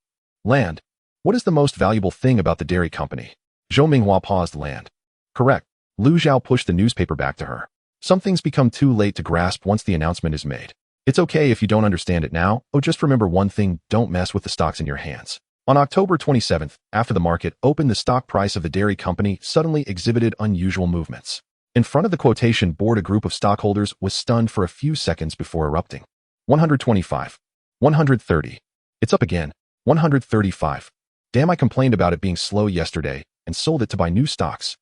Land. What is the most valuable thing about the dairy company? Zhou Minghua paused. Land. Correct. Lu Zhao pushed the newspaper back to her. Some things become too late to grasp once the announcement is made. It's okay if you don't understand it now. Oh, just remember one thing, don't mess with the stocks in your hands. On October 27th, after the market opened, the stock price of the dairy company suddenly exhibited unusual movements. In front of the quotation board, a group of stockholders was stunned for a few seconds before erupting. 125. 130. It's up again. 135. Damn, I complained about it being slow yesterday and sold it to buy new stocks.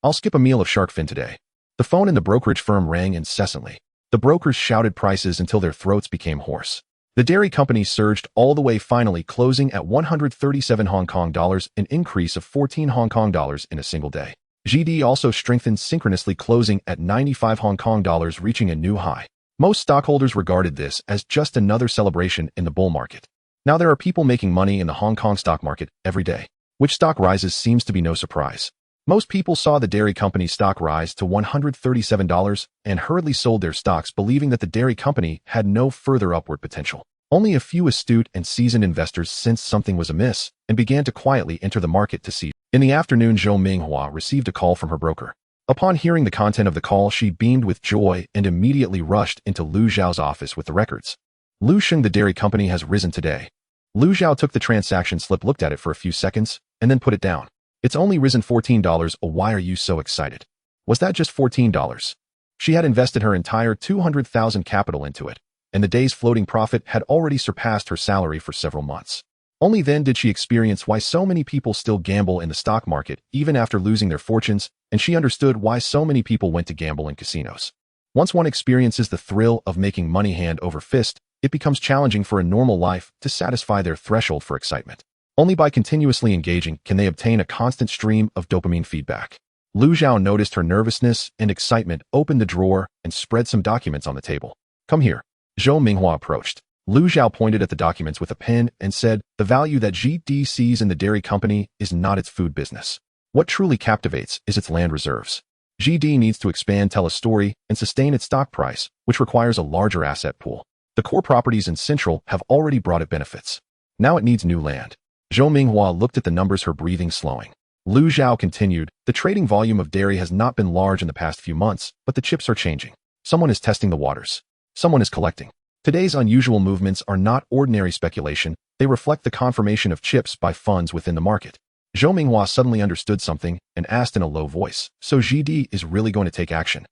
I'll skip a meal of shark fin today. The phone in the brokerage firm rang incessantly. The brokers shouted prices until their throats became hoarse. The dairy company surged all the way, finally closing at 137 Hong Kong dollars, an increase of 14 Hong Kong dollars in a single day. GD also strengthened synchronously, closing at 95 Hong Kong dollars, reaching a new high. Most stockholders regarded this as just another celebration in the bull market. Now there are people making money in the Hong Kong stock market every day. Which stock rises seems to be no surprise. Most people saw the dairy company's stock rise to $137 and hurriedly sold their stocks, believing that the dairy company had no further upward potential. Only a few astute and seasoned investors sensed something was amiss and began to quietly enter the market to see. In the afternoon, Zhou Minghua received a call from her broker. Upon hearing the content of the call, she beamed with joy and immediately rushed into Lu Zhao's office with the records. Lu Sheng, the dairy company has risen today. Lu Zhao took the transaction slip, looked at it for a few seconds, and then put it down. It's only risen $14. Oh, why are you so excited? Was that just $14? She had invested her entire 200,000 capital into it, and the day's floating profit had already surpassed her salary for several months. Only then did she experience why so many people still gamble in the stock market even after losing their fortunes, and she understood why so many people went to gamble in casinos. Once one experiences the thrill of making money hand over fist, it becomes challenging for a normal life to satisfy their threshold for excitement. Only by continuously engaging can they obtain a constant stream of dopamine feedback. Lu Zhao noticed her nervousness and excitement, opened the drawer, and spread some documents on the table. Come here. Zhou Minghua approached. Lu Zhao pointed at the documents with a pen and said, the value that GD sees in the dairy company is not its food business. What truly captivates is its land reserves. GD needs to expand, tell a story, and sustain its stock price, which requires a larger asset pool. The core properties in Central have already brought it benefits. Now it needs new land. Zhou Minghua looked at the numbers, her breathing slowing. Lu Zhao continued, the trading volume of dairy has not been large in the past few months, but the chips are changing. Someone is testing the waters. Someone is collecting. Today's unusual movements are not ordinary speculation, they reflect the confirmation of chips by funds within the market. Zhou Minghua suddenly understood something and asked in a low voice, so GD is really going to take action?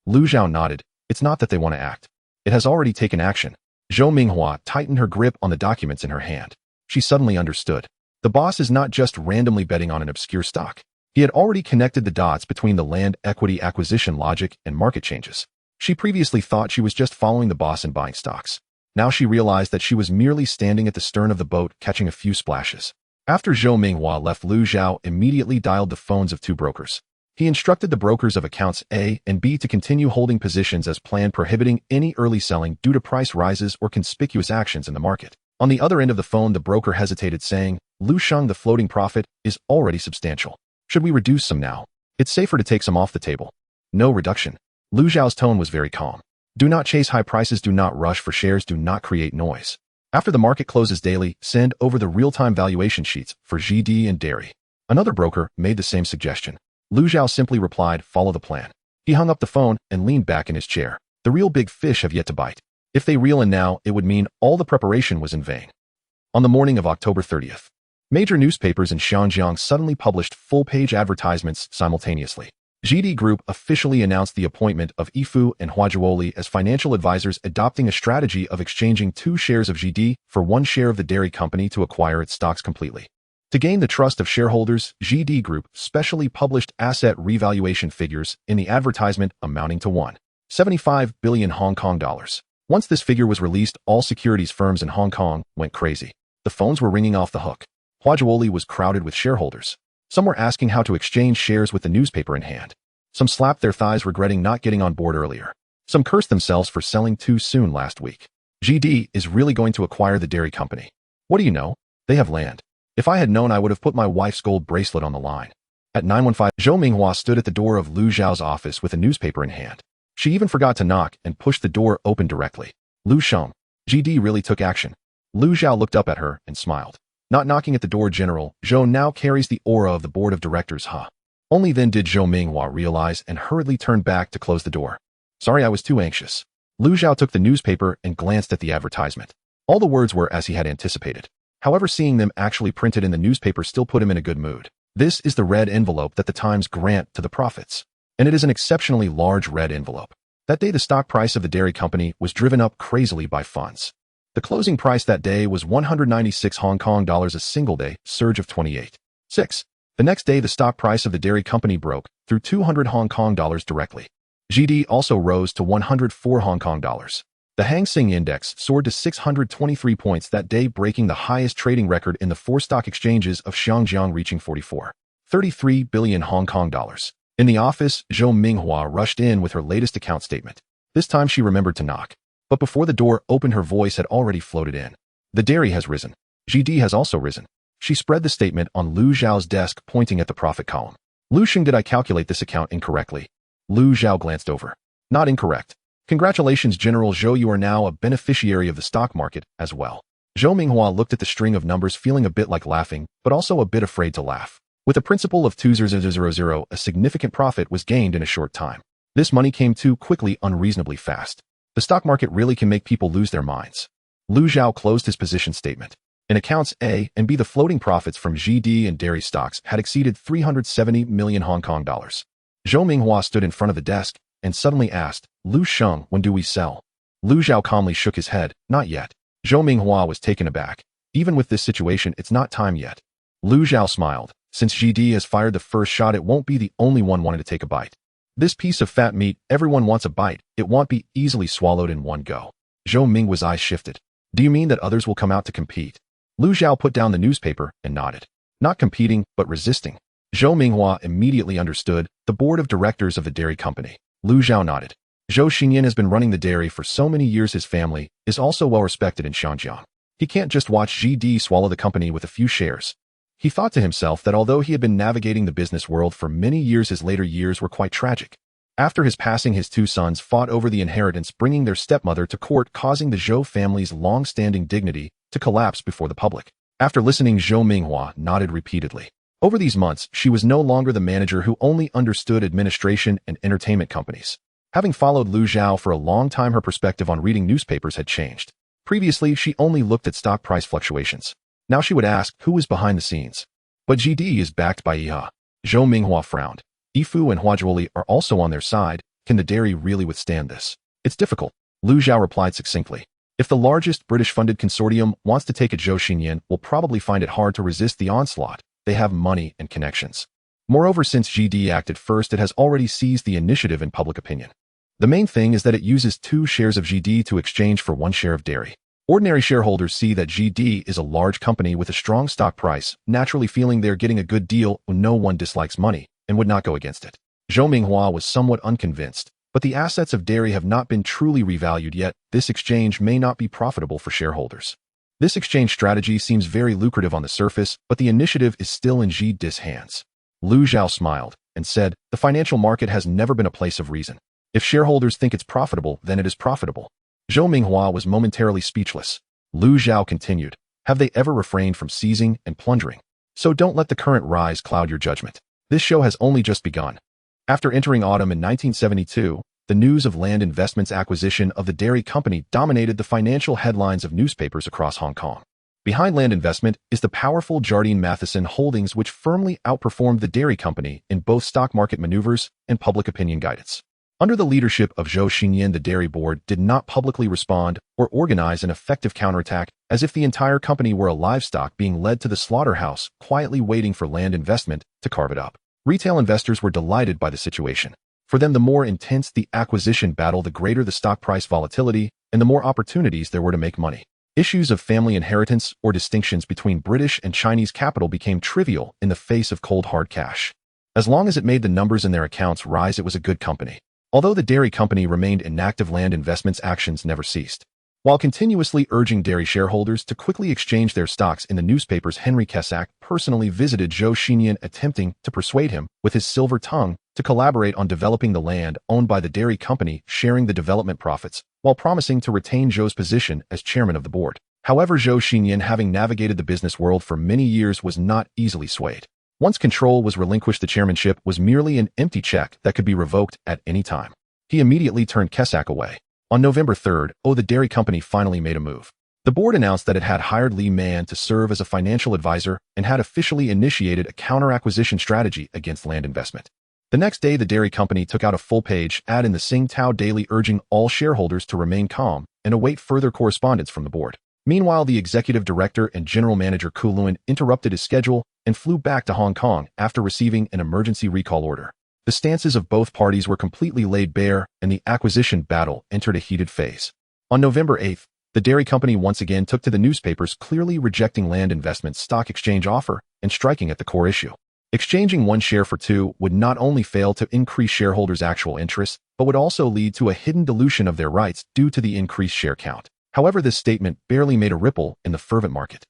Lu Zhao nodded. It's not that they want to act. It has already taken action. Zhou Minghua tightened her grip on the documents in her hand. She suddenly understood. The boss is not just randomly betting on an obscure stock. He had already connected the dots between the land equity acquisition logic and market changes. She previously thought she was just following the boss and buying stocks. Now she realized that she was merely standing at the stern of the boat catching a few splashes. After Zhou Minghua left, Lu Zhao immediately dialed the phones of two brokers. He instructed the brokers of accounts A and B to continue holding positions as planned, prohibiting any early selling due to price rises or conspicuous actions in the market. On the other end of the phone, the broker hesitated, saying, "Lu Sheng, the floating profit is already substantial. Should we reduce some now? It's safer to take some off the table." "No reduction." Lu Zhao's tone was very calm. "Do not chase high prices, do not rush for shares, do not create noise. After the market closes daily, send over the real-time valuation sheets for GD and dairy." Another broker made the same suggestion. Lu Zhao simply replied, "Follow the plan." He hung up the phone and leaned back in his chair. The real big fish have yet to bite. If they reel in now, it would mean all the preparation was in vain. On the morning of October 30th, major newspapers in Xinjiang suddenly published full-page advertisements simultaneously. GD Group officially announced the appointment of Yifu and Huazhuoli as financial advisors, adopting a strategy of exchanging 2 shares of GD for 1 share of the dairy company to acquire its stocks completely. To gain the trust of shareholders, GD Group specially published asset revaluation figures in the advertisement amounting to 1.75 billion Hong Kong dollars. Once this figure was released, all securities firms in Hong Kong went crazy. The phones were ringing off the hook. Huazhuoli was crowded with shareholders. Some were asking how to exchange shares with the newspaper in hand. Some slapped their thighs, regretting not getting on board earlier. Some cursed themselves for selling too soon last week. GD is really going to acquire the dairy company. What do you know? They have land. If I had known, I would have put my wife's gold bracelet on the line. At 9:15, Zhou Minghua stood at the door of Lu Zhao's office with a newspaper in hand. She even forgot to knock and pushed the door open directly. "Lu Sheng, GD really took action." Lu Zhao looked up at her and smiled. "Not knocking at the door, General. Zhou now carries the aura of the board of directors, huh?" Only then did Zhou Minghua realize and hurriedly turned back to close the door. "Sorry, I was too anxious." Lu Zhao took the newspaper and glanced at the advertisement. All the words were as he had anticipated. However, seeing them actually printed in the newspaper still put him in a good mood. This is the red envelope that the Times grant to the prophets. And it is an exceptionally large red envelope. That day, the stock price of the dairy company was driven up crazily by funds. The closing price that day was 196 Hong Kong dollars, a single day surge of 28.6. The next day, the stock price of the dairy company broke through 200 Hong Kong dollars directly. GD also rose to 104 Hong Kong dollars. The Hang Seng Index soared to 623 points that day, breaking the highest trading record in the 4 stock exchanges of Xinjiang, reaching 44.33 billion Hong Kong dollars. In the office, Zhou Minghua rushed in with her latest account statement. This time she remembered to knock. But before the door opened, her voice had already floated in. "The dairy has risen. GD has also risen." She spread the statement on Lu Zhao's desk, pointing at the profit column. "Lu Sheng, did I calculate this account incorrectly?" Lu Zhao glanced over. "Not incorrect. Congratulations, General Zhou, you are now a beneficiary of the stock market as well." Zhou Minghua looked at the string of numbers, feeling a bit like laughing, but also a bit afraid to laugh. With a principle of 2,000, a significant profit was gained in a short time. This money came too quickly, unreasonably fast. The stock market really can make people lose their minds. Lu Zhao closed his position statement. In accounts A and B, the floating profits from GD and dairy stocks had exceeded 370 million Hong Kong dollars. Zhou Minghua stood in front of the desk and suddenly asked, "Lu Sheng, when do we sell?" Lu Zhao calmly shook his head. "Not yet." Zhou Minghua was taken aback. "Even with this situation, it's not time yet." Lu Zhao smiled. "Since GD has fired the first shot, it won't be the only one wanting to take a bite. This piece of fat meat, everyone wants a bite. It won't be easily swallowed in one go." Zhou Minghua's eyes shifted. "Do you mean that others will come out to compete?" Lu Zhao put down the newspaper and nodded. "Not competing, but resisting." Zhou Minghua immediately understood. "The board of directors of the dairy company." Lu Zhao nodded. "Zhou Xinyan has been running the dairy for so many years. His family is also well respected in Xinjiang. He can't just watch GD swallow the company with a few shares." He thought to himself that although he had been navigating the business world for many years, his later years were quite tragic. After his passing, his 2 sons fought over the inheritance, bringing their stepmother to court, causing the Zhou family's long-standing dignity to collapse before the public. After listening, Zhou Minghua nodded repeatedly. Over these months, she was no longer the manager who only understood administration and entertainment companies. Having followed Lu Zhao for a long time, her perspective on reading newspapers had changed. Previously, she only looked at stock price fluctuations. Now she would ask, who is behind the scenes? But GD is backed by Yiha. Zhou Minghua frowned. Yifu and Huazhuoli are also on their side. Can the dairy really withstand this? It's difficult. Lu Zhao replied succinctly. If the largest British-funded consortium wants to take a Zhou Xinyan, will probably find it hard to resist the onslaught. They have money and connections. Moreover, since GD acted first, it has already seized the initiative in public opinion. The main thing is that it uses 2 shares of GD to exchange for 1 share of dairy. Ordinary shareholders see that GD is a large company with a strong stock price, naturally feeling they're getting a good deal when no one dislikes money, and would not go against it. Zhou Minghua was somewhat unconvinced, but the assets of dairy have not been truly revalued yet. This exchange may not be profitable for shareholders. This exchange strategy seems very lucrative on the surface, but the initiative is still in GD's hands. Lu Zhao smiled and said, "The financial market has never been a place of reason. If shareholders think it's profitable, then it is profitable." Zhou Minghua was momentarily speechless. Lu Zhao continued, "Have they ever refrained from seizing and plundering? So don't let the current rise cloud your judgment. This show has only just begun." After entering autumn in 1972, the news of Land Investment's acquisition of the dairy company dominated the financial headlines of newspapers across Hong Kong. Behind Land Investment is the powerful Jardine Matheson Holdings, which firmly outperformed the dairy company in both stock market maneuvers and public opinion guidance. Under the leadership of Zhou Xinyan, the dairy board did not publicly respond or organize an effective counterattack, as if the entire company were a livestock being led to the slaughterhouse, quietly waiting for Land Investment to carve it up. Retail investors were delighted by the situation. For them, the more intense the acquisition battle, the greater the stock price volatility, and the more opportunities there were to make money. Issues of family inheritance or distinctions between British and Chinese capital became trivial in the face of cold hard cash. As long as it made the numbers in their accounts rise, it was a good company. Although the dairy company remained inactive, Land Investment's actions never ceased. While continuously urging dairy shareholders to quickly exchange their stocks in the newspapers, Henry Kessack personally visited Zhou Xinyan, attempting to persuade him, with his silver tongue, to collaborate on developing the land owned by the dairy company, sharing the development profits, while promising to retain Zhou's position as chairman of the board. However, Zhou Xinyan, having navigated the business world for many years, was not easily swayed. Once control was relinquished, the chairmanship was merely an empty check that could be revoked at any time. He immediately turned Kessack away. On November 3rd, the dairy company finally made a move. The board announced that it had hired Li Man to serve as a financial advisor and had officially initiated a counter-acquisition strategy against Land Investment. The next day, the dairy company took out a full-page ad in the Sing Tao Daily urging all shareholders to remain calm and await further correspondence from the board. Meanwhile, the executive director and general manager Kowloon interrupted his schedule and flew back to Hong Kong after receiving an emergency recall order. The stances of both parties were completely laid bare, and the acquisition battle entered a heated phase. On November 8th, the dairy company once again took to the newspapers, clearly rejecting Land Investment's stock exchange offer and striking at the core issue. Exchanging 1 share for 2 would not only fail to increase shareholders' actual interests, but would also lead to a hidden dilution of their rights due to the increased share count. However, this statement barely made a ripple in the fervent market.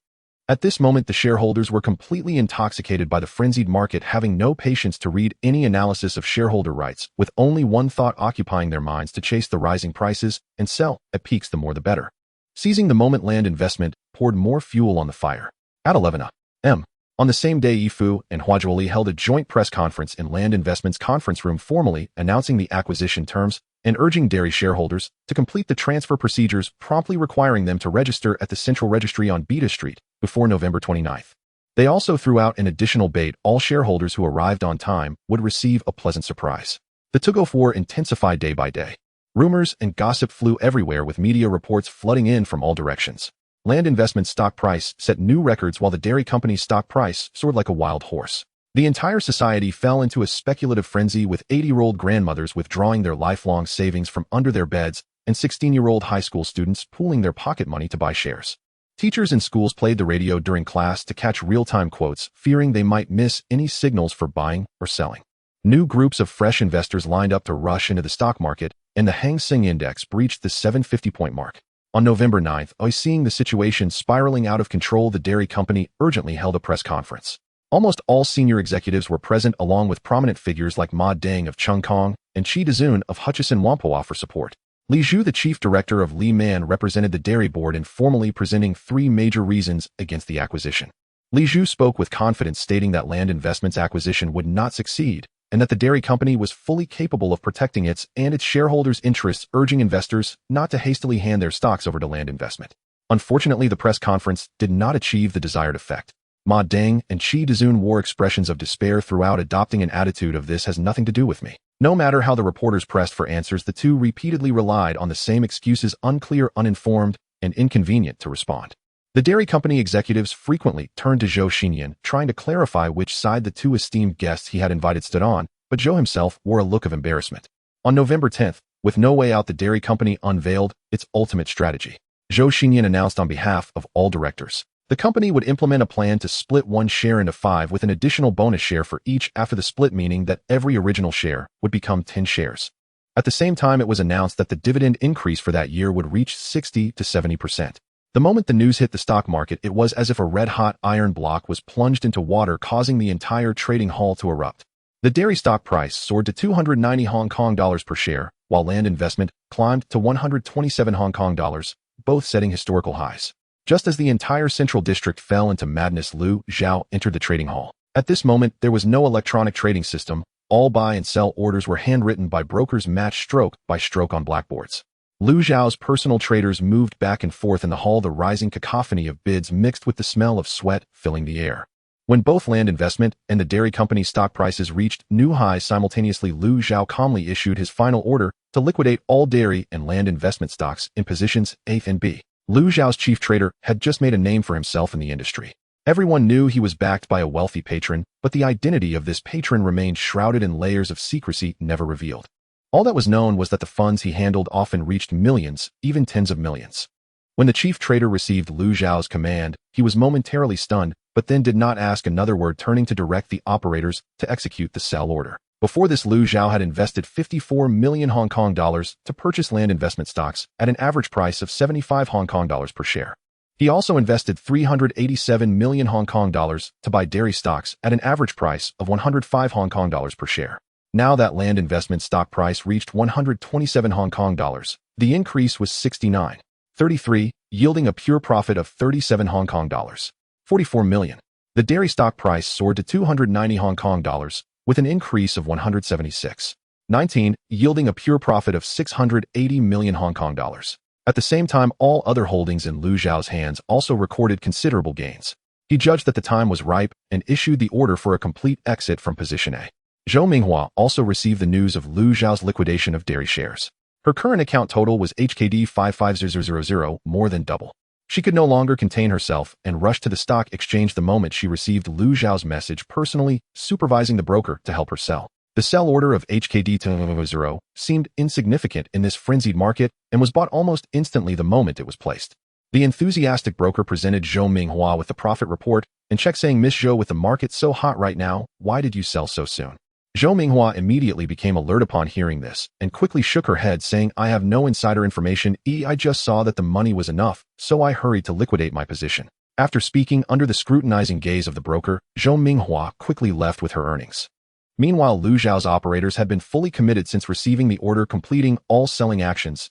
At this moment, the shareholders were completely intoxicated by the frenzied market, having no patience to read any analysis of shareholder rights, with only one thought occupying their minds: to chase the rising prices and sell at peaks, the more the better. Seizing the moment, Land Investment poured more fuel on the fire. At 11 a.m. on the same day, Yifu and Huazhuoli held a joint press conference in Land Investment's conference room, formally announcing the acquisition terms and urging dairy shareholders to complete the transfer procedures, promptly requiring them to register at the Central Registry on Beta Street before November 29th. They also threw out an additional bait: all shareholders who arrived on time would receive a pleasant surprise. The tug-of war intensified day by day. Rumors and gossip flew everywhere, with media reports flooding in from all directions. Land Investment's stock price set new records, while the dairy company's stock price soared like a wild horse. The entire society fell into a speculative frenzy, with 80-year-old grandmothers withdrawing their lifelong savings from under their beds and 16-year-old high school students pooling their pocket money to buy shares. Teachers in schools played the radio during class to catch real-time quotes, fearing they might miss any signals for buying or selling. New groups of fresh investors lined up to rush into the stock market, and the Hang Seng Index breached the 750-point mark. On November 9th, seeing the situation spiraling out of control, the dairy company urgently held a press conference. Almost all senior executives were present, along with prominent figures like Ma Deng of Cheung Kong and Chi Dezun of Hutchison Whampoa for support. Li Zhu, the chief director of Li Man, represented the dairy board in formally presenting 3 major reasons against the acquisition. Li Zhu spoke with confidence, stating that Land Investment's acquisition would not succeed and that the dairy company was fully capable of protecting its and its shareholders' interests, urging investors not to hastily hand their stocks over to Land Investment. Unfortunately, the press conference did not achieve the desired effect. Ma Deng and Chi Dezun wore expressions of despair throughout, adopting an attitude of "this has nothing to do with me." No matter how the reporters pressed for answers, the two repeatedly relied on the same excuses: unclear, uninformed, and inconvenient to respond. The dairy company executives frequently turned to Zhou Xinyan, trying to clarify which side the two esteemed guests he had invited stood on, but Zhou himself wore a look of embarrassment. On November 10th, with no way out, the dairy company unveiled its ultimate strategy. Zhou Xinyan announced on behalf of all directors, the company would implement a plan to split one share into 5 with an additional bonus share for each after the split, meaning that every original share would become 10 shares. At the same time, it was announced that the dividend increase for that year would reach 60 to 70%. The moment the news hit the stock market, it was as if a red-hot iron block was plunged into water, causing the entire trading hall to erupt. The dairy stock price soared to 290 Hong Kong dollars per share, while land investment climbed to 127 Hong Kong dollars, both setting historical highs. Just as the entire central district fell into madness, Liu Xiao entered the trading hall. At this moment, there was no electronic trading system. All buy and sell orders were handwritten by brokers, matched stroke by stroke on blackboards. Liu Xiao's personal traders moved back and forth in the hall, the rising cacophony of bids mixed with the smell of sweat filling the air. When both land investment and the dairy company's stock prices reached new highs simultaneously, Liu Xiao calmly issued his final order to liquidate all dairy and land investment stocks in positions A and B. Liu Xiao's chief trader had just made a name for himself in the industry. Everyone knew he was backed by a wealthy patron, but the identity of this patron remained shrouded in layers of secrecy never revealed. All that was known was that the funds he handled often reached millions, even tens of millions. When the chief trader received Liu Xiao's command, he was momentarily stunned, but then did not ask another word, turning to direct the operators to execute the sell order. Before this, Liu Xiao had invested 54 million Hong Kong dollars to purchase land investment stocks at an average price of 75 Hong Kong dollars per share. He also invested 387 million Hong Kong dollars to buy dairy stocks at an average price of 105 Hong Kong dollars per share. Now that land investment stock price reached 127 Hong Kong dollars, the increase was 69.33, yielding a pure profit of 37 Hong Kong dollars. 44 million. The dairy stock price soared to 290 Hong Kong dollars, with an increase of 176.19, yielding a pure profit of 680 million Hong Kong dollars. At the same time, all other holdings in Liu Xiao's hands also recorded considerable gains. He judged that the time was ripe and issued the order for a complete exit from position A. Zhou Minghua also received the news of Liu Xiao's liquidation of dairy shares. Her current account total was HKD 550000, more than double. She could no longer contain herself and rushed to the stock exchange the moment she received Liu Xiao's message, personally supervising the broker to help her sell. The sell order of HKD 0 seemed insignificant in this frenzied market and was bought almost instantly the moment it was placed. The enthusiastic broker presented Zhou Minghua with the profit report and check, saying, "Miss Zhou, with the market so hot right now, why did you sell so soon?" Zhou Minghua immediately became alert upon hearing this and quickly shook her head, saying, "I have no insider information. I just saw that the money was enough, so I hurried to liquidate my position." After speaking under the scrutinizing gaze of the broker, Zhou Minghua quickly left with her earnings. Meanwhile, Liu Xiao's operators had been fully committed since receiving the order, completing all selling actions.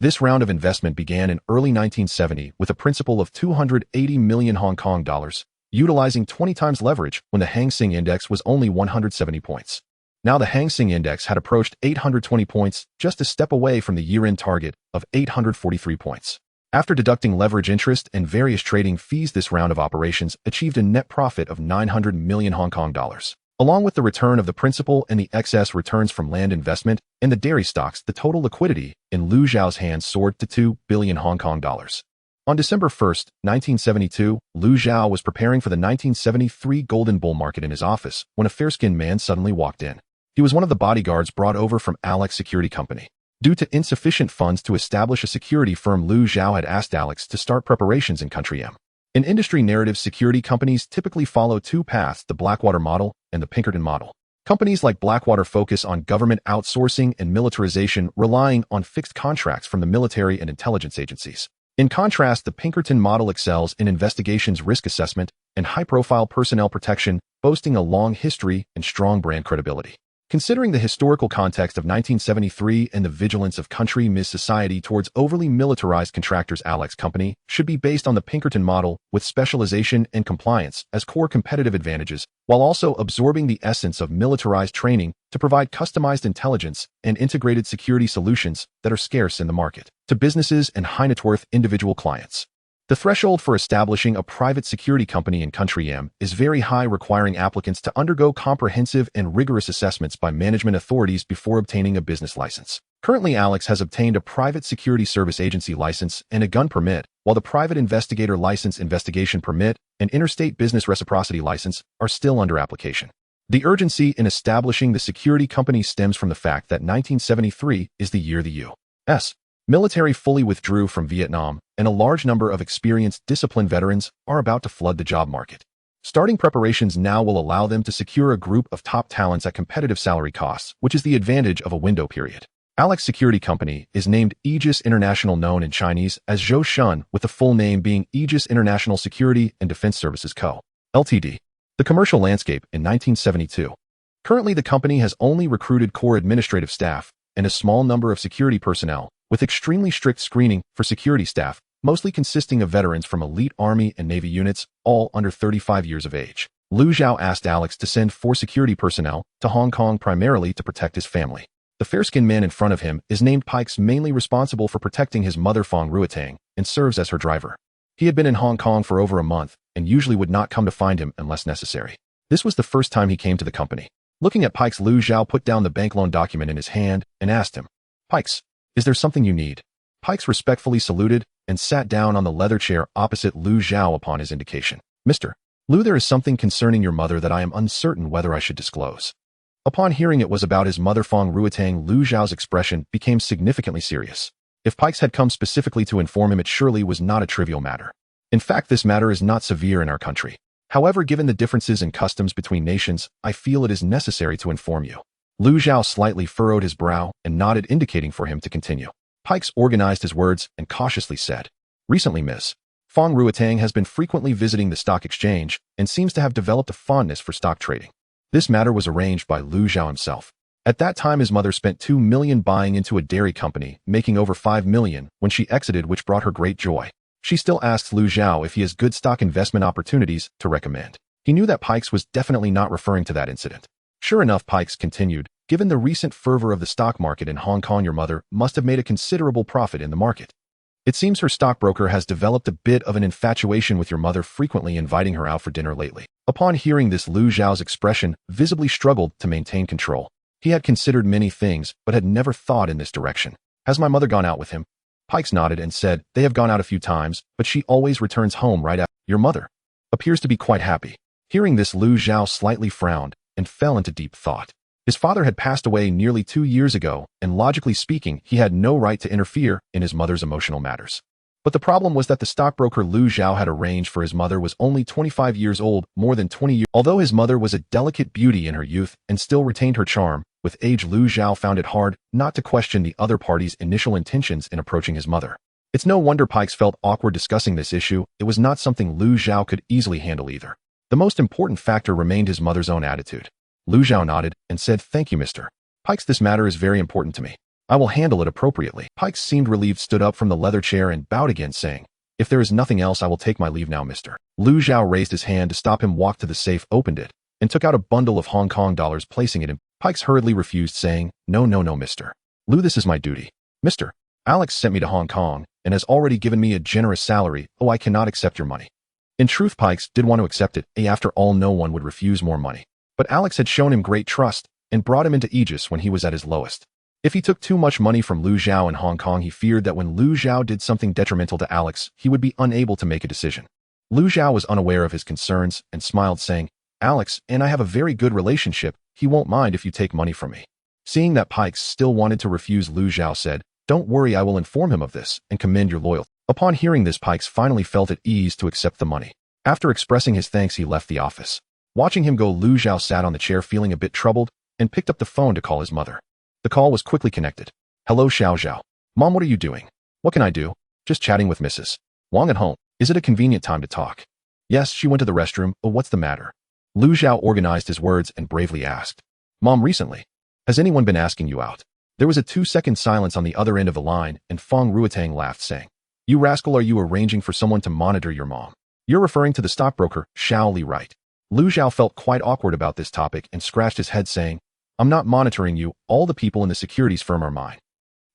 This round of investment began in early 1970 with a principal of 280 million Hong Kong dollars, utilizing 20 times leverage when the Hang Seng Index was only 170 points. Now the Hang Seng Index had approached 820 points, just a step away from the year-end target of 843 points. After deducting leverage interest and various trading fees, this round of operations achieved a net profit of 900 million Hong Kong dollars. Along with the return of the principal and the excess returns from land investment and the dairy stocks, the total liquidity in Liu Xiao's hands soared to 2 billion Hong Kong dollars. On December 1st, 1972, Liu Xiao was preparing for the 1973 golden bull market in his office when a fair-skinned man suddenly walked in. He was one of the bodyguards brought over from Alex Security Company. Due to insufficient funds to establish a security firm, Liu Xiao had asked Alex to start preparations in Country M. In industry narratives, security companies typically follow two paths: the Blackwater model and the Pinkerton model. Companies like Blackwater focus on government outsourcing and militarization, relying on fixed contracts from the military and intelligence agencies. In contrast, the Pinkerton model excels in investigations, risk assessment, and high-profile personnel protection, boasting a long history and strong brand credibility. Considering the historical context of 1973 and the vigilance of Country Ms. society towards overly militarized contractors, Alex Company should be based on the Pinkerton model, with specialization and compliance as core competitive advantages, while also absorbing the essence of militarized training to provide customized intelligence and integrated security solutions that are scarce in the market to businesses and high-net-worth individual clients. The threshold for establishing a private security company in Country M is very high, requiring applicants to undergo comprehensive and rigorous assessments by management authorities before obtaining a business license. Currently, Alex has obtained a private security service agency license and a gun permit, while the private investigator license, investigation permit, and interstate business reciprocity license are still under application. The urgency in establishing the security company stems from the fact that 1973 is the year the U.S. military fully withdrew from Vietnam, and a large number of experienced, disciplined veterans are about to flood the job market. Starting preparations now will allow them to secure a group of top talents at competitive salary costs, which is the advantage of a window period. Alex Security Company is named Aegis International, known in Chinese as Zhou Shun, with the full name being Aegis International Security and Defense Services Co., Ltd. The commercial landscape in 1972. Currently, the company has only recruited core administrative staff and a small number of security personnel, with extremely strict screening for security staff, mostly consisting of veterans from elite Army and Navy units, all under 35 years of age. Liu Zhao asked Alex to send 4 security personnel to Hong Kong primarily to protect his family. The fair-skinned man in front of him is named Pikes, mainly responsible for protecting his mother Fong Ruetang, and serves as her driver. He had been in Hong Kong for over a month, and usually would not come to find him unless necessary. This was the first time he came to the company. Looking at Pikes, Liu Zhao put down the bank loan document in his hand and asked him, "Pikes, is there something you need?" Pikes respectfully saluted and sat down on the leather chair opposite Liu Zhao upon his indication. "Mr. Liu, there is something concerning your mother that I am uncertain whether I should disclose." Upon hearing it was about his mother Fong Ruetang, Liu Zhao's expression became significantly serious. If Pikes had come specifically to inform him, it surely was not a trivial matter. In fact, this matter is not severe in our country. However, given the differences in customs between nations, I feel it is necessary to inform you. Liu Zhao slightly furrowed his brow and nodded, indicating for him to continue. Pikes organized his words and cautiously said, "Recently, Ms. Fong Ruetang has been frequently visiting the stock exchange and seems to have developed a fondness for stock trading. This matter was arranged by Liu Zhao himself. At that time, his mother spent 2 million buying into a dairy company, making over 5 million when she exited, which brought her great joy. She still asks Liu Zhao if he has good stock investment opportunities to recommend." He knew that Pikes was definitely not referring to that incident. Sure enough, Pikes continued, "Given the recent fervor of the stock market in Hong Kong, your mother must have made a considerable profit in the market. It seems her stockbroker has developed a bit of an infatuation with your mother, frequently inviting her out for dinner lately." Upon hearing this, Liu Zhao's expression visibly struggled to maintain control. He had considered many things, but had never thought in this direction. "Has my mother gone out with him?" Pikes nodded and said, "They have gone out a few times, but she always returns home right after. Your mother appears to be quite happy." Hearing this, Liu Zhao slightly frowned and fell into deep thought. His father had passed away nearly 2 years ago, and logically speaking, he had no right to interfere in his mother's emotional matters. But the problem was that the stockbroker Liu Zhao had arranged for his mother was only 25 years old, more than 20 years. Although his mother was a delicate beauty in her youth and still retained her charm, with age Liu Zhao found it hard not to question the other party's initial intentions in approaching his mother. It's no wonder Pikes felt awkward discussing this issue. It was not something Liu Zhao could easily handle either. The most important factor remained his mother's own attitude. Liu Zhao nodded and said, "Thank you, Mr. Pikes. This matter is very important to me. I will handle it appropriately." Pikes seemed relieved, stood up from the leather chair and bowed again, saying, "If there is nothing else, I will take my leave now, Mr." Liu Zhao raised his hand to stop him, walked to the safe, opened it, and took out a bundle of Hong Kong dollars, placing it in. Pikes hurriedly refused, saying, "No, no, no, Mr. Liu, this is my duty. Mr. Alex sent me to Hong Kong and has already given me a generous salary. Oh, I cannot accept your money." In truth, Pikes did want to accept it. After all, no one would refuse more money. But Alex had shown him great trust and brought him into Aegis when he was at his lowest. If he took too much money from Liu Zhao in Hong Kong, he feared that when Liu Zhao did something detrimental to Alex, he would be unable to make a decision. Liu Zhao was unaware of his concerns and smiled, saying, "Alex and I have a very good relationship. He won't mind if you take money from me." Seeing that Pikes still wanted to refuse, Liu Zhao said, "Don't worry, I will inform him of this and commend your loyalty." Upon hearing this, Pikes finally felt at ease to accept the money. After expressing his thanks, he left the office. Watching him go, Liu Zhao sat on the chair feeling a bit troubled and picked up the phone to call his mother. The call was quickly connected. "Hello, Xiao Zhao. Mom, what are you doing?" "What can I do?" "Just chatting with Mrs. Wang at home. Is it a convenient time to talk?" "Yes, she went to the restroom. Oh, what's the matter?" Liu Zhao organized his words and bravely asked, "Mom, recently, has anyone been asking you out?" There was a 2-second silence on the other end of the line, and Fong Ruetang laughed, saying, "You rascal, are you arranging for someone to monitor your mom?" "You're referring to the stockbroker, Xiao Li, right?" Liu Zhao felt quite awkward about this topic and scratched his head, saying, "I'm not monitoring you. All the people in the securities firm are mine."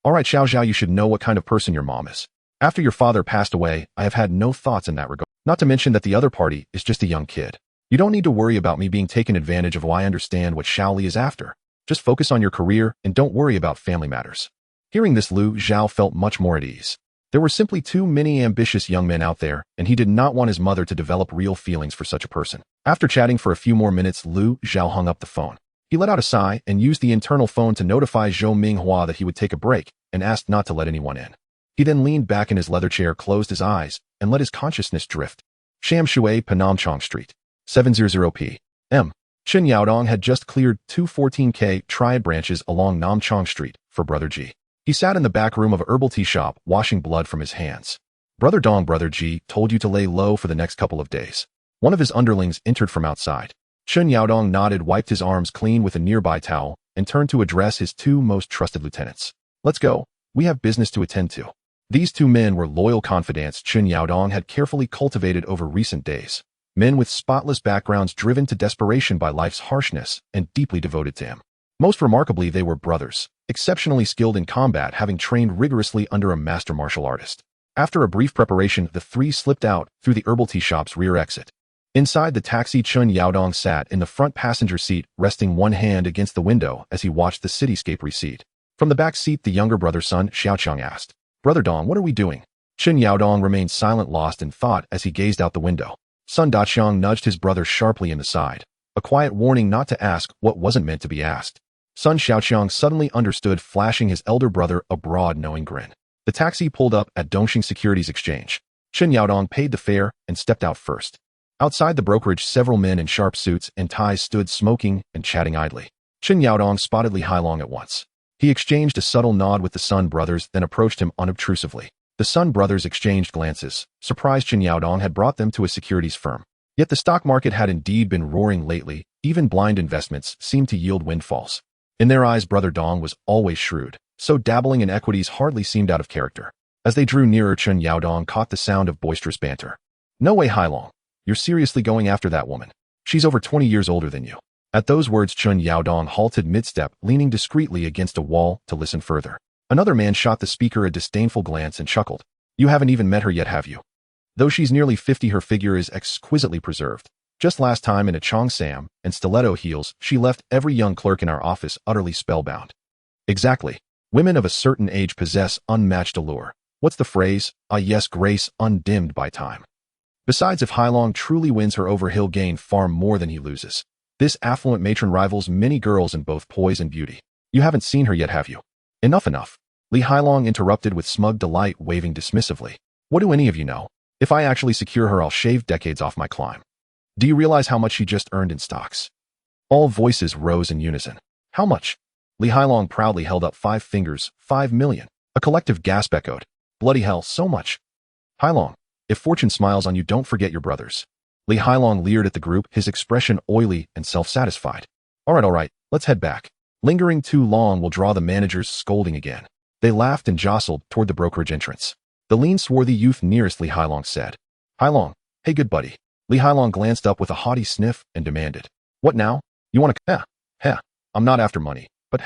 "All right, Xiao Zhao, you should know what kind of person your mom is. After your father passed away, I have had no thoughts in that regard. Not to mention that the other party is just a young kid. You don't need to worry about me being taken advantage of. I understand what Xiao Li is after. Just focus on your career and don't worry about family matters." Hearing this, Lu Zhao felt much more at ease. There were simply too many ambitious young men out there, and he did not want his mother to develop real feelings for such a person. After chatting for a few more minutes, Lu Zhao hung up the phone. He let out a sigh and used the internal phone to notify Zhou Minghua that he would take a break and asked not to let anyone in. He then leaned back in his leather chair, closed his eyes, and let his consciousness drift. Sham Shui, Panamchong Street. 700 p.m. Chen Yaodong had just cleared 214K Triad branches along Namchong Street for Brother Ji. He sat in the back room of a herbal tea shop, washing blood from his hands. Brother Dong, Brother Ji told you to lay low for the next couple of days. One of his underlings entered from outside. Chen Yaodong nodded, wiped his arms clean with a nearby towel, and turned to address his two most trusted lieutenants. Let's go. We have business to attend to. These two men were loyal confidants Chen Yaodong had carefully cultivated over recent days. Men with spotless backgrounds, driven to desperation by life's harshness and deeply devoted to him. Most remarkably, they were brothers, exceptionally skilled in combat, having trained rigorously under a master martial artist. After a brief preparation, the three slipped out through the herbal tea shop's rear exit. Inside the taxi, Chen Yaodong sat in the front passenger seat, resting one hand against the window as he watched the cityscape recede. From the back seat, the younger brother Sun Xiaoqiang asked, "Brother Dong, what are we doing?" Chen Yaodong remained silent, lost in thought as he gazed out the window. Sun Daqiang nudged his brother sharply in the side, a quiet warning not to ask what wasn't meant to be asked. Sun Xiaoqiang suddenly understood, flashing his elder brother a broad, knowing grin. The taxi pulled up at Dongxing Securities Exchange. Chen Yaodong paid the fare and stepped out first. Outside the brokerage, several men in sharp suits and ties stood smoking and chatting idly. Chen Yaodong spotted Li Hailong at once. He exchanged a subtle nod with the Sun brothers, then approached him unobtrusively. The Sun brothers exchanged glances, surprised Chen Yaodong had brought them to a securities firm. Yet the stock market had indeed been roaring lately. Even blind investments seemed to yield windfalls. In their eyes, Brother Dong was always shrewd, so dabbling in equities hardly seemed out of character. As they drew nearer, Chen Yaodong caught the sound of boisterous banter. "No way, Hailong. You're seriously going after that woman? She's over 20 years older than you." At those words, Chen Yaodong halted mid-step, leaning discreetly against a wall to listen further. Another man shot the speaker a disdainful glance and chuckled. "You haven't even met her yet, have you? Though she's nearly 50, her figure is exquisitely preserved. Just last time, in a cheongsam and stiletto heels, she left every young clerk in our office utterly spellbound." "Exactly. Women of a certain age possess unmatched allure. What's the phrase? Ah yes, grace undimmed by time. Besides, if Hailong truly wins her over, he'll gain far more than he loses. This affluent matron rivals many girls in both poise and beauty. You haven't seen her yet, have you?" Enough. Li Hailong interrupted with smug delight, waving dismissively. "What do any of you know? If I actually secure her, I'll shave decades off my climb. Do you realize how much she just earned in stocks?" All voices rose in unison. "How much?" Li Hailong proudly held up 5 fingers. 5 million. A collective gasp echoed. "Bloody hell, so much." "Hailong, if fortune smiles on you, don't forget your brothers." Li Hailong leered at the group, his expression oily and self-satisfied. All right, let's head back. Lingering too long will draw the manager's scolding again." They laughed and jostled toward the brokerage entrance. The lean, swarthy youth nearest Li Hailong said, "Hailong, hey good buddy." Li Hailong glanced up with a haughty sniff and demanded, "What now? You want to I'm not after money, but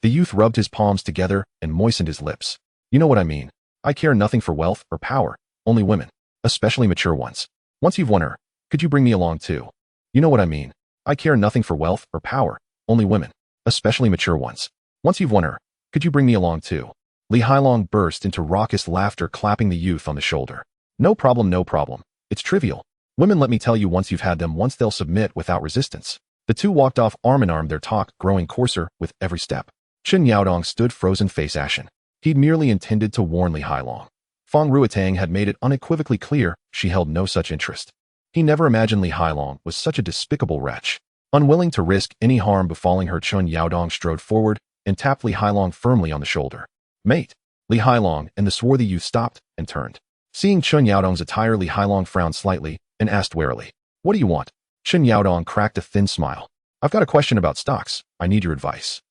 The youth rubbed his palms together and moistened his lips. "You know what I mean. I care nothing for wealth or power, only women, especially mature ones. Once you've won her, could you bring me along too?" "You know what I mean. I care nothing for wealth or power, only women, especially mature ones. Once you've won her, could you bring me along too?" Li Hailong burst into raucous laughter, clapping the youth on the shoulder. No problem. It's trivial. Women, let me tell you, once you've had them, once they'll submit without resistance." The two walked off arm in arm, their talk growing coarser with every step. Chen Yaodong stood frozen, face ashen. He'd merely intended to warn Li Hailong. Feng Ruotang had made it unequivocally clear she held no such interest. He never imagined Li Hailong was such a despicable wretch. Unwilling to risk any harm befalling her, Chen Yaodong strode forward and tapped Li Hailong firmly on the shoulder. "Mate." Li Hailong and the swarthy youth stopped and turned. Seeing Chen Yaodong's attire, Li Hailong frowned slightly and asked warily, "What do you want?" Chen Yaodong cracked a thin smile. "I've got a question about stocks. I need your advice."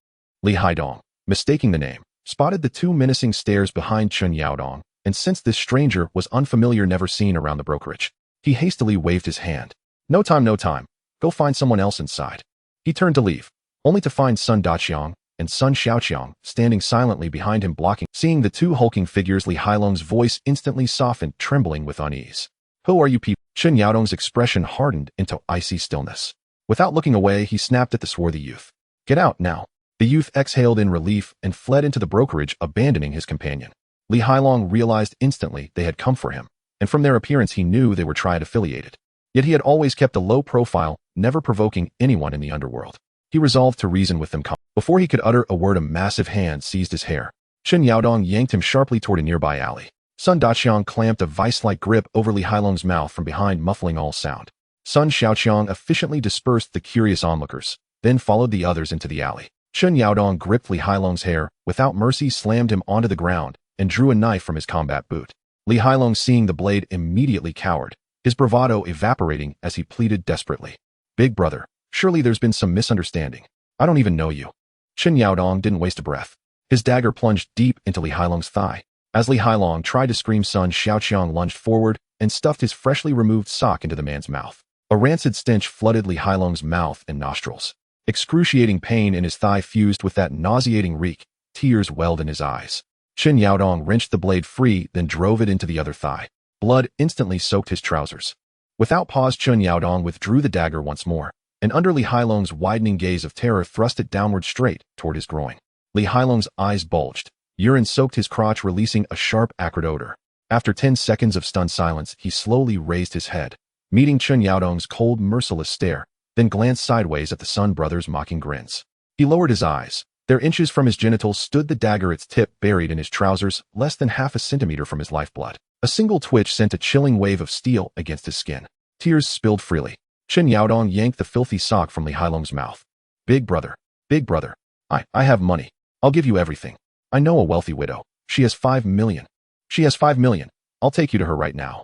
Li Hailong, mistaking the name, spotted the two menacing stares behind Chen Yaodong, and since this stranger was unfamiliar, never seen around the brokerage, he hastily waved his hand. No time. Go find someone else inside." He turned to leave, only to find Sun Daqiang and Sun Xiaoqiang standing silently behind him, blocking. Seeing the two hulking figures, Li Hailong's voice instantly softened, trembling with unease. "Who are you people?" Chen Yaodong's expression hardened into icy stillness. Without looking away, he snapped at the swarthy youth. "Get out now." The youth exhaled in relief and fled into the brokerage, abandoning his companion. Li Hailong realized instantly they had come for him, and from their appearance he knew they were Triad-affiliated. Yet he had always kept a low profile, never provoking anyone in the underworld. He resolved to reason with them. Before he could utter a word, a massive hand seized his hair. Chen Yaodong yanked him sharply toward a nearby alley. Sun Daqiang clamped a vice-like grip over Li Hailong's mouth from behind, muffling all sound. Sun Xiaoqiang efficiently dispersed the curious onlookers, then followed the others into the alley. Chen Yaodong gripped Li Hailong's hair, without mercy slammed him onto the ground, and drew a knife from his combat boot. Li Hailong, seeing the blade, immediately cowered, his bravado evaporating as he pleaded desperately. "Big brother, surely there's been some misunderstanding. I don't even know you." Chen Yaodong didn't waste a breath. His dagger plunged deep into Li Hailong's thigh. As Li Hailong tried to scream, Sun Xiaoqiang lunged forward and stuffed his freshly removed sock into the man's mouth. A rancid stench flooded Li Hailong's mouth and nostrils. Excruciating pain in his thigh fused with that nauseating reek. Tears welled in his eyes. Chen Yaodong wrenched the blade free, then drove it into the other thigh. Blood instantly soaked his trousers. Without pause, Chen Yaodong withdrew the dagger once more, and under Li Hailong's widening gaze of terror thrust it downward straight toward his groin. Li Hailong's eyes bulged. Urine soaked his crotch, releasing a sharp, acrid odor. After 10 seconds of stunned silence, he slowly raised his head, meeting Chen Yaodong's cold, merciless stare, then glanced sideways at the Sun brothers' mocking grins. He lowered his eyes. There, inches from his genitals, stood the dagger, its tip buried in his trousers, less than half a centimeter from his lifeblood. A single twitch sent a chilling wave of steel against his skin. Tears spilled freely. Chen Yaodong yanked the filthy sock from Li Hailong's mouth. Big brother, I have money. I'll give you everything. I know a wealthy widow. She has 5 million. She has 5 million. I'll take you to her right now."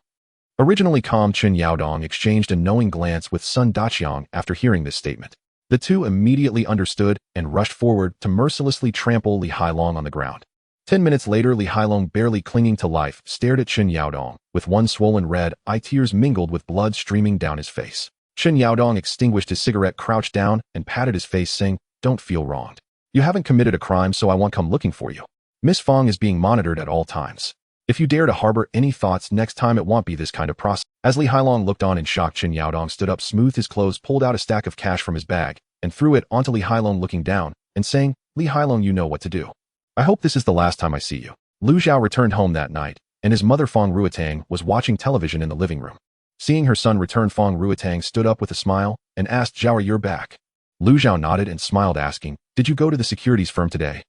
Originally calm, Chen Yaodong exchanged a knowing glance with Sun Daqiang after hearing this statement. The two immediately understood and rushed forward to mercilessly trample Li Hailong on the ground. 10 minutes later, Li Hailong, barely clinging to life, stared at Chen Yaodong, with one swollen red eye, tears mingled with blood streaming down his face. Chen Yaodong extinguished his cigarette, crouched down, and patted his face, saying, "Don't feel wronged. You haven't committed a crime, so I won't come looking for you. Miss Fong is being monitored at all times. If you dare to harbor any thoughts next time, it won't be this kind of process." As Li Hailong looked on in shock, Chen Yaodong stood up, smoothed his clothes, pulled out a stack of cash from his bag, and threw it onto Li Hailong, looking down and saying, "Li Hailong, you know what to do. I hope this is the last time I see you." Lu Zhao returned home that night, and his mother Fong Ruotang was watching television in the living room. Seeing her son return, Fong Ruotang stood up with a smile and asked, "Zhao, you're back?" Lu Zhao nodded and smiled, asking, "Did you go to the securities firm today?"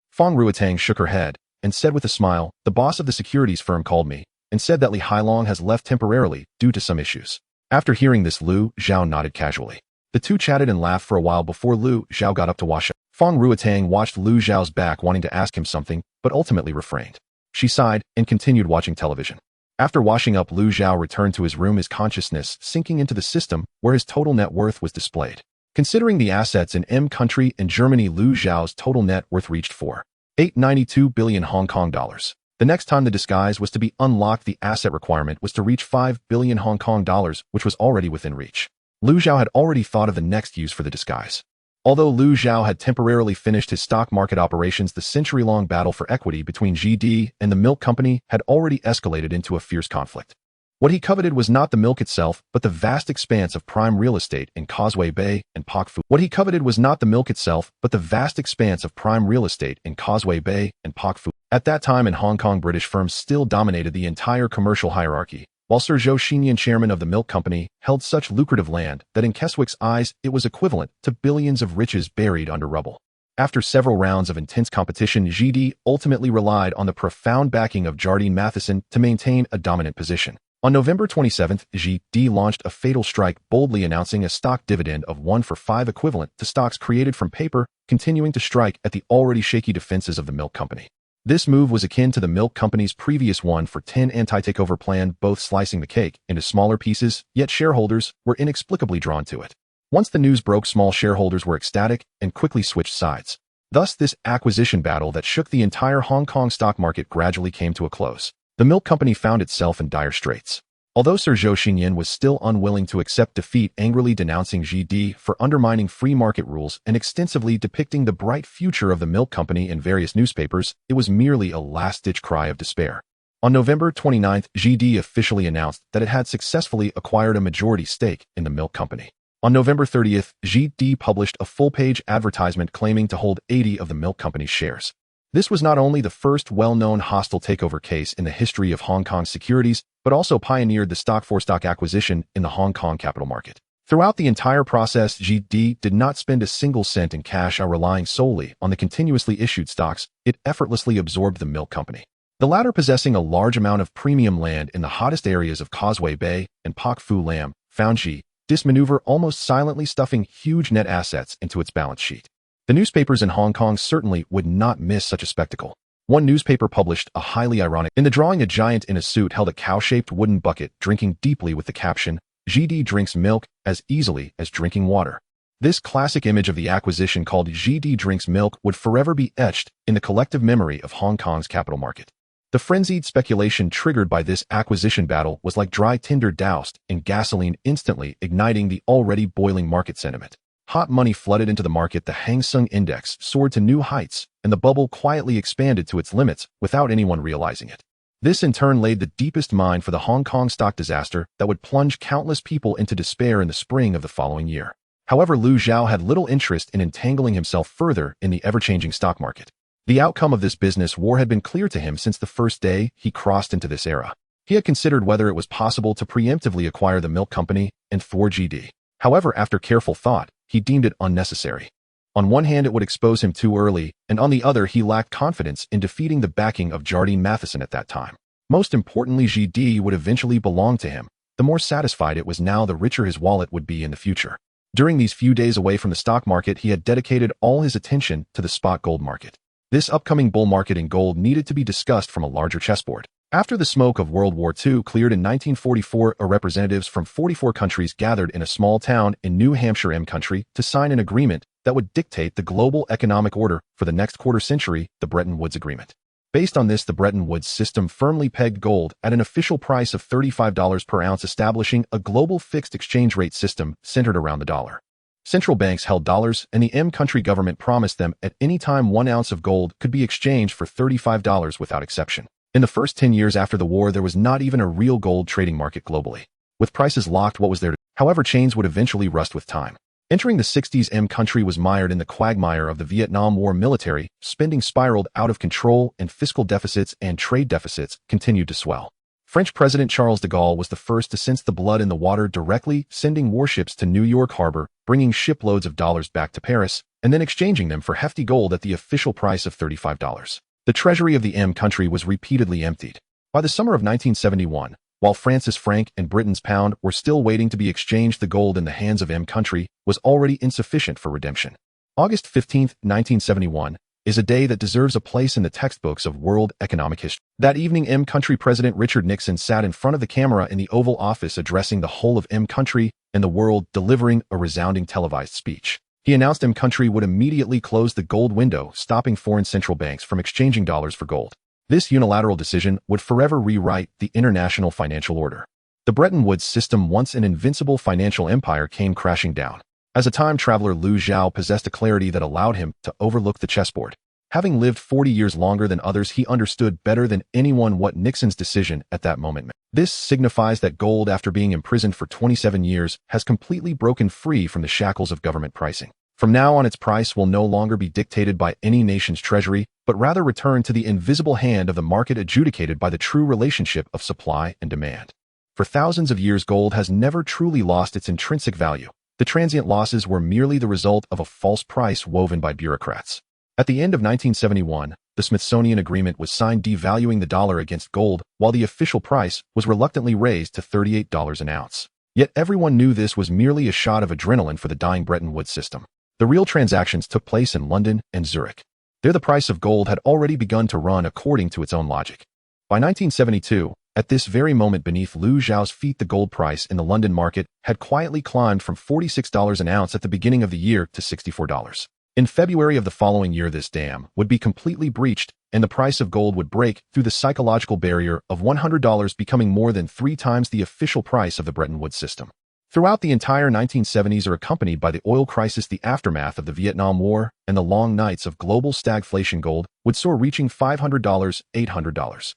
Fong Ruotang shook her head and said with a smile, "The boss of the securities firm called me and said that Li Hailong has left temporarily due to some issues." After hearing this, Lu Zhao nodded casually. The two chatted and laughed for a while before Lu Zhao got up to wash up. Fong Ruotang watched Lu Zhao's back, wanting to ask him something, but ultimately refrained. She sighed and continued watching television. After washing up, Lu Zhao returned to his room, his consciousness sinking into the system where his total net worth was displayed. Considering the assets in M country and Germany, Lu Zhao's total net worth reached 4.892 billion Hong Kong dollars. The next time the disguise was to be unlocked, the asset requirement was to reach 5 billion Hong Kong dollars, which was already within reach. Lu Zhao had already thought of the next use for the disguise. Although Lu Zhao had temporarily finished his stock market operations, the century-long battle for equity between GD and the milk company had already escalated into a fierce conflict. What he coveted was not the milk itself, but the vast expanse of prime real estate in Causeway Bay and Pak Fu. What he coveted was not the milk itself, but the vast expanse of prime real estate in Causeway Bay and Pak Fu. At that time in Hong Kong, British firms still dominated the entire commercial hierarchy, while Sir Zhou Xinyan, chairman of the milk company, held such lucrative land that in Keswick's eyes it was equivalent to billions of riches buried under rubble. After several rounds of intense competition, GD ultimately relied on the profound backing of Jardine Matheson to maintain a dominant position. On November 27th, GD launched a fatal strike, boldly announcing a stock dividend of 1 for 5 equivalent to stocks created from paper, continuing to strike at the already shaky defenses of the milk company. This move was akin to the milk company's previous 1 for 10 anti-takeover plan, both slicing the cake into smaller pieces, yet shareholders were inexplicably drawn to it. Once the news broke, small shareholders were ecstatic and quickly switched sides. Thus, this acquisition battle that shook the entire Hong Kong stock market gradually came to a close. The milk company found itself in dire straits. Although Sir Zhou Xinyan was still unwilling to accept defeat, angrily denouncing GD for undermining free market rules and extensively depicting the bright future of the milk company in various newspapers, it was merely a last-ditch cry of despair. On November 29th, GD officially announced that it had successfully acquired a majority stake in the milk company. On November 30th, GD published a full-page advertisement claiming to hold 80 of the milk company's shares. This was not only the first well-known hostile takeover case in the history of Hong Kong securities, but also pioneered the stock-for-stock acquisition in the Hong Kong capital market. Throughout the entire process, GD did not spend a single cent in cash or relying solely on the continuously issued stocks. It effortlessly absorbed the milk company. The latter possessing a large amount of premium land in the hottest areas of Causeway Bay and Pak Fu Lam, found this maneuver almost silently stuffing huge net assets into its balance sheet. The newspapers in Hong Kong certainly would not miss such a spectacle. One newspaper published a highly ironic in the drawing. A giant in a suit held a cow-shaped wooden bucket, drinking deeply, with the caption, "GD drinks milk as easily as drinking water." This classic image of the acquisition, called GD drinks milk, would forever be etched in the collective memory of Hong Kong's capital market. The frenzied speculation triggered by this acquisition battle was like dry tinder doused in gasoline, instantly igniting the already boiling market sentiment. Hot money flooded into the market. The Hang Seng Index soared to new heights, and the bubble quietly expanded to its limits without anyone realizing it. This in turn laid the deepest mine for the Hong Kong stock disaster that would plunge countless people into despair in the spring of the following year. However, Liu Xiao had little interest in entangling himself further in the ever-changing stock market. The outcome of this business war had been clear to him since the first day he crossed into this era. He had considered whether it was possible to preemptively acquire the milk company and for GD. However, after careful thought, he deemed it unnecessary. On one hand, it would expose him too early, and on the other, he lacked confidence in defeating the backing of Jardine Matheson at that time. Most importantly, GD would eventually belong to him. The more satisfied it was now, the richer his wallet would be in the future. During these few days away from the stock market, he had dedicated all his attention to the spot gold market. This upcoming bull market in gold needed to be discussed from a larger chessboard. After the smoke of World War II cleared in 1944, representatives from 44 countries gathered in a small town in New Hampshire, country, to sign an agreement that would dictate the global economic order for the next quarter century, the Bretton Woods Agreement. Based on this, the Bretton Woods system firmly pegged gold at an official price of $35 per ounce, establishing a global fixed exchange rate system centered around the dollar. Central banks held dollars, and the country government promised them at any time 1 ounce of gold could be exchanged for $35 without exception. In the first 10 years after the war, there was not even a real gold trading market globally. With prices locked, what was there to do? However, chains would eventually rust with time. Entering the 60s, country was mired in the quagmire of the Vietnam War. Military spending spiraled out of control, and fiscal deficits and trade deficits continued to swell. French President Charles de Gaulle was the first to sense the blood in the water, directly sending warships to New York Harbor, bringing shiploads of dollars back to Paris, and then exchanging them for hefty gold at the official price of $35. The treasury of the country was repeatedly emptied. By the summer of 1971, while France's franc and Britain's pound were still waiting to be exchanged, the gold in the hands of country was already insufficient for redemption. August 15, 1971, is a day that deserves a place in the textbooks of world economic history. That evening, country President Richard Nixon sat in front of the camera in the Oval Office, addressing the whole of country and the world, delivering a resounding televised speech. He announced country would immediately close the gold window, stopping foreign central banks from exchanging dollars for gold. This unilateral decision would forever rewrite the international financial order. The Bretton Woods system, once an invincible financial empire, came crashing down. As a time traveler, Liu Xiao possessed a clarity that allowed him to overlook the chessboard. Having lived 40 years longer than others, he understood better than anyone what Nixon's decision at that moment meant. This signifies that gold, after being imprisoned for 27 years, has completely broken free from the shackles of government pricing. From now on, its price will no longer be dictated by any nation's treasury, but rather return to the invisible hand of the market, adjudicated by the true relationship of supply and demand. For thousands of years, gold has never truly lost its intrinsic value. The transient losses were merely the result of a false price woven by bureaucrats. At the end of 1971, the Smithsonian Agreement was signed, devaluing the dollar against gold, while the official price was reluctantly raised to $38 an ounce. Yet everyone knew this was merely a shot of adrenaline for the dying Bretton Woods system. The real transactions took place in London and Zurich. There, the price of gold had already begun to run according to its own logic. By 1972, at this very moment beneath Liu Xiao's feet, the gold price in the London market had quietly climbed from $46 an ounce at the beginning of the year to $64. In February of the following year, this dam would be completely breached, and the price of gold would break through the psychological barrier of $100, becoming more than 3 times the official price of the Bretton Woods system. Throughout the entire 1970s, accompanied by the oil crisis, the aftermath of the Vietnam War, and the long nights of global stagflation, gold would soar, reaching $500, $800.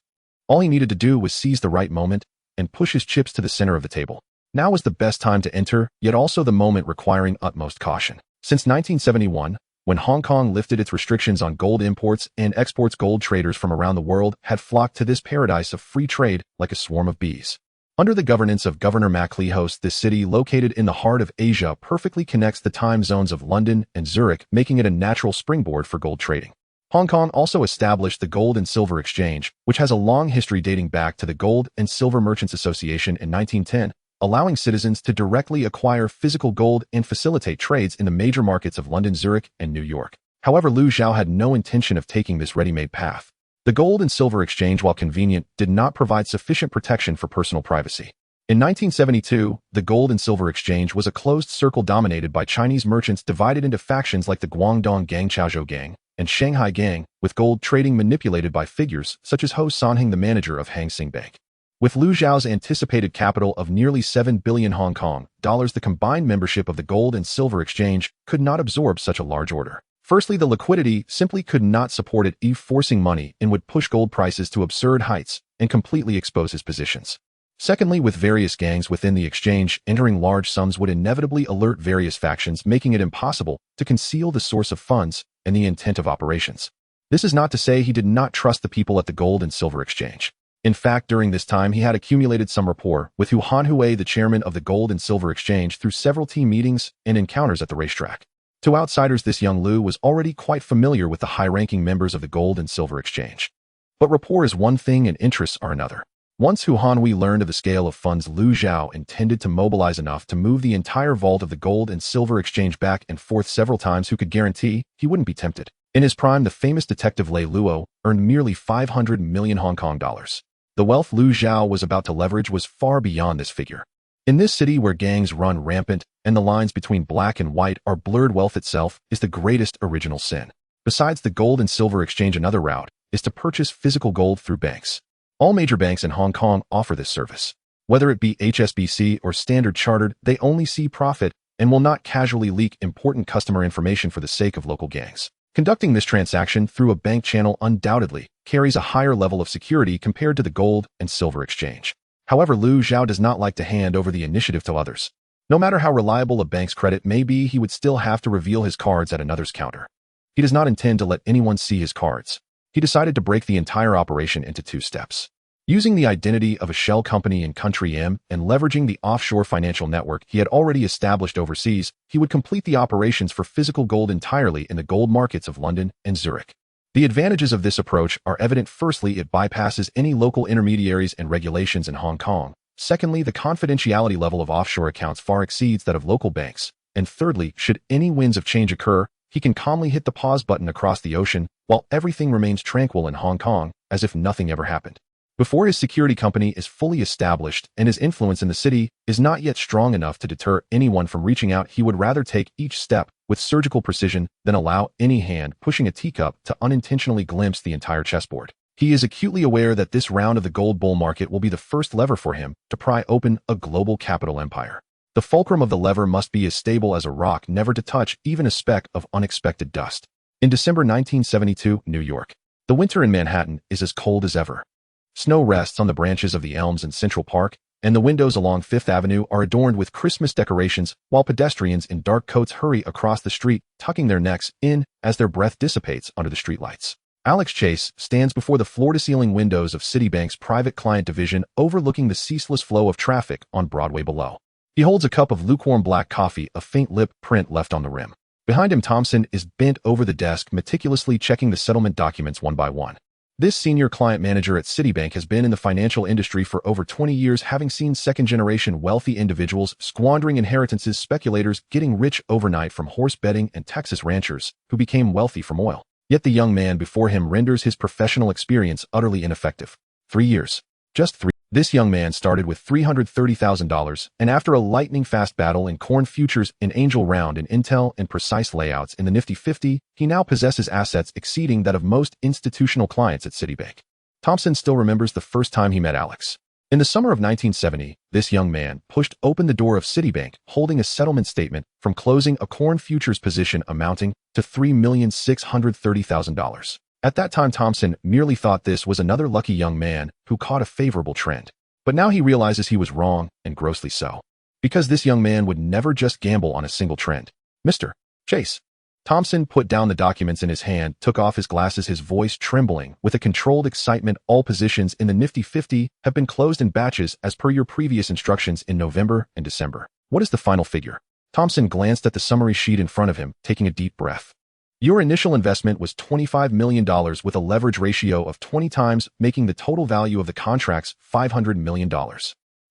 All he needed to do was seize the right moment and push his chips to the center of the table. Now was the best time to enter, yet also the moment requiring utmost caution. Since 1971, when Hong Kong lifted its restrictions on gold imports and exports, gold traders from around the world had flocked to this paradise of free trade like a swarm of bees. Under the governance of Governor MacLehose, this city, located in the heart of Asia, perfectly connects the time zones of London and Zurich, making it a natural springboard for gold trading. Hong Kong also established the Gold and Silver Exchange, which has a long history dating back to the Gold and Silver Merchants Association in 1910, allowing citizens to directly acquire physical gold and facilitate trades in the major markets of London, Zurich, and New York. However, Liu Xiao had no intention of taking this ready-made path. The Gold and Silver Exchange, while convenient, did not provide sufficient protection for personal privacy. In 1972, the Gold and Silver Exchange was a closed circle dominated by Chinese merchants divided into factions like the Guangdong Gang, Chaozhou Gang, and Shanghai Gang, with gold trading manipulated by figures such as Ho Sanheng, the manager of Hang Seng Bank. With Liu Xiao's anticipated capital of nearly 7 billion Hong Kong dollars, the combined membership of the Gold and Silver Exchange could not absorb such a large order. Firstly, the liquidity simply could not support it, forcing money and would push gold prices to absurd heights and completely expose his positions. Secondly, with various gangs within the exchange, entering large sums would inevitably alert various factions, making it impossible to conceal the source of funds and the intent of operations. This is not to say he did not trust the people at the Gold and Silver Exchange. In fact, during this time, he had accumulated some rapport with Hu Hanhui, the chairman of the Gold and Silver Exchange, through several team meetings and encounters at the racetrack. To outsiders, this young Liu was already quite familiar with the high-ranking members of the Gold and Silver Exchange. But rapport is one thing and interests are another. Once Hu Hanhui learned of the scale of funds Liu Xiao intended to mobilize enough to move the entire vault of the Gold and Silver Exchange back and forth several times, who could guarantee he wouldn't be tempted? In his prime, the famous detective Lei Luo earned merely 500 million Hong Kong dollars. The wealth Liu Xiao was about to leverage was far beyond this figure. In this city where gangs run rampant and the lines between black and white are blurred, wealth itself is the greatest original sin. Besides the Gold and Silver Exchange, another route is to purchase physical gold through banks. All major banks in Hong Kong offer this service. Whether it be HSBC or Standard Chartered, they only see profit and will not casually leak important customer information for the sake of local gangs. Conducting this transaction through a bank channel undoubtedly carries a higher level of security compared to the Gold and Silver Exchange. However, Liu Xiao does not like to hand over the initiative to others. No matter how reliable a bank's credit may be, he would still have to reveal his cards at another's counter. He does not intend to let anyone see his cards. He decided to break the entire operation into 2 steps. Using the identity of a shell company in Country M and leveraging the offshore financial network he had already established overseas, he would complete the operations for physical gold entirely in the gold markets of London and Zurich. The advantages of this approach are evident. Firstly, it bypasses any local intermediaries and regulations in Hong Kong. Secondly, the confidentiality level of offshore accounts far exceeds that of local banks. And thirdly, should any winds of change occur, he can calmly hit the pause button across the ocean while everything remains tranquil in Hong Kong, as if nothing ever happened. Before his security company is fully established and his influence in the city is not yet strong enough to deter anyone from reaching out, he would rather take each step with surgical precision than allow any hand pushing a teacup to unintentionally glimpse the entire chessboard. He is acutely aware that this round of the gold bull market will be the first lever for him to pry open a global capital empire. The fulcrum of the lever must be as stable as a rock, never to touch even a speck of unexpected dust. In December 1972, New York. The winter in Manhattan is as cold as ever. Snow rests on the branches of the elms in Central Park, and the windows along Fifth Avenue are adorned with Christmas decorations, while pedestrians in dark coats hurry across the street, tucking their necks in as their breath dissipates under the streetlights. Alex Chase stands before the floor-to-ceiling windows of Citibank's private client division, overlooking the ceaseless flow of traffic on Broadway below. He holds a cup of lukewarm black coffee, a faint lip print left on the rim. Behind him, Thompson is bent over the desk, meticulously checking the settlement documents one by one. This senior client manager at Citibank has been in the financial industry for over 20 years, having seen second-generation wealthy individuals squandering inheritances, speculators getting rich overnight from horse betting, and Texas ranchers who became wealthy from oil. Yet the young man before him renders his professional experience utterly ineffective. 3 years. Just 3. This young man started with $330,000, and after a lightning-fast battle in corn futures, an angel round in Intel, and precise layouts in the Nifty 50, he now possesses assets exceeding that of most institutional clients at Citibank. Thompson still remembers the first time he met Alex. In the summer of 1970, this young man pushed open the door of Citibank, holding a settlement statement from closing a corn futures position amounting to $3,630,000. At that time, Thompson merely thought this was another lucky young man who caught a favorable trend. But now he realizes he was wrong, and grossly so. Because this young man would never just gamble on a single trend. Mr. Chase. Thompson put down the documents in his hand, took off his glasses, his voice trembling with a controlled excitement. All positions in the Nifty 50 have been closed in batches as per your previous instructions in November and December. What is the final figure? Thompson glanced at the summary sheet in front of him, taking a deep breath. Your initial investment was $25 million with a leverage ratio of 20 times, making the total value of the contracts $500 million.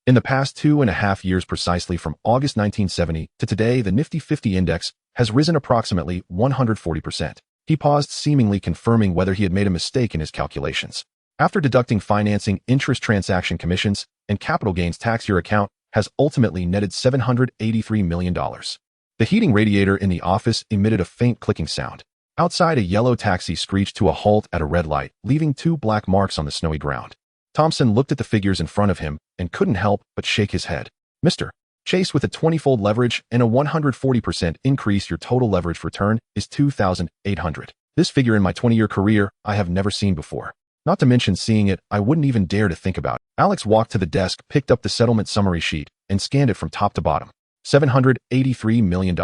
In the past 2.5 years, precisely from August 1970 to today, the Nifty 50 index has risen approximately 140%. He paused, seemingly confirming whether he had made a mistake in his calculations. After deducting financing, interest, transaction commissions, and capital gains tax, your account has ultimately netted $783 million. The heating radiator in the office emitted a faint clicking sound. Outside, a yellow taxi screeched to a halt at a red light, leaving 2 black marks on the snowy ground. Thompson looked at the figures in front of him and couldn't help but shake his head. Mr. Chase, with a 20-fold leverage and a 140% increase, your total leverage return is 2,800. This figure in my 20-year career I have never seen before. Not to mention seeing it, I wouldn't even dare to think about. Alex walked to the desk, picked up the settlement summary sheet, and scanned it from top to bottom. $783 million.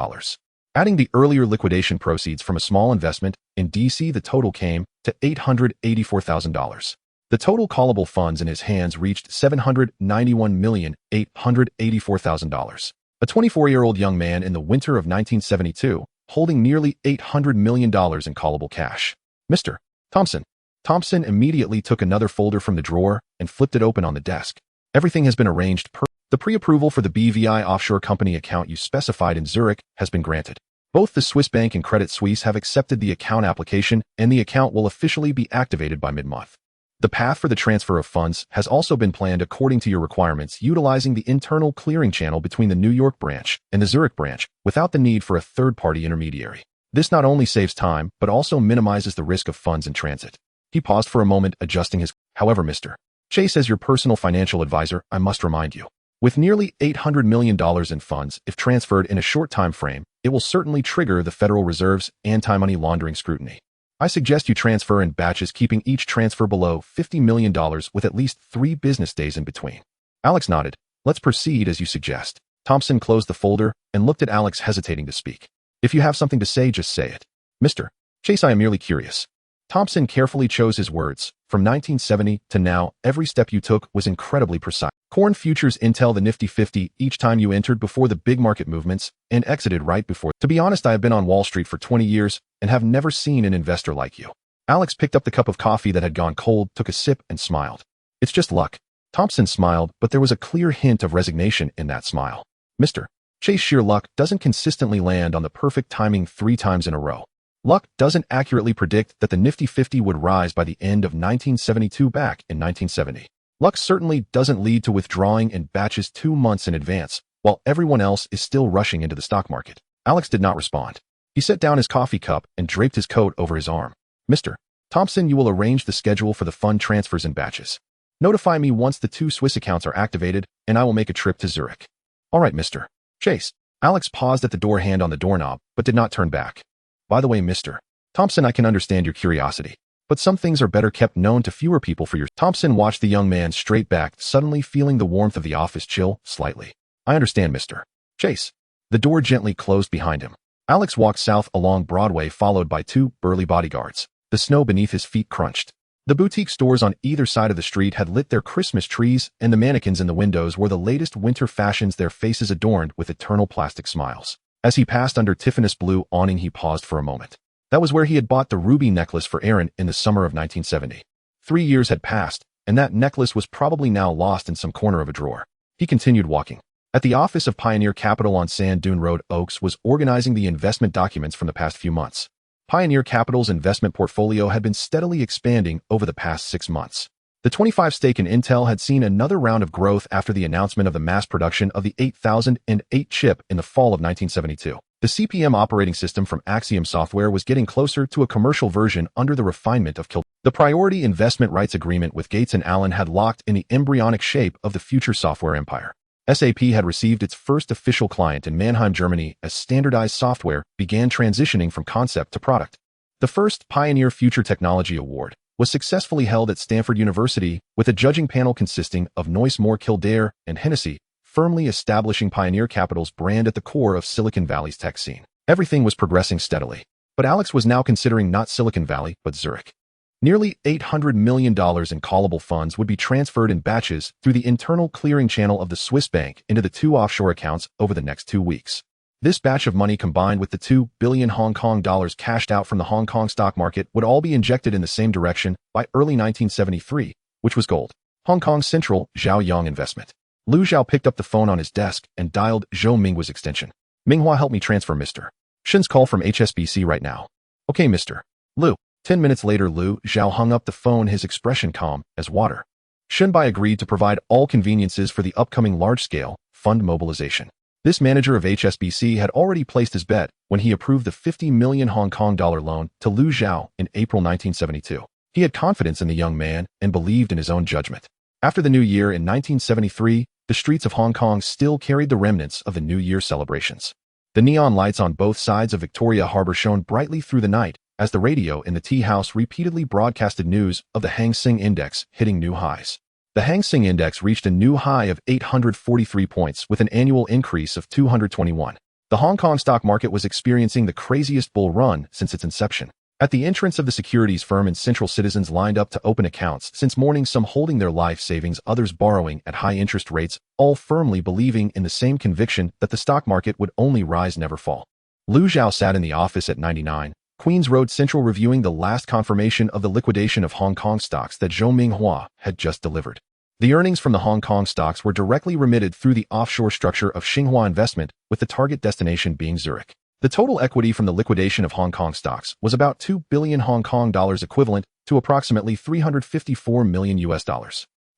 Adding the earlier liquidation proceeds from a small investment in DC, the total came to $884,000. The total callable funds in his hands reached $791,884,000. A 24-year-old young man in the winter of 1972, holding nearly $800 million in callable cash. Mr. Thompson. Thompson immediately took another folder from the drawer and flipped it open on the desk. Everything has been arranged per the pre-approval for the BVI offshore company account you specified in Zurich has been granted. Both the Swiss bank and Credit Suisse have accepted the account application, and the account will officially be activated by mid-month. The path for the transfer of funds has also been planned according to your requirements, utilizing the internal clearing channel between the New York branch and the Zurich branch without the need for a third-party intermediary. This not only saves time, but also minimizes the risk of funds in transit. He paused for a moment, adjusting his. However, Mr. Chase, as your personal financial advisor, I must remind you, with nearly $800 million in funds, if transferred in a short time frame, it will certainly trigger the Federal Reserve's anti-money laundering scrutiny. I suggest you transfer in batches, keeping each transfer below $50 million with at least 3 business days in between. Alex nodded. Let's proceed as you suggest. Thompson closed the folder and looked at Alex, hesitating to speak. If you have something to say, just say it. Mr. Chase, I am merely curious. Thompson carefully chose his words. From 1970 to now, every step you took was incredibly precise. Corn futures, Intel, the Nifty 50, each time you entered before the big market movements and exited right before. To be honest, I have been on Wall Street for 20 years and have never seen an investor like you. Alex picked up the cup of coffee that had gone cold, took a sip, and smiled. It's just luck. Thompson smiled, but there was a clear hint of resignation in that smile. Mr. Chase, sheer luck doesn't consistently land on the perfect timing 3 times in a row. Luck doesn't accurately predict that the Nifty 50 would rise by the end of 1972 back in 1970. Luck certainly doesn't lead to withdrawing in batches 2 months in advance, while everyone else is still rushing into the stock market. Alex did not respond. He set down his coffee cup and draped his coat over his arm. Mr. Thompson, you will arrange the schedule for the fund transfers in batches. Notify me once the 2 Swiss accounts are activated, and I will make a trip to Zurich. All right, Mr. Chase. Alex paused at the door, hand on the doorknob, but did not turn back. By the way, Mr. Thompson, I can understand your curiosity, but some things are better kept known to fewer people. For your. Thompson watched the young man straight back, suddenly feeling the warmth of the office chill slightly. I understand, Mr. Chase. The door gently closed behind him. Alex walked south along Broadway, followed by 2 burly bodyguards. The snow beneath his feet crunched. The boutique stores on either side of the street had lit their Christmas trees, and the mannequins in the windows were the latest winter fashions, their faces adorned with eternal plastic smiles. As he passed under Tiffinus blue awning, he paused for a moment. That was where he had bought the ruby necklace for Aaron in the summer of 1970. 3 years had passed, and that necklace was probably now lost in some corner of a drawer. He continued walking. At the office of Pioneer Capital on Sand Dune Road, Oaks was organizing the investment documents from the past few months. Pioneer Capital's investment portfolio had been steadily expanding over the past 6 months. The 25 stake in Intel had seen another round of growth after the announcement of the mass production of the 8008 chip in the fall of 1972. The CPM operating system from Axiom Software was getting closer to a commercial version under the refinement of Kowloon. The priority investment rights agreement with Gates and Allen had locked in the embryonic shape of the future software empire. SAP had received its first official client in Mannheim, Germany, as standardized software began transitioning from concept to product. The first Pioneer Future Technology Award was successfully held at Stanford University with a judging panel consisting of Noyce, Moore, Kildare, and Hennessy, firmly establishing Pioneer Capital's brand at the core of Silicon Valley's tech scene. Everything was progressing steadily. But Alex was now considering not Silicon Valley, but Zurich. Nearly $800 million in callable funds would be transferred in batches through the internal clearing channel of the Swiss bank into the two offshore accounts over the next 2 weeks. This batch of money combined with the 2 billion Hong Kong dollars cashed out from the Hong Kong stock market would all be injected in the same direction by early 1973, which was gold. Hong Kong's central Zhao Yang investment. Lu Zhao picked up the phone on his desk and dialed Zhou Minghua's extension. Minghua, help me transfer Mr. Shen's call from HSBC right now. Okay, Mr. Lu. 10 minutes later, Lu Zhao hung up the phone, his expression calm as water. Shenbai agreed to provide all conveniences for the upcoming large-scale fund mobilization. This manager of HSBC had already placed his bet when he approved the 50 million Hong Kong dollar loan to Lu Zhao in April 1972. He had confidence in the young man and believed in his own judgment. After the new year in 1973, the streets of Hong Kong still carried the remnants of the New Year celebrations. The neon lights on both sides of Victoria Harbour shone brightly through the night as the radio in the tea house repeatedly broadcasted news of the Hang Seng Index hitting new highs. The Hang Seng Index reached a new high of 843 points with an annual increase of 221. The Hong Kong stock market was experiencing the craziest bull run since its inception. At the entrance of the securities firm and central, citizens lined up to open accounts since morning, some holding their life savings, others borrowing at high interest rates, all firmly believing in the same conviction that the stock market would only rise, never fall. Lu Zhao sat in the office at 99 Queens Road Central reviewing the last confirmation of the liquidation of Hong Kong stocks that Zhou Minghua had just delivered. The earnings from the Hong Kong stocks were directly remitted through the offshore structure of Xinhua Investment, with the target destination being Zurich. The total equity from the liquidation of Hong Kong stocks was about 2 billion Hong Kong dollars, equivalent to approximately $354 million.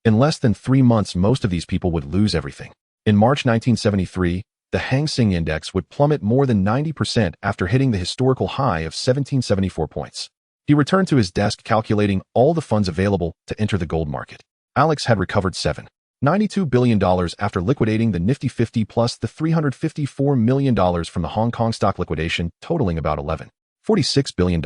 In less than 3 months, most of these people would lose everything. In March 1973, the Hang Seng Index would plummet more than 90% after hitting the historical high of 1774 points. He returned to his desk calculating all the funds available to enter the gold market. Alex had recovered $7.92 billion after liquidating the Nifty 50 plus the $354 million from the Hong Kong stock liquidation, totaling about $11.46 billion.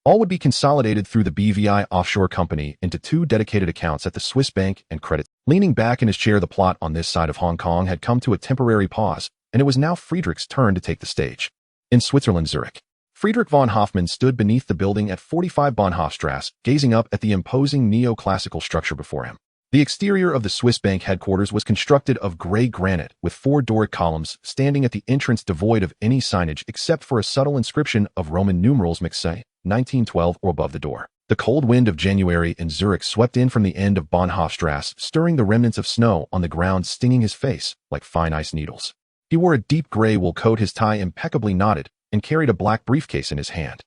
All would be consolidated through the BVI offshore company into 2 dedicated accounts at the Swiss bank and credit. Leaning back in his chair, the plot on this side of Hong Kong had come to a temporary pause, and it was now Friedrich's turn to take the stage. In Switzerland, Zurich, Friedrich von Hoffmann stood beneath the building at 45 Bahnhofstrasse, gazing up at the imposing neoclassical structure before him. The exterior of the Swiss bank headquarters was constructed of gray granite with 4 Doric columns standing at the entrance, devoid of any signage except for a subtle inscription of Roman numerals Mixay, 1912 or above the door. The cold wind of January in Zurich swept in from the end of Bahnhofstrasse, stirring the remnants of snow on the ground, stinging his face like fine ice needles. He wore a deep gray wool coat, his tie impeccably knotted, and carried a black briefcase in his hand.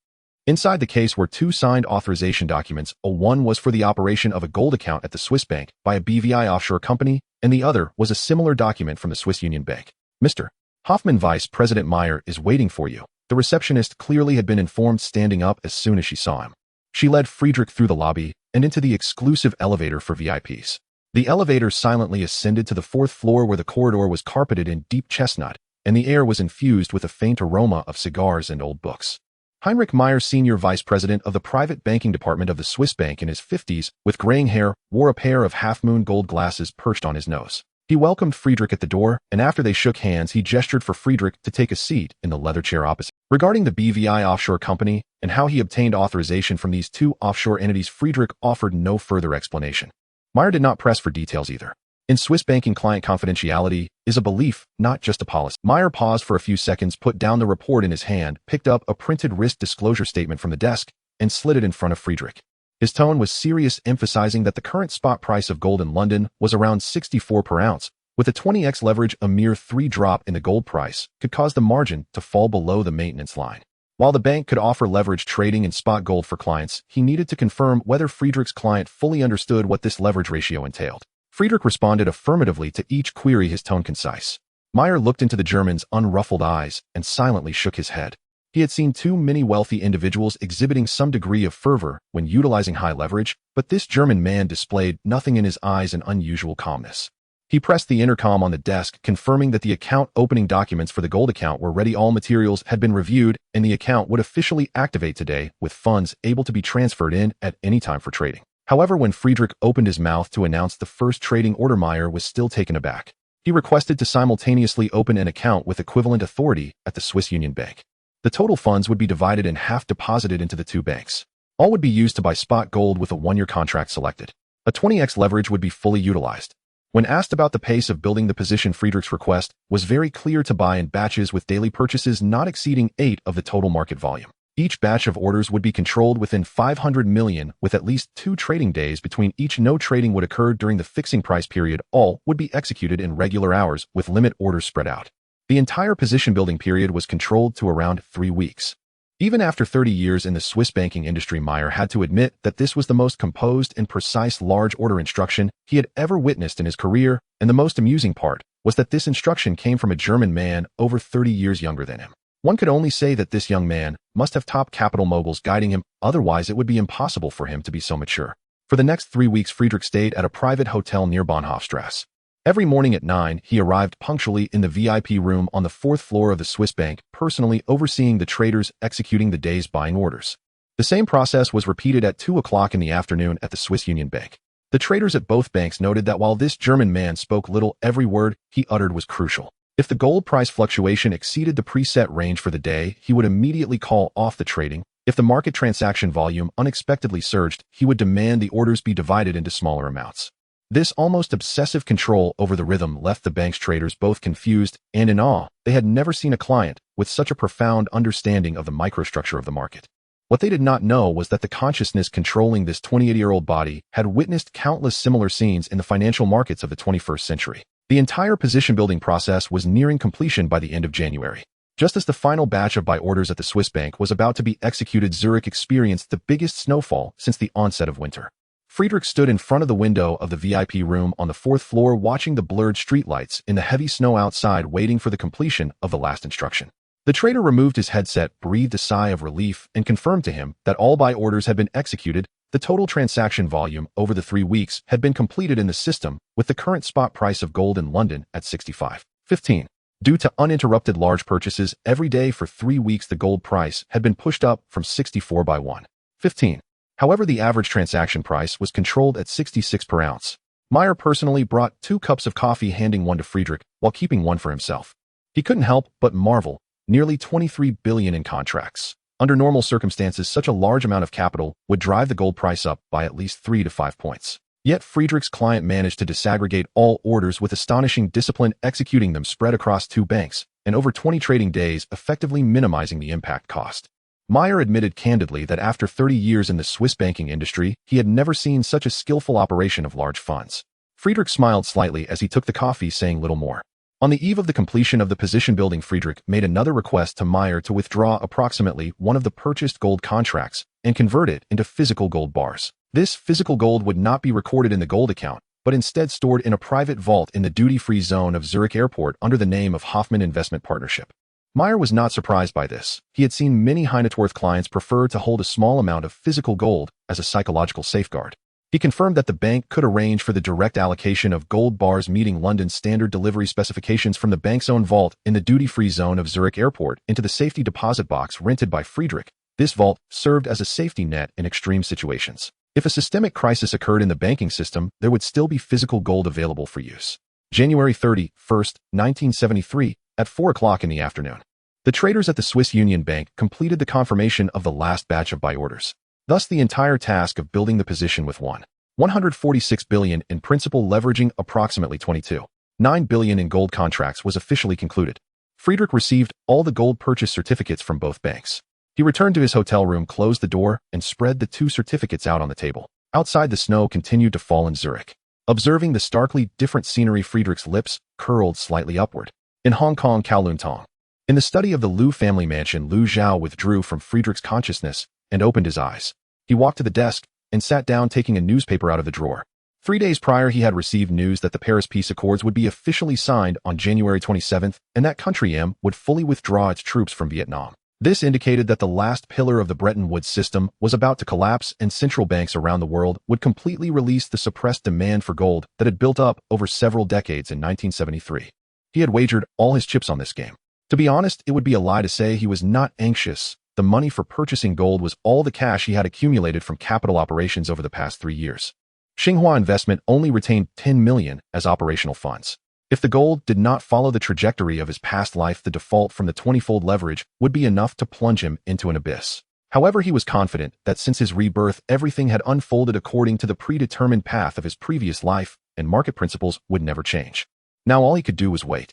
Inside the case were 2 signed authorization documents. One was for the operation of a gold account at the Swiss bank by a BVI offshore company, and the other was a similar document from the Swiss Union Bank. Mr. Hoffman, Vice President Meyer is waiting for you. The receptionist clearly had been informed, standing up as soon as she saw him. She led Friedrich through the lobby and into the exclusive elevator for VIPs. The elevator silently ascended to the 4th floor, where the corridor was carpeted in deep chestnut, and the air was infused with a faint aroma of cigars and old books. Heinrich Meyer, Senior Vice President of the Private Banking Department of the Swiss Bank, in his 50s, with graying hair, wore a pair of half-moon gold glasses perched on his nose. He welcomed Friedrich at the door, and after they shook hands, he gestured for Friedrich to take a seat in the leather chair opposite. Regarding the BVI offshore company and how he obtained authorization from these 2 offshore entities, Friedrich offered no further explanation. Meyer did not press for details either. In Swiss banking, client confidentiality is a belief, not just a policy. Meyer paused for a few seconds, put down the report in his hand, picked up a printed risk disclosure statement from the desk, and slid it in front of Friedrich. His tone was serious, emphasizing that the current spot price of gold in London was around 64 per ounce. With a 20x leverage, a mere 3 drop in the gold price could cause the margin to fall below the maintenance line. While the bank could offer leverage trading in spot gold for clients, he needed to confirm whether Friedrich's client fully understood what this leverage ratio entailed. Friedrich responded affirmatively to each query, his tone concise. Meyer looked into the German's unruffled eyes and silently shook his head. He had seen too many wealthy individuals exhibiting some degree of fervor when utilizing high leverage, but this German man displayed nothing in his eyes, an unusual calmness. He pressed the intercom on the desk, confirming that the account opening documents for the gold account were ready, all materials had been reviewed, and the account would officially activate today, with funds able to be transferred in at any time for trading. However, when Friedrich opened his mouth to announce the first trading order, Meyer was still taken aback. He requested to simultaneously open an account with equivalent authority at the Swiss Union Bank. The total funds would be divided in half deposited into the two banks. All would be used to buy spot gold with a one-year contract selected. A 20x leverage would be fully utilized. When asked about the pace of building the position, Friedrich's request was very clear: to buy in batches with daily purchases not exceeding 8 of the total market volume. Each batch of orders would be controlled within 500 million, with at least 2 trading days between each. No trading would occur during the fixing price period. All would be executed in regular hours, with limit orders spread out. The entire position building period was controlled to around 3 weeks. Even after 30 years in the Swiss banking industry, Meyer had to admit that this was the most composed and precise large order instruction he had ever witnessed in his career, and the most amusing part was that this instruction came from a German man over 30 years younger than him. One could only say that this young man must have top capital moguls guiding him, otherwise it would be impossible for him to be so mature. For the next 3 weeks, Friedrich stayed at a private hotel near Bahnhofstrasse. Every morning at 9, he arrived punctually in the VIP room on the 4th floor of the Swiss bank, personally overseeing the traders executing the day's buying orders. The same process was repeated at 2 o'clock in the afternoon at the Swiss Union Bank. The traders at both banks noted that while this German man spoke little, every word he uttered was crucial. If the gold price fluctuation exceeded the preset range for the day, he would immediately call off the trading. If the market transaction volume unexpectedly surged, he would demand the orders be divided into smaller amounts. This almost obsessive control over the rhythm left the bank's traders both confused and in awe. They had never seen a client with such a profound understanding of the microstructure of the market. What they did not know was that the consciousness controlling this 28-year-old body had witnessed countless similar scenes in the financial markets of the 21st century. The entire position-building process was nearing completion by the end of January. Just as the final batch of buy orders at the Swiss bank was about to be executed, Zurich experienced the biggest snowfall since the onset of winter. Friedrich stood in front of the window of the VIP room on the 4th floor, watching the blurred streetlights in the heavy snow outside, waiting for the completion of the last instruction. The trader removed his headset, breathed a sigh of relief, and confirmed to him that all buy orders had been executed. The total transaction volume over the 3 weeks had been completed in the system, with the current spot price of gold in London at 65.15. Due to uninterrupted large purchases every day for 3 weeks, the gold price had been pushed up from 64 by 1.15. However, the average transaction price was controlled at 66 per ounce. Meyer personally brought 2 cups of coffee, handing one to Friedrich while keeping one for himself. He couldn't help but marvel. Nearly 23 billion in contracts. Under normal circumstances, such a large amount of capital would drive the gold price up by at least 3 to 5 points. Yet Friedrich's client managed to disaggregate all orders with astonishing discipline, executing them spread across 2 banks and over 20 trading days, effectively minimizing the impact cost. Meyer admitted candidly that after 30 years in the Swiss banking industry, he had never seen such a skillful operation of large funds. Friedrich smiled slightly as he took the coffee, saying little more. On the eve of the completion of the position building, Friedrich made another request to Meyer to withdraw approximately one of the purchased gold contracts and convert it into physical gold bars. This physical gold would not be recorded in the gold account, but instead stored in a private vault in the duty-free zone of Zurich Airport under the name of Hoffman Investment Partnership. Meyer was not surprised by this. He had seen many high-net-worth clients prefer to hold a small amount of physical gold as a psychological safeguard. He confirmed that the bank could arrange for the direct allocation of gold bars meeting London's standard delivery specifications from the bank's own vault in the duty-free zone of Zurich Airport into the safety deposit box rented by Friedrich. This vault served as a safety net in extreme situations. If a systemic crisis occurred in the banking system, there would still be physical gold available for use. January 31st, 1973, at 4 o'clock in the afternoon. The traders at the Swiss Union Bank completed the confirmation of the last batch of buy orders. Thus, the entire task of building the position with 146 billion in principal, leveraging approximately 22.9 billion in gold contracts, was officially concluded. Friedrich received all the gold purchase certificates from both banks. He returned to his hotel room, closed the door, and spread the 2 certificates out on the table. Outside, the snow continued to fall in Zurich. Observing the starkly different scenery, Friedrich's lips curled slightly upward. In Hong Kong, Kowloon Tong. In the study of the Liu family mansion, Liu Zhao withdrew from Friedrich's consciousness and opened his eyes. He walked to the desk and sat down, taking a newspaper out of the drawer. 3 days prior, he had received news that the Paris Peace Accords would be officially signed on January 27th, and that country M would fully withdraw its troops from Vietnam. This indicated that the last pillar of the Bretton Woods system was about to collapse, and central banks around the world would completely release the suppressed demand for gold that had built up over several decades. In 1973, he had wagered all his chips on this game. To be honest, it would be a lie to say he was not anxious. The money for purchasing gold was all the cash he had accumulated from capital operations over the past 3 years. Xinhua Investment only retained 10 million as operational funds. If the gold did not follow the trajectory of his past life, the default from the 20-fold leverage would be enough to plunge him into an abyss. However, he was confident that since his rebirth, everything had unfolded according to the predetermined path of his previous life, and market principles would never change. Now all he could do was wait.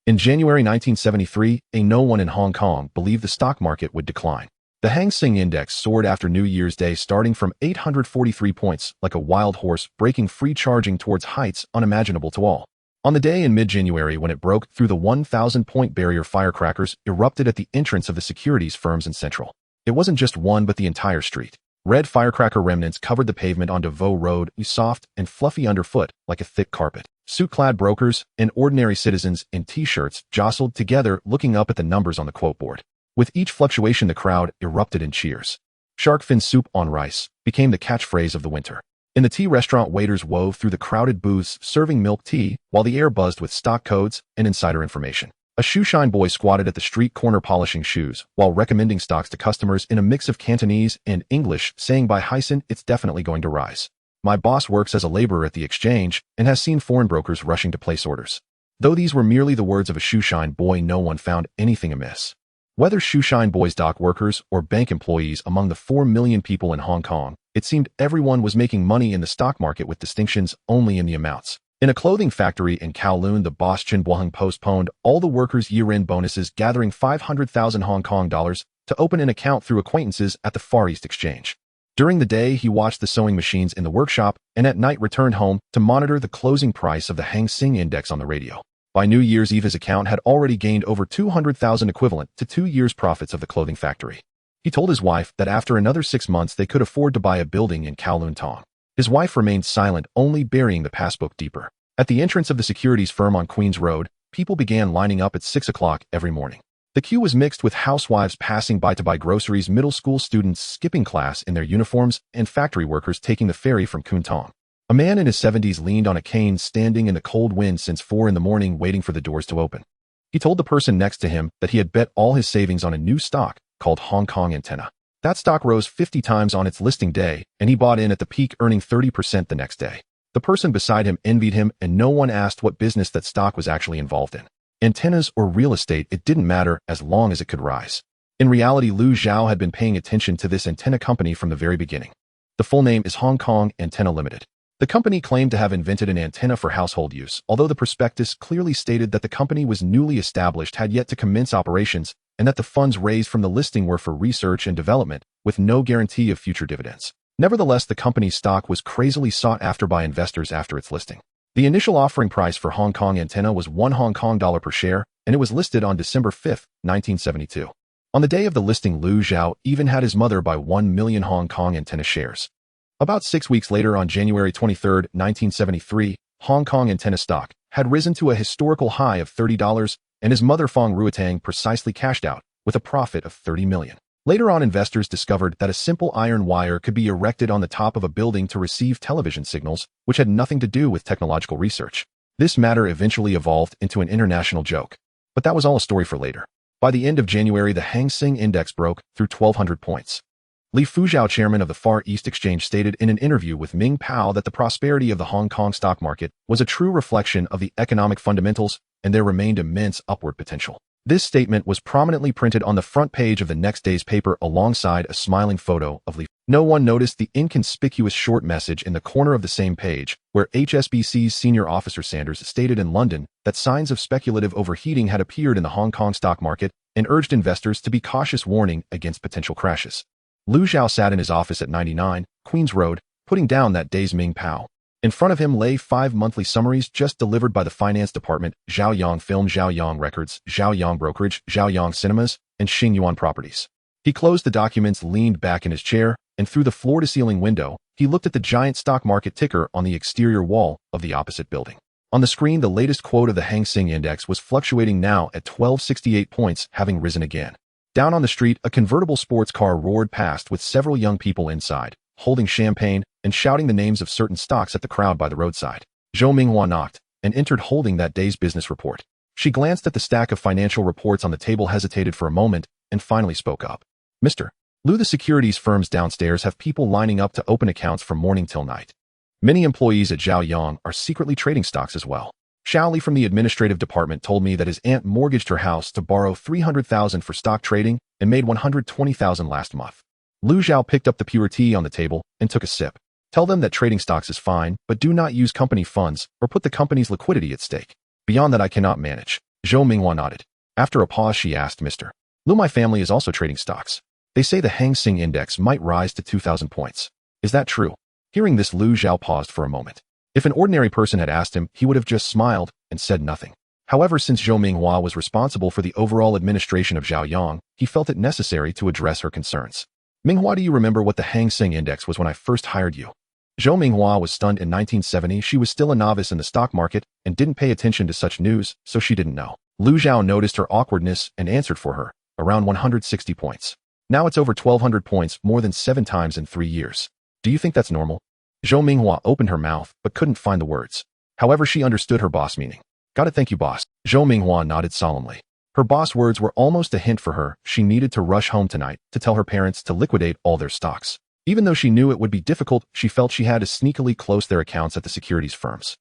In January 1973, no one in Hong Kong believed the stock market would decline. The Hang Seng Index soared after New Year's Day, starting from 843 points, like a wild horse breaking free, charging towards heights unimaginable to all. On the day in mid-January when it broke through the 1,000-point barrier, firecrackers erupted at the entrance of the securities firms in Central. It wasn't just one but the entire street. Red firecracker remnants covered the pavement on Devoe Road, soft and fluffy underfoot like a thick carpet. Suit-clad brokers and ordinary citizens in T-shirts jostled together, looking up at the numbers on the quote board. With each fluctuation, the crowd erupted in cheers. Shark fin soup on rice became the catchphrase of the winter. In the tea restaurant, waiters wove through the crowded booths serving milk tea, while the air buzzed with stock codes and insider information. A shoeshine boy squatted at the street corner polishing shoes, while recommending stocks to customers in a mix of Cantonese and English, saying by Hyson, "It's definitely going to rise. My boss works as a laborer at the exchange and has seen foreign brokers rushing to place orders." Though these were merely the words of a shoeshine boy, no one found anything amiss. Whether shoeshine boys, dock workers, or bank employees, among the 4 million people in Hong Kong, it seemed everyone was making money in the stock market, with distinctions only in the amounts. In a clothing factory in Kowloon, the boss Chin Bohung postponed all the workers' year-end bonuses, gathering 500,000 Hong Kong dollars to open an account through acquaintances at the Far East Exchange. During the day, he watched the sewing machines in the workshop, and at night returned home to monitor the closing price of the Hang Seng Index on the radio. By New Year's Eve, his account had already gained over 200,000, equivalent to 2 years' profits of the clothing factory. He told his wife that after another 6 months they could afford to buy a building in Kowloon Tong. His wife remained silent, only burying the passbook deeper. At the entrance of the securities firm on Queen's Road, people began lining up at 6 o'clock every morning. The queue was mixed with housewives passing by to buy groceries, middle school students skipping class in their uniforms, and factory workers taking the ferry from Kwun Tong. A man in his 70s leaned on a cane, standing in the cold wind since 4 a.m, waiting for the doors to open. He told the person next to him that he had bet all his savings on a new stock called Hong Kong Antenna. That stock rose 50 times on its listing day, and he bought in at the peak, earning 30% the next day. The person beside him envied him, and no one asked what business that stock was actually involved in. Antennas or real estate, it didn't matter as long as it could rise. In reality, Liu Xiao had been paying attention to this antenna company from the very beginning. The full name is Hong Kong Antenna Limited. The company claimed to have invented an antenna for household use, although the prospectus clearly stated that the company was newly established, had yet to commence operations, and that the funds raised from the listing were for research and development, with no guarantee of future dividends. Nevertheless, the company's stock was crazily sought after by investors after its listing. The initial offering price for Hong Kong Antenna was $1 Hong Kong per share, and it was listed on December 5, 1972. On the day of the listing, Liu Xiao even had his mother buy 1 million Hong Kong Antenna shares. About 6 weeks later, on January 23, 1973, Hong Kong Antenna stock had risen to a historical high of $30, and his mother Fong Ruotang precisely cashed out with a profit of $30 million. Later on, investors discovered that a simple iron wire could be erected on the top of a building to receive television signals, which had nothing to do with technological research. This matter eventually evolved into an international joke. But that was all a story for later. By the end of January, the Hang Seng Index broke through 1,200 points. Li Fujiao, chairman of the Far East Exchange, stated in an interview with Ming Pao that the prosperity of the Hong Kong stock market was a true reflection of the economic fundamentals, and there remained immense upward potential. This statement was prominently printed on the front page of the next day's paper alongside a smiling photo of Li. No one noticed the inconspicuous short message in the corner of the same page, where HSBC's senior officer Sanders stated in London that signs of speculative overheating had appeared in the Hong Kong stock market and urged investors to be cautious, warning against potential crashes. Liu Xiao sat in his office at 99 Queen's Road, putting down that day's Ming Pao. In front of him lay 5 monthly summaries just delivered by the finance department: Zhaoyang Film, Zhaoyang Records, Zhaoyang Brokerage, Zhaoyang Cinemas, and Xingyuan Properties. He closed the documents, leaned back in his chair, and through the floor-to-ceiling window, he looked at the giant stock market ticker on the exterior wall of the opposite building. On the screen, the latest quote of the Hang Seng Index was fluctuating now at 1268 points, having risen again. Down on the street, a convertible sports car roared past with several young people inside, holding champagne and shouting the names of certain stocks at the crowd by the roadside. Zhou Minghua knocked and entered holding that day's business report. She glanced at the stack of financial reports on the table, hesitated for a moment, and finally spoke up. "Mr. Liu, the securities firms downstairs have people lining up to open accounts from morning till night. Many employees at Zhaoyang are secretly trading stocks as well. Xiaoli from the administrative department told me that his aunt mortgaged her house to borrow $300,000 for stock trading and made $120,000 last month. Lu Zhao picked up the pure tea on the table and took a sip. Tell them that trading stocks is fine, but do not use company funds or put the company's liquidity at stake. Beyond that I cannot manage. Zhou Minghua nodded. After a pause she asked, Mr. Lu, my family is also trading stocks. They say the Hang Seng Index might rise to 2,000 points. Is that true? Hearing this, Lu Zhao paused for a moment. If an ordinary person had asked him, he would have just smiled and said nothing. However, since Zhou Minghua was responsible for the overall administration of Zhaoyang, he felt it necessary to address her concerns. Minghua, do you remember what the Hang Seng Index was when I first hired you? Zhou Minghua was stunned. In 1970, she was still a novice in the stock market and didn't pay attention to such news, so she didn't know. Lu Zhao noticed her awkwardness and answered for her, around 160 points. Now it's over 1,200 points, more than 7 times in 3 years. Do you think that's normal? Zhou Minghua opened her mouth but couldn't find the words. However, she understood her boss meaning. Gotta thank you, boss. Zhou Minghua nodded solemnly. Her boss' words were almost a hint for her. She needed to rush home tonight to tell her parents to liquidate all their stocks. Even though she knew it would be difficult, she felt she had to sneakily close their accounts at the securities firms.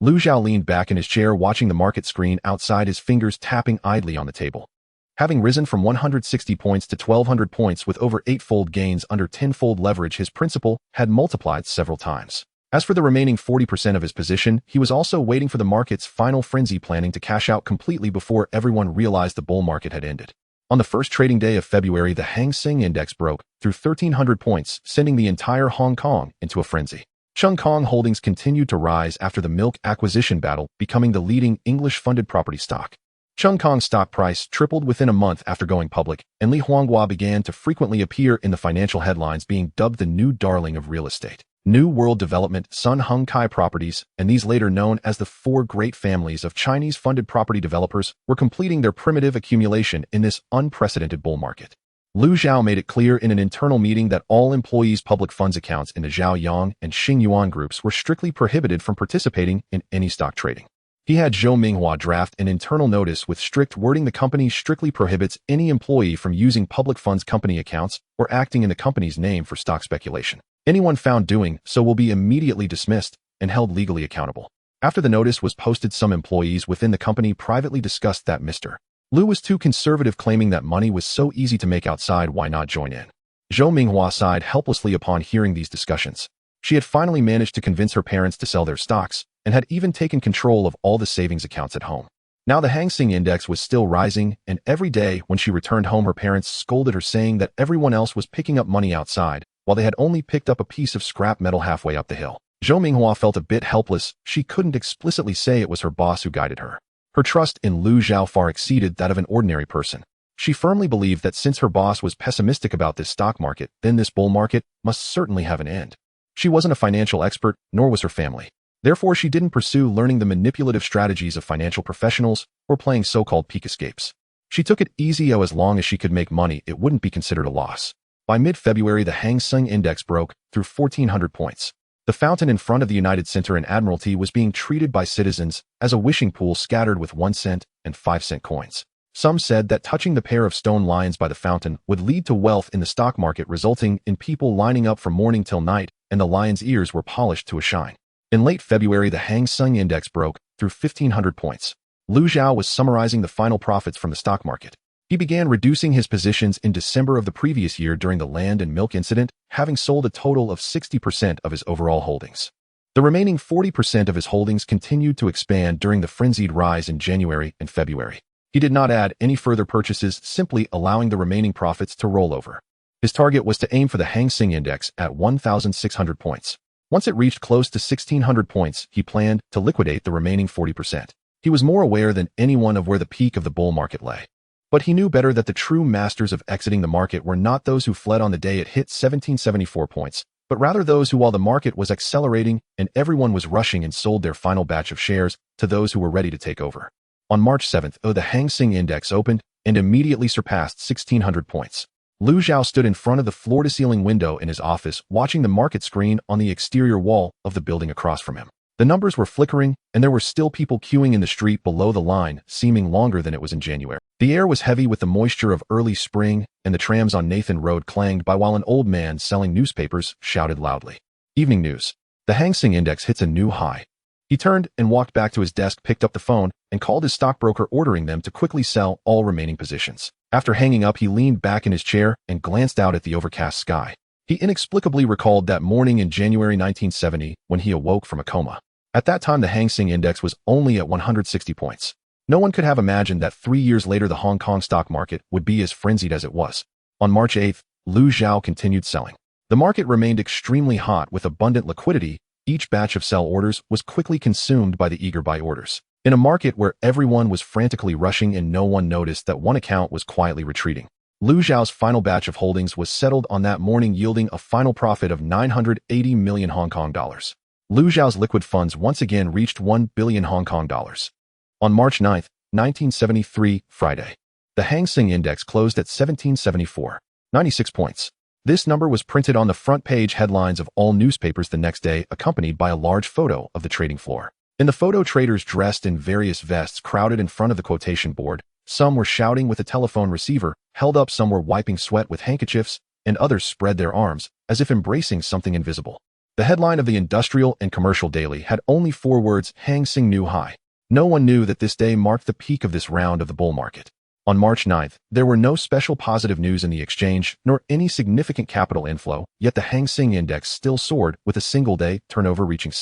Lu Zhao leaned back in his chair watching the market screen outside, his fingers tapping idly on the table. Having risen from 160 points to 1,200 points with over 8-fold gains under 10-fold leverage, his principal had multiplied several times. As for the remaining 40% of his position, he was also waiting for the market's final frenzy, planning to cash out completely before everyone realized the bull market had ended. On the first trading day of February, the Hang Seng Index broke through 1,300 points, sending the entire Hong Kong into a frenzy. Cheung Kong Holdings continued to rise after the milk acquisition battle, becoming the leading English-funded property stock. Cheung Kong's stock price tripled within a month after going public, and Li Huanghua began to frequently appear in the financial headlines, being dubbed the new darling of real estate. New World Development, Sun Hung Kai Properties, and these later known as the 4 great families of Chinese-funded property developers, were completing their primitive accumulation in this unprecedented bull market. Lu Zhao made it clear in an internal meeting that all employees' public funds accounts in the Zhaoyang and Xingyuan groups were strictly prohibited from participating in any stock trading. He had Zhou Minghua draft an internal notice with strict wording. The company strictly prohibits any employee from using public funds company accounts or acting in the company's name for stock speculation. Anyone found doing so will be immediately dismissed and held legally accountable. After the notice was posted, some employees within the company privately discussed that Mr. Lu was too conservative, claiming that money was so easy to make outside, why not join in? Zhou Minghua sighed helplessly upon hearing these discussions. She had finally managed to convince her parents to sell their stocks and had even taken control of all the savings accounts at home. Now the Hang Seng Index was still rising, and every day when she returned home, her parents scolded her, saying that everyone else was picking up money outside, while they had only picked up a piece of scrap metal halfway up the hill. Zhou Minghua felt a bit helpless. She couldn't explicitly say it was her boss who guided her. Her trust in Lu Zhao far exceeded that of an ordinary person. She firmly believed that since her boss was pessimistic about this stock market, then this bull market must certainly have an end. She wasn't a financial expert, nor was her family. Therefore, she didn't pursue learning the manipulative strategies of financial professionals or playing so-called peak escapes. She took it easy. As long as she could make money, it wouldn't be considered a loss. By mid-February, the Hang Seng Index broke through 1,400 points. The fountain in front of the United Center and Admiralty was being treated by citizens as a wishing pool scattered with 1-cent and 5-cent coins. Some said that touching the pair of stone lions by the fountain would lead to wealth in the stock market, resulting in people lining up from morning till night, and the lions' ears were polished to a shine. In late February, the Hang Seng Index broke through 1,500 points. Lu Zhao was summarizing the final profits from the stock market. He began reducing his positions in December of the previous year during the land and milk incident, having sold a total of 60% of his overall holdings. The remaining 40% of his holdings continued to expand during the frenzied rise in January and February. He did not add any further purchases, simply allowing the remaining profits to roll over. His target was to aim for the Hang Seng Index at 1,600 points. Once it reached close to 1,600 points, he planned to liquidate the remaining 40%. He was more aware than anyone of where the peak of the bull market lay. But he knew better that the true masters of exiting the market were not those who fled on the day it hit 1,774 points, but rather those who, while the market was accelerating and everyone was rushing, and sold their final batch of shares to those who were ready to take over. On March 7th, the Hang Seng Index opened and immediately surpassed 1,600 points. Lu Zhao stood in front of the floor-to-ceiling window in his office, watching the market screen on the exterior wall of the building across from him. The numbers were flickering, and there were still people queuing in the street below the line, seeming longer than it was in January. The air was heavy with the moisture of early spring, and the trams on Nathan Road clanged by while an old man selling newspapers shouted loudly. Evening news. The Hang Seng Index hits a new high. He turned and walked back to his desk, picked up the phone, and called his stockbroker, ordering them to quickly sell all remaining positions. After hanging up, he leaned back in his chair and glanced out at the overcast sky. He inexplicably recalled that morning in January 1970 when he awoke from a coma. At that time, the Hang Seng Index was only at 160 points. No one could have imagined that 3 years later the Hong Kong stock market would be as frenzied as it was. On March 8th, Liu Xiao continued selling. The market remained extremely hot with abundant liquidity. Each batch of sell orders was quickly consumed by the eager buy orders. In a market where everyone was frantically rushing and no one noticed that one account was quietly retreating, Liu Xiao's final batch of holdings was settled on that morning, yielding a final profit of 980 million Hong Kong dollars. Liu Xiao's liquid funds once again reached 1 billion Hong Kong dollars. On March 9, 1973, Friday, the Hang Seng Index closed at 1774, 96 points. This number was printed on the front page headlines of all newspapers the next day, accompanied by a large photo of the trading floor. In the photo, traders dressed in various vests crowded in front of the quotation board. Some were shouting with a telephone receiver held up, some were wiping sweat with handkerchiefs, and others spread their arms as if embracing something invisible. The headline of the Industrial and Commercial Daily had only 4 words: Hang Seng New High. No one knew that this day marked the peak of this round of the bull market. On March 9th, there were no special positive news in the exchange, nor any significant capital inflow, yet the Hang Seng Index still soared, with a single-day turnover reaching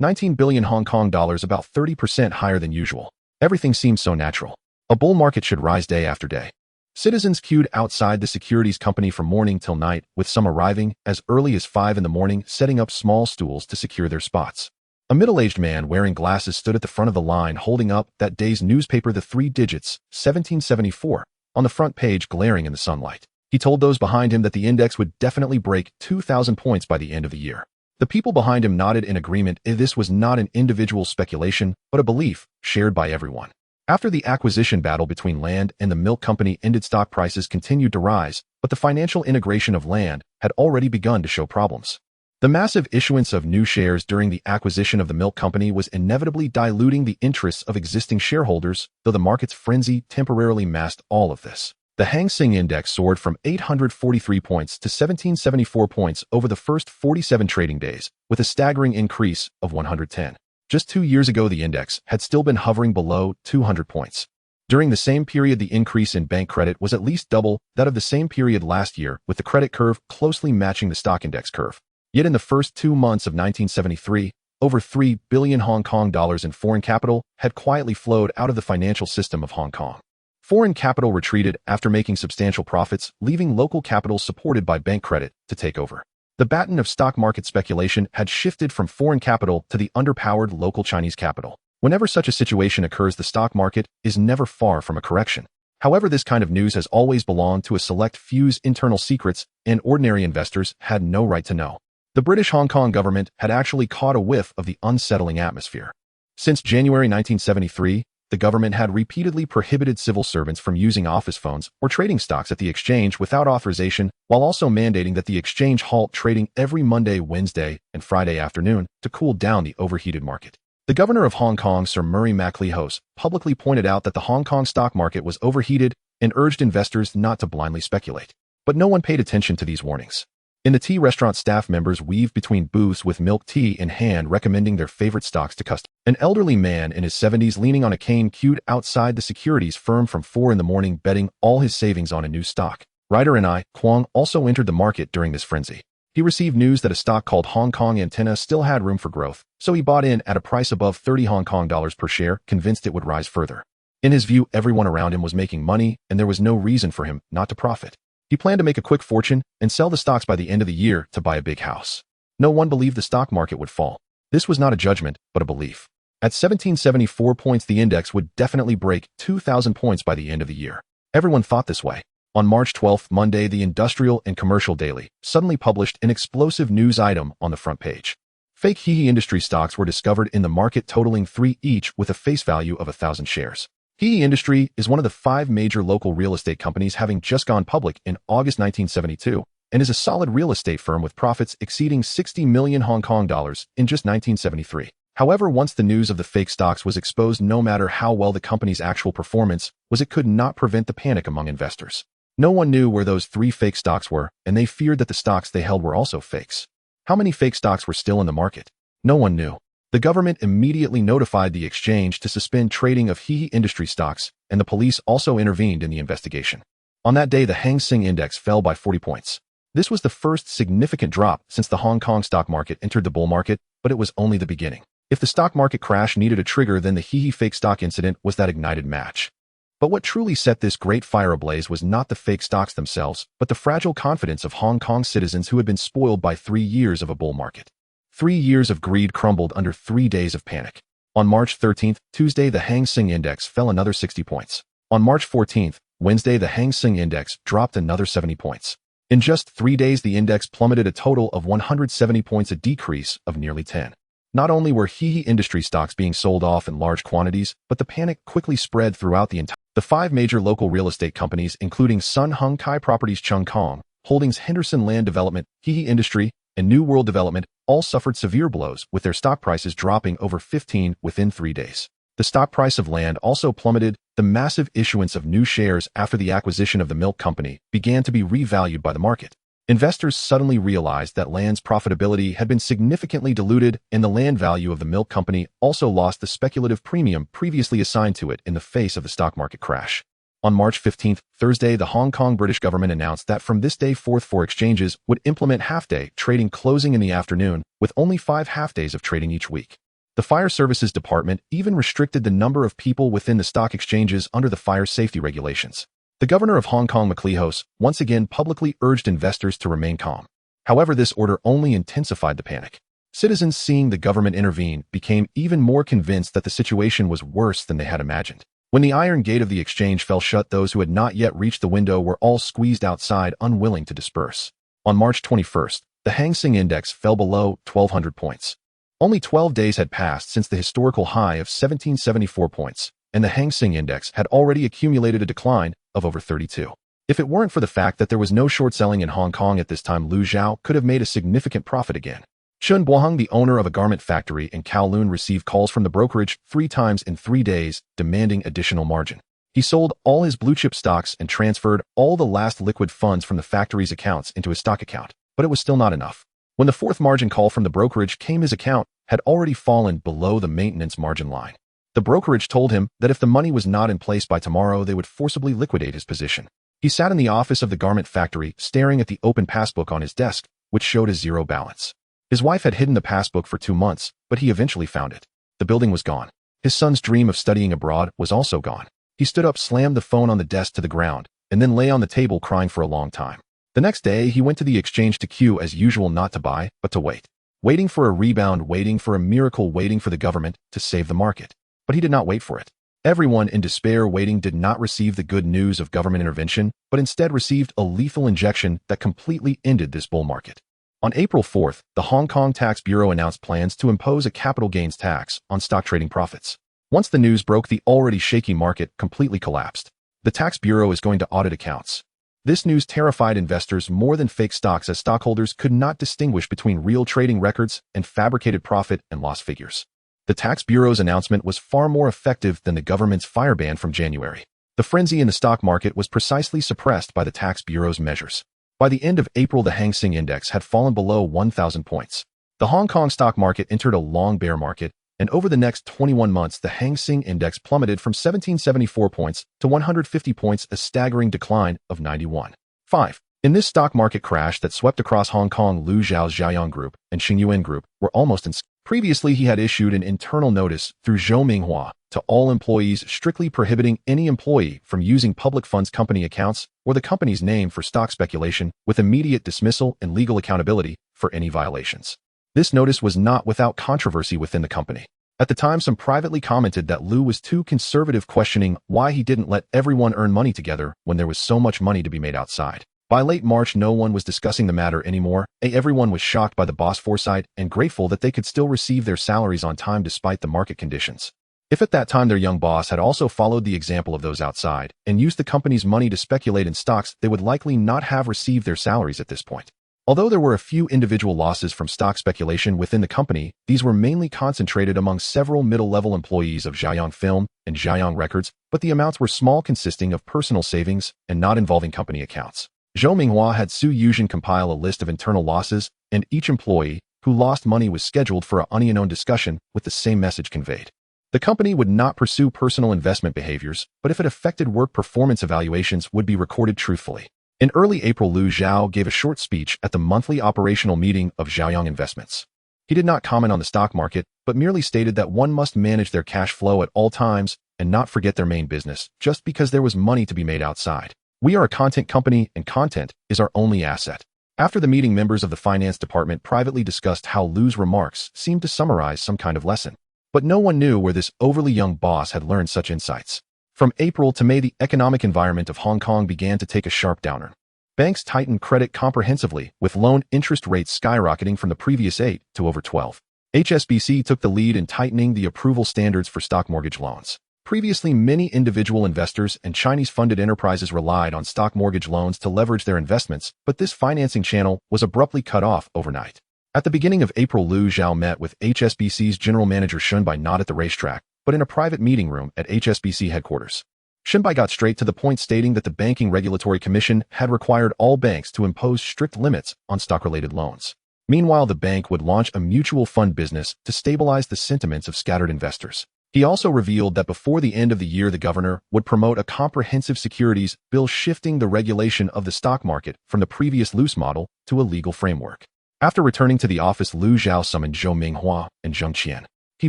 19 billion Hong Kong dollars, about 30% higher than usual. Everything seemed so natural. A bull market should rise day after day. Citizens queued outside the securities company from morning till night, with some arriving as early as 5 in the morning, setting up small stools to secure their spots. A middle-aged man wearing glasses stood at the front of the line, holding up that day's newspaper, the 3 digits, 1774, on the front page, glaring in the sunlight. He told those behind him that the index would definitely break 2,000 points by the end of the year. The people behind him nodded in agreement. This was not an individual speculation, but a belief shared by everyone. After the acquisition battle between Land and the milk company ended, stock prices continued to rise, but the financial integration of Land had already begun to show problems. The massive issuance of new shares during the acquisition of the milk company was inevitably diluting the interests of existing shareholders, though the market's frenzy temporarily masked all of this. The Hang Seng Index soared from 843 points to 1774 points over the first 47 trading days, with a staggering increase of 110. Just 2 years ago, the index had still been hovering below 200 points. During the same period, the increase in bank credit was at least double that of the same period last year, with the credit curve closely matching the stock index curve. Yet in the first 2 months of 1973, over 3 billion Hong Kong dollars in foreign capital had quietly flowed out of the financial system of Hong Kong. Foreign capital retreated after making substantial profits, leaving local capital supported by bank credit to take over. The baton of stock market speculation had shifted from foreign capital to the underpowered local Chinese capital. Whenever such a situation occurs, the stock market is never far from a correction. However, this kind of news has always belonged to a select few's internal secrets, and ordinary investors had no right to know. The British Hong Kong government had actually caught a whiff of the unsettling atmosphere. Since January 1973, the government had repeatedly prohibited civil servants from using office phones or trading stocks at the exchange without authorization, while also mandating that the exchange halt trading every Monday, Wednesday, and Friday afternoon to cool down the overheated market. The governor of Hong Kong, Sir Murray MacLehose, publicly pointed out that the Hong Kong stock market was overheated and urged investors not to blindly speculate. But no one paid attention to these warnings. In the tea restaurant, staff members weaved between booths with milk tea in hand, recommending their favorite stocks to customers. An elderly man in his 70s leaning on a cane queued outside the securities firm from 4 in the morning, betting all his savings on a new stock. Ryder and I, Kwong, also entered the market during this frenzy. He received news that a stock called Hong Kong Antenna still had room for growth, so he bought in at a price above 30 Hong Kong dollars per share, convinced it would rise further. In his view, everyone around him was making money, and there was no reason for him not to profit. He planned to make a quick fortune and sell the stocks by the end of the year to buy a big house. No one believed the stock market would fall. This was not a judgment, but a belief. At 1774 points, the index would definitely break 2,000 points by the end of the year. Everyone thought this way. On March 12th, Monday, the Industrial and Commercial Daily suddenly published an explosive news item on the front page. Fake Hehe Industry stocks were discovered in the market, totaling 3 each with a face value of 1,000 shares. Hehe Industry is one of the 5 major local real estate companies, having just gone public in August 1972, and is a solid real estate firm with profits exceeding 60 million Hong Kong dollars in just 1973. However, once the news of the fake stocks was exposed, no matter how well the company's actual performance was, it could not prevent the panic among investors. No one knew where those 3 fake stocks were, and they feared that the stocks they held were also fakes. How many fake stocks were still in the market? No one knew. The government immediately notified the exchange to suspend trading of Hehe Industry stocks, and the police also intervened in the investigation. On that day, the Hang Seng Index fell by 40 points. This was the first significant drop since the Hong Kong stock market entered the bull market, but it was only the beginning. If the stock market crash needed a trigger, then the Hehe fake stock incident was that ignited match. But what truly set this great fire ablaze was not the fake stocks themselves, but the fragile confidence of Hong Kong citizens who had been spoiled by 3 years of a bull market. 3 years of greed crumbled under 3 days of panic. On March 13th, Tuesday, the Hang Seng Index fell another 60 points. On March 14th, Wednesday, the Hang Seng Index dropped another 70 points. In just 3 days, the index plummeted a total of 170 points, a decrease of nearly 10. Not only were Hehe Industry stocks being sold off in large quantities, but the panic quickly spread throughout the entire. The 5 major local real estate companies, including Sun Hung Kai Properties Chung Kong, Holdings Henderson Land Development, Hehe Industry, and New World Development, all suffered severe blows, with their stock prices dropping over 15 within 3 days. The stock price of land also plummeted. The massive issuance of new shares after the acquisition of the milk company began to be revalued by the market. Investors suddenly realized that land's profitability had been significantly diluted, and the land value of the milk company also lost the speculative premium previously assigned to it in the face of the stock market crash. On March 15th, Thursday, the Hong Kong British government announced that from this day forth, 4 exchanges would implement half-day trading closing in the afternoon, with only 5 half-days of trading each week. The Fire Services Department even restricted the number of people within the stock exchanges under the fire safety regulations. The governor of Hong Kong, McLehouse, once again publicly urged investors to remain calm. However, this order only intensified the panic. Citizens, seeing the government intervene, became even more convinced that the situation was worse than they had imagined. When the iron gate of the exchange fell shut, those who had not yet reached the window were all squeezed outside, unwilling to disperse. On March 21st, the Hang Seng Index fell below 1,200 points. Only 12 days had passed since the historical high of 1,774 points, and the Hang Seng Index had already accumulated a decline of over 32. If it weren't for the fact that there was no short selling in Hong Kong at this time, Liu Xiao could have made a significant profit again. Chun Boheng, the owner of a garment factory in Kowloon, received calls from the brokerage 3 times in 3 days, demanding additional margin. He sold all his blue-chip stocks and transferred all the last liquid funds from the factory's accounts into his stock account, but it was still not enough. When the 4th margin call from the brokerage came, his account had already fallen below the maintenance margin line. The brokerage told him that if the money was not in place by tomorrow, they would forcibly liquidate his position. He sat in the office of the garment factory, staring at the open passbook on his desk, which showed a 0 balance. His wife had hidden the passbook for 2 months, but he eventually found it. The building was gone. His son's dream of studying abroad was also gone. He stood up, slammed the phone on the desk to the ground, and then lay on the table crying for a long time. The next day, he went to the exchange to queue as usual, not to buy, but to wait. Waiting for a rebound, waiting for a miracle, waiting for the government to save the market. But he did not wait for it. Everyone in despair waiting did not receive the good news of government intervention, but instead received a lethal injection that completely ended this bull market. On April 4th, the Hong Kong Tax Bureau announced plans to impose a capital gains tax on stock trading profits. Once the news broke, the already shaky market completely collapsed. The Tax Bureau is going to audit accounts. This news terrified investors more than fake stocks, as stockholders could not distinguish between real trading records and fabricated profit and loss figures. The Tax Bureau's announcement was far more effective than the government's fire ban from January. The frenzy in the stock market was precisely suppressed by the Tax Bureau's measures. By the end of April, the Hang Seng Index had fallen below 1,000 points. The Hong Kong stock market entered a long bear market, and over the next 21 months, the Hang Seng Index plummeted from 1,774 points to 150 points, a staggering decline of 91.5. In this stock market crash that swept across Hong Kong, Liu Xiao's Jiayang Group and Xingyuan Group were almost in. Previously, he had issued an internal notice through Zhou Minghua to all employees, strictly prohibiting any employee from using public funds company accounts or the company's name for stock speculation, with immediate dismissal and legal accountability for any violations. This notice was not without controversy within the company. At the time, some privately commented that Liu was too conservative, questioning why he didn't let everyone earn money together when there was so much money to be made outside. By late March, no one was discussing the matter anymore. Everyone was shocked by the boss' foresight and grateful that they could still receive their salaries on time despite the market conditions. If at that time their young boss had also followed the example of those outside and used the company's money to speculate in stocks, they would likely not have received their salaries at this point. Although there were a few individual losses from stock speculation within the company, these were mainly concentrated among several middle-level employees of Jiayang Film and Jiayang Records, but the amounts were small, consisting of personal savings and not involving company accounts. Zhou Minghua had Su Yuzhen compile a list of internal losses, and each employee who lost money was scheduled for an unknown discussion with the same message conveyed. The company would not pursue personal investment behaviors, but if it affected work performance evaluations would be recorded truthfully. In early April, Liu Xiao gave a short speech at the monthly operational meeting of Xiaoyang Investments. He did not comment on the stock market, but merely stated that one must manage their cash flow at all times and not forget their main business, just because there was money to be made outside. We are a content company, and content is our only asset. After the meeting, members of the finance department privately discussed how Liu's remarks seemed to summarize some kind of lesson. But no one knew where this overly young boss had learned such insights. From April to May, the economic environment of Hong Kong began to take a sharp downturn. Banks tightened credit comprehensively, with loan interest rates skyrocketing from the previous 8 to over 12. HSBC took the lead in tightening the approval standards for stock mortgage loans. Previously, many individual investors and Chinese-funded enterprises relied on stock mortgage loans to leverage their investments, but this financing channel was abruptly cut off overnight. At the beginning of April, Liu Xiao met with HSBC's general manager Shunbai not at the racetrack, but in a private meeting room at HSBC headquarters. Shunbai got straight to the point, stating that the Banking Regulatory Commission had required all banks to impose strict limits on stock-related loans. Meanwhile, the bank would launch a mutual fund business to stabilize the sentiments of scattered investors. He also revealed that before the end of the year, the governor would promote a comprehensive securities bill, shifting the regulation of the stock market from the previous loose model to a legal framework. After returning to the office, Liu Xiao summoned Zhou Minghua and Zheng Qian. He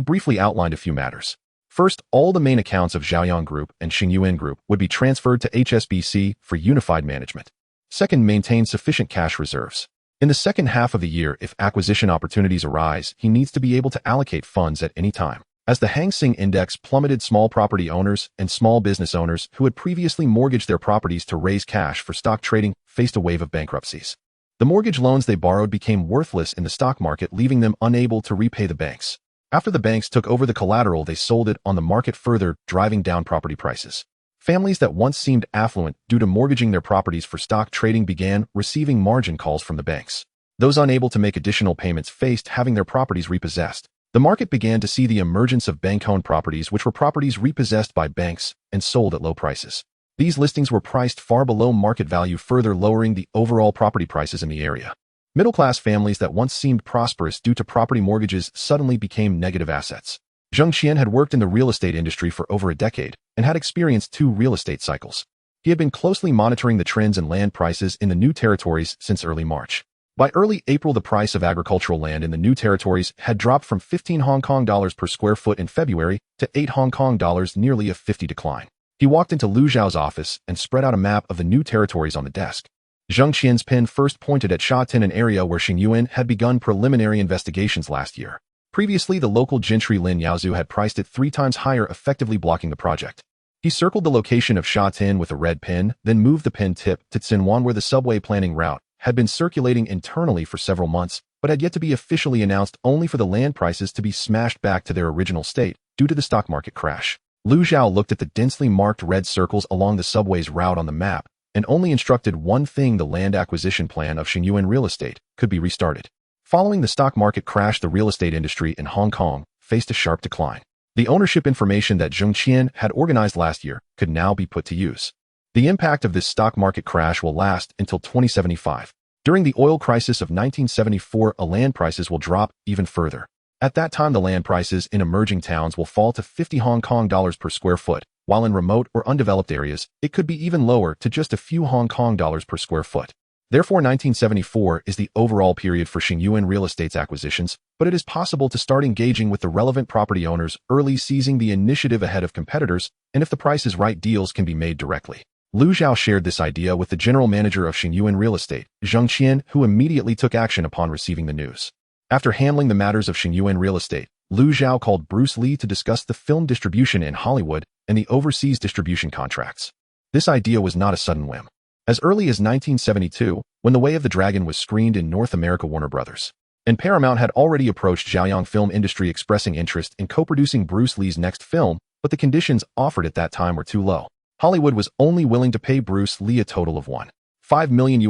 briefly outlined a few matters. First, all the main accounts of Xiaoyang Group and Xingyuan Group would be transferred to HSBC for unified management. Second, maintain sufficient cash reserves. In the second half of the year, if acquisition opportunities arise, he needs to be able to allocate funds at any time. As the Hang Seng Index plummeted, small property owners and small business owners who had previously mortgaged their properties to raise cash for stock trading faced a wave of bankruptcies. The mortgage loans they borrowed became worthless in the stock market, leaving them unable to repay the banks. After the banks took over the collateral, they sold it on the market, further driving down property prices. Families that once seemed affluent due to mortgaging their properties for stock trading began receiving margin calls from the banks. Those unable to make additional payments faced having their properties repossessed. The market began to see the emergence of bank-owned properties, which were properties repossessed by banks and sold at low prices. These listings were priced far below market value, further lowering the overall property prices in the area. Middle-class families that once seemed prosperous due to property mortgages suddenly became negative assets. Zheng Qian had worked in the real estate industry for over a decade and had experienced 2 real estate cycles. He had been closely monitoring the trends in land prices in the new territories since early March. By early April, the price of agricultural land in the new territories had dropped from 15 Hong Kong dollars per square foot in February to 8 Hong Kong dollars, nearly a 50% decline. He walked into Liu Xiao's office and spread out a map of the new territories on the desk. Zheng Qian's pen first pointed at Sha Tin, an area where Xingyuan had begun preliminary investigations last year. Previously, the local gentry Lin Yaozu had priced it 3 times higher, effectively blocking the project. He circled the location of Sha Tin with a red pen, then moved the pen tip to Tsinwan, where the subway planning route had been circulating internally for several months, but had yet to be officially announced, only for the land prices to be smashed back to their original state due to the stock market crash. Liu Xiao looked at the densely marked red circles along the subway's route on the map and only instructed one thing: the land acquisition plan of Xingyuan Real Estate could be restarted. Following the stock market crash, the real estate industry in Hong Kong faced a sharp decline. The ownership information that Zheng Qian had organized last year could now be put to use. The impact of this stock market crash will last until 2075. During the oil crisis of 1974, land prices will drop even further. At that time, the land prices in emerging towns will fall to 50 Hong Kong dollars per square foot, while in remote or undeveloped areas, it could be even lower to just a few Hong Kong dollars per square foot. Therefore, 1974 is the overall period for Xingyuan Real Estate's acquisitions, but it is possible to start engaging with the relevant property owners early, seizing the initiative ahead of competitors, and if the price is right, deals can be made directly. Liu Xiao shared this idea with the general manager of Xingyuan Real Estate, Zheng Qian, who immediately took action upon receiving the news. After handling the matters of Xingyuan Real Estate, Liu Xiao called Bruce Lee to discuss the film distribution in Hollywood and the overseas distribution contracts. This idea was not a sudden whim. As early as 1972, when The Way of the Dragon was screened in North America, Warner Brothers and Paramount had already approached Xiaoyang Film Industry expressing interest in co-producing Bruce Lee's next film, but the conditions offered at that time were too low. Hollywood was only willing to pay Bruce Lee a total of $1.5 million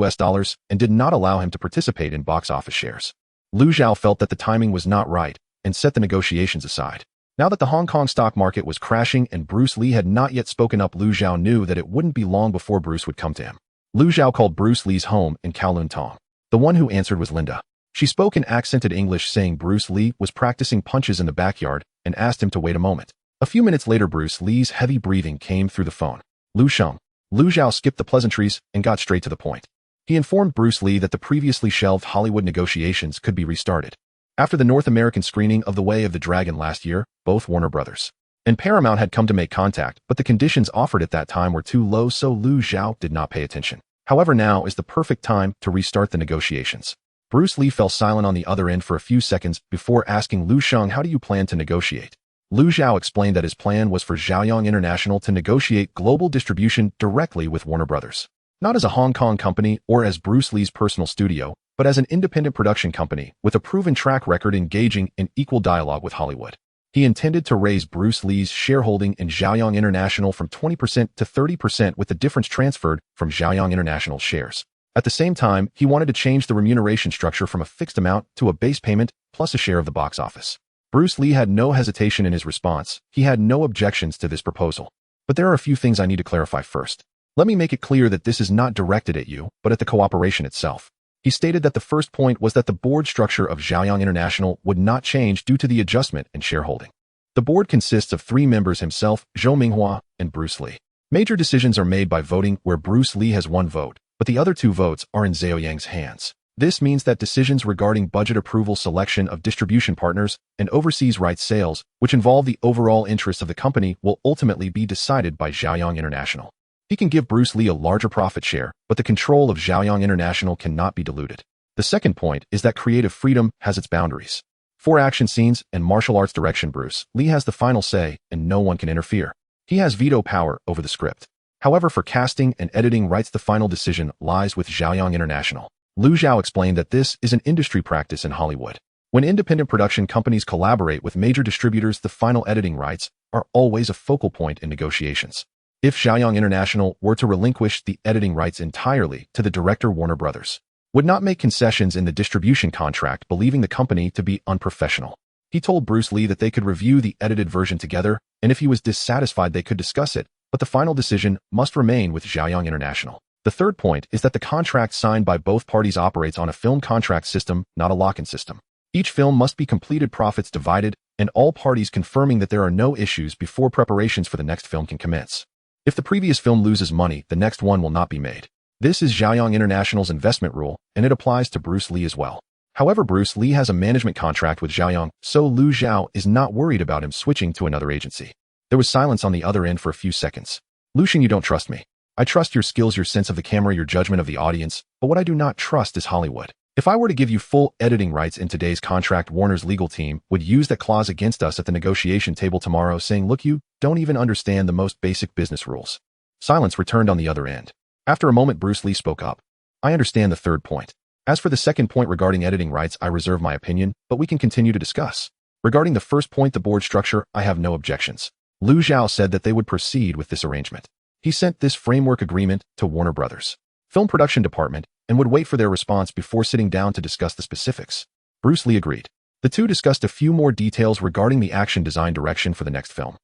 and did not allow him to participate in box office shares. Liu Xiao felt that the timing was not right and set the negotiations aside. Now that the Hong Kong stock market was crashing and Bruce Lee had not yet spoken up, Liu Xiao knew that it wouldn't be long before Bruce would come to him. Liu Xiao called Bruce Lee's home in Kowloon Tong. The one who answered was Linda. She spoke in accented English, saying Bruce Lee was practicing punches in the backyard and asked him to wait a moment. A few minutes later, Bruce Lee's heavy breathing came through the phone. Lu Sheng. Lu Zhao skipped the pleasantries and got straight to the point. He informed Bruce Lee that the previously shelved Hollywood negotiations could be restarted. After the North American screening of The Way of the Dragon last year, both Warner Brothers and Paramount had come to make contact, but the conditions offered at that time were too low, so Lu Zhao did not pay attention. However, now is the perfect time to restart the negotiations. Bruce Lee fell silent on the other end for a few seconds before asking Lu Sheng, how do you plan to negotiate? Lu Zhao explained that his plan was for Xiaoyang International to negotiate global distribution directly with Warner Brothers. Not as a Hong Kong company or as Bruce Lee's personal studio, but as an independent production company with a proven track record engaging in equal dialogue with Hollywood. He intended to raise Bruce Lee's shareholding in Xiaoyang International from 20% to 30%, with the difference transferred from Xiaoyang International's shares. At the same time, he wanted to change the remuneration structure from a fixed amount to a base payment plus a share of the box office. Bruce Lee had no hesitation in his response. He had no objections to this proposal. But there are a few things I need to clarify first. Let me make it clear that this is not directed at you, but at the cooperation itself. He stated that the first point was that the board structure of Xiaoyang International would not change due to the adjustment in shareholding. The board consists of 3 members: himself, Zhou Minghua, and Bruce Lee. Major decisions are made by voting, where Bruce Lee has 1 vote, but the other 2 votes are in Zhao Yang's hands. This means that decisions regarding budget approval, selection of distribution partners, and overseas rights sales, which involve the overall interests of the company, will ultimately be decided by Xiaoyang International. He can give Bruce Lee a larger profit share, but the control of Xiaoyang International cannot be diluted. The second point is that creative freedom has its boundaries. For action scenes and martial arts direction, Bruce Lee has the final say, and no one can interfere. He has veto power over the script. However, for casting and editing rights, the final decision lies with Xiaoyang International. Lu Zhao explained that this is an industry practice in Hollywood. When independent production companies collaborate with major distributors, the final editing rights are always a focal point in negotiations. If Xiaoyang International were to relinquish the editing rights entirely to the director, Warner Brothers would not make concessions in the distribution contract, believing the company to be unprofessional. He told Bruce Lee that they could review the edited version together, and if he was dissatisfied, they could discuss it, but the final decision must remain with Xiaoyang International. The third point is that the contract signed by both parties operates on a film contract system, not a lock-in system. Each film must be completed, profits divided, and all parties confirming that there are no issues before preparations for the next film can commence. If the previous film loses money, the next one will not be made. This is Xiaoyang International's investment rule, and it applies to Bruce Lee as well. However, Bruce Lee has a management contract with Xiaoyang, so Lu Zhao is not worried about him switching to another agency. There was silence on the other end for a few seconds. Lu Sheng, you don't trust me. I trust your skills, your sense of the camera, your judgment of the audience, but what I do not trust is Hollywood. If I were to give you full editing rights in today's contract, Warner's legal team would use that clause against us at the negotiation table tomorrow, saying, look, you don't even understand the most basic business rules. Silence returned on the other end. After a moment, Bruce Lee spoke up. I understand the third point. As for the second point regarding editing rights, I reserve my opinion, but we can continue to discuss. Regarding the first point, the board structure, I have no objections. Lu Zhao said that they would proceed with this arrangement. He sent this framework agreement to Warner Brothers Film Production Department and would wait for their response before sitting down to discuss the specifics. Bruce Lee agreed. The two discussed a few more details regarding the action design direction for the next film.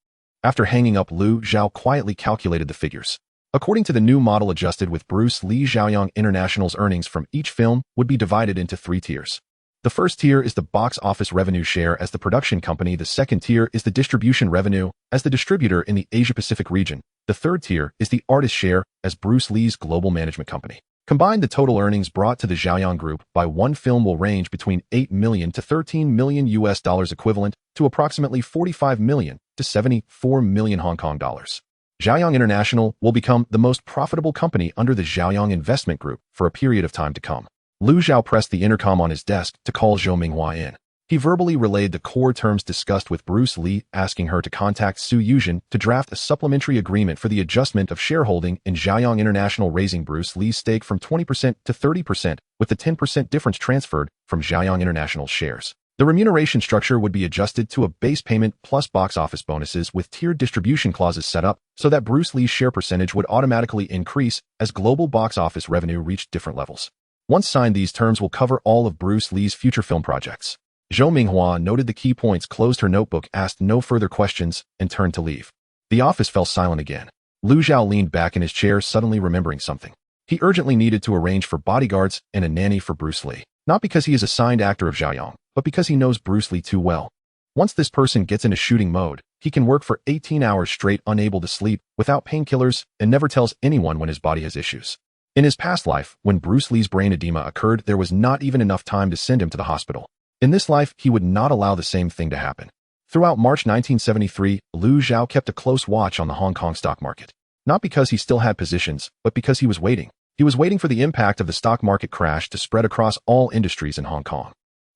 After hanging up, Lu Zhao quietly calculated the figures. According to the new model adjusted with Bruce Lee, Xiaoyang International's earnings from each film would be divided into 3 tiers. The first tier is the box office revenue share as the production company. The second tier is the distribution revenue as the distributor in the Asia-Pacific region. The third tier is the artist share as Bruce Lee's global management company. Combined, the total earnings brought to the Xiaoyang Group by one film will range between $8 million to $13 million US dollars, equivalent to approximately 45 million to 74 million Hong Kong dollars. Xiaoyang International will become the most profitable company under the Xiaoyang Investment Group for a period of time to come. Lu Zhao pressed the intercom on his desk to call Zhou Minghua in. He verbally relayed the core terms discussed with Bruce Lee, asking her to contact Su Yuzhen to draft a supplementary agreement for the adjustment of shareholding in Xiaoyang International, raising Bruce Lee's stake from 20% to 30%, with the 10% difference transferred from Xiaoyang International's shares. The remuneration structure would be adjusted to a base payment plus box office bonuses with tiered distribution clauses set up so that Bruce Lee's share percentage would automatically increase as global box office revenue reached different levels. Once signed, these terms will cover all of Bruce Lee's future film projects. Zhou Minghua noted the key points, closed her notebook, asked no further questions, and turned to leave. The office fell silent again. Lu Zhao leaned back in his chair, suddenly remembering something. He urgently needed to arrange for bodyguards and a nanny for Bruce Lee. Not because he is a signed actor of Xiaoyang, but because he knows Bruce Lee too well. Once this person gets into shooting mode, he can work for 18 hours straight unable to sleep, without painkillers, and never tells anyone when his body has issues. In his past life, when Bruce Lee's brain edema occurred, there was not even enough time to send him to the hospital. In this life, he would not allow the same thing to happen. Throughout March 1973, Liu Xiao kept a close watch on the Hong Kong stock market. Not because he still had positions, but because he was waiting. He was waiting for the impact of the stock market crash to spread across all industries in Hong Kong.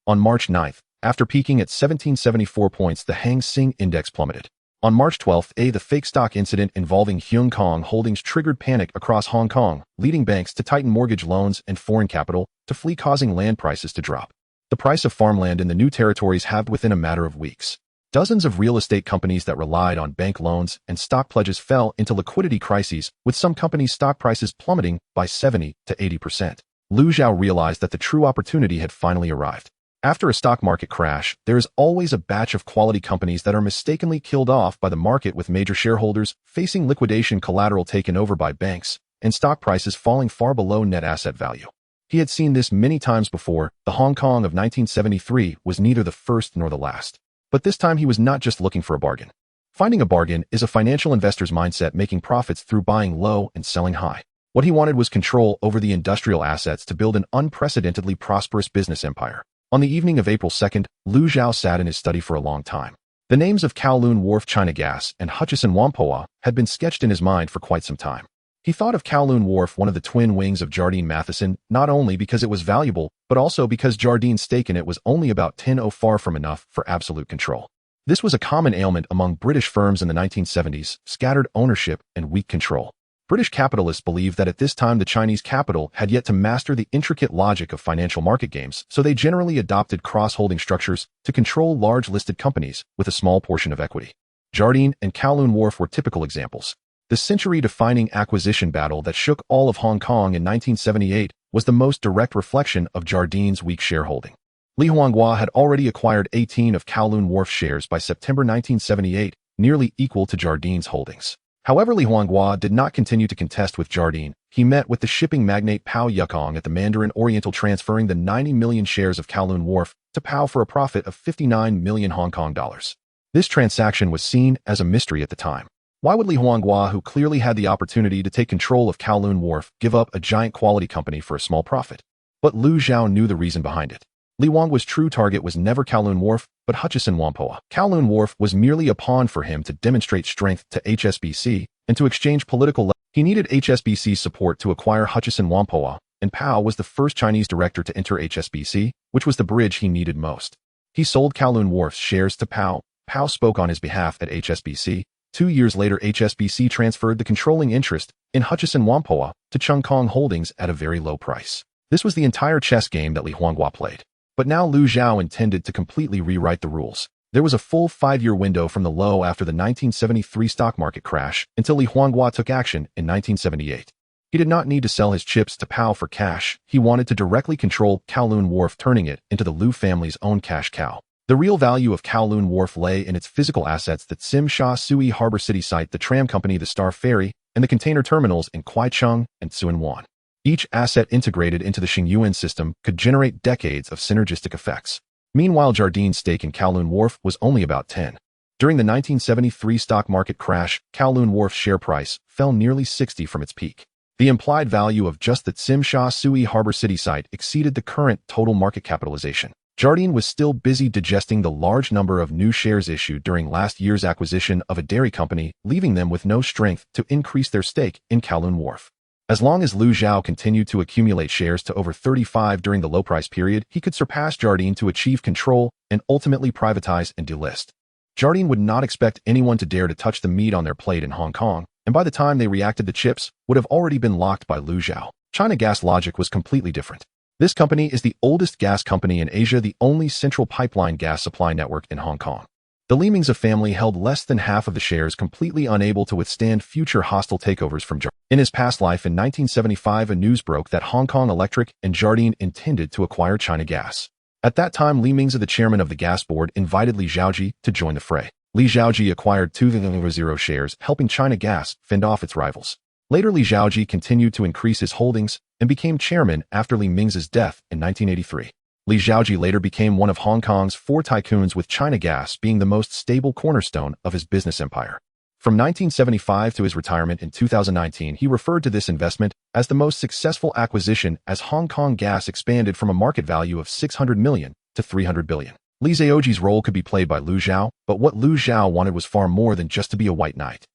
On March 9th, after peaking at 1774 points, the Hang Seng Index plummeted. On March 12th, the fake stock incident involving Hong Kong Holdings triggered panic across Hong Kong, leading banks to tighten mortgage loans and foreign capital to flee, causing land prices to drop. The price of farmland in the new territories halved within a matter of weeks. Dozens of real estate companies that relied on bank loans and stock pledges fell into liquidity crises, with some companies' stock prices plummeting by 70 to 80%. Liu Xiao realized that the true opportunity had finally arrived. After a stock market crash, there is always a batch of quality companies that are mistakenly killed off by the market, with major shareholders facing liquidation, collateral taken over by banks, and stock prices falling far below net asset value. He had seen this many times before. The Hong Kong of 1973 was neither the first nor the last. But this time he was not just looking for a bargain. Finding a bargain is a financial investor's mindset, making profits through buying low and selling high. What he wanted was control over the industrial assets to build an unprecedentedly prosperous business empire. On the evening of April 2nd, Liu Xiao sat in his study for a long time. The names of Kowloon Wharf China Gas and Hutchison Whampoa had been sketched in his mind for quite some time. He thought of Kowloon Wharf, one of the twin wings of Jardine Matheson, not only because it was valuable, but also because Jardine's stake in it was only about 10 far from enough for absolute control. This was a common ailment among British firms in the 1970s, scattered ownership and weak control. British capitalists believed that at this time the Chinese capital had yet to master the intricate logic of financial market games, so they generally adopted cross-holding structures to control large listed companies with a small portion of equity. Jardine and Kowloon Wharf were typical examples. The century-defining acquisition battle that shook all of Hong Kong in 1978 was the most direct reflection of Jardine's weak shareholding. Li Huanghua had already acquired 18 of Kowloon Wharf shares by September 1978, nearly equal to Jardine's holdings. However, Li Huanghua did not continue to contest with Jardine. He met with the shipping magnate Pao Yukong at the Mandarin Oriental, transferring the 90 million shares of Kowloon Wharf to Pao for a profit of 59 million Hong Kong dollars. This transaction was seen as a mystery at the time. Why would Li Huanghua, who clearly had the opportunity to take control of Kowloon Wharf, give up a giant quality company for a small profit? But Liu Xiao knew the reason behind it. Li Huanghua's true target was never Kowloon Wharf, but Hutchison Whampoa. Kowloon Wharf was merely a pawn for him to demonstrate strength to HSBC and to exchange political leverage. He needed HSBC's support to acquire Hutchison Whampoa, and Pao was the first Chinese director to enter HSBC, which was the bridge he needed most. He sold Kowloon Wharf's shares to Pao. Pao spoke on his behalf at HSBC. 2 years later, HSBC transferred the controlling interest in Hutchison Whampoa to Chung Kong Holdings at a very low price. This was the entire chess game that Li Huanghua played. But now Liu Xiao intended to completely rewrite the rules. There was a full 5-year window from the low after the 1973 stock market crash until Li Huanghua took action in 1978. He did not need to sell his chips to Pao for cash. He wanted to directly control Kowloon Wharf, turning it into the Liu family's own cash cow. The real value of Kowloon Wharf lay in its physical assets: the Tsim Sha Tsui Harbor City site, the tram company, the Star Ferry, and the container terminals in Kwai Chung and Tsuen Wan. Each asset integrated into the Xingyuan system could generate decades of synergistic effects. Meanwhile, Jardine's stake in Kowloon Wharf was only about 10. During the 1973 stock market crash, Kowloon Wharf's share price fell nearly 60 from its peak. The implied value of just the Tsim Sha Tsui Harbor City site exceeded the current total market capitalization. Jardine was still busy digesting the large number of new shares issued during last year's acquisition of a dairy company, leaving them with no strength to increase their stake in Kowloon Wharf. As long as Liu Xiao continued to accumulate shares to over 35 during the low-price period, he could surpass Jardine to achieve control and ultimately privatize and delist. Jardine would not expect anyone to dare to touch the meat on their plate in Hong Kong, and by the time they reacted, the chips would have already been locked by Liu Xiao. China Gas logic was completely different. This company is the oldest gas company in Asia, the only central pipeline gas supply network in Hong Kong. The Liming's family held less than half of the shares, completely unable to withstand future hostile takeovers from Jardine. In his past life in 1975, a news broke that Hong Kong Electric and Jardine intended to acquire China Gas. At that time, Li Ming's, the chairman of the gas board, invited Li Xiaoji to join the fray. Li Xiaoji acquired 2,000 shares, helping China Gas fend off its rivals. Later, Li Xiaoji continued to increase his holdings and became chairman after Li Ming's death in 1983. Li Xiaoji later became one of Hong Kong's 4 tycoons, with China Gas being the most stable cornerstone of his business empire. From 1975 to his retirement in 2019, he referred to this investment as the most successful acquisition as Hong Kong Gas expanded from a market value of 600 million to 300 billion. Li Xiaoji's role could be played by Liu Xiao, but what Liu Xiao wanted was far more than just to be a white knight.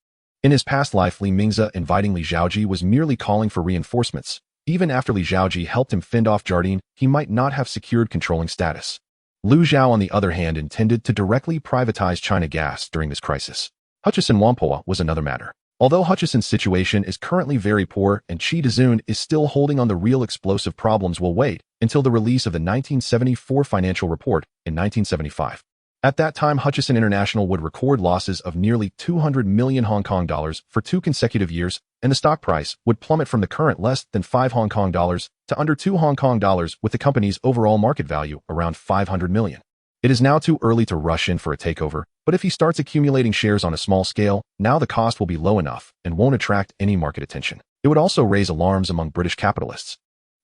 In his past life, Li Mingze inviting Li Xiaoji was merely calling for reinforcements. Even after Li Xiaoji helped him fend off Jardine, he might not have secured controlling status. Liu Xiao, on the other hand, intended to directly privatize China Gas during this crisis. Hutchison Whampoa was another matter. Although Hutchison's situation is currently very poor and Chi Dezun is still holding on, the real explosive problems will wait until the release of the 1974 financial report in 1975. At that time, Hutchison International would record losses of nearly 200 million Hong Kong dollars for 2 consecutive years, and the stock price would plummet from the current less than 5 Hong Kong dollars to under 2 Hong Kong dollars, with the company's overall market value around 500 million. It is now too early to rush in for a takeover, but if he starts accumulating shares on a small scale, now the cost will be low enough and won't attract any market attention. It would also raise alarms among British capitalists.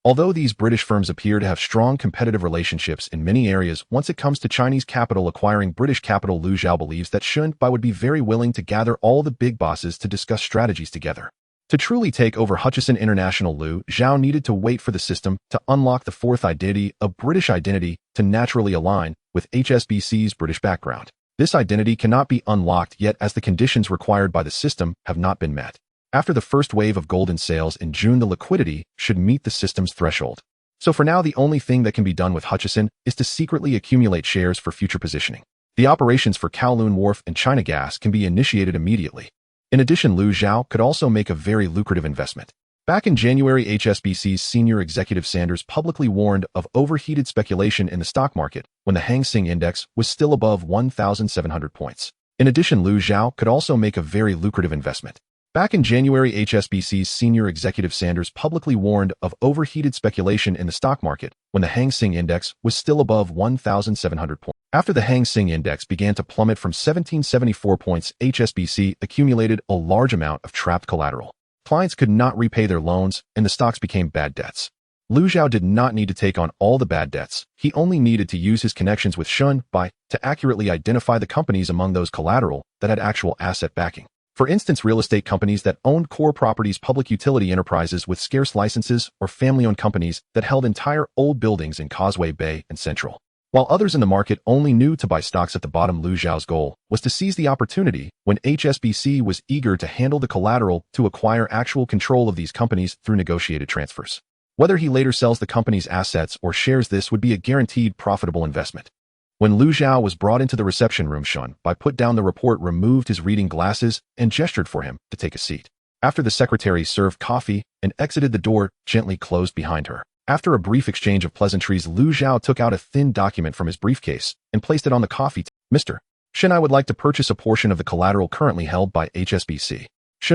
Although these British firms appear to have strong competitive relationships in many areas, once it comes to Chinese capital acquiring British capital, Liu Xiao believes that Bai would be very willing to gather all the big bosses to discuss strategies together. To truly take over Hutchison International, Liu Xiao needed to wait for the system to unlock the fourth identity, a British identity, to naturally align with HSBC's British background. This identity cannot be unlocked yet, as the conditions required by the system have not been met. After the first wave of golden sales in June, the liquidity should meet the system's threshold. So for now, the only thing that can be done with Hutchison is to secretly accumulate shares for future positioning. The operations for Kowloon Wharf and China Gas can be initiated immediately. In addition, Liu Xiao could also make a very lucrative investment. Back in January, HSBC's senior executive Sanders publicly warned of overheated speculation in the stock market when the Hang Seng Index was still above 1,700 points. In addition, Liu Xiao could also make a very lucrative investment. Back in January, HSBC's senior executive Sanders publicly warned of overheated speculation in the stock market when the Hang Seng Index was still above 1,700 points. After the Hang Seng Index began to plummet from 1,774 points, HSBC accumulated a large amount of trapped collateral. Clients could not repay their loans, and the stocks became bad debts. Liu Xiao did not need to take on all the bad debts. He only needed to use his connections with Bai to accurately identify the companies among those collateral that had actual asset backing. For instance, real estate companies that owned core properties, public utility enterprises with scarce licenses, or family-owned companies that held entire old buildings in Causeway Bay and Central. While others in the market only knew to buy stocks at the bottom, Liu Xiao's goal was to seize the opportunity when HSBC was eager to handle the collateral to acquire actual control of these companies through negotiated transfers. Whether he later sells the company's assets or shares, this would be a guaranteed profitable investment. When Liu Xiao was brought into the reception room, Bai put down the report, removed his reading glasses, and gestured for him to take a seat. After the secretary served coffee and exited, the door gently closed behind her. After a brief exchange of pleasantries, Liu Xiao took out a thin document from his briefcase and placed it on the coffee table. Mr. Shen, I would like to purchase a portion of the collateral currently held by HSBC.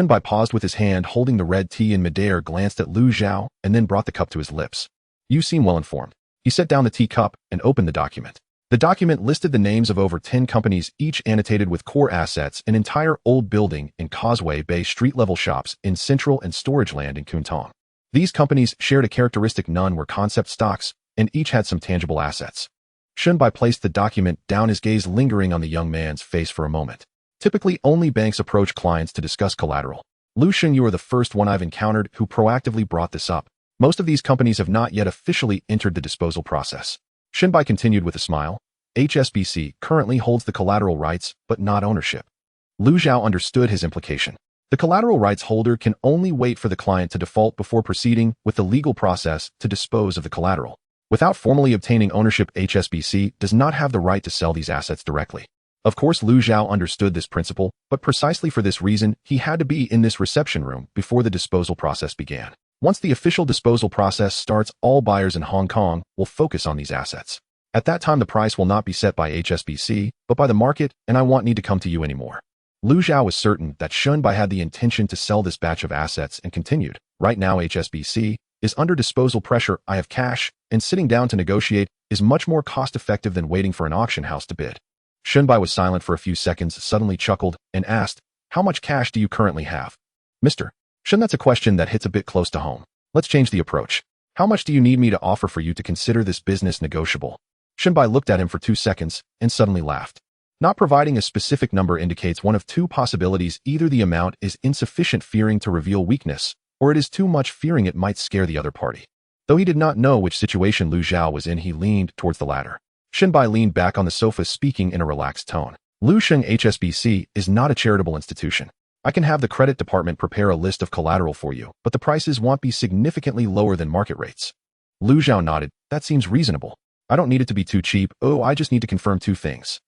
Bai paused with his hand holding the red tea in midair, glanced at Liu Xiao, and then brought the cup to his lips. You seem well informed. He set down the teacup and opened the document. The document listed the names of over 10 companies, each annotated with core assets, an entire old building in Causeway Bay, street-level shops in Central, and storage land in Kwun Tong. These companies shared a characteristic: none were concept stocks, and each had some tangible assets. Bai placed the document down, his gaze lingering on the young man's face for a moment. Typically, only banks approach clients to discuss collateral. Liu Shen, you are the first one I've encountered who proactively brought this up. Most of these companies have not yet officially entered the disposal process. Bai continued with a smile. HSBC currently holds the collateral rights, but not ownership. Liu Xiao understood his implication. The collateral rights holder can only wait for the client to default before proceeding with the legal process to dispose of the collateral. Without formally obtaining ownership, HSBC does not have the right to sell these assets directly. Of course, Liu Xiao understood this principle, but precisely for this reason, he had to be in this reception room before the disposal process began. Once the official disposal process starts, all buyers in Hong Kong will focus on these assets. At that time, the price will not be set by HSBC, but by the market, and I won't need to come to you anymore. Liu Xiao was certain that Bai had the intention to sell this batch of assets and continued. Right now, HSBC is under disposal pressure. I have cash, and sitting down to negotiate is much more cost-effective than waiting for an auction house to bid. Bai was silent for a few seconds, suddenly chuckled, and asked, how much cash do you currently have? Mr. Shen, that's a question that hits a bit close to home. Let's change the approach. How much do you need me to offer for you to consider this business negotiable? Shinbai looked at him for 2 seconds and suddenly laughed. Not providing a specific number indicates one of two possibilities. Either the amount is insufficient, fearing to reveal weakness, or it is too much, fearing it might scare the other party. Though he did not know which situation Lu Zhao was in, he leaned towards the latter. Shinbai leaned back on the sofa, speaking in a relaxed tone. Lu Sheng HSBC is not a charitable institution. I can have the credit department prepare a list of collateral for you, but the prices won't be significantly lower than market rates. Lu Zhao nodded. That seems reasonable. I don't need it to be too cheap. Oh, I just need to confirm 2 things.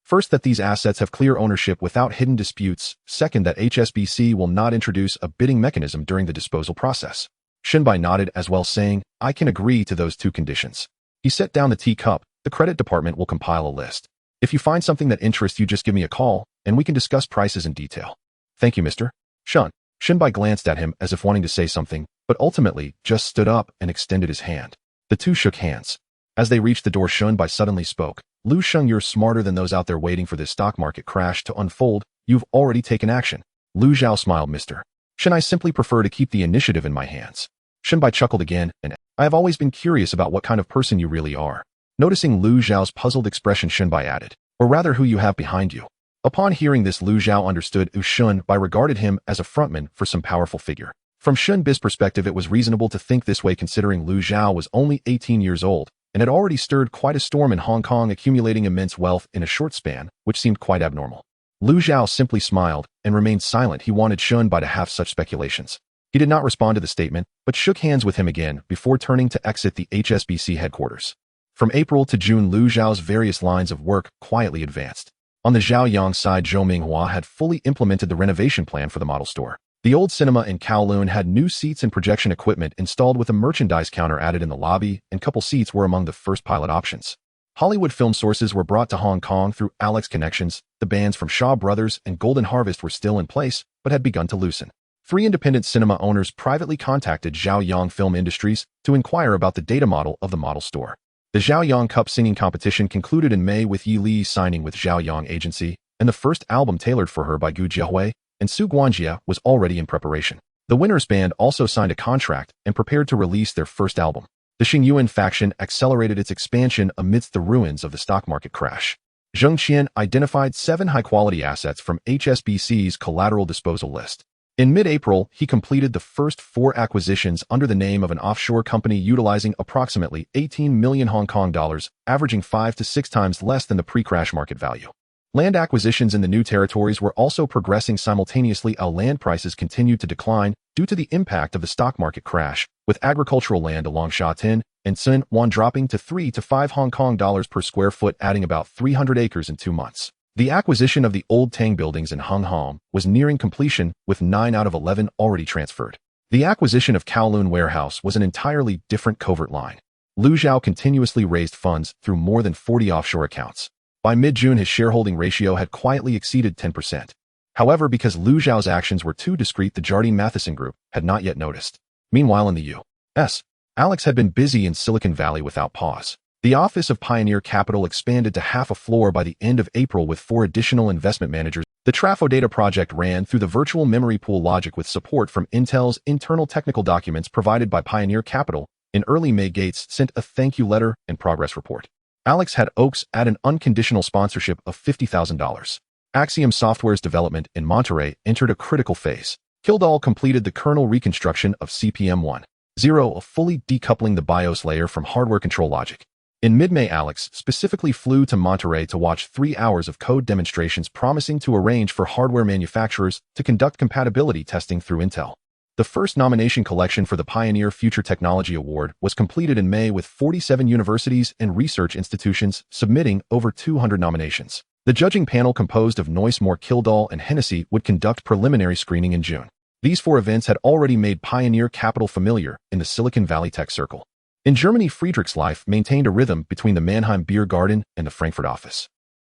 First, that these assets have clear ownership without hidden disputes. Second, that HSBC will not introduce a bidding mechanism during the disposal process. Shinbai nodded as well, saying, I can agree to those 2 conditions. He set down the teacup. The credit department will compile a list. If you find something that interests you, just give me a call, and we can discuss prices in detail. Thank you, Mr. Shun. Shinbai glanced at him as if wanting to say something, but ultimately just stood up and extended his hand. The two shook hands. As they reached the door, Shinbai suddenly spoke. Lu Sheng, you're smarter than those out there waiting for this stock market crash to unfold. You've already taken action. Lu Zhao smiled. Mr. Shen, I simply prefer to keep the initiative in my hands. Shinbai chuckled again, and I have always been curious about what kind of person you really are. Noticing Lu Zhao's puzzled expression, Shinbai added, or rather who you have behind you. Upon hearing this, Lu Zhao understood Shinbai regarded him as a frontman for some powerful figure. From Shinbai's perspective, it was reasonable to think this way, considering Lu Zhao was only 18 years old and had already stirred quite a storm in Hong Kong, accumulating immense wealth in a short span, which seemed quite abnormal. Lu Zhao simply smiled and remained silent. He wanted Shinbai to have such speculations. He did not respond to the statement, but shook hands with him again before turning to exit the HSBC headquarters. From April to June, Lu Zhao's various lines of work quietly advanced. On the Zhaoyang side, Zhou Minghua had fully implemented the renovation plan for the model store. The old cinema in Kowloon had new seats and projection equipment installed with a merchandise counter added in the lobby, and couple seats were among the first pilot options. Hollywood film sources were brought to Hong Kong through Alex connections. The bands from Shaw Brothers and Golden Harvest were still in place, but had begun to loosen. 3 independent cinema owners privately contacted Zhaoyang Film Industries to inquire about the data model of the model store. The Zhaoyang Cup singing competition concluded in May with Yi Li signing with Zhaoyang Agency, and the first album tailored for her by Gu Jiahui and Su Guanjia was already in preparation. The winner's band also signed a contract and prepared to release their first album. The Xingyuan faction accelerated its expansion amidst the ruins of the stock market crash. Zheng Qian identified 7 high-quality assets from HSBC's collateral disposal list. In mid-April, he completed the first 4 acquisitions under the name of an offshore company utilizing approximately 18 million Hong Kong dollars, averaging 5 to 6 times less than the pre-crash market value. Land acquisitions in the new territories were also progressing simultaneously. Our land prices continued to decline due to the impact of the stock market crash, with agricultural land along Sha Tin and Sun Wan dropping to 3 to 5 Hong Kong dollars per square foot, adding about 300 acres in 2 months. The acquisition of the old Tang buildings in Hung Hom was nearing completion, with 9 out of 11 already transferred. The acquisition of Kowloon Warehouse was an entirely different covert line. Lu Zhao continuously raised funds through more than 40 offshore accounts. By mid-June, his shareholding ratio had quietly exceeded 10%. However, because Lu Zhao's actions were too discreet, the Jardine Matheson Group had not yet noticed. Meanwhile, in the U.S., Alex had been busy in Silicon Valley without pause. The office of Pioneer Capital expanded to half a floor by the end of April with 4 additional investment managers. The Trafo Data project ran through the virtual memory pool logic with support from Intel's internal technical documents provided by Pioneer Capital. In early May, Gates sent a thank you letter and progress report. Alex had Oaks add an unconditional sponsorship of $50,000. Axiom Software's development in Monterey entered a critical phase. Kildall completed the kernel reconstruction of CPM-1.0, fully decoupling the BIOS layer from hardware control logic. In mid-May, Alex specifically flew to Monterey to watch 3 hours of code demonstrations, promising to arrange for hardware manufacturers to conduct compatibility testing through Intel. The first nomination collection for the Pioneer Future Technology Award was completed in May, with 47 universities and research institutions submitting over 200 nominations. The judging panel, composed of Noyce, Moore, Kildall, and Hennessy, would conduct preliminary screening in June. These 4 events had already made Pioneer Capital familiar in the Silicon Valley tech circle. In Germany, Friedrichslife maintained a rhythm between the Mannheim Beer Garden and the Frankfurt office.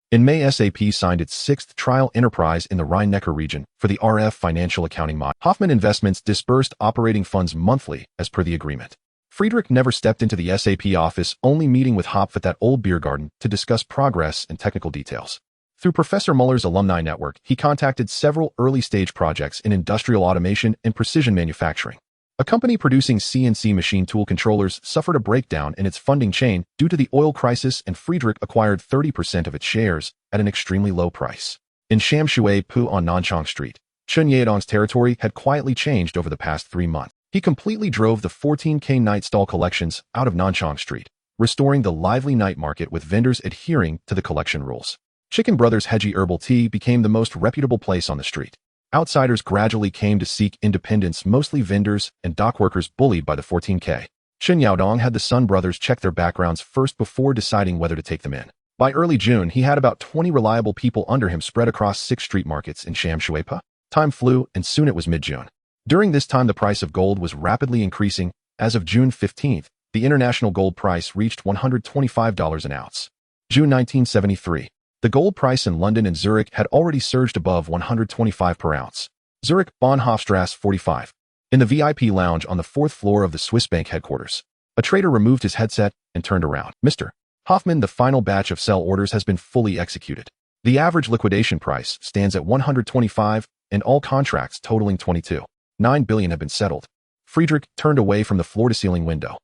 In May, SAP signed its 6th trial enterprise in the Rhine-Neckar region for the RF financial accounting model. Hoffman Investments disbursed operating funds monthly as per the agreement. Friedrich never stepped into the SAP office, only meeting with Hopf at that old beer garden to discuss progress and technical details. Through Professor Muller's alumni network, he contacted several early-stage projects in industrial automation and precision manufacturing. A company producing CNC machine tool controllers suffered a breakdown in its funding chain due to the oil crisis, and Friedrich acquired 30% of its shares at an extremely low price. In Shamshui-pu on Nanchang Street, Chen Yadong's territory had quietly changed over the past 3 months. He completely drove the 14K night stall collections out of Nanchang Street, restoring the lively night market with vendors adhering to the collection rules. Chicken Brothers Heji Herbal Tea became the most reputable place on the street. Outsiders gradually came to seek independence, mostly vendors and dock workers bullied by the 14K. Chen Yaodong had the Sun brothers check their backgrounds first before deciding whether to take them in. By early June, he had about 20 reliable people under him spread across 6 street markets in Shamshuipa. Time flew, and soon it was mid-June. During this time, the price of gold was rapidly increasing. As of June 15th, the international gold price reached $125 an ounce. June 1973. The gold price in London and Zurich had already surged above $125 per ounce. Zurich, Bahnhofstrasse 45. In the VIP lounge on the 4th floor of the Swiss bank headquarters, a trader removed his headset and turned around. Mr. Hoffman, the final batch of sell orders has been fully executed. The average liquidation price stands at $125, and all contracts totaling $22.9 billion have been settled. Friedrich turned away from the floor-to-ceiling window.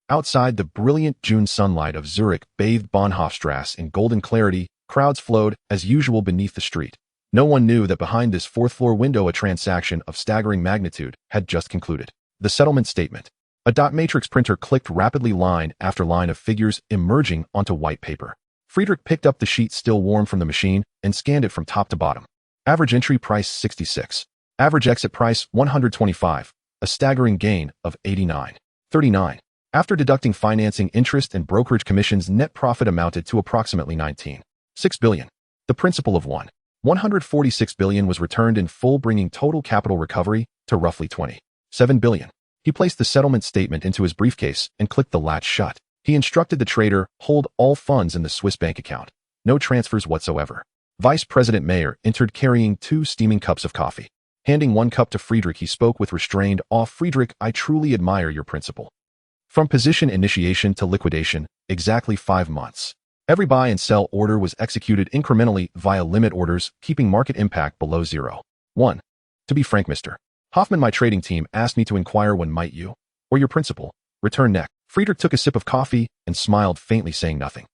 Outside, the brilliant June sunlight of Zurich bathed Bahnhofstrasse in golden clarity. Crowds flowed, as usual, beneath the street. No one knew that behind this 4th-floor window a transaction of staggering magnitude had just concluded. The settlement statement. A dot matrix printer clicked rapidly, line after line of figures emerging onto white paper. Friedrich picked up the sheet still warm from the machine and scanned it from top to bottom. Average entry price 66. Average exit price 125. A staggering gain of 89.39. After deducting financing, interest, and brokerage commissions, net profit amounted to approximately $19.6 billion. The principal of $146 billion was returned in full, bringing total capital recovery to roughly $27 billion. He placed the settlement statement into his briefcase and clicked the latch shut. He instructed the trader, hold all funds in the Swiss bank account. No transfers whatsoever. Vice President Mayer entered carrying 2 steaming cups of coffee. Handing 1 cup to Friedrich, he spoke with restrained awe. Friedrich, I truly admire your principle. From position initiation to liquidation, exactly 5 months. Every buy and sell order was executed incrementally via limit orders, keeping market impact below 0. 1. To be frank, Mr. Hoffman, my trading team asked me to inquire when might you, or your principal, return next. Friedrich took a sip of coffee and smiled faintly, saying nothing.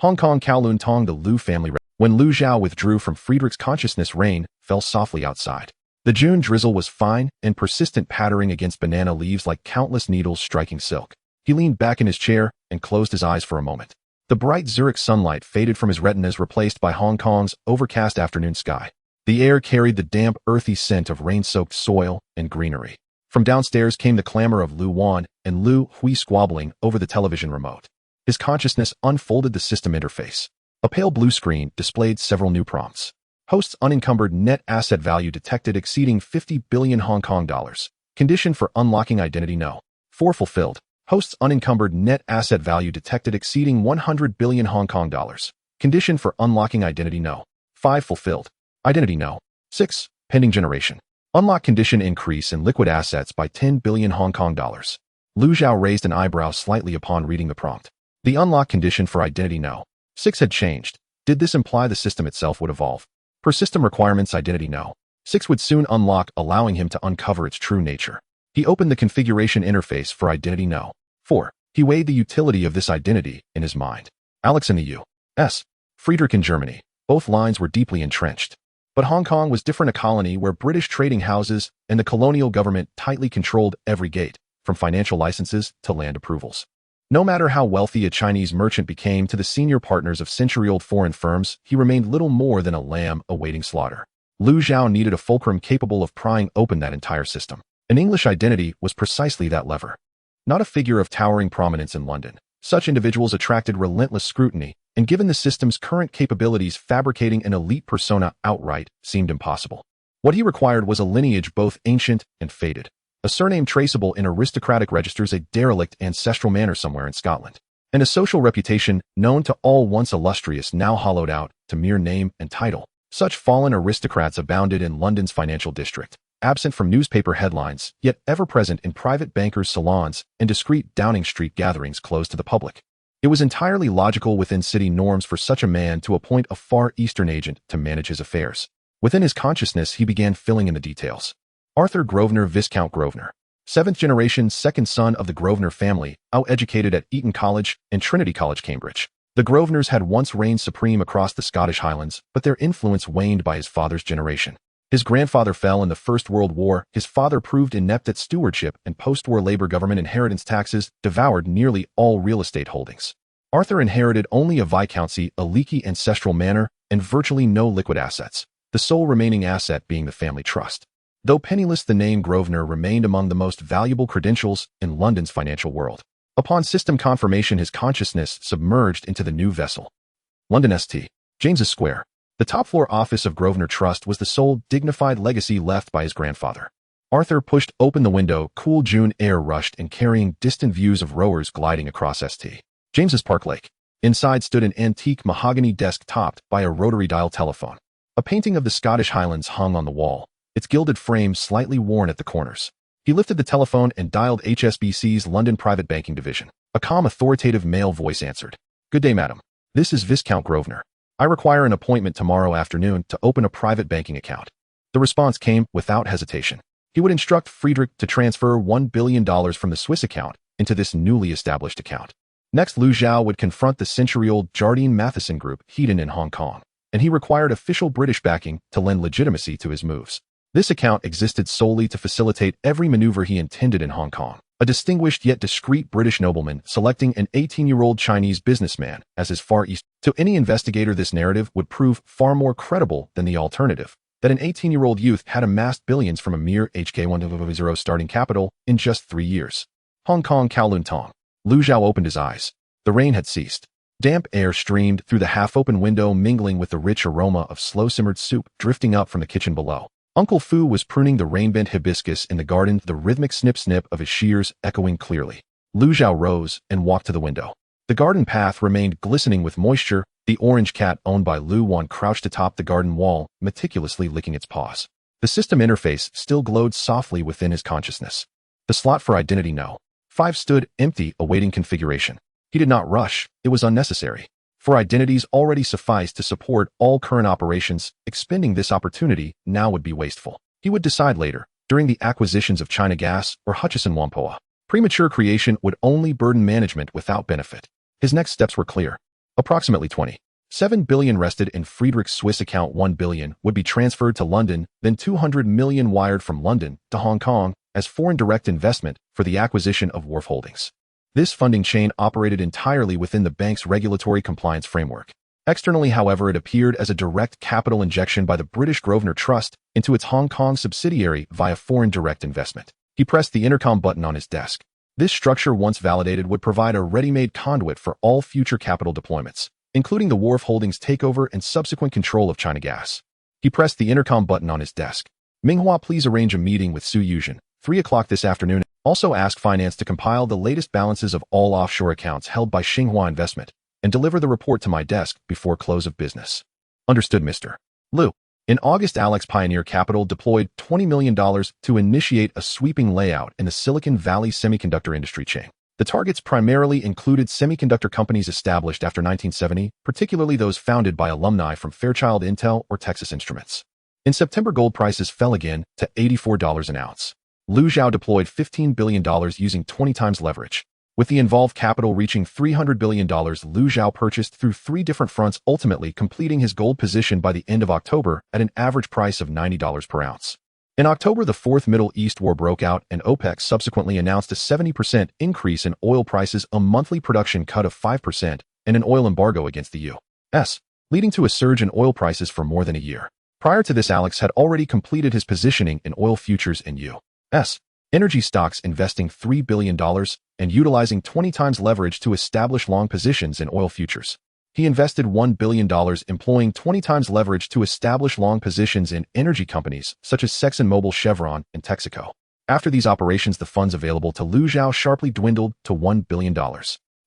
Hong Kong Kowloon Tong, the Liu family. When Liu Zhao withdrew from Friedrich's consciousness, rain fell softly outside. The June drizzle was fine and persistent, pattering against banana leaves like countless needles striking silk. He leaned back in his chair and closed his eyes for a moment. The bright Zurich sunlight faded from his retinas, replaced by Hong Kong's overcast afternoon sky. The air carried the damp, earthy scent of rain-soaked soil and greenery. From downstairs came the clamor of Lu Wan and Lu Hui squabbling over the television remote. His consciousness unfolded the system interface. A pale blue screen displayed several new prompts. Host's unencumbered net asset value detected exceeding 50 billion Hong Kong dollars. Condition for unlocking identity no. 4 fulfilled. Host's unencumbered net asset value detected exceeding 100 billion Hong Kong dollars. Condition for unlocking identity no. 5 fulfilled. Identity no. 6. Pending generation. Unlock condition increase in liquid assets by 10 billion Hong Kong dollars. Liu Zhao raised an eyebrow slightly upon reading the prompt. The unlock condition for identity no. 6 had changed. Did this imply the system itself would evolve? Per system requirements, identity no. 6 would soon unlock, allowing him to uncover its true nature. He opened the configuration interface for identity no. 4. He weighed the utility of this identity in his mind. Alex in the U.S. Friedrich in Germany. Both lines were deeply entrenched. But Hong Kong was different, a colony where British trading houses and the colonial government tightly controlled every gate, from financial licenses to land approvals. No matter how wealthy a Chinese merchant became to the senior partners of century-old foreign firms, he remained little more than a lamb awaiting slaughter. Liu Zhao needed a fulcrum capable of prying open that entire system. An English identity was precisely that lever. Not a figure of towering prominence in London. Such individuals attracted relentless scrutiny, and given the system's current capabilities, fabricating an elite persona outright seemed impossible. What he required was a lineage both ancient and faded. A surname traceable in aristocratic registers, a derelict ancestral manor somewhere in Scotland, and a social reputation known to all once illustrious, now hollowed out to mere name and title. Such fallen aristocrats abounded in London's financial district, absent from newspaper headlines, yet ever present in private bankers' salons and discreet Downing Street gatherings closed to the public. It was entirely logical within city norms for such a man to appoint a Far Eastern agent to manage his affairs. Within his consciousness, he began filling in the details. Arthur Grosvenor, Viscount Grosvenor. seventh-generation second son of the Grosvenor family, out-educated at Eton College and Trinity College, Cambridge. The Grosvenors had once reigned supreme across the Scottish Highlands, but their influence waned by his father's generation. His grandfather fell in the First World War, his father proved inept at stewardship, and post-war Labour government inheritance taxes devoured nearly all real estate holdings. Arthur inherited only a viscountcy, a leaky ancestral manor, and virtually no liquid assets, the sole remaining asset being the family trust. Though penniless, the name Grosvenor remained among the most valuable credentials in London's financial world. Upon system confirmation, his consciousness submerged into the new vessel. London St. James's Square. The top-floor office of Grosvenor Trust was the sole dignified legacy left by his grandfather. Arthur pushed open the window, cool June air rushed in, carrying distant views of rowers gliding across St. James's Park Lake. Inside stood an antique mahogany desk topped by a rotary dial telephone. A painting of the Scottish Highlands hung on the wall, its gilded frame slightly worn at the corners. He lifted the telephone and dialed HSBC's London Private Banking Division. A calm, authoritative male voice answered. "Good day, madam. This is Viscount Grosvenor. I require an appointment tomorrow afternoon to open a private banking account." The response came without hesitation. He would instruct Friedrich to transfer $1 billion from the Swiss account into this newly established account. Next, Liu Xiao would confront the century-old Jardine Matheson Group, hidden in Hong Kong, and he required official British backing to lend legitimacy to his moves. This account existed solely to facilitate every maneuver he intended in Hong Kong. A distinguished yet discreet British nobleman selecting an 18-year-old Chinese businessman as his Far East. To any investigator, this narrative would prove far more credible than the alternative, that an 18-year-old youth had amassed billions from a mere HK100 starting capital in just 3 years. Hong Kong, Kowloon Tong. Liu Xiao opened his eyes. The rain had ceased. Damp air streamed through the half-open window, mingling with the rich aroma of slow-simmered soup drifting up from the kitchen below. Uncle Fu was pruning the rain-bent hibiscus in the garden, the rhythmic snip-snip of his shears echoing clearly. Liu Xiao rose and walked to the window. The garden path remained glistening with moisture. The orange cat owned by Lu Wan crouched atop the garden wall, meticulously licking its paws. The system interface still glowed softly within his consciousness. The slot for identity No. 5 stood empty, awaiting configuration. He did not rush. It was unnecessary. For identities already sufficed to support all current operations. Expending this opportunity now would be wasteful. He would decide later, during the acquisitions of China Gas or Hutchison Whampoa. Premature creation would only burden management without benefit. His next steps were clear. Approximately 27 billion rested in Friedrich's Swiss account. 1 billion would be transferred to London, then 200 million wired from London to Hong Kong as foreign direct investment for the acquisition of Wharf Holdings. This funding chain operated entirely within the bank's regulatory compliance framework. Externally, however, it appeared as a direct capital injection by the British Grosvenor Trust into its Hong Kong subsidiary via foreign direct investment. He pressed the intercom button on his desk. This structure, once validated, would provide a ready-made conduit for all future capital deployments, including the Wharf Holdings takeover and subsequent control of China Gas. He pressed the intercom button on his desk. "Minghua, please arrange a meeting with Su Yuzhen, 3 o'clock this afternoon. Also ask finance to compile the latest balances of all offshore accounts held by Xinhua Investment and deliver the report to my desk before close of business." "Understood, Mr. Liu." In August, Alex Pioneer Capital deployed $20 million to initiate a sweeping layout in the Silicon Valley semiconductor industry chain. The targets primarily included semiconductor companies established after 1970, particularly those founded by alumni from Fairchild, Intel, or Texas Instruments. In September, gold prices fell again to $84 an ounce. Liu Xiao deployed $15 billion using 20 times leverage. With the involved capital reaching $300 billion, Liu Xiao purchased through 3 different fronts, ultimately completing his gold position by the end of October at an average price of $90 per ounce. In October, the Fourth Middle East War broke out, and OPEC subsequently announced a 70% increase in oil prices, a monthly production cut of 5%, and an oil embargo against the U.S., leading to a surge in oil prices for more than a year. Prior to this, Alex had already completed his positioning in oil futures and U.S. energy stocks, investing $3 billion and utilizing 20 times leverage to establish long positions in oil futures. He invested $1 billion, employing 20 times leverage to establish long positions in energy companies such as ExxonMobil, Chevron, and Texaco. After these operations, the funds available to Liu Xiao sharply dwindled to $1 billion.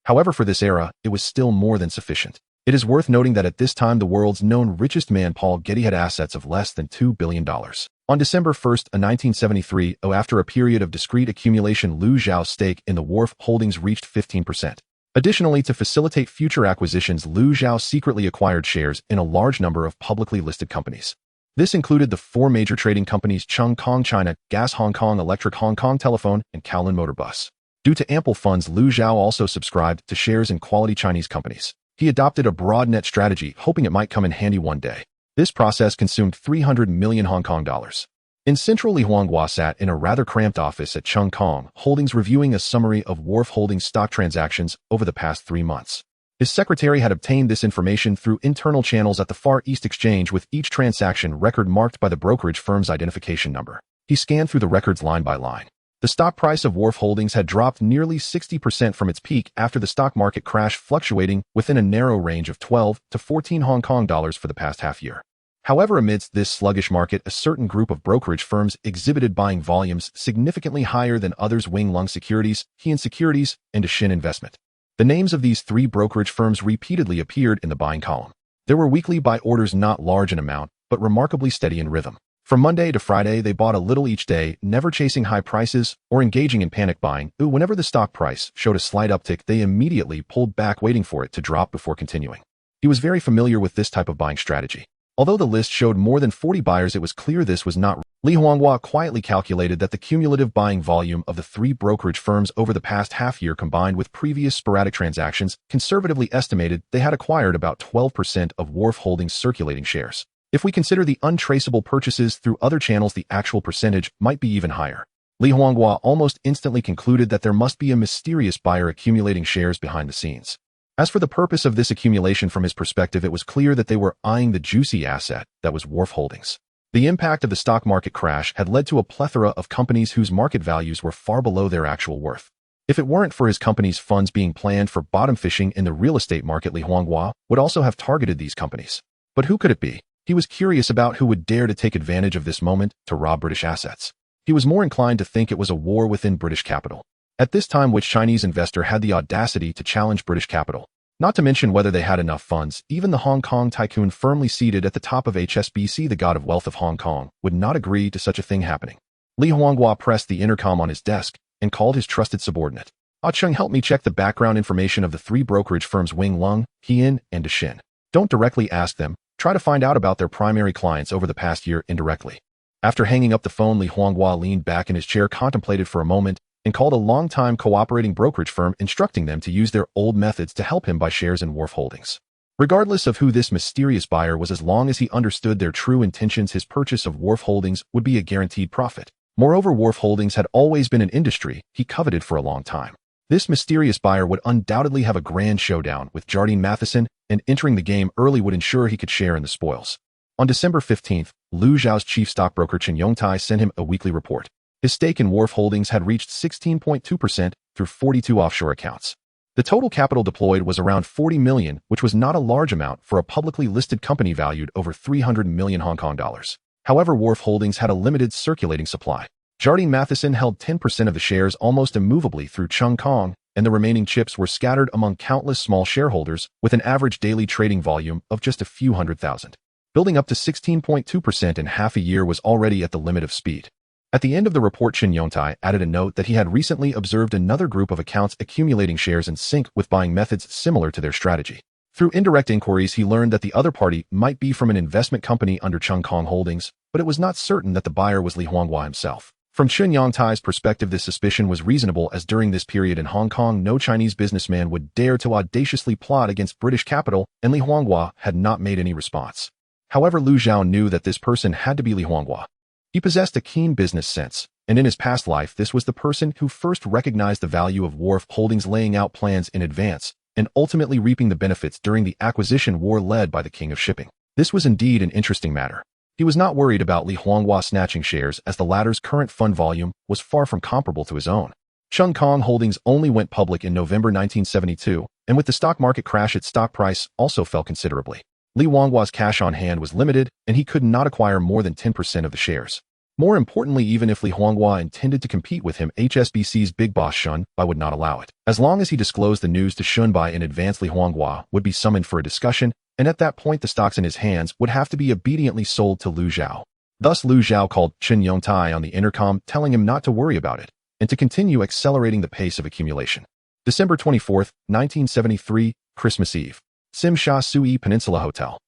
However, for this era, it was still more than sufficient. It is worth noting that at this time, the world's known richest man, Paul Getty, had assets of less than $2 billion. On December 1, 1973, after a period of discrete accumulation, Liu Xiao's stake in the Wharf Holdings reached 15%. Additionally, to facilitate future acquisitions, Liu Xiao secretly acquired shares in a large number of publicly listed companies. This included the four major trading companies Chung Kong China, Gas Hong Kong Electric Hong Kong Telephone, and Kowloon Motor Bus. Due to ample funds, Liu Xiao also subscribed to shares in quality Chinese companies. He adopted a broad net strategy, hoping it might come in handy one day. This process consumed 300 million Hong Kong dollars. In central Li Huanghua sat in a rather cramped office at Chung Kong Holdings reviewing a summary of Wharf Holdings stock transactions over the past 3 months. His secretary had obtained this information through internal channels at the Far East Exchange, with each transaction record marked by the brokerage firm's identification number. He scanned through the records line by line. The stock price of Wharf Holdings had dropped nearly 60% from its peak after the stock market crash, fluctuating within a narrow range of 12 to 14 Hong Kong dollars for the past half year. However, amidst this sluggish market, a certain group of brokerage firms exhibited buying volumes significantly higher than others: Wing Lung Securities, Heian Securities, and Shin Investment. The names of these three brokerage firms repeatedly appeared in the buying column. There were weekly buy orders, not large in amount, but remarkably steady in rhythm. From Monday to Friday, they bought a little each day, never chasing high prices or engaging in panic buying. Whenever the stock price showed a slight uptick, they immediately pulled back, waiting for it to drop before continuing. He was very familiar with this type of buying strategy. Although the list showed more than 40 buyers, it was clear this was not. Li Huanghua quietly calculated that the cumulative buying volume of the three brokerage firms over the past half year, combined with previous sporadic transactions, conservatively estimated they had acquired about 12% of Wharf Holdings' circulating shares. If we consider the untraceable purchases through other channels, the actual percentage might be even higher. Li Huanghua almost instantly concluded that there must be a mysterious buyer accumulating shares behind the scenes. As for the purpose of this accumulation, from his perspective, it was clear that they were eyeing the juicy asset that was Wharf Holdings. The impact of the stock market crash had led to a plethora of companies whose market values were far below their actual worth. If it weren't for his company's funds being planned for bottom fishing in the real estate market, Li Huanghua would also have targeted these companies. But who could it be? He was curious about who would dare to take advantage of this moment to rob British assets. He was more inclined to think it was a war within British capital. At this time, which Chinese investor had the audacity to challenge British capital? Not to mention whether they had enough funds. Even the Hong Kong tycoon firmly seated at the top of HSBC, the god of wealth of Hong Kong, would not agree to such a thing happening. Li Huanghua pressed the intercom on his desk and called his trusted subordinate. Chung, help me check the background information of the three brokerage firms Wing Lung, Heian, and Shin. Don't directly ask them. Try to find out about their primary clients over the past year indirectly. After hanging up the phone, Li Huanghua leaned back in his chair, contemplated for a moment, and called a long-time cooperating brokerage firm, instructing them to use their old methods to help him buy shares in Wharf Holdings. Regardless of who this mysterious buyer was, as long as he understood their true intentions, his purchase of Wharf Holdings would be a guaranteed profit. Moreover, Wharf Holdings had always been an industry he coveted for a long time. This mysterious buyer would undoubtedly have a grand showdown with Jardine Matheson, and entering the game early would ensure he could share in the spoils. On December 15th, Liu Xiao's chief stockbroker Chen Yongtai sent him a weekly report. His stake in Wharf Holdings had reached 16.2% through 42 offshore accounts. The total capital deployed was around 40 million, which was not a large amount for a publicly listed company valued over 300 million Hong Kong dollars. However, Wharf Holdings had a limited circulating supply. Jardine Matheson held 10% of the shares almost immovably through Chung Kong, and the remaining chips were scattered among countless small shareholders with an average daily trading volume of just a few 100,000. Building up to 16.2% in half a year was already at the limit of speed. At the end of the report, Chen Yongtai added a note that he had recently observed another group of accounts accumulating shares in sync with buying methods similar to their strategy. Through indirect inquiries, he learned that the other party might be from an investment company under Chung Kong Holdings, but it was not certain that the buyer was Li Huanghua himself. From Chen Yongtai's perspective, this suspicion was reasonable, as during this period in Hong Kong, no Chinese businessman would dare to audaciously plot against British capital, and Li Huanghua had not made any response. However, Liu Xiao knew that this person had to be Li Huanghua. He possessed a keen business sense, and in his past life, this was the person who first recognized the value of Wharf Holdings, laying out plans in advance and ultimately reaping the benefits during the acquisition war led by the king of shipping. This was indeed an interesting matter. He was not worried about Li Huanghua snatching shares, as the latter's current fund volume was far from comparable to his own. Chung Kong Holdings only went public in November 1972, and with the stock market crash, its stock price also fell considerably. Li Huanghua's cash on hand was limited, and he could not acquire more than 10% of the shares. More importantly, even if Li Huanghua intended to compete with him, HSBC's big boss Shun Bai would not allow it. As long as he disclosed the news to Shun Bai in advance, Li Huanghua would be summoned for a discussion, and at that point the stocks in his hands would have to be obediently sold to Liu Xiao. Thus, Liu Xiao called Chen Yongtai on the intercom, telling him not to worry about it, and to continue accelerating the pace of accumulation. December 24, 1973, Christmas Eve. Sim Sha Sui Peninsula Hotel.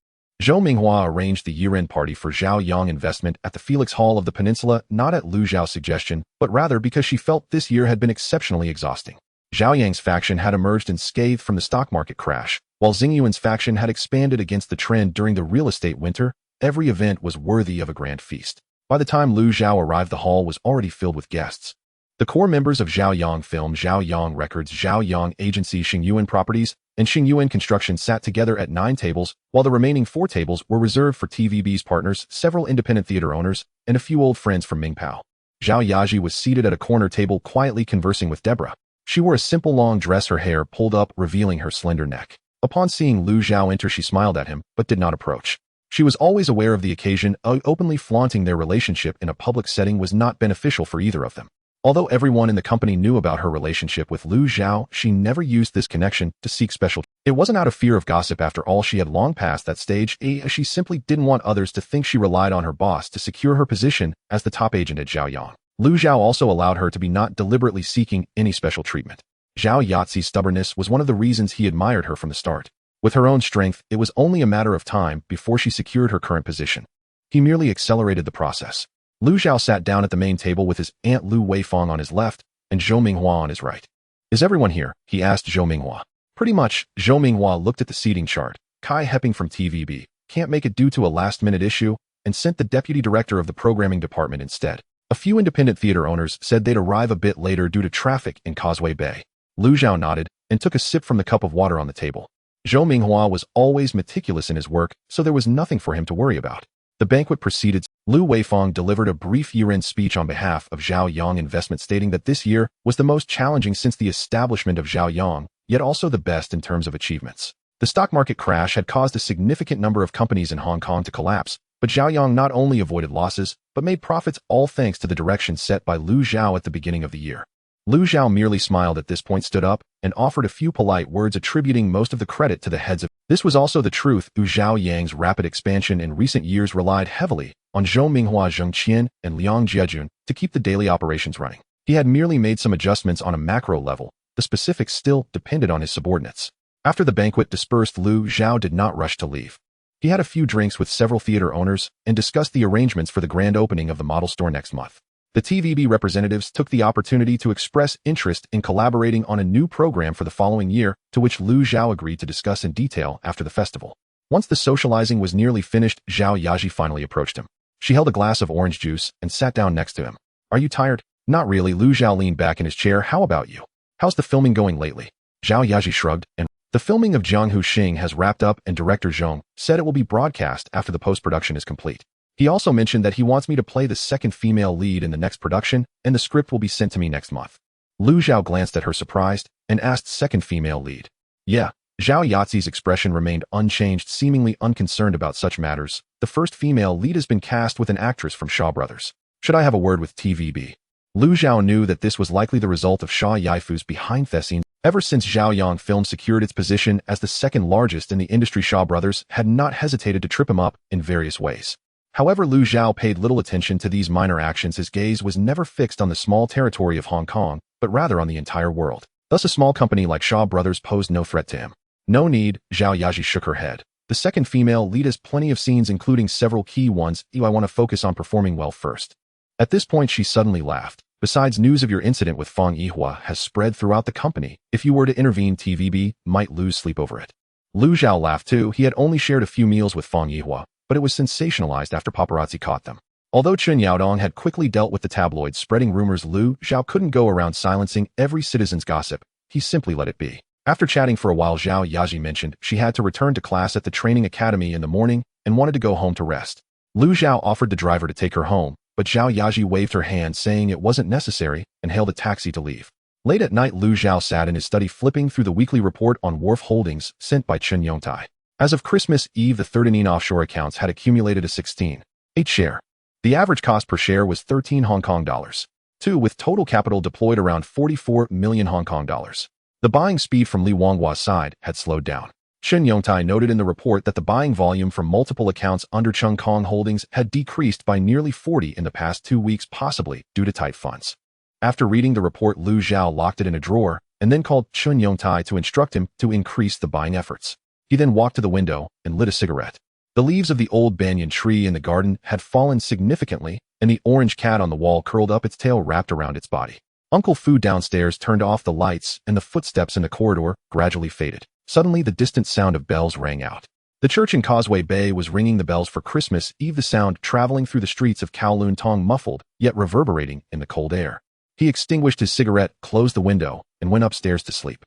Zhou Minghua arranged the year-end party for Zhao Yang investment at the Felix Hall of the Peninsula, not at Lu Zhao's suggestion, but rather because she felt this year had been exceptionally exhausting. Zhao Yang's faction had emerged unscathed from the stock market crash, while Xing Yuan's faction had expanded against the trend during the real estate winter. Every event was worthy of a grand feast. By the time Lu Zhao arrived, the hall was already filled with guests. The core members of Zhao Yang Film, Zhao Yang Records, Zhao Yang Agency, Xing Yuan Properties, and Xing Yuan Construction sat together at 9 tables, while the remaining 4 tables were reserved for TVB's partners, several independent theater owners, and a few old friends from Mingpao. Zhao Yaji was seated at a corner table quietly conversing with Deborah. She wore a simple long dress, her hair pulled up, revealing her slender neck. Upon seeing Lu Zhao enter, she smiled at him, but did not approach. She was always aware of the occasion. Openly flaunting their relationship in a public setting was not beneficial for either of them. Although everyone in the company knew about her relationship with Lu Zhao, she never used this connection to seek special. It wasn't out of fear of gossip. After all, she had long passed that stage. She simply didn't want others to think she relied on her boss to secure her position as the top agent at Zhao Yang. Lu Zhao also allowed her to be not deliberately seeking any special treatment. Zhao Yazi's stubbornness was one of the reasons he admired her from the start. With her own strength, it was only a matter of time before she secured her current position. He merely accelerated the process. Lu Zhao sat down at the main table with his aunt Lu Weifang on his left and Zhou Minghua on his right. "Is everyone here?" he asked Zhou Minghua. "Pretty much." Zhou Minghua looked at the seating chart. Kai Hepping from TVB can't make it due to a last-minute issue and sent the deputy director of the programming department instead. A few independent theater owners said they'd arrive a bit later due to traffic in Causeway Bay. Lu Zhao nodded and took a sip from the cup of water on the table. Zhou Minghua was always meticulous in his work, so there was nothing for him to worry about. The banquet proceeded. Lu Weifang delivered a brief year-end speech on behalf of Zhao Yang Investment, stating that this year was the most challenging since the establishment of Zhao Yang, yet also the best in terms of achievements. The stock market crash had caused a significant number of companies in Hong Kong to collapse, but Zhao Yang not only avoided losses, but made profits, all thanks to the direction set by Lu Zhao at the beginning of the year. Lu Zhao merely smiled at this point, stood up, and offered a few polite words, attributing most of the credit to the heads of. This was also the truth. Zhao Yang's rapid expansion in recent years relied heavily on Zhou Minghua, Zheng Qian, and Liang Jiejun to keep the daily operations running. He had merely made some adjustments on a macro level. The specifics still depended on his subordinates. After the banquet dispersed, Lu Zhao did not rush to leave. He had a few drinks with several theater owners and discussed the arrangements for the grand opening of the model store next month. The TVB representatives took the opportunity to express interest in collaborating on a new program for the following year, to which Lu Zhao agreed to discuss in detail after the festival. Once the socializing was nearly finished, Zhao Yaji finally approached him. She held a glass of orange juice and sat down next to him. "Are you tired?" "Not really." Lu Zhao leaned back in his chair. "How about you? How's the filming going lately?" Zhao Yaji shrugged, and the filming of Jiang Huxing has wrapped up, and director Zhong said it will be broadcast after the post-production is complete. He also mentioned that he wants me to play the second female lead in the next production, and the script will be sent to me next month. Lu Zhao glanced at her surprised and asked, "Second female lead?" "Yeah." Zhao Yazi's expression remained unchanged, seemingly unconcerned about such matters. "The first female lead has been cast with an actress from Shaw Brothers. Should I have a word with TVB?" Lu Zhao knew that this was likely the result of Shaw Yaifu's behind-the-scenes. Ever since Zhao Yang Film secured its position as the second largest in the industry, Shaw Brothers had not hesitated to trip him up in various ways. However, Lu Zhao paid little attention to these minor actions. His gaze was never fixed on the small territory of Hong Kong, but rather on the entire world. Thus, a small company like Shaw Brothers posed no threat to him. "No need," Zhao Yaji shook her head. "The second female lead has plenty of scenes, including several key ones. I want to focus on performing well first." At this point, she suddenly laughed. "Besides, news of your incident with Fang Yihua has spread throughout the company. If you were to intervene, TVB might lose sleep over it." Lu Zhao laughed too. He had only shared a few meals with Fang Yihua, but it was sensationalized after paparazzi caught them. Although Chen Yaodong had quickly dealt with the tabloids spreading rumors, Lu Zhao couldn't go around silencing every citizen's gossip. He simply let it be. After chatting for a while, Zhao Yaji mentioned she had to return to class at the training academy in the morning and wanted to go home to rest. Lu Zhao offered the driver to take her home, but Zhao Yaji waved her hand, saying it wasn't necessary, and hailed a taxi to leave. Late at night, Lu Zhao sat in his study flipping through the weekly report on Wharf Holdings sent by Chen Yongtai. As of Christmas Eve, the 13 offshore accounts had accumulated a 16.8 share. The average cost per share was 13 Hong Kong dollars. 2, with total capital deployed around 44 million Hong Kong dollars. The buying speed from Li Wanghua's side had slowed down. Chen Yongtai noted in the report that the buying volume from multiple accounts under Chung Kong Holdings had decreased by nearly 40 in the past 2 weeks, possibly due to tight funds. After reading the report, Lu Zhao locked it in a drawer and then called Chen Yongtai to instruct him to increase the buying efforts. He then walked to the window and lit a cigarette. The leaves of the old banyan tree in the garden had fallen significantly, and the orange cat on the wall curled up, its tail wrapped around its body. Uncle Fu downstairs turned off the lights, and the footsteps in the corridor gradually faded. Suddenly, the distant sound of bells rang out. The church in Causeway Bay was ringing the bells for Christmas Eve, the sound traveling through the streets of Kowloon Tong, muffled, yet reverberating in the cold air. He extinguished his cigarette, closed the window, and went upstairs to sleep.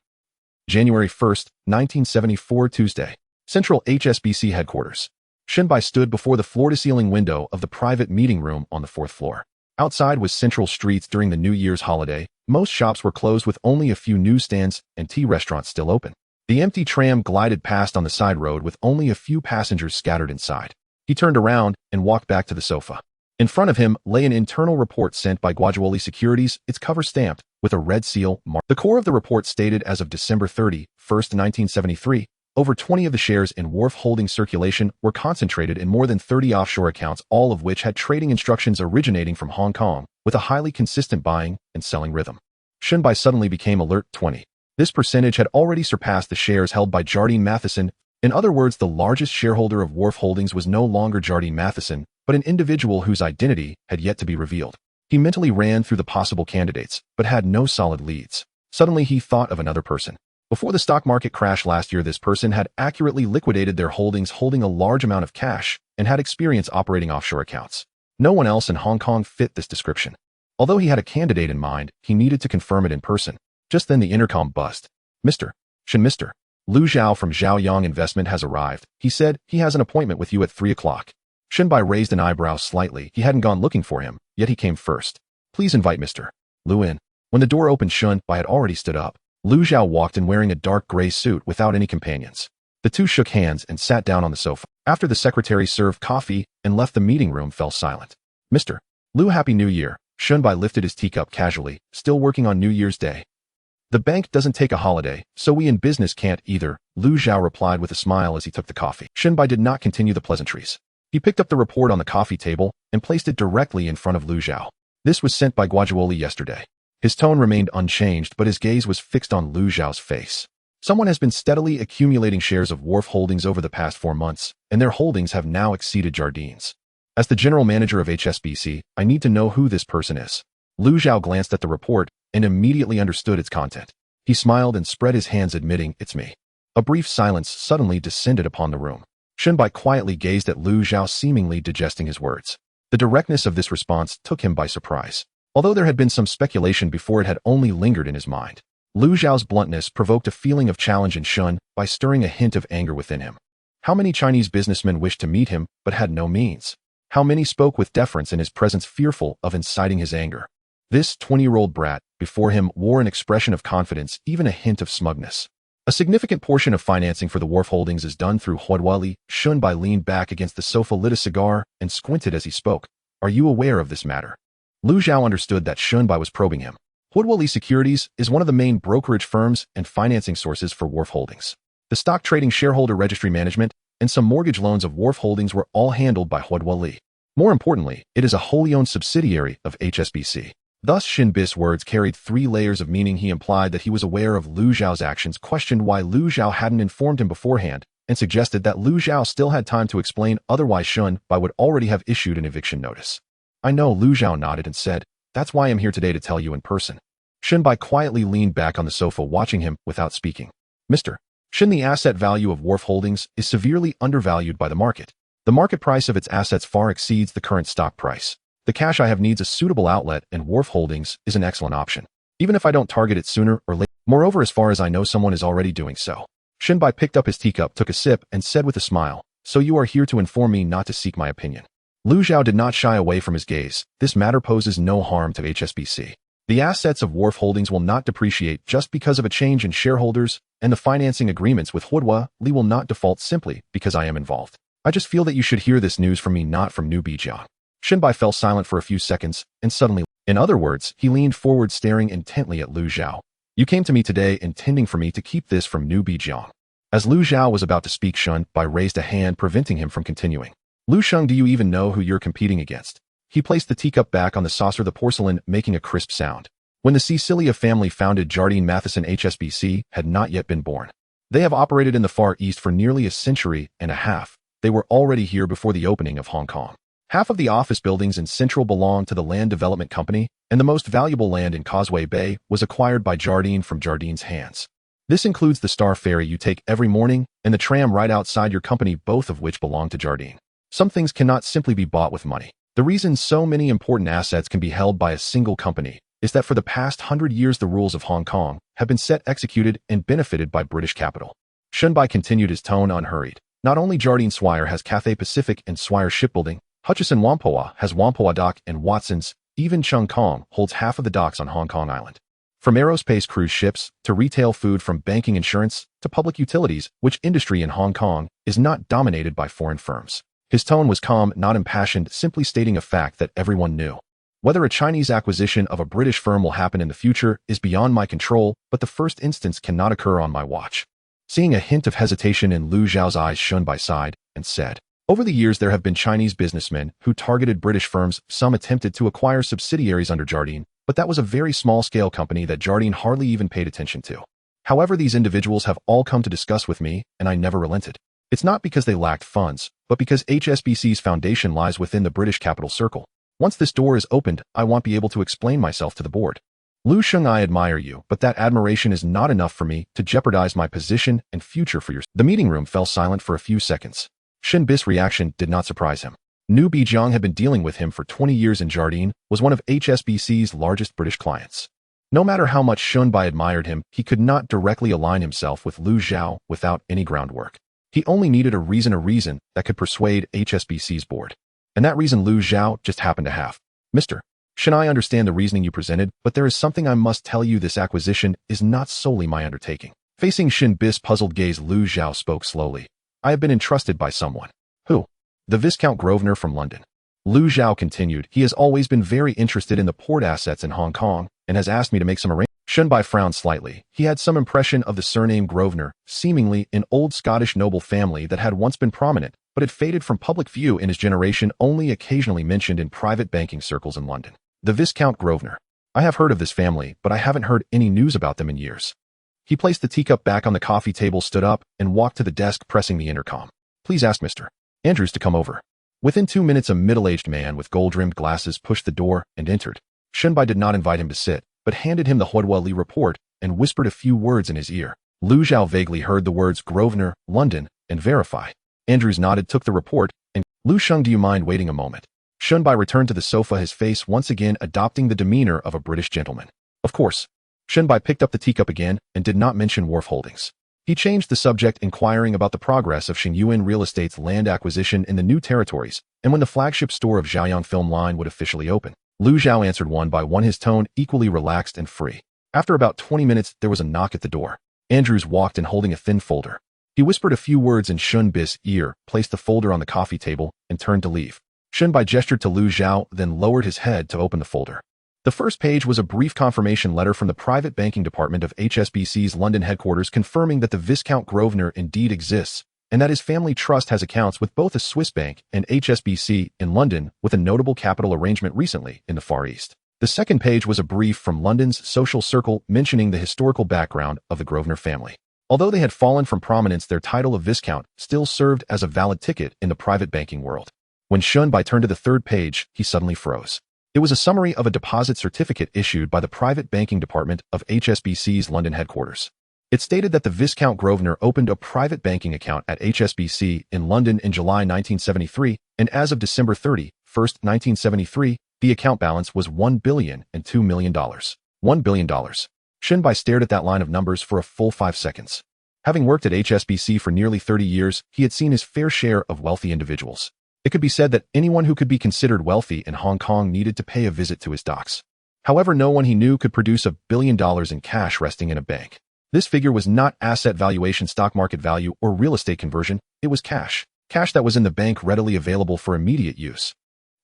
January 1st, 1974, Tuesday. Central HSBC headquarters. Shinbai stood before the floor-to-ceiling window of the private meeting room on the 4th floor. Outside was Central Streets during the New Year's holiday. Most shops were closed with only a few newsstands and tea restaurants still open. The empty tram glided past on the side road with only a few passengers scattered inside. He turned around and walked back to the sofa. In front of him lay an internal report sent by Guajuoli Securities, its cover stamped with a red seal marked. The core of the report stated as of December 31st, 1973, over 20 of the shares in Wharf Holdings circulation were concentrated in more than 30 offshore accounts, all of which had trading instructions originating from Hong Kong, with a highly consistent buying and selling rhythm. Shinbai suddenly became alert. 20. This percentage had already surpassed the shares held by Jardine Matheson. In other words, the largest shareholder of Wharf Holdings was no longer Jardine Matheson, but an individual whose identity had yet to be revealed. He mentally ran through the possible candidates, but had no solid leads. Suddenly he thought of another person. Before the stock market crash last year, this person had accurately liquidated their holdings, holding a large amount of cash, and had experience operating offshore accounts. No one else in Hong Kong fit this description. Although he had a candidate in mind, he needed to confirm it in person. Just then the intercom buzzed. Mr. Lu Zhao from Zhaoyang Investment has arrived. He said he has an appointment with you at 3 o'clock. Shinbai raised an eyebrow slightly. He hadn't gone looking for him, yet he came first. Please invite Mr. Lu in. When the door opened, Shinbai had already stood up. Lu Zhao walked in wearing a dark gray suit without any companions. The two shook hands and sat down on the sofa. After the secretary served coffee and left, the meeting room fell silent. Mr. Lu, Happy New Year. Shinbai lifted his teacup casually, still working on New Year's Day. The bank doesn't take a holiday, so we in business can't either, Lu Zhao replied with a smile as he took the coffee. Shinbai did not continue the pleasantries. He picked up the report on the coffee table and placed it directly in front of Lu Zhao. This was sent by Guajuoli yesterday. His tone remained unchanged, but his gaze was fixed on Lu Zhao's face. Someone has been steadily accumulating shares of Wharf Holdings over the past 4 months, and their holdings have now exceeded Jardine's. As the general manager of HSBC, I need to know who this person is. Lu Zhao glanced at the report and immediately understood its content. He smiled and spread his hands, admitting, "It's me." A brief silence suddenly descended upon the room. Shinbai quietly gazed at Lu Zhao, seemingly digesting his words. The directness of this response took him by surprise. Although there had been some speculation before, it had only lingered in his mind. Lu Zhao's bluntness provoked a feeling of challenge in Shun by stirring a hint of anger within him. How many Chinese businessmen wished to meet him but had no means? How many spoke with deference in his presence, fearful of inciting his anger? This 20-year-old brat before him wore an expression of confidence, even a hint of smugness. A significant portion of financing for the Wharf Holdings is done through Huadwali. Shunbai leaned back against the sofa, lit a cigar, and squinted as he spoke. Are you aware of this matter? Lu Zhao understood that Shunbai was probing him. Huadwali Securities is one of the main brokerage firms and financing sources for Wharf Holdings. The stock trading, shareholder registry management, and some mortgage loans of Wharf Holdings were all handled by Huadwali. More importantly, it is a wholly owned subsidiary of HSBC. Thus, Shinbis' words carried 3 layers of meaning. He implied that he was aware of Lu Zhao's actions, questioned why Lu Zhao hadn't informed him beforehand, and suggested that Lu Zhao still had time to explain, otherwise Shunbai would already have issued an eviction notice. I know, Lu Zhao nodded and said, that's why I'm here today, to tell you in person. Shinbai quietly leaned back on the sofa, watching him without speaking. Mr. Shin, the asset value of Wharf Holdings is severely undervalued by the market. The market price of its assets far exceeds the current stock price. The cash I have needs a suitable outlet, and Wharf Holdings is an excellent option, even if I don't target it sooner or later. Moreover, as far as I know, someone is already doing so. Shinbai picked up his teacup, took a sip, and said with a smile, so you are here to inform me not to seek my opinion. Lu Zhao did not shy away from his gaze. This matter poses no harm to HSBC. The assets of Wharf Holdings will not depreciate just because of a change in shareholders, and the financing agreements with Huadwali will not default simply because I am involved. I just feel that you should hear this news from me, not from New Bijiang. Shinbai fell silent for a few seconds, and suddenly, in other words, he leaned forward, staring intently at Lu Zhao. You came to me today intending for me to keep this from New Bijiang. As Lu Zhao was about to speak, Shunbai raised a hand, preventing him from continuing. Lu Sheng, do you even know who you're competing against? He placed the teacup back on the saucer, the porcelain making a crisp sound. When the Cecilia family founded Jardine Matheson, HSBC had not yet been born. They have operated in the Far East for nearly a century and a half, they were already here before the opening of Hong Kong. Half of the office buildings in Central belonged to the Land Development Company, and the most valuable land in Causeway Bay was acquired by Jardine from Jardine's hands. This includes the Star Ferry you take every morning and the tram right outside your company, both of which belong to Jardine. Some things cannot simply be bought with money. The reason so many important assets can be held by a single company is that for the past 100 years the rules of Hong Kong have been set, executed, and benefited by British capital. Shunbai continued, his tone unhurried. Not only Jardine Swire has Cathay Pacific and Swire Shipbuilding, Hutchison Whampoa has Whampoa Dock and Watson's, even Chung Kong holds half of the docks on Hong Kong Island. From aerospace cruise ships, to retail food, from banking, insurance, to public utilities, which industry in Hong Kong is not dominated by foreign firms? His tone was calm, not impassioned, simply stating a fact that everyone knew. Whether a Chinese acquisition of a British firm will happen in the future is beyond my control, but the first instance cannot occur on my watch. Seeing a hint of hesitation in Lu Zhao's eyes, Shunbai sighed and said, over the years there have been Chinese businessmen who targeted British firms. Some attempted to acquire subsidiaries under Jardine, but that was a very small-scale company that Jardine hardly even paid attention to. However, these individuals have all come to discuss with me, and I never relented. It's not because they lacked funds, but because HSBC's foundation lies within the British capital circle. Once this door is opened, I won't be able to explain myself to the board. Lu Sheng, I admire you, but that admiration is not enough for me to jeopardize my position and future for yours. The meeting room fell silent for a few seconds. Shen Bi's reaction did not surprise him. Nu Bijiang had been dealing with him for 20 years, and Jardine was one of HSBC's largest British clients. No matter how much Shunbai admired him, he could not directly align himself with Lu Zhao without any groundwork. He only needed a reason that could persuade HSBC's board. And that reason Lu Zhao just happened to have. Mr. Shen, I understand the reasoning you presented, but there is something I must tell you. This acquisition is not solely my undertaking. Facing Shen Bi's puzzled gaze, Lu Zhao spoke slowly. I have been entrusted by someone. Who? The Viscount Grosvenor from London. Lu Zhao continued. He has always been very interested in the port assets in Hong Kong and has asked me to make some arrangements. Shunbai frowned slightly. He had some impression of the surname Grosvenor, seemingly an old Scottish noble family that had once been prominent, but had faded from public view in his generation, only occasionally mentioned in private banking circles in London. The Viscount Grosvenor. I have heard of this family, but I haven't heard any news about them in years. He placed the teacup back on the coffee table, stood up, and walked to the desk, pressing the intercom. Please ask Mr. Andrews to come over. Within 2 minutes, a middle-aged man with gold-rimmed glasses pushed the door and entered. Shunbai did not invite him to sit, but handed him the Huodwali report and whispered a few words in his ear. Lu Zhao vaguely heard the words Grosvenor, London, and verify. Andrews nodded, took the report, and Lu Sheng, do you mind waiting a moment? Shunbai returned to the sofa, his face once again adopting the demeanor of a British gentleman. Of course. Shunbai picked up the teacup again and did not mention Wharf Holdings. He changed the subject, inquiring about the progress of Xingyuan Real Estate's land acquisition in the new territories and when the flagship store of Zhaoyang Film Line would officially open. Lu Zhao answered one by one, his tone equally relaxed and free. After about 20 minutes, there was a knock at the door. Andrews walked in holding a thin folder. He whispered a few words in Shun Bi's ear, placed the folder on the coffee table, and turned to leave. Shunbai gestured to Lu Zhao, then lowered his head to open the folder. The first page was a brief confirmation letter from the private banking department of HSBC's London headquarters, confirming that the Viscount Grosvenor indeed exists, and that his family trust has accounts with both a Swiss bank and HSBC in London, with a notable capital arrangement recently in the Far East. The second page was a brief from London's social circle mentioning the historical background of the Grosvenor family. Although they had fallen from prominence, their title of Viscount still served as a valid ticket in the private banking world. When Shunbai turned to the third page, he suddenly froze. It was a summary of a deposit certificate issued by the private banking department of HSBC's London headquarters. It stated that the Viscount Grosvenor opened a private banking account at HSBC in London in July 1973, and as of December 31, 1973, the account balance was $1 billion and $2 million. $1 billion. Shunbai stared at that line of numbers for a full 5 seconds. Having worked at HSBC for nearly 30 years, he had seen his fair share of wealthy individuals. It could be said that anyone who could be considered wealthy in Hong Kong needed to pay a visit to his docks. However, no one he knew could produce $1 billion in cash resting in a bank. This figure was not asset valuation, stock market value, or real estate conversion. It was cash. Cash that was in the bank, readily available for immediate use.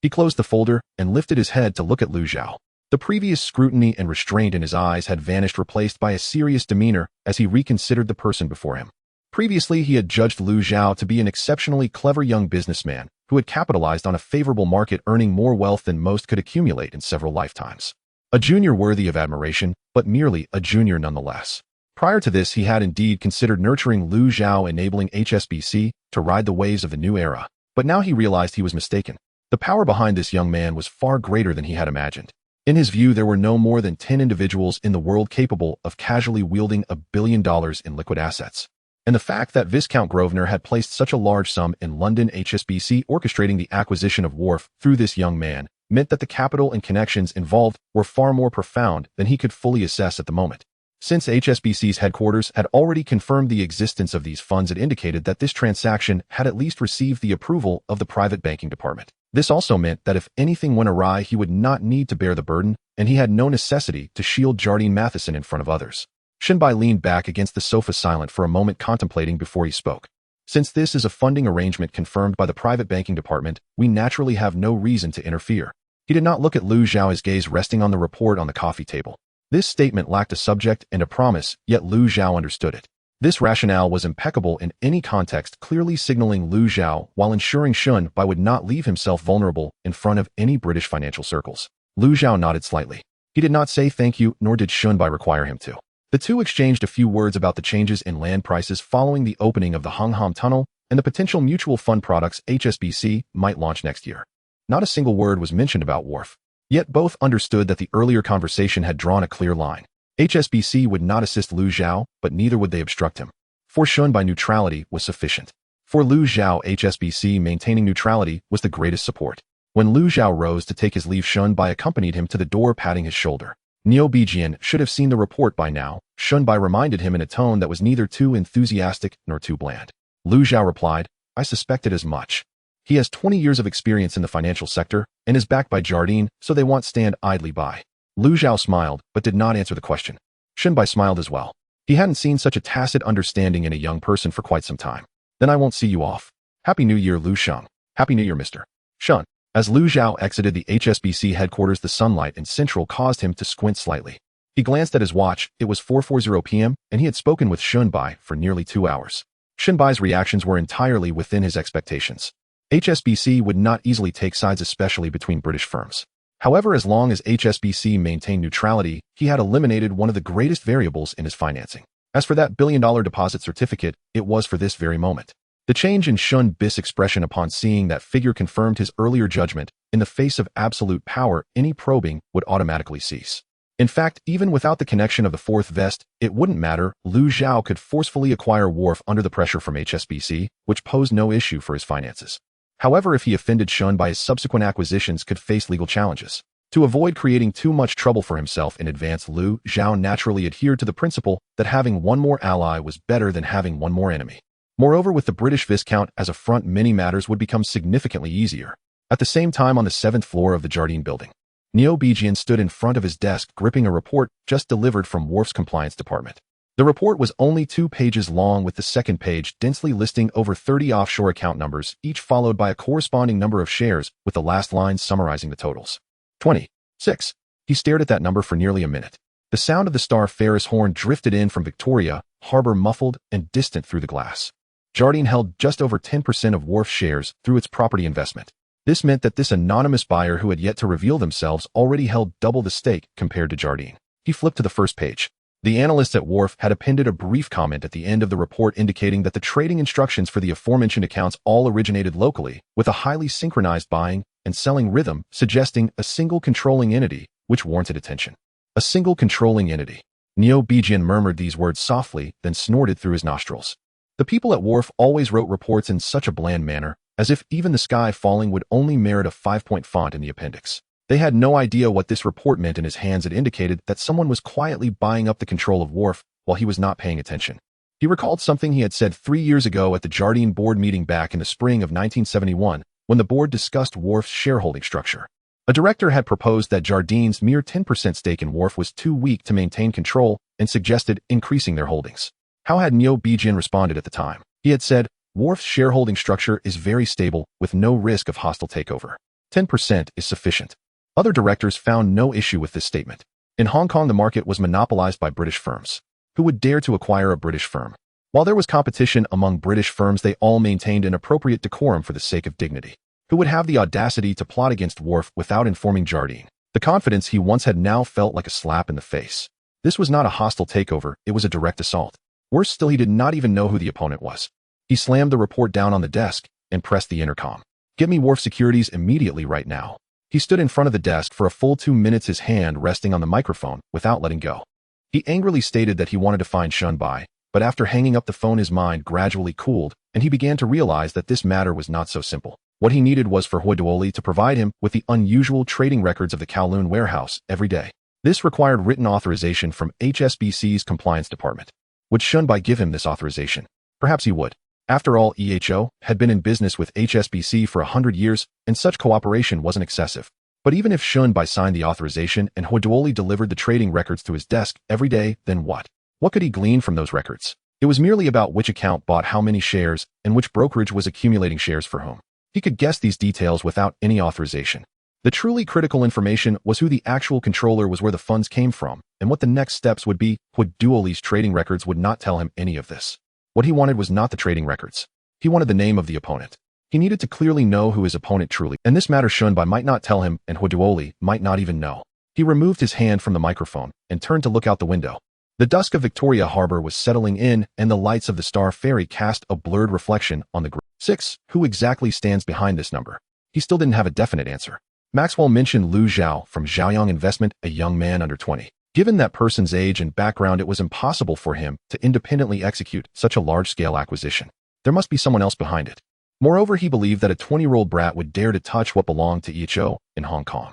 He closed the folder and lifted his head to look at Lu Zhao. The previous scrutiny and restraint in his eyes had vanished, replaced by a serious demeanor as he reconsidered the person before him. Previously, he had judged Lu Zhao to be an exceptionally clever young businessman who had capitalized on a favorable market, earning more wealth than most could accumulate in several lifetimes. A junior worthy of admiration, but merely a junior nonetheless. Prior to this, he had indeed considered nurturing Lu Zhao, enabling HSBC to ride the waves of the new era. But now he realized he was mistaken. The power behind this young man was far greater than he had imagined. In his view, there were no more than 10 individuals in the world capable of casually wielding $1 billion in liquid assets. And the fact that Viscount Grosvenor had placed such a large sum in London HSBC orchestrating the acquisition of Wharf through this young man meant that the capital and connections involved were far more profound than he could fully assess at the moment. Since HSBC's headquarters had already confirmed the existence of these funds, it indicated that this transaction had at least received the approval of the private banking department. This also meant that if anything went awry, he would not need to bear the burden, and he had no necessity to shield Jardine Matheson in front of others. Shinbai leaned back against the sofa, silent for a moment, contemplating before he spoke. Since this is a funding arrangement confirmed by the private banking department, we naturally have no reason to interfere. He did not look at Lu Zhao, his gaze resting on the report on the coffee table. This statement lacked a subject and a promise, yet Lu Zhao understood it. This rationale was impeccable in any context, clearly signaling Lu Zhao while ensuring Shunbai would not leave himself vulnerable in front of any British financial circles. Lu Zhao nodded slightly. He did not say thank you, nor did Shunbai require him to. The two exchanged a few words about the changes in land prices following the opening of the Hongham Tunnel and the potential mutual fund products HSBC might launch next year. Not a single word was mentioned about Wharf. Yet both understood that the earlier conversation had drawn a clear line. HSBC would not assist Lu Zhao, but neither would they obstruct him. For Shunbai, neutrality was sufficient. For Lu Zhao, HSBC maintaining neutrality was the greatest support. When Lu Zhao rose to take his leave, Shunbai accompanied him to the door, patting his shoulder. Neo Bijian should have seen the report by now, Shunbai reminded him in a tone that was neither too enthusiastic nor too bland. Lu Zhao replied, I suspected as much. He has 20 years of experience in the financial sector and is backed by Jardine, so they won't stand idly by. Lu Zhao smiled, but did not answer the question. Shunbai smiled as well. He hadn't seen such a tacit understanding in a young person for quite some time. Then I won't see you off. Happy New Year, Lu Sheng. Happy New Year, Mr. Shun. As Lu Zhao exited the HSBC headquarters, the sunlight in Central caused him to squint slightly. He glanced at his watch. It was 4:40 p.m., and he had spoken with Shunbai for nearly 2 hours. Shunbai's reactions were entirely within his expectations. HSBC would not easily take sides, especially between British firms. However, as long as HSBC maintained neutrality, he had eliminated one of the greatest variables in his financing. As for that $1 billion deposit certificate, it was for this very moment. The change in Shunbai's expression upon seeing that figure confirmed his earlier judgment. In the face of absolute power, any probing would automatically cease. In fact, even without the connection of the fourth vest, it wouldn't matter. Lu Zhao could forcefully acquire Wharf under the pressure from HSBC, which posed no issue for his finances. However, if he offended Shunbai, his subsequent acquisitions could face legal challenges. To avoid creating too much trouble for himself in advance, Lu Zhao naturally adhered to the principle that having one more ally was better than having one more enemy. Moreover, with the British Viscount as a front, many matters would become significantly easier. At the same time, on the 7th floor of the Jardine building, Neo Bijian stood in front of his desk, gripping a report just delivered from Wharf's compliance department. The report was only 2 pages long, with the second page densely listing over 30 offshore account numbers, each followed by a corresponding number of shares, with the last line summarizing the totals. 26. He stared at that number for nearly a minute. The sound of the Star Ferris horn drifted in from Victoria Harbor, muffled and distant through the glass. Jardine held just over 10% of Wharf shares through its property investment. This meant that this anonymous buyer, who had yet to reveal themselves, already held double the stake compared to Jardine. He flipped to the first page. The analysts at Wharf had appended a brief comment at the end of the report indicating that the trading instructions for the aforementioned accounts all originated locally, with a highly synchronized buying and selling rhythm, suggesting a single controlling entity, which warranted attention. A single controlling entity. Neo Bijian murmured these words softly, then snorted through his nostrils. The people at Wharf always wrote reports in such a bland manner, as if even the sky falling would only merit a 5-point font in the appendix. They had no idea what this report meant. In his hands, it indicated that someone was quietly buying up the control of Wharf while he was not paying attention. He recalled something he had said 3 years ago at the Jardine board meeting back in the spring of 1971, when the board discussed Wharf's shareholding structure. A director had proposed that Jardine's mere 10% stake in Wharf was too weak to maintain control and suggested increasing their holdings. How had Neo Bijian responded at the time? He had said, Wharf's shareholding structure is very stable, with no risk of hostile takeover. 10% is sufficient. Other directors found no issue with this statement. In Hong Kong, the market was monopolized by British firms. Who would dare to acquire a British firm? While there was competition among British firms, they all maintained an appropriate decorum for the sake of dignity. Who would have the audacity to plot against Wharf without informing Jardine? The confidence he once had now felt like a slap in the face. This was not a hostile takeover, it was a direct assault. Worse still, he did not even know who the opponent was. He slammed the report down on the desk and pressed the intercom. "Get me Wharf Securities immediately right now." He stood in front of the desk for a full 2 minutes, his hand resting on the microphone without letting go. He angrily stated that he wanted to find Shun Bai, but after hanging up the phone his mind gradually cooled, and he began to realize that this matter was not so simple. What he needed was for Huoduoli to provide him with the unusual trading records of the Kowloon warehouse every day. This required written authorization from HSBC's compliance department. Would Shun Bai give him this authorization? Perhaps he would. After all, EHO had been in business with HSBC for 100 years, and such cooperation wasn't excessive. But even if Shun Bai signed the authorization and Huoduoli delivered the trading records to his desk every day, then what? What could he glean from those records? It was merely about which account bought how many shares and which brokerage was accumulating shares for whom. He could guess these details without any authorization. The truly critical information was who the actual controller was, where the funds came from, and what the next steps would be. Huoduoli's trading records would not tell him any of this. What he wanted was not the trading records. He wanted the name of the opponent. He needed to clearly know who his opponent truly, and this matter Shun Bai might not tell him, and Huoduoli might not even know. He removed his hand from the microphone and turned to look out the window. The dusk of Victoria Harbor was settling in, and the lights of the Star Ferry cast a blurred reflection on the group. 6. Who exactly stands behind this number? He still didn't have a definite answer. Maxwell mentioned Lu Zhao from Zhaoyang Investment, a young man under 20. Given that person's age and background, it was impossible for him to independently execute such a large-scale acquisition. There must be someone else behind it. Moreover, he believed that a 20-year-old brat would dare to touch what belonged to EHO in Hong Kong.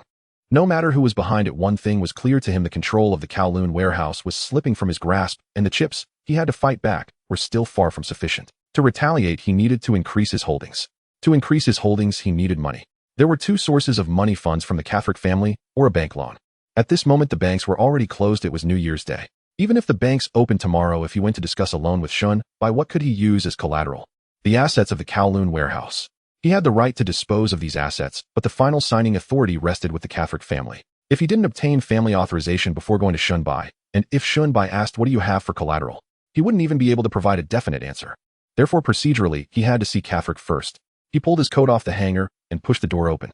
No matter who was behind it, one thing was clear to him: the control of the Kowloon warehouse was slipping from his grasp, and the chips he had to fight back were still far from sufficient. To retaliate, he needed to increase his holdings. To increase his holdings, he needed money. There were two sources of money: funds from the Catholic family or a bank loan. At this moment, the banks were already closed. It was New Year's Day. Even if the banks opened tomorrow, if he went to discuss a loan with Shun Bai, what could he use as collateral? The assets of the Kowloon warehouse. He had the right to dispose of these assets, but the final signing authority rested with the Catholic family. If he didn't obtain family authorization before going to Shun Bai, and if Shun Bai asked, "What do you have for collateral?" he wouldn't even be able to provide a definite answer. Therefore, procedurally, he had to see Catholic first. He pulled his coat off the hanger and pushed the door open.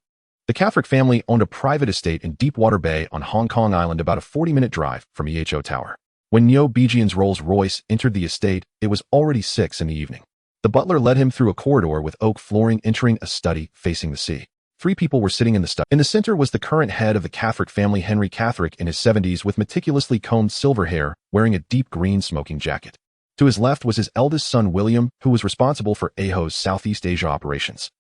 The Catholic family owned a private estate in Deepwater Bay on Hong Kong Island, about a 40-minute drive from EHO Tower. When Neo Bijian's Rolls-Royce entered the estate, it was already 6 in the evening. The butler led him through a corridor with oak flooring, entering a study facing the sea. 3 people were sitting in the study. In the center was the current head of the Catholic family, Henry Catholic, in his 70s, with meticulously combed silver hair, wearing a deep green smoking jacket. To his left was his eldest son, William, who was responsible for EHO's Southeast Asia operations.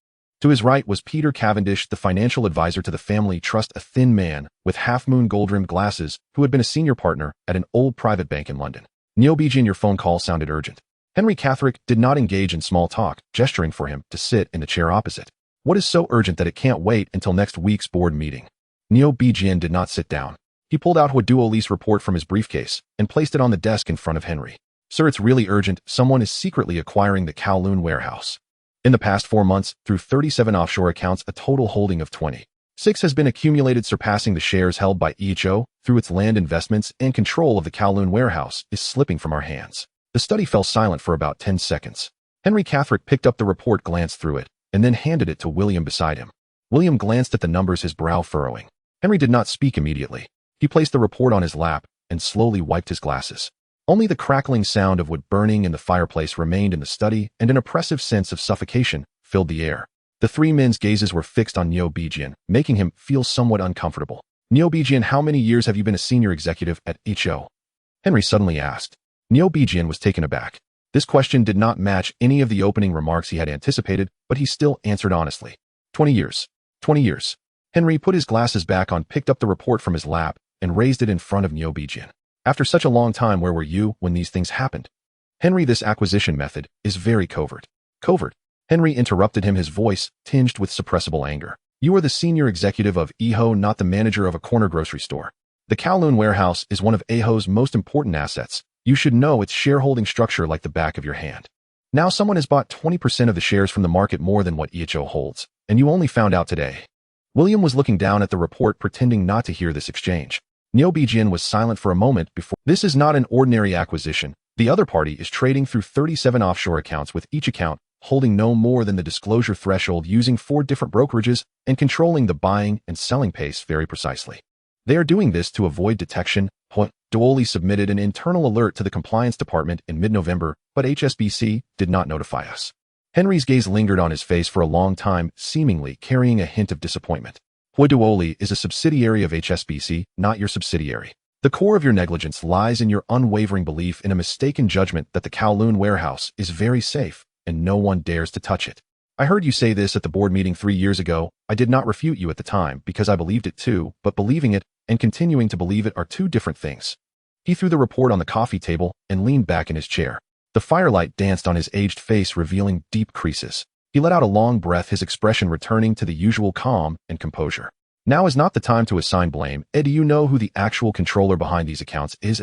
To his right was Peter Cavendish, the financial advisor to the family trust, a thin man with half-moon gold-rimmed glasses who had been a senior partner at an old private bank in London. "Neo Bijian, your phone call sounded urgent." Henry Catholic did not engage in small talk, gesturing for him to sit in the chair opposite. "What is so urgent that it can't wait until next week's board meeting?" Neo Bijian did not sit down. He pulled out Huoduoli's report from his briefcase and placed it on the desk in front of Henry. "Sir, it's really urgent. Someone is secretly acquiring the Kowloon warehouse. In the past 4 months, through 37 offshore accounts, a total holding of 26 has been accumulated, surpassing the shares held by EHO through its land investments, and control of the Kowloon warehouse is slipping from our hands." The study fell silent for about 10 seconds. Henry Catholic picked up the report, glanced through it, and then handed it to William beside him. William glanced at the numbers, his brow furrowing. Henry did not speak immediately. He placed the report on his lap and slowly wiped his glasses. Only the crackling sound of wood burning in the fireplace remained in the study, and an oppressive sense of suffocation filled the air. The 3 men's gazes were fixed on Neo Bijian, making him feel somewhat uncomfortable. "Neo Bijian, how many years have you been a senior executive at EHO?" Henry suddenly asked. Neo Bijian was taken aback. This question did not match any of the opening remarks he had anticipated, but he still answered honestly. 20 years. 20 years. Henry put his glasses back on, picked up the report from his lap, and raised it in front of Neo Bijian. "After such a long time, where were you when these things happened?" "Henry, this acquisition method is very covert." "Covert?" Henry interrupted him, his voice tinged with suppressible anger. "You are the senior executive of EHO, not the manager of a corner grocery store. The Kowloon warehouse is one of EHO's most important assets. You should know its shareholding structure like the back of your hand. Now someone has bought 20% of the shares from the market, more than what EHO holds, and you only found out today." William was looking down at the report, pretending not to hear this exchange. Neo Bijian was silent for a moment before. "This is not an ordinary acquisition. The other party is trading through 37 offshore accounts, with each account holding no more than the disclosure threshold, using 4 different brokerages and controlling the buying and selling pace very precisely. They are doing this to avoid detection. Duoli submitted an internal alert to the compliance department in mid-November, but HSBC did not notify us. Henry's gaze lingered on his face for a long time, seemingly carrying a hint of disappointment. Duoli is a subsidiary of HSBC, not your subsidiary. The core of your negligence lies in your unwavering belief in a mistaken judgment that the Kowloon warehouse is very safe and no one dares to touch it. I heard you say this at the board meeting 3 years ago. I did not refute you at the time because I believed it too, but believing it and continuing to believe it are two different things. He threw the report on the coffee table and leaned back in his chair. The firelight danced on his aged face, revealing deep creases. He let out a long breath, his expression returning to the usual calm and composure. Now is not the time to assign blame. Do you know who the actual controller behind these accounts is?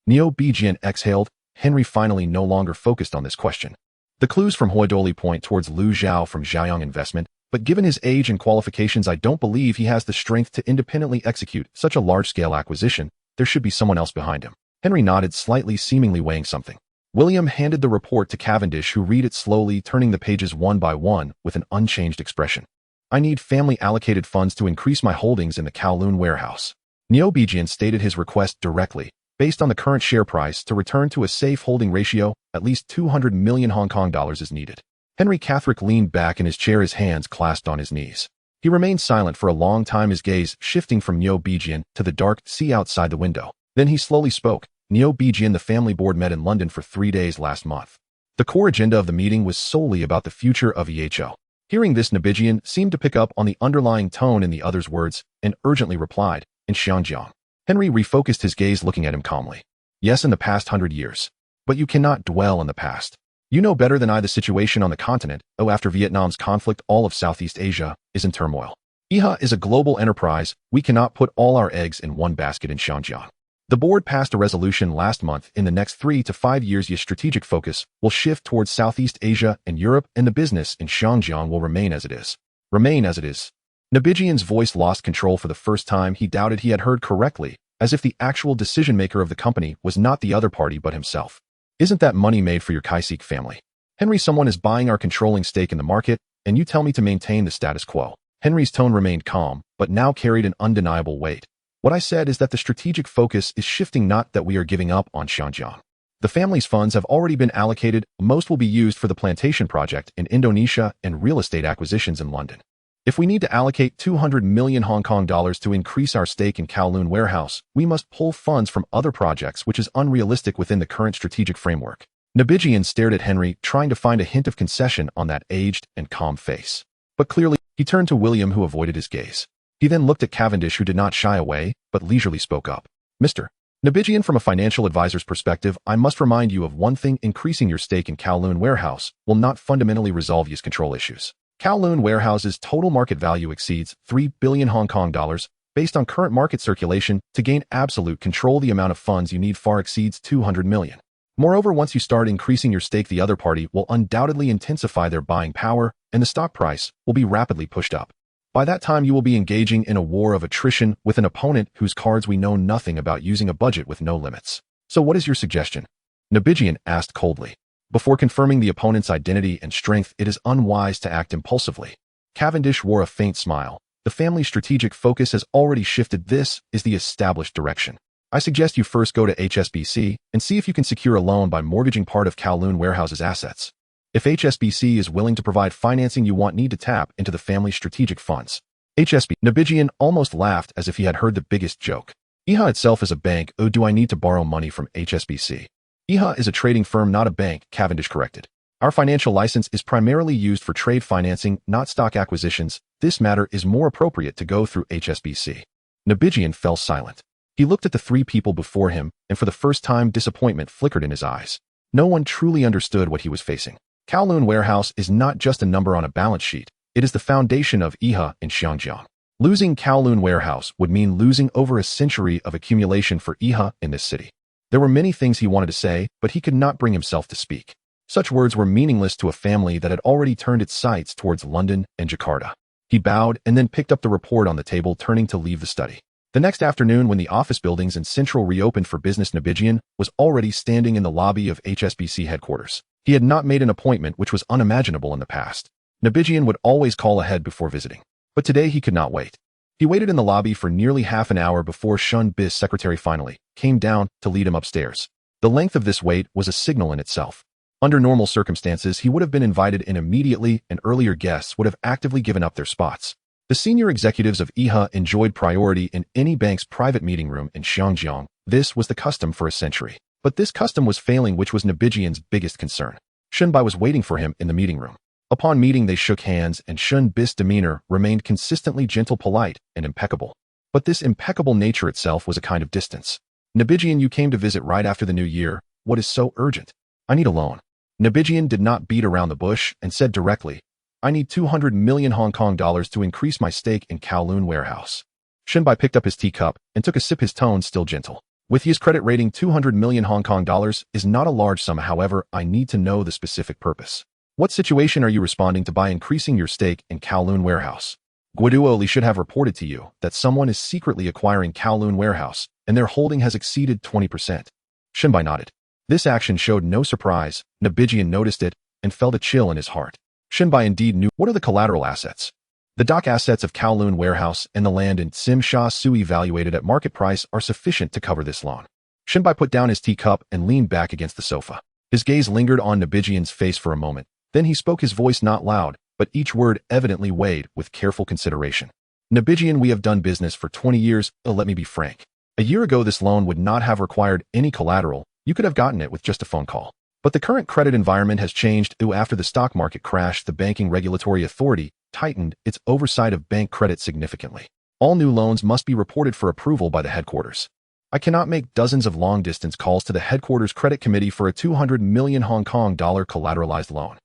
Neo Bijian exhaled. Henry finally no longer focused on this question. The clues from Duoli point towards Lu Zhao from Zhaoyang Investment, but given his age and qualifications, I don't believe he has the strength to independently execute such a large-scale acquisition. There should be someone else behind him. Henry nodded slightly, seemingly weighing something. William handed the report to Cavendish, who read it slowly, turning the pages one by one with an unchanged expression. I need family-allocated funds to increase my holdings in the Kowloon warehouse. Neo Bijian stated his request directly. Based on the current share price, to return to a safe holding ratio, at least 200 million Hong Kong dollars is needed. Henry Catherick leaned back in his chair, his hands clasped on his knees. He remained silent for a long time, his gaze shifting from Neo Bijian to the dark sea outside the window. Then he slowly spoke. Neo Bijian, the family board met in London for 3 days last month. The core agenda of the meeting was solely about the future of EHO. Hearing this, Nabijian seemed to pick up on the underlying tone in the other's words and urgently replied, in Xiangjiang. Henry refocused his gaze, looking at him calmly. Yes, in the past 100 years. But you cannot dwell in the past. You know better than I the situation on the continent, after Vietnam's conflict, all of Southeast Asia is in turmoil. EHA is a global enterprise. We cannot put all our eggs in one basket in Xiangjiang. The board passed a resolution last month. In the next 3 to 5 years, your strategic focus will shift towards Southeast Asia and Europe, and the business in Xiangjiang will remain as it is. Remain as it is. Nabijian's voice lost control for the first time. He doubted he had heard correctly, as if the actual decision-maker of the company was not the other party but himself. Isn't that money made for your Kaisik family? Henry, someone is buying our controlling stake in the market, and you tell me to maintain the status quo. Henry's tone remained calm, but now carried an undeniable weight. What I said is that the strategic focus is shifting, not that we are giving up on Xiangjiang. The family's funds have already been allocated. Most will be used for the plantation project in Indonesia and real estate acquisitions in London. If we need to allocate 200 million Hong Kong dollars to increase our stake in Kowloon warehouse, we must pull funds from other projects, which is unrealistic within the current strategic framework. Nabijian stared at Henry, trying to find a hint of concession on that aged and calm face. But clearly, he turned to William, who avoided his gaze. He then looked at Cavendish, who did not shy away, but leisurely spoke up. Mr. Nabijian, from a financial advisor's perspective, I must remind you of one thing: increasing your stake in Kowloon warehouse will not fundamentally resolve your control issues. Kowloon warehouse's total market value exceeds 3 billion Hong Kong dollars. Based on current market circulation, to gain absolute control, the amount of funds you need far exceeds 200 million. Moreover, once you start increasing your stake, the other party will undoubtedly intensify their buying power, and the stock price will be rapidly pushed up. By that time, you will be engaging in a war of attrition with an opponent whose cards we know nothing about, using a budget with no limits. So what is your suggestion? Nabijian asked coldly. Before confirming the opponent's identity and strength, it is unwise to act impulsively. Cavendish wore a faint smile. The family's strategic focus has already shifted. This is the established direction. I suggest you first go to HSBC and see if you can secure a loan by mortgaging part of Kowloon warehouse's assets. If HSBC is willing to provide financing you need to tap into the family's strategic funds. Nabijian almost laughed as if he had heard the biggest joke. EHA itself is a bank. Do I need to borrow money from HSBC? EHA is a trading firm, not a bank, Cavendish corrected. Our financial license is primarily used for trade financing, not stock acquisitions. This matter is more appropriate to go through HSBC. Nabijian fell silent. He looked at the 3 people before him, and for the first time, disappointment flickered in his eyes. No one truly understood what he was facing. Kowloon warehouse is not just a number on a balance sheet. It is the foundation of EHA in Xiangjiang. Losing Kowloon warehouse would mean losing over a century of accumulation for EHA in this city. There were many things he wanted to say, but he could not bring himself to speak. Such words were meaningless to a family that had already turned its sights towards London and Jakarta. He bowed and then picked up the report on the table, turning to leave the study. The next afternoon, when the office buildings in Central reopened for business, Nabijian was already standing in the lobby of HSBC headquarters. He had not made an appointment, which was unimaginable in the past. Nabijian would always call ahead before visiting. But today he could not wait. He waited in the lobby for nearly half an hour before Shun Bis' secretary finally came down to lead him upstairs. The length of this wait was a signal in itself. Under normal circumstances, he would have been invited in immediately, and earlier guests would have actively given up their spots. The senior executives of IHA enjoyed priority in any bank's private meeting room in Xiangjiang. This was the custom for a century. But this custom was failing, which was Nebijian's biggest concern. Shunbai was waiting for him in the meeting room. Upon meeting, they shook hands, and Shun Bis' demeanor remained consistently gentle, polite, and impeccable. But this impeccable nature itself was a kind of distance. Nebijian, you came to visit right after the new year. What is so urgent? I need a loan. Nebijian did not beat around the bush and said directly, I need 200 million Hong Kong dollars to increase my stake in Kowloon warehouse. Shunbai picked up his teacup and took a sip, his tone still gentle. With his credit rating, 200 million Hong Kong dollars is not a large sum. However, I need to know the specific purpose. What situation are you responding to by increasing your stake in Kowloon warehouse? Guiduo Li should have reported to you that someone is secretly acquiring Kowloon warehouse, and their holding has exceeded 20%. Shunbai nodded. This action showed no surprise. Nebijian noticed it and felt a chill in his heart. Shunbai indeed knew. What are the collateral assets? The dock assets of Kowloon warehouse and the land in Tsim Sha Tsui valuated at market price are sufficient to cover this loan. Shunbai put down his teacup and leaned back against the sofa. His gaze lingered on Nebijian's face for a moment. Then he spoke, his voice not loud, but each word evidently weighed with careful consideration. Nebijian, we have done business for 20 years. Let me be frank. A year ago, this loan would not have required any collateral. You could have gotten it with just a phone call. But the current credit environment has changed. After the stock market crash, the Banking Regulatory Authority tightened its oversight of bank credit significantly. All new loans must be reported for approval by the headquarters. I cannot make dozens of long-distance calls to the headquarters credit committee for a 200 million Hong Kong dollar collateralized loan.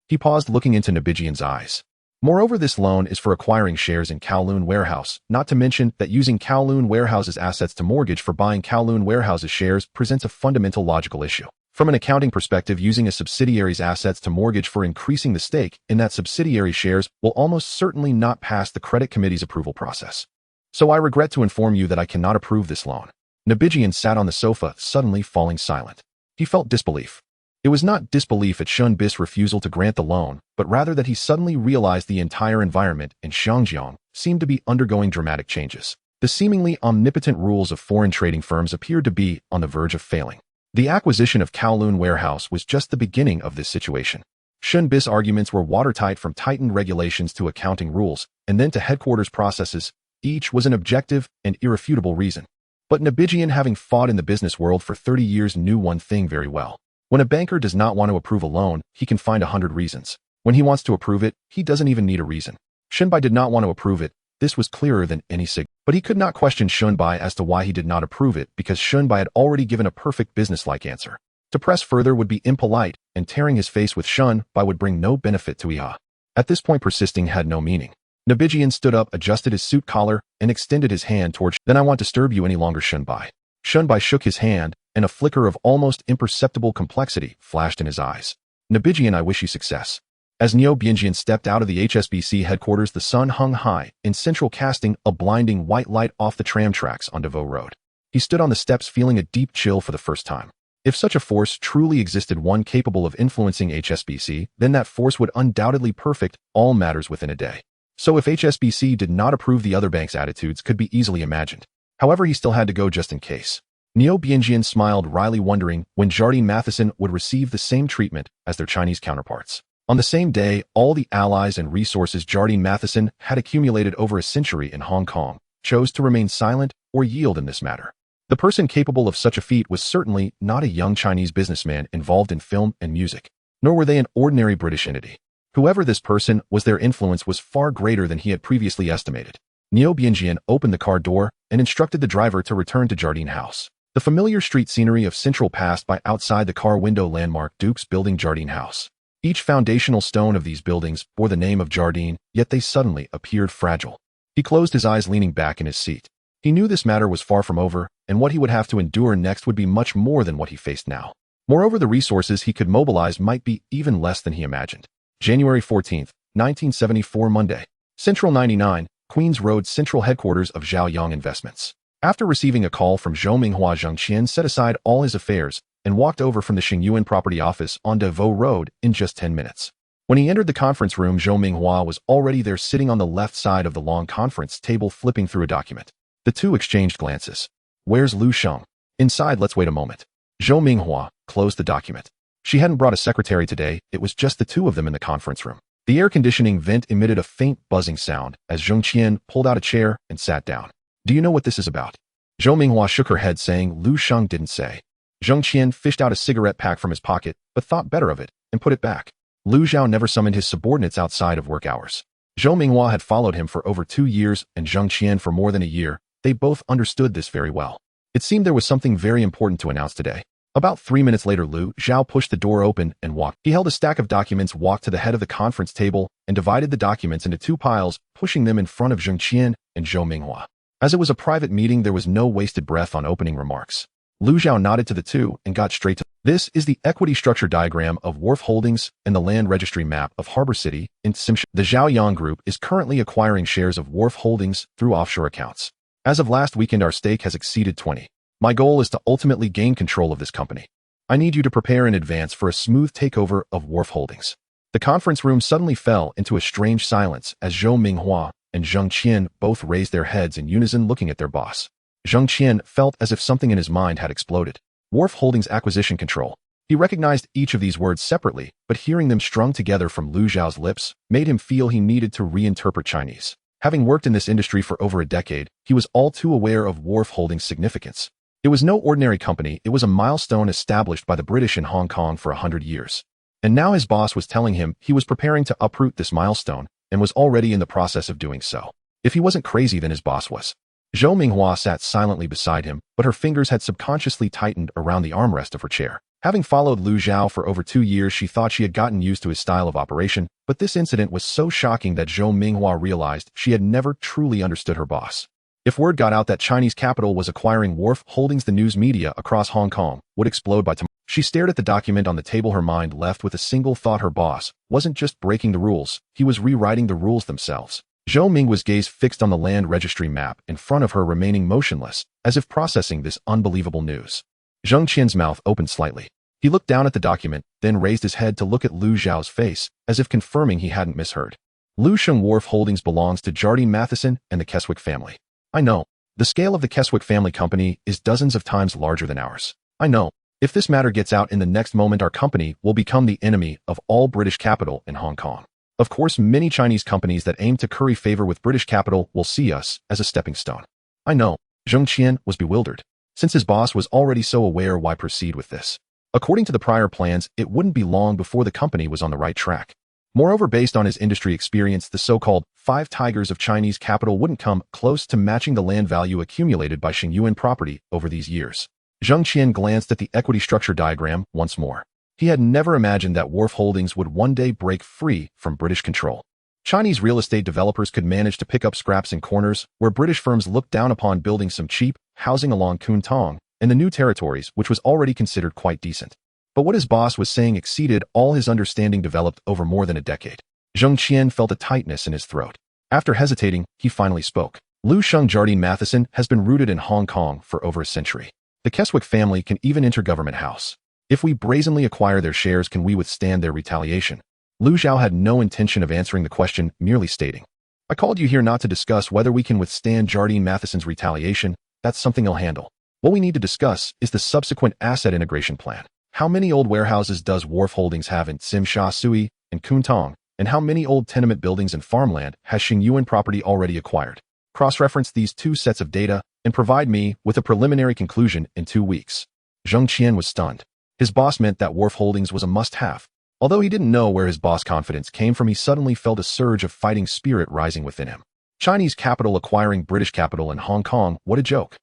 He paused, looking into Nebijian's eyes. Moreover, this loan is for acquiring shares in Kowloon warehouse, not to mention that using Kowloon warehouse's assets to mortgage for buying Kowloon warehouse's shares presents a fundamental logical issue. From an accounting perspective, using a subsidiary's assets to mortgage for increasing the stake in that subsidiary shares will almost certainly not pass the credit committee's approval process. So I regret to inform you that I cannot approve this loan. Nebijian sat on the sofa, suddenly falling silent. He felt disbelief. It was not disbelief at Shun Bis' refusal to grant the loan, but rather that he suddenly realized the entire environment in Xiangjiang seemed to be undergoing dramatic changes. The seemingly omnipotent rules of foreign trading firms appeared to be on the verge of failing. The acquisition of Kowloon warehouse was just the beginning of this situation. Shun Bis' arguments were watertight, from tightened regulations to accounting rules, and then to headquarters processes. Each was an objective and irrefutable reason. But Nebijian, having fought in the business world for 30 years, knew one thing very well. When a banker does not want to approve a loan, he can find 100 reasons. When he wants to approve it, he doesn't even need a reason. Shunbai did not want to approve it. This was clearer than any signal. But he could not question Shunbai as to why he did not approve it, because Shunbai had already given a perfect business-like answer. To press further would be impolite, and tearing his face with Shunbai would bring no benefit to IHA. At this point, persisting had no meaning. Nebijian stood up, adjusted his suit collar, and extended his hand towards. Then I won't disturb you any longer, Shunbai. Shunbai shook his hand, and a flicker of almost imperceptible complexity flashed in his eyes. Nebijian, I wish you success. As Neo Bianjian stepped out of the HSBC headquarters, the sun hung high in central, casting a blinding white light off the tram tracks on Devoe Road. He stood on the steps, feeling a deep chill for the first time. If such a force truly existed, one capable of influencing HSBC, then that force would undoubtedly perfect all matters within a day. So if HSBC did not approve, the other bank's attitudes could be easily imagined. However, he still had to go just in case. Neo Bianjian smiled wryly, wondering when Jardine Matheson would receive the same treatment as their Chinese counterparts. On the same day, all the allies and resources Jardine Matheson had accumulated over a century in Hong Kong chose to remain silent or yield in this matter. The person capable of such a feat was certainly not a young Chinese businessman involved in film and music, nor were they an ordinary British entity. Whoever this person was, their influence was far greater than he had previously estimated. Neo Bianjian opened the car door and instructed the driver to return to Jardine House. The familiar street scenery of Central passed by outside the car window landmark Duke's building, Jardine House. Each foundational stone of these buildings bore the name of Jardine, yet they suddenly appeared fragile. He closed his eyes, leaning back in his seat. He knew this matter was far from over, and what he would have to endure next would be much more than what he faced now. Moreover, the resources he could mobilize might be even less than he imagined. January 14th, 1974, Monday. Central 99, Queens Road, Central Headquarters of Zhaoyang Investments. After receiving a call from Zhou Minghua, Zheng Qian set aside all his affairs and walked over from the Xingyuan property office on Devoe Road in just 10 minutes. When he entered the conference room, Zhou Minghua was already there, sitting on the left side of the long conference table, flipping through a document. The two exchanged glances. "Where's Lu Sheng?" "Inside, let's wait a moment." Zhou Minghua closed the document. She hadn't brought a secretary today, it was just the two of them in the conference room. The air conditioning vent emitted a faint buzzing sound as Zheng Qian pulled out a chair and sat down. "Do you know what this is about?" Zhou Minghua shook her head, saying Lu Sheng didn't say. Zheng Qian fished out a cigarette pack from his pocket, but thought better of it and put it back. Lu Zhao never summoned his subordinates outside of work hours. Zhou Minghua had followed him for over 2 years and Zheng Qian for more than a year. They both understood this very well. It seemed there was something very important to announce today. About 3 minutes later, Lu Zhao pushed the door open and walked. He held a stack of documents, walked to the head of the conference table, and divided the documents into 2 piles, pushing them in front of Zheng Qian and Zhou Minghua. As it was a private meeting, there was no wasted breath on opening remarks. Lu Zhao nodded to the two and got straight to this is the equity structure diagram of Wharf Holdings and the land registry map of Harbor City in Simsha. The Zhaoyang Group is currently acquiring shares of Wharf Holdings through offshore accounts. As of last weekend, our stake has exceeded 20. My goal is to ultimately gain control of this company. I need you to prepare in advance for a smooth takeover of Wharf Holdings. The conference room suddenly fell into a strange silence as Zhou Minghua and Zheng Qian both raised their heads in unison, looking at their boss. Zheng Qian felt as if something in his mind had exploded. Wharf Holdings acquisition control. He recognized each of these words separately, but hearing them strung together from Lu Zhao's lips made him feel he needed to reinterpret Chinese. Having worked in this industry for over a decade, he was all too aware of Wharf Holdings' significance. It was no ordinary company, it was a milestone established by the British in Hong Kong for 100 years. And now his boss was telling him he was preparing to uproot this milestone and was already in the process of doing so. If he wasn't crazy, then his boss was. Zhou Minghua sat silently beside him, but her fingers had subconsciously tightened around the armrest of her chair. Having followed Lu Zhao for over 2 years, she thought she had gotten used to his style of operation, but this incident was so shocking that Zhou Minghua realized she had never truly understood her boss. If word got out that Chinese capital was acquiring Wharf Holdings, the news media across Hong Kong would explode by tomorrow. She stared at the document on the table, her mind left with a single thought: her boss wasn't just breaking the rules, he was rewriting the rules themselves. Zhou Minghua's gaze fixed on the land registry map in front of her, remaining motionless, as if processing this unbelievable news. Zheng Qian's mouth opened slightly. He looked down at the document, then raised his head to look at Lu Zhao's face, as if confirming he hadn't misheard. Lu Sheng Wharf Holdings belongs to Jardine Matheson and the Keswick family. I know. The scale of the Keswick family company is dozens of times larger than ours. I know. If this matter gets out in the next moment, our company will become the enemy of all British capital in Hong Kong. Of course, many Chinese companies that aim to curry favor with British capital will see us as a stepping stone. I know. Zheng Qian was bewildered. Since his boss was already so aware, why proceed with this? According to the prior plans, it wouldn't be long before the company was on the right track. Moreover, based on his industry experience, the so-called 5 tigers of Chinese capital wouldn't come close to matching the land value accumulated by Xingyuan property over these years. Zheng Qian glanced at the equity structure diagram once more. He had never imagined that Wharf Holdings would one day break free from British control. Chinese real estate developers could manage to pick up scraps in corners where British firms looked down upon, building some cheap housing along Kowloon Tong and the New Territories, which was already considered quite decent. But what his boss was saying exceeded all his understanding, developed over more than a decade. Zheng Qian felt a tightness in his throat. After hesitating, he finally spoke. Lu Sheng Jardine Matheson has been rooted in Hong Kong for over a century. The Keswick family can even enter Government House. If we brazenly acquire their shares, can we withstand their retaliation? Lu Zhao had no intention of answering the question, merely stating, I called you here not to discuss whether we can withstand Jardine Matheson's retaliation. That's something he'll handle. What we need to discuss is the subsequent asset integration plan. How many old warehouses does Wharf Holdings have in Tsim Sha Tsui and Kowloon Tong? And how many old tenement buildings and farmland has Xingyuan property already acquired? Cross-reference these 2 sets of data and provide me with a preliminary conclusion in 2 weeks. Zheng Qian was stunned. His boss meant that Wharf Holdings was a must-have. Although he didn't know where his boss' confidence came from, he suddenly felt a surge of fighting spirit rising within him. Chinese capital acquiring British capital in Hong Kong, what a joke.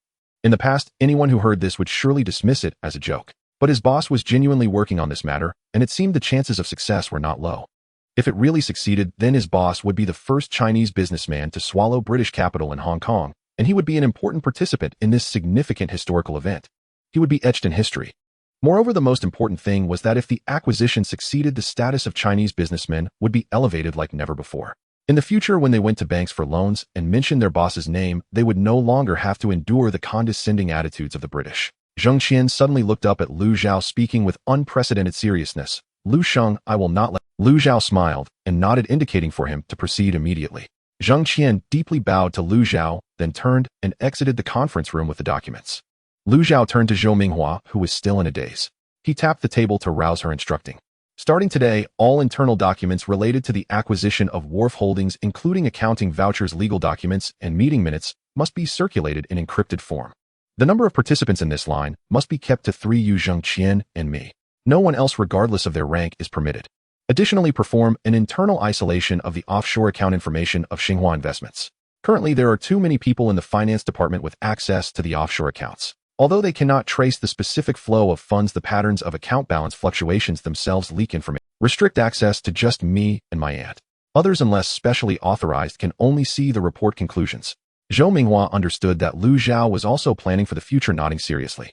In the past, anyone who heard this would surely dismiss it as a joke. But his boss was genuinely working on this matter, and it seemed the chances of success were not low. If it really succeeded, then his boss would be the first Chinese businessman to swallow British capital in Hong Kong, and he would be an important participant in this significant historical event. He would be etched in history. Moreover, the most important thing was that if the acquisition succeeded, the status of Chinese businessmen would be elevated like never before. In the future, when they went to banks for loans and mentioned their boss's name, they would no longer have to endure the condescending attitudes of the British. Zheng Qian suddenly looked up at Lu Zhao, speaking with unprecedented seriousness. Lu Sheng, I will not let. Lu Zhao smiled and nodded, indicating for him to proceed immediately. Zheng Qian deeply bowed to Lu Zhao, then turned and exited the conference room with the documents. Lu Zhao turned to Zhou Minghua, who was still in a daze. He tapped the table to rouse her, instructing, "Starting today, all internal documents related to the acquisition of Wharf Holdings, including accounting vouchers, legal documents, and meeting minutes, must be circulated in encrypted form. The number of participants in this line must be kept to 3. You, Zheng Qian, and me. No one else, regardless of their rank, is permitted. Additionally, perform an internal isolation of the offshore account information of Xinhua Investments. Currently, there are too many people in the finance department with access to the offshore accounts. Although they cannot trace the specific flow of funds, the patterns of account balance fluctuations themselves leak information. Restrict access to just me and my aunt. Others, unless specially authorized, can only see the report conclusions." Zhou Minghua understood that Lu Zhao was also planning for the future, nodding seriously.